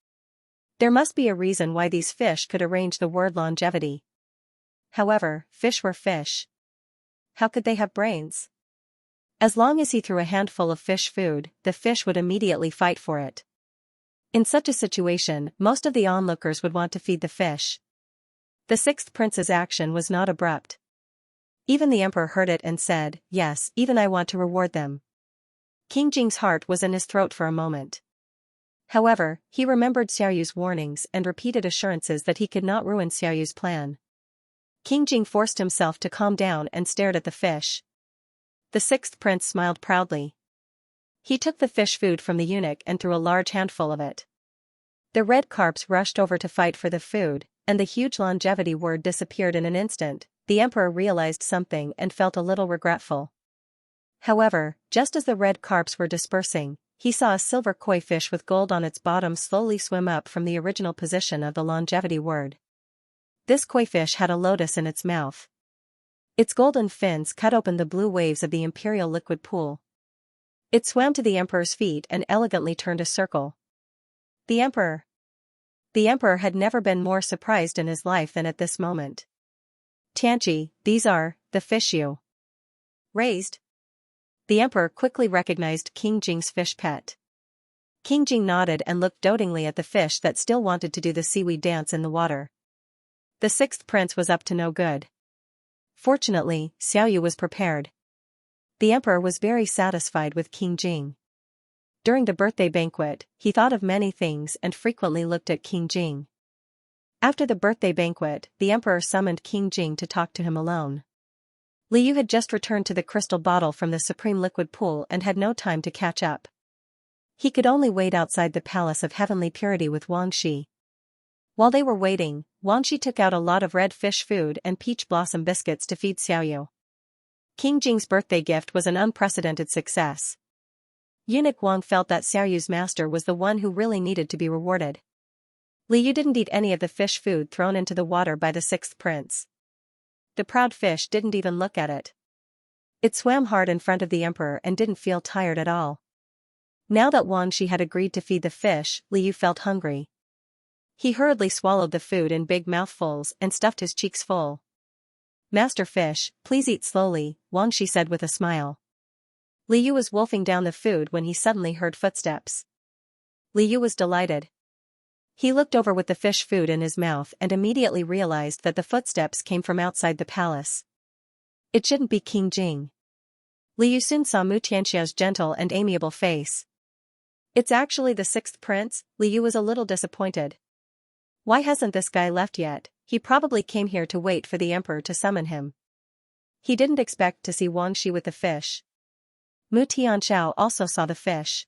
There must be a reason why these fish could arrange the word longevity. However, fish were fish. How could they have brains? As long as he threw a handful of fish food, the fish would immediately fight for it. In such a situation, most of the onlookers would want to feed the fish. The sixth prince's action was not abrupt. Even the emperor heard it and said, "Yes, even I want to reward them." King Jing's heart was in his throat for a moment. However, he remembered Xiaoyu's warnings and repeated assurances that he could not ruin Xiaoyu's plan. King Jing forced himself to calm down and stared at the fish. The sixth prince smiled proudly. He took the fish food from the eunuch and threw a large handful of it. The red carps rushed over to fight for the food, and the huge longevity word disappeared in an instant. The emperor realized something and felt a little regretful. However, just as the red carps were dispersing, he saw a silver koi fish with gold on its bottom slowly swim up from the original position of the longevity word. This koi fish had a lotus in its mouth. Its golden fins cut open the blue waves of the imperial liquid pool. It swam to the emperor's feet and elegantly turned a circle. The emperor had never been more surprised in his life than at this moment. "Tianchi, these are the fish you raised?" The emperor quickly recognized King Jing's fish pet. King Jing nodded and looked dotingly at the fish that still wanted to do the seaweed dance in the water. The sixth prince was up to no good. Fortunately, Xiaoyu was prepared. The emperor was very satisfied with King Jing. During the birthday banquet, he thought of many things and frequently looked at King Jing. After the birthday banquet, the emperor summoned King Jing to talk to him alone. Liu had just returned to the crystal bottle from the supreme liquid pool and had no time to catch up. He could only wait outside the palace of heavenly purity with Wang Shi. While they were waiting, Wang Shi took out a lot of red fish food and peach blossom biscuits to feed Xiaoyu. King Jing's birthday gift was an unprecedented success. Eunuch Wang felt that Xiaoyu's master was the one who really needed to be rewarded. Liu didn't eat any of the fish food thrown into the water by the sixth prince. The proud fish didn't even look at it. It swam hard in front of the emperor and didn't feel tired at all. Now that Wang Shi had agreed to feed the fish, Liu felt hungry. He hurriedly swallowed the food in big mouthfuls and stuffed his cheeks full. "Master Fish, please eat slowly," Wang Shi said with a smile. Liu was wolfing down the food when he suddenly heard footsteps. Liu was delighted. He looked over with the fish food in his mouth and immediately realized that the footsteps came from outside the palace. It shouldn't be King Jing. Liu soon saw Mu Tianxiao's gentle and amiable face. It's actually the sixth prince. Liu was a little disappointed. Why hasn't this guy left yet? He probably came here to wait for the emperor to summon him. He didn't expect to see Wang Shi with the fish. Mu Tianxiao also saw the fish.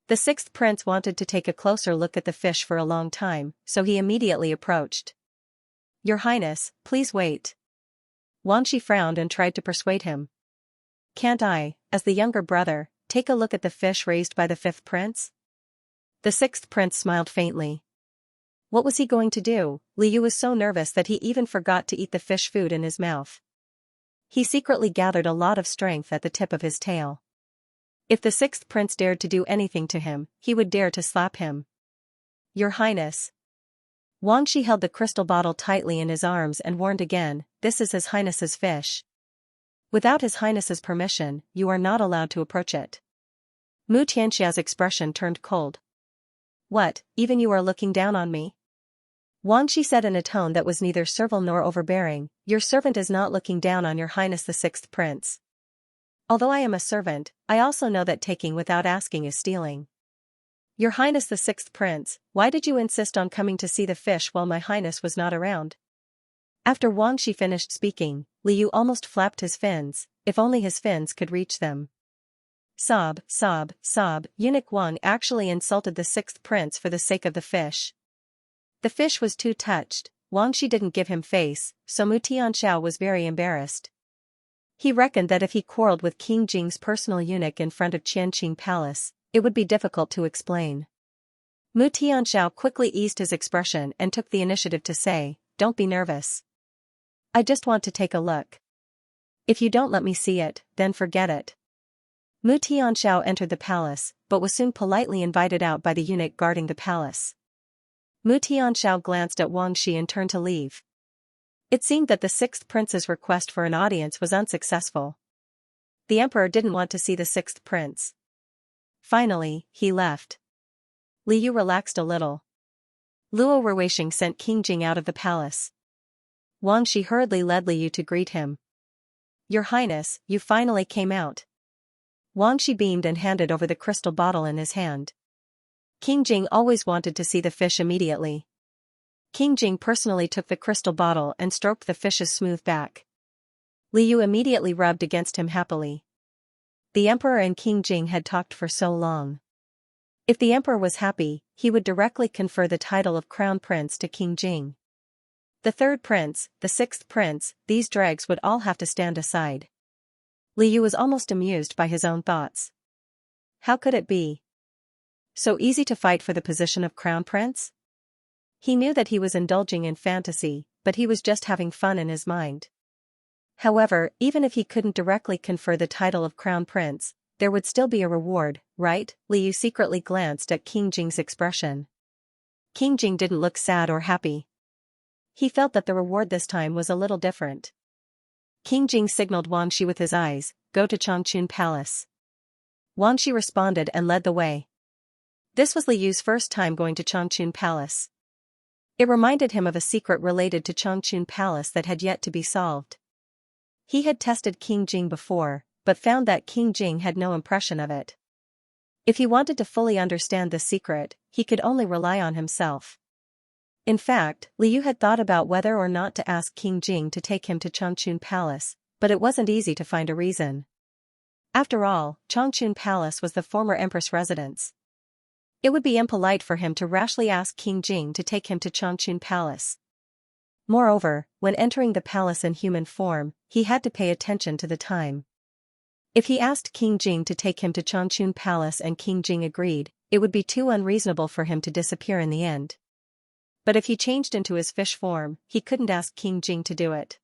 The sixth prince wanted to take a closer look at the fish for a long time, so he immediately approached. Your Highness, please wait. Wang Shi frowned and tried to persuade him. Can't I, as the younger brother, take a look at the fish raised by the fifth prince? The sixth prince smiled faintly. What was he going to do? Liu was so nervous that he even forgot to eat the fish food in his mouth. He secretly gathered a lot of strength at the tip of his tail. If the sixth prince dared to do anything to him, he would dare to slap him. Your Highness. Wang Shi held the crystal bottle tightly in his arms and warned again, this is His Highness's fish. Without His Highness's permission, you are not allowed to approach it. Mu Tianxia's expression turned cold. What, even you are looking down on me? Wang Shi said in a tone that was neither servile nor overbearing, your servant is not looking down on your Highness the sixth prince. Although I am a servant, I also know that taking without asking is stealing. Your Highness the sixth prince, why did you insist on coming to see the fish while my Highness was not around? After Wang Shi finished speaking, Liu almost flapped his fins, if only his fins could reach them. Sob, sob, sob, eunuch Wang actually insulted the sixth prince for the sake of the fish. The fish was too touched, Wang Shi didn't give him face, so Mu Tianxiao was very embarrassed. He reckoned that if he quarreled with King Jing's personal eunuch in front of Qianqing Palace, it would be difficult to explain. Mu Tianxiao quickly eased his expression and took the initiative to say, don't be nervous. I just want to take a look. If you don't let me see it, then forget it. Mu Tianxiao entered the palace, but was soon politely invited out by the eunuch guarding the palace. Mu Tianxiao glanced at Wang Shi and turned to leave. It seemed that the sixth prince's request for an audience was unsuccessful. The emperor didn't want to see the sixth prince. Finally, he left. Liu relaxed a little. Luo Ruisheng sent King Jing out of the palace. Wang Shi hurriedly led Liu to greet him. Your Highness, you finally came out. Wang Shi beamed and handed over the crystal bottle in his hand. King Jing always wanted to see the fish immediately. King Jing personally took the crystal bottle and stroked the fish's smooth back. Liu immediately rubbed against him happily. The emperor and King Jing had talked for so long. If the emperor was happy, he would directly confer the title of crown prince to King Jing. The third prince, the sixth prince, these dregs would all have to stand aside. Liu was almost amused by his own thoughts. How could it be so easy to fight for the position of crown prince? He knew that he was indulging in fantasy, but he was just having fun in his mind. However, even if he couldn't directly confer the title of crown prince, there would still be a reward, right? Liu secretly glanced at King Jing's expression. King Jing didn't look sad or happy. He felt that the reward this time was a little different. King Jing signaled Wang Shi with his eyes, go to Changchun Palace. Wang Shi responded and led the way. This was Liu's first time going to Changchun Palace. It reminded him of a secret related to Changchun Palace that had yet to be solved. He had tested King Jing before, but found that King Jing had no impression of it. If he wanted to fully understand this secret, he could only rely on himself. In fact, Liu had thought about whether or not to ask King Jing to take him to Changchun Palace, but it wasn't easy to find a reason. After all, Changchun Palace was the former empress' residence. It would be impolite for him to rashly ask King Jing to take him to Changchun Palace. Moreover, when entering the palace in human form, he had to pay attention to the time. If he asked King Jing to take him to Changchun Palace and King Jing agreed, it would be too unreasonable for him to disappear in the end. But if he changed into his fish form, he couldn't ask King Jing to do it.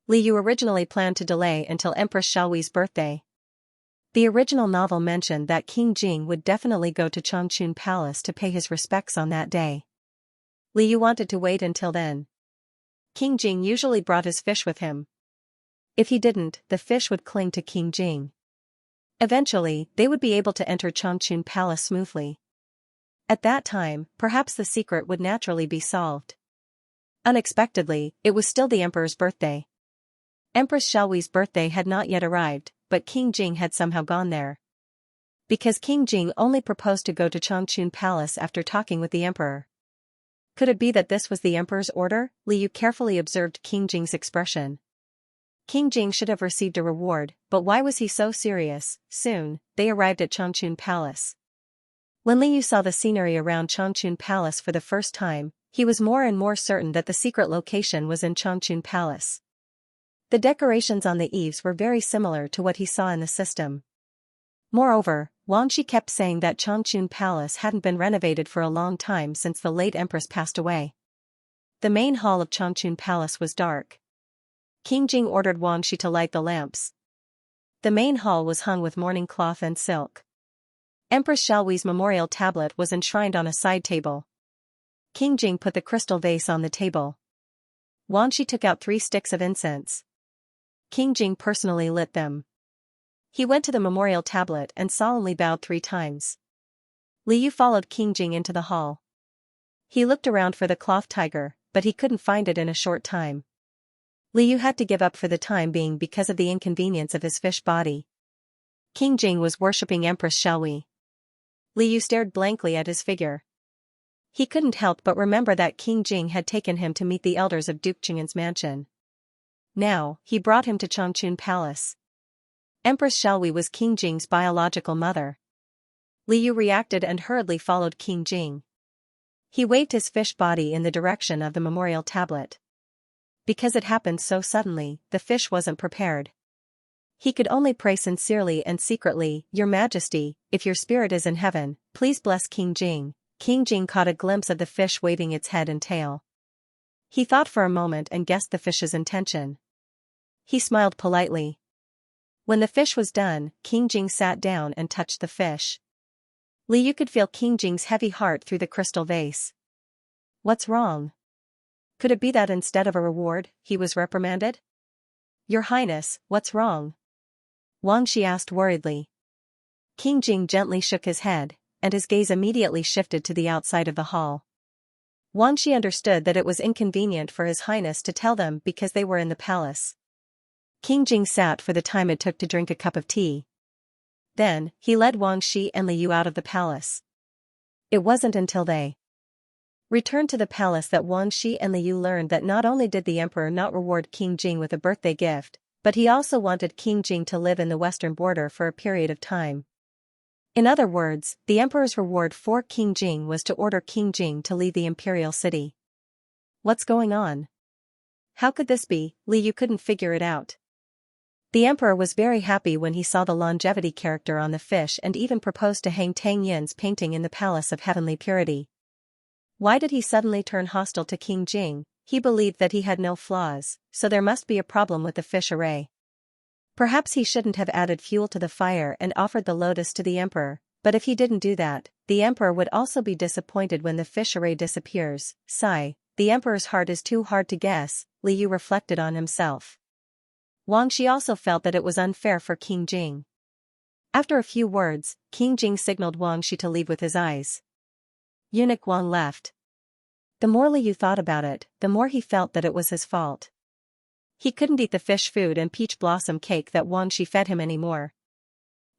Liu originally planned to delay until Empress Xiaoyi's birthday. The original novel mentioned that King Jing would definitely go to Changchun Palace to pay his respects on that day. Liu wanted to wait until then. King Jing usually brought his fish with him. If he didn't, the fish would cling to King Jing. Eventually, they would be able to enter Changchun Palace smoothly. At that time, perhaps the secret would naturally be solved. Unexpectedly, it was still the emperor's birthday. Empress Xiaoyi's birthday had not yet arrived, but King Jing had somehow gone there. Because King Jing only proposed to go to Changchun Palace after talking with the emperor. Could it be that this was the emperor's order? Liu carefully observed King Jing's expression. King Jing should have received a reward, but why was he so serious? Soon, they arrived at Changchun Palace. When Liu saw the scenery around Changchun Palace for the first time, he was more and more certain that the secret location was in Changchun Palace. The decorations on the eaves were very similar to what he saw in the system. Moreover, Wang Shi kept saying that Changchun Palace hadn't been renovated for a long time since the late empress passed away. The main hall of Changchun Palace was dark. King Jing ordered Wang Shi to light the lamps. The main hall was hung with mourning cloth and silk. Empress Xiaohui's memorial tablet was enshrined on a side table. King Jing put the crystal vase on the table. Wang Shi took out 3 sticks of incense. King Jing personally lit them. He went to the memorial tablet and solemnly bowed 3 times. Liu followed King Jing into the hall. He looked around for the cloth tiger, but he couldn't find it in a short time. Liu had to give up for the time being because of the inconvenience of his fish body. King Jing was worshipping Empress Xiaohui. Liu stared blankly at his figure. He couldn't help but remember that King Jing had taken him to meet the elders of Duke Chang'an's mansion. Now, he brought him to Changchun Palace. Empress Xiaohui was King Jing's biological mother. Liu reacted and hurriedly followed King Jing. He waved his fish body in the direction of the memorial tablet. Because it happened so suddenly, the fish wasn't prepared. He could only pray sincerely and secretly, "Your Majesty, if your spirit is in heaven, please bless King Jing." King Jing caught a glimpse of the fish waving its head and tail. He thought for a moment and guessed the fish's intention. He smiled politely. When the fish was done, King Jing sat down and touched the fish. Liu could feel King Jing's heavy heart through the crystal vase. What's wrong? Could it be that instead of a reward, he was reprimanded? Your Highness, what's wrong? Wang Shi asked worriedly. King Jing gently shook his head, and his gaze immediately shifted to the outside of the hall. Wang Shi understood that it was inconvenient for His Highness to tell them because they were in the palace. King Jing sat for the time it took to drink a cup of tea. Then, he led Wang Shi and Liu out of the palace. It wasn't until they returned to the palace that Wang Shi and Liu learned that not only did the emperor not reward King Jing with a birthday gift, but he also wanted King Jing to live in the western border for a period of time. In other words, the emperor's reward for King Jing was to order King Jing to leave the imperial city. What's going on? How could this be? Liu couldn't figure it out. The emperor was very happy when he saw the longevity character on the fish and even proposed to hang Tang Yin's painting in the Palace of Heavenly Purity. Why did he suddenly turn hostile to King Jing? He believed that he had no flaws, so there must be a problem with the fish array. Perhaps he shouldn't have added fuel to the fire and offered the lotus to the emperor, but if he didn't do that, the emperor would also be disappointed when the fish array disappears. Sigh, the emperor's heart is too hard to guess, Liu reflected on himself. Wang Shi also felt that it was unfair for King Jing. After a few words, King Jing signaled Wang Shi to leave with his eyes. Eunuch Wang left. The more Liu thought about it, the more he felt that it was his fault. He couldn't eat the fish food and peach blossom cake that Wang Shi fed him anymore.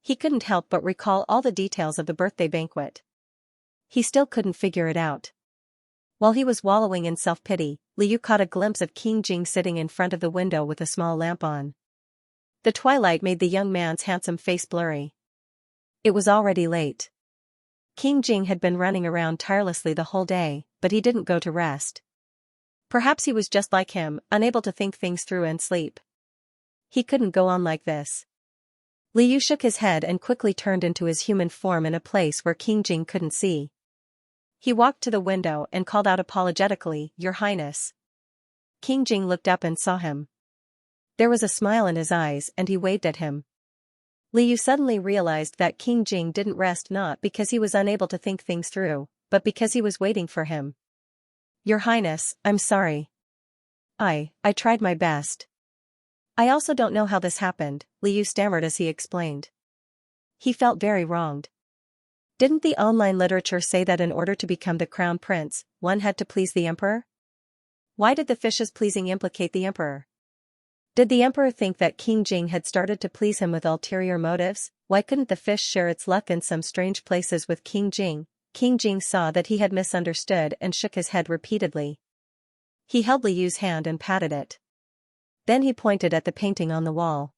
He couldn't help but recall all the details of the birthday banquet. He still couldn't figure it out. While he was wallowing in self-pity, Liu caught a glimpse of King Jing sitting in front of the window with a small lamp on. The twilight made the young man's handsome face blurry. It was already late. King Jing had been running around tirelessly the whole day, but he didn't go to rest. Perhaps he was just like him, unable to think things through and sleep. He couldn't go on like this. Liu shook his head and quickly turned into his human form in a place where King Jing couldn't see. He walked to the window and called out apologetically, "Your Highness." King Jing looked up and saw him. There was a smile in his eyes and he waved at him. Liu suddenly realized that King Jing didn't rest not because he was unable to think things through, but because he was waiting for him. "Your Highness, I'm sorry. I tried my best. I also don't know how this happened," Liu stammered as he explained. He felt very wronged. Didn't the online literature say that in order to become the crown prince, one had to please the emperor? Why did the fish's pleasing implicate the emperor? Did the emperor think that King Jing had started to please him with ulterior motives? Why couldn't the fish share its luck in some strange places with King Jing? King Jing saw that he had misunderstood and shook his head repeatedly. He held Li Yu's hand and patted it. Then he pointed at the painting on the wall.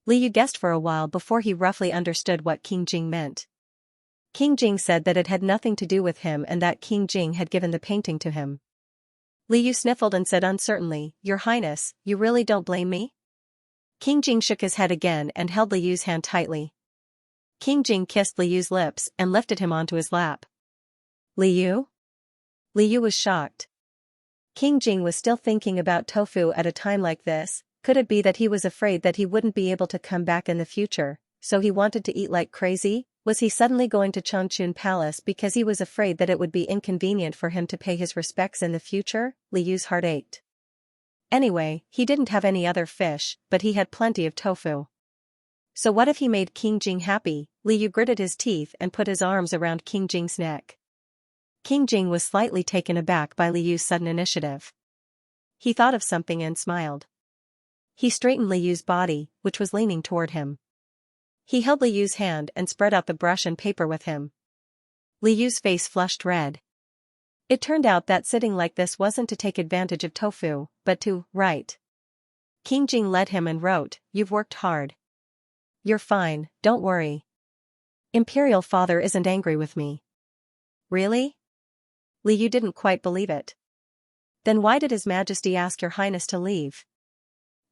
Li Yu guessed for a while before he roughly understood what King Jing meant. King Jing said that it had nothing to do with him and that King Jing had given the painting to him. Li Yu sniffled and said uncertainly, "Your Highness, you really don't blame me?" King Jing shook his head again and held Li Yu's hand tightly. King Jing kissed Li Yu's lips and lifted him onto his lap. "Li Yu?" Li Yu was shocked. King Jing was still thinking about tofu at a time like this. Could it be that he was afraid that he wouldn't be able to come back in the future, so he wanted to eat like crazy? Was he suddenly going to Changchun Palace because he was afraid that it would be inconvenient for him to pay his respects in the future? Li Yu's heart ached. Anyway, he didn't have any other fish, but he had plenty of tofu. So what if he made King Jing happy? Li Yu gritted his teeth and put his arms around King Jing's neck. King Jing was slightly taken aback by Li Yu's sudden initiative. He thought of something and smiled. He straightened Li Yu's body, which was leaning toward him. He held Li Yu's hand and spread out the brush and paper with him. Li Yu's face flushed red. It turned out that sitting like this wasn't to take advantage of tofu, but to write. King Jing led him and wrote, "You've worked hard. You're fine, don't worry. Imperial Father isn't angry with me." "Really?" Li Yu didn't quite believe it. "Then why did His Majesty ask Your Highness to leave?"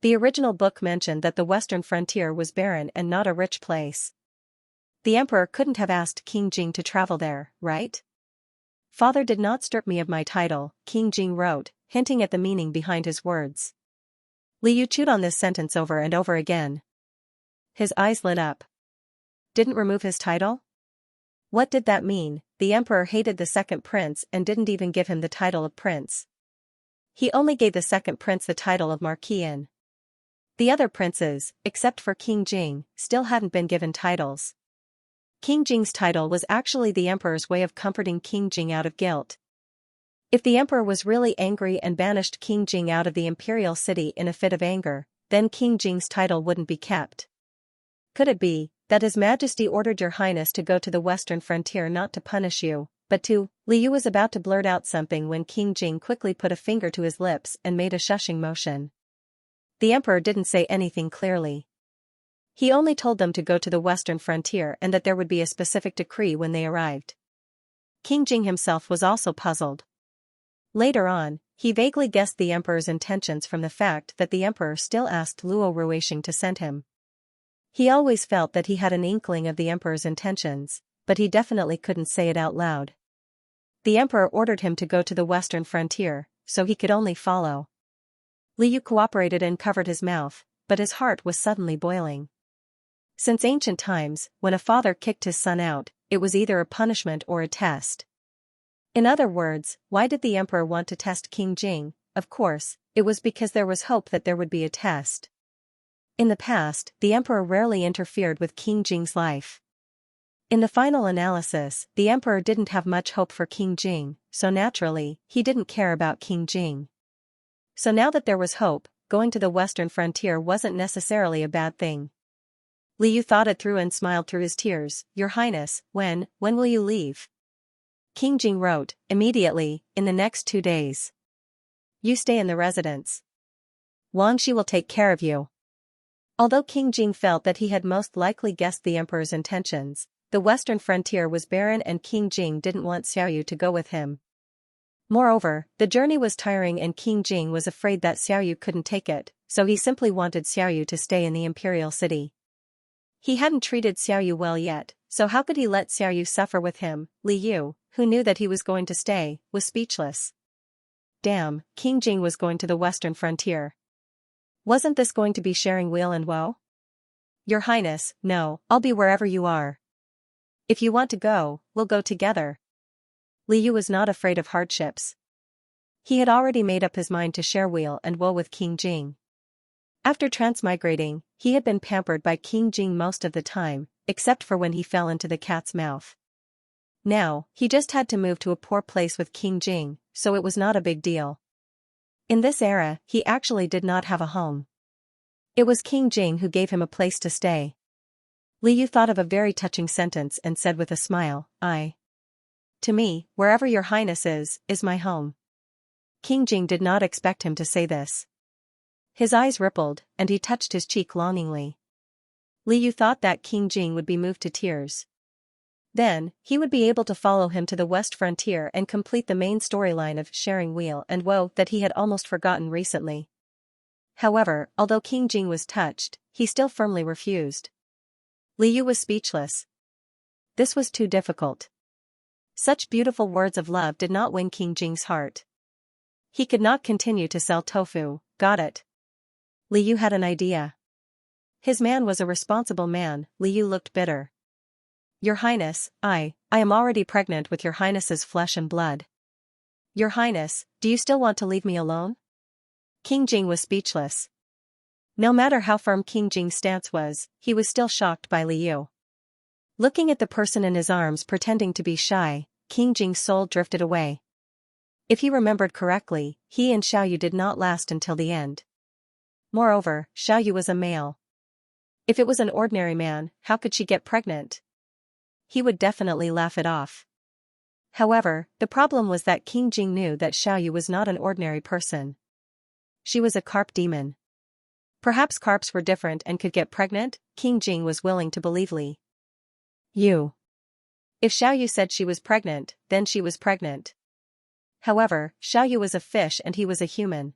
The original book mentioned that the western frontier was barren and not a rich place. The emperor couldn't have asked King Jing to travel there, right? "Father did not strip me of my title," King Jing wrote, hinting at the meaning behind his words. Li Yu chewed on this sentence over and over again. His eyes lit up. Didn't remove his title? What did that mean? The emperor hated the second prince and didn't even give him the title of prince. He only gave the second prince the title of Marquis. The other princes, except for King Jing, still hadn't been given titles. King Jing's title was actually the emperor's way of comforting King Jing out of guilt. If the emperor was really angry and banished King Jing out of the imperial city in a fit of anger, then King Jing's title wouldn't be kept. Could it be that His Majesty ordered Your Highness to go to the western frontier not to punish you, but to— Li Yu was about to blurt out something when King Jing quickly put a finger to his lips and made a shushing motion. The emperor didn't say anything clearly. He only told them to go to the western frontier and that there would be a specific decree when they arrived. King Jing himself was also puzzled. Later on, he vaguely guessed the emperor's intentions from the fact that the emperor still asked Luo Ruisheng to send him. He always felt that he had an inkling of the emperor's intentions, but he definitely couldn't say it out loud. The emperor ordered him to go to the western frontier, so he could only follow. Li Yu cooperated and covered his mouth, but his heart was suddenly boiling. Since ancient times, when a father kicked his son out, it was either a punishment or a test. In other words, why did the emperor want to test King Jing? Of course, it was because there was hope that there would be a test. In the past, the emperor rarely interfered with King Jing's life. In the final analysis, the emperor didn't have much hope for King Jing, so naturally, he didn't care about King Jing. So now that there was hope, going to the western frontier wasn't necessarily a bad thing. Li Yu thought it through and smiled through his tears. Your Highness, when will you leave? King Jing wrote, immediately, in the next 2 days. You stay in the residence. Wang Shi will take care of you. Although King Jing felt that he had most likely guessed the emperor's intentions, the western frontier was barren and King Jing didn't want Xiaoyu to go with him. Moreover, the journey was tiring and King Jing was afraid that Xiaoyu couldn't take it, so he simply wanted Xiaoyu to stay in the imperial city. He hadn't treated Xiaoyu well yet, so how could he let Xiaoyu suffer with him? Li Yu, who knew that he was going to stay, was speechless. Damn, King Jing was going to the western frontier. Wasn't this going to be sharing weal and woe? Your Highness, no, I'll be wherever you are. If you want to go, we'll go together. Li Yu was not afraid of hardships. He had already made up his mind to share weal and woe with King Jing. After transmigrating, he had been pampered by King Jing most of the time, except for when he fell into the cat's mouth. Now, he just had to move to a poor place with King Jing, so it was not a big deal. In this era, he actually did not have a home. It was King Jing who gave him a place to stay. Liu thought of a very touching sentence and said with a smile, To me, wherever your highness is my home. King Jing did not expect him to say this. His eyes rippled, and he touched his cheek longingly. Liu thought that King Jing would be moved to tears. Then, he would be able to follow him to the west frontier and complete the main storyline of Sharing Wheel and Woe that he had almost forgotten recently. However, although King Jing was touched, he still firmly refused. Liu was speechless. This was too difficult. Such beautiful words of love did not win King Jing's heart. He could not continue to sell tofu, got it? Liu had an idea. His man was a responsible man. Liu looked bitter. Your Highness, I am already pregnant with your Highness's flesh and blood. Your Highness, do you still want to leave me alone? King Jing was speechless. No matter how firm King Jing's stance was, he was still shocked by Liu. Looking at the person in his arms pretending to be shy, King Jing's soul drifted away. If he remembered correctly, he and Xiaoyu did not last until the end. Moreover, Xiaoyu was a male. If it was an ordinary man, how could she get pregnant? He would definitely laugh it off. However, the problem was that King Jing knew that Xiaoyu was not an ordinary person. She was a carp demon. Perhaps carps were different and could get pregnant. King Jing was willing to believe Li. Yu. If Xiaoyu said she was pregnant, then she was pregnant. However, Xiaoyu was a fish and he was a human.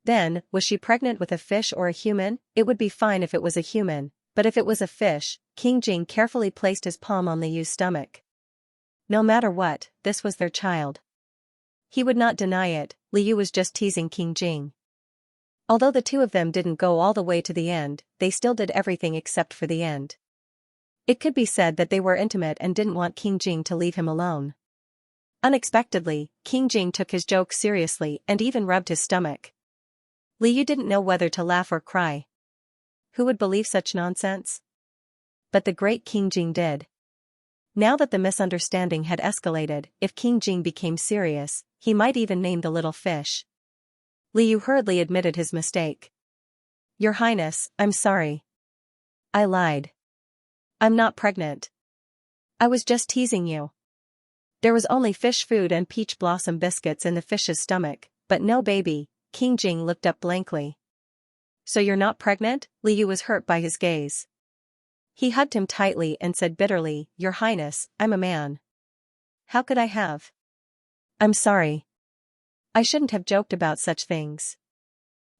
Then, was she pregnant with a fish or a human? It would be fine if it was a human, but if it was a fish, King Jing carefully placed his palm on Liu's stomach. No matter what, this was their child. He would not deny it. Liu was just teasing King Jing. Although the two of them didn't go all the way to the end, they still did everything except for the end. It could be said that they were intimate and didn't want King Jing to leave him alone. Unexpectedly, King Jing took his joke seriously and even rubbed his stomach. Liu didn't know whether to laugh or cry. Who would believe such nonsense? But the great King Jing did. Now that the misunderstanding had escalated, if King Jing became serious, he might even name the little fish. Liu hurriedly admitted his mistake. Your Highness, I'm sorry. I lied. I'm not pregnant. I was just teasing you. There was only fish food and peach blossom biscuits in the fish's stomach, but no baby. King Jing looked up blankly. So you're not pregnant? Liu was hurt by his gaze. He hugged him tightly and said bitterly, Your Highness, I'm a man. How could I have? I'm sorry. I shouldn't have joked about such things.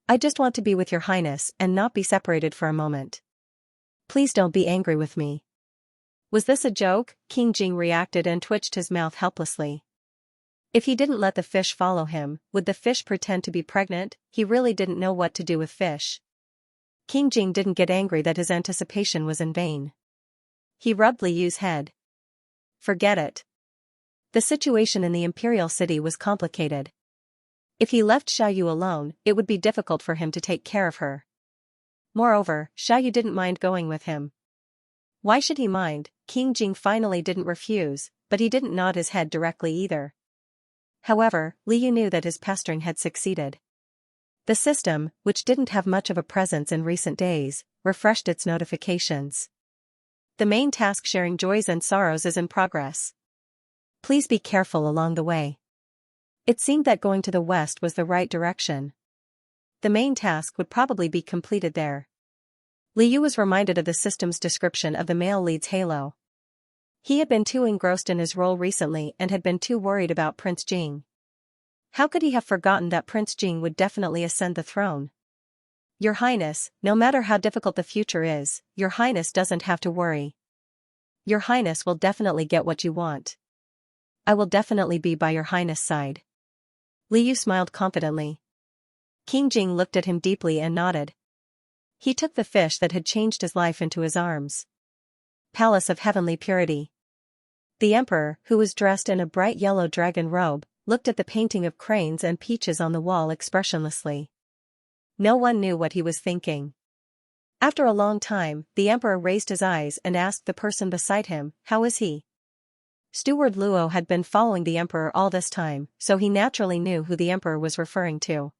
I just want to be with your Highness and not be separated for a moment. Please don't be angry with me. Was this a joke? King Jing reacted and twitched his mouth helplessly. If he didn't let the fish follow him, would the fish pretend to be pregnant? He really didn't know what to do with fish. King Jing didn't get angry that his anticipation was in vain. He rubbed Liu's head. Forget it. The situation in the imperial city was complicated. If he left Xiaoyu alone, it would be difficult for him to take care of her. Moreover, Xiaoyu didn't mind going with him. Why should he mind? King Jing finally didn't refuse, but he didn't nod his head directly either. However, Liu knew that his pestering had succeeded. The system, which didn't have much of a presence in recent days, refreshed its notifications. The main task Sharing Joys and Sorrows is in progress. Please be careful along the way. It seemed that going to the west was the right direction. The main task would probably be completed there. Liu was reminded of the system's description of the male lead's halo. He had been too engrossed in his role recently and had been too worried about Prince Jing. How could he have forgotten that Prince Jing would definitely ascend the throne? Your Highness, no matter how difficult the future is, Your Highness doesn't have to worry. Your Highness will definitely get what you want. I will definitely be by Your Highness' side. Liu smiled confidently. King Jing looked at him deeply and nodded. He took the fish that had changed his life into his arms. Palace of Heavenly Purity. The Emperor, who was dressed in a bright yellow dragon robe, looked at the painting of cranes and peaches on the wall expressionlessly. No one knew what he was thinking. After a long time, the Emperor raised his eyes and asked the person beside him, How is he? Steward Luo had been following the Emperor all this time, so he naturally knew who the Emperor was referring to.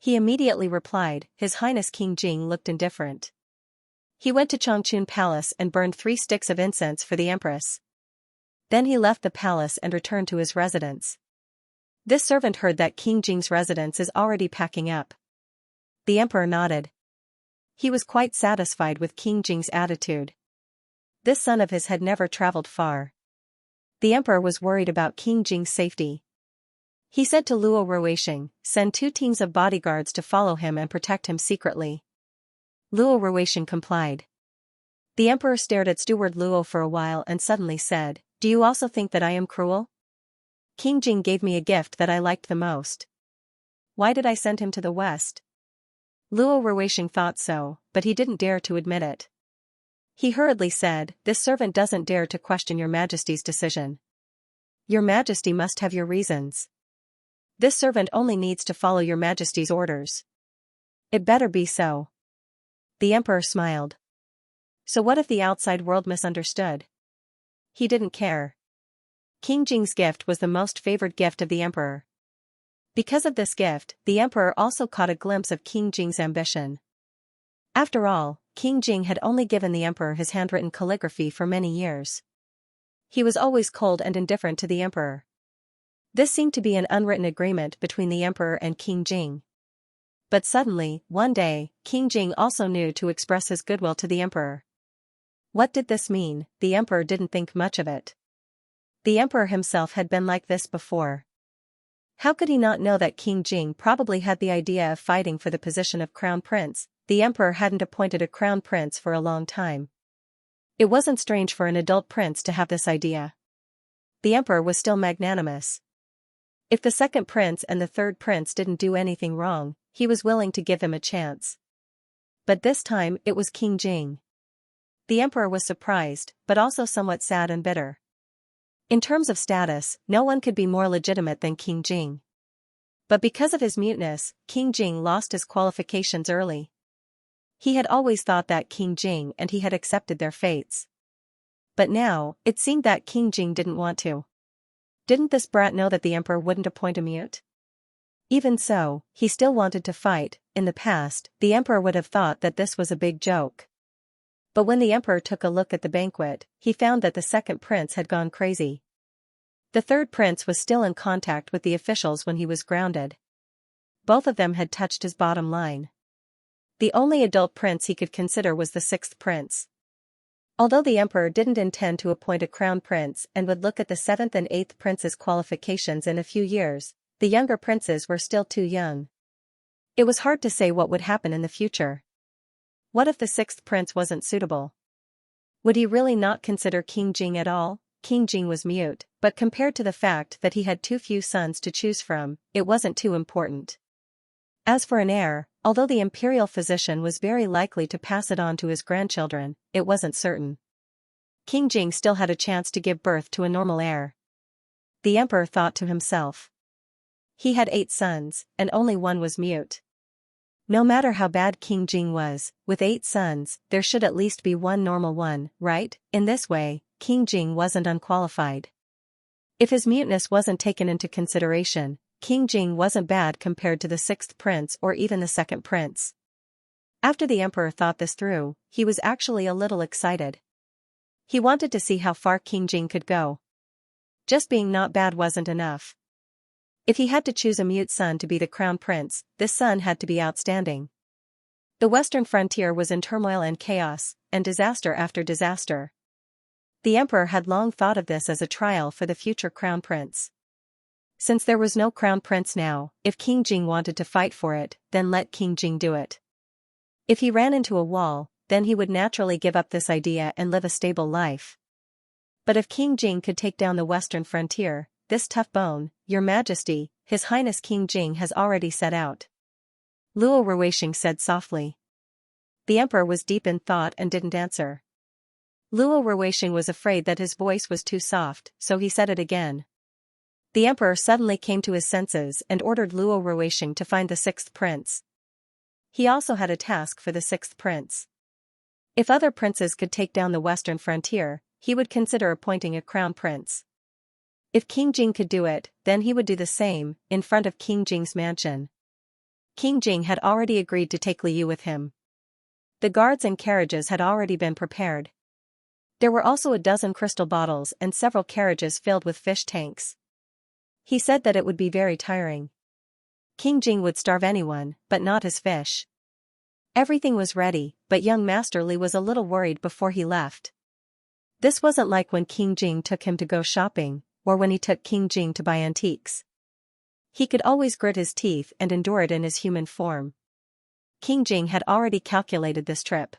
He immediately replied. His Highness King Jing looked indifferent. He went to Changchun Palace and burned 3 sticks of incense for the empress. Then he left the palace and returned to his residence. This servant heard that King Jing's residence is already packing up. The emperor nodded. He was quite satisfied with King Jing's attitude. This son of his had never traveled far. The emperor was worried about King Jing's safety. He said to Luo Ruisheng, send 2 teams of bodyguards to follow him and protect him secretly. Luo Ruisheng complied. The emperor stared at steward Luo for a while and suddenly said, do you also think that I am cruel? King Jing gave me a gift that I liked the most. Why did I send him to the west? Luo Ruisheng thought so, but he didn't dare to admit it. He hurriedly said, this servant doesn't dare to question your majesty's decision. Your majesty must have your reasons. This servant only needs to follow your majesty's orders. It better be so. The emperor smiled. So what if the outside world misunderstood? He didn't care. King Jing's gift was the most favored gift of the emperor. Because of this gift, the emperor also caught a glimpse of King Jing's ambition. After all, King Jing had only given the emperor his handwritten calligraphy for many years. He was always cold and indifferent to the emperor. This seemed to be an unwritten agreement between the emperor and King Jing. But suddenly, one day, King Jing also knew to express his goodwill to the emperor. What did this mean? The emperor didn't think much of it. The emperor himself had been like this before. How could he not know that King Jing probably had the idea of fighting for the position of crown prince? The emperor hadn't appointed a crown prince for a long time. It wasn't strange for an adult prince to have this idea. The emperor was still magnanimous. If the second prince and the third prince didn't do anything wrong, he was willing to give them a chance. But this time it was King Jing. The emperor was surprised, but also somewhat sad and bitter. In terms of status, no one could be more legitimate than King Jing. But because of his muteness, King Jing lost his qualifications early. He had always thought that King Jing and he had accepted their fates. But now, it seemed that King Jing didn't want to. Didn't this brat know that the emperor wouldn't appoint a mute? Even so, he still wanted to fight. In the past, the emperor would have thought that this was a big joke. But when the emperor took a look at the banquet, he found that the second prince had gone crazy. The third prince was still in contact with the officials when he was grounded. Both of them had touched his bottom line. The only adult prince he could consider was the sixth prince. Although the emperor didn't intend to appoint a crown prince and would look at the seventh and eighth prince's qualifications in a few years, the younger princes were still too young. It was hard to say what would happen in the future. What if the sixth prince wasn't suitable? Would he really not consider King Jing at all? King Jing was mute, but compared to the fact that he had too few sons to choose from, it wasn't too important. As for an heir, although the imperial physician was very likely to pass it on to his grandchildren, it wasn't certain. King Jing still had a chance to give birth to a normal heir. The emperor thought to himself. He had 8 sons, and only one was mute. No matter how bad King Jing was, with 8 sons, there should at least be one normal one, right? In this way, King Jing wasn't unqualified. If his muteness wasn't taken into consideration, King Jing wasn't bad compared to the sixth prince or even the second prince. After the emperor thought this through, he was actually a little excited. He wanted to see how far King Jing could go. Just being not bad wasn't enough. If he had to choose a mute son to be the crown prince, this son had to be outstanding. The western frontier was in turmoil and chaos, and disaster after disaster. The emperor had long thought of this as a trial for the future crown prince. Since there was no crown prince now, if King Jing wanted to fight for it, then let King Jing do it. If he ran into a wall, then he would naturally give up this idea and live a stable life. But if King Jing could take down the western frontier, this tough bone, your majesty, his highness King Jing has already set out. Luo Ruisheng said softly. The emperor was deep in thought and didn't answer. Luo Ruisheng was afraid that his voice was too soft, so he said it again. The emperor suddenly came to his senses and ordered Luo Ruisheng to find the sixth prince. He also had a task for the sixth prince. If other princes could take down the western frontier, he would consider appointing a crown prince. If King Jing could do it, then he would do the same, in front of King Jing's mansion. King Jing had already agreed to take Liu with him. The guards and carriages had already been prepared. There were also a dozen crystal bottles and several carriages filled with fish tanks. He said that it would be very tiring. King Jing would starve anyone, but not his fish. Everything was ready, but young Master Li was a little worried before he left. This wasn't like when King Jing took him to go shopping, or when he took King Jing to buy antiques. He could always grit his teeth and endure it in his human form. King Jing had already calculated this trip.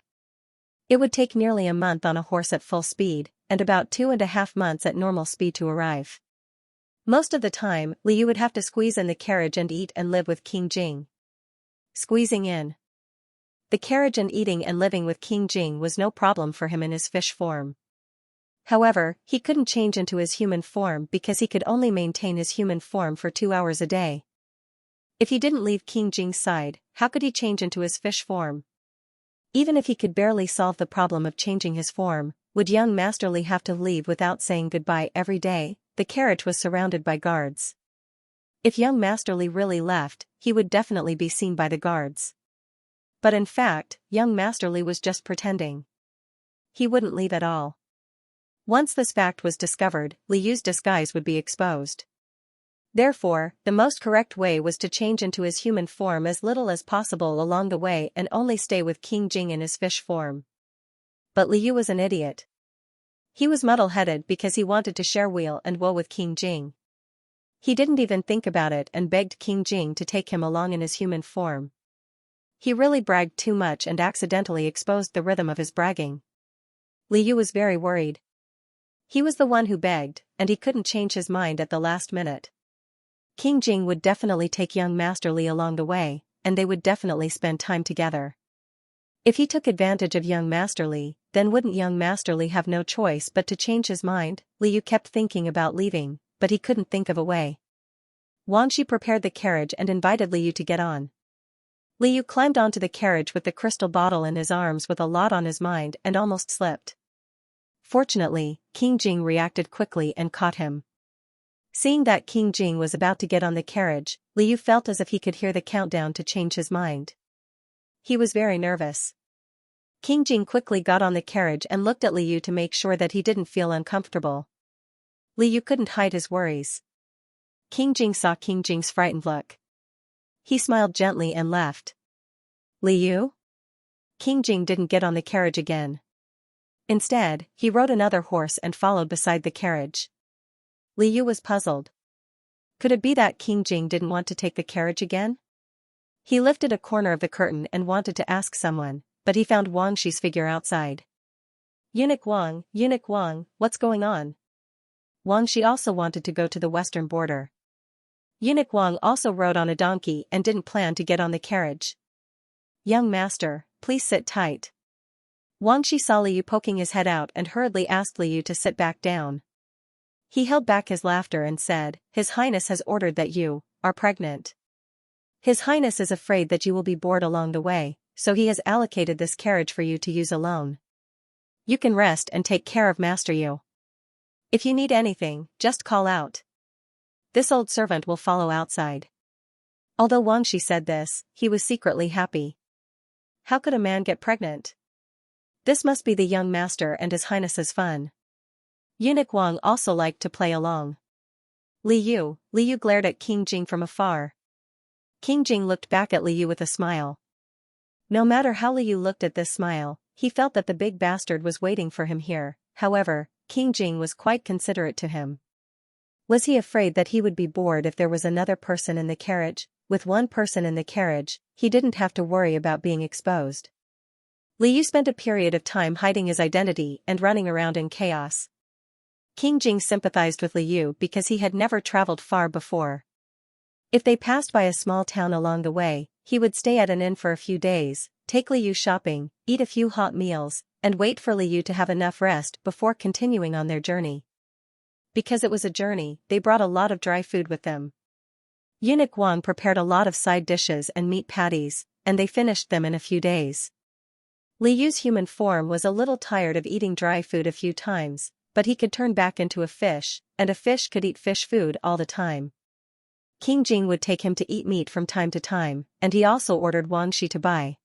It would take nearly a month on a horse at full speed, and about 2.5 months at normal speed to arrive. Most of the time, Liu would have to squeeze in the carriage and eat and live with King Jing. Squeezing in the carriage and eating and living with King Jing was no problem for him in his fish form. However, he couldn't change into his human form because he could only maintain his human form for 2 hours a day. If he didn't leave King Jing's side, how could he change into his fish form? Even if he could barely solve the problem of changing his form, would young Master Li have to leave without saying goodbye every day? The carriage was surrounded by guards. If young Master Li really left, he would definitely be seen by the guards. But in fact, young Master Li was just pretending. He wouldn't leave at all. Once this fact was discovered, Liu's disguise would be exposed. Therefore, the most correct way was to change into his human form as little as possible along the way and only stay with King Jing in his fish form. But Liu was an idiot. He was muddle-headed because he wanted to share weal and woe with King Jing. He didn't even think about it and begged King Jing to take him along in his human form. He really bragged too much and accidentally exposed the rhythm of his bragging. Liu was very worried. He was the one who begged, and he couldn't change his mind at the last minute. King Jing would definitely take young Master Li along the way, and they would definitely spend time together. If he took advantage of young Master Li, then wouldn't young Master Li have no choice but to change his mind? Liu kept thinking about leaving, but he couldn't think of a way. Wangxi prepared the carriage and invited Liu to get on. Liu climbed onto the carriage with the crystal bottle in his arms with a lot on his mind and almost slipped. Fortunately, King Jing reacted quickly and caught him. Seeing that King Jing was about to get on the carriage, Liu felt as if he could hear the countdown to change his mind. He was very nervous. King Jing quickly got on the carriage and looked at Liu to make sure that he didn't feel uncomfortable. Liu couldn't hide his worries. King Jing saw King Jing's frightened look. He smiled gently and left. Liu? King Jing didn't get on the carriage again. Instead, he rode another horse and followed beside the carriage. Liu was puzzled. Could it be that King Jing didn't want to take the carriage again? He lifted a corner of the curtain and wanted to ask someone, but he found Wangxi's figure outside. Eunuch Wang, what's going on? Wangxi also wanted to go to the western border. Eunuch Wang also rode on a donkey and didn't plan to get on the carriage. Young master, please sit tight. Wangxi saw Liu poking his head out and hurriedly asked Liu to sit back down. He held back his laughter and said, His Highness has ordered that you are pregnant. His Highness is afraid that you will be bored along the way, so he has allocated this carriage for you to use alone. You can rest and take care of Master Yu. If you need anything, just call out. This old servant will follow outside. Although Wangxi said this, he was secretly happy. How could a man get pregnant? This must be the young master and His Highness's fun. Eunuch Wang also liked to play along. Liu glared at King Jing from afar. King Jing looked back at Liu with a smile. No matter how Liu looked at this smile, he felt that the big bastard was waiting for him here. However, King Jing was quite considerate to him. Was he afraid that he would be bored if there was another person in the carriage? With one person in the carriage, he didn't have to worry about being exposed. Liu spent a period of time hiding his identity and running around in chaos. King Jing sympathized with Liu because he had never traveled far before. If they passed by a small town along the way, he would stay at an inn for a few days, take Liu shopping, eat a few hot meals, and wait for Liu to have enough rest before continuing on their journey. Because it was a journey, they brought a lot of dry food with them. Eunuch Wang prepared a lot of side dishes and meat patties, and they finished them in a few days. Liu's human form was a little tired of eating dry food a few times, but he could turn back into a fish, and a fish could eat fish food all the time. King Jing would take him to eat meat from time to time, and he also ordered Wang Shi to buy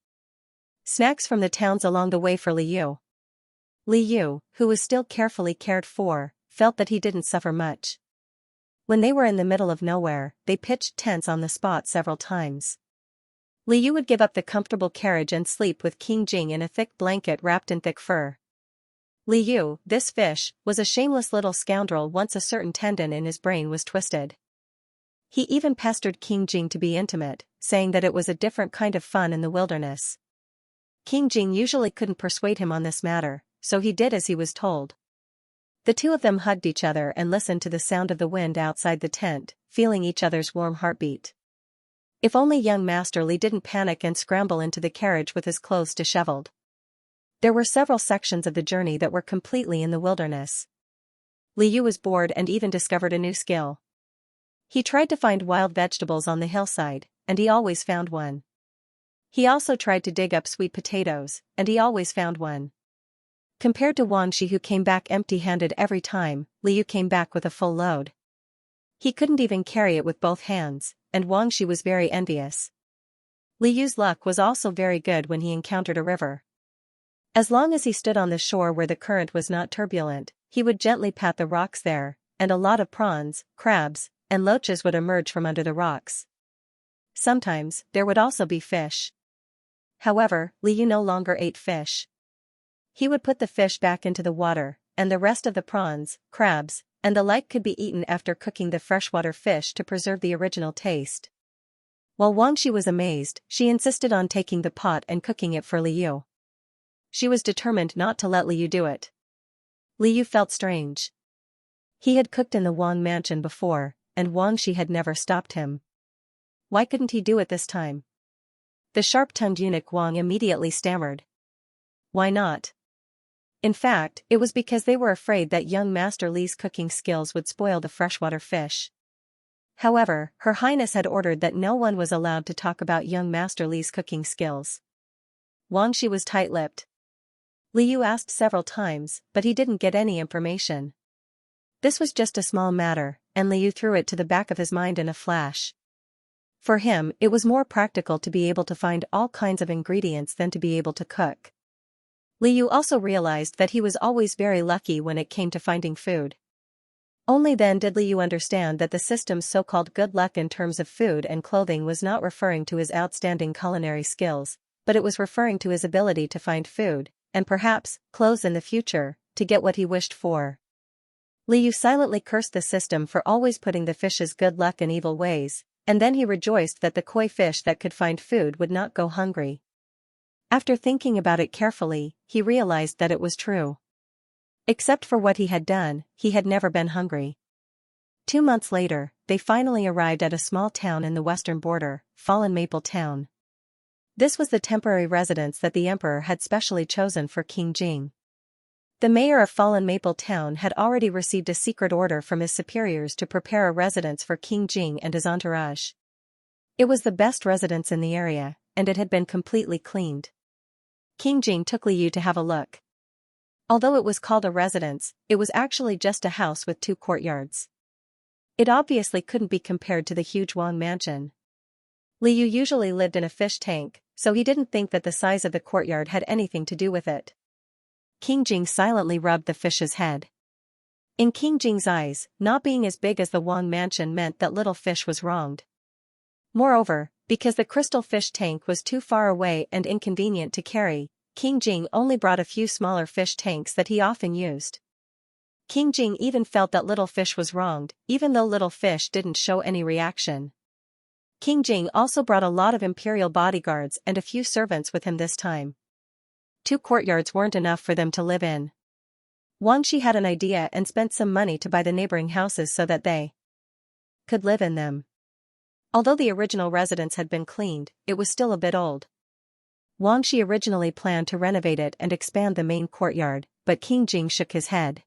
snacks from the towns along the way for Li Yu. Li Yu, who was still carefully cared for, felt that he didn't suffer much. When they were in the middle of nowhere, they pitched tents on the spot several times. Li Yu would give up the comfortable carriage and sleep with King Jing in a thick blanket wrapped in thick fur. Li Yu, this fish, was a shameless little scoundrel once a certain tendon in his brain was twisted. He even pestered King Jing to be intimate, saying that it was a different kind of fun in the wilderness. King Jing usually couldn't persuade him on this matter, so he did as he was told. The two of them hugged each other and listened to the sound of the wind outside the tent, feeling each other's warm heartbeat. If only young Master Li didn't panic and scramble into the carriage with his clothes disheveled. There were several sections of the journey that were completely in the wilderness. Li Yu was bored and even discovered a new skill. He tried to find wild vegetables on the hillside, and he always found one. He also tried to dig up sweet potatoes, and he always found one. Compared to Wang Shi, who came back empty-handed every time, Li Yu came back with a full load. He couldn't even carry it with both hands, and Wang Shi was very envious. Li Yu's luck was also very good when he encountered a river. As long as he stood on the shore where the current was not turbulent, he would gently pat the rocks there, and a lot of prawns, crabs, and loaches would emerge from under the rocks. Sometimes, there would also be fish. However, Li Yu no longer ate fish. He would put the fish back into the water, and the rest of the prawns, crabs, and the like could be eaten after cooking the freshwater fish to preserve the original taste. While Wang Shi was amazed, she insisted on taking the pot and cooking it for Li Yu. She was determined not to let Li Yu do it. Li Yu felt strange. He had cooked in the Wang mansion before, and Wang Shi had never stopped him. Why couldn't he do it this time? The sharp-tongued eunuch Wang immediately stammered. Why not? In fact, it was because they were afraid that young Master Li's cooking skills would spoil the freshwater fish. However, Her Highness had ordered that no one was allowed to talk about young Master Li's cooking skills. Wang Shi was tight-lipped. Li Yu asked several times, but he didn't get any information. This was just a small matter, and Li Yu threw it to the back of his mind in a flash. For him, it was more practical to be able to find all kinds of ingredients than to be able to cook. Li Yu also realized that he was always very lucky when it came to finding food. Only then did Li Yu understand that the system's so-called good luck in terms of food and clothing was not referring to his outstanding culinary skills, but it was referring to his ability to find food, and perhaps, clothes in the future, to get what he wished for. Li Yu silently cursed the system for always putting the fish's good luck in evil ways, and then he rejoiced that the koi fish that could find food would not go hungry. After thinking about it carefully, he realized that it was true. Except for what he had done, he had never been hungry. 2 months later, they finally arrived at a small town in the western border, Fallen Maple Town. This was the temporary residence that the emperor had specially chosen for King Jing. The mayor of Fallen Maple Town had already received a secret order from his superiors to prepare a residence for King Jing and his entourage. It was the best residence in the area, and it had been completely cleaned. King Jing took Li Yu to have a look. Although it was called a residence, it was actually just a house with 2 courtyards. It obviously couldn't be compared to the huge Wang mansion. Li Yu usually lived in a fish tank, so he didn't think that the size of the courtyard had anything to do with it. King Jing silently rubbed the fish's head. In King Jing's eyes, not being as big as the Wang mansion meant that little fish was wronged. Moreover, because the crystal fish tank was too far away and inconvenient to carry, King Jing only brought a few smaller fish tanks that he often used. King Jing even felt that little fish was wronged, even though little fish didn't show any reaction. King Jing also brought a lot of imperial bodyguards and a few servants with him this time. 2 courtyards weren't enough for them to live in. Wang Shi had an idea and spent some money to buy the neighboring houses so that they could live in them. Although the original residence had been cleaned, it was still a bit old. Wang Shi originally planned to renovate it and expand the main courtyard, but King Jing shook his head.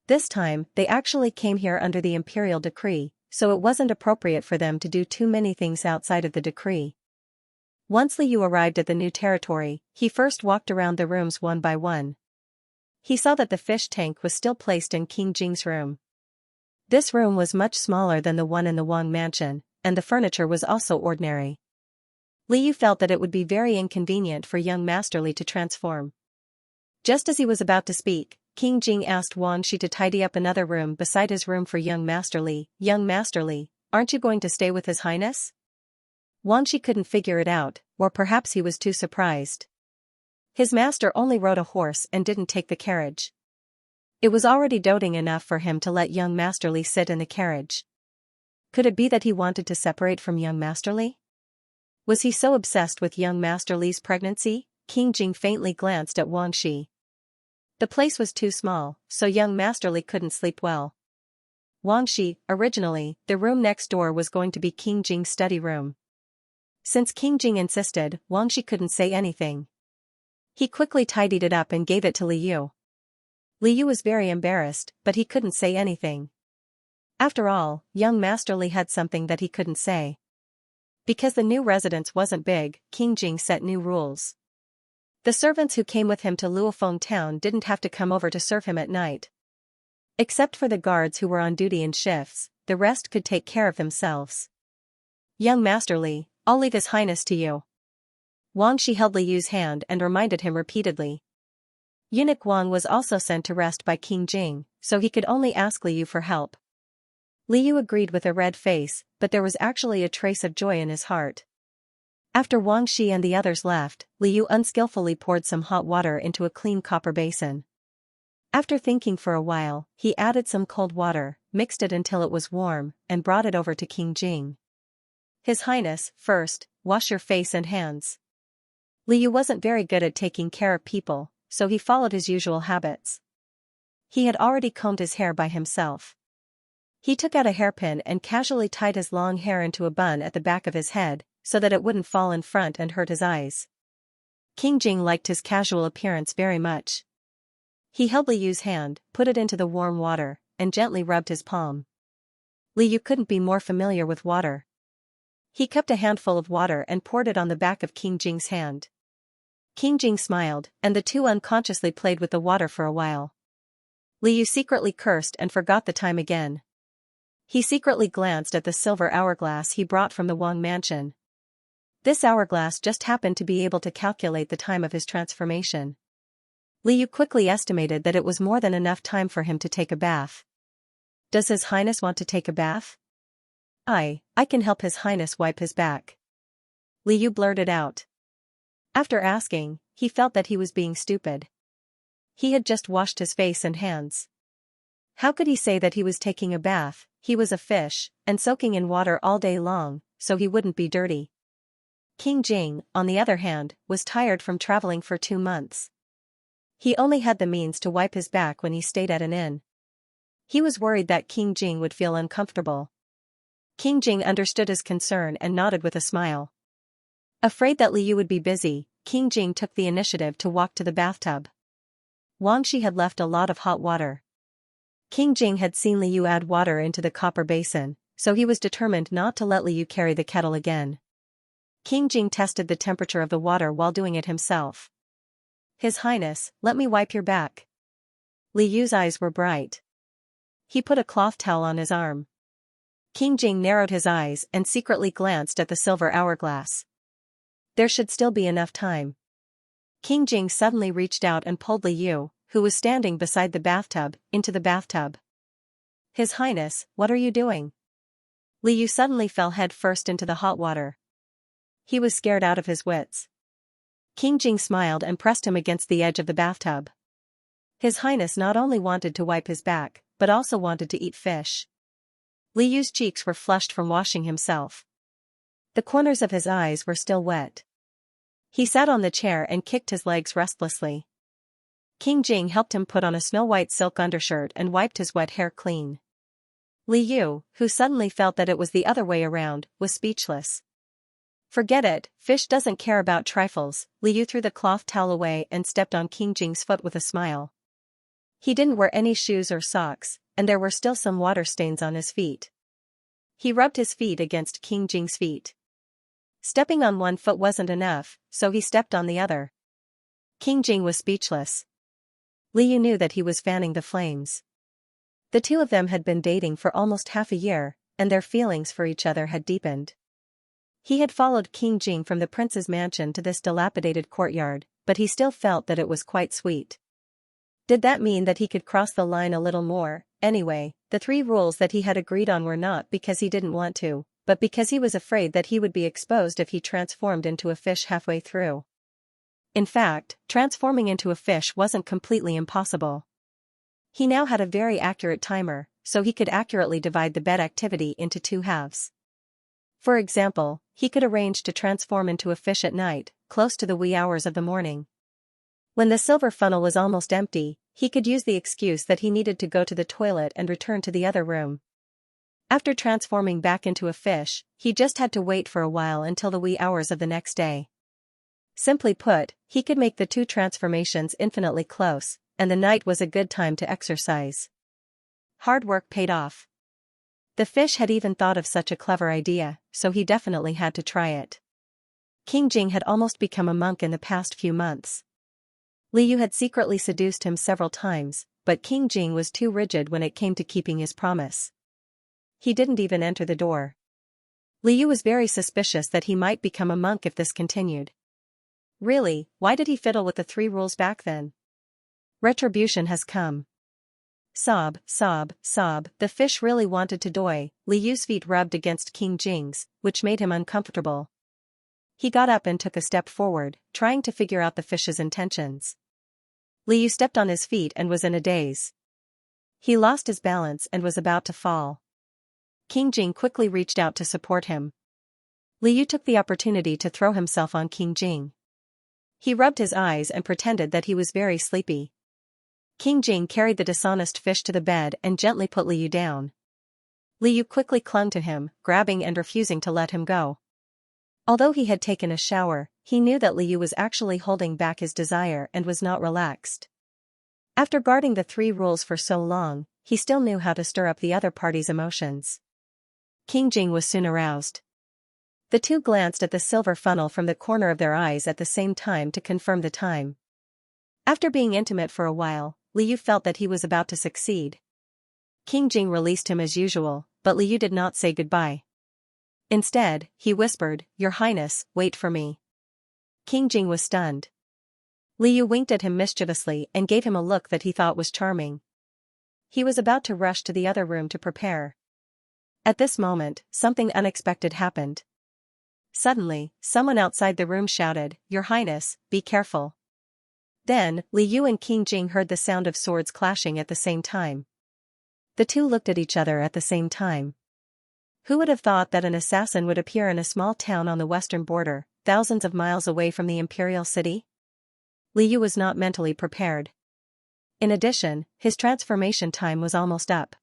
This time, they actually came here under the imperial decree, so it wasn't appropriate for them to do too many things outside of the decree. Once Li Yu arrived at the new territory, he first walked around the rooms one by one. He saw that the fish tank was still placed in King Jing's room. This room was much smaller than the one in the Wang mansion, and the furniture was also ordinary. Liu felt that it would be very inconvenient for young Master Li to transform. Just as he was about to speak, King Jing asked Wang Shi to tidy up another room beside his room for young Master Li. Young Master Li, aren't you going to stay with His Highness? Wang Shi couldn't figure it out, or perhaps he was too surprised. His master only rode a horse and didn't take the carriage. It was already doting enough for him to let young Master Li sit in the carriage. Could it be that he wanted to separate from young Master Li? Was he so obsessed with young Master Li's pregnancy? King Jing faintly glanced at Wang Shi. The place was too small, so young Master Li couldn't sleep well. Wang Shi, originally, the room next door was going to be King Jing's study room. Since King Jing insisted, Wang Shi couldn't say anything. He quickly tidied it up and gave it to Liu. Liu was very embarrassed, but he couldn't say anything. After all, young Master Li had something that he couldn't say. Because the new residence wasn't big, King Jing set new rules. The servants who came with him to Luofeng town didn't have to come over to serve him at night. Except for the guards who were on duty in shifts, the rest could take care of themselves. Young Master Li, I'll leave His Highness to you. Wang Shi held Liu's hand and reminded him repeatedly. Eunuch Wang was also sent to rest by King Jing, so he could only ask Liu for help. Liu agreed with a red face, but there was actually a trace of joy in his heart. After Wang Shi and the others left, Liu unskillfully poured some hot water into a clean copper basin. After thinking for a while, he added some cold water, mixed it until it was warm, and brought it over to King Jing. His Highness, first, wash your face and hands. Liu wasn't very good at taking care of people, so he followed his usual habits. He had already combed his hair by himself. He took out a hairpin and casually tied his long hair into a bun at the back of his head, so that it wouldn't fall in front and hurt his eyes. King Jing liked his casual appearance very much. He held Liu's hand, put it into the warm water, and gently rubbed his palm. Liu couldn't be more familiar with water. He cupped a handful of water and poured it on the back of King Jing's hand. King Jing smiled, and the two unconsciously played with the water for a while. Liu secretly cursed and forgot the time again. He secretly glanced at the silver hourglass he brought from the Wang mansion. This hourglass just happened to be able to calculate the time of his transformation. Liu quickly estimated that it was more than enough time for him to take a bath. Does His Highness want to take a bath? I can help His Highness wipe his back. Liu blurted out. After asking, he felt that he was being stupid. He had just washed his face and hands. How could he say that he was taking a bath? He was a fish, and soaking in water all day long, so he wouldn't be dirty. King Jing, on the other hand, was tired from traveling for 2 months. He only had the means to wipe his back when he stayed at an inn. He was worried that King Jing would feel uncomfortable. King Jing understood his concern and nodded with a smile. Afraid that Liu would be busy, King Jing took the initiative to walk to the bathtub. Wang Shi had left a lot of hot water. King Jing had seen Liu add water into the copper basin, so he was determined not to let Liu carry the kettle again. King Jing tested the temperature of the water while doing it himself. His Highness, let me wipe your back. Liu's eyes were bright. He put a cloth towel on his arm. King Jing narrowed his eyes and secretly glanced at the silver hourglass. There should still be enough time. King Jing suddenly reached out and pulled Liu, who was standing beside the bathtub, into the bathtub. His Highness, what are you doing? Liu suddenly fell head first into the hot water. He was scared out of his wits. King Jing smiled and pressed him against the edge of the bathtub. His Highness not only wanted to wipe his back, but also wanted to eat fish. Liu's cheeks were flushed from washing himself. The corners of his eyes were still wet. He sat on the chair and kicked his legs restlessly. King Jing helped him put on a snow-white silk undershirt and wiped his wet hair clean. Liu, who suddenly felt that it was the other way around, was speechless. Forget it, fish doesn't care about trifles. Liu threw the cloth towel away and stepped on King Jing's foot with a smile. He didn't wear any shoes or socks, and there were still some water stains on his feet. He rubbed his feet against King Jing's feet. Stepping on one foot wasn't enough, so he stepped on the other. King Jing was speechless. Liu knew that he was fanning the flames. The two of them had been dating for almost half a year, and their feelings for each other had deepened. He had followed King Jing from the prince's mansion to this dilapidated courtyard, but he still felt that it was quite sweet. Did that mean that he could cross the line a little more? Anyway, the 3 rules that he had agreed on were not because he didn't want to, but because he was afraid that he would be exposed if he transformed into a fish halfway through. In fact, transforming into a fish wasn't completely impossible. He now had a very accurate timer, so he could accurately divide the bed activity into 2 halves. For example, he could arrange to transform into a fish at night, close to the wee hours of the morning. When the silver funnel was almost empty, he could use the excuse that he needed to go to the toilet and return to the other room. After transforming back into a fish, he just had to wait for a while until the wee hours of the next day. Simply put, he could make the 2 transformations infinitely close, and the night was a good time to exercise. Hard work paid off. The fish had even thought of such a clever idea, so he definitely had to try it. King Jing had almost become a monk in the past few months. Liu had secretly seduced him several times, but King Jing was too rigid when it came to keeping his promise. He didn't even enter the door. Liu was very suspicious that he might become a monk if this continued. Really, why did he fiddle with the 3 rules back then? Retribution has come. Sob, sob, sob, the fish really wanted to die. Liu's feet rubbed against King Jing's, which made him uncomfortable. He got up and took a step forward, trying to figure out the fish's intentions. Liu stepped on his feet and was in a daze. He lost his balance and was about to fall. King Jing quickly reached out to support him. Liu took the opportunity to throw himself on King Jing. He rubbed his eyes and pretended that he was very sleepy. King Jing carried the dishonest fish to the bed and gently put Liu down. Liu quickly clung to him, grabbing and refusing to let him go. Although he had taken a shower, he knew that Liu was actually holding back his desire and was not relaxed. After guarding the 3 rules for so long, he still knew how to stir up the other party's emotions. King Jing was soon aroused. The 2 glanced at the silver funnel from the corner of their eyes at the same time to confirm the time. After being intimate for a while, Liu felt that he was about to succeed. King Jing released him as usual, but Liu did not say goodbye. Instead, he whispered, "Your Highness, wait for me." King Jing was stunned. Liu winked at him mischievously and gave him a look that he thought was charming. He was about to rush to the other room to prepare. At this moment, something unexpected happened. Suddenly, someone outside the room shouted, "Your Highness, be careful." Then, Liu and King Jing heard the sound of swords clashing at the same time. The 2 looked at each other at the same time. Who would have thought that an assassin would appear in a small town on the western border, thousands of miles away from the imperial city? Liu was not mentally prepared. In addition, his transformation time was almost up.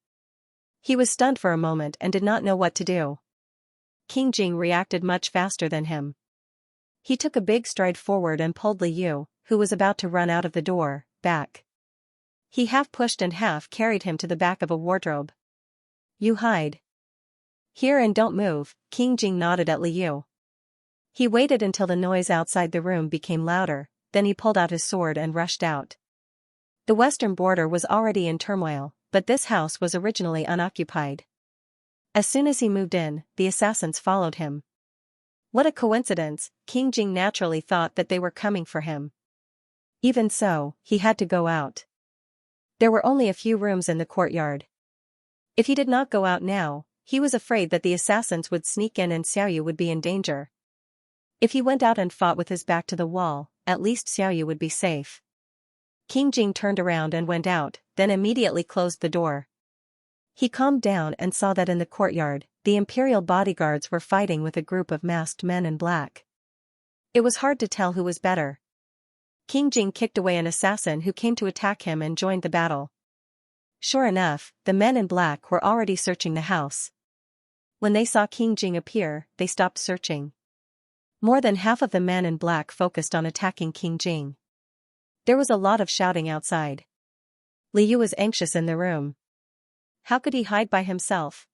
He was stunned for a moment and did not know what to do. King Jing reacted much faster than him. He took a big stride forward and pulled Liu, who was about to run out of the door, back. He half pushed and half carried him to the back of a wardrobe. "You hide here and don't move," King Jing nodded at Liu. He waited until the noise outside the room became louder, then he pulled out his sword and rushed out. The western border was already in turmoil, but this house was originally unoccupied. As soon as he moved in, the assassins followed him. What a coincidence, King Jing naturally thought that they were coming for him. Even so, he had to go out. There were only a few rooms in the courtyard. If he did not go out now, he was afraid that the assassins would sneak in and Xiaoyu would be in danger. If he went out and fought with his back to the wall, at least Xiaoyu would be safe. King Jing turned around and went out, then immediately closed the door. He calmed down and saw that in the courtyard, the imperial bodyguards were fighting with a group of masked men in black. It was hard to tell who was better. King Jing kicked away an assassin who came to attack him and joined the battle. Sure enough, the men in black were already searching the house. When they saw King Jing appear, they stopped searching. More than half of the men in black focused on attacking King Jing. There was a lot of shouting outside. Liu was anxious in the room. How could he hide by himself?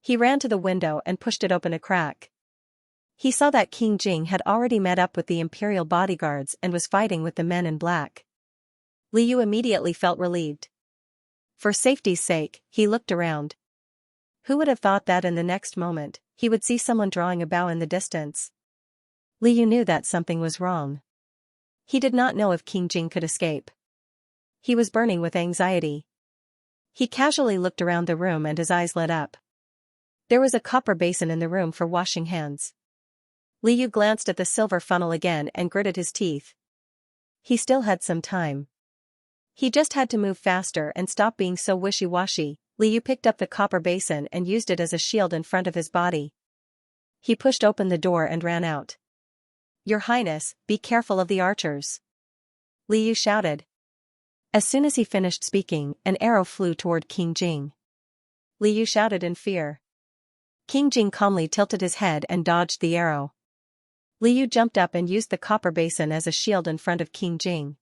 He ran to the window and pushed it open a crack. He saw that King Jing had already met up with the imperial bodyguards and was fighting with the men in black. Liu immediately felt relieved. For safety's sake, he looked around. Who would have thought that in the next moment, he would see someone drawing a bow in the distance? Liu knew that something was wrong. He did not know if Qingjing could escape. He was burning with anxiety. He casually looked around the room and his eyes lit up. There was a copper basin in the room for washing hands. Liu glanced at the silver funnel again and gritted his teeth. He still had some time. He just had to move faster and stop being so wishy-washy. Liu picked up the copper basin and used it as a shield in front of his body. He pushed open the door and ran out. "Your Highness, be careful of the archers," Liu shouted. As soon as he finished speaking, an arrow flew toward Qingjing. Liu shouted in fear. Qingjing calmly tilted his head and dodged the arrow. Liu jumped up and used the copper basin as a shield in front of Qingjing.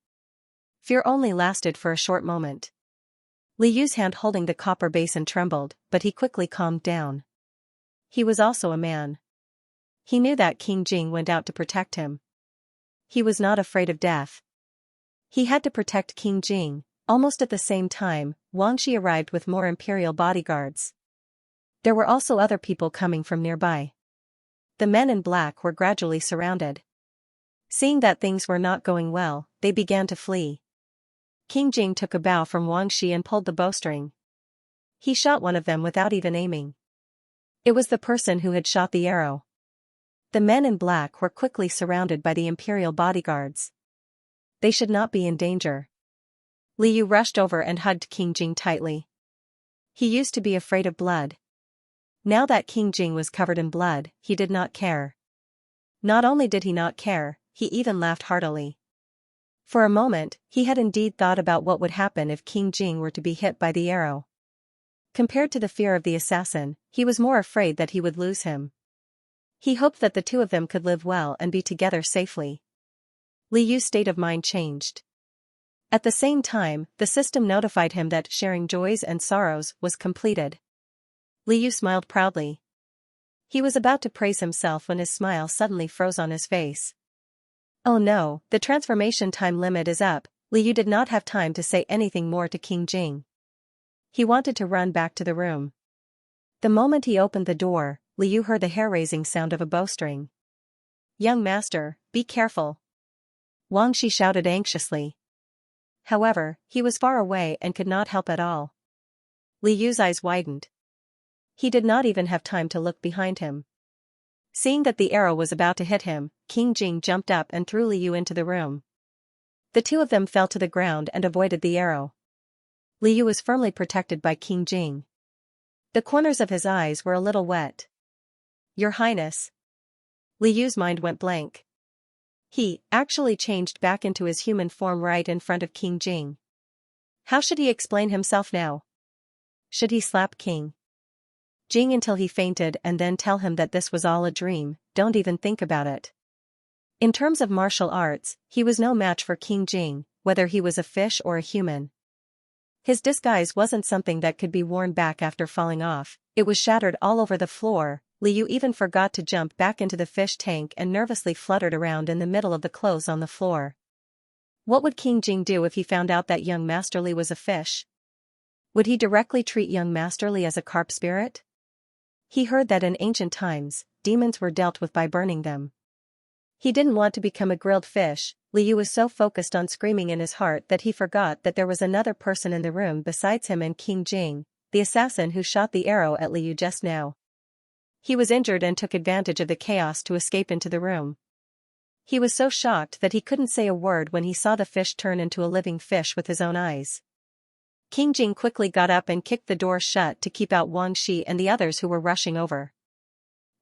Fear only lasted for a short moment. Liu's hand holding the copper basin trembled, but he quickly calmed down. He was also a man. He knew that Qingjing went out to protect him. He was not afraid of death. He had to protect Qingjing. Almost at the same time, Xianxia arrived with more imperial bodyguards. There were also other people coming from nearby. The men in black were gradually surrounded. Seeing that things were not going well, they began to flee. Qingjing took a bow from Xianxia and pulled the bowstring. He shot one of them without even aiming. It was the person who had shot the arrow. The men in black were quickly surrounded by the imperial bodyguards. They should not be in danger. Liu rushed over and hugged Qingjing tightly. He used to be afraid of blood. Now that Qingjing was covered in blood, he did not care. Not only did he not care, he even laughed heartily. For a moment, he had indeed thought about what would happen if Qingjing were to be hit by the arrow. Compared to the fear of the assassin, he was more afraid that he would lose him. He hoped that the two of them could live well and be together safely. Liu's state of mind changed. At the same time, the system notified him that sharing joys and sorrows was completed. Liu smiled proudly. He was about to praise himself when his smile suddenly froze on his face. Oh no, the transformation time limit is up. Liu did not have time to say anything more to Qingjing. He wanted to run back to the room. The moment he opened the door, Liu heard the hair-raising sound of a bowstring. "Young master, be careful," Xianxia shouted anxiously. However, he was far away and could not help at all. Liu's eyes widened. He did not even have time to look behind him. Seeing that the arrow was about to hit him, Qingjing jumped up and threw Liu into the room. The two of them fell to the ground and avoided the arrow. Liu was firmly protected by Qingjing. The corners of his eyes were a little wet. "Your Highness." Liu's mind went blank. He actually changed back into his human form right in front of Qingjing. How should he explain himself now? Should he slap Qingjing until he fainted and then tell him that this was all a dream? Don't even think about it. In terms of martial arts, he was no match for Qingjing, whether he was a fish or a human. His disguise wasn't something that could be worn back after falling off, it was shattered all over the floor. Liu even forgot to jump back into the fish tank and nervously fluttered around in the middle of the clothes on the floor. What would Qingjing do if he found out that young Master Li was a fish? Would he directly treat young Master Li as a carp spirit? He heard that in ancient times, demons were dealt with by burning them. He didn't want to become a grilled fish. Liu was so focused on screaming in his heart that he forgot that there was another person in the room besides him and Qingjing, the assassin who shot the arrow at Liu just now. He was injured and took advantage of the chaos to escape into the room. He was so shocked that he couldn't say a word when he saw the fish turn into a living fish with his own eyes. Qingjing quickly got up and kicked the door shut to keep out Xianxia and the others who were rushing over.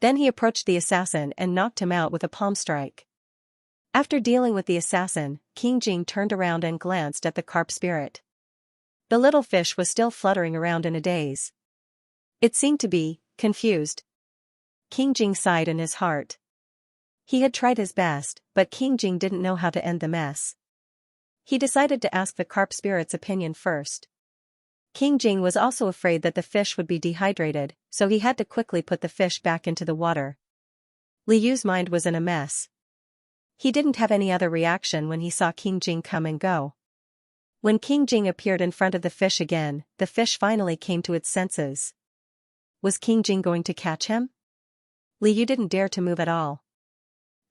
Then he approached the assassin and knocked him out with a palm strike. After dealing with the assassin, Qingjing turned around and glanced at the carp spirit. The little fish was still fluttering around in a daze. It seemed to be confused. Qingjing sighed in his heart. He had tried his best, but Qingjing didn't know how to end the mess. He decided to ask the carp spirit's opinion first. Qingjing was also afraid that the fish would be dehydrated, so he had to quickly put the fish back into the water. Liu's mind was in a mess. He didn't have any other reaction when he saw Qingjing come and go. When King Jing appeared in front of the fish again, the fish finally came to its senses. Was King Jing going to catch him? Li Yu didn't dare to move at all.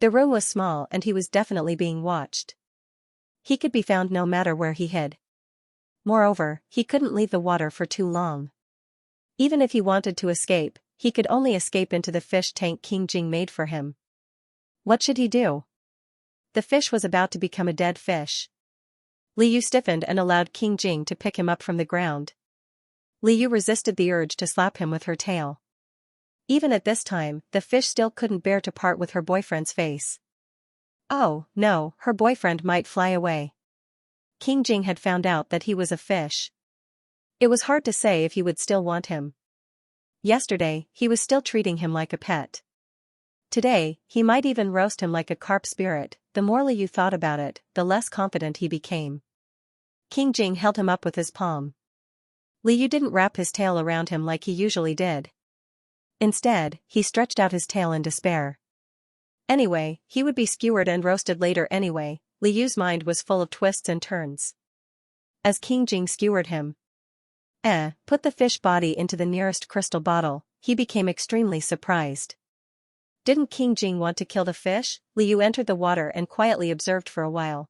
The room was small and he was definitely being watched. He could be found no matter where he hid. Moreover, he couldn't leave the water for too long. Even if he wanted to escape, he could only escape into the fish tank King Jing made for him. What should he do? The fish was about to become a dead fish. Li Yu stiffened and allowed King Jing to pick him up from the ground. Li Yu resisted the urge to slap him with her tail. Even at this time, the fish still couldn't bear to part with her boyfriend's face. Oh, no, her boyfriend might fly away. King Jing had found out that he was a fish. It was hard to say if he would still want him. Yesterday, he was still treating him like a pet. Today, he might even roast him like a carp spirit. The more Li Yu thought about it, the less confident he became. King Jing held him up with his palm. Li Yu didn't wrap his tail around him like he usually did. Instead, he stretched out his tail in despair. Anyway, he would be skewered and roasted later anyway. Li Yu's mind was full of twists and turns. As King Jing skewered him, put the fish body into the nearest crystal bottle, he became extremely surprised. Didn't King Jing want to kill the fish? Li Yu entered the water and quietly observed for a while.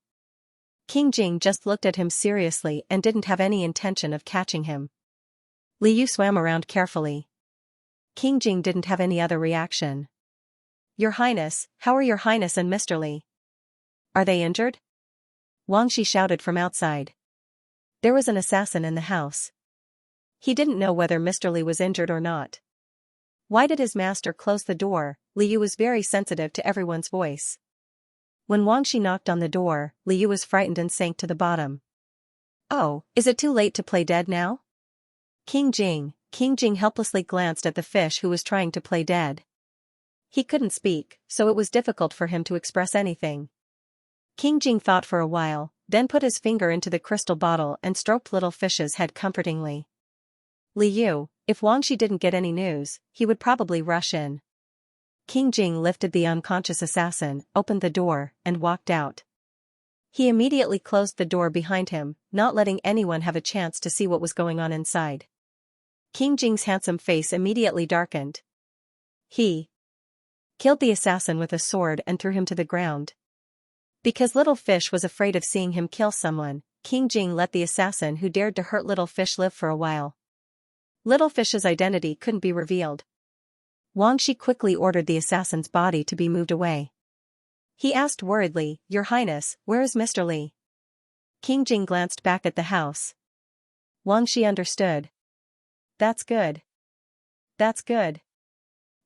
King Jing just looked at him seriously and didn't have any intention of catching him. Li Yu swam around carefully. King Jing didn't have any other reaction. Your Highness, how are your Highness and Mr. Li? Are they injured? Wang Shi shouted from outside. There was an assassin in the house. He didn't know whether Mr. Li was injured or not. Why did his master close the door? Li Yu was very sensitive to everyone's voice. When Wang Shi knocked on the door, Li Yu was frightened and sank to the bottom. Oh, is it too late to play dead now? King Jing helplessly glanced at the fish who was trying to play dead. He couldn't speak, so it was difficult for him to express anything. King Jing thought for a while, then put his finger into the crystal bottle and stroked little fish's head comfortingly. Li Yu, if Wang Shi didn't get any news, he would probably rush in. King Jing lifted the unconscious assassin, opened the door, and walked out. He immediately closed the door behind him, not letting anyone have a chance to see what was going on inside. King Jing's handsome face immediately darkened. He killed the assassin with a sword and threw him to the ground. Because Little Fish was afraid of seeing him kill someone, King Jing let the assassin who dared to hurt Little Fish live for a while. Little Fish's identity couldn't be revealed. Wang Shi quickly ordered the assassin's body to be moved away. He asked worriedly, Your Highness, where is Mr. Li? King Jing glanced back at the house. Wang Shi understood. That's good. That's good.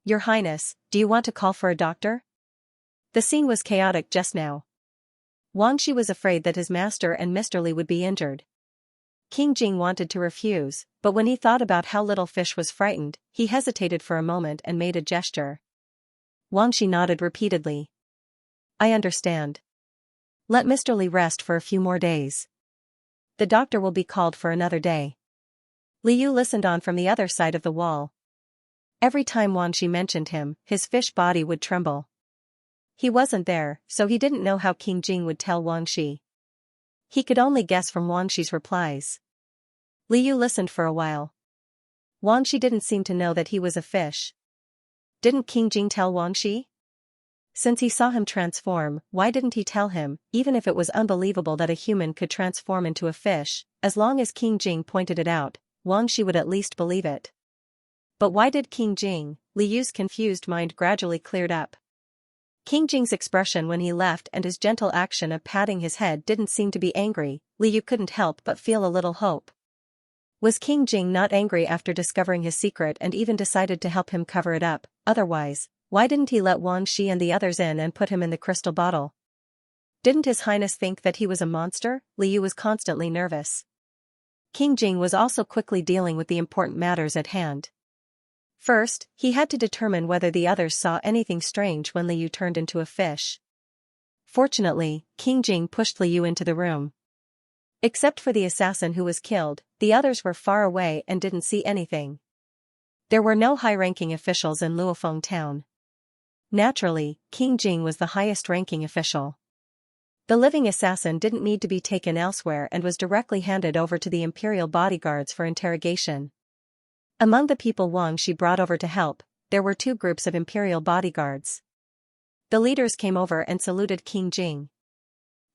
Your Highness, do you want to call for a doctor? The scene was chaotic just now. Wang Shi was afraid that his master and Mr. Li would be injured. King Jing wanted to refuse, but when he thought about how Little Fish was frightened, he hesitated for a moment and made a gesture. Wang Shi nodded repeatedly. I understand. Let Mr. Li rest for a few more days. The doctor will be called for another day. Li Yu listened on from the other side of the wall. Every time Wang Shi mentioned him, his fish body would tremble. He wasn't there, so he didn't know how King Jing would tell Wang Shi. He could only guess from Wang Shi's replies. Li Yu listened for a while. Wang Shi didn't seem to know that he was a fish. Didn't King Jing tell Wang Shi? Since he saw him transform, why didn't he tell him, even if it was unbelievable that a human could transform into a fish? As long as King Jing pointed it out, Wang Shi would at least believe it. But why did King Jing? Li Yu's confused mind gradually cleared up. King Jing's expression when he left and his gentle action of patting his head didn't seem to be angry. Li Yu couldn't help but feel a little hope. Was King Jing not angry after discovering his secret and even decided to help him cover it up? Otherwise, why didn't he let Wang Shi and the others in and put him in the crystal bottle? Didn't His Highness think that he was a monster? Li Yu was constantly nervous. King Jing was also quickly dealing with the important matters at hand. First, he had to determine whether the others saw anything strange when Li Yu turned into a fish. Fortunately, King Jing pushed Li Yu into the room. Except for the assassin who was killed, the others were far away and didn't see anything. There were no high-ranking officials in Luofeng town. Naturally, King Jing was the highest-ranking official. The living assassin didn't need to be taken elsewhere and was directly handed over to the imperial bodyguards for interrogation. Among the people Wang Shi brought over to help, there were two groups of imperial bodyguards. The leaders came over and saluted King Jing.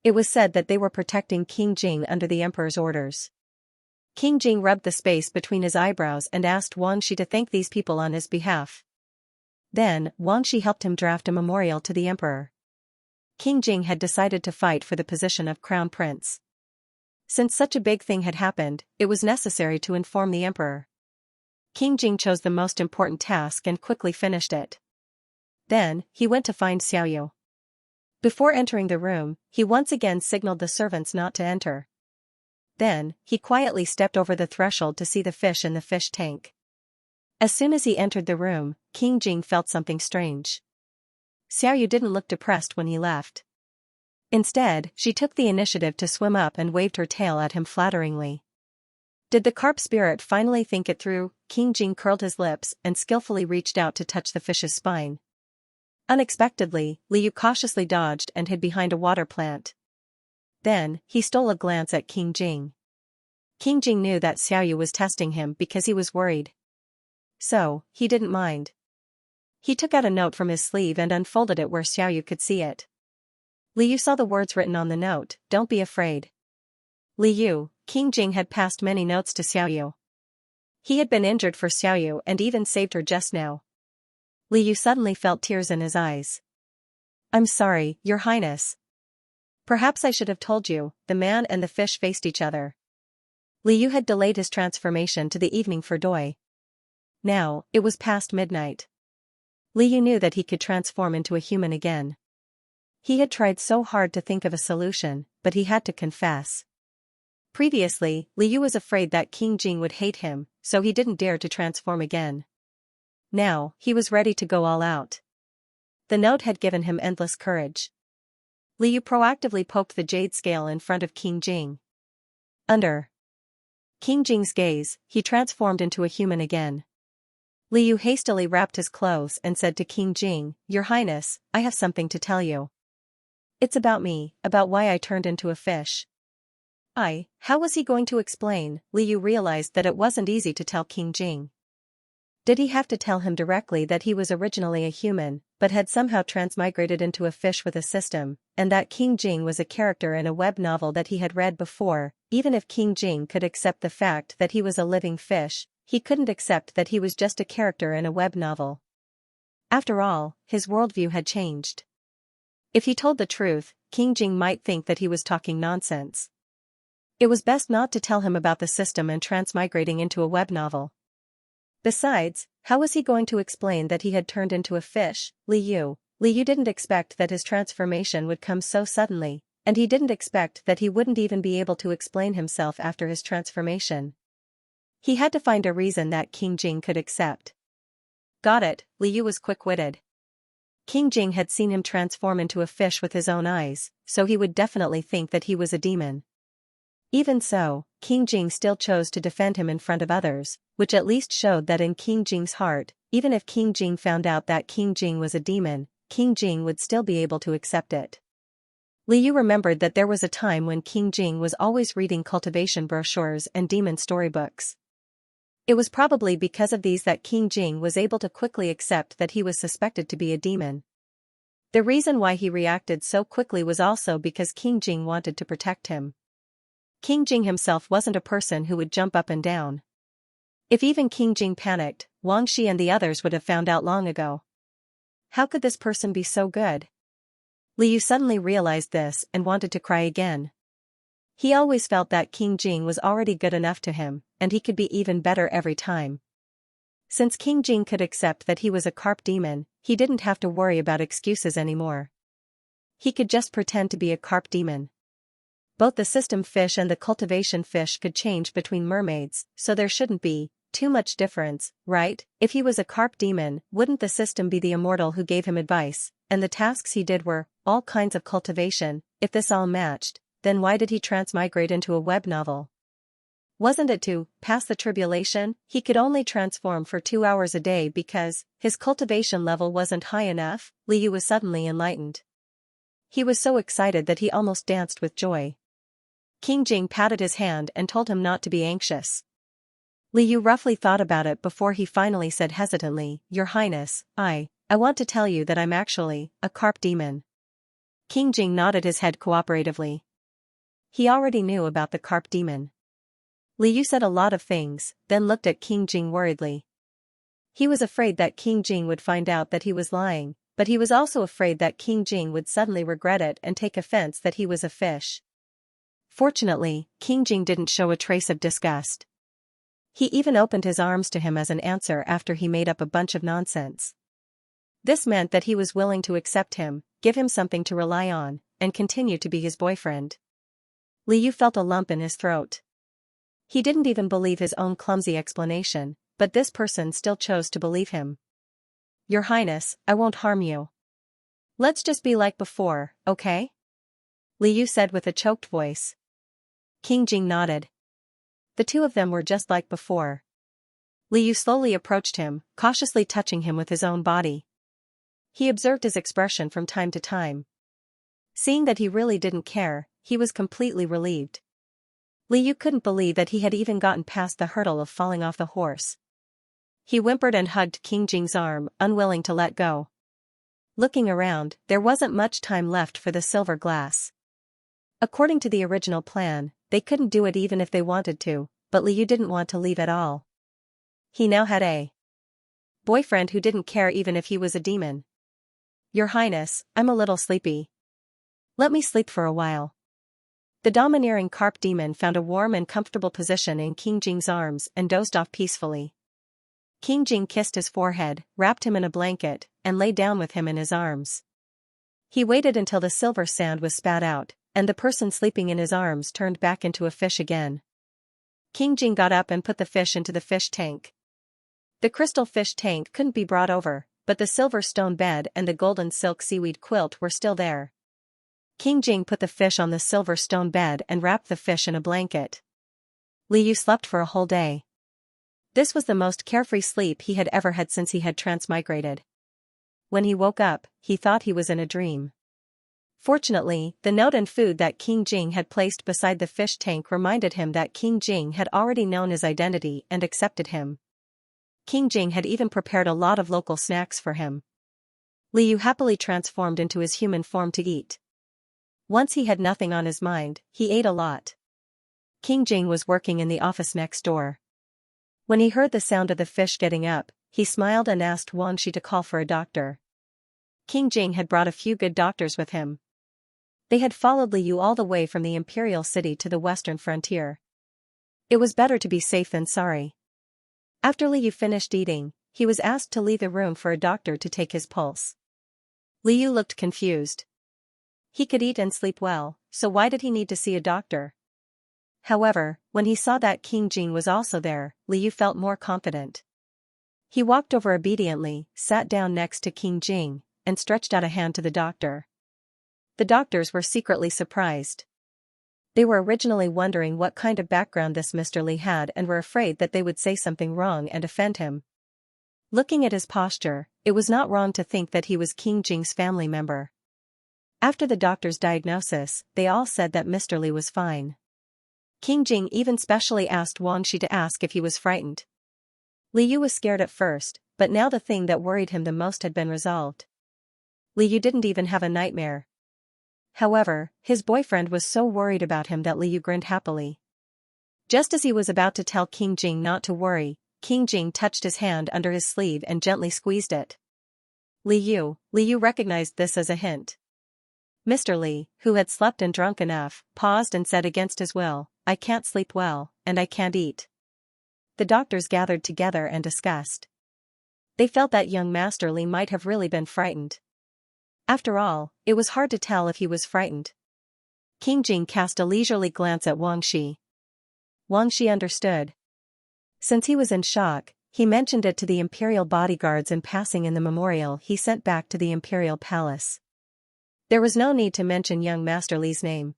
It was said that they were protecting King Jing under the emperor's orders. King Jing rubbed the space between his eyebrows and asked Wang Shi to thank these people on his behalf. Then, Wang Shi helped him draft a memorial to the emperor. King Jing had decided to fight for the position of crown prince. Since such a big thing had happened, it was necessary to inform the emperor. King Jing chose the most important task and quickly finished it. Then, he went to find Xiaoyu. Before entering the room, he once again signaled the servants not to enter. Then, he quietly stepped over the threshold to see the fish in the fish tank. As soon as he entered the room, King Jing felt something strange. Xiaoyu didn't look depressed when he left. Instead, she took the initiative to swim up and waved her tail at him flatteringly. Did the carp spirit finally think it through? King Jing curled his lips and skillfully reached out to touch the fish's spine. Unexpectedly, Liu cautiously dodged and hid behind a water plant. Then, he stole a glance at King Jing. King Jing knew that Xiaoyu was testing him because he was worried. So, he didn't mind. He took out a note from his sleeve and unfolded it where Xiaoyu could see it. Liu saw the words written on the note, "Don't be afraid." Liu, King Jing had passed many notes to Xiaoyu. He had been injured for Xiaoyu and even saved her just now. Liu suddenly felt tears in his eyes. "I'm sorry, Your Highness. Perhaps I should have told you." The man and the fish faced each other. Liu had delayed his transformation to the evening for Doi. Now, it was past midnight. Liu knew that he could transform into a human again. He had tried so hard to think of a solution, but he had to confess. Previously, Liu was afraid that King Jing would hate him, so he didn't dare to transform again. Now, he was ready to go all out. The note had given him endless courage. Liu proactively poked the jade scale in front of King Jing. Under King Jing's gaze, he transformed into a human again. Liu hastily wrapped his clothes and said to King Jing, "Your Highness, I have something to tell you. It's about me, about why I turned into a fish." How was he going to explain? Liu realized that it wasn't easy to tell King Jing. Did he have to tell him directly that he was originally a human, but had somehow transmigrated into a fish with a system, and that King Jing was a character in a web novel that he had read before? Even if King Jing could accept the fact that he was a living fish, he couldn't accept that he was just a character in a web novel. After all, his worldview had changed. If he told the truth, King Jing might think that he was talking nonsense. It was best not to tell him about the system and transmigrating into a web novel. Besides, how was he going to explain that he had turned into a fish? Liu didn't expect that his transformation would come so suddenly, and he didn't expect that he wouldn't even be able to explain himself after his transformation. He had to find a reason that King Jing could accept. Got it, Liu was quick-witted. King Jing had seen him transform into a fish with his own eyes, so he would definitely think that he was a demon. Even so, King Jing still chose to defend him in front of others, which at least showed that in King Jing's heart, even if King Jing found out that King Jing was a demon, King Jing would still be able to accept it. Liu remembered that there was a time when King Jing was always reading cultivation brochures and demon storybooks. It was probably because of these that King Jing was able to quickly accept that he was suspected to be a demon. The reason why he reacted so quickly was also because King Jing wanted to protect him. King Jing himself wasn't a person who would jump up and down. If even King Jing panicked, Wang Shi and the others would have found out long ago. How could this person be so good? Liu suddenly realized this and wanted to cry again. He always felt that King Jing was already good enough to him, and he could be even better every time. Since King Jing could accept that he was a carp demon, he didn't have to worry about excuses anymore. He could just pretend to be a carp demon. Both the system fish and the cultivation fish could change between mermaids, so there shouldn't be too much difference, right? If he was a carp demon, wouldn't the system be the immortal who gave him advice, and the tasks he did were all kinds of cultivation? If this all matched, then why did he transmigrate into a web novel? Wasn't it to pass the tribulation? He could only transform for 2 hours a day because his cultivation level wasn't high enough. Liu was suddenly enlightened. He was so excited that he almost danced with joy. King Jing patted his hand and told him not to be anxious. Li Yu roughly thought about it before he finally said hesitantly, "Your Highness, I want to tell you that I'm actually a carp demon." King Jing nodded his head cooperatively. He already knew about the carp demon. Li Yu said a lot of things, then looked at King Jing worriedly. He was afraid that King Jing would find out that he was lying, but he was also afraid that King Jing would suddenly regret it and take offense that he was a fish. Fortunately, King Jing didn't show a trace of disgust. He even opened his arms to him as an answer after he made up a bunch of nonsense. This meant that he was willing to accept him, give him something to rely on, and continue to be his boyfriend. Li Yu felt a lump in his throat. He didn't even believe his own clumsy explanation, but this person still chose to believe him. "Your Highness, I won't harm you. Let's just be like before, okay?" Li Yu said with a choked voice. King Jing nodded. The two of them were just like before. Li Yu slowly approached him, cautiously touching him with his own body. He observed his expression from time to time. Seeing that he really didn't care, he was completely relieved. Li Yu couldn't believe that he had even gotten past the hurdle of falling off the horse. He whimpered and hugged King Jing's arm, unwilling to let go. Looking around, there wasn't much time left for the silver glass. According to the original plan, they couldn't do it even if they wanted to, but Li Yu didn't want to leave at all. He now had a boyfriend who didn't care even if he was a demon. "Your Highness, I'm a little sleepy. Let me sleep for a while." The domineering carp demon found a warm and comfortable position in King Jing's arms and dozed off peacefully. King Jing kissed his forehead, wrapped him in a blanket, and lay down with him in his arms. He waited until the silver sand was spat out, and the person sleeping in his arms turned back into a fish again. King Jing got up and put the fish into the fish tank. The crystal fish tank couldn't be brought over, but the silver stone bed and the golden silk seaweed quilt were still there. King Jing put the fish on the silver stone bed and wrapped the fish in a blanket. Li Yu slept for a whole day. This was the most carefree sleep he had ever had since he had transmigrated. When he woke up, he thought he was in a dream. Fortunately, the note and food that King Jing had placed beside the fish tank reminded him that King Jing had already known his identity and accepted him. King Jing had even prepared a lot of local snacks for him. Li Yu happily transformed into his human form to eat. Once he had nothing on his mind, he ate a lot. King Jing was working in the office next door. When he heard the sound of the fish getting up, he smiled and asked Xianxia to call for a doctor. King Jing had brought a few good doctors with him. They had followed Li Yu all the way from the imperial city to the western frontier. It was better to be safe than sorry. After Li Yu finished eating, he was asked to leave the room for a doctor to take his pulse. Li Yu looked confused. He could eat and sleep well, so why did he need to see a doctor? However, when he saw that King Jing was also there, Li Yu felt more confident. He walked over obediently, sat down next to King Jing, and stretched out a hand to the doctor. The doctors were secretly surprised. They were originally wondering what kind of background this Mr. Li had and were afraid that they would say something wrong and offend him. Looking at his posture, it was not wrong to think that he was King Jing's family member. After the doctor's diagnosis, they all said that Mr. Li was fine. King Jing even specially asked Xianxia to ask if he was frightened. Li Yu was scared at first, but now the thing that worried him the most had been resolved. Li Yu didn't even have a nightmare. However, his boyfriend was so worried about him that Li Yu grinned happily. Just as he was about to tell King Jing not to worry, King Jing touched his hand under his sleeve and gently squeezed it. Li Yu recognized this as a hint. Mr. Li, who had slept and drunk enough, paused and said against his will, "I can't sleep well, and I can't eat." The doctors gathered together and discussed. They felt that young Master Li might have really been frightened. After all, it was hard to tell if he was frightened. King Jing cast a leisurely glance at Xianxia. Xianxia understood. Since he was in shock, he mentioned it to the imperial bodyguards in passing in the memorial he sent back to the imperial palace. There was no need to mention young Master Li's name.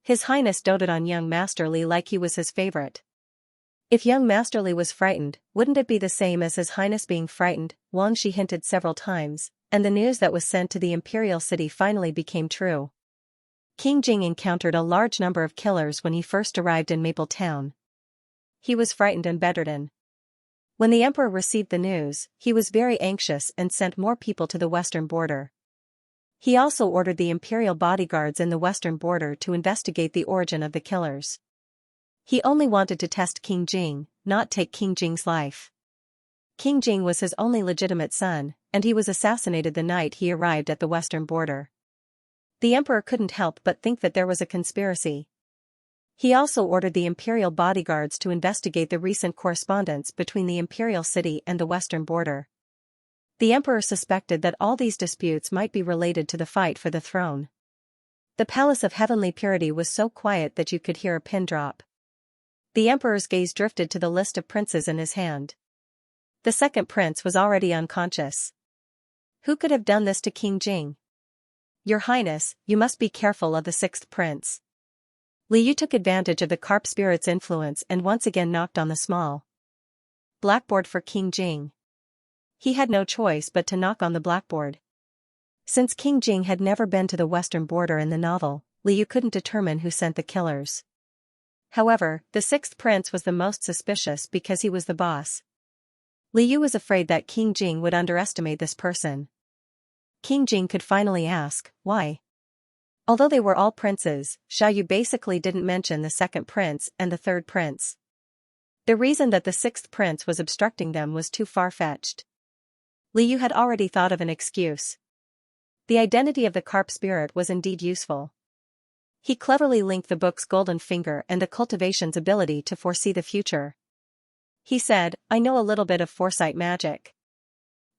His Highness doted on young Master Li like he was his favorite. If young Master Li was frightened, wouldn't it be the same as His Highness being frightened? Xianxia hinted several times, and the news that was sent to the imperial city finally became true. King Jing encountered a large number of killers when he first arrived in Maple Town. He was frightened and bedridden. When the emperor received the news, he was very anxious and sent more people to the western border. He also ordered the imperial bodyguards in the western border to investigate the origin of the killers. He only wanted to test King Jing, not take King Jing's life. King Jing was his only legitimate son, and he was assassinated the night he arrived at the western border. The emperor couldn't help but think that there was a conspiracy. He also ordered the imperial bodyguards to investigate the recent correspondence between the imperial city and the western border. The emperor suspected that all these disputes might be related to the fight for the throne. The palace of heavenly purity was so quiet that you could hear a pin drop. The emperor's gaze drifted to the list of princes in his hand. The second prince was already unconscious. Who could have done this to King Jing? Your Highness, you must be careful of the sixth prince. Liu took advantage of the carp spirit's influence and once again knocked on the small blackboard for King Jing. He had no choice but to knock on the blackboard. Since King Jing had never been to the western border in the novel, Liu couldn't determine who sent the killers. However, the sixth prince was the most suspicious because he was the boss. Liu was afraid that King Jing would underestimate this person. King Jing could finally ask, why? Although they were all princes, Xiaoyu basically didn't mention the second prince and the third prince. The reason that the sixth prince was obstructing them was too far-fetched. Liu had already thought of an excuse. The identity of the carp spirit was indeed useful. He cleverly linked the book's golden finger and the cultivation's ability to foresee the future. He said, I know a little bit of foresight magic.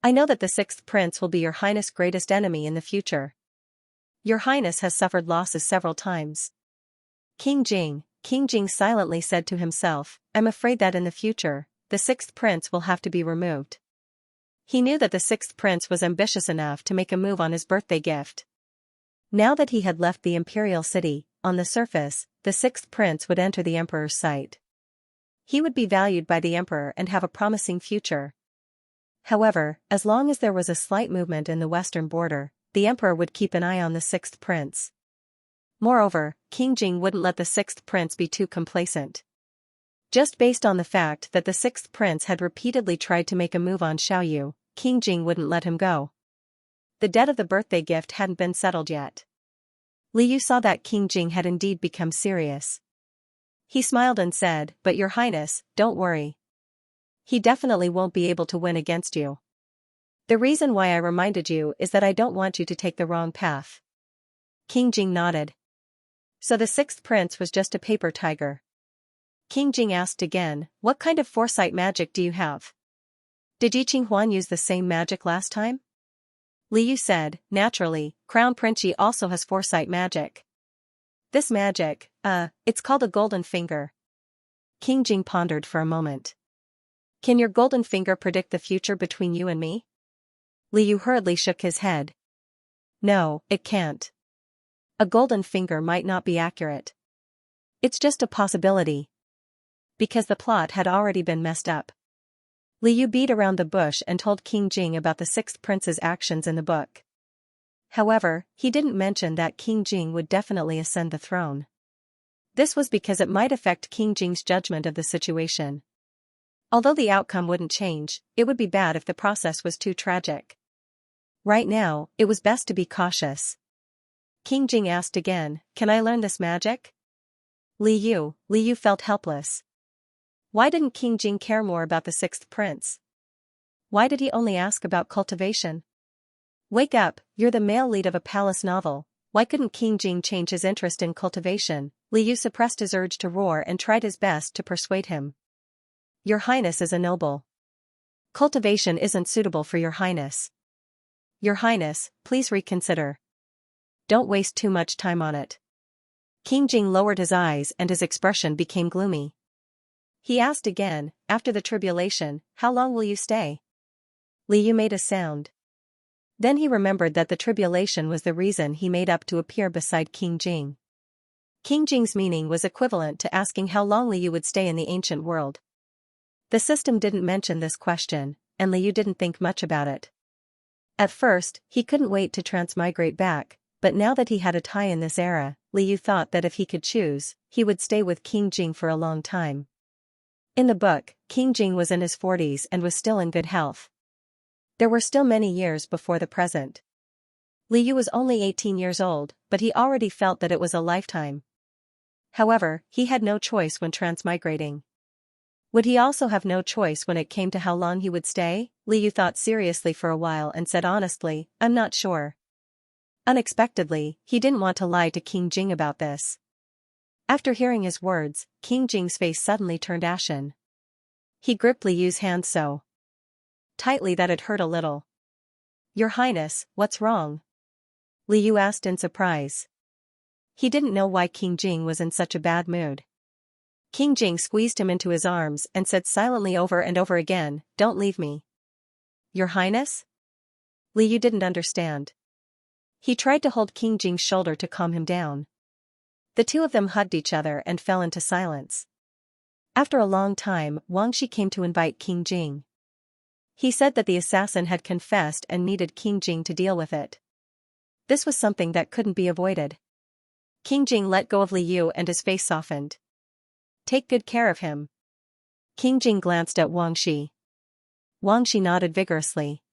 I know that the sixth prince will be your highness' greatest enemy in the future. Your highness has suffered losses several times. King Jing silently said to himself, I'm afraid that in the future, the sixth prince will have to be removed. He knew that the sixth prince was ambitious enough to make a move on his birthday gift. Now that he had left the imperial city, on the surface, the sixth prince would enter the emperor's sight. He would be valued by the emperor and have a promising future. However, as long as there was a slight movement in the western border, the emperor would keep an eye on the sixth prince. Moreover, King Jing wouldn't let the sixth prince be too complacent. Just based on the fact that the sixth prince had repeatedly tried to make a move on Xiaoyu, King Jing wouldn't let him go. The debt of the birthday gift hadn't been settled yet. Liu saw that King Jing had indeed become serious. He smiled and said, but your highness, don't worry. He definitely won't be able to win against you. The reason why I reminded you is that I don't want you to take the wrong path. King Jing nodded. So the sixth prince was just a paper tiger. King Jing asked again, what kind of foresight magic do you have? Did Yi Qinghuan use the same magic last time? Liu said, naturally, Crown Prince Yi also has foresight magic. This magic, it's called a golden finger. King Jing pondered for a moment. Can your golden finger predict the future between you and me? Liu hurriedly shook his head. No, it can't. A golden finger might not be accurate. It's just a possibility. Because the plot had already been messed up. Liu beat around the bush and told King Jing about the sixth prince's actions in the book. However, he didn't mention that King Jing would definitely ascend the throne. This was because it might affect King Jing's judgment of the situation. Although the outcome wouldn't change, it would be bad if the process was too tragic. Right now, it was best to be cautious. King Jing asked again, can I learn this magic? Liu felt helpless. Why didn't King Jing care more about the sixth prince? Why did he only ask about cultivation? Wake up, you're the male lead of a palace novel. Why couldn't King Jing change his interest in cultivation? Liu suppressed his urge to roar and tried his best to persuade him. Your highness is a noble. Cultivation isn't suitable for your highness. Your highness, please reconsider. Don't waste too much time on it. King Jing lowered his eyes and his expression became gloomy. He asked again, after the tribulation, how long will you stay? Liu made a sound. Then he remembered that the tribulation was the reason he made up to appear beside King Jing. King Jing's meaning was equivalent to asking how long Liu would stay in the ancient world. The system didn't mention this question, and Liu didn't think much about it. At first, he couldn't wait to transmigrate back, but now that he had a tie in this era, Liu thought that if he could choose, he would stay with King Jing for a long time. In the book, King Jing was in his 40s and was still in good health. There were still many years before the present. Liu was only 18 years old, but he already felt that it was a lifetime. However, he had no choice when transmigrating. Would he also have no choice when it came to how long he would stay? Liu thought seriously for a while and said honestly, I'm not sure. Unexpectedly, he didn't want to lie to King Jing about this. After hearing his words, King Jing's face suddenly turned ashen. He gripped Liu's hand so tightly that it hurt a little. Your Highness, what's wrong? Liu asked in surprise. He didn't know why King Jing was in such a bad mood. King Jing squeezed him into his arms and said silently over and over again, don't leave me. Your Highness? Liu didn't understand. He tried to hold King Jing's shoulder to calm him down. The two of them hugged each other and fell into silence. After a long time, Xianxia came to invite King Jing. He said that the assassin had confessed and needed King Jing to deal with it. This was something that couldn't be avoided. King Jing let go of Liu and his face softened. Take good care of him. King Jing glanced at Xianxia. Xianxia nodded vigorously.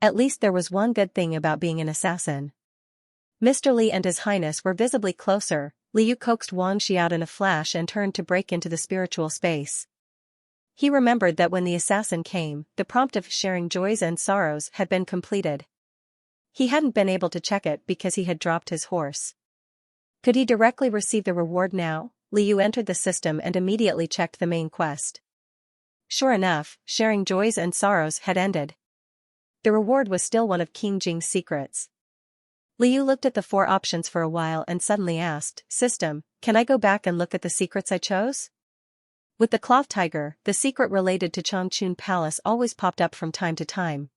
At least there was one good thing about being an assassin. Mr. Li and His Highness were visibly closer. Liu coaxed Xianxia out in a flash and turned to break into the spiritual space. He remembered that when the assassin came, the prompt of sharing joys and sorrows had been completed. He hadn't been able to check it because he had dropped his horse. Could he directly receive the reward now? Liu entered the system and immediately checked the main quest. Sure enough, sharing joys and sorrows had ended. The reward was still one of King Jing's secrets. Liu looked at the 4 options for a while and suddenly asked, System, can I go back and look at the secrets I chose? With the cloth tiger, the secret related to Changchun Palace always popped up from time to time.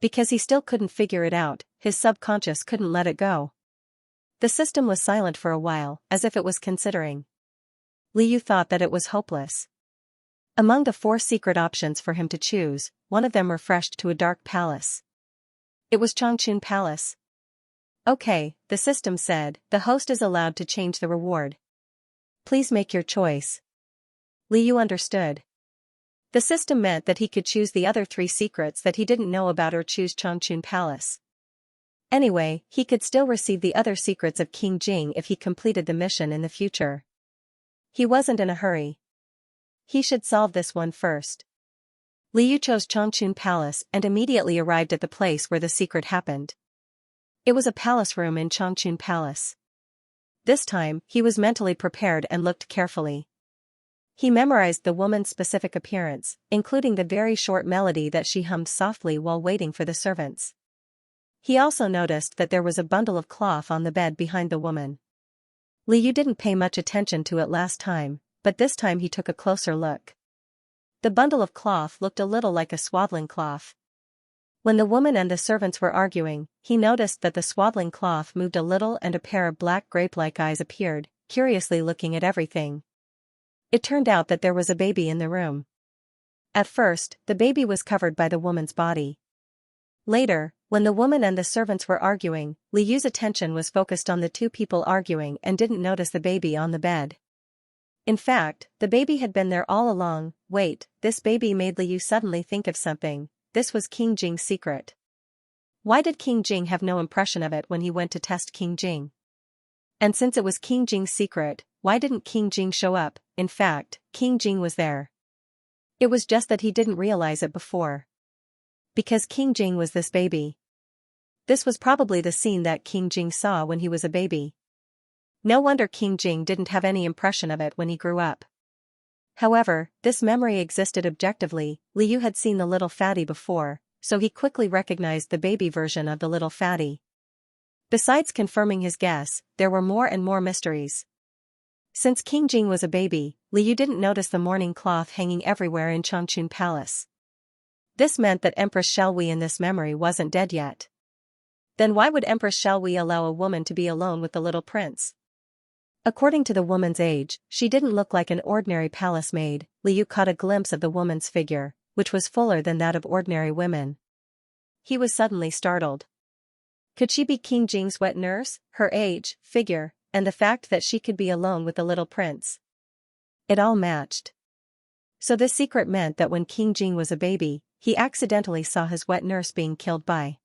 Because he still couldn't figure it out, his subconscious couldn't let it go. The system was silent for a while, as if it was considering. Liu thought that it was hopeless. Among the 4 secret options for him to choose, one of them refreshed to a dark palace. It was Changchun Palace. Okay, the system said, the host is allowed to change the reward. Please make your choice. Liu understood. The system meant that he could choose the other 3 secrets that he didn't know about or choose Changchun Palace. Anyway, he could still receive the other secrets of King Jing if he completed the mission in the future. He wasn't in a hurry. He should solve this one first. Liu chose Changchun Palace and immediately arrived at the place where the secret happened. It was a palace room in Changchun Palace. This time, he was mentally prepared and looked carefully. He memorized the woman's specific appearance, including the very short melody that she hummed softly while waiting for the servants. He also noticed that there was a bundle of cloth on the bed behind the woman. Liu didn't pay much attention to it last time, but this time he took a closer look. The bundle of cloth looked a little like a swaddling cloth. When the woman and the servants were arguing, he noticed that the swaddling cloth moved a little and a pair of black grape-like eyes appeared, curiously looking at everything. It turned out that there was a baby in the room. At first, the baby was covered by the woman's body. Later, when the woman and the servants were arguing, Liu's attention was focused on the 2 people arguing and didn't notice the baby on the bed. In fact, the baby had been there all along. Wait, this baby made Liu suddenly think of something. This was King Jing's secret. Why did King Jing have no impression of it when he went to test King Jing? And since it was King Jing's secret, why didn't King Jing show up? In fact, King Jing was there. It was just that he didn't realize it before. Because King Jing was this baby. This was probably the scene that King Jing saw when he was a baby. No wonder King Jing didn't have any impression of it when he grew up. However, this memory existed objectively. Liu had seen the little fatty before, so he quickly recognized the baby version of the little fatty. Besides confirming his guess, there were more and more mysteries. Since King Jing was a baby, Liu didn't notice the mourning cloth hanging everywhere in Changchun Palace. This meant that Empress Xiaowei in this memory wasn't dead yet. Then why would Empress Xiaowei allow a woman to be alone with the little prince? According to the woman's age, she didn't look like an ordinary palace maid. Liu caught a glimpse of the woman's figure, which was fuller than that of ordinary women. he was suddenly startled. Could she be King Jing's wet nurse, her age, figure, and the fact that she could be alone with the little prince? It all matched. So this secret meant that when King Jing was a baby, he accidentally saw his wet nurse being killed by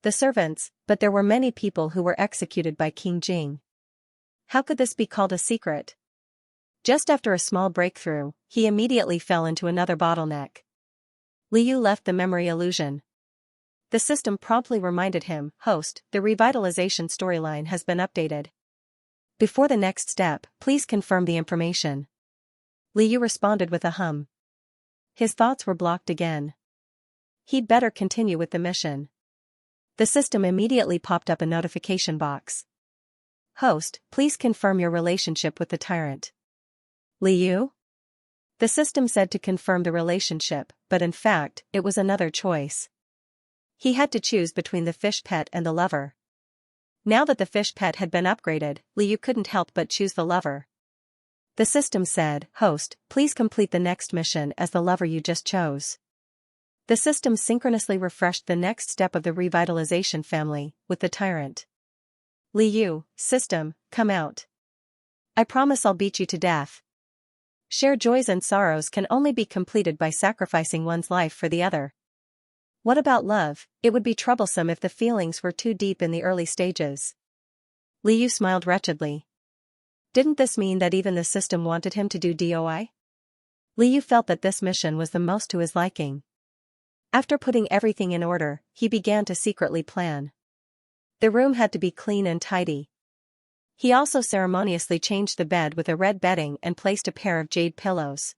the servants, but there were many people who were executed by King Jing. How could this be called a secret? Just after a small breakthrough, he immediately fell into another bottleneck. Liu left the memory illusion. The system promptly reminded him, "Host, the revitalization storyline has been updated. Before the next step, please confirm the information." Liu responded with a hum. His thoughts were blocked again. He'd better continue with the mission. The system immediately popped up a notification box. "Host, please confirm your relationship with the Tyrant." Liu? The system said to confirm the relationship, but in fact, it was another choice. He had to choose between the fish pet and the lover. Now that the fish pet had been upgraded, Liu couldn't help but choose the lover. The system said, "Host, please complete the next mission as the lover you just chose." The system synchronously refreshed the next step of the revitalization family, with the Tyrant. "Liu, system, come out. I promise I'll beat you to death." Shared joys and sorrows can only be completed by sacrificing one's life for the other. What about love? It would be troublesome if the feelings were too deep in the early stages. Liu smiled wretchedly. Didn't this mean that even the system wanted him to do DOI? Liu felt that this mission was the most to his liking. After putting everything in order, he began to secretly plan. The room had to be clean and tidy. He also ceremoniously changed the bed with a red bedding and placed a pair of jade pillows.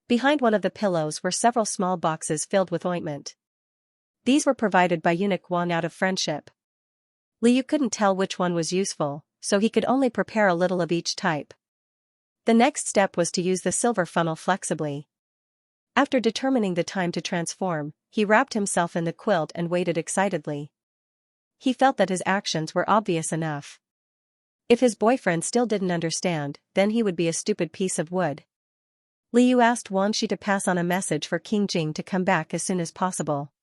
Behind one of the pillows were several small boxes filled with ointment. These were provided by eunuch Wan out of friendship. Liu couldn't tell which one was useful, so he could only prepare a little of each type. The next step was to use the silver funnel flexibly. After determining the time to transform, he wrapped himself in the quilt and waited excitedly. He felt that his actions were obvious enough. If his boyfriend still didn't understand, then he would be a stupid piece of wood. Liu asked Wangxi to pass on a message for King Jing to come back as soon as possible.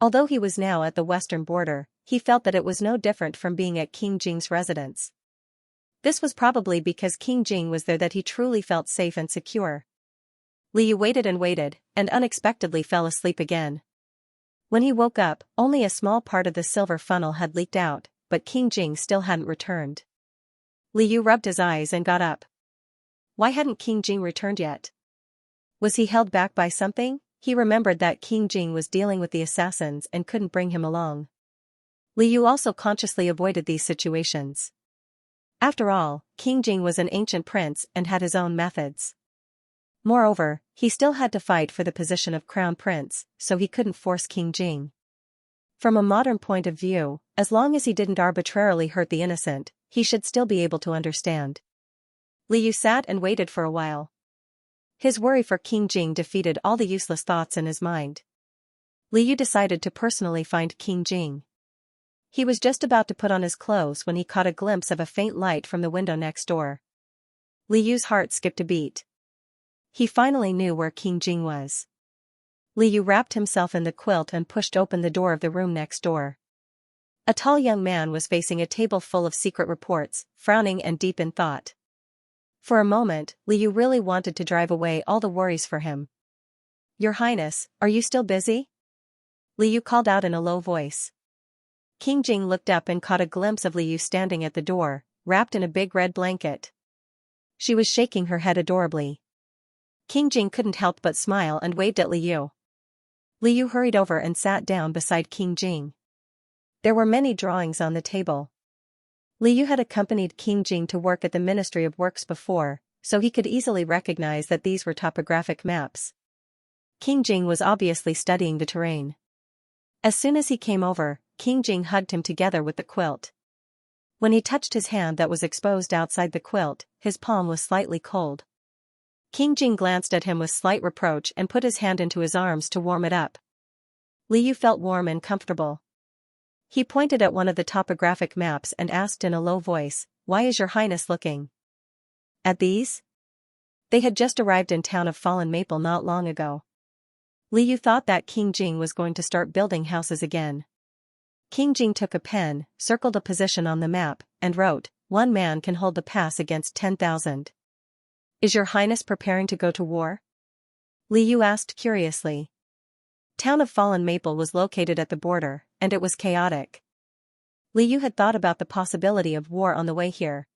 Although he was now at the western border, he felt that it was no different from being at King Jing's residence. This was probably because King Jing was there that he truly felt safe and secure. Liu waited, and unexpectedly fell asleep again. When he woke up, only a small part of the silver funnel had leaked out, but King Jing still hadn't returned. Liu rubbed his eyes and got up. Why hadn't King Jing returned yet? Was he held back by something? He remembered that King Jing was dealing with the assassins and couldn't bring him along. Liu also consciously avoided these situations. After all, King Jing was an ancient prince and had his own methods. Moreover, he still had to fight for the position of crown prince, so he couldn't force King Jing. From a modern point of view, as long as he didn't arbitrarily hurt the innocent, he should still be able to understand. Liu sat and waited for a while. His worry for King Jing defeated all the useless thoughts in his mind. Liu decided to personally find King Jing. He was just about to put on his clothes when he caught a glimpse of a faint light from the window next door. Liu's heart skipped a beat. He finally knew where King Jing was. Liu wrapped himself in the quilt and pushed open the door of the room next door. A tall young man was facing a table full of secret reports, frowning and deep in thought. For a moment, Liu really wanted to drive away all the worries for him. "Your Highness, are you still busy?" Liu called out in a low voice. King Jing looked up and caught a glimpse of Liu standing at the door, wrapped in a big red blanket. She was shaking her head adorably. King Jing couldn't help but smile and waved at Liu. Liu hurried over and sat down beside King Jing. There were many drawings on the table. Liu had accompanied King Jing to work at the Ministry of Works before, so he could easily recognize that these were topographic maps. King Jing was obviously studying the terrain. As soon as he came over, King Jing hugged him together with the quilt. When he touched his hand that was exposed outside the quilt, his palm was slightly cold. King Jing glanced at him with slight reproach and put his hand into his arms to warm it up. Liu felt warm and comfortable. He pointed at one of the topographic maps and asked in a low voice, "Why is your Highness looking at these?" They had just arrived in town of Fallen Maple not long ago. Li Yu thought that King Jing was going to start building houses again. King Jing took a pen, circled a position on the map, and wrote, "One man can hold the pass against 10,000. Is your highness preparing to go to war?" Li Yu asked curiously. Town of Fallen Maple was located at the border, and it was chaotic. Li Yu had thought about the possibility of war on the way here.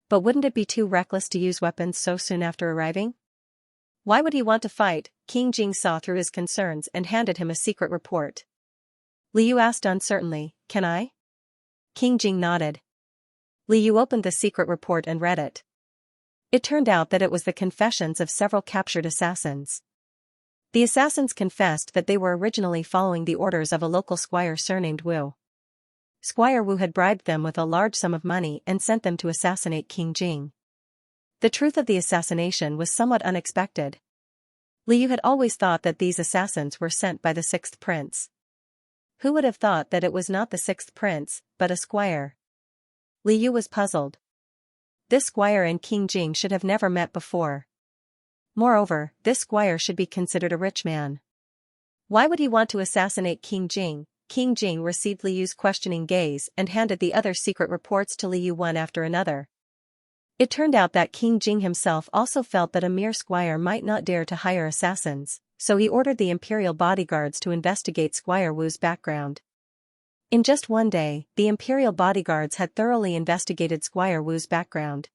But wouldn't it be too reckless to use weapons so soon after arriving? Why would he want to fight? King Jing saw through his concerns and handed him a secret report. Li Yu asked uncertainly, "Can I?" King Jing nodded. Li Yu opened the secret report and read it. It turned out that it was the confessions of several captured assassins. The assassins confessed that they were originally following the orders of a local squire surnamed Wu. Squire Wu had bribed them with a large sum of money and sent them to assassinate King Jing. The truth of the assassination was somewhat unexpected. Li Yu had always thought that these assassins were sent by the sixth prince. Who would have thought that it was not the sixth prince, but a squire? Li Yu was puzzled. This squire and King Jing should have never met before. Moreover, this squire should be considered a rich man. Why would he want to assassinate King Jing? King Jing received Li Yu's questioning gaze and handed the other secret reports to Li Yu one after another. It turned out that King Jing himself also felt that a mere squire might not dare to hire assassins, so he ordered the imperial bodyguards to investigate Squire Wu's background. In just one day, the imperial bodyguards had thoroughly investigated Squire Wu's background.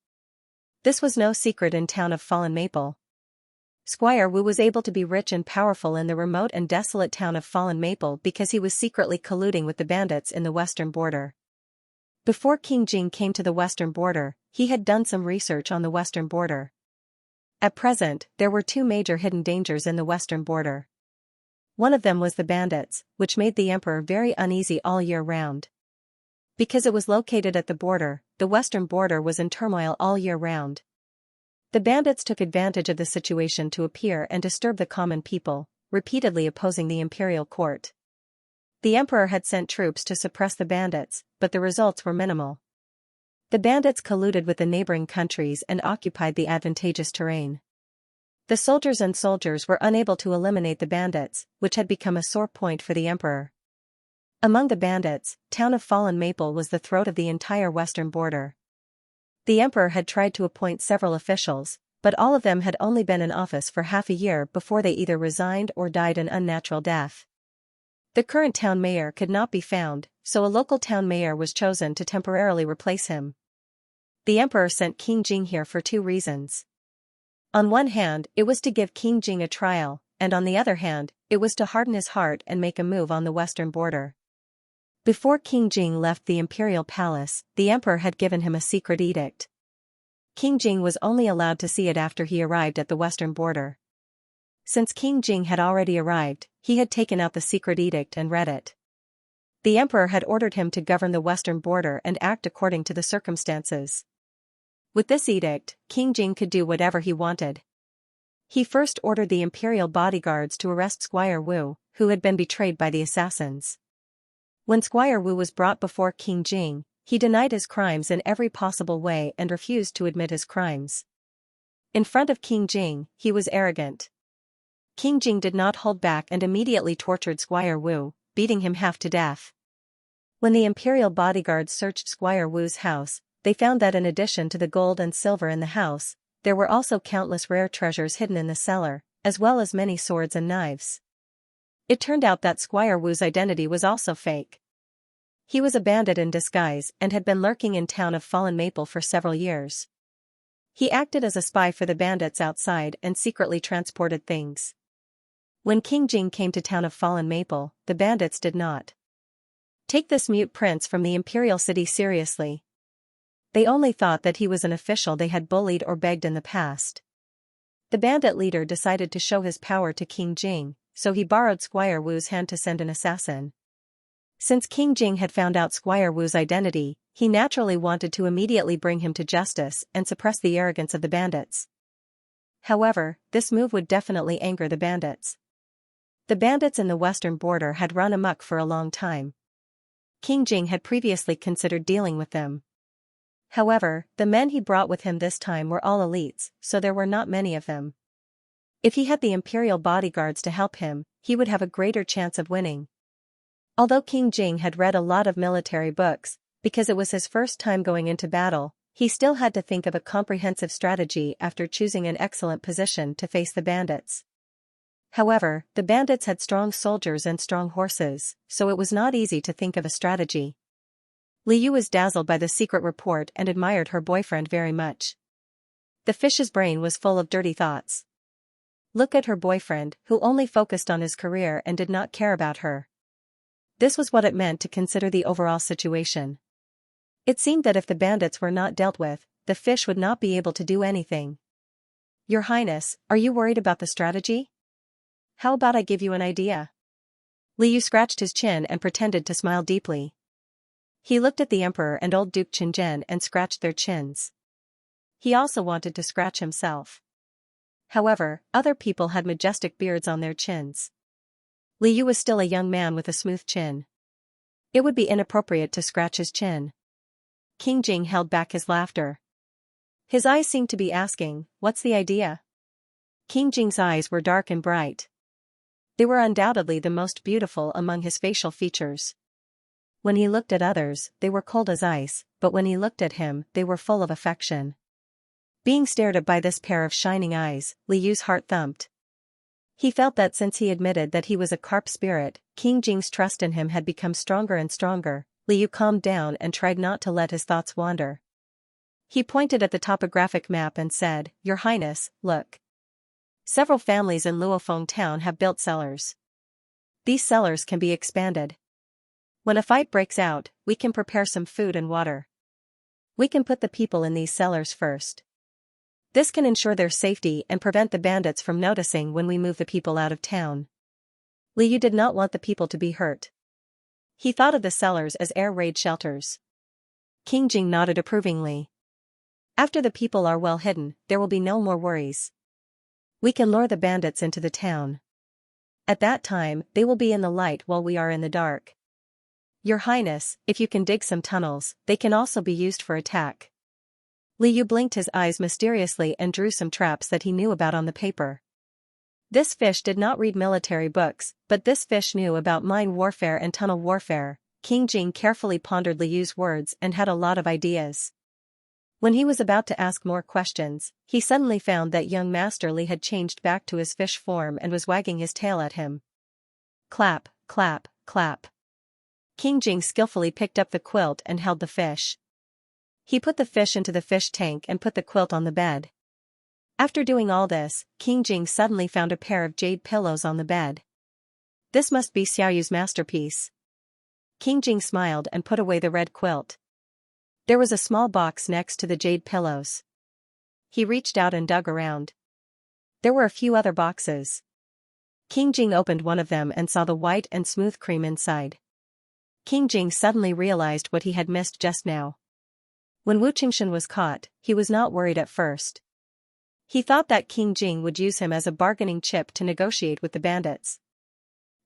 This was no secret in town of Fallen Maple. Squire Wu was able to be rich and powerful in the remote and desolate town of Fallen Maple because he was secretly colluding with the bandits in the western border. Before King Jing came to the western border, he had done some research on the western border. At present, there were two major hidden dangers in the western border. One of them was the bandits, which made the emperor very uneasy all year round. Because it was located at the border, the western border was in turmoil all year round. The bandits took advantage of the situation to appear and disturb the common people, repeatedly opposing the imperial court. The emperor had sent troops to suppress the bandits, but the results were minimal. The bandits colluded with the neighboring countries and occupied the advantageous terrain. The soldiers were unable to eliminate the bandits, which had become a sore point for the emperor. Among the bandits, town of Fallen Maple was the throat of the entire western border. The emperor had tried to appoint several officials, but all of them had only been in office for half a year before they either resigned or died an unnatural death. The current town mayor could not be found, so a local town mayor was chosen to temporarily replace him. The emperor sent King Jing here for two reasons. On one hand, it was to give King Jing a trial, and on the other hand, it was to harden his heart and make a move on the western border. Before King Jing left the imperial palace, the emperor had given him a secret edict. King Jing was only allowed to see it after he arrived at the western border. Since King Jing had already arrived, he had taken out the secret edict and read it. The emperor had ordered him to govern the western border and act according to the circumstances. With this edict, King Jing could do whatever he wanted. He first ordered the imperial bodyguards to arrest Squire Wu, who had been betrayed by the assassins. When Squire Wu was brought before King Jing, he denied his crimes in every possible way and refused to admit his crimes. In front of King Jing, he was arrogant. King Jing did not hold back and immediately tortured Squire Wu, beating him half to death. When the imperial bodyguards searched Squire Wu's house, they found that in addition to the gold and silver in the house, there were also countless rare treasures hidden in the cellar, as well as many swords and knives. It turned out that Squire Wu's identity was also fake. He was a bandit in disguise and had been lurking in town of Fallen Maple for several years. He acted as a spy for the bandits outside and secretly transported things. When King Jing came to town of Fallen Maple, the bandits did not take this mute prince from the imperial city seriously. They only thought that he was an official they had bullied or begged in the past. The bandit leader decided to show his power to King Jing, so he borrowed Squire Wu's hand to send an assassin. Since King Jing had found out Squire Wu's identity, he naturally wanted to immediately bring him to justice and suppress the arrogance of the bandits. However, this move would definitely anger the bandits. The bandits in the western border had run amok for a long time. King Jing had previously considered dealing with them. However, the men he brought with him this time were all elites, so there were not many of them. If he had the imperial bodyguards to help him, he would have a greater chance of winning. Although King Jing had read a lot of military books, because it was his first time going into battle, he still had to think of a comprehensive strategy after choosing an excellent position to face the bandits. However, the bandits had strong soldiers and strong horses, so it was not easy to think of a strategy. Liu was dazzled by the secret report and admired her boyfriend very much. The fish's brain was full of dirty thoughts. Look at her boyfriend, who only focused on his career and did not care about her. This was what it meant to consider the overall situation. It seemed that if the bandits were not dealt with, the fish would not be able to do anything. Your Highness, are you worried about the strategy? How about I give you an idea? Liu scratched his chin and pretended to smile deeply. He looked at the Emperor and old Duke Qinzhen and scratched their chins. He also wanted to scratch himself. However, other people had majestic beards on their chins. Liu was still a young man with a smooth chin. It would be inappropriate to scratch his chin. King Jing held back his laughter. His eyes seemed to be asking, "What's the idea?" King Jing's eyes were dark and bright. They were undoubtedly the most beautiful among his facial features. When he looked at others, they were cold as ice, but when he looked at him, they were full of affection. Being stared at by this pair of shining eyes, Liu's heart thumped. He felt that since he admitted that he was a carp spirit, King Jing's trust in him had become stronger and stronger. Liu calmed down and tried not to let his thoughts wander. He pointed at the topographic map and said, "Your Highness, look. Several families in Luofeng town have built cellars. These cellars can be expanded. When a fight breaks out, we can prepare some food and water. We can put the people in these cellars first. This can ensure their safety and prevent the bandits from noticing when we move the people out of town." Liu did not want the people to be hurt. He thought of the cellars as air raid shelters. King Jing nodded approvingly. After the people are well hidden, there will be no more worries. We can lure the bandits into the town. At that time, they will be in the light while we are in the dark. Your Highness, if you can dig some tunnels, they can also be used for attack. Liu blinked his eyes mysteriously and drew some traps that he knew about on the paper. This fish did not read military books, but this fish knew about mine warfare and tunnel warfare. King Jing carefully pondered Liu's words and had a lot of ideas. When he was about to ask more questions, he suddenly found that young Master Li had changed back to his fish form and was wagging his tail at him. Clap, clap, clap. King Jing skillfully picked up the quilt and held the fish. He put the fish into the fish tank and put the quilt on the bed. After doing all this, King Jing suddenly found a pair of jade pillows on the bed. This must be Xiaoyu's masterpiece. King Jing smiled and put away the red quilt. There was a small box next to the jade pillows. He reached out and dug around. There were a few other boxes. King Jing opened one of them and saw the white and smooth cream inside. King Jing suddenly realized what he had missed just now. When Wu Qingshan was caught, he was not worried at first. He thought that King Jing would use him as a bargaining chip to negotiate with the bandits.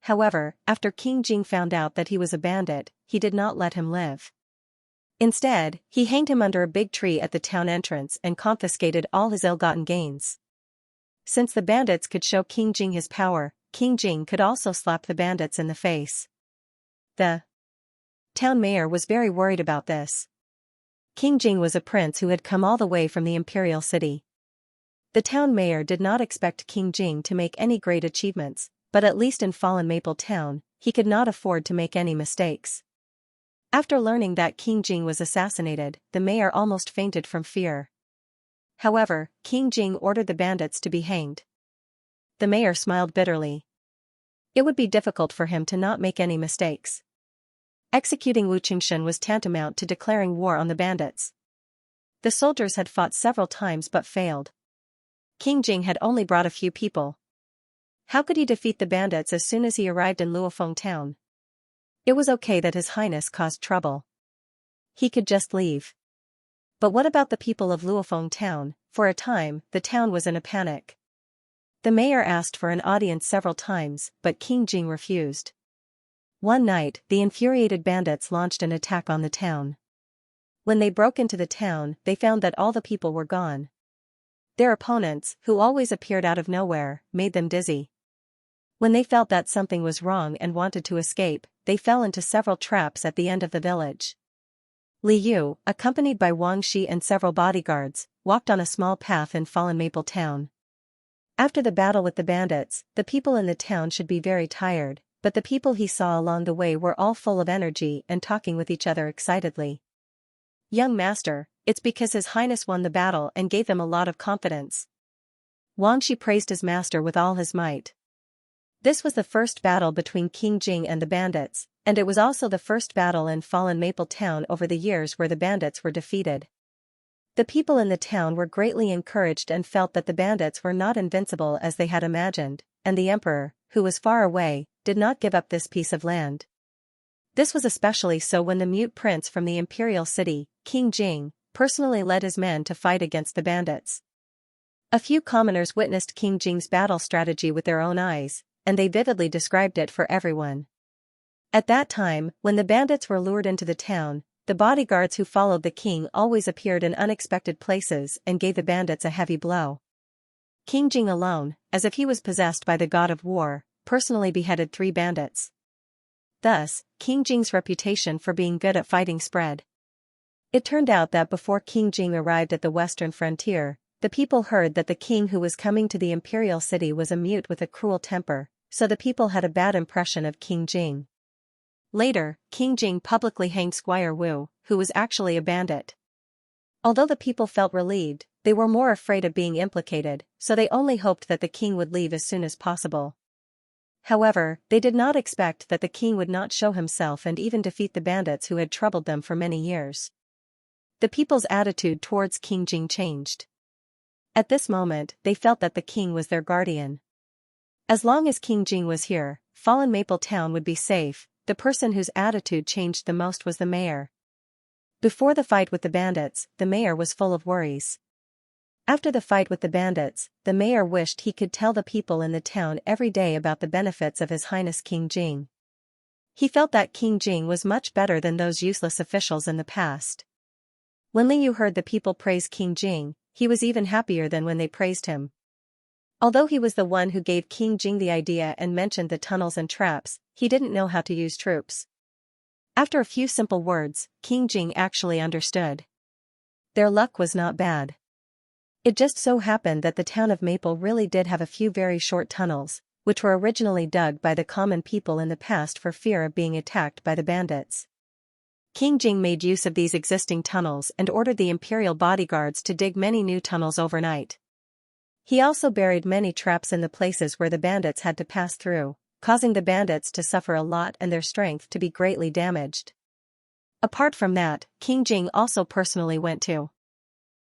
However, after King Jing found out that he was a bandit, he did not let him live. Instead, he hanged him under a big tree at the town entrance and confiscated all his ill-gotten gains. Since the bandits could show King Jing his power, King Jing could also slap the bandits in the face. The town mayor was very worried about this. King Jing was a prince who had come all the way from the imperial city. The town mayor did not expect King Jing to make any great achievements, but at least in Fallen Maple Town, he could not afford to make any mistakes. After learning that King Jing was assassinated, the mayor almost fainted from fear. However, King Jing ordered the bandits to be hanged. The mayor smiled bitterly. It would be difficult for him to not make any mistakes. Executing Wu Qingshan was tantamount to declaring war on the bandits. The soldiers had fought several times but failed. King Jing had only brought a few people. How could he defeat the bandits as soon as he arrived in Luofeng town? It was okay that His Highness caused trouble. He could just leave. But what about the people of Luofeng town? For a time, the town was in a panic. The mayor asked for an audience several times, but King Jing refused. One night, the infuriated bandits launched an attack on the town. When they broke into the town, they found that all the people were gone. Their opponents, who always appeared out of nowhere, made them dizzy. When they felt that something was wrong and wanted to escape, they fell into several traps at the end of the village. Li Yu, accompanied by Wang Shi and several bodyguards, walked on a small path in Fallen Maple Town. After the battle with the bandits, the people in the town should be very tired, but the people he saw along the way were all full of energy and talking with each other excitedly. "Young master, it's because His Highness won the battle and gave them a lot of confidence." Wang Shi praised his master with all his might. This was the first battle between King Jing and the bandits, and it was also the first battle in Fallen Maple Town over the years where the bandits were defeated. The people in the town were greatly encouraged and felt that the bandits were not invincible as they had imagined, and the emperor, who was far away, did not give up this piece of land. This was especially so when the mute prince from the imperial city, King Jing, personally led his men to fight against the bandits. A few commoners witnessed King Jing's battle strategy with their own eyes, and they vividly described it for everyone. At that time, when the bandits were lured into the town, the bodyguards who followed the king always appeared in unexpected places and gave the bandits a heavy blow. King Jing alone, as if he was possessed by the god of war, personally beheaded 3 bandits. Thus, King Jing's reputation for being good at fighting spread. It turned out that before King Jing arrived at the western frontier, the people heard that the king who was coming to the imperial city was a mute with a cruel temper, so the people had a bad impression of King Jing. Later, King Jing publicly hanged Squire Wu, who was actually a bandit. Although the people felt relieved, they were more afraid of being implicated, so they only hoped that the king would leave as soon as possible. However, they did not expect that the king would not show himself and even defeat the bandits who had troubled them for many years. The people's attitude towards King Jing changed. At this moment, they felt that the king was their guardian. As long as King Jing was here, Fallen Maple Town would be safe. The person whose attitude changed the most was the mayor. Before the fight with the bandits, the mayor was full of worries. After the fight with the bandits, the mayor wished he could tell the people in the town every day about the benefits of His Highness King Jing. He felt that King Jing was much better than those useless officials in the past. When Li Yu heard the people praise King Jing, he was even happier than when they praised him. Although he was the one who gave King Jing the idea and mentioned the tunnels and traps, he didn't know how to use troops. After a few simple words, King Jing actually understood. Their luck was not bad. It just so happened that the town of Maple really did have a few very short tunnels, which were originally dug by the common people in the past for fear of being attacked by the bandits. King Jing made use of these existing tunnels and ordered the imperial bodyguards to dig many new tunnels overnight. He also buried many traps in the places where the bandits had to pass through, causing the bandits to suffer a lot and their strength to be greatly damaged. Apart from that, King Jing also personally went to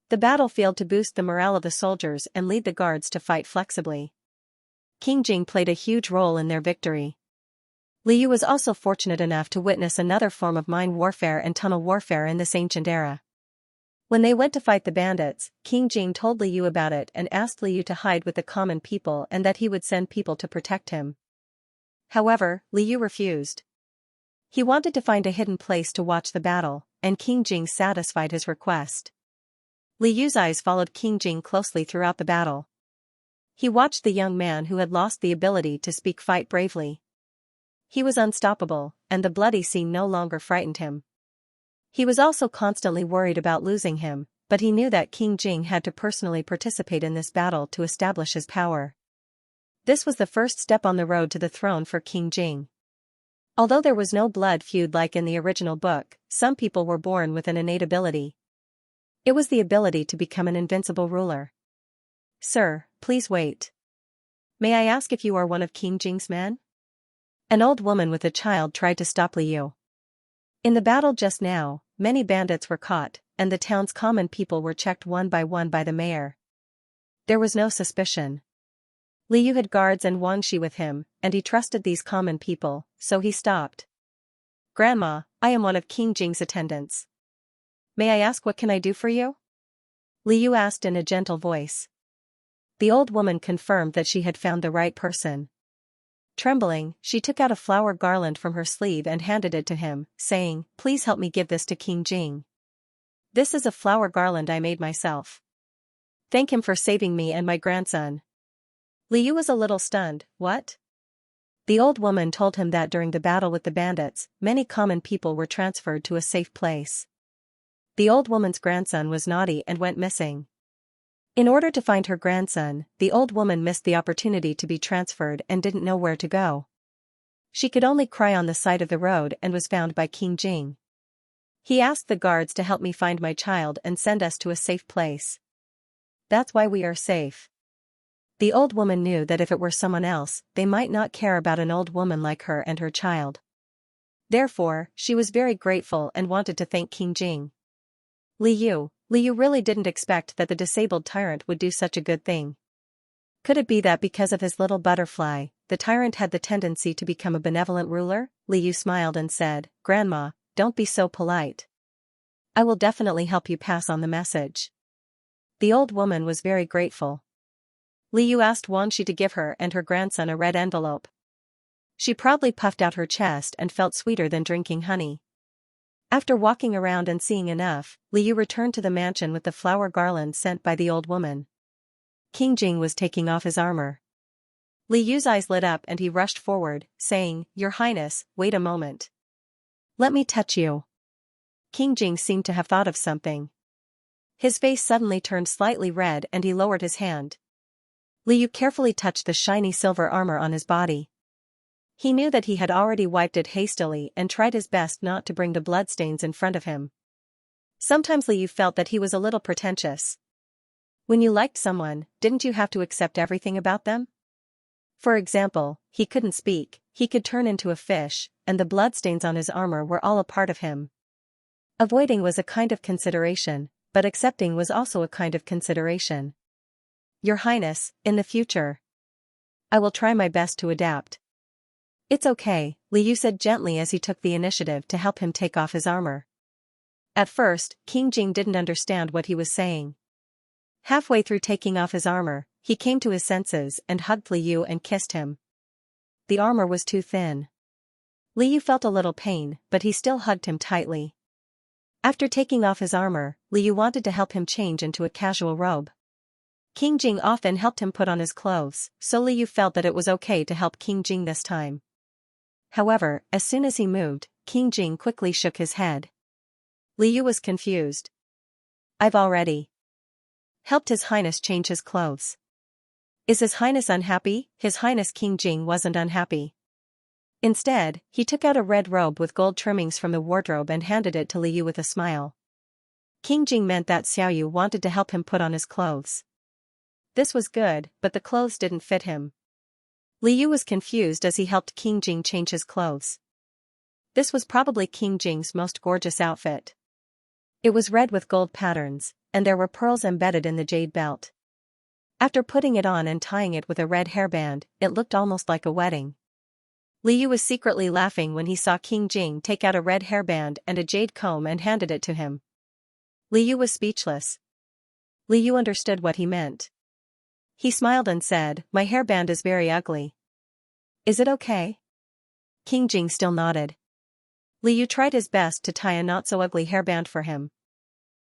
the battlefield to boost the morale of the soldiers and lead the guards to fight flexibly. King Jing played a huge role in their victory. Li Yu was also fortunate enough to witness another form of mine warfare and tunnel warfare in this ancient era. When they went to fight the bandits, King Jing told Li Yu about it and asked Li Yu to hide with the common people and that he would send people to protect him. However, Li Yu refused. He wanted to find a hidden place to watch the battle, and King Jing satisfied his request. Li Yu's eyes followed King Jing closely throughout the battle. He watched the young man who had lost the ability to speak fight bravely. He was unstoppable, and the bloody scene no longer frightened him. He was also constantly worried about losing him, but he knew that King Jing had to personally participate in this battle to establish his power. This was the first step on the road to the throne for King Jing. Although there was no blood feud like in the original book, some people were born with an innate ability. It was the ability to become an invincible ruler. "Sir, please wait. May I ask if you are one of King Jing's men?" An old woman with a child tried to stop Li Yu. In the battle just now, many bandits were caught, and the town's common people were checked one by the mayor. There was no suspicion. Li Yu had guards and Wang Shi with him, and he trusted these common people, so he stopped. "Grandma, I am one of King Jing's attendants. May I ask what can I do for you?" Li Yu asked in a gentle voice. The old woman confirmed that she had found the right person. Trembling, she took out a flower garland from her sleeve and handed it to him, saying, "Please help me give this to King Jing. This is a flower garland I made myself." Thank him for saving me and my grandson. Liu was a little stunned. What? The old woman told him that during the battle with the bandits, many common people were transferred to a safe place. The old woman's grandson was naughty and went missing. In order to find her grandson, the old woman missed the opportunity to be transferred and didn't know where to go. She could only cry on the side of the road and was found by King Jing. He asked the guards to help me find my child and send us to a safe place. That's why we are safe. The old woman knew that if it were someone else, they might not care about an old woman like her and her child. Therefore, she was very grateful and wanted to thank King Jing. Liu really didn't expect that the disabled tyrant would do such a good thing. Could it be that because of his little butterfly, the tyrant had the tendency to become a benevolent ruler? Liu smiled and said, "Grandma, don't be so polite. I will definitely help you pass on the message." The old woman was very grateful. Liu asked Wanxi to give her and her grandson a red envelope. She proudly puffed out her chest and felt sweeter than drinking honey. After walking around and seeing enough, Liu returned to the mansion with the flower garland sent by the old woman. King Jing was taking off his armor. Liu's eyes lit up and he rushed forward, saying, "Your Highness, wait a moment. Let me touch you." King Jing seemed to have thought of something. His face suddenly turned slightly red and he lowered his hand. Liu carefully touched the shiny silver armor on his body. He knew that he had already wiped it hastily and tried his best not to bring the bloodstains in front of him. Sometimes Liu felt that he was a little pretentious. When you liked someone, didn't you have to accept everything about them? For example, he couldn't speak, he could turn into a fish, and the bloodstains on his armor were all a part of him. Avoiding was a kind of consideration, but accepting was also a kind of consideration. Your Highness, in the future, I will try my best to adapt. It's okay, Liu said gently as he took the initiative to help him take off his armor. At first, King Jing didn't understand what he was saying. Halfway through taking off his armor, he came to his senses and hugged Liu and kissed him. The armor was too thin. Liu felt a little pain, but he still hugged him tightly. After taking off his armor, Liu wanted to help him change into a casual robe. King Jing often helped him put on his clothes, so Liu felt that it was okay to help King Jing this time. However, as soon as he moved, King Jing quickly shook his head. Liu was confused. I've already helped His Highness change his clothes. Is His Highness unhappy? His Highness King Jing wasn't unhappy. Instead, he took out a red robe with gold trimmings from the wardrobe and handed it to Liu with a smile. King Jing meant that Xiaoyu wanted to help him put on his clothes. This was good, but the clothes didn't fit him. Liu was confused as he helped King Jing change his clothes. This was probably King Jing's most gorgeous outfit. It was red with gold patterns, and there were pearls embedded in the jade belt. After putting it on and tying it with a red hairband, it looked almost like a wedding. Liu was secretly laughing when he saw King Jing take out a red hairband and a jade comb and handed it to him. Liu was speechless. Liu understood what he meant. He smiled and said, "My hairband is very ugly. Is it okay?" King Jing still nodded. Liu tried his best to tie a not-so-ugly hairband for him.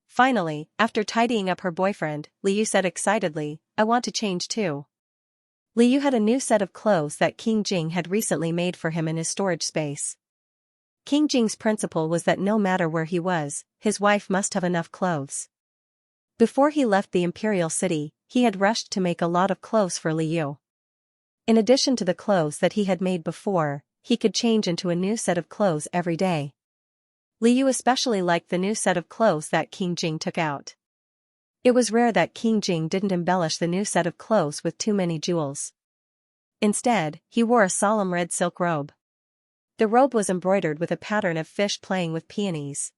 Finally, after tidying up her boyfriend, Liu said excitedly, "I want to change too." Liu had a new set of clothes that King Jing had recently made for him in his storage space. King Jing's principle was that no matter where he was, his wife must have enough clothes. Before he left the imperial city, he had rushed to make a lot of clothes for Liu. In addition to the clothes that he had made before, he could change into a new set of clothes every day. Liu especially liked the new set of clothes that King Jing took out. It was rare that King Jing didn't embellish the new set of clothes with too many jewels. Instead, he wore a solemn red silk robe. The robe was embroidered with a pattern of fish playing with peonies.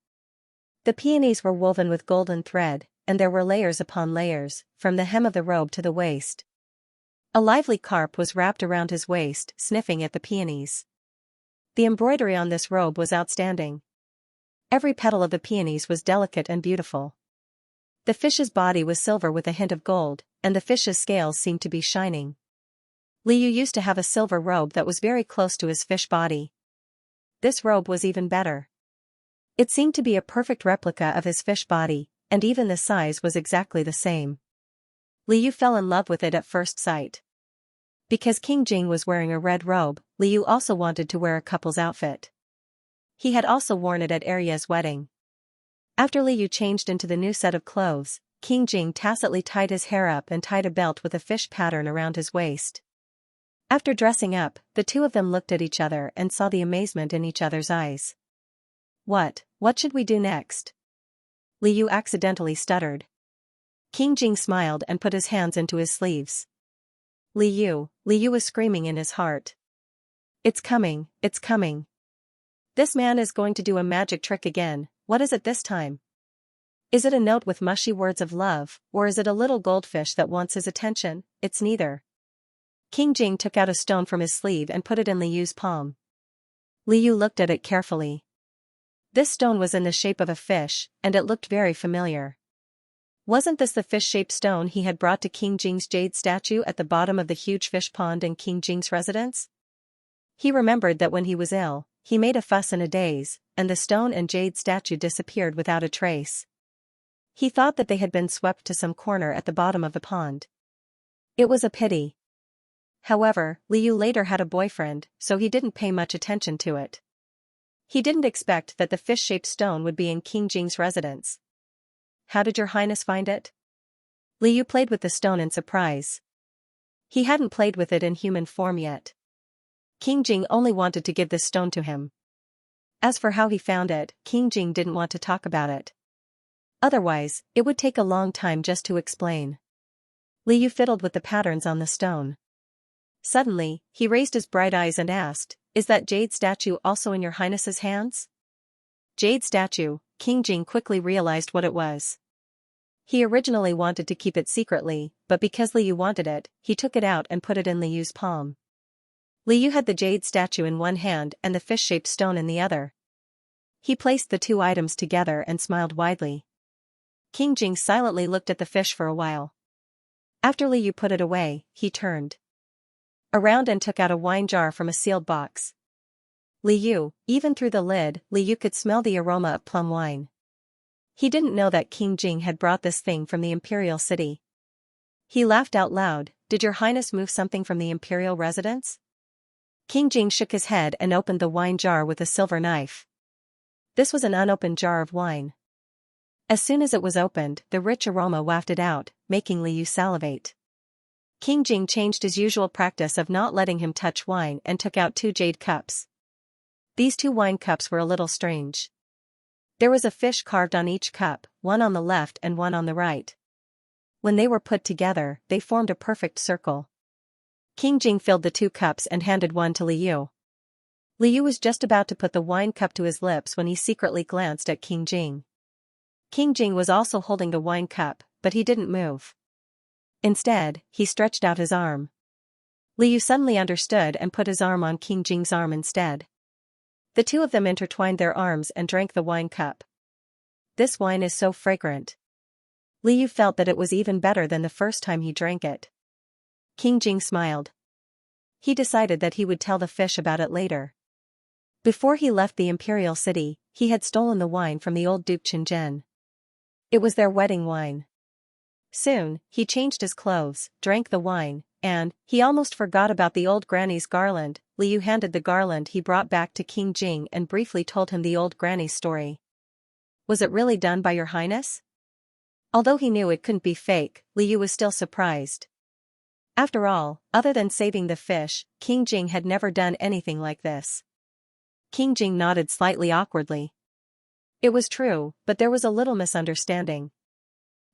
The peonies were woven with golden thread, and there were layers upon layers, from the hem of the robe to the waist. A lively carp was wrapped around his waist, sniffing at the peonies. The embroidery on this robe was outstanding. Every petal of the peonies was delicate and beautiful. The fish's body was silver with a hint of gold, and the fish's scales seemed to be shining. Liu used to have a silver robe that was very close to his fish body. This robe was even better. It seemed to be a perfect replica of his fish body, and even the size was exactly the same. Li Yu fell in love with it at first sight. Because King Jing was wearing a red robe, Li Yu also wanted to wear a couple's outfit. He had also worn it at Arya's wedding. After Li Yu changed into the new set of clothes, King Jing tacitly tied his hair up and tied a belt with a fish pattern around his waist. After dressing up, the two of them looked at each other and saw the amazement in each other's eyes. What should we do next? Li Yu accidentally stuttered. King Jing smiled and put his hands into his sleeves. Li Yu was screaming in his heart. It's coming, it's coming. This man is going to do a magic trick again. What is it this time? Is it a note with mushy words of love, or is it a little goldfish that wants his attention? It's neither. King Jing took out a stone from his sleeve and put it in Li Yu's palm. Li Yu looked at it carefully. This stone was in the shape of a fish, and it looked very familiar. Wasn't this the fish-shaped stone he had brought to King Jing's jade statue at the bottom of the huge fish pond in King Jing's residence? He remembered that when he was ill, he made a fuss and a daze, and the stone and jade statue disappeared without a trace. He thought that they had been swept to some corner at the bottom of the pond. It was a pity. However, Li Yu later had a boyfriend, so he didn't pay much attention to it. He didn't expect that the fish-shaped stone would be in King Jing's residence. How did your highness find it? Li Yu played with the stone in surprise. He hadn't played with it in human form yet. King Jing only wanted to give this stone to him. As for how he found it, King Jing didn't want to talk about it. Otherwise, it would take a long time just to explain. Li Yu fiddled with the patterns on the stone. Suddenly, he raised his bright eyes and asked, "Is that jade statue also in your highness's hands?" Jade statue, King Jing quickly realized what it was. He originally wanted to keep it secretly, but because Li Yu wanted it, he took it out and put it in Li Yu's palm. Li Yu had the jade statue in one hand and the fish-shaped stone in the other. He placed the two items together and smiled widely. King Jing silently looked at the fish for a while. After Li Yu put it away, he turned around and took out a wine jar from a sealed box. Li Yu, even through the lid, Li Yu could smell the aroma of plum wine. He didn't know that King Jing had brought this thing from the imperial city. He laughed out loud. "Did your highness move something from the imperial residence?" King Jing shook his head and opened the wine jar with a silver knife. This was an unopened jar of wine. As soon as it was opened, the rich aroma wafted out, making Li Yu salivate. King Jing changed his usual practice of not letting him touch wine and took out 2 jade cups. These 2 wine cups were a little strange. There was a fish carved on each cup, one on the left and one on the right. When they were put together, they formed a perfect circle. King Jing filled the 2 cups and handed one to Li Yu. Li Yu was just about to put the wine cup to his lips when he secretly glanced at King Jing. King Jing was also holding the wine cup, but he didn't move. Instead, he stretched out his arm. Li Yu suddenly understood and put his arm on King Jing's arm instead. The two of them intertwined their arms and drank the wine cup. This wine is so fragrant. Li Yu felt that it was even better than the first time he drank it. King Jing smiled. He decided that he would tell the fish about it later. Before he left the imperial city, he had stolen the wine from the old Duke Qingzhen. It was their wedding wine. Soon, he changed his clothes, drank the wine, and he almost forgot about the old granny's garland. Li Yu handed the garland he brought back to King Jing and briefly told him the old granny's story. "Was it really done by your highness?" Although he knew it couldn't be fake, Li Yu was still surprised. After all, other than saving the fish, King Jing had never done anything like this. King Jing nodded slightly awkwardly. It was true, but there was a little misunderstanding.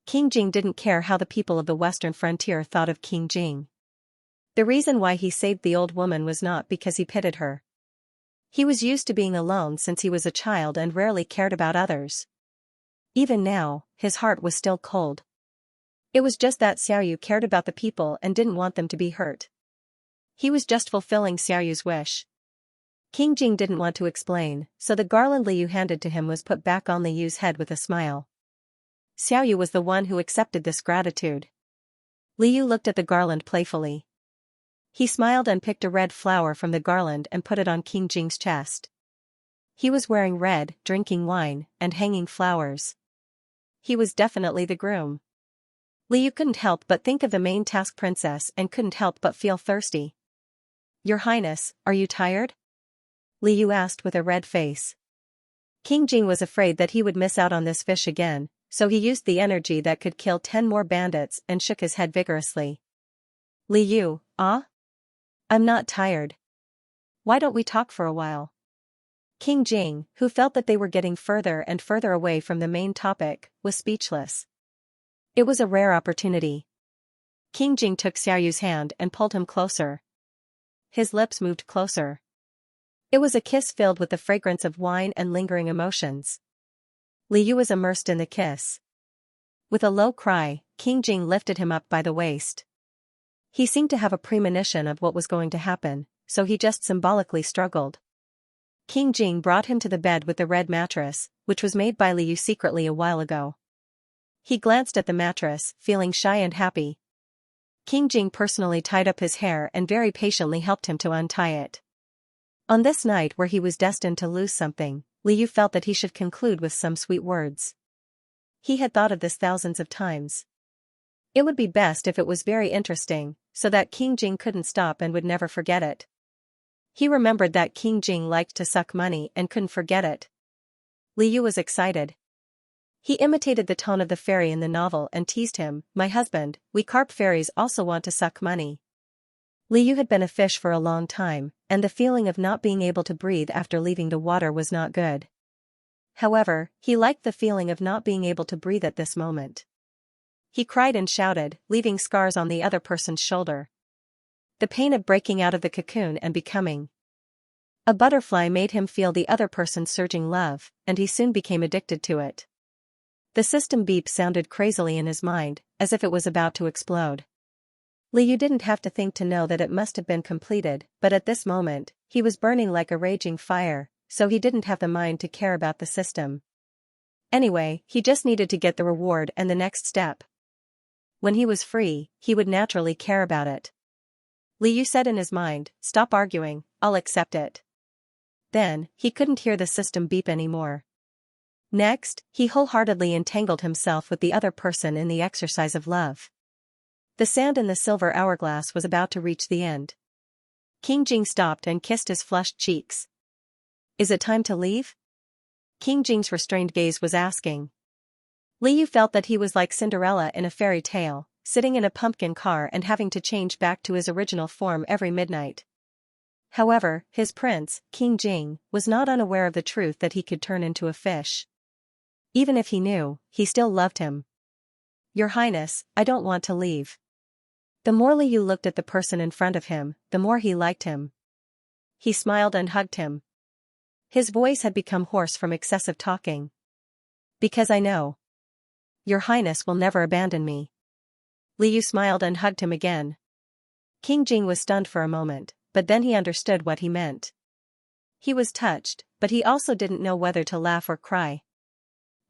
King Jing didn't care how the people of the western frontier thought of King Jing. The reason why he saved the old woman was not because he pitied her. He was used to being alone since he was a child and rarely cared about others. Even now, his heart was still cold. It was just that Xiaoyu cared about the people and didn't want them to be hurt. He was just fulfilling Xiaoyu's wish. King Jing didn't want to explain, so the garland Li Yu handed to him was put back on Li Yu's head with a smile. Xiaoyu was the one who accepted this gratitude. Li Yu looked at the garland playfully. He smiled and picked a red flower from the garland and put it on King Jing's chest. He was wearing red, drinking wine, and hanging flowers. He was definitely the groom. Liu couldn't help but think of the main task princess and couldn't help but feel thirsty. Your Highness, are you tired? Liu asked with a red face. King Jing was afraid that he would miss out on this fish again, so he used the energy that could kill 10 more bandits and shook his head vigorously. Liu, I'm not tired. Why don't we talk for a while? King Jing, who felt that they were getting further and further away from the main topic, was speechless. It was a rare opportunity. King Jing took Xiaoyu's hand and pulled him closer. His lips moved closer. It was a kiss filled with the fragrance of wine and lingering emotions. Liu was immersed in the kiss. With a low cry, King Jing lifted him up by the waist. He seemed to have a premonition of what was going to happen, so he just symbolically struggled. King Jing brought him to the bed with the red mattress, which was made by Liu secretly a while ago. He glanced at the mattress, feeling shy and happy. King Jing personally tied up his hair and very patiently helped him to untie it. On this night where he was destined to lose something, Liu felt that he should conclude with some sweet words. He had thought of this thousands of times. It would be best if it was very interesting, so that King Jing couldn't stop and would never forget it. He remembered that King Jing liked to suck money and couldn't forget it. Liu was excited. He imitated the tone of the fairy in the novel and teased him, "My husband, we carp fairies also want to suck money." Liu had been a fish for a long time, and the feeling of not being able to breathe after leaving the water was not good. However, he liked the feeling of not being able to breathe at this moment. He cried and shouted, leaving scars on the other person's shoulder. The pain of breaking out of the cocoon and becoming a butterfly made him feel the other person's surging love, and he soon became addicted to it. The system beep sounded crazily in his mind, as if it was about to explode. Liu didn't have to think to know that it must have been completed, but at this moment, he was burning like a raging fire, so he didn't have the mind to care about the system. Anyway, he just needed to get the reward and the next step. When he was free, he would naturally care about it. Liu said in his mind, "Stop arguing, I'll accept it." Then, he couldn't hear the system beep anymore. Next, he wholeheartedly entangled himself with the other person in the exercise of love. The sand in the silver hourglass was about to reach the end. King Jing stopped and kissed his flushed cheeks. Is it time to leave? King Jing's restrained gaze was asking. Liu felt that he was like Cinderella in a fairy tale, sitting in a pumpkin car and having to change back to his original form every midnight. However, his prince, King Jing, was not unaware of the truth that he could turn into a fish. Even if he knew, he still loved him. Your Highness, I don't want to leave. The more Liu looked at the person in front of him, the more he liked him. He smiled and hugged him. His voice had become hoarse from excessive talking. Because I know. Your Highness will never abandon me. Liu smiled and hugged him again. King Jing was stunned for a moment, but then he understood what he meant. He was touched, but he also didn't know whether to laugh or cry.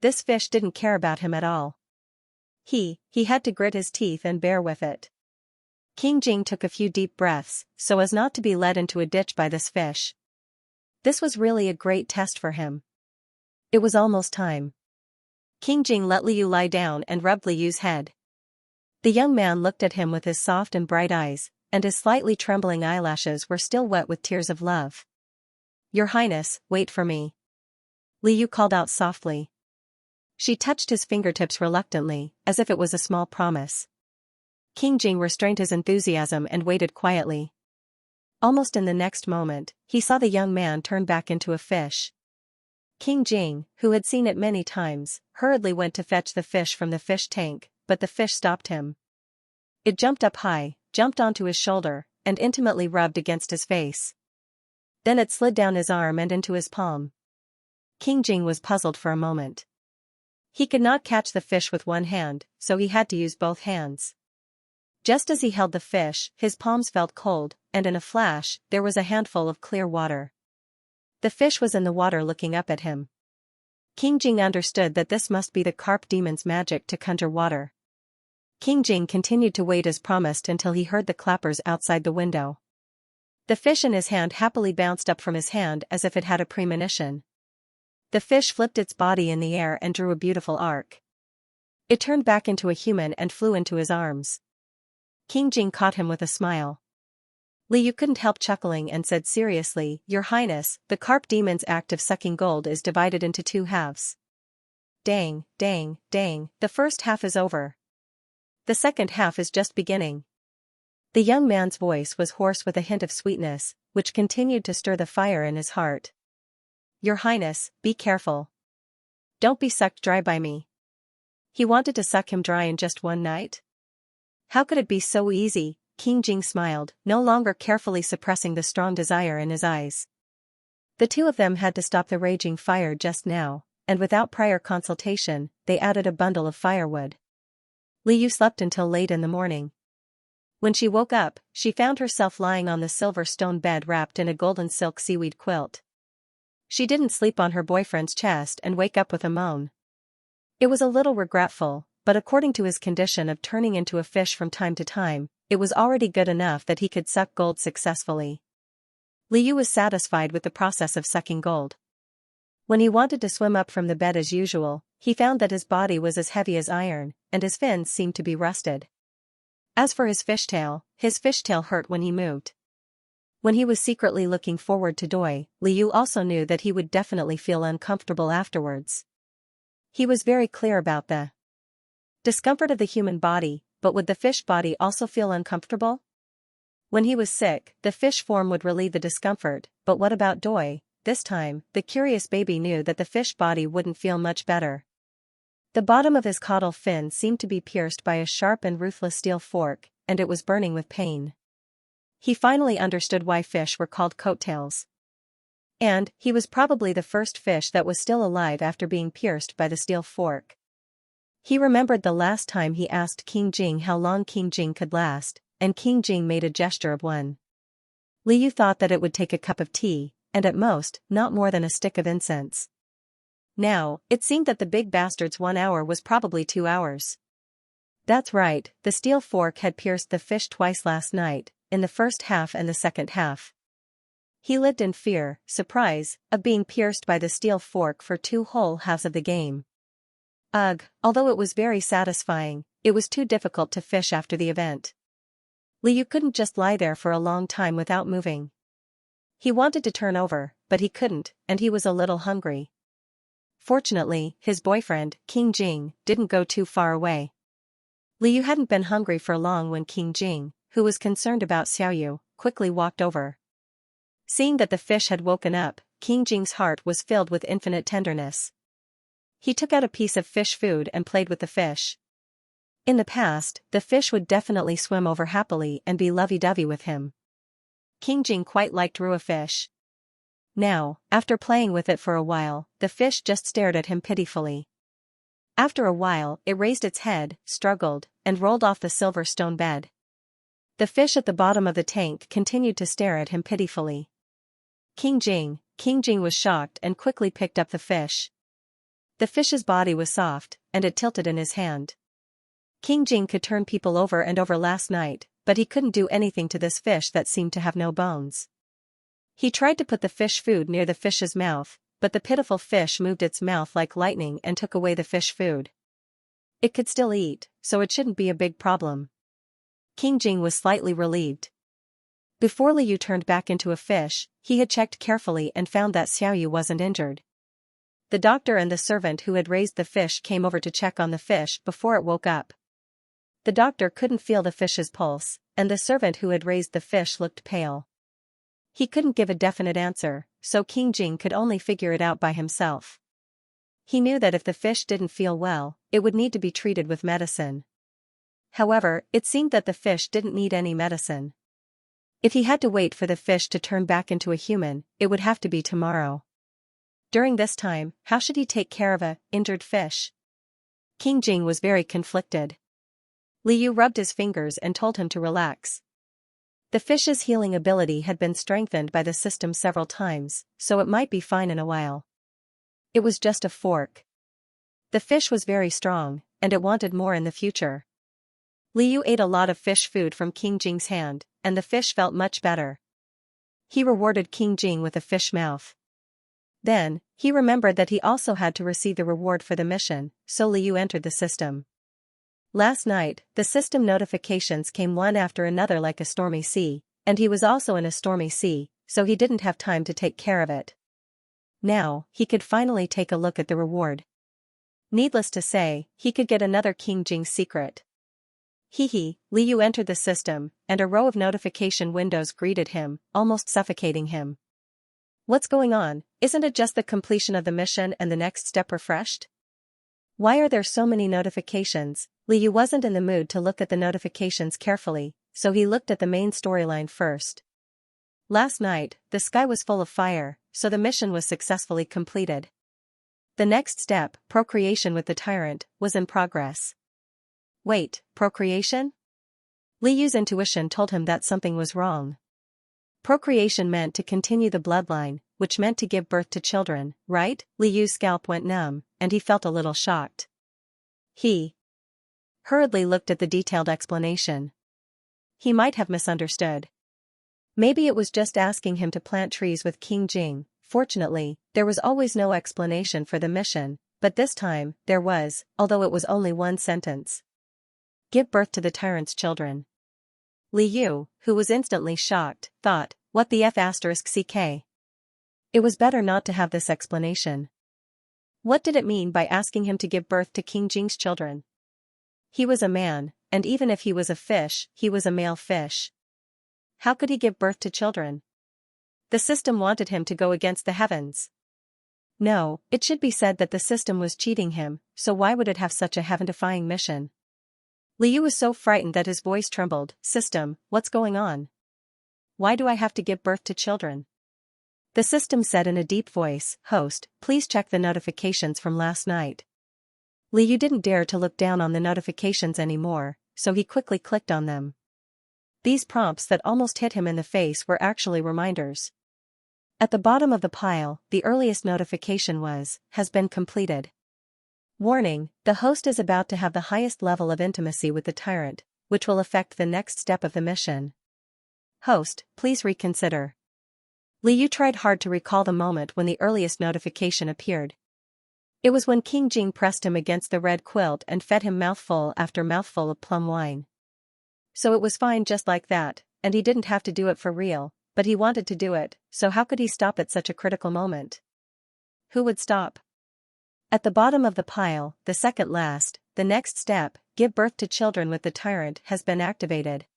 This fish didn't care about him at all. He had to grit his teeth and bear with it. King Jing took a few deep breaths, so as not to be led into a ditch by this fish. This was really a great test for him. It was almost time. King Jing let Liu lie down and rubbed Liu's head. The young man looked at him with his soft and bright eyes, and his slightly trembling eyelashes were still wet with tears of love. Your Highness, wait for me. Liu called out softly. She touched his fingertips reluctantly, as if it was a small promise. King Jing restrained his enthusiasm and waited quietly. Almost in the next moment, he saw the young man turn back into a fish. King Jing, who had seen it many times, hurriedly went to fetch the fish from the fish tank, but the fish stopped him. It jumped up high, jumped onto his shoulder, and intimately rubbed against his face. Then it slid down his arm and into his palm. King Jing was puzzled for a moment. He could not catch the fish with one hand, so he had to use both hands. Just as he held the fish, his palms felt cold, and in a flash, there was a handful of clear water. The fish was in the water looking up at him. King Jing understood that this must be the carp demon's magic to conjure water. King Jing continued to wait as promised until he heard the clappers outside the window. The fish in his hand happily bounced up from his hand as if it had a premonition. The fish flipped its body in the air and drew a beautiful arc. It turned back into a human and flew into his arms. King Jing caught him with a smile. Liu couldn't help chuckling and said seriously, "Your Highness, the carp demon's act of sucking gold is divided into two halves." Dang, dang, dang, the first half is over. The second half is just beginning. The young man's voice was hoarse with a hint of sweetness, which continued to stir the fire in his heart. "Your Highness, be careful. Don't be sucked dry by me." He wanted to suck him dry in just one night? How could it be so easy? King Jing smiled, no longer carefully suppressing the strong desire in his eyes. The two of them had to stop the raging fire just now, and without prior consultation, they added a bundle of firewood. Liu slept until late in the morning. When she woke up, she found herself lying on the silver stone bed wrapped in a golden silk seaweed quilt. She didn't sleep on her boyfriend's chest and wake up with a moan. It was a little regretful, but according to his condition of turning into a fish from time to time, it was already good enough that he could suck gold successfully. Liu was satisfied with the process of sucking gold. When he wanted to swim up from the bed as usual, he found that his body was as heavy as iron, and his fins seemed to be rusted. As for his fishtail hurt when he moved. When he was secretly looking forward to Doi, Liu also knew that he would definitely feel uncomfortable afterwards. He was very clear about the discomfort of the human body, but would the fish body also feel uncomfortable? When he was sick, the fish form would relieve the discomfort, but what about Doi? This time, the curious baby knew that the fish body wouldn't feel much better. The bottom of his caudal fin seemed to be pierced by a sharp and ruthless steel fork, and it was burning with pain. He finally understood why fish were called coattails. And he was probably the first fish that was still alive after being pierced by the steel fork. He remembered the last time he asked King Jing how long King Jing could last, and King Jing made a gesture of one. Liu thought that it would take a cup of tea, and at most, not more than a stick of incense. Now, it seemed that the big bastard's 1 hour was probably 2 hours. That's right, the steel fork had pierced the fish twice last night, in the first half and the second half. He lived in fear, surprise, of being pierced by the steel fork for 2 whole halves of the game. Ugh, although it was very satisfying, it was too difficult to fish after the event. Liu couldn't just lie there for a long time without moving. He wanted to turn over, but he couldn't, and he was a little hungry. Fortunately, his boyfriend, King Jing, didn't go too far away. Liu hadn't been hungry for long when King Jing, who was concerned about Xiaoyu, quickly walked over. Seeing that the fish had woken up, King Jing's heart was filled with infinite tenderness. He took out a piece of fish food and played with the fish. In the past, the fish would definitely swim over happily and be lovey-dovey with him. King Jing quite liked raw fish. Now, after playing with it for a while, the fish just stared at him pitifully. After a while, it raised its head, struggled, and rolled off the silver stone bed. The fish at the bottom of the tank continued to stare at him pitifully. King Jing was shocked and quickly picked up the fish. The fish's body was soft, and it tilted in his hand. King Jing could turn people over and over last night, but he couldn't do anything to this fish that seemed to have no bones. He tried to put the fish food near the fish's mouth, but the pitiful fish moved its mouth like lightning and took away the fish food. It could still eat, so it shouldn't be a big problem. King Jing was slightly relieved. Before Liu turned back into a fish, he had checked carefully and found that Xiaoyu wasn't injured. The doctor and the servant who had raised the fish came over to check on the fish before it woke up. The doctor couldn't feel the fish's pulse, and the servant who had raised the fish looked pale. He couldn't give a definite answer, so King Jing could only figure it out by himself. He knew that if the fish didn't feel well, it would need to be treated with medicine. However, it seemed that the fish didn't need any medicine. If he had to wait for the fish to turn back into a human, it would have to be tomorrow. During this time, how should he take care of a injured fish? King Jing was very conflicted. Liu rubbed his fingers and told him to relax. The fish's healing ability had been strengthened by the system several times, so it might be fine in a while. It was just a fork. The fish was very strong, and it wanted more in the future. Liu ate a lot of fish food from King Jing's hand, and the fish felt much better. He rewarded King Jing with a fish mouth. Then, he remembered that he also had to receive the reward for the mission, so Liu entered the system. Last night, the system notifications came one after another like a stormy sea, and he was also in a stormy sea, so he didn't have time to take care of it. Now, he could finally take a look at the reward. Needless to say, he could get another King Jing's secret. Li Yu entered the system, and a row of notification windows greeted him, almost suffocating him. What's going on? Isn't it just the completion of the mission and the next step refreshed? Why are there so many notifications? Li Yu wasn't in the mood to look at the notifications carefully, so he looked at the main storyline first. Last night, the sky was full of fire, so the mission was successfully completed. The next step, procreation with the Tyrant, was in progress. Wait, procreation? Li Yu's intuition told him that something was wrong. Procreation meant to continue the bloodline, which meant to give birth to children, right? Li Yu's scalp went numb, and he felt a little shocked. He hurriedly looked at the detailed explanation. He might have misunderstood. Maybe it was just asking him to plant trees with King Jing. Fortunately, there was always no explanation for the mission, but this time, there was, although it was only one sentence. Give birth to the Tyrant's children. Li Yu, who was instantly shocked, thought, what the f***ck? It was better not to have this explanation. What did it mean by asking him to give birth to King Jing's children? He was a man, and even if he was a fish, he was a male fish. How could he give birth to children? The system wanted him to go against the heavens. No, it should be said that the system was cheating him, so why would it have such a heaven-defying mission? Li Yu was so frightened that his voice trembled. System, what's going on? Why do I have to give birth to children? The system said in a deep voice, Host, please check the notifications from last night. Li Yu didn't dare to look down on the notifications anymore, so he quickly clicked on them. These prompts that almost hit him in the face were actually reminders. At the bottom of the pile, the earliest notification was, has been completed. Warning, the host is about to have the highest level of intimacy with the Tyrant, which will affect the next step of the mission. Host, please reconsider. Li Yu tried hard to recall the moment when the earliest notification appeared. It was when King Jing pressed him against the red quilt and fed him mouthful after mouthful of plum wine. So it was fine just like that, and he didn't have to do it for real, but he wanted to do it, so how could he stop at such a critical moment? Who would stop? At the bottom of the pile, the second last, the next step, give birth to children with the Tyrant, has been activated.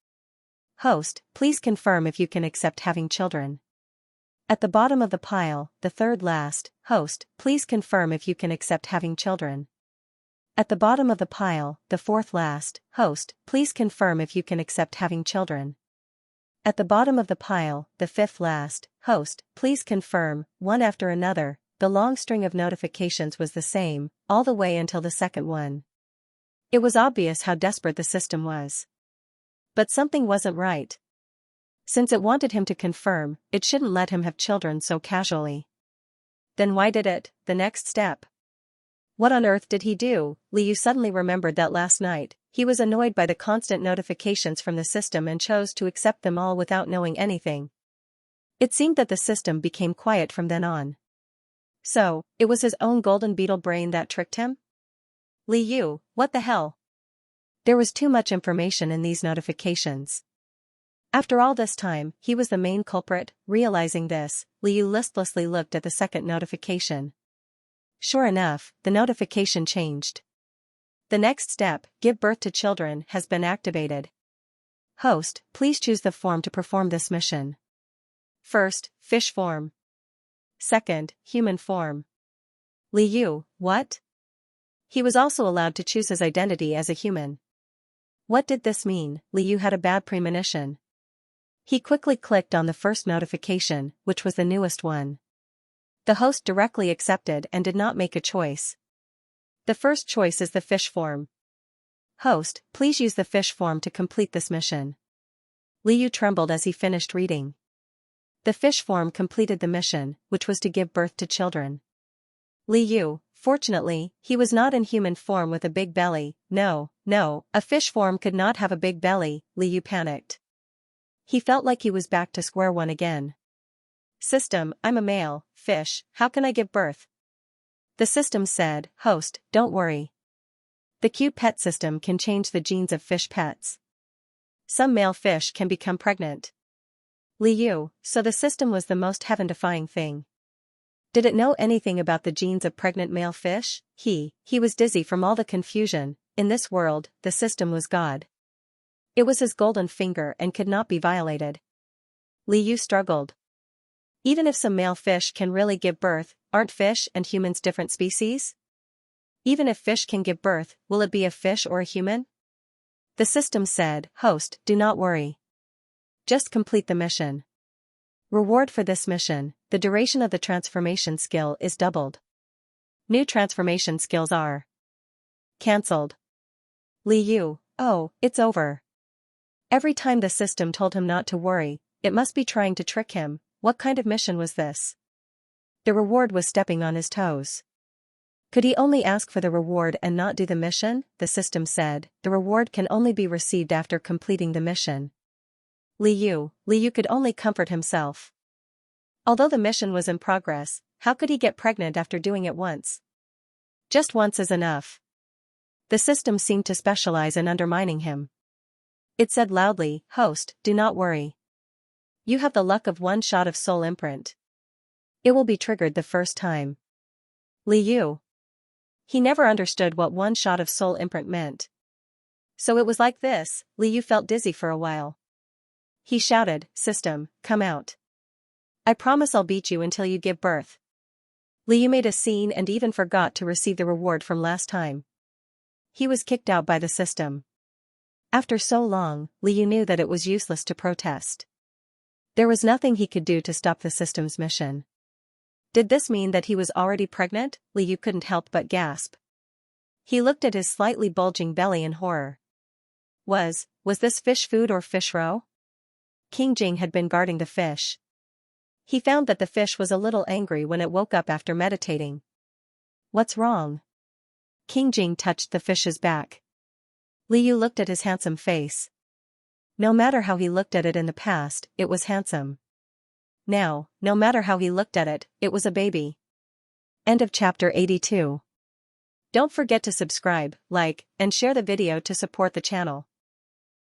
Host, please confirm if you can accept having children. At the bottom of the pile, the third last, Host, please confirm if you can accept having children. At the bottom of the pile, the fourth last, Host, please confirm if you can accept having children. At the bottom of the pile, the fifth last, Host, please confirm, one after another. The long string of notifications was the same, all the way until the second one. It was obvious how desperate the system was. But something wasn't right. Since it wanted him to confirm, it shouldn't let him have children so casually. Then why did it? The next step. What on earth did he do? Li Yu suddenly remembered that last night, he was annoyed by the constant notifications from the system and chose to accept them all without knowing anything. It seemed that the system became quiet from then on. So, it was his own golden beetle brain that tricked him? Li Yu, what the hell? There was too much information in these notifications. After all this time, he was the main culprit. Realizing this, Li Yu listlessly looked at the second notification. Sure enough, the notification changed. The next step, give birth to children, has been activated. Host, please choose the form to perform this mission. First, fish form. Second, human form. Li Yu, what? He was also allowed to choose his identity as a human. What did this mean? Li Yu had a bad premonition. He quickly clicked on the first notification, which was the newest one. The host directly accepted and did not make a choice. The first choice is the fish form. Host, please use the fish form to complete this mission. Li Yu trembled as he finished reading. The fish form completed the mission, which was to give birth to children. Li Yu, fortunately, he was not in human form with a big belly. No, a fish form could not have a big belly. Li Yu panicked. He felt like he was back to square one again. System, I'm a male, fish, how can I give birth? The system said, Host, don't worry. The Q pet system can change the genes of fish pets. Some male fish can become pregnant. Liu, so the system was the most heaven-defying thing. Did it know anything about the genes of pregnant male fish? He was dizzy from all the confusion. In this world, the system was God. It was his golden finger and could not be violated. Liu struggled. Even if some male fish can really give birth, aren't fish and humans different species? Even if fish can give birth, will it be a fish or a human? The system said, "Host, do not worry. Just complete the mission. Reward for this mission, the duration of the transformation skill is doubled. New transformation skills are cancelled." Liu, oh, it's over. Every time the system told him not to worry, it must be trying to trick him. What kind of mission was this? The reward was stepping on his toes. Could he only ask for the reward and not do the mission? The system said, the reward can only be received after completing the mission. Liu could only comfort himself. Although the mission was in progress, how could he get pregnant after doing it once? Just once is enough. The system seemed to specialize in undermining him. It said loudly, "Host, do not worry. You have the luck of one shot of soul imprint. It will be triggered the first time." Liu. He never understood what one shot of soul imprint meant. So it was like this. Liu felt dizzy for a while. He shouted, "System, come out. I promise I'll beat you until you give birth." Liu made a scene and even forgot to receive the reward from last time. He was kicked out by the system. After so long, Liu knew that it was useless to protest. There was nothing he could do to stop the system's mission. Did this mean that he was already pregnant? Liu couldn't help but gasp. He looked at his slightly bulging belly in horror. Was this fish food or fish roe? King Jing had been guarding the fish. He found that the fish was a little angry when it woke up after meditating. "What's wrong?" King Jing touched the fish's back. Liu looked at his handsome face. No matter how he looked at it in the past, it was handsome. Now, no matter how he looked at it, it was a baby. End of chapter 82. Don't forget to subscribe, like, and share the video to support the channel.